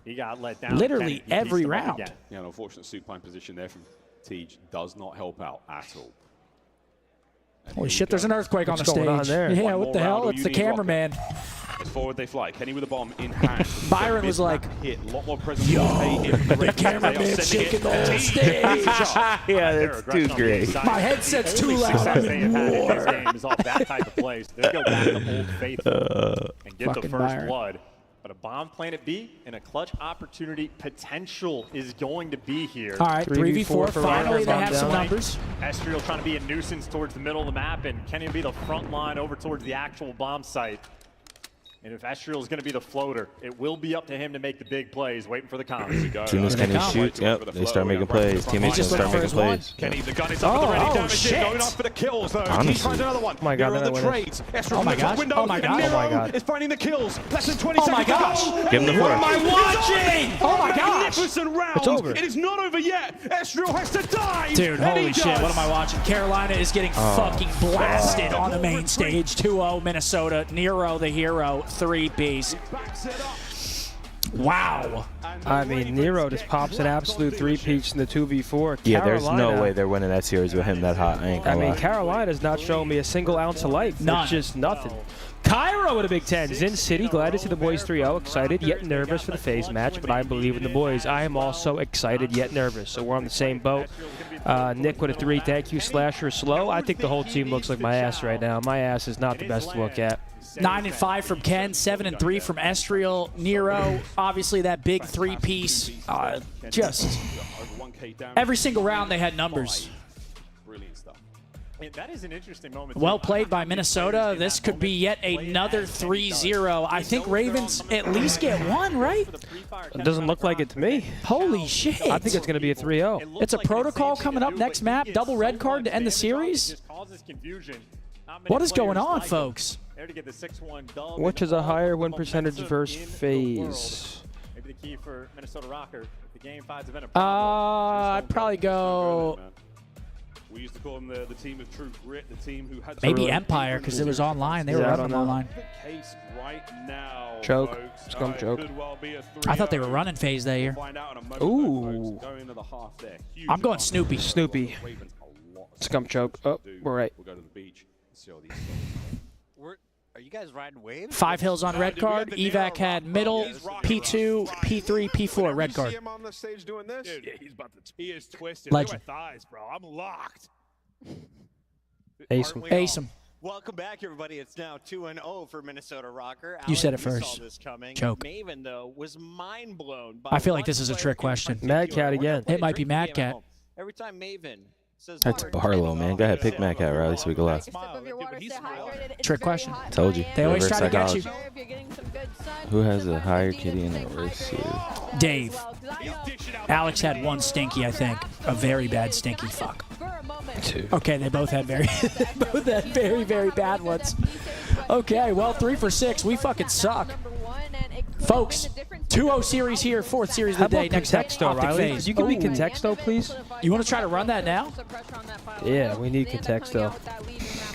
Speaker 4: He got let down.
Speaker 3: Literally
Speaker 4: Kenny, he
Speaker 3: every
Speaker 4: pieced him up
Speaker 3: round.
Speaker 4: again.
Speaker 6: Yeah, an unfortunate supine position there from Tej does not help out at all. And
Speaker 3: Holy
Speaker 6: here
Speaker 3: shit,
Speaker 6: we
Speaker 3: there's
Speaker 6: go.
Speaker 3: an earthquake on the
Speaker 2: What's going on
Speaker 3: stage.
Speaker 2: there?
Speaker 3: Yeah,
Speaker 6: One
Speaker 3: what
Speaker 6: more
Speaker 3: the
Speaker 6: round,
Speaker 3: hell?
Speaker 6: or
Speaker 3: It's
Speaker 6: you
Speaker 3: the
Speaker 6: need Rocker.
Speaker 3: cameraman.
Speaker 6: As forward they fly. Kenny with a bomb in hand.
Speaker 3: Byron was like,
Speaker 6: hit. A lot more presence. The
Speaker 3: cameraman shaking the whole stage.
Speaker 1: Yeah, that's too great.
Speaker 3: My headset's too loud.
Speaker 4: Success
Speaker 3: I'm
Speaker 4: they
Speaker 3: in
Speaker 4: have had in this
Speaker 3: war.
Speaker 4: game is off that type of place. They'll go back to Old Faithful and get the
Speaker 3: Fucking
Speaker 4: first
Speaker 3: Byron.
Speaker 4: blood. But a bomb planet B and a clutch opportunity potential is going to be here.
Speaker 3: All right, 3v4.
Speaker 2: 3v4 for
Speaker 3: Finally, they
Speaker 2: Rocker.
Speaker 3: have some
Speaker 2: Down.
Speaker 3: numbers.
Speaker 4: Estriel trying to be a nuisance towards the middle of the map, and Kenny will be the front line over towards the actual bomb site. And if Estriel is going to be the floater, it will be up to him to make the big plays. Waiting for the comms.
Speaker 1: Teammates can shoot. Yep, they start making plays. Teammates
Speaker 3: just
Speaker 1: start
Speaker 3: looking for
Speaker 1: making
Speaker 3: his one.
Speaker 1: plays.
Speaker 19: Kenny, the gun is up for the ready. Damage in, going off for the kills though. He
Speaker 1: Honestly.
Speaker 19: tries another one.
Speaker 2: Oh my God,
Speaker 19: Here are
Speaker 2: that
Speaker 19: the
Speaker 2: winner.
Speaker 19: trades. Esther
Speaker 3: Oh my
Speaker 19: from the top
Speaker 3: gosh.
Speaker 19: window.
Speaker 3: Oh my gosh.
Speaker 19: Nero
Speaker 2: Oh my God.
Speaker 19: is finding the kills. Less than 20
Speaker 3: Oh my
Speaker 19: seconds to
Speaker 3: gosh.
Speaker 19: go.
Speaker 1: Give him the
Speaker 19: What
Speaker 1: fourth.
Speaker 19: am I watching?
Speaker 3: Oh my gosh.
Speaker 19: Magnificent round.
Speaker 2: It's over.
Speaker 19: It is not over yet. Estriel has to die.
Speaker 3: Dude,
Speaker 19: and he
Speaker 3: holy shit,
Speaker 19: does.
Speaker 3: what am I watching? Carolina is getting fucking blasted on the main stage. 2-0 Minnesota. Nero, the hero, 3-piece.
Speaker 19: Backs it up.
Speaker 3: Wow.
Speaker 2: I mean, Nero just pops an absolute 3-piece in the 2v4.
Speaker 1: Yeah, there's
Speaker 2: Carolina,
Speaker 1: no way they're winning that series with him that hot. I ain't
Speaker 2: I
Speaker 1: gonna
Speaker 2: mean,
Speaker 1: lie.
Speaker 2: Carolina's not showing me a single ounce of life.
Speaker 3: None.
Speaker 2: It's just nothing. Cairo with a big 10. Zin City, glad to see the boys 3-0. Excited yet nervous for the FaZe match, but I believe in the boys. I am also excited yet nervous, so we're on the same boat. Nick with a 3. Thank you, Slasher Slow. I think the whole team looks like my ass right now. My ass is not the best to look at.
Speaker 3: 9-5 from Ken, 7-3 from Estriel. Nero, obviously that big 3-piece. Just every single round they had numbers.
Speaker 6: Brilliant stuff.
Speaker 4: That is an interesting moment.
Speaker 3: Well played by Minnesota. This could be yet another 3-0. I think Ravens at least get one, right?
Speaker 2: It doesn't look like it to me.
Speaker 3: Holy shit.
Speaker 2: I think it's going to be a 3-0.
Speaker 3: It's a protocol coming up next map. Double red card to end the series. What is going on, folks?
Speaker 2: Which is a higher win percentage versus FaZe?
Speaker 4: Maybe the key for Minnesota Rocker. If the game finds a problem.
Speaker 3: I'd probably go
Speaker 6: We used to call them the team of true grit, the team who had
Speaker 3: maybe Empire because it was online. They were
Speaker 2: Yeah, I don't
Speaker 3: running
Speaker 2: know.
Speaker 3: online.
Speaker 6: case right now.
Speaker 2: Choke.
Speaker 6: Folks.
Speaker 2: Scump choke.
Speaker 6: Could well be a
Speaker 3: I thought they were
Speaker 6: 3-0.
Speaker 3: running FaZe that year.
Speaker 6: Find out in a moment,
Speaker 2: Ooh.
Speaker 6: folks. Going into the half there. Huge
Speaker 3: I'm going
Speaker 6: advantage.
Speaker 3: Snoopy.
Speaker 2: Snoopy.
Speaker 6: Ravens a lot of
Speaker 2: Scump choke. Oh, we're right.
Speaker 6: We'll go to the beach and see all these.
Speaker 21: Are you guys riding waves?
Speaker 3: 5 hills on red card. Evac had middle, P2, P3, P4 red card.
Speaker 16: See him on the stage doing this?
Speaker 19: Dude, he's about to. He is twisted.
Speaker 3: Legend.
Speaker 19: Look at my thighs, bro. I'm locked.
Speaker 2: Ace him.
Speaker 3: Ace him.
Speaker 21: Welcome back, everybody. It's now 2-0 for Minnesota Rocker.
Speaker 3: You said it
Speaker 21: Alex,
Speaker 3: first.
Speaker 21: Saw this coming.
Speaker 3: Joke.
Speaker 21: Maven, though, was mind blown. By
Speaker 3: I feel like
Speaker 21: one
Speaker 3: this is a
Speaker 21: player
Speaker 3: trick
Speaker 21: in
Speaker 3: question.
Speaker 2: Mad
Speaker 21: particular.
Speaker 2: Cat
Speaker 21: We're gonna
Speaker 2: again.
Speaker 21: play
Speaker 3: It
Speaker 21: a
Speaker 3: might be
Speaker 21: drinking
Speaker 3: Mad
Speaker 21: game at
Speaker 3: Cat.
Speaker 21: home. Every time Maven says
Speaker 1: That's
Speaker 21: water,
Speaker 1: Barlow, man. Go ahead, pick Matt Cat, Riley, so we can laugh.
Speaker 3: Trick question.
Speaker 1: Told you.
Speaker 3: They always
Speaker 1: Reverse
Speaker 3: try to get
Speaker 1: psychology.
Speaker 3: you.
Speaker 1: Who has a higher kitty and a worse series?
Speaker 3: Dave. Alex had one stinky, I think. A very bad stinky fuck.
Speaker 1: Two.
Speaker 3: Okay, they both had very, both had very, very bad ones. Okay, well, 3 for 6. We fucking suck. Folks, 2-0 series here, 4th series
Speaker 2: How
Speaker 3: of the day.
Speaker 2: about
Speaker 3: Next up,
Speaker 2: Contexto,
Speaker 3: OpTic
Speaker 2: Riley?
Speaker 3: FaZe.
Speaker 2: You give me
Speaker 3: Ooh.
Speaker 2: Contexto, please?
Speaker 3: You want to try to run that now?
Speaker 2: Yeah, we need Contexto.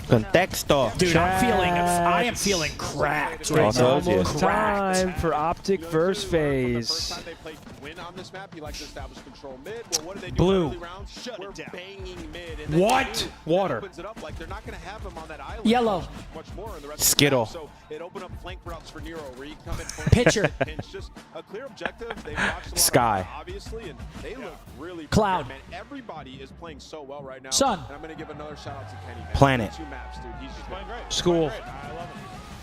Speaker 1: Contexto.
Speaker 3: Dude, I am feeling cracked right now.
Speaker 2: Almost time for OpTic versus FaZe.
Speaker 16: They play win on this map. You like to establish control mid. Well, what do they do
Speaker 2: Blue.
Speaker 16: in the early rounds? We're banging mid. And then
Speaker 2: What?
Speaker 16: blue
Speaker 2: Water.
Speaker 16: opens it up like they're not going to have him on that island.
Speaker 3: Yellow.
Speaker 16: Much more in the rest
Speaker 1: Skittle.
Speaker 16: Of the map. So it opened up flank routes for Nero where you come in for
Speaker 3: Pitcher.
Speaker 16: pinch. Just a clear objective. They've watched a lot
Speaker 1: Sky.
Speaker 16: of it, obviously, and they look really
Speaker 3: Cloud.
Speaker 16: prepared, man. Everybody is playing so well right now.
Speaker 3: Sun.
Speaker 16: And I'm going to give another shout out to Kenny. Man.
Speaker 1: Planet.
Speaker 16: 2 maps, dude. He's just playing great.
Speaker 2: School.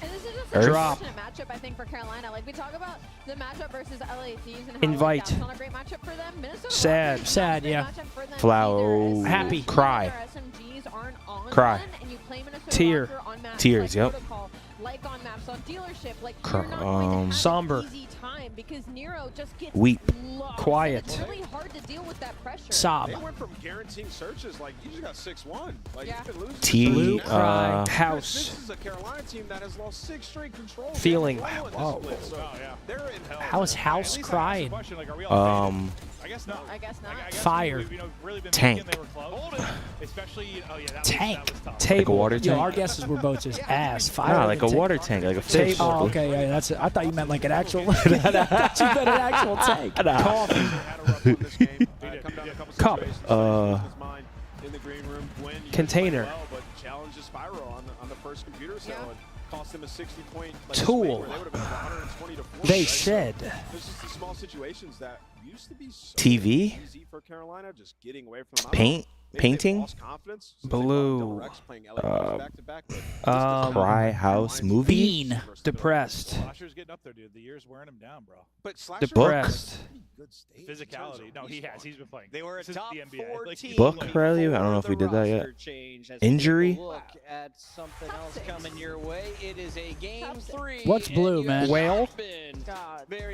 Speaker 13: And this is just
Speaker 1: Earth.
Speaker 13: a
Speaker 2: Drop.
Speaker 13: unfortunate matchup, I think, for Carolina. Like, we talk about the matchup versus LA Thieves and how
Speaker 2: Invite.
Speaker 13: like, that's not a great matchup for them. Minnesota
Speaker 2: Sad.
Speaker 13: Rockets, not a
Speaker 3: Sad,
Speaker 13: great
Speaker 3: yeah.
Speaker 13: matchup for them
Speaker 1: Flow.
Speaker 13: either.
Speaker 3: Happy.
Speaker 1: Cry.
Speaker 13: Their SMGs aren't on
Speaker 1: Cry.
Speaker 13: one, and you play Minnesota
Speaker 2: Tear.
Speaker 13: Rocker on maps
Speaker 1: Tears,
Speaker 13: like
Speaker 1: yep.
Speaker 13: Protocol, like on maps on Dealership. Like,
Speaker 1: Cry.
Speaker 13: you're not going to have
Speaker 2: Somber.
Speaker 13: an easy time because Nero just gets
Speaker 1: Weep.
Speaker 13: lost.
Speaker 2: Quiet.
Speaker 13: It's really hard to deal with that pressure.
Speaker 3: Sob.
Speaker 16: They went from guaranteeing searches, like, you just got 6-1. Like,
Speaker 13: Yeah.
Speaker 16: you've been losing.
Speaker 1: T.
Speaker 3: Blue cry.
Speaker 2: House.
Speaker 16: This is a Carolina team that has lost 6 straight control.
Speaker 2: Feeling.
Speaker 16: They're in this
Speaker 2: Whoa.
Speaker 16: split, so they're in hell.
Speaker 3: How is House crying?
Speaker 12: I guess not.
Speaker 13: I guess not.
Speaker 12: I guess
Speaker 3: Fire.
Speaker 12: we've, really been
Speaker 1: Tank.
Speaker 12: thinking they were close. Especially, oh yeah, that
Speaker 3: Tank.
Speaker 12: was tough.
Speaker 1: Like a
Speaker 2: Table.
Speaker 1: water
Speaker 3: Yo,
Speaker 1: tank?
Speaker 3: our guesses were both just ass. Fire.
Speaker 1: Nah, like a water tank, like a fish.
Speaker 3: Oh, okay. Yeah, that's it. I thought you meant like an actual. I thought you meant an actual tank.
Speaker 2: Coffee. Cup.
Speaker 16: In the green room, Gwen, you
Speaker 2: Container.
Speaker 16: played well, but challenged Spyro on the first computer cell and cost him a 60-point
Speaker 2: Tool.
Speaker 16: swing where they would have been 120 to 40.
Speaker 2: They
Speaker 16: right?
Speaker 2: said.
Speaker 16: So there's just the small situations that used to be so
Speaker 1: TV?
Speaker 16: easy for Carolina, just getting away from them.
Speaker 1: Paint?
Speaker 16: Maybe they've
Speaker 1: Painting?
Speaker 16: lost confidence since they
Speaker 2: Blue.
Speaker 16: brought Rex playing LA back-to-back, but
Speaker 1: Cry House movie?
Speaker 3: Bean.
Speaker 2: Depressed.
Speaker 12: Slasher's getting up there, dude. The year's wearing him down, bro.
Speaker 16: But Slasher
Speaker 1: book?
Speaker 2: Depressed.
Speaker 16: good stage
Speaker 12: Physicality. No, he has. He's been playing.
Speaker 21: They were a
Speaker 12: Since
Speaker 21: top
Speaker 12: the NBA.
Speaker 21: 4
Speaker 12: Like,
Speaker 21: team.
Speaker 1: Book, Riley? I don't know if we did that yet. Injury?
Speaker 21: Look at something else coming your way. It is a game 3.
Speaker 3: What's blue, man?
Speaker 2: Whale?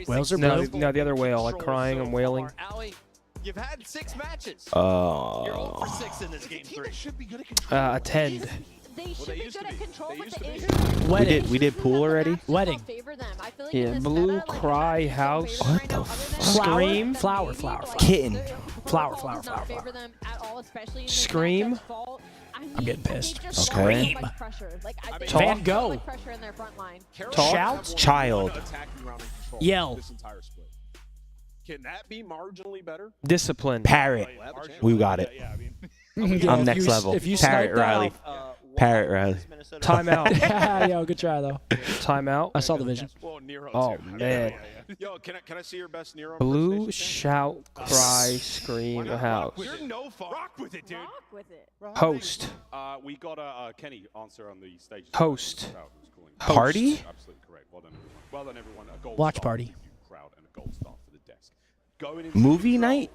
Speaker 3: Whales are
Speaker 2: No,
Speaker 3: blue.
Speaker 2: no, the other whale. Like crying and wailing.
Speaker 21: You've had 6 matches. You're 0 for 6 in this game 3.
Speaker 2: Attend.
Speaker 13: They should be good at control, but the issue
Speaker 3: Wedding.
Speaker 1: We did pool already?
Speaker 3: Wedding.
Speaker 13: favor them. I feel like
Speaker 2: Yeah,
Speaker 13: in this
Speaker 2: blue
Speaker 13: meta, like,
Speaker 2: cry house.
Speaker 1: What the fuck?
Speaker 2: Scream.
Speaker 3: Flower.
Speaker 1: Kitten.
Speaker 3: Flower.
Speaker 13: does not favor them at all, especially in this
Speaker 2: Scream.
Speaker 13: matchup fall. I mean,
Speaker 3: I'm getting pissed.
Speaker 13: they just
Speaker 1: Okay.
Speaker 13: have so
Speaker 3: Scream.
Speaker 13: much pressure. Like, I think
Speaker 3: Van
Speaker 13: they have so
Speaker 3: Gogh.
Speaker 13: much pressure in their front line.
Speaker 3: Shouts.
Speaker 1: Child.
Speaker 3: Yell.
Speaker 16: This entire split. Can that be marginally better?
Speaker 2: Discipline.
Speaker 1: Parrot. We got it.
Speaker 12: Yeah, I mean,
Speaker 3: Yeah,
Speaker 1: I'm
Speaker 3: if
Speaker 1: next
Speaker 3: you-
Speaker 1: level.
Speaker 3: If you
Speaker 1: Parrot
Speaker 3: snipe that
Speaker 1: Riley.
Speaker 3: off-
Speaker 1: Parrot Riley.
Speaker 2: Timeout.
Speaker 3: Yo, good try though.
Speaker 2: Timeout.
Speaker 3: I saw the vision.
Speaker 16: Well, Nero
Speaker 2: Oh,
Speaker 16: too.
Speaker 2: man.
Speaker 16: Yo, can I see your best Nero?
Speaker 2: Blue,
Speaker 16: impersonation,
Speaker 2: shout, cry, scream, house.
Speaker 16: You're no fun.
Speaker 12: rock with it, dude.
Speaker 13: Rock with it.
Speaker 2: Host.
Speaker 6: We got a Kenny answer on the stage.
Speaker 2: Host.
Speaker 6: Crowd was calling.
Speaker 1: Party?
Speaker 6: Absolutely correct. Well done, everyone. Well done, everyone. A gold
Speaker 3: Watch
Speaker 6: star
Speaker 3: party.
Speaker 6: for the crowd and a gold star for the desk. Going into
Speaker 1: Movie
Speaker 6: the
Speaker 1: night?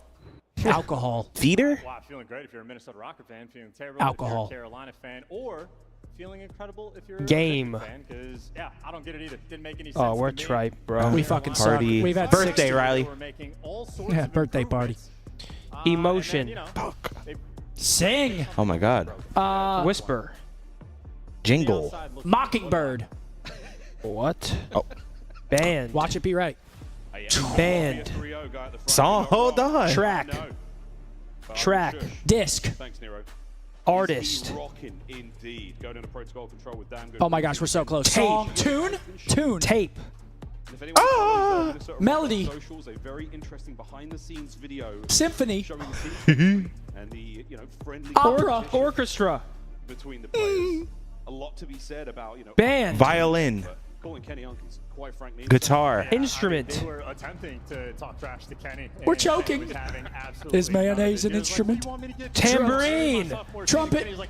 Speaker 3: Alcohol.
Speaker 1: Theater?
Speaker 4: Wow, feeling great if you're a Minnesota Rocker fan, feeling terrible
Speaker 3: Alcohol.
Speaker 4: if you're a Carolina fan, or feeling incredible if you're
Speaker 2: Game.
Speaker 4: a fan, because, yeah, I don't get it either. Didn't make any sense
Speaker 2: Oh, we're
Speaker 4: to me.
Speaker 2: tripe, bro.
Speaker 3: We fucking suck.
Speaker 1: Party.
Speaker 3: We've had
Speaker 1: Birthday,
Speaker 3: 60.
Speaker 1: Riley.
Speaker 4: We're making all sorts
Speaker 3: Yeah,
Speaker 4: of
Speaker 3: birthday party.
Speaker 4: improvements.
Speaker 2: Emotion.
Speaker 4: And then, you know, they-
Speaker 3: Sing.
Speaker 1: Oh my god.
Speaker 2: Whisper.
Speaker 1: Jingle.
Speaker 3: Mockingbird.
Speaker 2: What?
Speaker 1: Oh.
Speaker 2: Band.
Speaker 3: Watch it be right.
Speaker 2: Band.
Speaker 1: Song? Hold on.
Speaker 2: Track. Track.
Speaker 3: Disc.
Speaker 6: Thanks, Nero.
Speaker 2: Artist.
Speaker 6: Rocking indeed. Going into protocol control with damn good.
Speaker 3: Oh my gosh, we're so close. Song. Tune.
Speaker 2: Tape.
Speaker 6: If anyone follows, Minnesota
Speaker 3: Melody.
Speaker 6: Rockets socials, a very interesting behind-the-scenes video
Speaker 3: Symphony.
Speaker 6: showing the team and the friendly
Speaker 3: Opera.
Speaker 6: competition
Speaker 2: Orchestra.
Speaker 6: between the players. A lot to be said about
Speaker 2: Band.
Speaker 1: Violin.
Speaker 6: but calling Kenny Unkins, quite frankly.
Speaker 1: Guitar.
Speaker 2: Instrument.
Speaker 4: They were attempting to talk trash to Kenny.
Speaker 3: We're
Speaker 4: and
Speaker 3: choking.
Speaker 4: Kenny was having absolutely
Speaker 3: Is mayonnaise
Speaker 4: none
Speaker 3: an
Speaker 4: of it. He was like,
Speaker 3: instrument?
Speaker 4: "You want me to get
Speaker 2: Tambourine.
Speaker 4: sophomore
Speaker 3: Trumpet.
Speaker 4: season?" Kenny's like,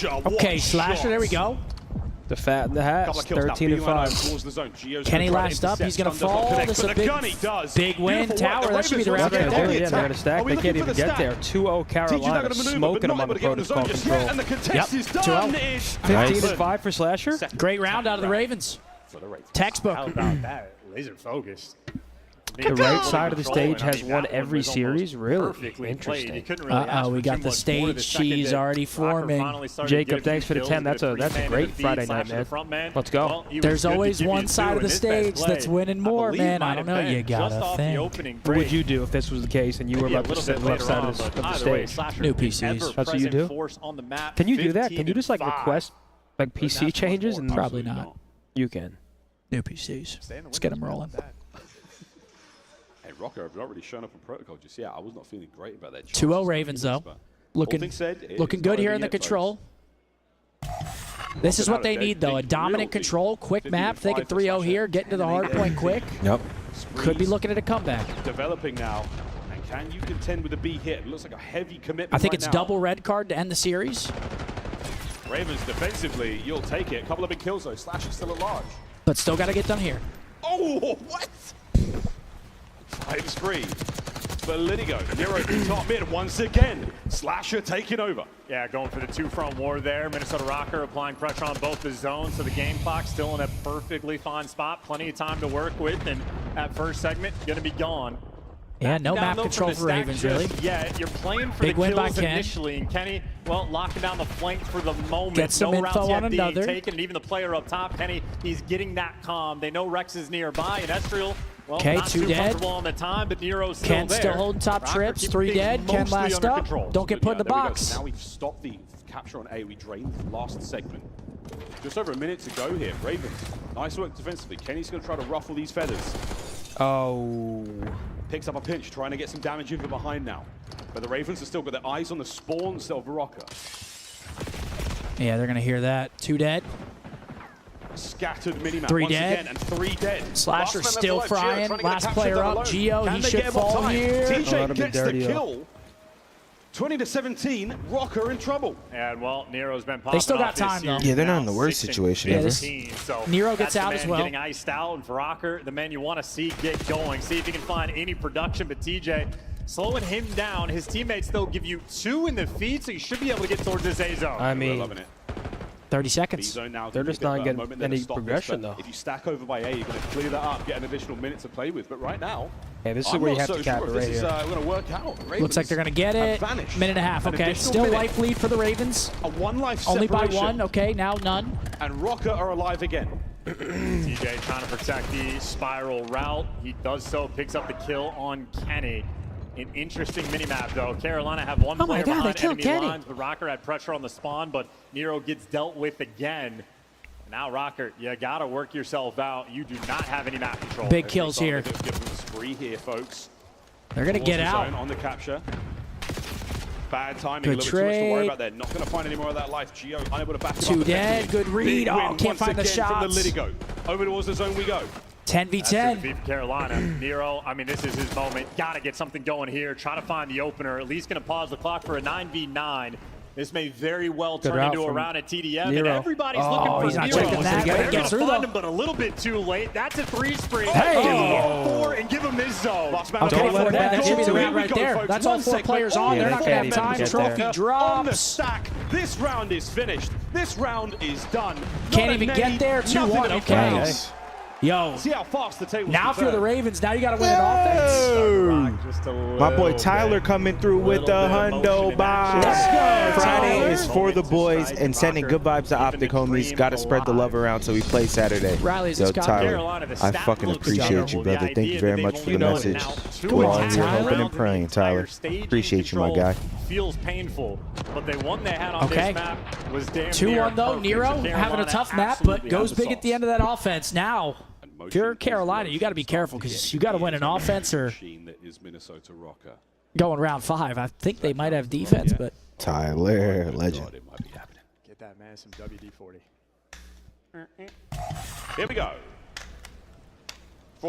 Speaker 3: Okay, Slasher, there we go.
Speaker 2: The fat in the hats, 13 and 5.
Speaker 3: Kenny last up. He's going to fall. This is a big win. Tower. That should be the round right there.
Speaker 2: Yeah, they're going to stack. They can't even get there. 2-0 Carolina, smoking them on the protocol control.
Speaker 3: Yep, 2-0.
Speaker 2: 15 and 5 for Slasher.
Speaker 3: Great round out of the Ravens. Textbook.
Speaker 19: How about that? Laser focused.
Speaker 2: The right side of the stage has won every series. Really
Speaker 19: interesting.
Speaker 3: We got the stage cheese already forming.
Speaker 2: Jacob, thanks for the 10. That's a great Friday night, man. Let's go.
Speaker 3: There's always one side of the stage that's winning more, man. I don't know. You gotta think.
Speaker 2: What would you do if this was the case and you were about to sit left side of the stage?
Speaker 3: New PCs.
Speaker 2: That's what you do? Can you do that? Can you just like request like PC changes? And
Speaker 3: probably not.
Speaker 2: You can.
Speaker 3: New PCs. Let's get them rolling.
Speaker 6: Hey, Rocker, I've already shown up in protocol just yet. I was not feeling great about that.
Speaker 3: 2-0 Ravens, though. Looking good here in the control. This is what they need, though. A dominant control, quick map. They get 3-0 here, get into the hard point quick.
Speaker 1: Yep.
Speaker 3: Could be looking at a comeback.
Speaker 6: Developing now. And can you contend with a B hit? It looks like a heavy commitment.
Speaker 3: I think it's double red card to end the series.
Speaker 6: Ravens defensively, you'll take it. A couple of big kills, though. Slash is still at large.
Speaker 3: But still got to get done here.
Speaker 6: Oh, what? 5 spree. Politico, Nero top mid once again. Slasher taking over.
Speaker 4: Yeah, going for the two-front war there. Minnesota Rocker applying pressure on both the zones, so the game clock still in a perfectly fine spot. Plenty of time to work with, and that first segment going to be gone.
Speaker 3: Yeah, no map control for Ravens, really.
Speaker 4: Yeah, you're playing for
Speaker 3: big
Speaker 4: the
Speaker 3: win by
Speaker 4: kills
Speaker 3: Ken.
Speaker 4: Initially, and Kenny, well, locking down the flank for the moment.
Speaker 3: Get some info on another.
Speaker 4: Taken, and even the player up top, Kenny, he's getting that calm. They know Rex is nearby, and Estriel, well, not
Speaker 3: two
Speaker 4: too
Speaker 3: dead.
Speaker 4: comfortable on the time, but Nero's still
Speaker 3: Ken
Speaker 4: there.
Speaker 3: still holding top trips, 3 dead. Ken last up. Don't get put in the box.
Speaker 6: So now we've stopped the capture on A. We drained the last segment. Just over a minute to go here. Ravens, nice work defensively. Kenny's going to try to ruffle these feathers.
Speaker 2: Oh.
Speaker 6: Picks up a pinch, trying to get some damage in from behind now. But the Ravens have still got their eyes on the spawn of Rocker.
Speaker 3: Yeah, they're going to hear that. 2 dead.
Speaker 6: Scattered minimap
Speaker 3: 3
Speaker 6: once
Speaker 3: dead.
Speaker 6: Again, and 3 dead.
Speaker 3: Slasher still frying. Last player up. Geo, he should fall here.
Speaker 6: TJ gets the kill. 20-17, Rocker in trouble.
Speaker 4: And well, Nero's been popping.
Speaker 3: They still got time though.
Speaker 1: Yeah, they're not in the worst situation ever.
Speaker 4: So
Speaker 3: Nero gets out as well.
Speaker 4: Getting iced out, and for Rocker, the man you want to see get going. See if he can find any production, but TJ slowing him down. His teammates still give you 2 in the feed, so you should be able to get towards this A zone.
Speaker 2: I mean,
Speaker 3: 30 seconds.
Speaker 2: They're just not getting any progression, though.
Speaker 6: If you stack over by A, you're going to clear that up, get an additional minute to play with. But right now,
Speaker 2: yeah, this is where you have to cap it right here.
Speaker 6: Going to work out.
Speaker 3: Looks like they're going to get it. Minute and a half. Okay, still life lead for the Ravens.
Speaker 6: A 1 life
Speaker 3: only
Speaker 6: separation.
Speaker 3: by 1. Okay, now none.
Speaker 6: And Rocker are alive again.
Speaker 4: TJ trying to protect the spiral route. He does so, picks up the kill on Kenny. An interesting minimap, though. Carolina have one player behind enemy lines, but Rocker had pressure on the spawn, but Nero gets dealt with again. Now, Rocker, you got to work yourself out. You do not have any map control.
Speaker 3: Big kills here.
Speaker 6: Give them a spree here, folks.
Speaker 3: They're going to get out.
Speaker 6: On the capture. Bad timing.
Speaker 3: Good
Speaker 6: a little bit too much to worry
Speaker 3: trade.
Speaker 6: about there. Not going to find any more of that life. Geo unable to back it up.
Speaker 3: 2 dead. Good read. Oh, can't find the shots.
Speaker 6: From the Litigo. Over towards the zone we go.
Speaker 3: 10v10.
Speaker 4: For Carolina. Nero, I mean, this is his moment. Got to get something going here. Try to find the opener. At least going to pause the clock for a 9v9. This may very well turn into a round at TDM,
Speaker 2: Nero.
Speaker 4: and everybo's looking for
Speaker 3: he's not
Speaker 4: Nero.
Speaker 3: checking that.
Speaker 4: They're going to
Speaker 3: through
Speaker 4: find him, but a little bit too late. That's a 3 spree.
Speaker 3: Hey!
Speaker 4: 4 and give him this zone.
Speaker 3: Okay, for that. That should be the round right there.
Speaker 6: Folks.
Speaker 3: That's all 4 players on. They're not going to have time. Trophy drops.
Speaker 6: On the stack. This round is finished. This round is done.
Speaker 3: Can't even get there. 2-1. Okay. Yo,
Speaker 6: see how fast the table.
Speaker 3: Now if you're the Ravens, now you got to win an offense.
Speaker 1: My boy Tyler coming through with the hundo bomb. Friday is for the boys and sending good vibes to OpTic homies. Got to spread the love around so we play Saturday. Yo, Tyler, I fucking appreciate you, brother. Thank you very much for the message. We're all here hoping and praying, Tyler. Appreciate you, my guy.
Speaker 4: Feels painful, but they won they had on this map was damn
Speaker 3: 2-1 though. Nero having a tough map, but goes big at the end of that offense. Now, if you're Carolina, you got to be careful because you got to win an offense or going round 5. I think they might have defense, but
Speaker 1: Tyler, legend.
Speaker 4: Get that man some WD-40.
Speaker 6: Here we go.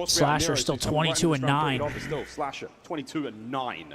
Speaker 3: Slasher still 22-9.
Speaker 6: Still Slasher 22-9.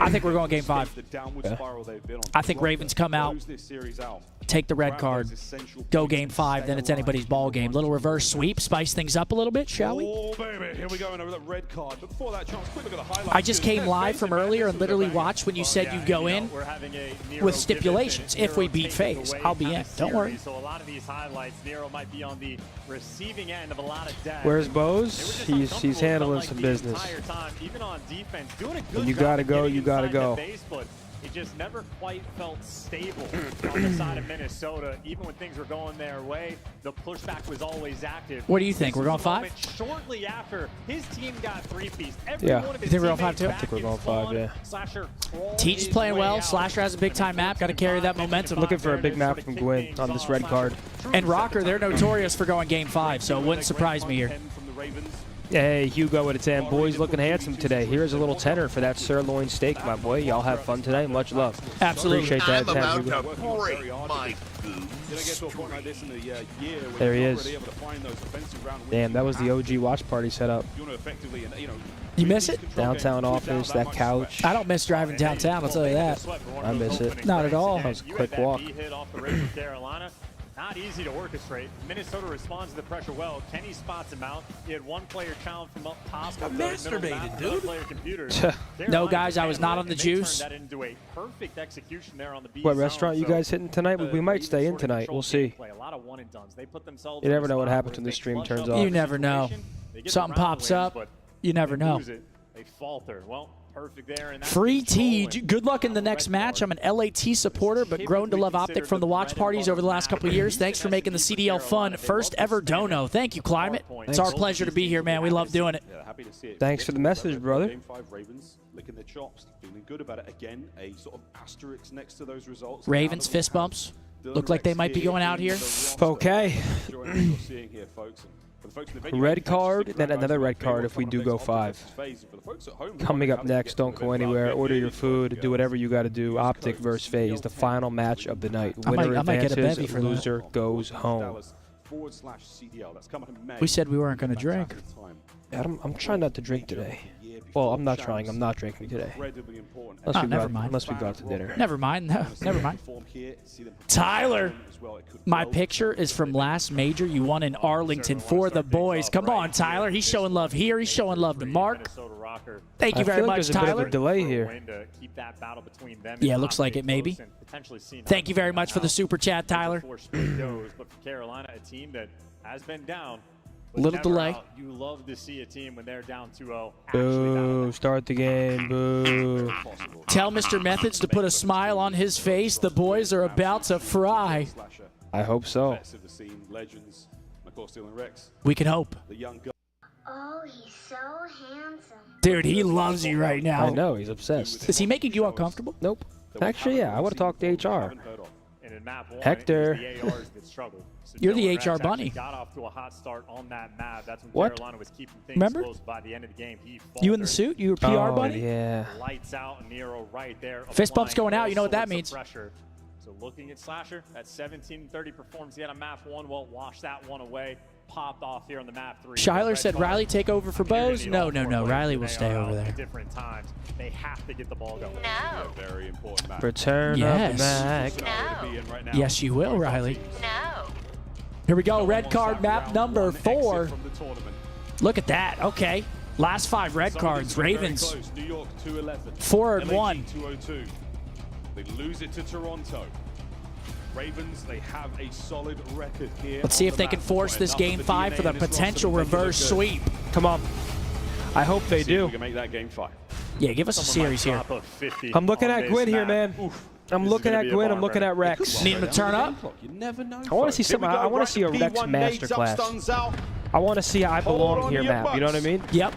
Speaker 3: I think we're going game 5.
Speaker 6: The downward spiral they've been on.
Speaker 3: I think Ravens come out,
Speaker 6: Close this series out.
Speaker 3: take the red card, go game 5, then it's anybody's ball game. Little reverse sweep, spice things up a little bit, shall we?
Speaker 6: Oh, baby, here we go over the red card. But before that chance, quick look at the highlights.
Speaker 3: I just came live from earlier and literally watched when you said you go in with stipulations. If we beat FaZe, I'll be in. Don't worry.
Speaker 4: So a lot of these highlights, Nero might be on the receiving end of a lot of death.
Speaker 2: Where's Bose? He's handling some business.
Speaker 4: Even on defense, doing a good
Speaker 2: And you
Speaker 4: job
Speaker 2: gotta
Speaker 4: of
Speaker 2: go.
Speaker 4: getting
Speaker 2: You gotta
Speaker 4: inside the
Speaker 2: go.
Speaker 4: base, but it just never quite felt stable on the side of Minnesota. Even when things were going their way, the pushback was always active.
Speaker 3: What do you think? We're going 5?
Speaker 4: Shortly after his team got 3-piece,
Speaker 2: Yeah.
Speaker 4: one of
Speaker 3: You
Speaker 4: his
Speaker 3: think we're going 5
Speaker 4: teammates
Speaker 3: too?
Speaker 2: I think we're going 5, yeah.
Speaker 4: Slasher crawled
Speaker 3: Teach is
Speaker 4: his
Speaker 3: playing
Speaker 4: way
Speaker 3: well.
Speaker 4: out.
Speaker 3: Slasher has a big-time map. Got to carry that momentum.
Speaker 2: Looking for a big map from Gwyn on this red card.
Speaker 3: And Rocker, they're notorious for going game 5, so it wouldn't surprise me here.
Speaker 2: Hey, Hugo with a 10. Boys looking handsome today. Here's a little tenner for that sirloin steak, my boy. Y'all have fun today. Much love.
Speaker 3: Absolutely.
Speaker 2: Appreciate that.
Speaker 11: I'm
Speaker 2: 10,
Speaker 11: about
Speaker 2: Hugo.
Speaker 11: to break my
Speaker 2: There he is. Damn, that was the OG watch party setup.
Speaker 3: You miss it?
Speaker 2: Downtown office, that couch.
Speaker 3: I don't miss driving downtown, I'll tell you that.
Speaker 2: I miss it.
Speaker 3: Not at all.
Speaker 2: That was a quick walk.
Speaker 4: Not easy to orchestrate. Minnesota responds to the pressure well. Kenny spots him out. He had one player challenge from up top.
Speaker 11: Got masturbated, dude.
Speaker 4: Player computers.
Speaker 3: No, guys, I was not on the juice.
Speaker 4: That into a perfect execution there on the B
Speaker 2: What
Speaker 4: zone.
Speaker 2: restaurant you guys hitting tonight? We might stay in tonight. We'll see.
Speaker 4: A lot of one and dones. They put themselves
Speaker 2: You
Speaker 4: in
Speaker 2: never
Speaker 4: a
Speaker 2: know what
Speaker 4: spot
Speaker 2: happens
Speaker 4: where
Speaker 2: when the
Speaker 4: they
Speaker 2: stream
Speaker 4: clutch
Speaker 2: turns
Speaker 4: up
Speaker 2: off.
Speaker 3: You never know.
Speaker 4: They get
Speaker 3: Something
Speaker 4: the round
Speaker 3: pops
Speaker 4: wins,
Speaker 3: up.
Speaker 4: but
Speaker 3: You never
Speaker 4: they
Speaker 3: know.
Speaker 4: lose it. They falter. Well, perfect there. And that's
Speaker 3: Free
Speaker 4: control
Speaker 3: Tej.
Speaker 4: and
Speaker 3: Good luck in the next match. I'm an LAT supporter, but grown to love OpTic from the watch parties over the last couple of years. Thanks for making the CDL fun. First ever dono. Thank you, Climate. It's our pleasure to be here, man. We love doing it.
Speaker 6: Happy to see it.
Speaker 2: Thanks for the message, brother.
Speaker 6: Game 5 Ravens licking their chops, feeling good about it. Again, a sort of asterisk next to those results.
Speaker 3: Ravens fist bumps. Look like they might be going out here.
Speaker 2: Okay. Red card, then another red card if we do go 5. Coming up next, don't go anywhere. Order your food. Do whatever you got to do. OpTic versus FaZe, the final match of the night. Winner
Speaker 3: I might get a bevy
Speaker 2: advances,
Speaker 3: for that.
Speaker 2: loser goes home.
Speaker 3: We said we weren't going to drink.
Speaker 2: I'm trying not to drink today. Well, I'm not trying. I'm not drinking today. Unless we go out to dinner.
Speaker 3: Never mind. No, never mind. Tyler, my picture is from last major you won in Arlington for the boys. Come on, Tyler. He's showing love here. He's showing love to Mark. Thank you very much,
Speaker 2: there's a bit of
Speaker 3: Tyler.
Speaker 2: a delay here.
Speaker 3: Yeah, looks like it maybe. Thank you very much for the super chat, Tyler.
Speaker 4: But for Carolina, a team that has been down.
Speaker 3: Little delay.
Speaker 4: You love to see a team when they're down 2-0.
Speaker 2: Boo. Start the game. Boo.
Speaker 3: Tell Mr. Methods to put a smile on his face. The boys are about to fry.
Speaker 2: I hope so.
Speaker 3: We can hope.
Speaker 17: Oh, he's so handsome.
Speaker 3: Dude, he loves you right now.
Speaker 2: I know. He's obsessed.
Speaker 3: Is he making you uncomfortable?
Speaker 2: Nope. Actually, yeah. I want to talk to HR.
Speaker 4: And in map 1,
Speaker 2: Hector.
Speaker 4: it was the ARs that struggled. So
Speaker 3: You're the
Speaker 4: Dylan
Speaker 3: HR
Speaker 4: Rex
Speaker 3: bunny.
Speaker 4: actually got off to a hot start on that map. That's when
Speaker 2: What?
Speaker 4: Carolina was keeping things
Speaker 3: Remember?
Speaker 4: close by the end of the game. He
Speaker 3: You in the
Speaker 4: faltered.
Speaker 3: suit? You were PR bunny?
Speaker 2: Yeah.
Speaker 4: Lights out, Nero right there.
Speaker 3: Fist bump's
Speaker 4: applying
Speaker 3: going out.
Speaker 4: all
Speaker 3: You know what that
Speaker 4: sorts of
Speaker 3: means.
Speaker 4: Pressure. So looking at Slasher, that 17-30 performance he had on map 1, well, wash that one away. Popped off here on the map 3.
Speaker 3: Shyler said Riley take over for Bose. No. Riley will stay over there.
Speaker 4: At different times, they have to get the ball going.
Speaker 11: No.
Speaker 6: Very important match.
Speaker 2: Return
Speaker 3: Yes.
Speaker 2: of the Mac.
Speaker 11: No.
Speaker 3: Yes, you will, Riley.
Speaker 11: No.
Speaker 3: Here we go. Red card map number 4. Look at that. Okay. Last 5 red cards. Ravens. 4-1.
Speaker 6: 202. They lose it to Toronto. Ravens, they have a solid record here.
Speaker 3: Let's see if they can force this game 5 for the potential reverse sweep.
Speaker 2: Come on. I hope they do.
Speaker 6: We can make that game 5.
Speaker 3: Yeah, give us a series here.
Speaker 2: I'm looking at Gwyn here, man. I'm looking at Gwyn. I'm looking at Rex.
Speaker 3: Need him to turn up?
Speaker 6: You never know.
Speaker 2: I want to see something. I want to see a Rex masterclass. I want to see I belong here map. You know what I mean?
Speaker 3: Yep.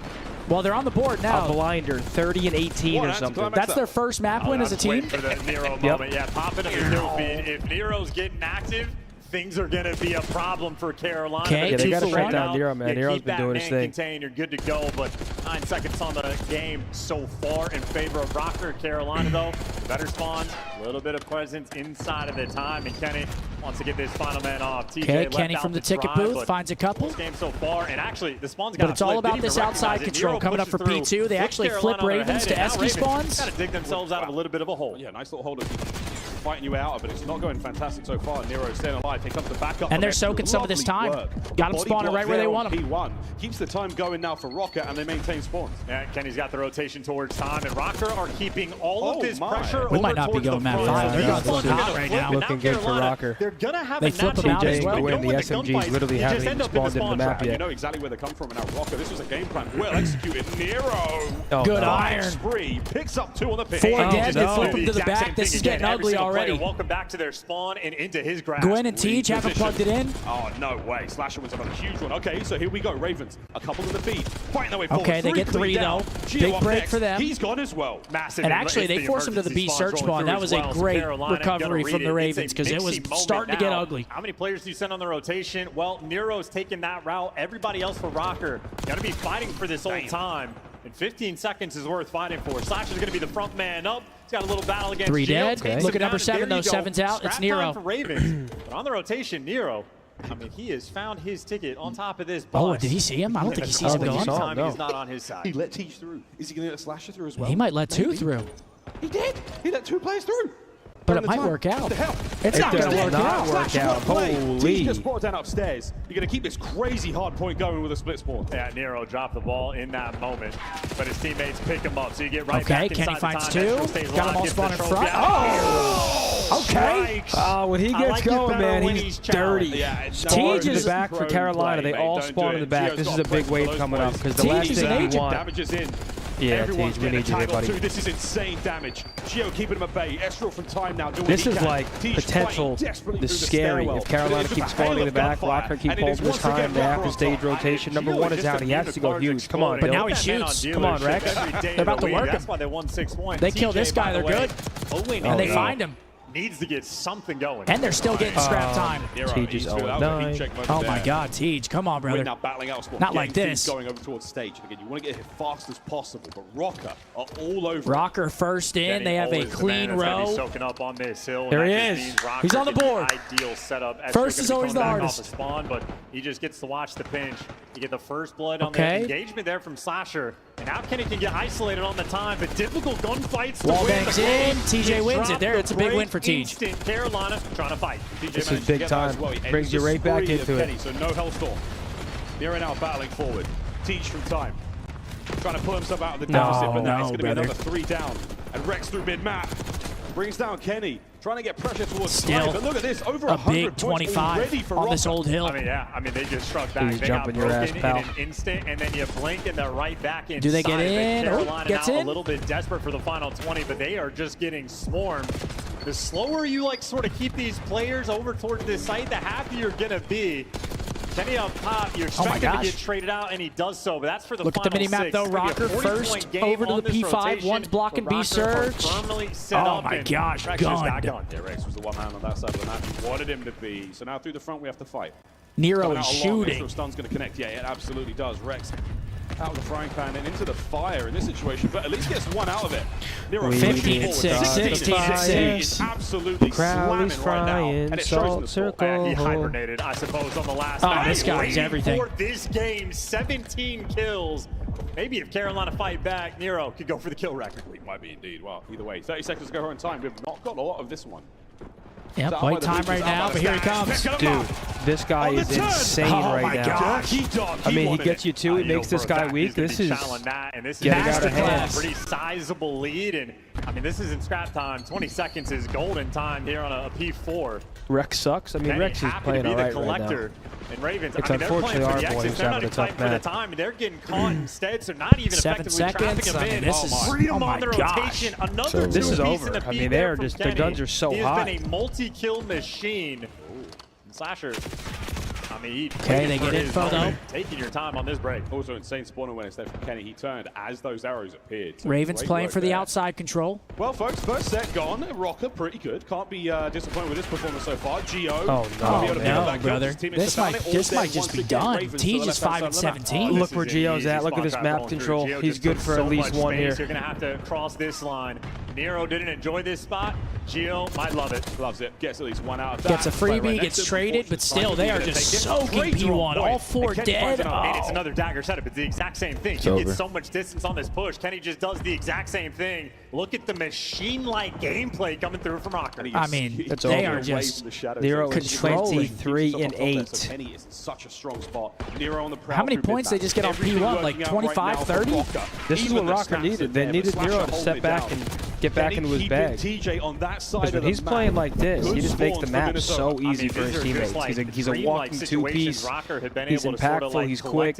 Speaker 3: Well, they're on the board now.
Speaker 2: A blinder, 30 and 18 or something.
Speaker 3: That's their first map win as a team.
Speaker 4: For the Nero moment. Yeah, pop it up the new feed. If Nero's getting active, things are going to be a problem for Carolina.
Speaker 3: Okay,
Speaker 2: yeah, they got to shut
Speaker 3: one.
Speaker 2: down Nero, man. Nero's been doing his thing.
Speaker 4: Contain, you're good to go, but 9 seconds on the game so far in favor of Rocker. Carolina, though, better spawns, a little bit of presence inside of the time, and Kenny wants to get this final man off. TJ
Speaker 3: Okay,
Speaker 4: left
Speaker 3: Kenny
Speaker 4: out
Speaker 3: from the
Speaker 4: to
Speaker 3: ticket
Speaker 4: drive,
Speaker 3: booth finds a couple.
Speaker 4: This game so far, and actually, the spawns got
Speaker 3: But it's all
Speaker 4: flipped.
Speaker 3: about
Speaker 4: Didn't
Speaker 3: this
Speaker 4: even
Speaker 3: outside
Speaker 4: recognize it.
Speaker 3: control
Speaker 4: Nero
Speaker 3: coming up for
Speaker 4: pushes through,
Speaker 3: P2. They
Speaker 4: flips
Speaker 3: actually
Speaker 4: Carolina
Speaker 3: flip
Speaker 4: on their
Speaker 3: Ravens
Speaker 4: head,
Speaker 3: to
Speaker 4: and now
Speaker 3: Esky
Speaker 4: Ravens
Speaker 3: spawns.
Speaker 4: got to dig themselves out of a little bit of a hole.
Speaker 6: Yeah, nice little hold of fighting you out of it. It's not going fantastic so far. Nero's staying alive. Here comes the backup.
Speaker 3: And they're soaking some of this time. Got them spawning right where they want them.
Speaker 6: P1 keeps the time going now for Rocket, and they maintain spawns.
Speaker 12: Yeah, Kenny's got the rotation towards time, and Rocker are keeping all of this pressure
Speaker 3: We
Speaker 12: over
Speaker 3: might not be
Speaker 12: towards
Speaker 3: going
Speaker 12: the
Speaker 3: map
Speaker 12: front.
Speaker 3: 5. They're going full hot right now.
Speaker 2: Looking good for Rocker.
Speaker 12: They're gonna have
Speaker 3: They
Speaker 12: a
Speaker 3: flip them
Speaker 12: natural
Speaker 3: out as
Speaker 2: TJ
Speaker 3: well.
Speaker 2: and the SMGs literally haven't even spawned into the map
Speaker 6: You
Speaker 2: yet.
Speaker 6: know exactly where they come from, and now Rocker. This was a game plan. Well executed. Nero.
Speaker 2: Oh,
Speaker 3: Good
Speaker 2: no.
Speaker 3: iron.
Speaker 6: Spree picks up 2 on the pitch.
Speaker 3: 4
Speaker 2: Oh,
Speaker 3: dead. They
Speaker 2: no.
Speaker 3: flip them to the back. This is getting ugly already.
Speaker 12: Welcome back to their spawn and into his grasp.
Speaker 3: Gwen and Teach haven't plugged it in.
Speaker 6: Oh, no way. Slasher wins another huge one. Okay, so here we go. Ravens, a couple in the feed. Fighting their way forward.
Speaker 3: Okay, they get 3 though. Big break for them.
Speaker 6: He's gone as well.
Speaker 12: Massive.
Speaker 3: And actually, they forced him to the B search spawn. That was a great recovery from the Ravens because it was starting to get ugly.
Speaker 12: How many players do you send on the rotation? Well, Nero's taking that route. Everybody else for Rocker going to be fighting for this whole time. And 15 seconds is worth fighting for. Slasher's going to be the front man up. He's got a little battle against
Speaker 3: 3
Speaker 12: Gio.
Speaker 3: dead. Look at number 7 though. 7's out.
Speaker 12: Scrap
Speaker 3: It's Nero.
Speaker 12: time for Ravens. But on the rotation, Nero, I mean, he has found his ticket on top of this bus.
Speaker 3: Oh, did he see him? I don't think he sees him going.
Speaker 12: He's not on his side.
Speaker 6: He let Teach through. Is he going to let Slasher through as well?
Speaker 3: He might let 2 through.
Speaker 6: He did. He let 2 players through.
Speaker 3: But it might work out.
Speaker 6: What the hell?
Speaker 3: It's not going to work out.
Speaker 6: Teach
Speaker 2: Holy.
Speaker 6: gets brought down upstairs. You're going to keep this crazy hard point going with a split spawn.
Speaker 12: Yeah, Nero dropped the ball in that moment, but his teammates pick him up, so you get right back
Speaker 3: Okay,
Speaker 12: inside
Speaker 3: Kenny finds
Speaker 12: the time.
Speaker 3: 2. Got them all spawned in front. Oh! Okay.
Speaker 2: When he gets going, man, he's dirty.
Speaker 6: Yeah,
Speaker 2: Teach is back for Carolina. They all spawn in the back. This is a big wave coming up because the last thing we want.
Speaker 6: Damage is in.
Speaker 2: Yeah,
Speaker 6: Everyone's
Speaker 2: Teach, we need you here, buddy.
Speaker 6: This is insane damage. Gio keeping him at bay. Estral from time now.
Speaker 2: This is like potential, the scary. If Carolina keeps spawning in the back, Rocker keep holding his time, they have to stage rotation. Number 1 is out. He has to go huge. Come on,
Speaker 3: But
Speaker 2: Bill.
Speaker 3: now he shoots.
Speaker 2: Come on, Rex.
Speaker 3: They're about to work him.
Speaker 12: That's why they won 6-1.
Speaker 3: They kill this guy. They're good. And they find him.
Speaker 12: Needs to get something going.
Speaker 3: And they're still getting scrap time.
Speaker 2: Teach is 0-9.
Speaker 3: Oh my God, Teach. Come on, brother.
Speaker 6: Now battling out spawn.
Speaker 3: Not like this.
Speaker 6: Going over towards stage. Again, you want to get here fast as possible, but Rocker are all over.
Speaker 3: Rocker first in. They have a clean row.
Speaker 12: Soaking up on this hill.
Speaker 3: There he is. He's on the board.
Speaker 12: Ideal setup.
Speaker 3: First is always the hardest.
Speaker 12: Off the spawn, but he just gets to watch the pinch. You get the first blood on the engagement there from Slasher. And now Kenny can get isolated on the time, but difficult gunfights.
Speaker 3: Wall bangs in. TJ wins it there. It's a big win for Teach.
Speaker 12: Carolina trying to fight.
Speaker 2: This is big time. Brings you right back into it.
Speaker 6: So no Hellstorm. Nero now battling forward. Teach from time. Trying to pull himself out of the deficit, but now it's going to be another 3 down. And Rex through mid-map. Brings down Kenny. Trying to get pressure towards time. But look at this. Over
Speaker 3: a
Speaker 6: 100
Speaker 3: big 25 on this old hill.
Speaker 12: I mean, yeah. I mean, they just struck back.
Speaker 2: He's
Speaker 12: they got
Speaker 2: jumping your ass,
Speaker 12: broken
Speaker 2: pal.
Speaker 12: in an instant, and then you blink and they're right back inside.
Speaker 3: Do they get in?
Speaker 12: Carolina
Speaker 3: Gets
Speaker 12: now
Speaker 3: in?
Speaker 12: a little bit desperate for the final 20, but they are just getting swarmed. The slower you like sort of keep these players over towards this site, the happier you're gonna be. Kenny up top, you expect him to get traded out, and he does so, but that's for the
Speaker 3: Look at the
Speaker 12: final
Speaker 3: mini-map, though. Rocker first over to the P5. One's blocking B search. Oh, my gosh,
Speaker 6: Rex just got gone. Yeah, Rex was the one man on that side of the map. We wanted him to be. So now through the front, we have to fight.
Speaker 3: Nero is shooting.
Speaker 6: Stun's going to connect. Yeah, it absolutely does. Rex out of the frying pan and into the fire in this situation, but at least gets 1 out of it. Nero
Speaker 3: 15-6.
Speaker 6: Absolutely slamming right now, and it shows in the score.
Speaker 12: He hibernated, I suppose, on the last.
Speaker 3: Oh, this guy's everything.
Speaker 12: For this game, 17 kills. Maybe if Carolina fight back, Nero could go for the kill record.
Speaker 6: It might be indeed. Well, either way, 30 seconds to go in time. We've not got a lot of this one.
Speaker 3: Yep, white time right now, but here he comes.
Speaker 2: Dude, this guy is insane right now.
Speaker 12: Gosh.
Speaker 2: I mean, he gets you 2, he makes this guy weak. This is getting out of hand.
Speaker 12: Pretty sizable lead, and I mean, this isn't scrap time. 20 seconds is golden time here on a P4.
Speaker 2: Rex sucks. I mean, Rex is playing all right now.
Speaker 12: And Ravens,
Speaker 2: it's
Speaker 12: I mean,
Speaker 2: unfortunately our boy who's having a tough match.
Speaker 12: For the time, they're getting caught instead, so not even
Speaker 3: 7
Speaker 12: effectively
Speaker 3: seconds.
Speaker 12: trapping him in.
Speaker 3: This is
Speaker 12: Freedom on the rotation. Another
Speaker 2: this is
Speaker 12: 2
Speaker 2: over.
Speaker 12: in the
Speaker 2: I mean,
Speaker 12: feed
Speaker 2: they're
Speaker 12: from
Speaker 2: just
Speaker 12: Kenny.
Speaker 2: the guns are so
Speaker 12: He
Speaker 2: hot.
Speaker 12: has been a multi-kill machine. Slasher. I mean,
Speaker 3: they get info though.
Speaker 12: Taking your time on this break.
Speaker 6: Also, insane spawn awareness there from Kenny. He turned as those arrows appeared. So
Speaker 3: Ravens playing for the outside control.
Speaker 6: Well, folks, first set gone. Rocker, pretty good. Can't be disappointed with this performance so far. Gio.
Speaker 3: Oh, no, brother. This might just be done. Teach is 5-17.
Speaker 2: Look where Gio's at. Look at this map control. He's good for at least 1 here.
Speaker 12: You're going to have to cross this line. Nero didn't enjoy this spot.
Speaker 4: Geo might love it.
Speaker 6: Loves it. Gets at least one out of that.
Speaker 3: Gets a freebie, gets traded, but still, they are just soaking P1. All 4 dead.
Speaker 4: And it's another dagger setup. It's the exact same thing.
Speaker 1: It's
Speaker 4: You
Speaker 1: over.
Speaker 4: get so much distance on this push. Kenny just does the exact same thing. Look at the machine-like gameplay coming through from Rocker.
Speaker 3: I mean, they are just
Speaker 2: Nero is
Speaker 3: controlling.
Speaker 2: 23 and 8.
Speaker 6: Kenny is in such a strong spot. Nero on the prowl.
Speaker 3: How many points they just get on P1? Like 25, 30?
Speaker 2: This is what Rocker needed. They needed Nero to step back and get back into his bag.
Speaker 6: TJ on that side
Speaker 2: Because when he's playing like this, he just makes the map so easy for his teammates. He's a walking two-piece. He's impactful. He's quick.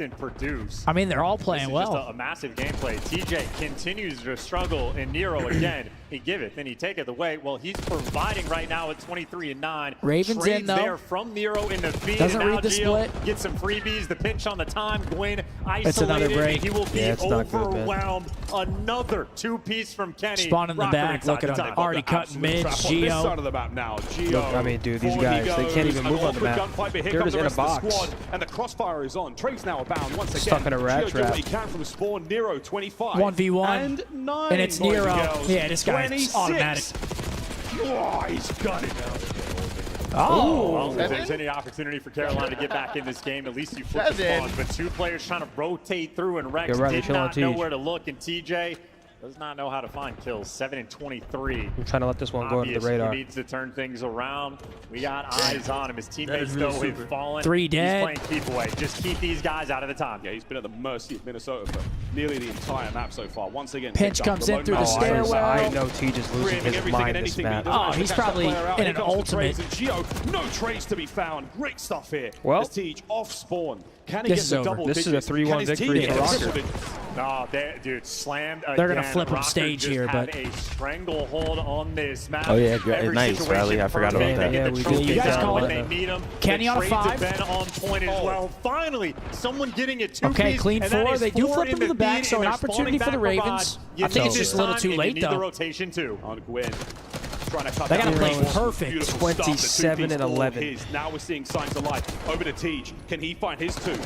Speaker 3: I mean, they're all playing
Speaker 4: This is
Speaker 3: well.
Speaker 4: just a massive gameplay. TJ continues to struggle, and Nero again. He giveth, then he taketh away. Well, he's providing right now at 23 and 9.
Speaker 3: Ravens
Speaker 4: Trades
Speaker 3: in though.
Speaker 4: there from Nero in the feed.
Speaker 3: Doesn't
Speaker 4: and now
Speaker 3: read the
Speaker 4: Gio
Speaker 3: split.
Speaker 4: Gets some freebies. The pinch on the time. Gwyn
Speaker 3: It's another
Speaker 4: isolated.
Speaker 3: break.
Speaker 4: He will be
Speaker 2: Yeah, it's not good, man.
Speaker 4: overwhelmed. Another 2-piece from Kenny.
Speaker 3: Spawn in the
Speaker 4: Rocker
Speaker 3: back,
Speaker 4: inside
Speaker 3: looking
Speaker 4: the
Speaker 3: on
Speaker 4: time.
Speaker 3: already cut mid.
Speaker 6: This side
Speaker 3: Geo.
Speaker 6: of the map now. Geo.
Speaker 2: Look, I mean, dude, these guys, they can't even move on the map. They're just in a box.
Speaker 6: And the crossfire is on. Trade's now abound once again.
Speaker 2: Stuck in a rat
Speaker 6: Geo doing
Speaker 2: trap.
Speaker 6: what he can from spawn. Nero 25.
Speaker 3: 1v1.
Speaker 6: And 9.
Speaker 3: And it's
Speaker 6: boys
Speaker 3: Nero.
Speaker 6: girls.
Speaker 3: Yeah, this guy's
Speaker 6: 26.
Speaker 3: automatic.
Speaker 6: Oh, he's got it.
Speaker 4: Well, if there's any opportunity for Carolina to get back in this game, at least you flip the spawns. But 2 players trying to rotate through, and Rex
Speaker 2: Yeah, right,
Speaker 4: did
Speaker 2: chill on
Speaker 4: not know
Speaker 2: Tej.
Speaker 4: where to look, and TJ does not know how to find kills. 7 and 23.
Speaker 2: I'm trying to let this one go under the
Speaker 4: Obvious,
Speaker 2: radar.
Speaker 4: He needs to turn things around. We got eyes on him. His teammates, though, have fallen.
Speaker 3: 3 dead.
Speaker 4: He's playing keep away. Just keep these guys out of the time.
Speaker 6: Yeah, he's been at the mercy of Minnesota for nearly the entire map so far. Once again,
Speaker 3: Pinch
Speaker 6: picked up
Speaker 3: comes
Speaker 6: the
Speaker 3: in
Speaker 6: low
Speaker 3: through the
Speaker 6: map.
Speaker 3: stairwell.
Speaker 2: I know Tej is losing
Speaker 6: Creating
Speaker 2: his
Speaker 6: everything
Speaker 2: mind
Speaker 6: and
Speaker 2: this
Speaker 6: anything,
Speaker 2: map.
Speaker 6: but he doesn't
Speaker 3: Oh, he's
Speaker 6: catch that
Speaker 3: probably
Speaker 6: player out.
Speaker 3: in
Speaker 6: Here
Speaker 3: an
Speaker 6: comes the
Speaker 3: ultimate.
Speaker 6: trades, and Geo, no trades to be found. Great stuff here.
Speaker 2: Well,
Speaker 6: as Tej off spawn. Can he
Speaker 3: this
Speaker 6: get
Speaker 3: is
Speaker 6: the
Speaker 3: over.
Speaker 6: double
Speaker 2: This is a
Speaker 6: digits?
Speaker 2: 3-1
Speaker 6: Can his
Speaker 2: victory
Speaker 6: team
Speaker 2: for
Speaker 6: get
Speaker 2: Rocker.
Speaker 6: triple digits?
Speaker 4: No, they, slammed again.
Speaker 3: They're gonna flip him
Speaker 4: Rocker
Speaker 3: stage
Speaker 4: just
Speaker 3: here,
Speaker 4: had
Speaker 3: but-
Speaker 4: a stranglehold on this map.
Speaker 1: Oh, yeah,
Speaker 4: Every
Speaker 1: nice,
Speaker 4: situation
Speaker 1: Riley. I forgot
Speaker 4: perfect.
Speaker 1: about that.
Speaker 4: They get
Speaker 2: Yeah,
Speaker 4: the
Speaker 2: we did.
Speaker 4: trophy
Speaker 3: You guys
Speaker 4: down
Speaker 3: called
Speaker 4: when
Speaker 3: it.
Speaker 4: they need 'em.
Speaker 3: Kenny
Speaker 4: The
Speaker 3: on a
Speaker 4: trades have
Speaker 3: 5.
Speaker 4: been on point as well. Finally, someone getting a 2-piece.
Speaker 3: Okay, clean
Speaker 4: and that
Speaker 3: 4.
Speaker 4: is
Speaker 3: They do
Speaker 4: 4
Speaker 3: flip
Speaker 4: in
Speaker 3: him to the back,
Speaker 4: feed,
Speaker 3: so
Speaker 4: and
Speaker 3: an
Speaker 4: they're
Speaker 3: opportunity
Speaker 4: spawning
Speaker 3: for the
Speaker 4: back
Speaker 3: Ravens.
Speaker 4: provide. You
Speaker 3: I think
Speaker 4: need
Speaker 3: it's just
Speaker 4: this
Speaker 3: a little
Speaker 4: time,
Speaker 3: too
Speaker 4: and
Speaker 3: late,
Speaker 4: you need the
Speaker 3: though.
Speaker 4: rotation too.
Speaker 6: On Gwyn. Trying to cut
Speaker 3: They
Speaker 6: that
Speaker 3: gotta play
Speaker 6: Beautiful
Speaker 3: perfect.
Speaker 6: stuff. The
Speaker 2: 27
Speaker 6: two-piece
Speaker 2: and
Speaker 6: all
Speaker 2: 11.
Speaker 6: his. Now we're seeing signs of life. Over to Tej. Can he find his 2?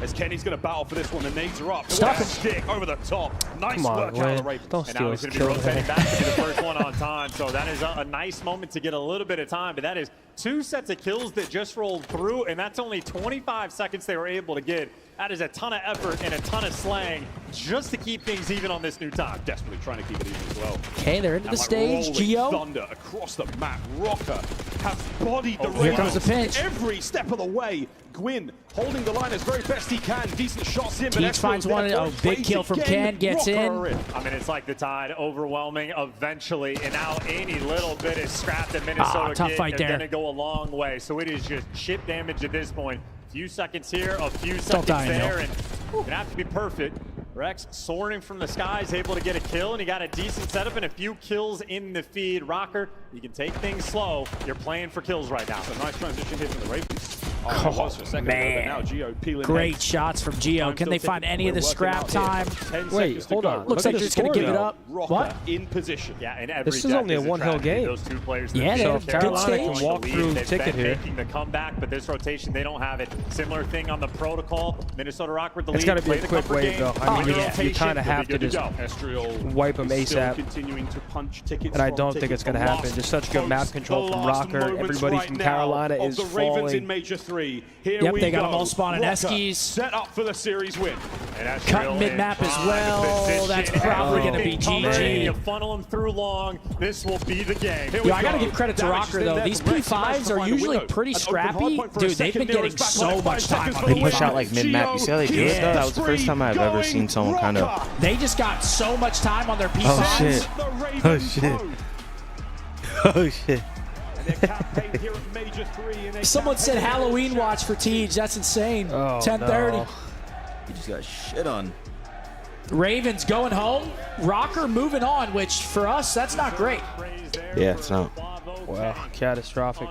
Speaker 6: As Kenny's going to battle for this one. The nades are up.
Speaker 3: Stop him.
Speaker 6: Stick over the top. Nice
Speaker 2: Come on,
Speaker 6: work out of the
Speaker 2: Gwyn.
Speaker 6: Ravens.
Speaker 2: Don't
Speaker 4: And
Speaker 2: steal
Speaker 4: now
Speaker 2: his
Speaker 4: he's going to be
Speaker 2: kill.
Speaker 4: rotating back to be the first one on time. So that is a nice moment to get a little bit of time. But that is 2 sets of kills that just rolled through, and that's only 25 seconds they were able to get. That is a ton of effort and a ton of slang just to keep things even on this new time.
Speaker 6: Desperately trying to keep it even as well.
Speaker 3: Okay, they're into the
Speaker 6: And like
Speaker 3: stage.
Speaker 6: rolling
Speaker 3: Geo.
Speaker 6: thunder across the map. Rocker has bodied the
Speaker 3: Oh, here comes
Speaker 6: Ravens
Speaker 3: the pinch.
Speaker 6: every step of the way. Gwyn holding the line as very best he can. Decent shots in, but
Speaker 3: Teach finds
Speaker 6: Esco's
Speaker 3: one.
Speaker 6: there for
Speaker 3: Oh,
Speaker 6: it.
Speaker 3: big
Speaker 6: Trades
Speaker 3: kill from
Speaker 6: again.
Speaker 3: Ken. Gets
Speaker 6: Rocker
Speaker 3: in.
Speaker 6: are
Speaker 4: I mean, it's like the tide overwhelming eventually, and now any little bit of scrap that Minnesota
Speaker 3: tough
Speaker 4: get
Speaker 3: fight
Speaker 4: is
Speaker 3: there.
Speaker 4: going to go a long way. So it is just chip damage at this point. A few seconds here, a few
Speaker 3: Don't
Speaker 4: seconds
Speaker 3: die,
Speaker 4: there,
Speaker 3: Neil.
Speaker 4: and you're going to have to be perfect. Rex soaring from the skies, able to get a kill, and he got a decent setup and a few kills in the feed. Rocker, you can take things slow. You're playing for kills right now.
Speaker 6: So nice transition here from the Ravens.
Speaker 3: Oh,
Speaker 6: it was for a second ago, but
Speaker 3: man.
Speaker 6: now Geo peeling
Speaker 3: Great
Speaker 6: heads.
Speaker 3: shots from Geo.
Speaker 6: Time
Speaker 3: Can
Speaker 6: still
Speaker 3: they find
Speaker 6: ticking.
Speaker 3: any of the
Speaker 6: We're working
Speaker 3: scrap
Speaker 6: out here.
Speaker 3: time?
Speaker 6: 10
Speaker 2: Wait,
Speaker 6: seconds to
Speaker 2: hold
Speaker 6: go.
Speaker 2: on.
Speaker 3: Looks
Speaker 2: Look
Speaker 3: like
Speaker 2: at
Speaker 3: they're
Speaker 2: the
Speaker 3: just going to
Speaker 2: score,
Speaker 3: give it
Speaker 2: though.
Speaker 3: up.
Speaker 6: Rocker
Speaker 3: What?
Speaker 6: in position.
Speaker 4: Yeah, and every
Speaker 2: This is
Speaker 4: deck
Speaker 2: only a
Speaker 4: is
Speaker 2: one-hill
Speaker 4: tragedy.
Speaker 2: game.
Speaker 4: Those 2 players
Speaker 3: Yeah,
Speaker 4: that
Speaker 3: they
Speaker 4: have
Speaker 3: have
Speaker 2: Carolina
Speaker 3: good
Speaker 2: can
Speaker 3: stage.
Speaker 2: walk through
Speaker 4: They've
Speaker 2: ticket
Speaker 4: been
Speaker 2: here.
Speaker 4: making the comeback, but this rotation, they don't have it. Similar thing on the protocol. Minnesota Rock with the lead.
Speaker 2: It's got to be
Speaker 4: Play
Speaker 2: a
Speaker 4: the
Speaker 2: quick
Speaker 4: comfort
Speaker 2: wave,
Speaker 4: game.
Speaker 2: though. I mean,
Speaker 3: yeah.
Speaker 2: you
Speaker 4: Rotation,
Speaker 2: kind of
Speaker 4: they'll be
Speaker 2: have to
Speaker 4: good
Speaker 2: just
Speaker 4: go.
Speaker 6: Estriel
Speaker 2: wipe them
Speaker 6: is still
Speaker 2: ASAP.
Speaker 6: continuing to punch tickets
Speaker 2: And I
Speaker 6: from
Speaker 2: don't think
Speaker 6: tickets.
Speaker 2: it's going to
Speaker 6: The
Speaker 2: happen.
Speaker 6: last
Speaker 2: Just such good map
Speaker 6: post,
Speaker 2: control
Speaker 6: the
Speaker 2: from
Speaker 6: last
Speaker 2: Rocker.
Speaker 6: moments
Speaker 2: Everybody
Speaker 6: right
Speaker 2: from
Speaker 6: now
Speaker 2: Carolina
Speaker 6: of
Speaker 2: is
Speaker 6: the Ravens in
Speaker 2: falling.
Speaker 6: Major 3. Here
Speaker 3: Yep,
Speaker 6: we
Speaker 3: they got
Speaker 6: go.
Speaker 3: them all spawning
Speaker 6: Rocker
Speaker 3: Eskies.
Speaker 6: set up for the series win.
Speaker 4: And that's
Speaker 3: Cut
Speaker 4: real
Speaker 3: mid-map
Speaker 4: in
Speaker 3: as
Speaker 4: prime
Speaker 3: well.
Speaker 4: position.
Speaker 3: That's probably
Speaker 4: Everything
Speaker 3: gonna be
Speaker 4: coming.
Speaker 3: GG.
Speaker 4: You funnel them through long. This will be the game.
Speaker 3: Yo, I got to give credit to Rocker, though. These P5s are usually pretty scrappy. Dude, they've been getting so much time on
Speaker 1: They
Speaker 3: P5.
Speaker 1: push out like mid-map. You see how they do it though? That was the first time I've ever seen someone kind of...
Speaker 3: They just got so much time on their P5s.
Speaker 1: Oh shit. Oh shit. Oh shit.
Speaker 3: Someone said Halloween watch for Tej. That's insane.
Speaker 2: Oh,
Speaker 3: 10:30.
Speaker 2: no.
Speaker 5: You just got shit on.
Speaker 3: Ravens going home. Rocker moving on, which for us, that's not great.
Speaker 1: Yeah, it's not.
Speaker 2: Wow, catastrophic.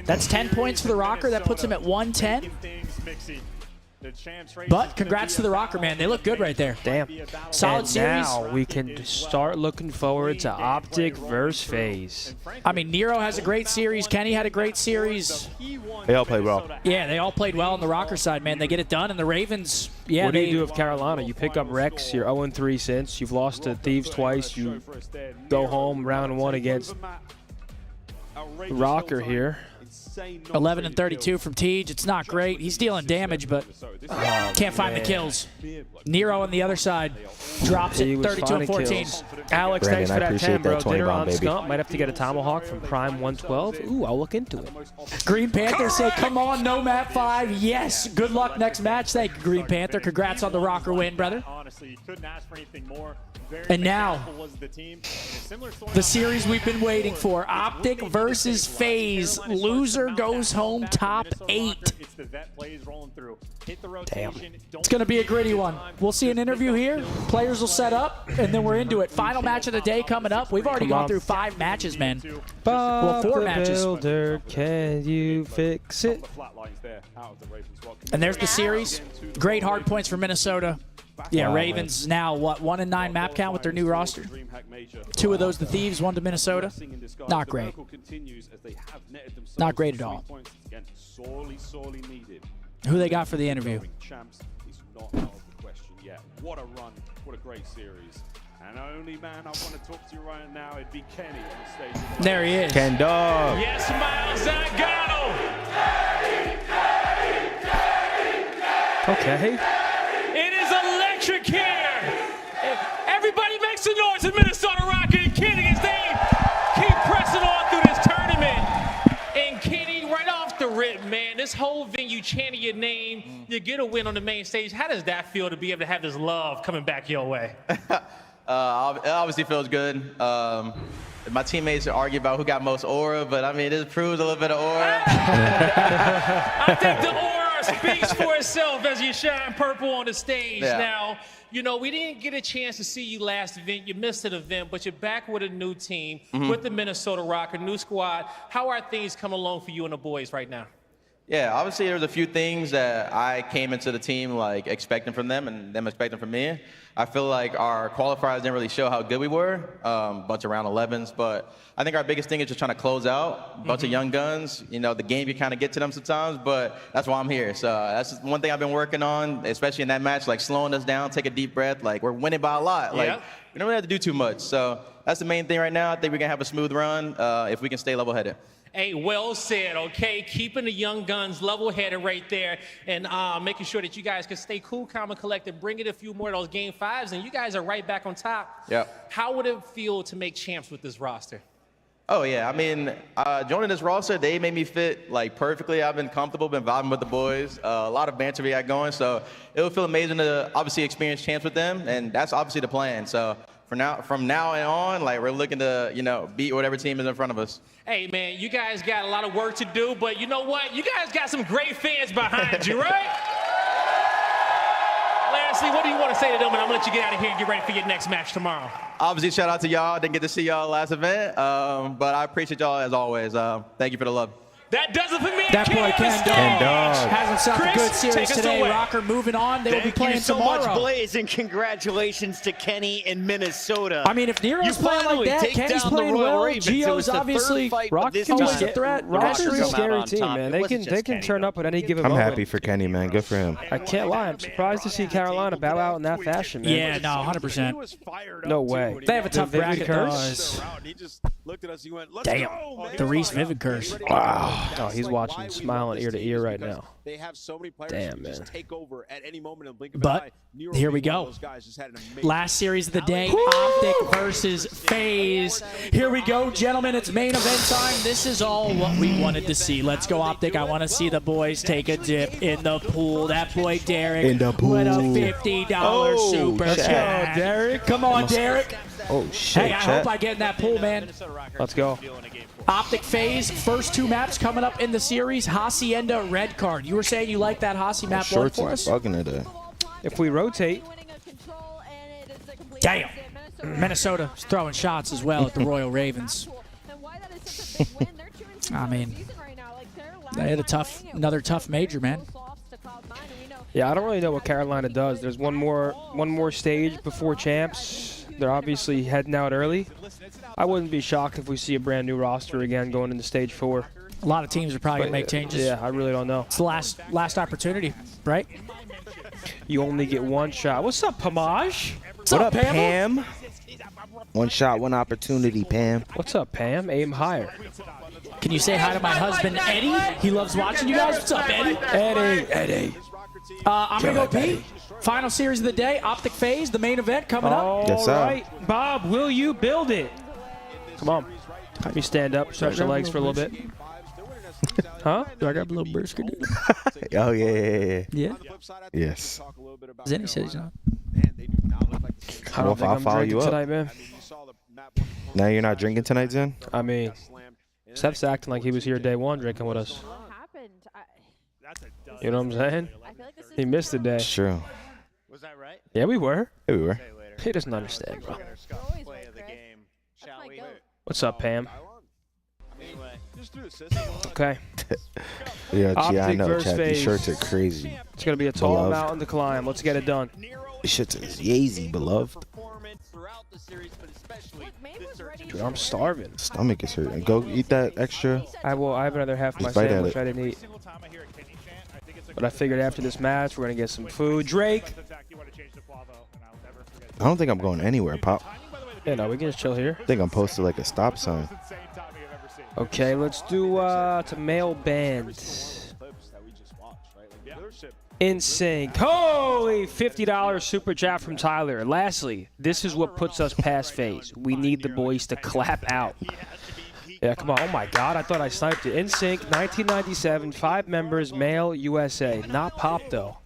Speaker 3: That's 10 points for the Rocker. That puts him at 110. But congrats to the Rocker, man. They look good right there.
Speaker 2: Damn.
Speaker 3: Solid
Speaker 2: And
Speaker 3: series.
Speaker 2: now we can start looking forward to OpTic versus FaZe.
Speaker 3: I mean, Nero has a great series. Kenny had a great series.
Speaker 1: They all play well.
Speaker 3: Yeah, they all played well on the Rocker side, man. They get it done. And the Ravens, yeah,
Speaker 2: what do
Speaker 3: they
Speaker 2: you do with Carolina? You pick up Rex. You're 0-3 since. You've lost to Thieves twice. You go home round 1 against Rocker here.
Speaker 3: 11 and 32 from Tej. It's not great. He's dealing damage, but can't find the kills. Nero on the other side drops it 32 and 14.
Speaker 2: Alex,
Speaker 1: Brandon,
Speaker 2: thanks for
Speaker 1: I
Speaker 2: that
Speaker 1: appreciate
Speaker 2: 10, bro.
Speaker 1: that 20
Speaker 2: Dinner
Speaker 1: bomb,
Speaker 2: on
Speaker 1: baby.
Speaker 2: Scump. Might have to get a tomahawk from Prime 112. Ooh, I'll look into it.
Speaker 3: Green Panther say, come on, no map 5. Yes. Good luck next match. Thank you, Green Panther. Congrats on the Rocker win, brother.
Speaker 4: Honestly, you couldn't ask for anything more.
Speaker 3: And now, the series we've been waiting for. OpTic versus FaZe. Loser goes home top 8. Damn. It's going to be a gritty one. We'll see an interview here. Players will set up, and then we're into it. Final match of the day coming up. We've already gone through 5 matches, man. Well, 4 matches.
Speaker 2: Builder, can you fix it?
Speaker 3: And there's the series. Great hard points for Minnesota. Yeah,
Speaker 1: Wow,
Speaker 3: Ravens now, what, 1 and 9 map count with their new roster? 2 of those the Thieves, 1 to Minnesota. Not great. Not great at all. Who they got for the interview?
Speaker 6: What a run. What a great series. And only man I want to talk to you right now, it'd be Kenny on the stage.
Speaker 3: There he is.
Speaker 1: Ken Dog.
Speaker 9: Yes, Miles, I got him.
Speaker 2: Okay.
Speaker 9: It is electric here. Everybody makes some noise in Minnesota Rocket. And Kenny is they keep pressing on through this tournament. And Kenny, right off the rip, man, this whole venue chanting your name, you get a win on the main stage. How does that feel to be able to have this love coming back your way?
Speaker 5: It obviously feels good. My teammates argue about who got most aura, but I mean, this proves a little bit of aura.
Speaker 9: I think the aura speaks for itself as you shine purple on the stage.
Speaker 5: Yeah.
Speaker 9: Now, you know, we didn't get a chance to see you last event. You missed an event, but you're back with a new team, with the Minnesota Rocker, new squad. How are things coming along for you and the boys right now?
Speaker 5: Yeah, obviously there's a few things that I came into the team like expecting from them and them expecting from me. I feel like our qualifiers didn't really show how good we were, bunch of round 11s, but I think our biggest thing is just trying to close out, bunch of young guns. You know, the game you kind of get to them sometimes, but that's why I'm here. So that's just one thing I've been working on, especially in that match, like slowing us down, take a deep breath. Like we're winning by a lot. Like we don't really have to do too much. So that's the main thing right now. I think we're gonna have a smooth run if we can stay level-headed.
Speaker 9: Hey, well said, okay? Keeping the young guns level-headed right there and making sure that you guys can stay cool, calm, and collected, bring it a few more of those game 5s, and you guys are right back on top.
Speaker 5: Yep.
Speaker 9: How would it feel to make champs with this roster?
Speaker 5: Oh, yeah. I mean, joining this roster, they made me fit, like, perfectly. I've been comfortable, been vibing with the boys. A lot of banter we got going, so it would feel amazing to obviously experience champs with them, and that's obviously the plan. So from now on, like, we're looking to, you know, beat whatever team is in front of us.
Speaker 9: Hey, man, you guys got a lot of work to do, but you know what? You guys got some great fans behind you, right? Lastly, what do you want to say to them? And I'm going to let you get out of here and get ready for your next match tomorrow.
Speaker 5: Obviously, shout out to y'all. Didn't get to see y'all last event, but I appreciate y'all as always. Thank you for the love.
Speaker 9: That does it for me.
Speaker 3: That boy Ken Dog hasn't stopped a
Speaker 9: Chris,
Speaker 3: good series
Speaker 9: take us
Speaker 3: today.
Speaker 9: away.
Speaker 3: Rocker moving on. They will be playing
Speaker 21: Thank you so
Speaker 3: tomorrow.
Speaker 21: much, Blaze, and congratulations to Kenny in Minnesota.
Speaker 3: I mean, if Nero's playing like that, Kenny's playing well. Gio's obviously
Speaker 2: always a threat. Rocker's a scary team, man. They can turn up at any given
Speaker 1: I'm
Speaker 2: moment.
Speaker 1: happy for Kenny, man. Good for him.
Speaker 2: I can't lie. I'm surprised to see Carolina bow out in that fashion, man.
Speaker 3: Yeah, no, 100%.
Speaker 2: No way.
Speaker 3: They have a tough bracket,
Speaker 2: curse.
Speaker 3: Damn. The Reese Vivid curse.
Speaker 2: Wow. Oh, he's watching, smiling ear to ear right now.
Speaker 16: They have so many players
Speaker 2: Damn,
Speaker 16: who
Speaker 2: man.
Speaker 16: just take over at any moment in the blink of an
Speaker 3: But
Speaker 16: eye. Nero
Speaker 3: here we
Speaker 16: being one
Speaker 3: go.
Speaker 16: of those guys just had an amazing
Speaker 3: Last series of the day, OpTic versus FaZe. Here we go, gentlemen. It's main event time. This is all what we wanted to see. Let's go, OpTic. I want to see the boys take a dip in the pool. That boy Derek
Speaker 1: In the pool.
Speaker 3: with a $50 super chat.
Speaker 2: Derek.
Speaker 3: Come on, Derek.
Speaker 1: Oh, shit.
Speaker 3: Hey, I hope I get in that pool, man.
Speaker 2: Let's go.
Speaker 3: OpTic FaZe, first 2 maps coming up in the series. Hacienda, red card. You were saying you like that Hasi map one
Speaker 1: Shorts
Speaker 3: for
Speaker 1: is
Speaker 3: us?
Speaker 1: bugging today.
Speaker 2: If we rotate,
Speaker 3: Damn. Minnesota's throwing shots as well at the Royal Ravens. I mean, they had another tough major, man.
Speaker 2: yeah, I don't really know what Carolina does. There's one more stage before champs. They're obviously heading out early. I wouldn't be shocked if we see a brand new roster again going into stage 4.
Speaker 3: A lot of teams are probably going to make changes.
Speaker 2: Yeah, I really don't know.
Speaker 3: It's the last opportunity, right?
Speaker 2: You only get one shot. What's up, Pamaj?
Speaker 3: What's up, Pam?
Speaker 1: One shot, one opportunity, Pam.
Speaker 2: What's up, Pam? Aim higher.
Speaker 3: Can you say hi to my husband, Eddie? He loves watching you guys. What's up, Eddie? Eddie. I'm going to go pee. Final series of the day, OpTic FaZe, the main event coming up.
Speaker 2: All right. Bob, will you build it? Come on. Have me stand up, stretch your legs for a little bit. Huh? Do I grab a little brisket?
Speaker 1: Oh, yeah.
Speaker 3: Yeah?
Speaker 1: Yes.
Speaker 3: Zenny says no.
Speaker 2: I don't think
Speaker 1: I'll
Speaker 2: I'm
Speaker 1: follow
Speaker 2: drinking
Speaker 1: you up.
Speaker 2: tonight, man.
Speaker 1: Now you're not drinking tonight, Zen?
Speaker 2: I mean, Steph's acting like he was here day one drinking with us. You know what I'm saying? He missed the day.
Speaker 1: It's true.
Speaker 21: Was that right?
Speaker 2: Yeah, we were.
Speaker 1: Yeah, we were.
Speaker 2: He doesn't understand, bro.
Speaker 21: Play of the game, shall we?
Speaker 2: What's up, Pam?
Speaker 21: Anyway,
Speaker 2: Okay.
Speaker 1: Yeah, gee, I
Speaker 2: OpTic
Speaker 1: know,
Speaker 2: versus
Speaker 1: Chad. These
Speaker 2: FaZe.
Speaker 1: shirts are crazy.
Speaker 2: It's going to be a tall
Speaker 1: Beloved.
Speaker 2: mountain to climb. Let's get it done.
Speaker 1: These shirts is Yeezy, beloved.
Speaker 2: Dude, I'm starving.
Speaker 1: Stomach is hurting. Go eat that extra.
Speaker 2: I have another half of my
Speaker 1: Just bite at
Speaker 2: sandwich
Speaker 1: it.
Speaker 2: I didn't eat. But I figured after this match, we're going to get some food. Drake.
Speaker 1: I don't think I'm going anywhere, Pop.
Speaker 2: Yeah, no, we can just chill here.
Speaker 1: I think I'm posted like a stop sign.
Speaker 2: Okay, let's do to male band. In sync. Holy $50 super chat from Tyler. Lastly, this is what puts us past FaZe. We need the boys to clap out. Yeah, come on. Oh my God, I thought I sniped it. In sync, 1997, 5 members, male, USA. Not Pop though.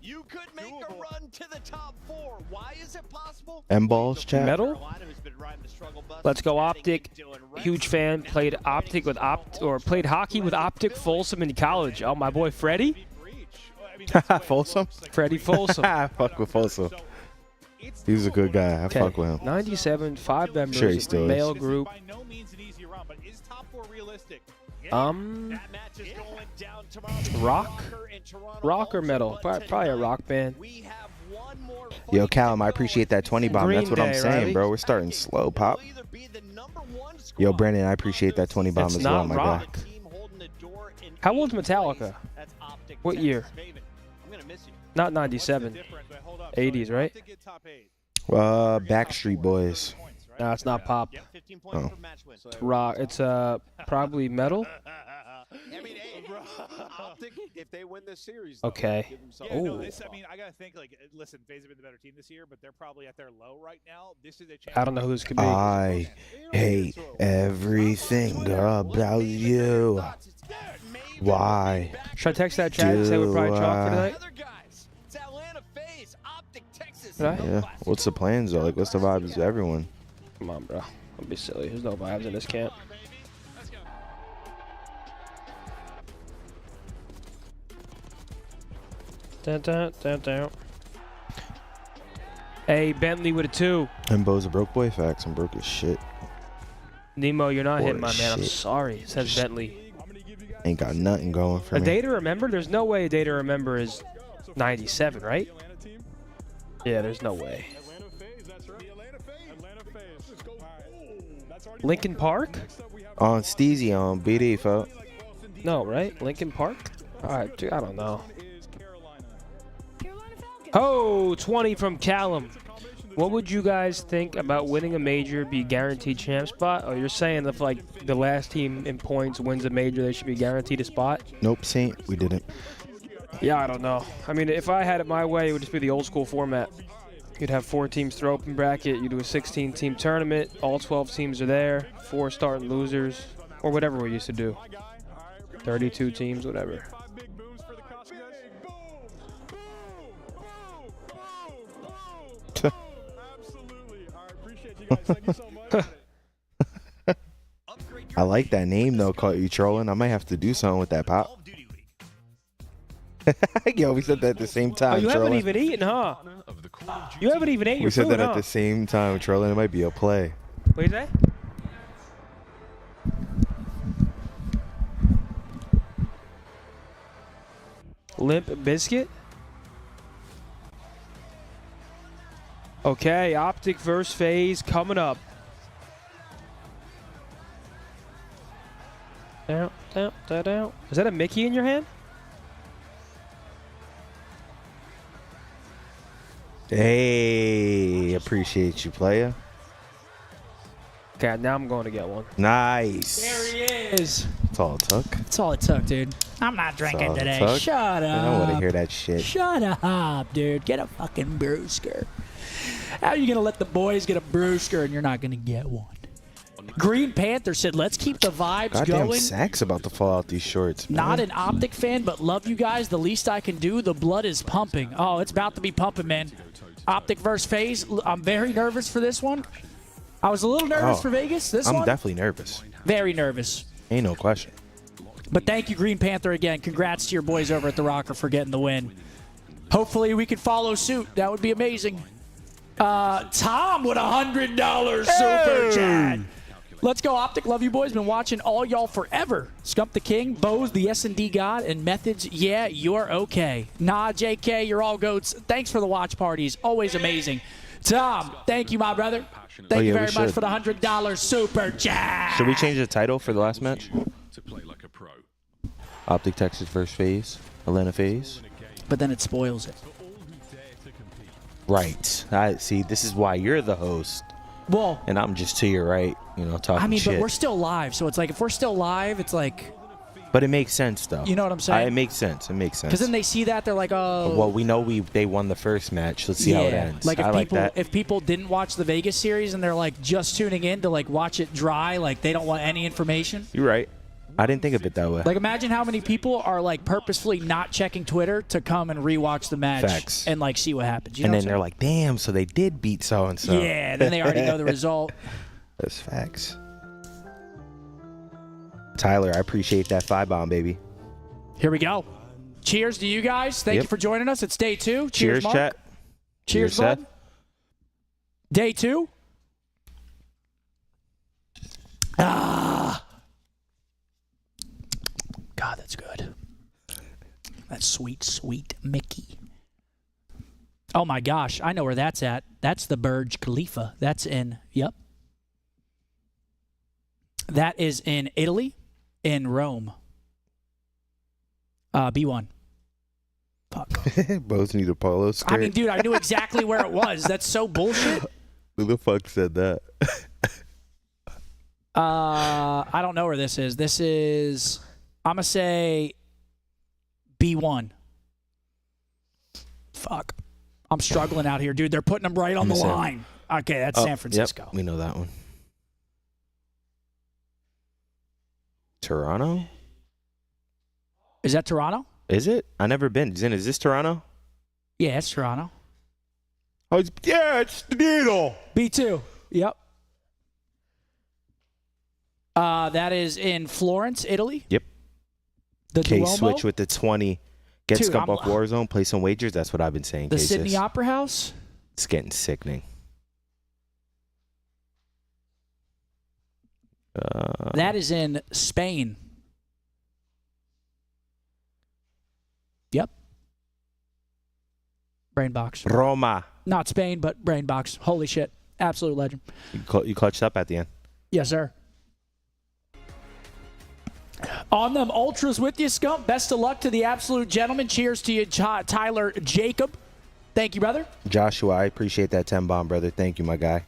Speaker 1: M-balls, chat.
Speaker 2: Metal. Let's go OpTic. Huge fan. Played OpTic with played hockey with OpTic Folsom in college. Oh, my boy Freddie.
Speaker 1: Folsom?
Speaker 2: Freddie Folsom.
Speaker 1: I fuck with Folsom. He was a good guy. I fuck with him.
Speaker 2: 97, 5 members,
Speaker 1: Sure he still
Speaker 2: male
Speaker 1: is.
Speaker 2: group. Rock? Rock or metal? Probably a rock band.
Speaker 1: Yo, Callum, I appreciate that 20 bomb.
Speaker 2: Green
Speaker 1: That's what I'm
Speaker 2: Day,
Speaker 1: saying,
Speaker 2: Riley.
Speaker 1: bro. We're starting slow, Pop. Yo, Brandon, I appreciate that 20 bomb
Speaker 2: It's
Speaker 1: as well,
Speaker 2: not
Speaker 1: my
Speaker 2: rock. How old's Metallica? What year? Not 97. 80s, right?
Speaker 1: guy. Backstreet Boys.
Speaker 2: No, it's not pop.
Speaker 1: Oh.
Speaker 2: It's rock. It's probably metal.
Speaker 16: If they win this series,
Speaker 2: Okay.
Speaker 19: Yeah, no, I mean, I gotta think. Like, listen, FaZe have been the better team this year, but they're probably at their low right now. This is a chance.
Speaker 2: I don't know who this could be.
Speaker 1: I hate everything about you. Why?
Speaker 2: Should I text that chat and say we're probably chalk for tonight? Did I?
Speaker 1: Yeah. What's the plans though? Like, what's the vibes of everyone?
Speaker 2: Come on, bro. Don't be silly. There's no vibes in this camp. Dun, dun, dun, dun. Hey, Bentley with a 2.
Speaker 1: Embo's a broke boy. Facts. I'm broke as shit.
Speaker 2: Nemo, you're not hitting my
Speaker 1: Holy
Speaker 2: man. I'm
Speaker 1: shit.
Speaker 2: sorry. It says Bentley.
Speaker 1: Ain't got nothing going for
Speaker 2: A
Speaker 1: me.
Speaker 2: day to remember? There's no way a day to remember is 97, right? Yeah, there's no way. Lincoln Park?
Speaker 1: On Steezy on BD, folks.
Speaker 2: No, right? Lincoln Park? All right, dude, I don't know. Oh, 20 from Callum. What would you guys think about winning a major, be guaranteed champ spot? Oh, you're saying if like the last team in points wins a major, they should be guaranteed a spot?
Speaker 1: Nope, Saint. We didn't.
Speaker 2: Yeah, I don't know. I mean, if I had it my way, it would just be the old school format. You'd have 4 teams throw open bracket. You do a 16-team tournament. All 12 teams are there. 4 starting losers, or whatever we used to do. 32 teams, whatever.
Speaker 1: I like that name though. Caught you trolling. I might have to do something with that, Pop. Yo, we said that at the same
Speaker 2: Oh,
Speaker 1: time.
Speaker 2: you haven't
Speaker 1: trolling.
Speaker 2: even eaten, huh? You haven't even ate your
Speaker 1: We said
Speaker 2: food,
Speaker 1: that
Speaker 2: huh?
Speaker 1: at the same time, trolling. It might be a play.
Speaker 2: What you say? Limp Biscuit? Okay, OpTic versus FaZe coming up. Down, down, down, down. Is that a Mickey in your hand?
Speaker 1: Hey, appreciate you, player.
Speaker 2: Okay, now I'm going to get one.
Speaker 1: Nice.
Speaker 2: There he is.
Speaker 1: That's all it took.
Speaker 3: That's all it took, dude. I'm not drinking
Speaker 1: all it
Speaker 3: today.
Speaker 1: took.
Speaker 3: Shut up.
Speaker 1: I don't want to hear that shit.
Speaker 3: Shut up, dude. Get a fucking brewsker. How are you going to let the boys get a brewsker and you're not going to get one? Green Panther said, let's keep the vibes
Speaker 1: Goddamn
Speaker 3: going.
Speaker 1: Sack's about to fall out these shorts, man.
Speaker 3: Not an OpTic fan, but love you guys. The least I can do, the blood is pumping. Oh, it's about to be pumping, man. OpTic versus FaZe. I'm very nervous for this one. I was a little nervous for Vegas.
Speaker 1: I'm definitely nervous.
Speaker 3: Very nervous.
Speaker 1: Ain't no question.
Speaker 3: But thank you, Green Panther, again. Congrats to your boys over at the Rocker for getting the win. Hopefully we can follow suit. That would be amazing. Tom with $100 super chat. Let's go, OpTic. Love you, boys. Been watching all y'all forever. Scump the King, Bose, the S&D God, and Methods. Yeah, you're okay. Nah, JK, you're all goats. Thanks for the watch parties. Always amazing. Tom, thank you, my brother. Thank you very much for the $100 super chat.
Speaker 1: Should we change the title for the last match? OpTic Texas versus FaZe. Atlanta FaZe.
Speaker 3: But then it spoils it.
Speaker 1: Right. I see. This is why you're the host.
Speaker 3: Well,
Speaker 1: and I'm just to your right, talking
Speaker 3: I mean,
Speaker 1: shit.
Speaker 3: but we're still live, so it's like if we're still live, it's like.
Speaker 1: But it makes sense, though.
Speaker 3: You know what I'm saying?
Speaker 1: It makes sense. It makes sense.
Speaker 3: Because then they see that, they're like, oh.
Speaker 1: Well, we know they won the first match. Let's see how it ends.
Speaker 3: Like
Speaker 1: if
Speaker 3: if people didn't watch the Vegas series and they're like just tuning in to like watch it dry, like they don't want any information.
Speaker 1: You're right. I didn't think of it that way.
Speaker 3: Like imagine how many people are like purposefully not checking Twitter to come and rewatch the match.
Speaker 1: Facts.
Speaker 3: And like see what happens. You
Speaker 1: and
Speaker 3: know
Speaker 1: then they're like, damn, so they did beat so and so.
Speaker 3: Yeah, then they already know the result.
Speaker 1: That's facts. Tyler, I appreciate that 5-bomb, baby.
Speaker 3: Here we go. Cheers to you guys. Thank you for joining us. It's day 2. Cheers, Mark.
Speaker 1: Chat.
Speaker 3: Cheers, bud.
Speaker 1: Seth.
Speaker 3: Day 2. God, that's good. That's sweet, sweet Mickey. Oh my gosh, I know where that's at. That's the Burj Khalifa. That's in, that is in Italy, in Rome. B1. Fuck.
Speaker 1: Both need a polo skirt.
Speaker 3: I mean, dude, I knew exactly where it was. That's so bullshit.
Speaker 1: Who the fuck said that?
Speaker 3: I don't know where this is. This is, I'm going to say B1. Fuck. I'm struggling out here, dude. They're putting them right on the line. Okay, that's San Francisco.
Speaker 1: Yep, we know that one. Toronto?
Speaker 3: Is that Toronto?
Speaker 1: Is it? I never been. Is this Toronto?
Speaker 3: Yeah, it's Toronto.
Speaker 1: Oh, it's the needle.
Speaker 3: B2. Yep. That is in Florence, Italy.
Speaker 1: Yep.
Speaker 3: The
Speaker 1: K-Switch with the 20. Get
Speaker 3: Dude,
Speaker 1: Scump off Warzone, play some wagers. That's what I've been saying.
Speaker 3: The Sydney Opera House?
Speaker 1: It's getting sickening.
Speaker 3: That is in Spain. Yep. Brainbox.
Speaker 1: Roma.
Speaker 3: Not Spain, but Brainbox. Holy shit. Absolute legend.
Speaker 1: You clutched up at the end.
Speaker 3: Yes, sir. On them ultras with you, Scump. Best of luck to the absolute gentleman. Cheers to you, Tyler Jacob. Thank you, brother.
Speaker 1: Joshua, I appreciate that 10-bomb, brother. Thank you, my guy.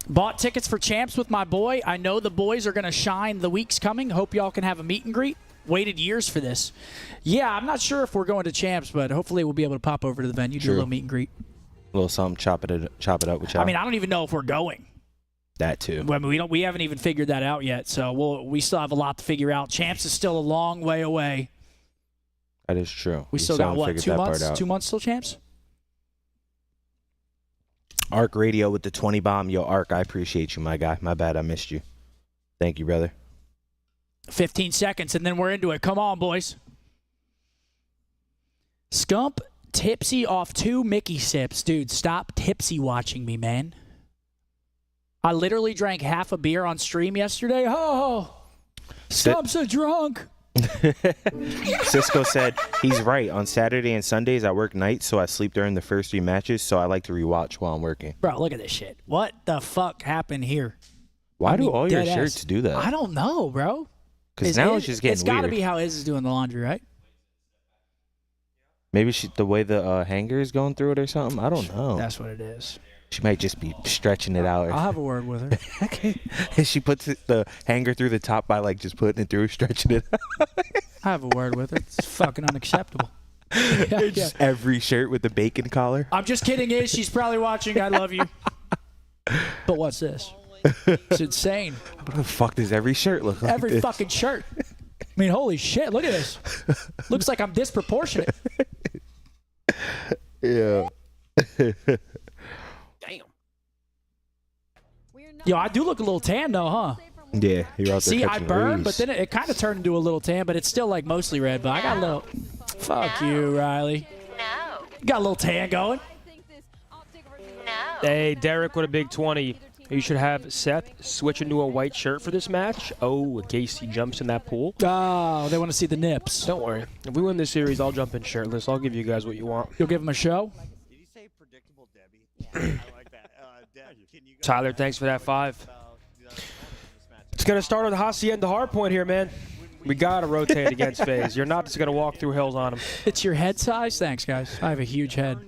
Speaker 3: Bought tickets for Champs with my boy. I know the boys are going to shine the weeks coming. Hope y'all can have a meet and greet. Waited years for this. Yeah, I'm not sure if we're going to Champs, but hopefully we'll be able to pop over to the venue, do a little meet and greet.
Speaker 1: A little something, chop it up with y'all.
Speaker 3: I mean, I don't even know if we're going.
Speaker 1: That too.
Speaker 3: I mean, we haven't even figured that out yet, so we still have a lot to figure out. Champs is still a long way away.
Speaker 1: That is true.
Speaker 3: We still got, what, 2 months? 2 months till Champs?
Speaker 1: Arc Radio with the 20-bomb. Yo, Arc, I appreciate you, my guy. My bad, I missed you. Thank you, brother.
Speaker 3: 15 seconds, and then we're into it. Come on, boys. Scump, tipsy off 2 Mickey sips. Dude, stop tipsy watching me, man. I literally drank half a beer on stream yesterday. Oh, Scump's a drunk.
Speaker 1: Cisco said he's right. On Saturday and Sundays, I work nights, so I sleep during the first 3 matches, so I like to rewatch while I'm working.
Speaker 3: Bro, look at this shit. What the fuck happened here?
Speaker 1: Why do all your shirts do that?
Speaker 3: I don't know, bro.
Speaker 1: Because now it's just getting
Speaker 3: It's got to
Speaker 1: weird.
Speaker 3: be how Iz is doing the laundry, right?
Speaker 1: Maybe the way the hanger is going through it or something. I don't know.
Speaker 3: That's what it is.
Speaker 1: She might just be stretching it out.
Speaker 3: I'll have a word with her.
Speaker 1: And she puts the hanger through the top by like just putting it through, stretching it out.
Speaker 3: I have a word with her. It's fucking unacceptable.
Speaker 1: Just every shirt with the bacon collar.
Speaker 3: I'm just kidding, Ish. She's probably watching. I love you. But what's this? It's insane.
Speaker 1: What the fuck does every shirt look like?
Speaker 3: Every fucking shirt. I mean, holy shit. Look at this. Looks like I'm disproportionate.
Speaker 1: Yeah.
Speaker 9: Damn.
Speaker 3: Yo, I do look a little tan, though, huh?
Speaker 1: Yeah, you're out there
Speaker 3: See, I
Speaker 1: catching
Speaker 3: burned,
Speaker 1: rays.
Speaker 3: but then it kind of turned into a little tan, but it's still like mostly red. But I got a little. Fuck you, Riley. No. Got a little tan going.
Speaker 2: Hey, Derek with a big 20. You should have Seth switch into a white shirt for this match. Oh, in case he jumps in that pool.
Speaker 3: Oh, they want to see the nips.
Speaker 2: Don't worry. If we win this series, I'll jump in shirtless. I'll give you guys what you want.
Speaker 3: You'll give him a show?
Speaker 21: Did you say predictable Debbie? Yeah, I like that. Deb, can you
Speaker 2: Tyler, thanks for that 5. It's going to start on the Hacienda hardpoint here, man. We got to rotate against FaZe. You're not just going to walk through hills on them.
Speaker 3: It's your head size? Thanks, guys. I have a huge head.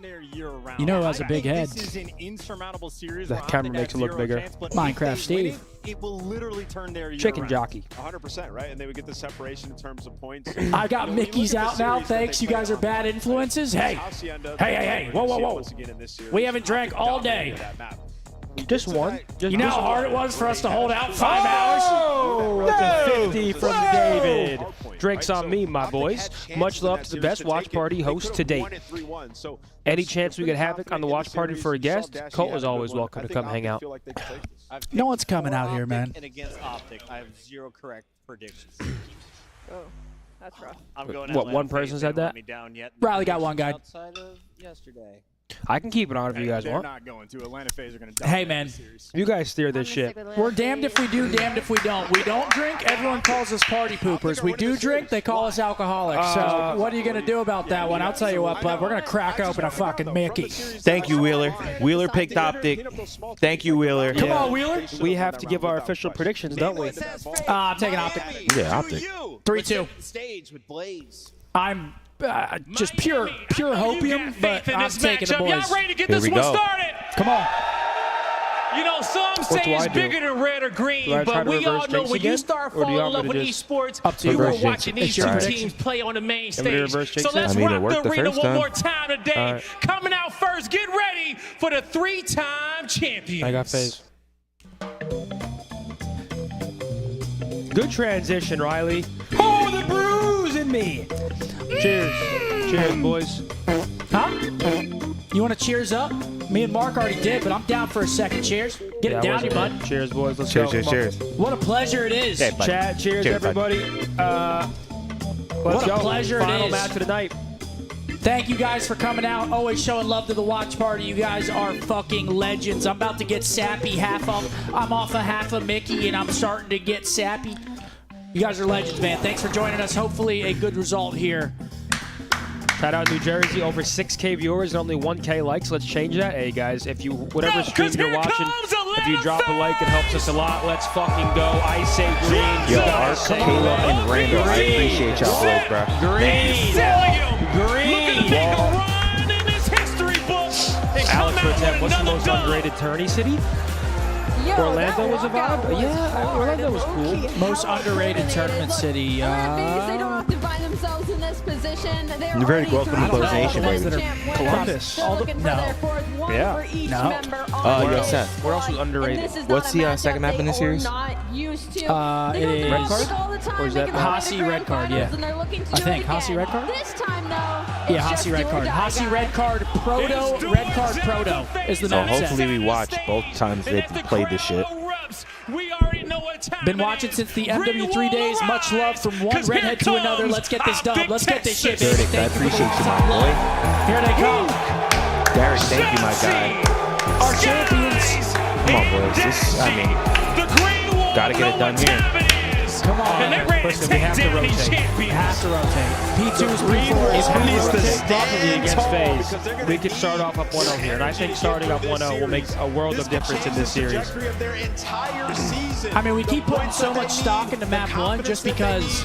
Speaker 3: You know who has a big head?
Speaker 21: This is an insurmountable series.
Speaker 2: The camera makes it look bigger.
Speaker 3: Minecraft Steve.
Speaker 21: It will literally turn their year
Speaker 2: Chicken
Speaker 21: around.
Speaker 2: jockey.
Speaker 16: 100%, right? And they would get the separation in terms of points.
Speaker 3: I got Mickey's out now. Thanks. You guys are bad influences. Hey. Hey. Whoa, whoa, whoa. We haven't drank all day.
Speaker 2: Just one.
Speaker 3: You know how hard it was for us to hold out 5 hours?
Speaker 2: Oh, that's a 50 from David. Drinks on me, my boys. Much love to the best watch party host to date. Any chance we get Havoc on the watch party for a guest? Colt is always welcome to come hang out.
Speaker 3: No one's coming out here, man.
Speaker 21: And against OpTic, I have 0 correct predictions.
Speaker 13: Oh, that's rough.
Speaker 21: I'm going
Speaker 2: What, one person said that?
Speaker 3: Riley got one guy.
Speaker 21: Outside of yesterday.
Speaker 2: I can keep it on if you guys want.
Speaker 21: They're not going to. Atlanta FaZe are going to
Speaker 3: Hey, man.
Speaker 2: You guys steer this shit.
Speaker 3: We're damned if we do, damned if we don't. We don't drink, everyone calls us party poopers. We do drink, they call us alcoholics. So what are you going to do about that one? I'll tell you what, bud. We're going to crack open a fucking Mickey.
Speaker 1: Thank you, Wheeler. Wheeler picked OpTic. Thank you, Wheeler.
Speaker 3: Come on, Wheeler.
Speaker 2: We have to give our official predictions, don't we?
Speaker 3: I'm taking OpTic.
Speaker 1: Yeah, OpTic.
Speaker 3: 3-2.
Speaker 21: Stage with Blaze.
Speaker 3: I'm just pure hopium, but I'm taking the boys.
Speaker 9: Y'all ready to get
Speaker 1: Here
Speaker 9: this
Speaker 1: we
Speaker 9: one
Speaker 1: go.
Speaker 9: started?
Speaker 3: Come on.
Speaker 9: You know, some say
Speaker 2: do I
Speaker 9: it's
Speaker 2: do?
Speaker 9: bigger than red or green,
Speaker 2: Do I try
Speaker 9: but
Speaker 2: to
Speaker 9: we all
Speaker 2: reverse
Speaker 9: know
Speaker 2: jinx
Speaker 9: when
Speaker 2: again?
Speaker 9: you start
Speaker 2: Or do you
Speaker 9: falling in
Speaker 2: want
Speaker 9: love
Speaker 2: me
Speaker 9: with
Speaker 2: to just
Speaker 9: esports,
Speaker 3: Up to
Speaker 9: you
Speaker 3: you.
Speaker 9: were
Speaker 1: Reverse
Speaker 9: watching
Speaker 1: jinx.
Speaker 9: these
Speaker 3: It's your
Speaker 9: two
Speaker 3: prediction.
Speaker 9: teams play on the main
Speaker 2: Want me to
Speaker 9: stage.
Speaker 2: reverse jinx
Speaker 9: So let's
Speaker 2: it?
Speaker 1: I mean, it
Speaker 9: rock
Speaker 1: worked
Speaker 9: the
Speaker 1: the
Speaker 9: arena
Speaker 1: first
Speaker 9: one
Speaker 1: time.
Speaker 9: more time today.
Speaker 2: All right.
Speaker 9: Coming out first, get ready for the 3-time champions.
Speaker 2: I got FaZe. Good transition, Riley. Oh, the bruise in me. Cheers. Cheers, boys.
Speaker 3: Huh? You want to cheers up? Me and Mark already did, but I'm down for a second. Cheers. Get it down, you bud.
Speaker 2: Cheers, boys. Let's
Speaker 1: Cheers,
Speaker 2: go.
Speaker 1: cheers,
Speaker 2: Come on.
Speaker 1: cheers.
Speaker 3: What a pleasure it is.
Speaker 1: Hey, bud.
Speaker 2: Chat, cheers,
Speaker 1: Cheers, bud.
Speaker 2: everybody. Let's
Speaker 3: What a
Speaker 2: go.
Speaker 3: pleasure it
Speaker 2: Final
Speaker 3: is.
Speaker 2: match of the night.
Speaker 3: Thank you guys for coming out. Always showing love to the watch party. You guys are fucking legends. I'm about to get sappy. I'm off a half a Mickey, and I'm starting to get sappy. You guys are legends, man. Thanks for joining us. Hopefully a good result here.
Speaker 2: Shout out New Jersey, over 6K viewers and only 1K likes. Let's change that. Hey guys, if you whatever stream you're watching, if you drop a like, it helps us a lot. Let's fucking go. I say green.
Speaker 1: Yo, Art, Caleb, and Randall, I appreciate y'all both, bro.
Speaker 2: Green. Alex Rotep, what's the most underrated tourney city?
Speaker 13: Yo,
Speaker 2: Orlando was a
Speaker 13: walkout
Speaker 2: vibe? Yeah, Orlando was cool.
Speaker 3: Most underrated tournament city.
Speaker 13: FaZe, they don't have to find themselves in this position. They're
Speaker 1: You're very
Speaker 13: already
Speaker 1: welcome to
Speaker 13: through
Speaker 1: Close
Speaker 13: the
Speaker 1: Nation,
Speaker 13: champ
Speaker 1: baby.
Speaker 13: winners.
Speaker 2: Columbus.
Speaker 13: Still looking for their fourth, one
Speaker 2: Yeah.
Speaker 13: for each
Speaker 3: No.
Speaker 13: member on
Speaker 1: Yo,
Speaker 13: the
Speaker 1: Seth.
Speaker 2: Where else was
Speaker 13: squad.
Speaker 2: underrated?
Speaker 13: And this is
Speaker 1: What's
Speaker 13: not a
Speaker 1: the
Speaker 13: matchup
Speaker 1: second map in
Speaker 13: they
Speaker 1: this series?
Speaker 13: are not used to.
Speaker 3: It
Speaker 13: They don't
Speaker 3: is
Speaker 13: do
Speaker 2: Red card?
Speaker 13: this all the time.
Speaker 2: Or is
Speaker 13: They
Speaker 2: that
Speaker 13: can play
Speaker 3: Hasi
Speaker 13: the grand
Speaker 3: red card,
Speaker 13: finals,
Speaker 3: yeah.
Speaker 13: and they're looking to
Speaker 3: I
Speaker 13: do
Speaker 3: think
Speaker 13: it
Speaker 3: Hasi
Speaker 13: again.
Speaker 3: red card?
Speaker 13: This time, though,
Speaker 3: Yeah,
Speaker 13: it's
Speaker 3: Hasi
Speaker 13: just
Speaker 3: red
Speaker 13: do or
Speaker 3: card.
Speaker 13: die,
Speaker 3: Hasi
Speaker 13: guys.
Speaker 3: red card, proto red card, proto is the
Speaker 1: So
Speaker 3: map set.
Speaker 1: hopefully we watch both times they played this shit.
Speaker 3: Been watching since the MW3 days. Much love from one redhead to another. Let's get this dub. Let's get this shit, baby.
Speaker 1: Verdict, I
Speaker 3: Thank you for the
Speaker 1: appreciate you, my
Speaker 3: long-time
Speaker 1: boy.
Speaker 3: love. Here they come.
Speaker 1: Derek, thank you, my guy.
Speaker 3: Our champions.
Speaker 1: Come on, boys. This, I mean, gotta get it done here.
Speaker 3: Come on.
Speaker 2: Listen, we have to rotate.
Speaker 3: We have to rotate. P2s, P4s.
Speaker 2: If we needs to
Speaker 3: rotate.
Speaker 2: properly against FaZe, we could start off up 1-0 here. And I think starting up 1-0 will make a world of difference in this series.
Speaker 3: I mean, we keep putting so much stock into map 1 just because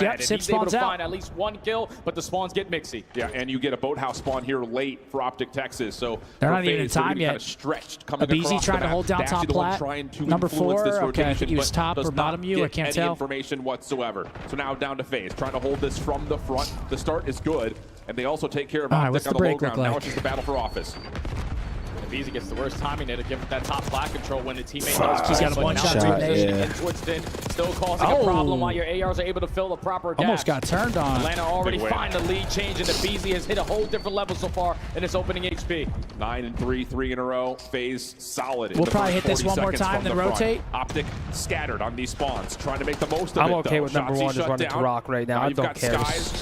Speaker 3: Sips, yep.
Speaker 19: and
Speaker 3: Sips
Speaker 19: he's able to
Speaker 3: spawns out.
Speaker 19: find at least one kill, but the spawns get mixy.
Speaker 6: Yeah, and you get a boathouse spawn here late for OpTic Texas. So
Speaker 3: They're
Speaker 6: for
Speaker 3: not even in
Speaker 6: FaZe, they're
Speaker 3: time
Speaker 6: gonna be
Speaker 3: yet.
Speaker 6: Kind of stretched coming
Speaker 3: Abizi
Speaker 6: across
Speaker 3: trying
Speaker 6: the
Speaker 3: to
Speaker 6: map.
Speaker 3: hold down
Speaker 6: They're
Speaker 3: top
Speaker 6: actually the one
Speaker 3: plat.
Speaker 6: trying to
Speaker 3: Number
Speaker 6: influence
Speaker 3: 4.
Speaker 6: this
Speaker 3: Okay, I
Speaker 6: rotation,
Speaker 3: think he was
Speaker 6: but
Speaker 3: top
Speaker 6: does
Speaker 3: or bottom
Speaker 6: not
Speaker 3: you. I
Speaker 6: get
Speaker 3: can't
Speaker 6: any
Speaker 3: tell.
Speaker 6: information whatsoever. So now down to FaZe, trying to hold this from the front. The start is good, and they also take care of
Speaker 3: All right,
Speaker 6: OpTic
Speaker 3: what's
Speaker 6: on
Speaker 3: the
Speaker 6: the low
Speaker 3: break look
Speaker 6: ground. Now
Speaker 3: like?
Speaker 6: it's just a battle for office.
Speaker 8: FaZe gets the worst timing there to give that top flat control when the teammate does.
Speaker 3: He's got a one-shot
Speaker 8: Twisted, still causing a problem while your ARs are able to fill the proper gap.
Speaker 3: Almost got turned on.
Speaker 8: Atlanta already find the lead change, and the FaZe has hit a whole different level so far in its opening HP.
Speaker 6: 9-3, 3 in a row. FaZe solid.
Speaker 3: We'll probably hit this one more time, then rotate.
Speaker 6: OpTic scattered on these spawns, trying to make the most of it.
Speaker 2: I'm okay with number one just running to rock right now. I don't care.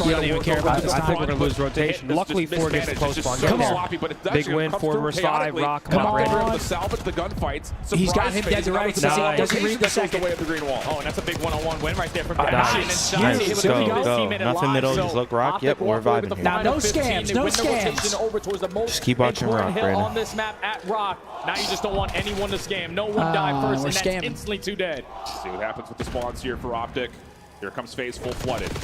Speaker 3: You don't even care about this
Speaker 2: I
Speaker 3: time.
Speaker 2: think we're going to lose rotation. Luckily, 4 gets the close spawn. Get there. Big win, 4 versus 5, rock.
Speaker 3: Come on.
Speaker 6: To salvage the gunfights.
Speaker 3: He's got him dead to right. Does he read the second?
Speaker 6: Way of the green wall.
Speaker 8: Oh, and that's a big one-on-one win right there from
Speaker 1: Nice. Go. Nothing middle, just look rock. Yep, we're vibing here.
Speaker 3: Now, no scams, no scams.
Speaker 1: Just keep watching rock, Brandon.
Speaker 8: On this map at rock. Now you just don't want anyone to scam. No one die first, and that's instantly 2 dead.
Speaker 6: See what happens with the spawns here for OpTic. Here comes FaZe full flooded.
Speaker 3: Keep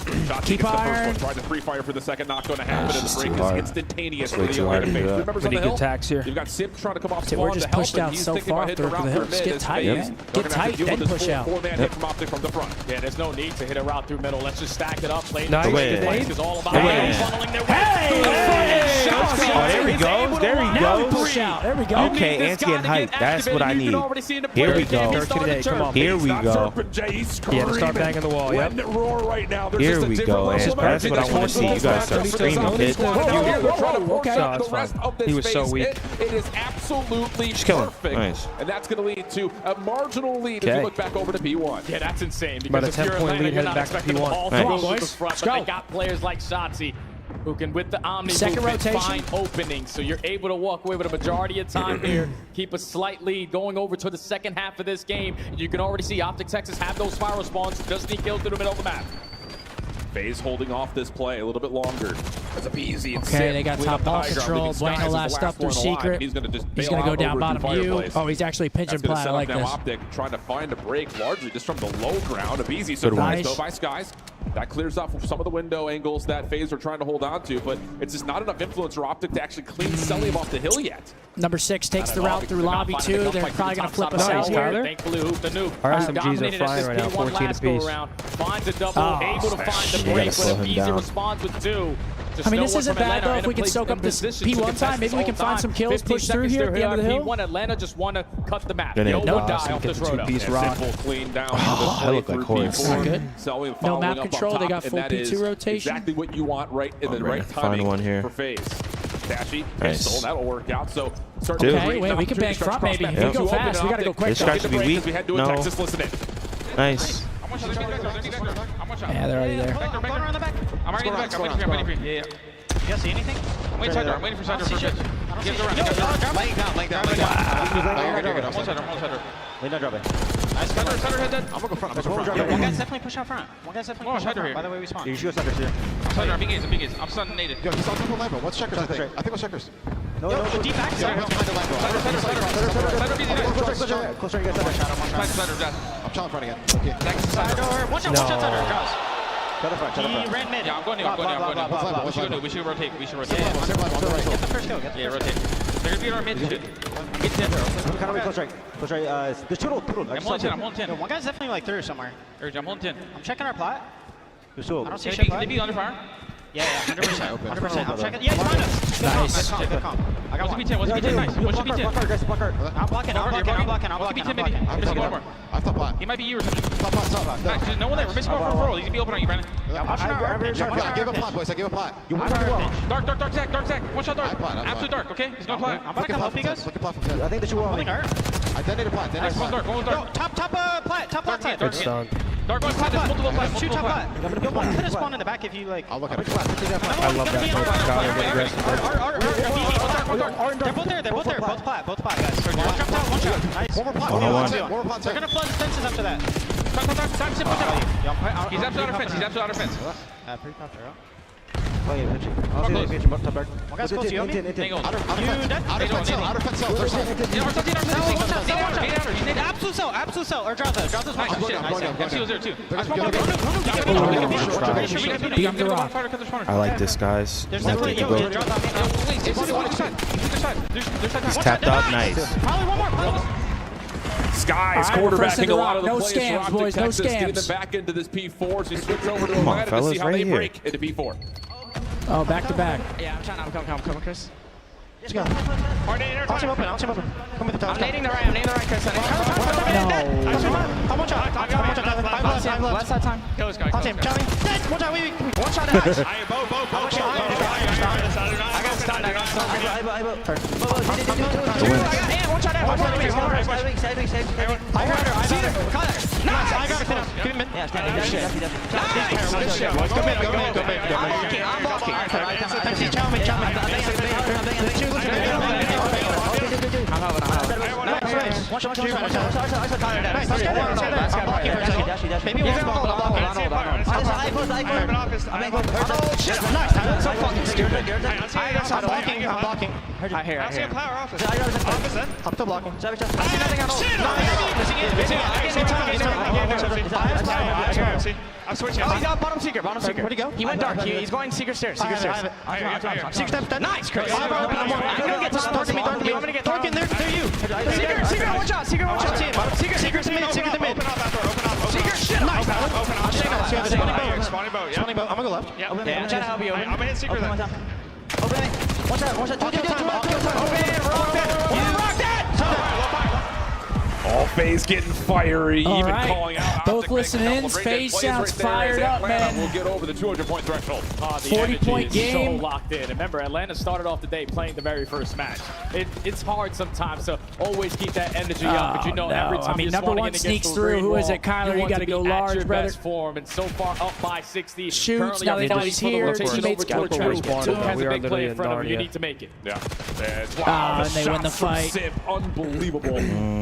Speaker 6: gets the
Speaker 3: iron.
Speaker 6: first one. Tried to free fire for the second. Not going to happen. And the break is instantaneous for
Speaker 1: Way
Speaker 6: the
Speaker 1: too hard
Speaker 6: Atlanta
Speaker 1: to do
Speaker 6: FaZe.
Speaker 1: that.
Speaker 6: Remembers on
Speaker 2: Pretty
Speaker 6: the
Speaker 2: good
Speaker 6: hill.
Speaker 2: attacks here.
Speaker 6: You've got Simp trying to come off
Speaker 3: We're
Speaker 6: spawn
Speaker 3: just
Speaker 6: to help,
Speaker 3: pushed
Speaker 6: but
Speaker 3: out
Speaker 6: he's
Speaker 3: so
Speaker 6: thinking
Speaker 3: far
Speaker 6: about hitting
Speaker 3: through
Speaker 6: around
Speaker 3: the hill.
Speaker 6: for
Speaker 3: Just
Speaker 6: mid
Speaker 3: get
Speaker 6: as
Speaker 3: tight,
Speaker 6: FaZe
Speaker 3: man.
Speaker 6: are
Speaker 3: Get
Speaker 6: gonna have to
Speaker 3: tight,
Speaker 6: deal
Speaker 3: then
Speaker 6: with this
Speaker 3: push out.
Speaker 6: 4-man hit from OpTic from the front.
Speaker 8: Yeah, there's no need to hit a route through middle. Let's just stack it up. Play
Speaker 2: Nice.
Speaker 8: is all about funneling their way.
Speaker 1: Oh, there we go. There we go.
Speaker 3: Push out. There we go.
Speaker 1: Okay, Ant's getting hyped. That's what I need. Here we go. Here we go.
Speaker 2: Yeah, to start banging the wall. Yep.
Speaker 1: Here we go, Ant. That's what I want to see. You guys start screaming, kid.
Speaker 2: He was so weak.
Speaker 6: It is absolutely perfect.
Speaker 1: Nice.
Speaker 6: And that's going to lead to a marginal lead if you look back over to P1.
Speaker 8: Yeah, that's insane.
Speaker 2: About a
Speaker 8: Because if you're
Speaker 2: 10-point
Speaker 8: Atlanta,
Speaker 2: lead
Speaker 8: you're
Speaker 2: heading
Speaker 8: not
Speaker 2: back to
Speaker 8: expecting
Speaker 2: P1.
Speaker 8: them all
Speaker 1: Nice.
Speaker 8: to
Speaker 3: Come on,
Speaker 8: go to the
Speaker 3: boys.
Speaker 8: front,
Speaker 3: Let's
Speaker 8: but
Speaker 3: go.
Speaker 8: they got players like Shotzi who can, with the Omni
Speaker 3: Second
Speaker 8: movement,
Speaker 3: rotation.
Speaker 8: find openings. So you're able to walk away with a majority of time here, keep a slight lead going over to the second half of this game. You can already see OpTic Texas have those spiral spawns, just sneak kills through the middle of the map.
Speaker 6: FaZe holding off this play a little bit longer. That's a easy.
Speaker 3: Okay, they got top ball control. Bueno last up through secret.
Speaker 6: He's going to
Speaker 3: go down bottom view. Oh, he's actually pinching plat. I like this.
Speaker 6: OpTic trying to find a break largely just from the low ground. A easy surprise though by Skies. That clears off some of the window angles that FaZe are trying to hold on to, but it's just not enough influence for OpTic to actually clean Selim off the hill yet.
Speaker 3: Number 6 takes the route through lobby 2. They're probably going to flip us out here.
Speaker 8: Thankfully, Hoop the Nuke.
Speaker 2: Our SMGs are flying right now, 14 apiece.
Speaker 8: Finds a double, able to find the break, but easy responds with 2.
Speaker 3: I mean, this isn't bad, though. If we can soak up this P1 time, maybe we can find some kills, push through here at the end of the hill.
Speaker 8: P1 Atlanta just want to cut the map.
Speaker 1: No
Speaker 8: one die off this road.
Speaker 2: Two-piece rock.
Speaker 6: Simple, clean down.
Speaker 1: I look like horse.
Speaker 3: Not good.
Speaker 6: Selim
Speaker 3: No map
Speaker 6: following up
Speaker 3: control.
Speaker 6: on
Speaker 3: They
Speaker 6: top,
Speaker 3: got full
Speaker 6: and that is
Speaker 3: P2 rotation.
Speaker 6: Exactly what you want right in the right
Speaker 1: Find
Speaker 6: timing
Speaker 1: one here.
Speaker 6: for FaZe. Dashy,
Speaker 1: Nice.
Speaker 6: pistol, that'll work out. So
Speaker 3: Okay, wait, we can bang front maybe. If we go fast, we got to go quick.
Speaker 1: This guy should be weak.
Speaker 6: We head to
Speaker 1: No.
Speaker 6: Texas, listen in.
Speaker 1: Nice.
Speaker 3: Yeah, they're already there.
Speaker 18: I'm already in the back. I'm waiting for you. Yeah. You guys see anything?
Speaker 22: I'm waiting side door. I'm waiting for side door for a bit. Get the run.
Speaker 18: Laying down.
Speaker 22: I'm one side door.
Speaker 20: Lay down, drop it.
Speaker 22: Nice. Side door head dead.
Speaker 20: I'm gonna go front.
Speaker 18: One guy's definitely push out front. One guy's definitely push out front. By the way, we spawn.
Speaker 20: You should go center here.
Speaker 22: Side door. I'm being gaze. I'm stun nated.
Speaker 20: Yo, he's on top of Lambo. What's checkers? I think it was checkers. No,
Speaker 18: Yo, the deep back.
Speaker 22: Side door.
Speaker 20: Close right, you guys center.
Speaker 22: Side door.
Speaker 20: I'm challenge front again. Okay.
Speaker 22: Next side door.
Speaker 18: Watch out, side door. Guys.
Speaker 20: He
Speaker 18: ran mid.
Speaker 22: Yeah, I'm going in. We should rotate.
Speaker 18: Get the first kill.
Speaker 22: Yeah, rotate. They're gonna be in our mid. Get
Speaker 20: I'm kind of close right. Close right. There's two.
Speaker 22: I'm holding 10.
Speaker 18: One guy's definitely like through somewhere.
Speaker 22: I'm holding 10.
Speaker 18: I'm checking our plot.
Speaker 20: There's two.
Speaker 18: I don't see shit.
Speaker 22: They be under fire.
Speaker 18: Yeah, 100%. 100%. I'm checking. Yeah, he's behind us.
Speaker 3: Nice.
Speaker 18: Good comp. I got
Speaker 22: What's
Speaker 18: one.
Speaker 22: B10? What's B10? Nice. What's B10?
Speaker 18: I'm blocking.
Speaker 22: I'm missing one more.
Speaker 20: I thought black.
Speaker 22: He might be you or something.
Speaker 20: Top.
Speaker 22: Nice. There's no one there. We're missing one for a roll. He's gonna be open on you, Brandon.
Speaker 18: I'm watching our pitch.
Speaker 20: I gave a plot, boys. I gave a plot. You want
Speaker 22: Dark, Zach. One shot dark. Absolute dark, okay? He's going plat.
Speaker 18: I'm about to come help you guys.
Speaker 20: I think that you will.
Speaker 18: Holding art.
Speaker 20: I detonated plot.
Speaker 22: Nice. One's dark.
Speaker 18: Yo, top plat side.
Speaker 2: Good stun.
Speaker 22: Dark one plat. There's multiple plats.
Speaker 18: Two top plat. Yo, one could have spawned in the back if you like.
Speaker 20: I'll look at it.
Speaker 2: I love that play.
Speaker 18: They're both there. Both plat, guys. One shot. Nice.
Speaker 20: One more plot.
Speaker 18: They're gonna flood the fences after that.
Speaker 22: He's absolutely out of fence.
Speaker 18: Pretty tough, bro.
Speaker 20: One
Speaker 18: guy's close to you.
Speaker 20: Outer fence cell.
Speaker 18: Absolute cell. Or Drowza. Drowza's one shot.
Speaker 22: MC was there too.
Speaker 3: Beat the rock.
Speaker 1: I like this, guys.
Speaker 18: There's
Speaker 1: Might take
Speaker 18: definitely
Speaker 1: a vote. He's
Speaker 22: He's
Speaker 1: tapped up. Nice.
Speaker 18: Probably one more.
Speaker 6: Skies
Speaker 3: All right,
Speaker 6: quarterbacking a lot of the
Speaker 3: no
Speaker 6: plays
Speaker 3: scams,
Speaker 6: for
Speaker 3: boys,
Speaker 6: OpTic
Speaker 3: no
Speaker 6: Texas, getting
Speaker 3: scams.
Speaker 6: them back into this P4 as we switch over to
Speaker 1: Come on,
Speaker 6: Atlanta to
Speaker 1: fellas,
Speaker 6: see how
Speaker 1: right
Speaker 6: they
Speaker 1: here.
Speaker 6: break into P4.
Speaker 3: Oh, back to back.
Speaker 18: Yeah, I'm coming, Chris. Let's go. I'll team open. Come with the top.
Speaker 7: I'm nading the right, Chris.
Speaker 18: One shot.
Speaker 7: Last side time.
Speaker 18: Kill this guy. I'll team. Charlie. One shot. One shot.
Speaker 7: I got stunned.
Speaker 18: I'm blocking.
Speaker 7: I hear.
Speaker 18: I'm still blocking. I see nothing at all.
Speaker 7: I'm switching. Oh, he's out bottom secret.
Speaker 18: Where'd he go?
Speaker 7: He went dark. He's going secret stairs. Secret stairs.
Speaker 18: Secret steps dead.
Speaker 7: Nice, Chris.
Speaker 18: I'm gonna get Thork me.
Speaker 7: I'm gonna get
Speaker 18: Thork in there. They're you.
Speaker 7: Secret one shot. Secret one shot.
Speaker 18: Secret mid.
Speaker 7: Secret shit.
Speaker 18: Nice.
Speaker 7: I'm
Speaker 18: Spawning boat. I'm gonna go left.
Speaker 7: Yeah, I'm trying to help you.
Speaker 18: I'm gonna hit secret then.
Speaker 7: One shot. Rock that.
Speaker 6: All FaZe getting fiery,
Speaker 3: All
Speaker 6: even
Speaker 3: right.
Speaker 6: calling out.
Speaker 3: Both
Speaker 6: OpTic
Speaker 3: listening
Speaker 6: makes a couple
Speaker 3: in.
Speaker 6: of great
Speaker 3: FaZe
Speaker 6: plays
Speaker 3: sounds
Speaker 6: right there as
Speaker 3: fired up,
Speaker 6: Atlanta
Speaker 3: man.
Speaker 6: will get over the 200-point threshold.
Speaker 8: The
Speaker 3: 40-point
Speaker 8: energy is
Speaker 3: game.
Speaker 8: so locked in. And remember, Atlanta started off the day playing the very first match. It's hard sometimes to always keep that energy up, but you know every time you're
Speaker 3: number
Speaker 8: spawning
Speaker 3: one
Speaker 8: in against
Speaker 3: sneaks
Speaker 8: the
Speaker 3: through.
Speaker 8: green
Speaker 3: Who is
Speaker 8: wall,
Speaker 3: it, Kyler? You
Speaker 8: want
Speaker 3: got to
Speaker 8: be
Speaker 3: go
Speaker 8: at
Speaker 3: large,
Speaker 8: your
Speaker 3: brother.
Speaker 8: best form, and so far up by 60.
Speaker 3: Shoots,
Speaker 8: Currently
Speaker 3: now
Speaker 8: up
Speaker 3: they know
Speaker 8: 20
Speaker 3: he's
Speaker 8: for the
Speaker 3: here.
Speaker 8: rotation
Speaker 3: Teammates
Speaker 8: over
Speaker 3: got
Speaker 8: to
Speaker 3: to
Speaker 8: True.
Speaker 3: respond.
Speaker 8: Two has
Speaker 2: We
Speaker 8: a
Speaker 2: are
Speaker 8: big play
Speaker 2: literally
Speaker 8: in front of him. You
Speaker 2: Narnia.
Speaker 8: need to make it.
Speaker 6: Yeah. Wow,
Speaker 3: and they win the fight.
Speaker 6: Unbelievable.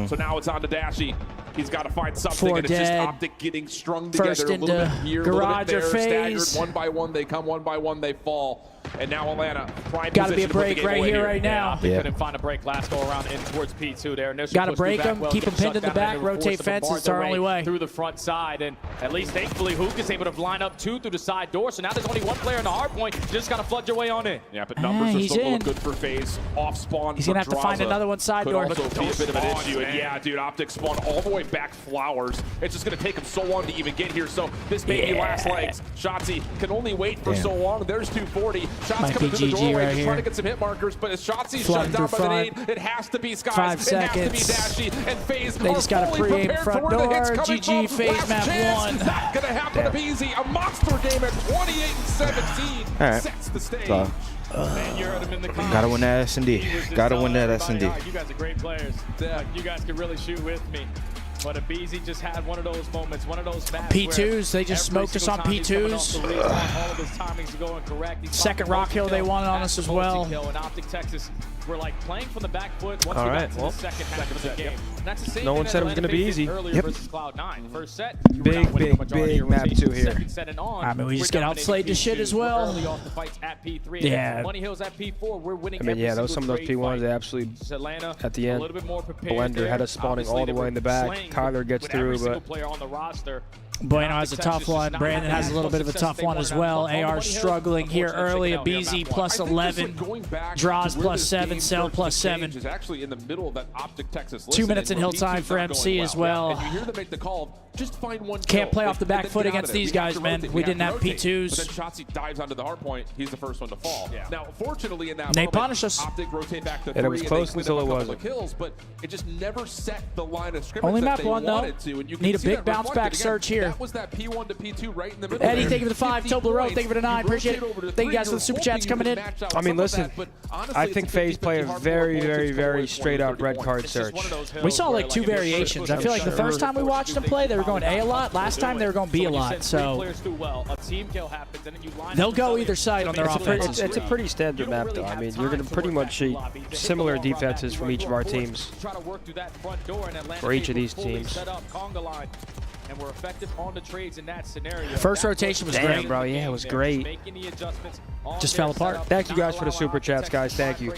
Speaker 6: So now it's on to Dashy. He's got to find something,
Speaker 3: 4
Speaker 6: and it's just
Speaker 3: dead.
Speaker 6: OpTic getting strung
Speaker 3: First
Speaker 6: together a little
Speaker 3: into
Speaker 6: bit here, a little
Speaker 3: garage
Speaker 6: bit
Speaker 3: or
Speaker 6: there,
Speaker 3: FaZe.
Speaker 6: staggered. One by one, they come. One by one, they fall. And now Atlanta, prime
Speaker 3: Got to be a
Speaker 6: position to put the
Speaker 3: break
Speaker 6: game
Speaker 3: right
Speaker 6: away
Speaker 3: here, right now.
Speaker 8: They couldn't find a break last go around in towards P2 there.
Speaker 3: Got to break him, keep him pinned in the back, rotate fence. It's our only way.
Speaker 8: Through the front side, and at least thankfully Hook is able to line up 2 through the side door. So now there's only 1 player in the hard point. Just got to flood your way on in.
Speaker 6: Yeah, but numbers are
Speaker 3: he's
Speaker 6: still
Speaker 3: in.
Speaker 6: looking good for FaZe. Off spawn.
Speaker 3: He's gonna have to find another one side door.
Speaker 6: Could also be a bit of an
Speaker 3: Spawns,
Speaker 6: issue. And
Speaker 3: man.
Speaker 6: yeah, dude, OpTic spawned all the way back Flowers. It's just gonna take him so long to even get here. So this may be last legs. Shotzzy can only wait for so long. There's 240. Shots
Speaker 3: Might
Speaker 6: coming
Speaker 3: be
Speaker 6: through the
Speaker 3: GG
Speaker 6: doorway,
Speaker 3: right
Speaker 6: just trying to
Speaker 3: here.
Speaker 6: get some hit markers. But as Shotzi's
Speaker 3: Flooding
Speaker 6: shut down
Speaker 3: through
Speaker 6: by the
Speaker 3: front.
Speaker 6: nade, it has to be Skies.
Speaker 3: 5
Speaker 6: It has to be
Speaker 3: seconds.
Speaker 6: Dashy. And FaZe
Speaker 3: They just got a
Speaker 6: fully
Speaker 3: pre-aim
Speaker 6: prepared
Speaker 3: front
Speaker 6: for where the hit's
Speaker 3: door.
Speaker 6: coming
Speaker 3: GG,
Speaker 6: from.
Speaker 3: FaZe
Speaker 6: Last
Speaker 3: map
Speaker 6: chance.
Speaker 3: 1.
Speaker 6: Not gonna happen to BZ. A monster game at 28-17.
Speaker 1: All right.
Speaker 6: Sets the stage.
Speaker 1: So,
Speaker 8: Man, you heard him in the comments.
Speaker 1: gotta win that S&D.
Speaker 8: He was just
Speaker 1: Gotta
Speaker 8: telling
Speaker 1: win that
Speaker 8: everybody,
Speaker 1: S&D.
Speaker 8: "Oh, you guys are great players. You guys can really shoot with me." But BZ just had one of those moments, one of those maps
Speaker 3: P2s, they just
Speaker 8: where
Speaker 3: smoked us on
Speaker 8: every single time he's
Speaker 3: P2s.
Speaker 8: coming off the respawn, all of his timings are going correct. He's
Speaker 3: Second
Speaker 8: finding
Speaker 3: rock hill they
Speaker 8: multi-kill
Speaker 3: wanted on
Speaker 8: after
Speaker 3: us as well.
Speaker 8: multi-kill, and OpTic Texas were like playing from the back foot once
Speaker 2: All
Speaker 8: we
Speaker 2: right,
Speaker 8: got to
Speaker 2: well,
Speaker 8: the second half of the game. And that's the same
Speaker 2: no
Speaker 8: thing
Speaker 2: one
Speaker 8: that
Speaker 2: said it was
Speaker 8: Atlanta
Speaker 2: gonna be
Speaker 8: faced
Speaker 2: easy.
Speaker 8: earlier
Speaker 2: Yep.
Speaker 8: versus Cloud9. First set, you were
Speaker 2: Big,
Speaker 8: not winning a
Speaker 2: big,
Speaker 8: majority
Speaker 2: big
Speaker 8: of
Speaker 2: map
Speaker 8: rotation.
Speaker 2: 2 here.
Speaker 8: Second set and on,
Speaker 3: I mean, we just
Speaker 8: we're
Speaker 3: get
Speaker 8: dominating
Speaker 3: outplayed to
Speaker 8: P2.
Speaker 3: shit as
Speaker 8: We're
Speaker 3: well.
Speaker 8: early off the fights at P3.
Speaker 3: Yeah.
Speaker 8: Money Hill's at P4. We're winning
Speaker 2: I mean,
Speaker 8: every
Speaker 2: yeah, those
Speaker 8: single
Speaker 2: some of those
Speaker 8: trade
Speaker 2: P1s,
Speaker 8: fight.
Speaker 2: they absolutely,
Speaker 8: Atlanta,
Speaker 2: at the
Speaker 8: a
Speaker 2: end,
Speaker 8: little bit more prepared
Speaker 2: Blender
Speaker 8: there.
Speaker 2: had us spawning
Speaker 8: Obviously,
Speaker 2: all the
Speaker 8: they
Speaker 2: way
Speaker 8: were
Speaker 2: in the back.
Speaker 8: slaying
Speaker 2: Kyler gets
Speaker 8: with
Speaker 2: through,
Speaker 8: every single
Speaker 2: but
Speaker 8: player on the roster.
Speaker 3: Bueno has a tough one. Brandon has a little bit of a tough one as well. AR struggling here early. A BZ plus 11. Draws plus 7. Cell plus 7.
Speaker 6: Is actually in the middle of that OpTic Texas
Speaker 3: 2 minutes in
Speaker 6: where
Speaker 3: hill time
Speaker 6: P2's
Speaker 3: for
Speaker 6: not
Speaker 3: MC
Speaker 6: going
Speaker 3: as well.
Speaker 6: And you hear them make the call, just find one
Speaker 3: Can't
Speaker 6: kill.
Speaker 3: play off the back
Speaker 6: And then
Speaker 3: foot
Speaker 6: get out of
Speaker 3: against
Speaker 6: it.
Speaker 3: these
Speaker 6: We have
Speaker 3: guys,
Speaker 6: to
Speaker 3: man.
Speaker 6: rotate.
Speaker 3: We
Speaker 6: have
Speaker 3: didn't
Speaker 6: to
Speaker 3: have
Speaker 6: rotate.
Speaker 3: P2s.
Speaker 6: But then Shotzi dives onto the hard point. He's the first one to fall. Now, fortunately, in that
Speaker 3: They
Speaker 6: moment,
Speaker 3: punished us.
Speaker 6: OpTic rotate back to 3.
Speaker 2: And it was close
Speaker 6: they
Speaker 2: until
Speaker 6: cleaned
Speaker 2: it
Speaker 6: up a couple
Speaker 2: wasn't.
Speaker 6: of kills, but it just never set the line of scrimmage
Speaker 3: Only
Speaker 6: that
Speaker 3: map
Speaker 6: they
Speaker 3: 1 though.
Speaker 6: wanted to. And you can
Speaker 3: Need a
Speaker 6: see
Speaker 3: big
Speaker 6: that
Speaker 3: bounce
Speaker 6: reflected
Speaker 3: back
Speaker 6: again.
Speaker 3: search here.
Speaker 6: That was that P1 to P2 right in the middle.
Speaker 3: Eddie,
Speaker 6: there.
Speaker 3: thank you for the 5.
Speaker 6: 50
Speaker 3: Toblerone,
Speaker 6: points.
Speaker 3: thank you for the 9.
Speaker 6: You
Speaker 3: Appreciate
Speaker 6: rotate over
Speaker 3: it.
Speaker 6: to
Speaker 3: Thank you
Speaker 6: 3,
Speaker 3: guys for the
Speaker 6: you're
Speaker 3: super
Speaker 6: hoping
Speaker 3: chats
Speaker 6: you
Speaker 3: coming
Speaker 6: can
Speaker 3: in.
Speaker 6: match out
Speaker 2: I mean,
Speaker 6: some of
Speaker 2: listen,
Speaker 6: that, but honestly,
Speaker 2: I
Speaker 6: it's
Speaker 2: think
Speaker 6: a
Speaker 2: FaZe
Speaker 6: 50-50
Speaker 2: play a
Speaker 6: hard
Speaker 2: very,
Speaker 6: ball.
Speaker 2: very,
Speaker 6: It's
Speaker 2: very
Speaker 6: always
Speaker 2: straight up red card search.
Speaker 3: We saw like 2 variations. I feel like the first time we watched them play, they were going A a lot. Last time, they were going B a lot. So they'll go either side on their offense.
Speaker 2: It's a pretty standard map, though. I mean, you're going to pretty much see similar defenses from each of our teams, or each of these teams.
Speaker 8: And we're effective on the trades in that scenario.
Speaker 3: First rotation was great,
Speaker 2: bro. Yeah, it was great.
Speaker 3: Just fell apart.
Speaker 2: Thank you guys for the super chats, guys. Thank you.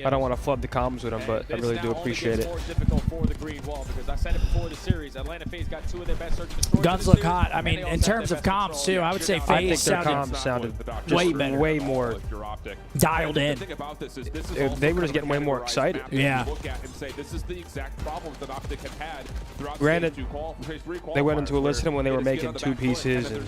Speaker 2: I don't want to flood the comms with them, but I really do appreciate it.
Speaker 8: More difficult for the green wall because I said it before the series. Atlanta FaZe got 2 of their best search and destroys
Speaker 3: Guns look hot. I mean, in terms of comms too, I would say
Speaker 2: I think
Speaker 3: FaZe
Speaker 2: their comms sounded
Speaker 3: way better,
Speaker 2: way more
Speaker 3: dialed in.
Speaker 2: They were just getting way more excited.
Speaker 3: Yeah.
Speaker 2: Granted, they went into Elysium when they were making 2 pieces, and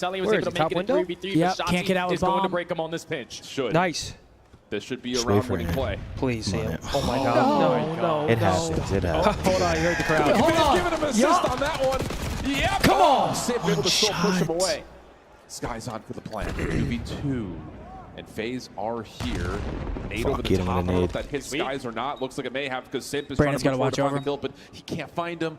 Speaker 8: Selly was
Speaker 2: Where
Speaker 8: able
Speaker 2: is
Speaker 8: to
Speaker 2: he,
Speaker 8: make
Speaker 2: top
Speaker 8: it a
Speaker 2: window?
Speaker 8: 3v3,
Speaker 3: Yep,
Speaker 8: but
Speaker 3: can't get out
Speaker 8: Shotzi
Speaker 3: with
Speaker 8: is going to
Speaker 3: bomb.
Speaker 8: break him on this pinch.
Speaker 6: Should.
Speaker 2: Nice.
Speaker 6: This should be a
Speaker 1: Just wait for
Speaker 6: round-winning
Speaker 1: him.
Speaker 6: play.
Speaker 2: Please,
Speaker 1: Come on,
Speaker 2: Sam.
Speaker 1: man.
Speaker 2: Oh my
Speaker 1: Oh,
Speaker 2: God. No.
Speaker 1: It happens. It happens.
Speaker 2: Hold on, you heard the crowd.
Speaker 3: Hold on.
Speaker 6: Giving him an assist
Speaker 3: Yup.
Speaker 6: on that one. Yep.
Speaker 3: Come on.
Speaker 6: Simp
Speaker 1: One
Speaker 6: able to still push him
Speaker 1: shot.
Speaker 6: away. Sky's on for the plant. 2v2. And FaZe are here. Nade over
Speaker 1: Get
Speaker 6: the
Speaker 1: him
Speaker 6: top. I
Speaker 1: with a
Speaker 6: don't know if
Speaker 1: nade.
Speaker 6: that hits Skies or not. Looks like it may have because Simp is
Speaker 3: Brandon's
Speaker 6: trying to
Speaker 3: gotta
Speaker 6: push forward
Speaker 3: watch
Speaker 6: to find
Speaker 3: over
Speaker 6: the kill, but he can't find him.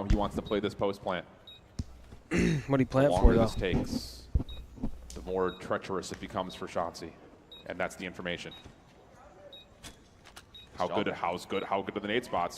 Speaker 6: how he wants to play this post plant.
Speaker 2: What do you plan
Speaker 6: the
Speaker 2: for,
Speaker 6: longer
Speaker 2: though?
Speaker 6: this takes, the more treacherous it becomes for Shotzi. And that's the information. How good are the nade spots?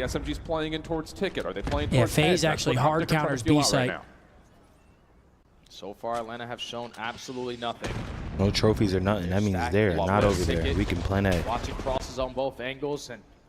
Speaker 6: the SMG's playing in towards Ticket? Are they playing
Speaker 3: Yeah,
Speaker 6: towards
Speaker 3: FaZe
Speaker 6: Ed?
Speaker 3: actually
Speaker 6: That's what
Speaker 3: hard
Speaker 6: OpTic are trying to
Speaker 3: counters
Speaker 6: feel
Speaker 3: B
Speaker 6: out
Speaker 3: site.
Speaker 6: now.
Speaker 8: So far, Atlanta have shown absolutely nothing.
Speaker 1: No trophies or nothing. That means they're not over there. We can plan that.
Speaker 8: Watching crosses on both angles, and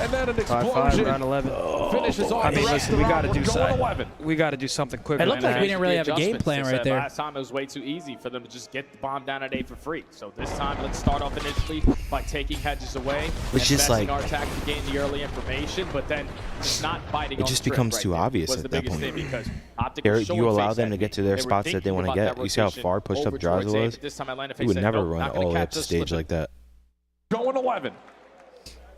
Speaker 6: And then an
Speaker 2: 5-5,
Speaker 6: explosion
Speaker 2: round 11.
Speaker 6: finishes off
Speaker 2: I mean,
Speaker 6: the rest
Speaker 2: listen,
Speaker 6: of
Speaker 2: we
Speaker 6: the
Speaker 2: got to
Speaker 6: round.
Speaker 2: do
Speaker 6: We're going
Speaker 2: something.
Speaker 6: 11.
Speaker 2: We got to do something quick.
Speaker 3: It looked like we didn't really have a game
Speaker 8: Adjustments.
Speaker 3: plan
Speaker 8: They
Speaker 3: right
Speaker 8: said
Speaker 3: there.
Speaker 8: Last time it was way too easy for them to just get get the bomb down at A for free. So this time, let's start off initially by taking hedges away.
Speaker 1: It's just like
Speaker 8: our attack to gain the early information, but then just not biting.
Speaker 1: It just becomes too obvious at that point. You allow them to get to their spots that they want to get. You see how far pushed up Draza was? He would never run all the way up to stage like that.
Speaker 6: Going 11.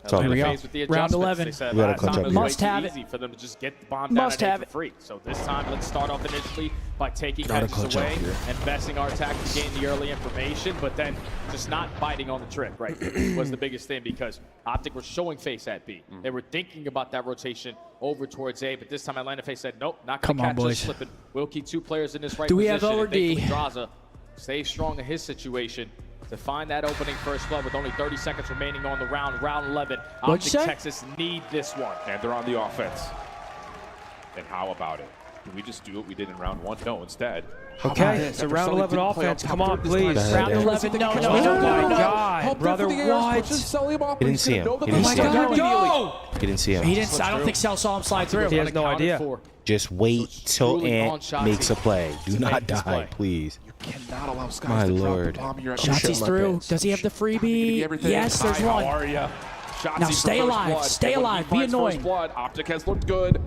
Speaker 1: So
Speaker 3: here we go. Round 11.
Speaker 1: We gotta clutch up here.
Speaker 3: Must have it.
Speaker 8: Easy for them to just get the bomb down
Speaker 3: Must
Speaker 8: at A
Speaker 3: have
Speaker 8: for
Speaker 3: it.
Speaker 8: free. So this time, let's start off initially by taking
Speaker 1: Gotta
Speaker 8: hedges
Speaker 1: clutch up
Speaker 8: away,
Speaker 1: here.
Speaker 8: investing our attack to gain the early information, but then just not biting on the trick, right? was the biggest thing because OpTic were showing face at B. They were thinking about that rotation over towards A, but this time Atlanta face said, nope, not going to catch us slipping. We'll keep 2 players in this right
Speaker 3: Do we
Speaker 8: position.
Speaker 3: have O or D?
Speaker 8: Draza stays strong in his situation to find that opening first blood with only 30 seconds remaining on the round. Round 11.
Speaker 3: What'd you
Speaker 8: OpTic
Speaker 3: say?
Speaker 8: Texas need this one.
Speaker 6: And they're on the offense. And how about it? Can we just do what we did in round 1? No, instead.
Speaker 2: Okay, so round 11 offense. Come on, please.
Speaker 3: Round 11. No,
Speaker 2: Oh my God, brother, what?
Speaker 1: He didn't see him. He didn't see him. He didn't see him.
Speaker 3: He didn't. I don't think Cell saw him slide through.
Speaker 2: He has no idea.
Speaker 1: Just wait till Ant makes a play. Do not die, please.
Speaker 6: Cannot allow Skies
Speaker 1: My
Speaker 6: to drop
Speaker 1: lord.
Speaker 6: the bomb here.
Speaker 3: Shotzi's through. Does he have the freebie? Yes, there's
Speaker 6: How
Speaker 3: one.
Speaker 6: are ya?
Speaker 3: Now stay alive. Stay alive. Be annoying.
Speaker 6: OpTic has looked good,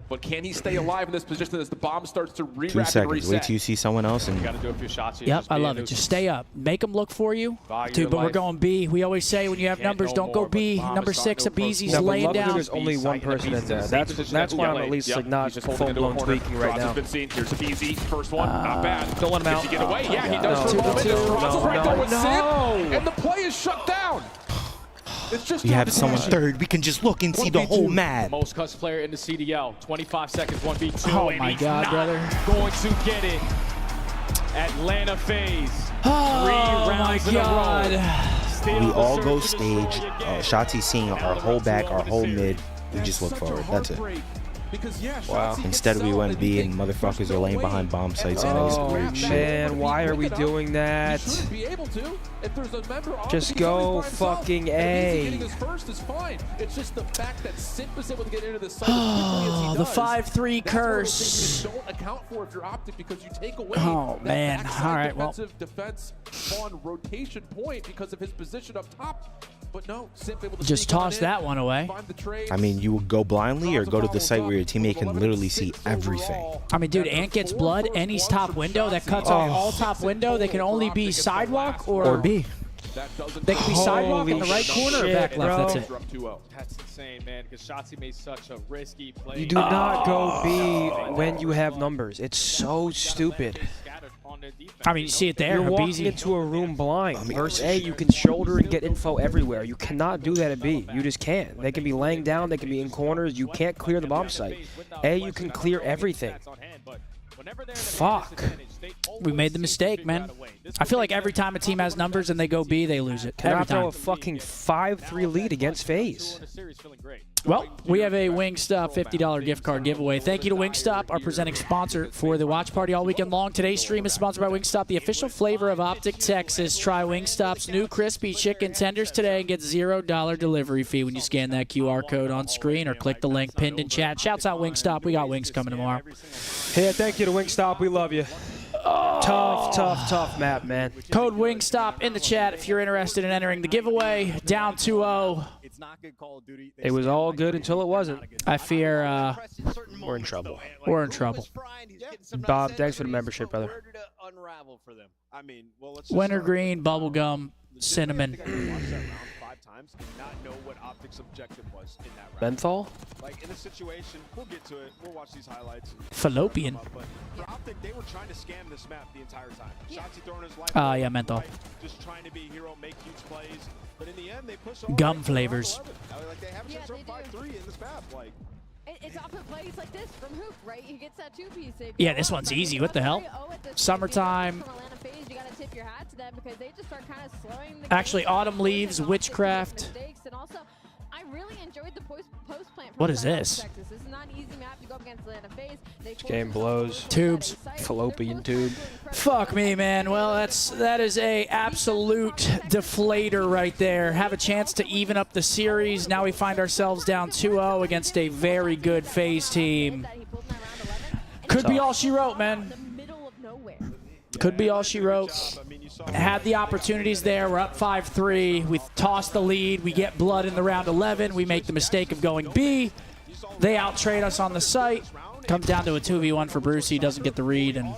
Speaker 6: but can he stay alive in this position as the bomb starts to
Speaker 1: 2
Speaker 6: re-rack and
Speaker 1: seconds.
Speaker 6: reset?
Speaker 1: Wait till you see someone else and
Speaker 8: Got to do a few shots here.
Speaker 3: Yep,
Speaker 8: Just
Speaker 3: I
Speaker 8: be a
Speaker 3: love it.
Speaker 8: nuisance.
Speaker 3: Just stay up. Make them look for you.
Speaker 8: Value
Speaker 3: Dude,
Speaker 8: your
Speaker 3: but we're
Speaker 8: life.
Speaker 3: going B. We always say when you have
Speaker 8: Can't
Speaker 3: numbers,
Speaker 8: no
Speaker 3: don't go
Speaker 8: more,
Speaker 3: B.
Speaker 8: but bomb
Speaker 3: Number
Speaker 8: is
Speaker 3: 6,
Speaker 8: starting to
Speaker 3: Abeezy's
Speaker 2: No, but
Speaker 3: laying
Speaker 2: luckily
Speaker 3: down.
Speaker 2: there's only one person in there. That's why I'm at least like not full-blown tweaking right now.
Speaker 6: Been seen. Here's Abeezy. First one, not bad.
Speaker 2: Don't let him out.
Speaker 6: Does he get away? Yeah, he
Speaker 2: No.
Speaker 6: does for a moment.
Speaker 2: No.
Speaker 6: Draza's right there with
Speaker 2: No.
Speaker 6: Sid, and the play is shut down. It's just
Speaker 1: we have someone third. We can just look and see the whole map.
Speaker 8: Most cuts player in the CDL. 25 seconds, 1v2.
Speaker 3: Oh
Speaker 8: and
Speaker 3: my
Speaker 8: he's
Speaker 3: God,
Speaker 8: not
Speaker 3: brother.
Speaker 8: going to get it. Atlanta FaZe.
Speaker 3: Oh
Speaker 8: 3
Speaker 3: my
Speaker 8: rounds in a row.
Speaker 3: God.
Speaker 8: Still
Speaker 1: We
Speaker 8: the
Speaker 1: all
Speaker 8: search
Speaker 1: go
Speaker 8: to destroy
Speaker 1: stage.
Speaker 8: again.
Speaker 1: Shotzi seeing our whole back, our whole mid. We just look forward. That's it.
Speaker 2: Wow.
Speaker 1: Instead, we went B and motherfuckers are laying behind bomb sites and all this
Speaker 2: Oh
Speaker 1: weird shit.
Speaker 2: man, why are we doing that? Just go fucking A.
Speaker 3: Oh, the 5-3 curse. Oh man. All right. Well,
Speaker 6: defense on rotation point because of his position up top. But no, Simp able to
Speaker 3: just
Speaker 6: sneak on
Speaker 3: toss
Speaker 6: in,
Speaker 3: that one away.
Speaker 6: find the trade.
Speaker 1: I mean, you would go blindly or go to the site where your teammate can literally see everything.
Speaker 3: I mean, dude, Ant gets blood, and he's top window. That cuts off all top window. They can only be sidewalk or
Speaker 1: B.
Speaker 3: They can be sidewalk in the right corner or back left. That's it.
Speaker 8: That's insane, man, because Shotzi made such a risky play.
Speaker 2: You do not go B when you have numbers. It's so stupid.
Speaker 3: I mean, you see it there.
Speaker 2: You're walking
Speaker 3: Abeezy.
Speaker 2: into a room blind. Versus A, you can shoulder and get info everywhere. You cannot do that at B. You just can't. They can be laying down. They can be in corners. You can't clear the bomb site. A, you can clear everything. Fuck.
Speaker 3: We made the mistake, man. I feel like every time a team has numbers and they go B, they lose it. Every
Speaker 2: Cannot throw
Speaker 3: time.
Speaker 2: a fucking 5-3 lead against FaZe.
Speaker 3: Well, we have a Wingstop $50 gift card giveaway. Thank you to Wingstop, our presenting sponsor for the watch party all weekend long. Today's stream is sponsored by Wingstop, the official flavor of OpTic Texas. Try Wingstop's new crispy chicken tenders today and get $0 delivery fee when you scan that QR code on screen or click the link pinned in chat. Shouts out Wingstop. We got wings coming tomorrow.
Speaker 2: Hey, thank you to Wingstop. We love you. Tough map, man.
Speaker 3: Code Wingstop in the chat if you're interested in entering the giveaway. Down 2-0.
Speaker 2: It was all good until it wasn't.
Speaker 3: I fear
Speaker 1: We're in trouble.
Speaker 3: we're in trouble.
Speaker 2: Bob, thanks for the membership, brother.
Speaker 3: Wintergreen, bubblegum, cinnamon.
Speaker 16: Not know what OpTic's objective was in that round.
Speaker 2: Menthol?
Speaker 16: Like in a situation, we'll get to it. We'll watch these highlights.
Speaker 3: Fallopian.
Speaker 16: But for OpTic, they were trying to scam this map the entire time. Shotzi throwing his life.
Speaker 3: Yeah, menthol.
Speaker 16: Just trying to be a hero, make huge plays. But in the end, they push
Speaker 3: Gum flavors.
Speaker 16: Like they have since 5-3 in this map. Like
Speaker 13: it's often plays like this from Hoop, right? He gets that 2-piece.
Speaker 3: Yeah, this one's easy. What the hell? Summertime.
Speaker 13: You gotta tip your hat to them because they just start kind of slowing the
Speaker 3: Actually, Autumn Leaves, Witchcraft.
Speaker 13: and also, I really enjoyed the post plant.
Speaker 3: What is this?
Speaker 13: This is not an easy map to go against Atlanta FaZe.
Speaker 2: This game blows.
Speaker 3: Tubes.
Speaker 2: Fallopian tube.
Speaker 3: Fuck me, man. Well, that is a absolute deflator right there. Have a chance to even up the series. Now we find ourselves down 2-0 against a very good FaZe team. Could be all she wrote, man. Could be all she wrote. had the opportunities there. We're up 5-3. We toss the lead. We get blood in the round 11. We make the mistake of going B. They out-trade us on the site. Comes down to a 2v1 for Brucey. Doesn't get the read, and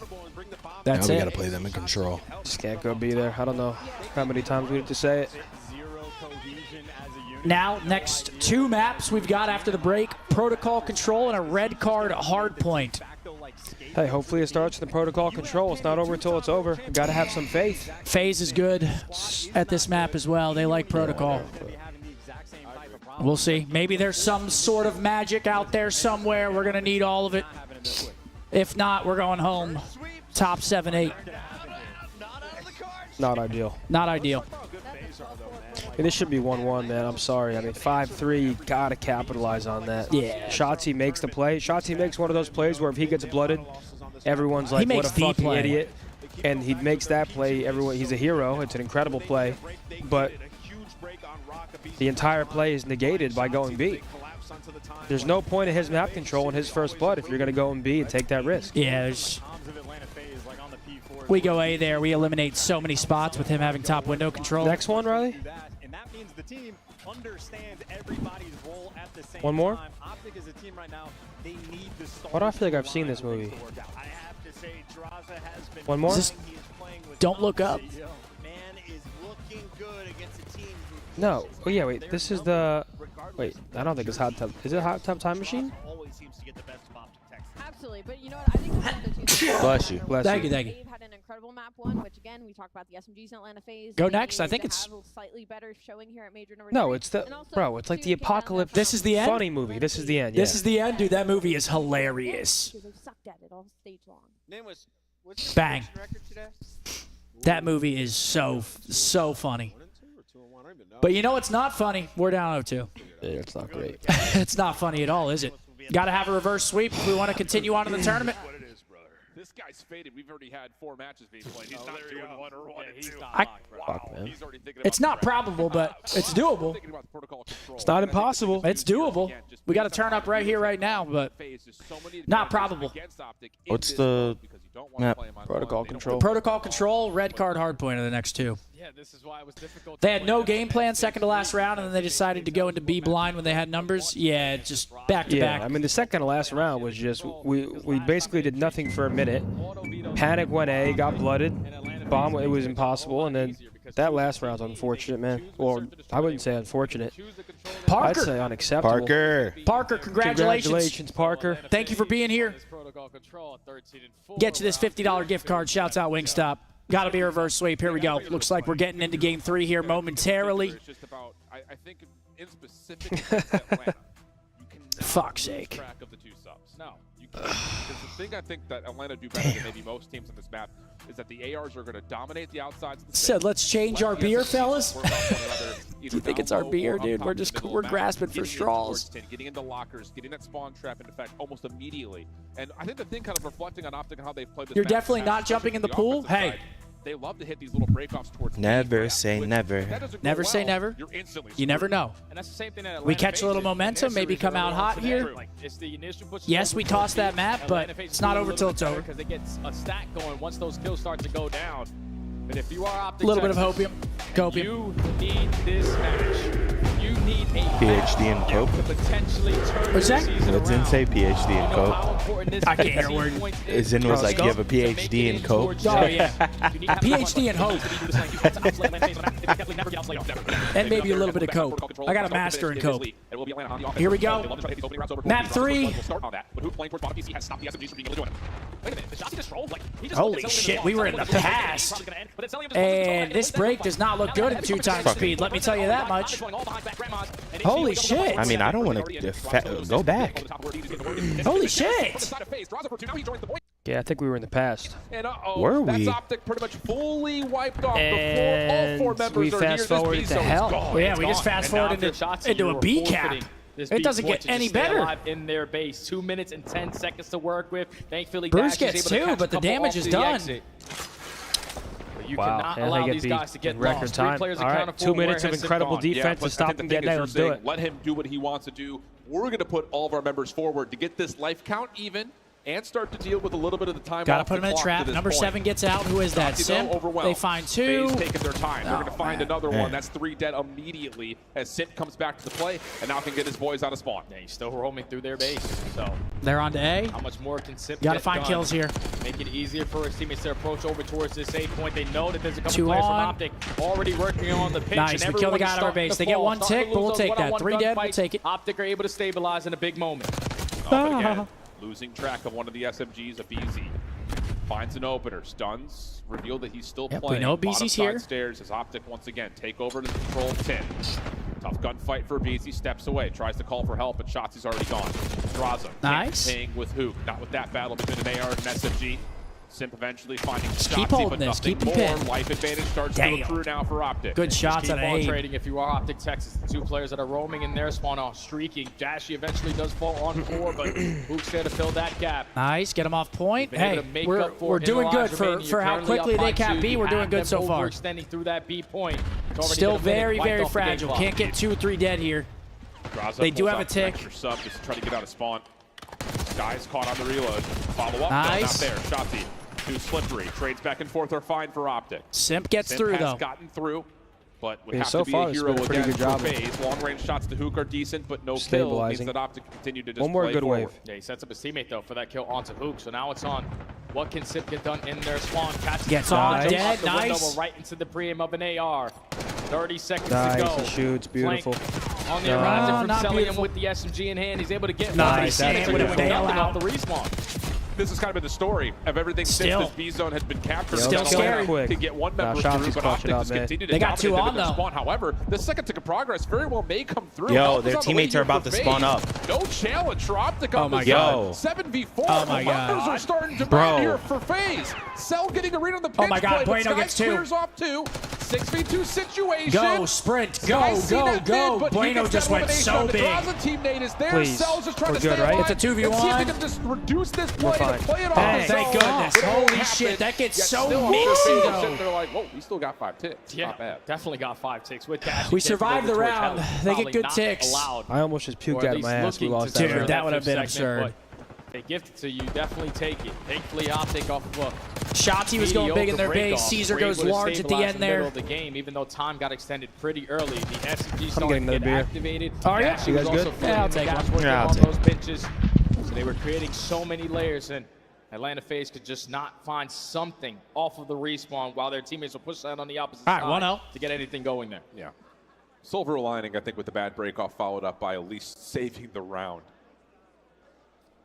Speaker 3: that's
Speaker 1: now we
Speaker 3: it.
Speaker 1: got to play them in control.
Speaker 2: Just can't go be there. I don't know how many times we need to say it.
Speaker 3: Now, next 2 maps we've got after the break, protocol control and a red card hard point.
Speaker 2: Hey, hopefully it starts with the protocol control. It's not over until it's over. We got to have some faith.
Speaker 3: FaZe is good at this map as well. They like protocol. We'll see. Maybe there's some sort of magic out there somewhere. We're going to need all of it. If not, we're going home. Top 7-8.
Speaker 2: Not ideal.
Speaker 3: Not ideal.
Speaker 2: I mean, this should be 1-1, man. I'm sorry. I mean, 5-3, you got to capitalize on that.
Speaker 3: Yeah.
Speaker 2: Shotzi makes the play. Shotzi makes one of those plays where if he gets blooded, everyone's like, what a fucking idiot. And he makes that play. He's a hero. It's an incredible play. But the entire play is negated by going B. There's no point in his map control in his first blood if you're going to go in B and take that risk.
Speaker 3: Yeah, we go A there. We eliminate so many spots with him having top window control.
Speaker 2: Next one, Riley?
Speaker 4: And that means the team understands everybody's role at the same
Speaker 2: One more?
Speaker 4: time. OpTic is a team right now. They need to start.
Speaker 2: Why do I feel like I've seen this movie?
Speaker 4: I have to say, Draza has been
Speaker 2: One more?
Speaker 3: Don't look up.
Speaker 21: Man is looking good against a team who
Speaker 2: No. Oh, yeah, wait. This is the... Wait, I don't think it's Hot Tub. Is it Hot Tub Time Machine?
Speaker 21: always seems to get the best of OpTic Texas.
Speaker 13: Absolutely, but you know what? I think this is the team.
Speaker 1: Bless you.
Speaker 2: Bless
Speaker 3: Thank
Speaker 2: you.
Speaker 3: you, thank you.
Speaker 13: They've had an incredible map one, which again, we talked about the SMGs in Atlanta phase.
Speaker 3: Go
Speaker 13: They
Speaker 3: next. I
Speaker 13: needed
Speaker 3: think
Speaker 13: to
Speaker 3: it's-
Speaker 13: have a slightly better showing here at Major number
Speaker 2: No,
Speaker 13: 3.
Speaker 2: it's the...
Speaker 13: And also,
Speaker 2: Bro, it's like
Speaker 13: to
Speaker 2: the
Speaker 13: get down there
Speaker 2: apocalypse
Speaker 3: This is the end?
Speaker 2: funny movie. This is the end, yeah.
Speaker 3: This is the end, dude. That movie is hilarious.
Speaker 13: because they've sucked at it all stage long.
Speaker 21: Name was what's
Speaker 3: Bang.
Speaker 21: record today?
Speaker 3: That movie is so funny. But you know what's not funny? We're down 0-2.
Speaker 1: Yeah, it's not great.
Speaker 3: It's not funny at all, is it? Got to have a reverse sweep if we want to continue on in the tournament.
Speaker 6: This guy's faded. We've already had 4 matches being played. He's not doing 1 or 1 and 2.
Speaker 1: Fuck, man.
Speaker 6: He's already thinking
Speaker 3: It's not probable, but it's doable.
Speaker 2: It's not impossible.
Speaker 3: It's doable. We got to turn up right here, right now, but not probable.
Speaker 1: What's the map?
Speaker 2: Protocol control.
Speaker 3: Protocol control, red card, hard point are the next 2.
Speaker 8: Yeah, this is why it was difficult.
Speaker 3: They had no game plan second to last round, and then they decided to go into B blind when they had numbers. Yeah, just back to
Speaker 2: Yeah,
Speaker 3: back.
Speaker 2: I mean, the second to last round was just, we basically did nothing for a minute. Panic went A, got blooded. Bomb, it was impossible, and then that last round's unfortunate, man. Well, I wouldn't say unfortunate. I'd say unacceptable.
Speaker 3: Parker, congratulations.
Speaker 2: Congratulations, Parker.
Speaker 3: Thank you for being here. Get you this $50 gift card. Shouts out Wingstop. Got to be a reverse sweep. Here we go. Looks like we're getting into game 3 here momentarily.
Speaker 6: I think in specific Atlanta,
Speaker 3: Fuck's sake.
Speaker 6: track of the 2 subs. No, you can't. Because the thing I think that Atlanta do better than maybe most teams on this map is that the ARs are going to dominate the outsides of the
Speaker 3: Said, let's change our beer, fellas.
Speaker 6: You
Speaker 3: You think it's our beer, dude? We're grasping for straws.
Speaker 6: Getting into lockers, getting that spawn trap into effect almost immediately. And I think the thing kind of reflecting on OpTic and how they've played this
Speaker 3: You're
Speaker 6: map
Speaker 3: definitely
Speaker 6: is
Speaker 3: not jumping in the pool.
Speaker 6: offensive
Speaker 3: Hey.
Speaker 6: side, they love to hit these little breakoffs towards
Speaker 1: Never say never.
Speaker 3: Never say never. You never know.
Speaker 8: And that's the same thing that
Speaker 3: We
Speaker 8: Atlanta
Speaker 3: catch a little
Speaker 8: faces.
Speaker 3: momentum, maybe come out hot here.
Speaker 8: It's the initial push.
Speaker 3: Yes, we tossed that map, but it's not over till it's over.
Speaker 8: Because it gets a stack going once those kills start to go down. But if you are OpTic
Speaker 3: A little bit of
Speaker 8: Texas,
Speaker 3: hopium.
Speaker 8: you need this match. You need a
Speaker 1: PhD in coke.
Speaker 8: to potentially turn
Speaker 3: What's
Speaker 8: the
Speaker 3: that?
Speaker 8: season
Speaker 1: What's in
Speaker 8: around.
Speaker 1: say PhD in
Speaker 8: You know how
Speaker 1: coke?
Speaker 8: important this
Speaker 3: I can't hear a
Speaker 8: 15
Speaker 3: word.
Speaker 8: points is.
Speaker 1: Zin was like, you have a PhD in coke.
Speaker 3: Oh, yeah. A PhD in hope. And maybe a little bit of cope. I got a master in cope. Here we go. Map 3. Holy shit, we were in the past. And this break does not look good in 2 times speed. Let me tell you that much. Holy shit.
Speaker 1: I mean, I don't want to go back.
Speaker 3: Holy shit.
Speaker 2: Yeah, I think we were in the past.
Speaker 6: And
Speaker 1: Were we?
Speaker 6: That's OpTic pretty much fully wiped off
Speaker 2: And
Speaker 6: before all 4 members
Speaker 2: we
Speaker 6: are here.
Speaker 2: fast forwarded
Speaker 6: This
Speaker 2: to
Speaker 6: B zone is
Speaker 2: hell.
Speaker 6: gone.
Speaker 3: Yeah,
Speaker 6: It's
Speaker 3: we just
Speaker 6: gone.
Speaker 3: fast
Speaker 8: And now
Speaker 3: forwarded
Speaker 8: for Shotzi,
Speaker 3: into
Speaker 8: you
Speaker 3: a
Speaker 8: are
Speaker 3: B cap.
Speaker 8: forfeiting this
Speaker 3: It
Speaker 8: B
Speaker 3: doesn't
Speaker 8: point
Speaker 3: get
Speaker 8: to just
Speaker 3: any
Speaker 8: stay
Speaker 3: better.
Speaker 8: alive in their base. 2 minutes and 10 seconds to work with. Thankfully,
Speaker 3: Bruce
Speaker 8: Dash is
Speaker 3: gets
Speaker 8: able to
Speaker 3: 2,
Speaker 8: catch
Speaker 3: but
Speaker 8: a
Speaker 3: the
Speaker 8: couple
Speaker 3: damage
Speaker 8: off
Speaker 3: is
Speaker 8: to the
Speaker 3: done.
Speaker 8: exit. But you
Speaker 2: Wow,
Speaker 8: cannot
Speaker 2: and
Speaker 8: allow
Speaker 2: they get
Speaker 8: these
Speaker 2: beat
Speaker 8: guys to get
Speaker 2: in record
Speaker 8: lost.
Speaker 2: time.
Speaker 8: 3 players
Speaker 2: All right,
Speaker 8: accounted for.
Speaker 2: 2 minutes of
Speaker 8: Where has it
Speaker 2: incredible
Speaker 8: gone?
Speaker 2: defense to
Speaker 6: but I
Speaker 2: stop
Speaker 6: think
Speaker 2: them
Speaker 6: the thing
Speaker 2: getting
Speaker 6: is
Speaker 2: there.
Speaker 6: you're
Speaker 2: Let's do
Speaker 6: saying,
Speaker 2: it.
Speaker 6: Let him do what he wants to do. We're going to put all of our members forward to get this life count even and start to deal with a little bit of the time.
Speaker 3: Gotta put him in a trap. Number 7 gets out. Who is that? Simp. They find 2.
Speaker 6: FaZe taking their time. They're going to find another
Speaker 1: Man.
Speaker 6: one. That's 3 dead immediately as Simp comes back to the play and now can get his boys out of spawn.
Speaker 8: Yeah, he's still roaming through their base. So
Speaker 3: they're on to A.
Speaker 8: how much more can Simp
Speaker 3: Gotta
Speaker 8: get
Speaker 3: find
Speaker 8: done?
Speaker 3: kills here.
Speaker 8: Make it easier for his teammates to approach over towards this A point. They know that there's a couple
Speaker 3: 2
Speaker 8: players
Speaker 3: on.
Speaker 8: from OpTic already working on the pinch.
Speaker 3: Nice,
Speaker 8: and
Speaker 3: we kill the guy out of our
Speaker 8: everyone's
Speaker 3: base. They
Speaker 8: starting
Speaker 3: get
Speaker 8: to
Speaker 3: 1
Speaker 8: fall,
Speaker 3: tick,
Speaker 8: starting to
Speaker 3: but we'll
Speaker 8: lose
Speaker 3: take
Speaker 8: those
Speaker 3: that. 3 dead, we'll
Speaker 8: gunfights.
Speaker 3: take it.
Speaker 8: OpTic are able to stabilize in a big moment.
Speaker 6: But again, losing track of one of the SMGs, a BZ. Finds an opener, stuns, reveal that he's still
Speaker 3: Yep, we
Speaker 6: playing.
Speaker 3: know
Speaker 6: Bottom
Speaker 3: BZ's
Speaker 6: side
Speaker 3: here.
Speaker 6: Stairs as OpTic once again take over the control of 10. Tough gunfight for BZ, steps away, tries to call for help, but Shotzi's already gone. Draza,
Speaker 3: Nice.
Speaker 6: paying with Hook, not with that battle between an AR and an SMG. Simp eventually finding
Speaker 3: keep
Speaker 6: Shotzi,
Speaker 3: holding
Speaker 6: but
Speaker 3: this,
Speaker 6: nothing
Speaker 3: keep him
Speaker 6: more.
Speaker 3: pinned.
Speaker 6: Life advantage starts
Speaker 3: Damn.
Speaker 6: to accrue now for OpTic.
Speaker 3: Good shots
Speaker 8: Keep
Speaker 3: on
Speaker 8: on
Speaker 3: A.
Speaker 8: trading if you are OpTic Texas. The 2 players that are roaming in their spawn are streaking. Dashy eventually does fall on 4, but Hook's there to fill that gap.
Speaker 3: Nice, get him off point.
Speaker 8: Been able
Speaker 3: Hey,
Speaker 8: to make
Speaker 3: we're
Speaker 8: up for it in
Speaker 3: doing
Speaker 8: the
Speaker 3: good
Speaker 8: lives remaining.
Speaker 3: for
Speaker 8: You're
Speaker 3: how
Speaker 8: currently
Speaker 3: quickly
Speaker 8: up
Speaker 3: they
Speaker 8: by
Speaker 3: cap
Speaker 8: 2.
Speaker 3: B.
Speaker 8: You
Speaker 3: We're doing
Speaker 8: have
Speaker 3: good
Speaker 8: them
Speaker 3: so far.
Speaker 8: overextending through that B point. It's already
Speaker 3: Still
Speaker 8: been a minute
Speaker 3: very,
Speaker 8: wiped
Speaker 3: very
Speaker 8: off the game
Speaker 3: fragile.
Speaker 8: clock.
Speaker 3: Can't get 2 or 3 dead here.
Speaker 6: Draza
Speaker 3: They do
Speaker 6: pulls
Speaker 3: have a
Speaker 6: out an
Speaker 3: tick.
Speaker 6: extra sub just to try to get out of spawn. Guy's caught on the reload. Follow up,
Speaker 3: Nice.
Speaker 6: no, not there. Shotzi, too slippery. Trades back and forth are fine for OpTic.
Speaker 3: Simp gets
Speaker 6: Simp
Speaker 3: through,
Speaker 6: has
Speaker 3: though.
Speaker 6: gotten through, but would
Speaker 2: Yeah,
Speaker 6: have
Speaker 2: so
Speaker 6: to be
Speaker 2: far
Speaker 6: a
Speaker 2: it's
Speaker 6: hero
Speaker 2: been a pretty
Speaker 6: again
Speaker 2: good job
Speaker 6: for
Speaker 2: of
Speaker 6: FaZe. Long-range shots to Hook are decent, but no kill means
Speaker 2: Stabilizing.
Speaker 6: that OpTic continue to just
Speaker 2: One more
Speaker 6: play
Speaker 2: good
Speaker 6: forward.
Speaker 2: wave.
Speaker 8: Yeah, he sets up his teammate, though, for that kill onto Hook. So now it's on. What can Simp get done in their spawn? Catches
Speaker 3: Gets
Speaker 8: the
Speaker 3: on,
Speaker 8: jump
Speaker 3: dead,
Speaker 8: out the window,
Speaker 3: nice.
Speaker 8: right into the preem of an AR. 30 seconds
Speaker 2: Nice,
Speaker 8: to go.
Speaker 2: he shoots, beautiful.
Speaker 8: Flank on the
Speaker 2: No.
Speaker 8: horizon from
Speaker 3: Not
Speaker 8: Sellium
Speaker 3: beautiful.
Speaker 8: with the SMG in hand. He's able to get
Speaker 3: Nice,
Speaker 8: one.
Speaker 3: that's
Speaker 8: He
Speaker 3: a
Speaker 8: would have
Speaker 3: good
Speaker 8: nothing
Speaker 3: bailout.
Speaker 8: off the respawn.
Speaker 6: This has kind of been the story of everything
Speaker 3: Still.
Speaker 6: since this B zone has been captured.
Speaker 3: Still scary.
Speaker 6: To get one member
Speaker 2: Nah,
Speaker 6: through,
Speaker 2: Shotzi's
Speaker 6: but
Speaker 2: clutching
Speaker 6: OpTic
Speaker 2: up,
Speaker 6: has
Speaker 2: man.
Speaker 6: continued to
Speaker 3: They got 2
Speaker 6: dominate
Speaker 3: on,
Speaker 6: their
Speaker 3: though.
Speaker 6: spawn. However, the second tick of progress very well may come through.
Speaker 1: Yo,
Speaker 6: Help
Speaker 1: their
Speaker 6: is on the way
Speaker 1: teammates are
Speaker 6: here
Speaker 1: about
Speaker 6: for
Speaker 1: to spawn
Speaker 6: FaZe.
Speaker 1: up.
Speaker 6: No challenge for OpTic
Speaker 3: Oh
Speaker 6: on
Speaker 3: my
Speaker 6: this
Speaker 1: God.
Speaker 6: side. 7v4.
Speaker 3: Oh my God.
Speaker 6: Numbers are starting to
Speaker 1: Bro.
Speaker 6: mount here for FaZe. Cell getting a read on the pitch
Speaker 3: Oh my God,
Speaker 6: play, but
Speaker 3: Bueno
Speaker 6: Sky
Speaker 3: gets 2.
Speaker 6: clears off 2. 6v2 situation.
Speaker 3: Go, sprint, go,
Speaker 6: Sky's seen
Speaker 3: go,
Speaker 6: that
Speaker 3: go.
Speaker 6: mid, but he
Speaker 3: Bueno
Speaker 6: gets
Speaker 3: just
Speaker 6: that
Speaker 3: went so
Speaker 6: elimination.
Speaker 3: big.
Speaker 6: The Draza teammate is there.
Speaker 2: Please.
Speaker 6: Cell's just trying
Speaker 2: We're
Speaker 6: to
Speaker 2: good,
Speaker 6: stay
Speaker 2: right?
Speaker 6: alive
Speaker 3: It's a 2v1.
Speaker 6: and see if they can just reduce this play
Speaker 2: fine.
Speaker 6: and play it
Speaker 3: Oh,
Speaker 6: on the
Speaker 3: thank
Speaker 6: zone.
Speaker 3: goodness.
Speaker 6: It won't
Speaker 3: Holy
Speaker 6: happen.
Speaker 3: shit, that gets
Speaker 6: Yet
Speaker 3: so
Speaker 6: still
Speaker 3: messy,
Speaker 6: OpTic
Speaker 3: though.
Speaker 6: sitting there like, whoa, we still got 5 ticks.
Speaker 8: Yeah,
Speaker 6: Not bad.
Speaker 8: definitely got 5 ticks with Dash.
Speaker 3: We survived the round. They get good ticks.
Speaker 8: Allowed.
Speaker 2: I almost just
Speaker 8: Or
Speaker 2: puked
Speaker 8: at
Speaker 2: out of
Speaker 8: least
Speaker 2: my ass. We
Speaker 8: looking
Speaker 2: lost
Speaker 8: to
Speaker 2: that
Speaker 3: Dude,
Speaker 2: round.
Speaker 3: that would have been
Speaker 8: fifth segment,
Speaker 3: absurd.
Speaker 8: but They gift it to you, definitely take it. Thankfully, OpTic off of a
Speaker 3: Shotzi was going big in their base. Caesar goes large at the end
Speaker 8: Middle
Speaker 3: there.
Speaker 8: of the game, even though time got extended pretty early. The SMG
Speaker 2: getting
Speaker 8: started to
Speaker 2: another
Speaker 8: get
Speaker 2: beer.
Speaker 8: activated.
Speaker 3: Are you?
Speaker 8: Dashy
Speaker 2: You
Speaker 8: was
Speaker 2: guys
Speaker 8: also
Speaker 2: good?
Speaker 8: filling
Speaker 3: Yeah, I'll
Speaker 8: in the
Speaker 3: take
Speaker 8: gaps
Speaker 3: one.
Speaker 8: working
Speaker 1: Yeah, I'll
Speaker 8: on
Speaker 1: take
Speaker 8: those pitches. So they were creating so many layers, and Atlanta FaZe could just not find something off of the respawn while their teammates were pushing out on the opposite
Speaker 3: All right,
Speaker 8: side
Speaker 3: 1-0.
Speaker 8: to get anything going there.
Speaker 6: Yeah. Silver lining, I think, with the bad break-off followed up by at least saving the round.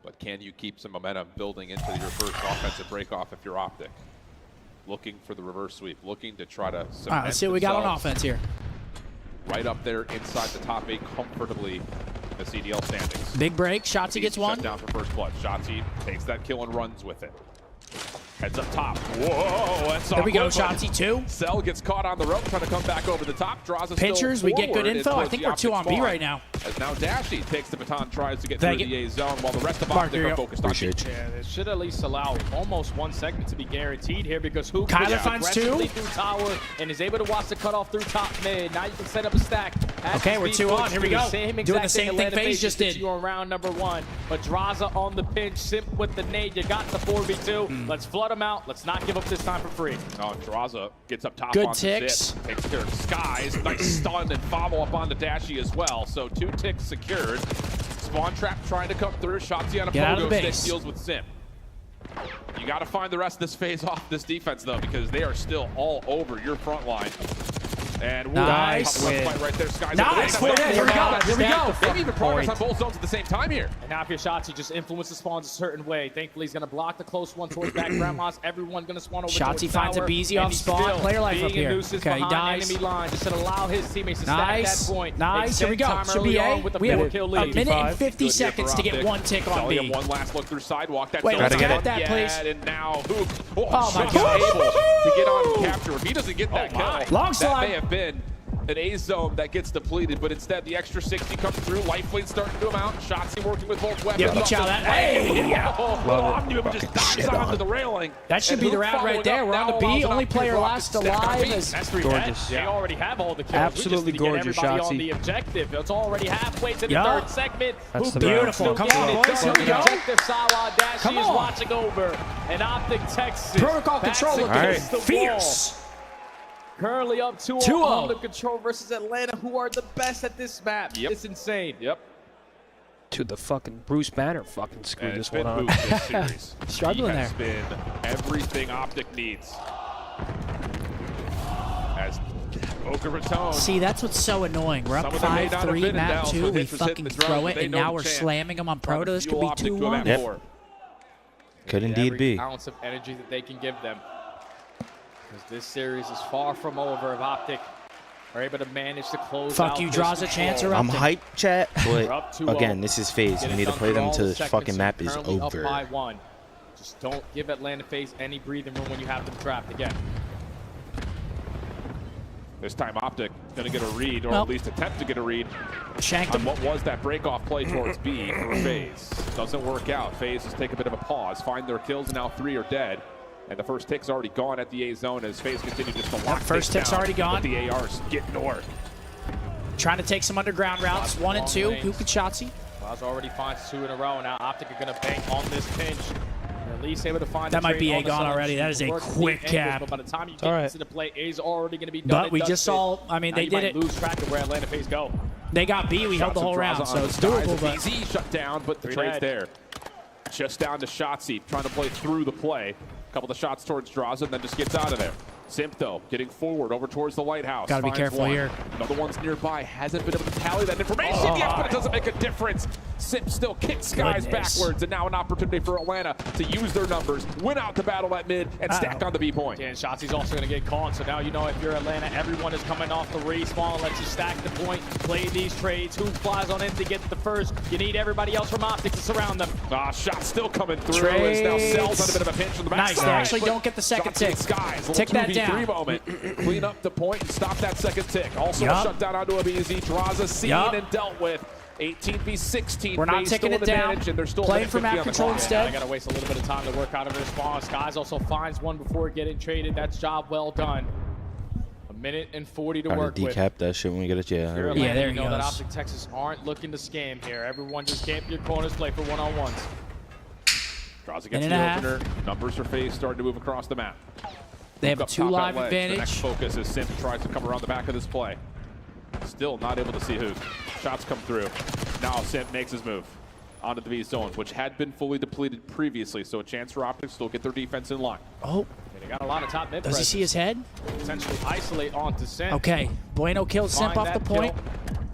Speaker 6: But can you keep some momentum building into your first offensive break-off if you're OpTic? Looking for the reverse sweep, looking to try to
Speaker 3: All
Speaker 6: cement
Speaker 3: right, let's see what we got on
Speaker 6: themselves
Speaker 3: offense here.
Speaker 6: right up there inside the top 8 comfortably in the CDL standings.
Speaker 3: Big break. Shotzi gets
Speaker 6: Shut
Speaker 3: one.
Speaker 6: down for first blood. Shotzi takes that kill and runs with it. Heads up top. Whoa, that's
Speaker 3: There we go,
Speaker 6: awkward, but
Speaker 3: Shotzi 2.
Speaker 6: Cell gets caught on the rope, trying to come back over the top. Draws a
Speaker 3: Pitchers, we get good info. I think we're 2 on B right now.
Speaker 6: As now Dashy takes the baton, tries to get
Speaker 3: Thank
Speaker 6: through
Speaker 3: you.
Speaker 6: the A zone, while the rest of
Speaker 3: Mark,
Speaker 6: OpTic
Speaker 3: here you
Speaker 6: are
Speaker 3: go.
Speaker 6: focused on B.
Speaker 8: Yeah, they should at least allow almost 1 segment to be guaranteed here because Hook
Speaker 3: Kyler
Speaker 8: pushes
Speaker 3: finds
Speaker 8: aggressively
Speaker 3: 2.
Speaker 8: through tower and is able to watch the cutoff through top mid. Now you can set up a stack.
Speaker 3: Okay, we're 2 on. Here we go. Doing the same thing FaZe just did.
Speaker 8: You on round number 1, but Draza on the pinch, Simp with the nade. You got the 4v2. Let's flood them out. Let's not give up this time for free.
Speaker 6: Oh, Draza gets up top
Speaker 3: Good
Speaker 6: on
Speaker 3: ticks.
Speaker 6: the zip. Takes care of Skies. Nice stun and follow-up on the Dashy as well. So 2 ticks secured. Spawn trap trying to come through. Shotzi on a
Speaker 3: Get out of
Speaker 6: pogo
Speaker 3: the
Speaker 6: stick,
Speaker 3: base.
Speaker 6: deals with Simp. You got to find the rest of this phase off this defense, though, because they are still all over your front line. And
Speaker 3: Nice.
Speaker 6: tough fight right there. Skies
Speaker 3: Nice.
Speaker 6: up the
Speaker 3: Here we go. Here we go.
Speaker 6: Maybe even progress on both zones at the same time here.
Speaker 8: And now if your shots, you just influence the spawns a certain way. Thankfully, he's going to block the close one towards background loss. Everyone going to spawn over
Speaker 3: Shotzi
Speaker 8: towards
Speaker 3: finds a
Speaker 8: tower,
Speaker 3: BZ
Speaker 8: and
Speaker 3: off
Speaker 8: he's
Speaker 3: spawn.
Speaker 8: still
Speaker 3: Player life
Speaker 8: being
Speaker 3: up here.
Speaker 8: a nuisance
Speaker 3: Okay, he
Speaker 8: behind
Speaker 3: dies.
Speaker 8: enemy line. Just to allow his teammates to stack
Speaker 3: Nice.
Speaker 8: that point.
Speaker 3: Nice. Here we
Speaker 8: Extend
Speaker 3: go.
Speaker 8: time
Speaker 3: Should be
Speaker 8: early
Speaker 3: A.
Speaker 8: on with a
Speaker 3: We have
Speaker 8: 4-kill
Speaker 3: a
Speaker 8: lead.
Speaker 3: minute and 50
Speaker 6: Good here
Speaker 3: seconds
Speaker 6: for
Speaker 3: to get
Speaker 6: OpTic.
Speaker 3: 1 tick on
Speaker 6: Sully,
Speaker 3: B.
Speaker 6: one last look through sidewalk. That
Speaker 3: Wait,
Speaker 6: Sully
Speaker 3: let's
Speaker 6: not
Speaker 3: get that,
Speaker 6: yet,
Speaker 3: please.
Speaker 6: And now Hook.
Speaker 3: Oh, my
Speaker 6: Shotzi
Speaker 3: God.
Speaker 6: able to get on capture. If he doesn't get that
Speaker 8: Oh, my.
Speaker 6: kill,
Speaker 3: Long
Speaker 6: that
Speaker 3: slide.
Speaker 6: may have been an A zone that gets depleted, but instead the extra 60 comes through. Life Fleet starting to amount. Shotzzy working with both weapons.
Speaker 3: Yeah, watch out. Hey!
Speaker 6: Omnium just dives onto the railing.
Speaker 3: That should be the round right there. We're on the B. Only player last alive is
Speaker 8: That's 3 dead. They already have all the kills.
Speaker 2: Absolutely
Speaker 8: we just need to
Speaker 2: gorgeous,
Speaker 8: get everybody on
Speaker 2: Shotzzy.
Speaker 8: the objective. It's already halfway to the
Speaker 3: Yup.
Speaker 8: third segment.
Speaker 2: That's the
Speaker 3: beautiful. Come on, boys. Here we go.
Speaker 8: Objective Sawa Dashi
Speaker 3: Come
Speaker 8: is
Speaker 3: on.
Speaker 8: watching over. And OpTic Texas.
Speaker 3: Protocol control looking
Speaker 8: against the
Speaker 3: fierce.
Speaker 8: wall. Currently up 2-0
Speaker 3: 2-0.
Speaker 8: on the control versus Atlanta, who are the best at this map.
Speaker 6: Yep.
Speaker 8: It's insane.
Speaker 6: Yep.
Speaker 2: Dude, the fucking Bruce Banner fucking screwed
Speaker 6: And
Speaker 2: this
Speaker 6: it's been
Speaker 2: one
Speaker 6: Boot
Speaker 2: up.
Speaker 6: this series.
Speaker 3: Struggling
Speaker 6: he has
Speaker 3: there.
Speaker 6: been everything OpTic needs. As Boca Raton.
Speaker 3: See, that's what's so annoying. We're up
Speaker 6: Some of them may not have
Speaker 3: 5-3,
Speaker 6: been
Speaker 3: map
Speaker 6: down,
Speaker 3: 2.
Speaker 6: so
Speaker 3: We
Speaker 6: hits was hitting
Speaker 3: fucking
Speaker 6: the drum,
Speaker 3: throw
Speaker 6: but
Speaker 3: it,
Speaker 6: they
Speaker 3: and
Speaker 6: know
Speaker 3: now
Speaker 6: the
Speaker 3: we're
Speaker 6: champ.
Speaker 3: slamming them on
Speaker 6: Trying to
Speaker 3: Proto. This could
Speaker 6: fuel
Speaker 3: be
Speaker 6: OpTic to a
Speaker 3: 2-1.
Speaker 6: map
Speaker 1: Yep.
Speaker 6: 4.
Speaker 1: Could
Speaker 8: Get
Speaker 1: indeed
Speaker 8: every
Speaker 1: be.
Speaker 8: ounce of energy that they can give them. Because this series is far from over if OpTic are able to manage to close
Speaker 3: Fuck
Speaker 8: out
Speaker 3: you,
Speaker 8: this
Speaker 3: draws a chance
Speaker 8: control.
Speaker 3: around.
Speaker 1: I'm hyped, chat,
Speaker 8: We're up
Speaker 1: but
Speaker 8: 2-0.
Speaker 1: again, this is FaZe.
Speaker 8: Get
Speaker 1: We
Speaker 8: it
Speaker 1: need to
Speaker 8: done
Speaker 1: play
Speaker 8: through
Speaker 1: them
Speaker 8: all
Speaker 1: till
Speaker 8: the
Speaker 1: this
Speaker 8: seconds,
Speaker 1: fucking
Speaker 8: and
Speaker 1: map is
Speaker 8: currently up
Speaker 1: over.
Speaker 8: by 1. Just don't give Atlanta FaZe any breathing room when you have them trapped again.
Speaker 6: This time OpTic going to get a read, or
Speaker 3: Well,
Speaker 6: at least attempt to get a read
Speaker 3: shanked
Speaker 6: on
Speaker 3: him.
Speaker 6: what was that break-off play towards B for FaZe. Doesn't work out. FaZe has taken a bit of a pause, find their kills, and now 3 are dead. And the first tick's already gone at the A zone as FaZe continue just to lock
Speaker 3: First
Speaker 6: things
Speaker 3: tick's
Speaker 6: down,
Speaker 3: already gone.
Speaker 6: But the ARs get north.
Speaker 3: Trying to take some underground routes. 1 and 2. Hoop and Shotzzy.
Speaker 8: Baz already finds 2 in a row. Now OpTic are going to bank on this pinch. They're at least able to find
Speaker 3: That
Speaker 8: a
Speaker 3: might
Speaker 8: trade
Speaker 3: be
Speaker 8: on
Speaker 3: A
Speaker 8: the
Speaker 3: gone
Speaker 8: side.
Speaker 3: already. That is a
Speaker 8: Works the
Speaker 3: quick
Speaker 8: angles,
Speaker 3: cap.
Speaker 8: But by the time you
Speaker 2: all
Speaker 8: get
Speaker 2: right.
Speaker 8: into the play, A's already going to be done.
Speaker 3: But
Speaker 8: and
Speaker 3: we just
Speaker 8: dusted.
Speaker 3: saw, I mean,
Speaker 8: Now
Speaker 3: they
Speaker 8: you
Speaker 3: did
Speaker 8: might
Speaker 3: it.
Speaker 8: lose track of where Atlanta FaZe go.
Speaker 3: They got B. We held the
Speaker 6: Shots
Speaker 3: whole
Speaker 6: and
Speaker 3: round,
Speaker 6: draws
Speaker 3: so
Speaker 6: on
Speaker 3: it's
Speaker 6: the skies.
Speaker 3: doable. But
Speaker 6: BZ shut down, but the
Speaker 8: 3
Speaker 6: trade's
Speaker 8: dead.
Speaker 6: there. Just down to Shotzzy, trying to play through the play. A couple of shots towards Draza, and then just gets out of there. Simp, though, getting forward over towards the lighthouse.
Speaker 3: Gotta be
Speaker 6: Finds
Speaker 3: careful
Speaker 6: one.
Speaker 3: here.
Speaker 6: Another one's nearby. Hasn't been able to tally that information yet, but it doesn't make a difference. Simp still kicks skies
Speaker 3: Goodness.
Speaker 6: backwards, and now an opportunity for Atlanta to use their numbers, win out the battle at mid, and stack on the B point.
Speaker 8: And Shotzi's also going to get caught. So now you know if you're Atlanta, everyone is coming off the respawn. Lets you stack the point, play these trades. Who flies on in to get the first? You need everybody else from OpTic to surround them.
Speaker 6: Shot still coming through. As now Cell's on a bit of a pinch from the backside.
Speaker 3: Nice. They actually don't get the second
Speaker 6: Shots
Speaker 3: tick.
Speaker 6: in skies.
Speaker 3: Tick that
Speaker 6: 2v3
Speaker 3: down.
Speaker 6: moment. Clean up the point and stop that second tick. Also
Speaker 3: Yup.
Speaker 6: shut down onto a BZ. Draza seen
Speaker 3: Yup.
Speaker 6: and dealt with. 18v16.
Speaker 3: We're not
Speaker 6: FaZe
Speaker 3: taking
Speaker 6: still
Speaker 3: it
Speaker 6: in
Speaker 3: down.
Speaker 6: advantage, and they're still
Speaker 3: Playing for
Speaker 6: 50
Speaker 3: map
Speaker 6: on the
Speaker 3: control
Speaker 6: clock.
Speaker 3: instead.
Speaker 8: I got to waste a little bit of time to work out of the respawn. Skies also finds one before getting traded. That's job well done. A minute and 40 to
Speaker 1: Gotta
Speaker 8: work with.
Speaker 1: decap that shit when we get it. Yeah.
Speaker 8: You're
Speaker 3: Yeah,
Speaker 8: Atlanta,
Speaker 3: there
Speaker 8: you
Speaker 3: he
Speaker 8: know that
Speaker 3: goes.
Speaker 8: OpTic Texas aren't looking to scam here. Everyone just camp your corners, play for one-on-ones.
Speaker 6: Draza gets
Speaker 3: Minute
Speaker 6: the
Speaker 3: and a half.
Speaker 6: opener. Numbers for FaZe starting to move across the map.
Speaker 3: They have a
Speaker 6: Up
Speaker 3: 2
Speaker 6: top
Speaker 3: live
Speaker 6: at ledge. The
Speaker 3: advantage.
Speaker 6: next focus as Simp tries to come around the back of this play. Still not able to see who. Shots come through. Now Simp makes his move onto the V zones, which had been fully depleted previously, so a chance for OpTic to still get their defense in line.
Speaker 3: Oh,
Speaker 8: And they got a lot of top mid
Speaker 3: does he see his head?
Speaker 8: Potentially isolate onto Simp.
Speaker 3: Okay. Bueno kills Simp
Speaker 8: Find
Speaker 3: off the
Speaker 8: that
Speaker 3: point.
Speaker 8: kill.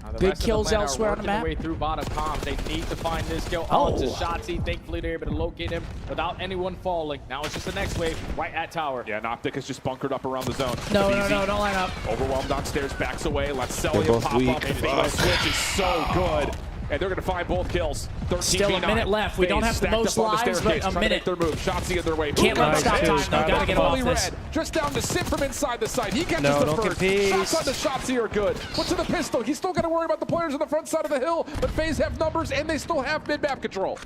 Speaker 8: Now, the
Speaker 3: Good
Speaker 8: rest of
Speaker 3: kills
Speaker 8: Atlanta are
Speaker 3: elsewhere on the
Speaker 8: working their
Speaker 3: map.
Speaker 8: way through bottom comms. They need to find this kill
Speaker 3: Oh.
Speaker 8: onto Shotzzy. Thankfully, they're able to locate him without anyone falling. Now it's just the next wave right at tower.
Speaker 6: Yeah, and OpTic is just bunkered up around the zone.
Speaker 3: No,
Speaker 6: BZ,
Speaker 3: don't line up.
Speaker 6: Overwhelmed downstairs, backs away, lets Celia
Speaker 1: both
Speaker 6: pop
Speaker 1: weak.
Speaker 6: up. And the switch is so good. And they're going to find both kills. 13
Speaker 3: Still a minute left. We don't have the most lives, but a minute.
Speaker 6: Make their move. Shotzzy in their way.
Speaker 3: Can't let him stop time, though. Gotta get him off
Speaker 6: Fully
Speaker 3: this.
Speaker 6: red. Just down to Simp from inside the site. He catches
Speaker 2: No,
Speaker 6: the
Speaker 2: don't
Speaker 6: first.
Speaker 2: compete.
Speaker 6: Shots on the Shotzzy are good. But to the pistol, he's still got to worry about the players on the front side of the hill. But FaZe have numbers, and they still have mid-map control.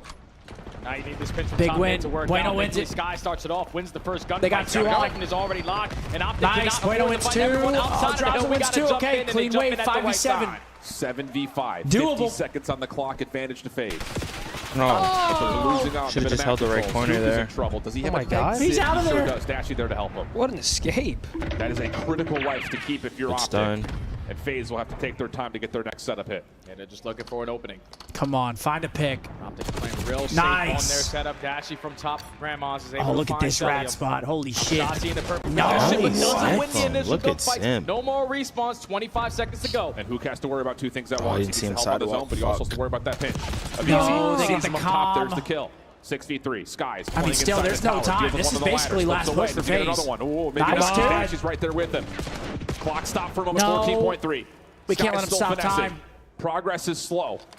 Speaker 8: Now you need this pitch from
Speaker 3: Big
Speaker 8: top
Speaker 3: win.
Speaker 8: mid to work
Speaker 3: Bueno
Speaker 8: out.
Speaker 3: wins
Speaker 8: Mentally,
Speaker 3: it.
Speaker 8: Sky starts it off, wins the first gun.
Speaker 3: They got 2 on.
Speaker 8: Titan is already locked, and OpTic
Speaker 3: Nice.
Speaker 8: cannot
Speaker 3: Bueno
Speaker 8: afford to
Speaker 3: wins
Speaker 8: find
Speaker 3: 2.
Speaker 8: everyone outside of the
Speaker 3: Draza
Speaker 8: hill. We
Speaker 3: wins
Speaker 8: gotta
Speaker 3: 2.
Speaker 8: jump
Speaker 3: Okay,
Speaker 8: in and
Speaker 3: clean
Speaker 8: jump
Speaker 3: wave,
Speaker 8: in at the right
Speaker 3: 5v7.
Speaker 8: time.
Speaker 6: 7v5.
Speaker 3: Doable.
Speaker 6: 50 seconds on the clock. Advantage to FaZe.
Speaker 1: No.
Speaker 6: So they're losing out.
Speaker 1: Should've just held the right
Speaker 6: Control.
Speaker 1: corner
Speaker 6: Duke is
Speaker 1: there.
Speaker 6: in trouble. Does he
Speaker 2: Oh
Speaker 6: have
Speaker 2: my
Speaker 6: a big
Speaker 2: God.
Speaker 3: He's
Speaker 6: sit?
Speaker 3: out of
Speaker 6: He sure
Speaker 3: there.
Speaker 6: does. Dashy there to help him.
Speaker 2: What an escape.
Speaker 6: That is a critical life to keep if you're
Speaker 1: It's
Speaker 6: OpTic.
Speaker 1: done.
Speaker 6: And FaZe will have to take their time to get their next setup hit.
Speaker 8: And they're just looking for an opening.
Speaker 3: Come on, find a pick.
Speaker 8: OpTic playing real safe
Speaker 3: Nice.
Speaker 8: on their setup. Dashy from top Grandma's is able
Speaker 3: Oh,
Speaker 8: to
Speaker 3: look at
Speaker 8: find
Speaker 3: this
Speaker 8: Celia.
Speaker 3: rat spot. Holy shit.
Speaker 8: Shotzzy in the perfect
Speaker 3: Nice.
Speaker 8: position, but doesn't
Speaker 1: Nice.
Speaker 8: win the initial
Speaker 1: Look at
Speaker 8: gunfight.
Speaker 1: Simp.
Speaker 8: No more respawns, 25 seconds to go.
Speaker 6: And Hook has to worry about 2 things at
Speaker 1: I
Speaker 6: once.
Speaker 1: didn't
Speaker 6: He
Speaker 1: see
Speaker 6: gets
Speaker 1: him
Speaker 6: help on his
Speaker 1: sidewalk.
Speaker 6: own, but he also has
Speaker 1: Fuck.
Speaker 6: to worry about that pinch.
Speaker 3: No, they
Speaker 6: sees
Speaker 3: get the
Speaker 6: him up top.
Speaker 3: calm.
Speaker 6: There's the kill. 6v3. Skies.
Speaker 3: I mean,
Speaker 6: playing
Speaker 3: still,
Speaker 6: inside
Speaker 3: there's
Speaker 6: the
Speaker 3: no
Speaker 6: tower.
Speaker 3: time.
Speaker 6: Deals with
Speaker 3: This
Speaker 6: one
Speaker 3: is
Speaker 6: of the
Speaker 3: basically
Speaker 6: ladders.
Speaker 3: last
Speaker 6: Flips away.
Speaker 3: push for
Speaker 6: Does he get
Speaker 3: FaZe.
Speaker 6: another one. Ooh, maybe
Speaker 3: Nice,
Speaker 6: not.
Speaker 3: dude.
Speaker 6: Dashy's right there with him. Clock stop for him.
Speaker 3: No.
Speaker 6: 14.3.
Speaker 3: We can't
Speaker 6: Sky's
Speaker 3: let him
Speaker 6: still
Speaker 3: stop
Speaker 6: finessing.
Speaker 3: time.
Speaker 6: Progress is slow.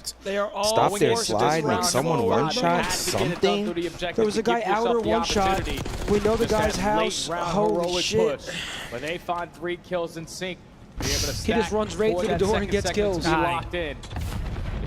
Speaker 1: expect.
Speaker 3: They are all
Speaker 1: Stop their
Speaker 3: forced
Speaker 1: slide,
Speaker 3: this
Speaker 1: make
Speaker 3: round
Speaker 1: someone
Speaker 3: forward.
Speaker 1: one shot, something.
Speaker 3: There was a guy outer one shot. We know the guy's house. Holy shit.
Speaker 8: When they find 3 kills in sync, be able to
Speaker 3: He just runs right through the door and gets kills.
Speaker 8: Locked in. The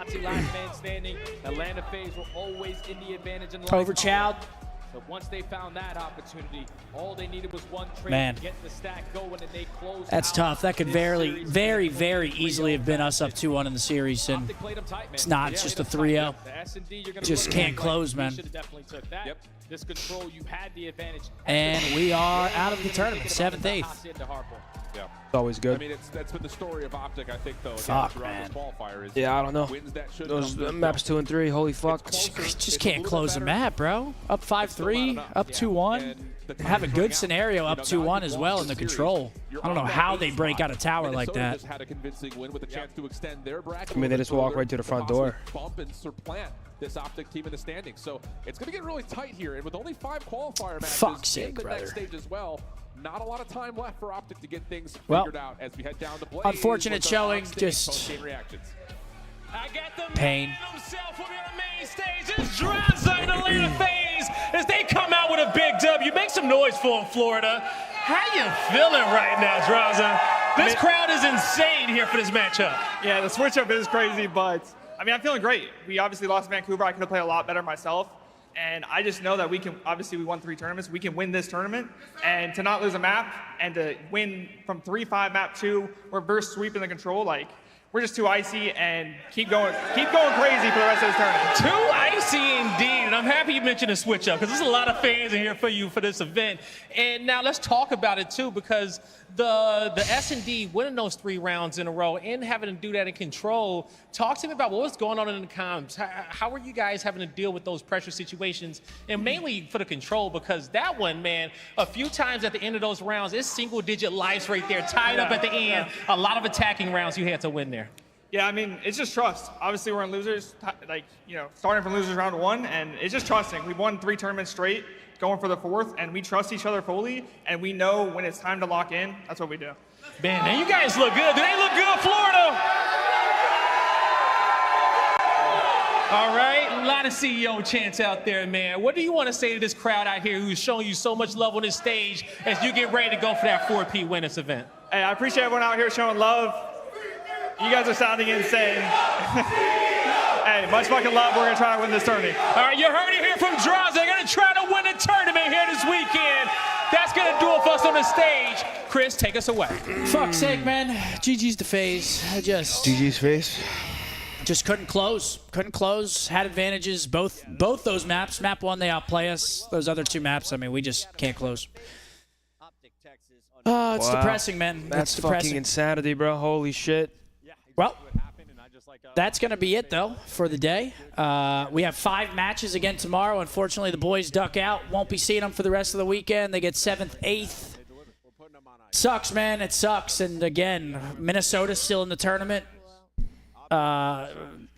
Speaker 8: Shotzi last man standing. Atlanta FaZe were always in the advantage in the
Speaker 3: Overchild.
Speaker 8: But once they found that opportunity, all they needed was one trade
Speaker 3: Man.
Speaker 8: to get the stack going, and they closed.
Speaker 3: That's tough. That could very, very, very easily have been us up 2-1 in the series, and it's not. It's just a 3-0. Just can't close, man.
Speaker 8: Yep. This control, you had the advantage.
Speaker 3: And we are out of the tournament, 7th, 8th.
Speaker 6: Yeah.
Speaker 2: It's always good.
Speaker 6: I mean, that's been the story of OpTic, I think, though.
Speaker 2: Fuck,
Speaker 6: throughout this qualifier is
Speaker 2: Yeah, I don't know.
Speaker 6: wins that should
Speaker 2: Those
Speaker 6: come to
Speaker 2: maps 2 and 3, holy fuck.
Speaker 3: Just can't close a map, bro. Up 5-3, up 2-1. Have a good scenario up 2-1 as well in the control. I don't know how they break out a tower like that.
Speaker 6: Just had a convincing win with a chance to extend their bracket.
Speaker 2: I mean, they just walk right to the front door.
Speaker 6: Bump and supplant this OpTic team in the standings. So it's going to get really tight here, and with only 5 qualifier matches
Speaker 3: Fuck's
Speaker 6: in
Speaker 3: sake,
Speaker 6: the
Speaker 3: brother.
Speaker 6: next stage as well. Not a lot of time left for OpTic to get things
Speaker 3: Well,
Speaker 6: figured out as we head down to Blaze.
Speaker 3: unfortunate showing, just pain.
Speaker 9: Himself will be on the main stage. It's Draza in the lead of FaZe as they come out with a big W. Make some noise for him, Florida. How you feeling right now, Draza? This crowd is insane here for this matchup.
Speaker 14: Yeah, the switch up is crazy, but I mean, I'm feeling great. We obviously lost Vancouver. I could have played a lot better myself. And I just know that we can, obviously we won 3 tournaments. We can win this tournament. And to not lose a map and to win from 3-5 map 2, reverse sweep in the control, like, we're just too icy and keep going crazy for the rest of this tournament.
Speaker 9: Too icy indeed, and I'm happy you mentioned the switch up because there's a lot of fans in here for you for this event. And now let's talk about it too, because the S&D winning those 3 rounds in a row and having to do that in control. Talk to me about what was going on in the comms. How were you guys having to deal with those pressure situations, and mainly for the control, because that one, man, a few times at the end of those rounds, it's single-digit lives right there, tied up at the end. A lot of attacking rounds you had to win there.
Speaker 14: Yeah, I mean, it's just trust. Obviously, we're in losers, like, you know, starting from losers round 1, and it's just trusting. We've won 3 tournaments straight, going for the 4th, and we trust each other fully, and we know when it's time to lock in. That's what we do.
Speaker 9: Man, now you guys look good. Do they look good, Florida? All right, a lot of CEO chants out there, man. What do you want to say to this crowd out here who's showing you so much love on this stage as you get ready to go for that 4P win this event?
Speaker 14: Hey, I appreciate everyone out here showing love. You guys are sounding insane. Hey, much fucking love. We're going to try to win this tournament.
Speaker 9: All right, you heard it here from Draza. They're going to try to win a tournament here this weekend. That's going to do it for us on the stage. Chris, take us away.
Speaker 3: Fuck's sake, man. GG's to FaZe.
Speaker 1: GG's FaZe.
Speaker 3: Just couldn't close. Couldn't close. Had advantages. Both those maps. Map 1, they outplay us. Those other 2 maps, I mean, we just can't close. It's depressing, man.
Speaker 2: That's fucking insanity, bro. Holy shit.
Speaker 3: Well, that's going to be it, though, for the day. We have 5 matches again tomorrow. Unfortunately, the boys duck out. Won't be seeing them for the rest of the weekend. They get 7th, 8th. Sucks, man. It sucks. And, again, Minnesota's still in the tournament.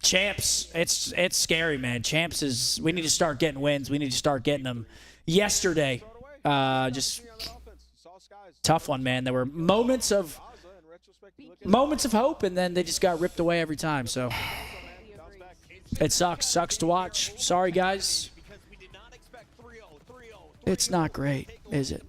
Speaker 3: Champs, it's scary, man. Champs is, we need to start getting wins. We need to start getting them. Yesterday, just tough one, man. There were moments of hope, and then they just got ripped away every time. So it sucks to watch. Sorry, guys. It's not great, is it?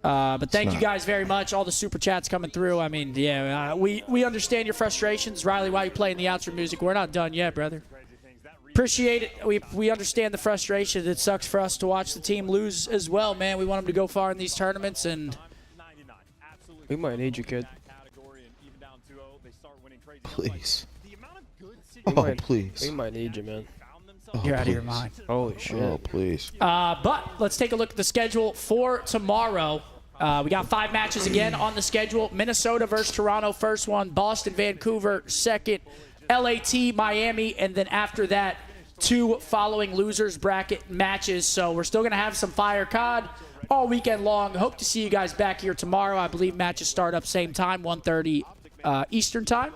Speaker 3: But thank you guys very much. All the super chats coming through. I mean, yeah, we understand your frustrations. Riley, why are you playing the outro music? We're not done yet, brother. Appreciate it. We understand the frustration. It sucks for us to watch the team lose as well, man. We want them to go far in these tournaments, and
Speaker 2: we might need you, kid.
Speaker 1: Please. Oh, please.
Speaker 2: We might need you, man.
Speaker 1: Oh,
Speaker 3: you're out of your mind.
Speaker 2: Holy shit.
Speaker 1: Oh, please.
Speaker 3: But let's take a look at the schedule for tomorrow. We got 5 matches again on the schedule. Minnesota versus Toronto, first one. Boston, Vancouver, second. LAT, Miami, and then after that, 2 following losers bracket matches. So we're still going to have some fire COD all weekend long. Hope to see you guys back here tomorrow. I believe matches start up same time, 1:30 Eastern time.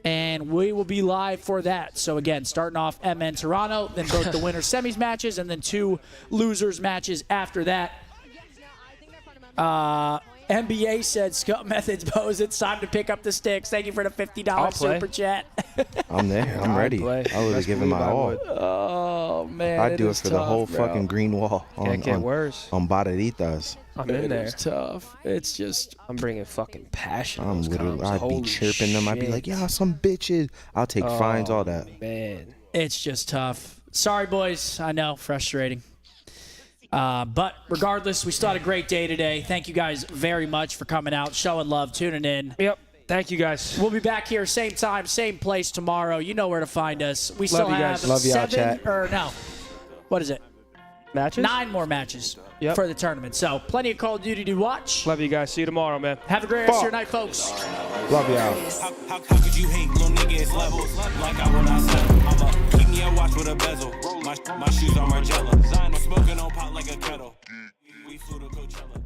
Speaker 3: And we will be live for that. So, again, starting off MN Toronto, then both the winner semis matches, and then 2 losers matches after that. NBA said, Scump Methods pose, it's time to pick up the sticks. Thank you for the $50 super chat.
Speaker 1: I'm there. I'm ready. I would have given my all.
Speaker 3: Oh, man.
Speaker 1: I'd do it for the whole fucking green wall
Speaker 2: Can't get worse.
Speaker 1: On Barreritas.
Speaker 2: I'm in there.
Speaker 3: It's tough. It's just,
Speaker 2: I'm bringing fucking passion.
Speaker 1: I'm literally, I'd be
Speaker 2: Holy
Speaker 1: chirping them. I'd be like, yeah, some bitches. I'll take fines, all that.
Speaker 2: Man.
Speaker 3: it's just tough. Sorry, boys. I know, frustrating. But regardless, we still had a great day today. Thank you guys very much for coming out, showing love, tuning in.
Speaker 2: Yep. Thank you, guys.
Speaker 3: We'll be back here same time, same place tomorrow. You know where to find us. We
Speaker 2: Love
Speaker 3: still
Speaker 2: you
Speaker 3: have
Speaker 2: guys. Love y'all,
Speaker 3: 7
Speaker 2: chat.
Speaker 3: or no. What is it?
Speaker 2: Matches?
Speaker 3: 9 more matches for the tournament. So plenty of Call of Duty to watch.
Speaker 2: Love you guys. See you tomorrow, man.
Speaker 3: Have a great rest of your night, folks.
Speaker 1: Love y'all.
Speaker 10: How could you hate, little nigga? It's levels. Like I will not settle. I'ma keep me a watch with a bezel. My shoes are Margiela. I'm smoking on pot like a kettle. We flew to Coachella.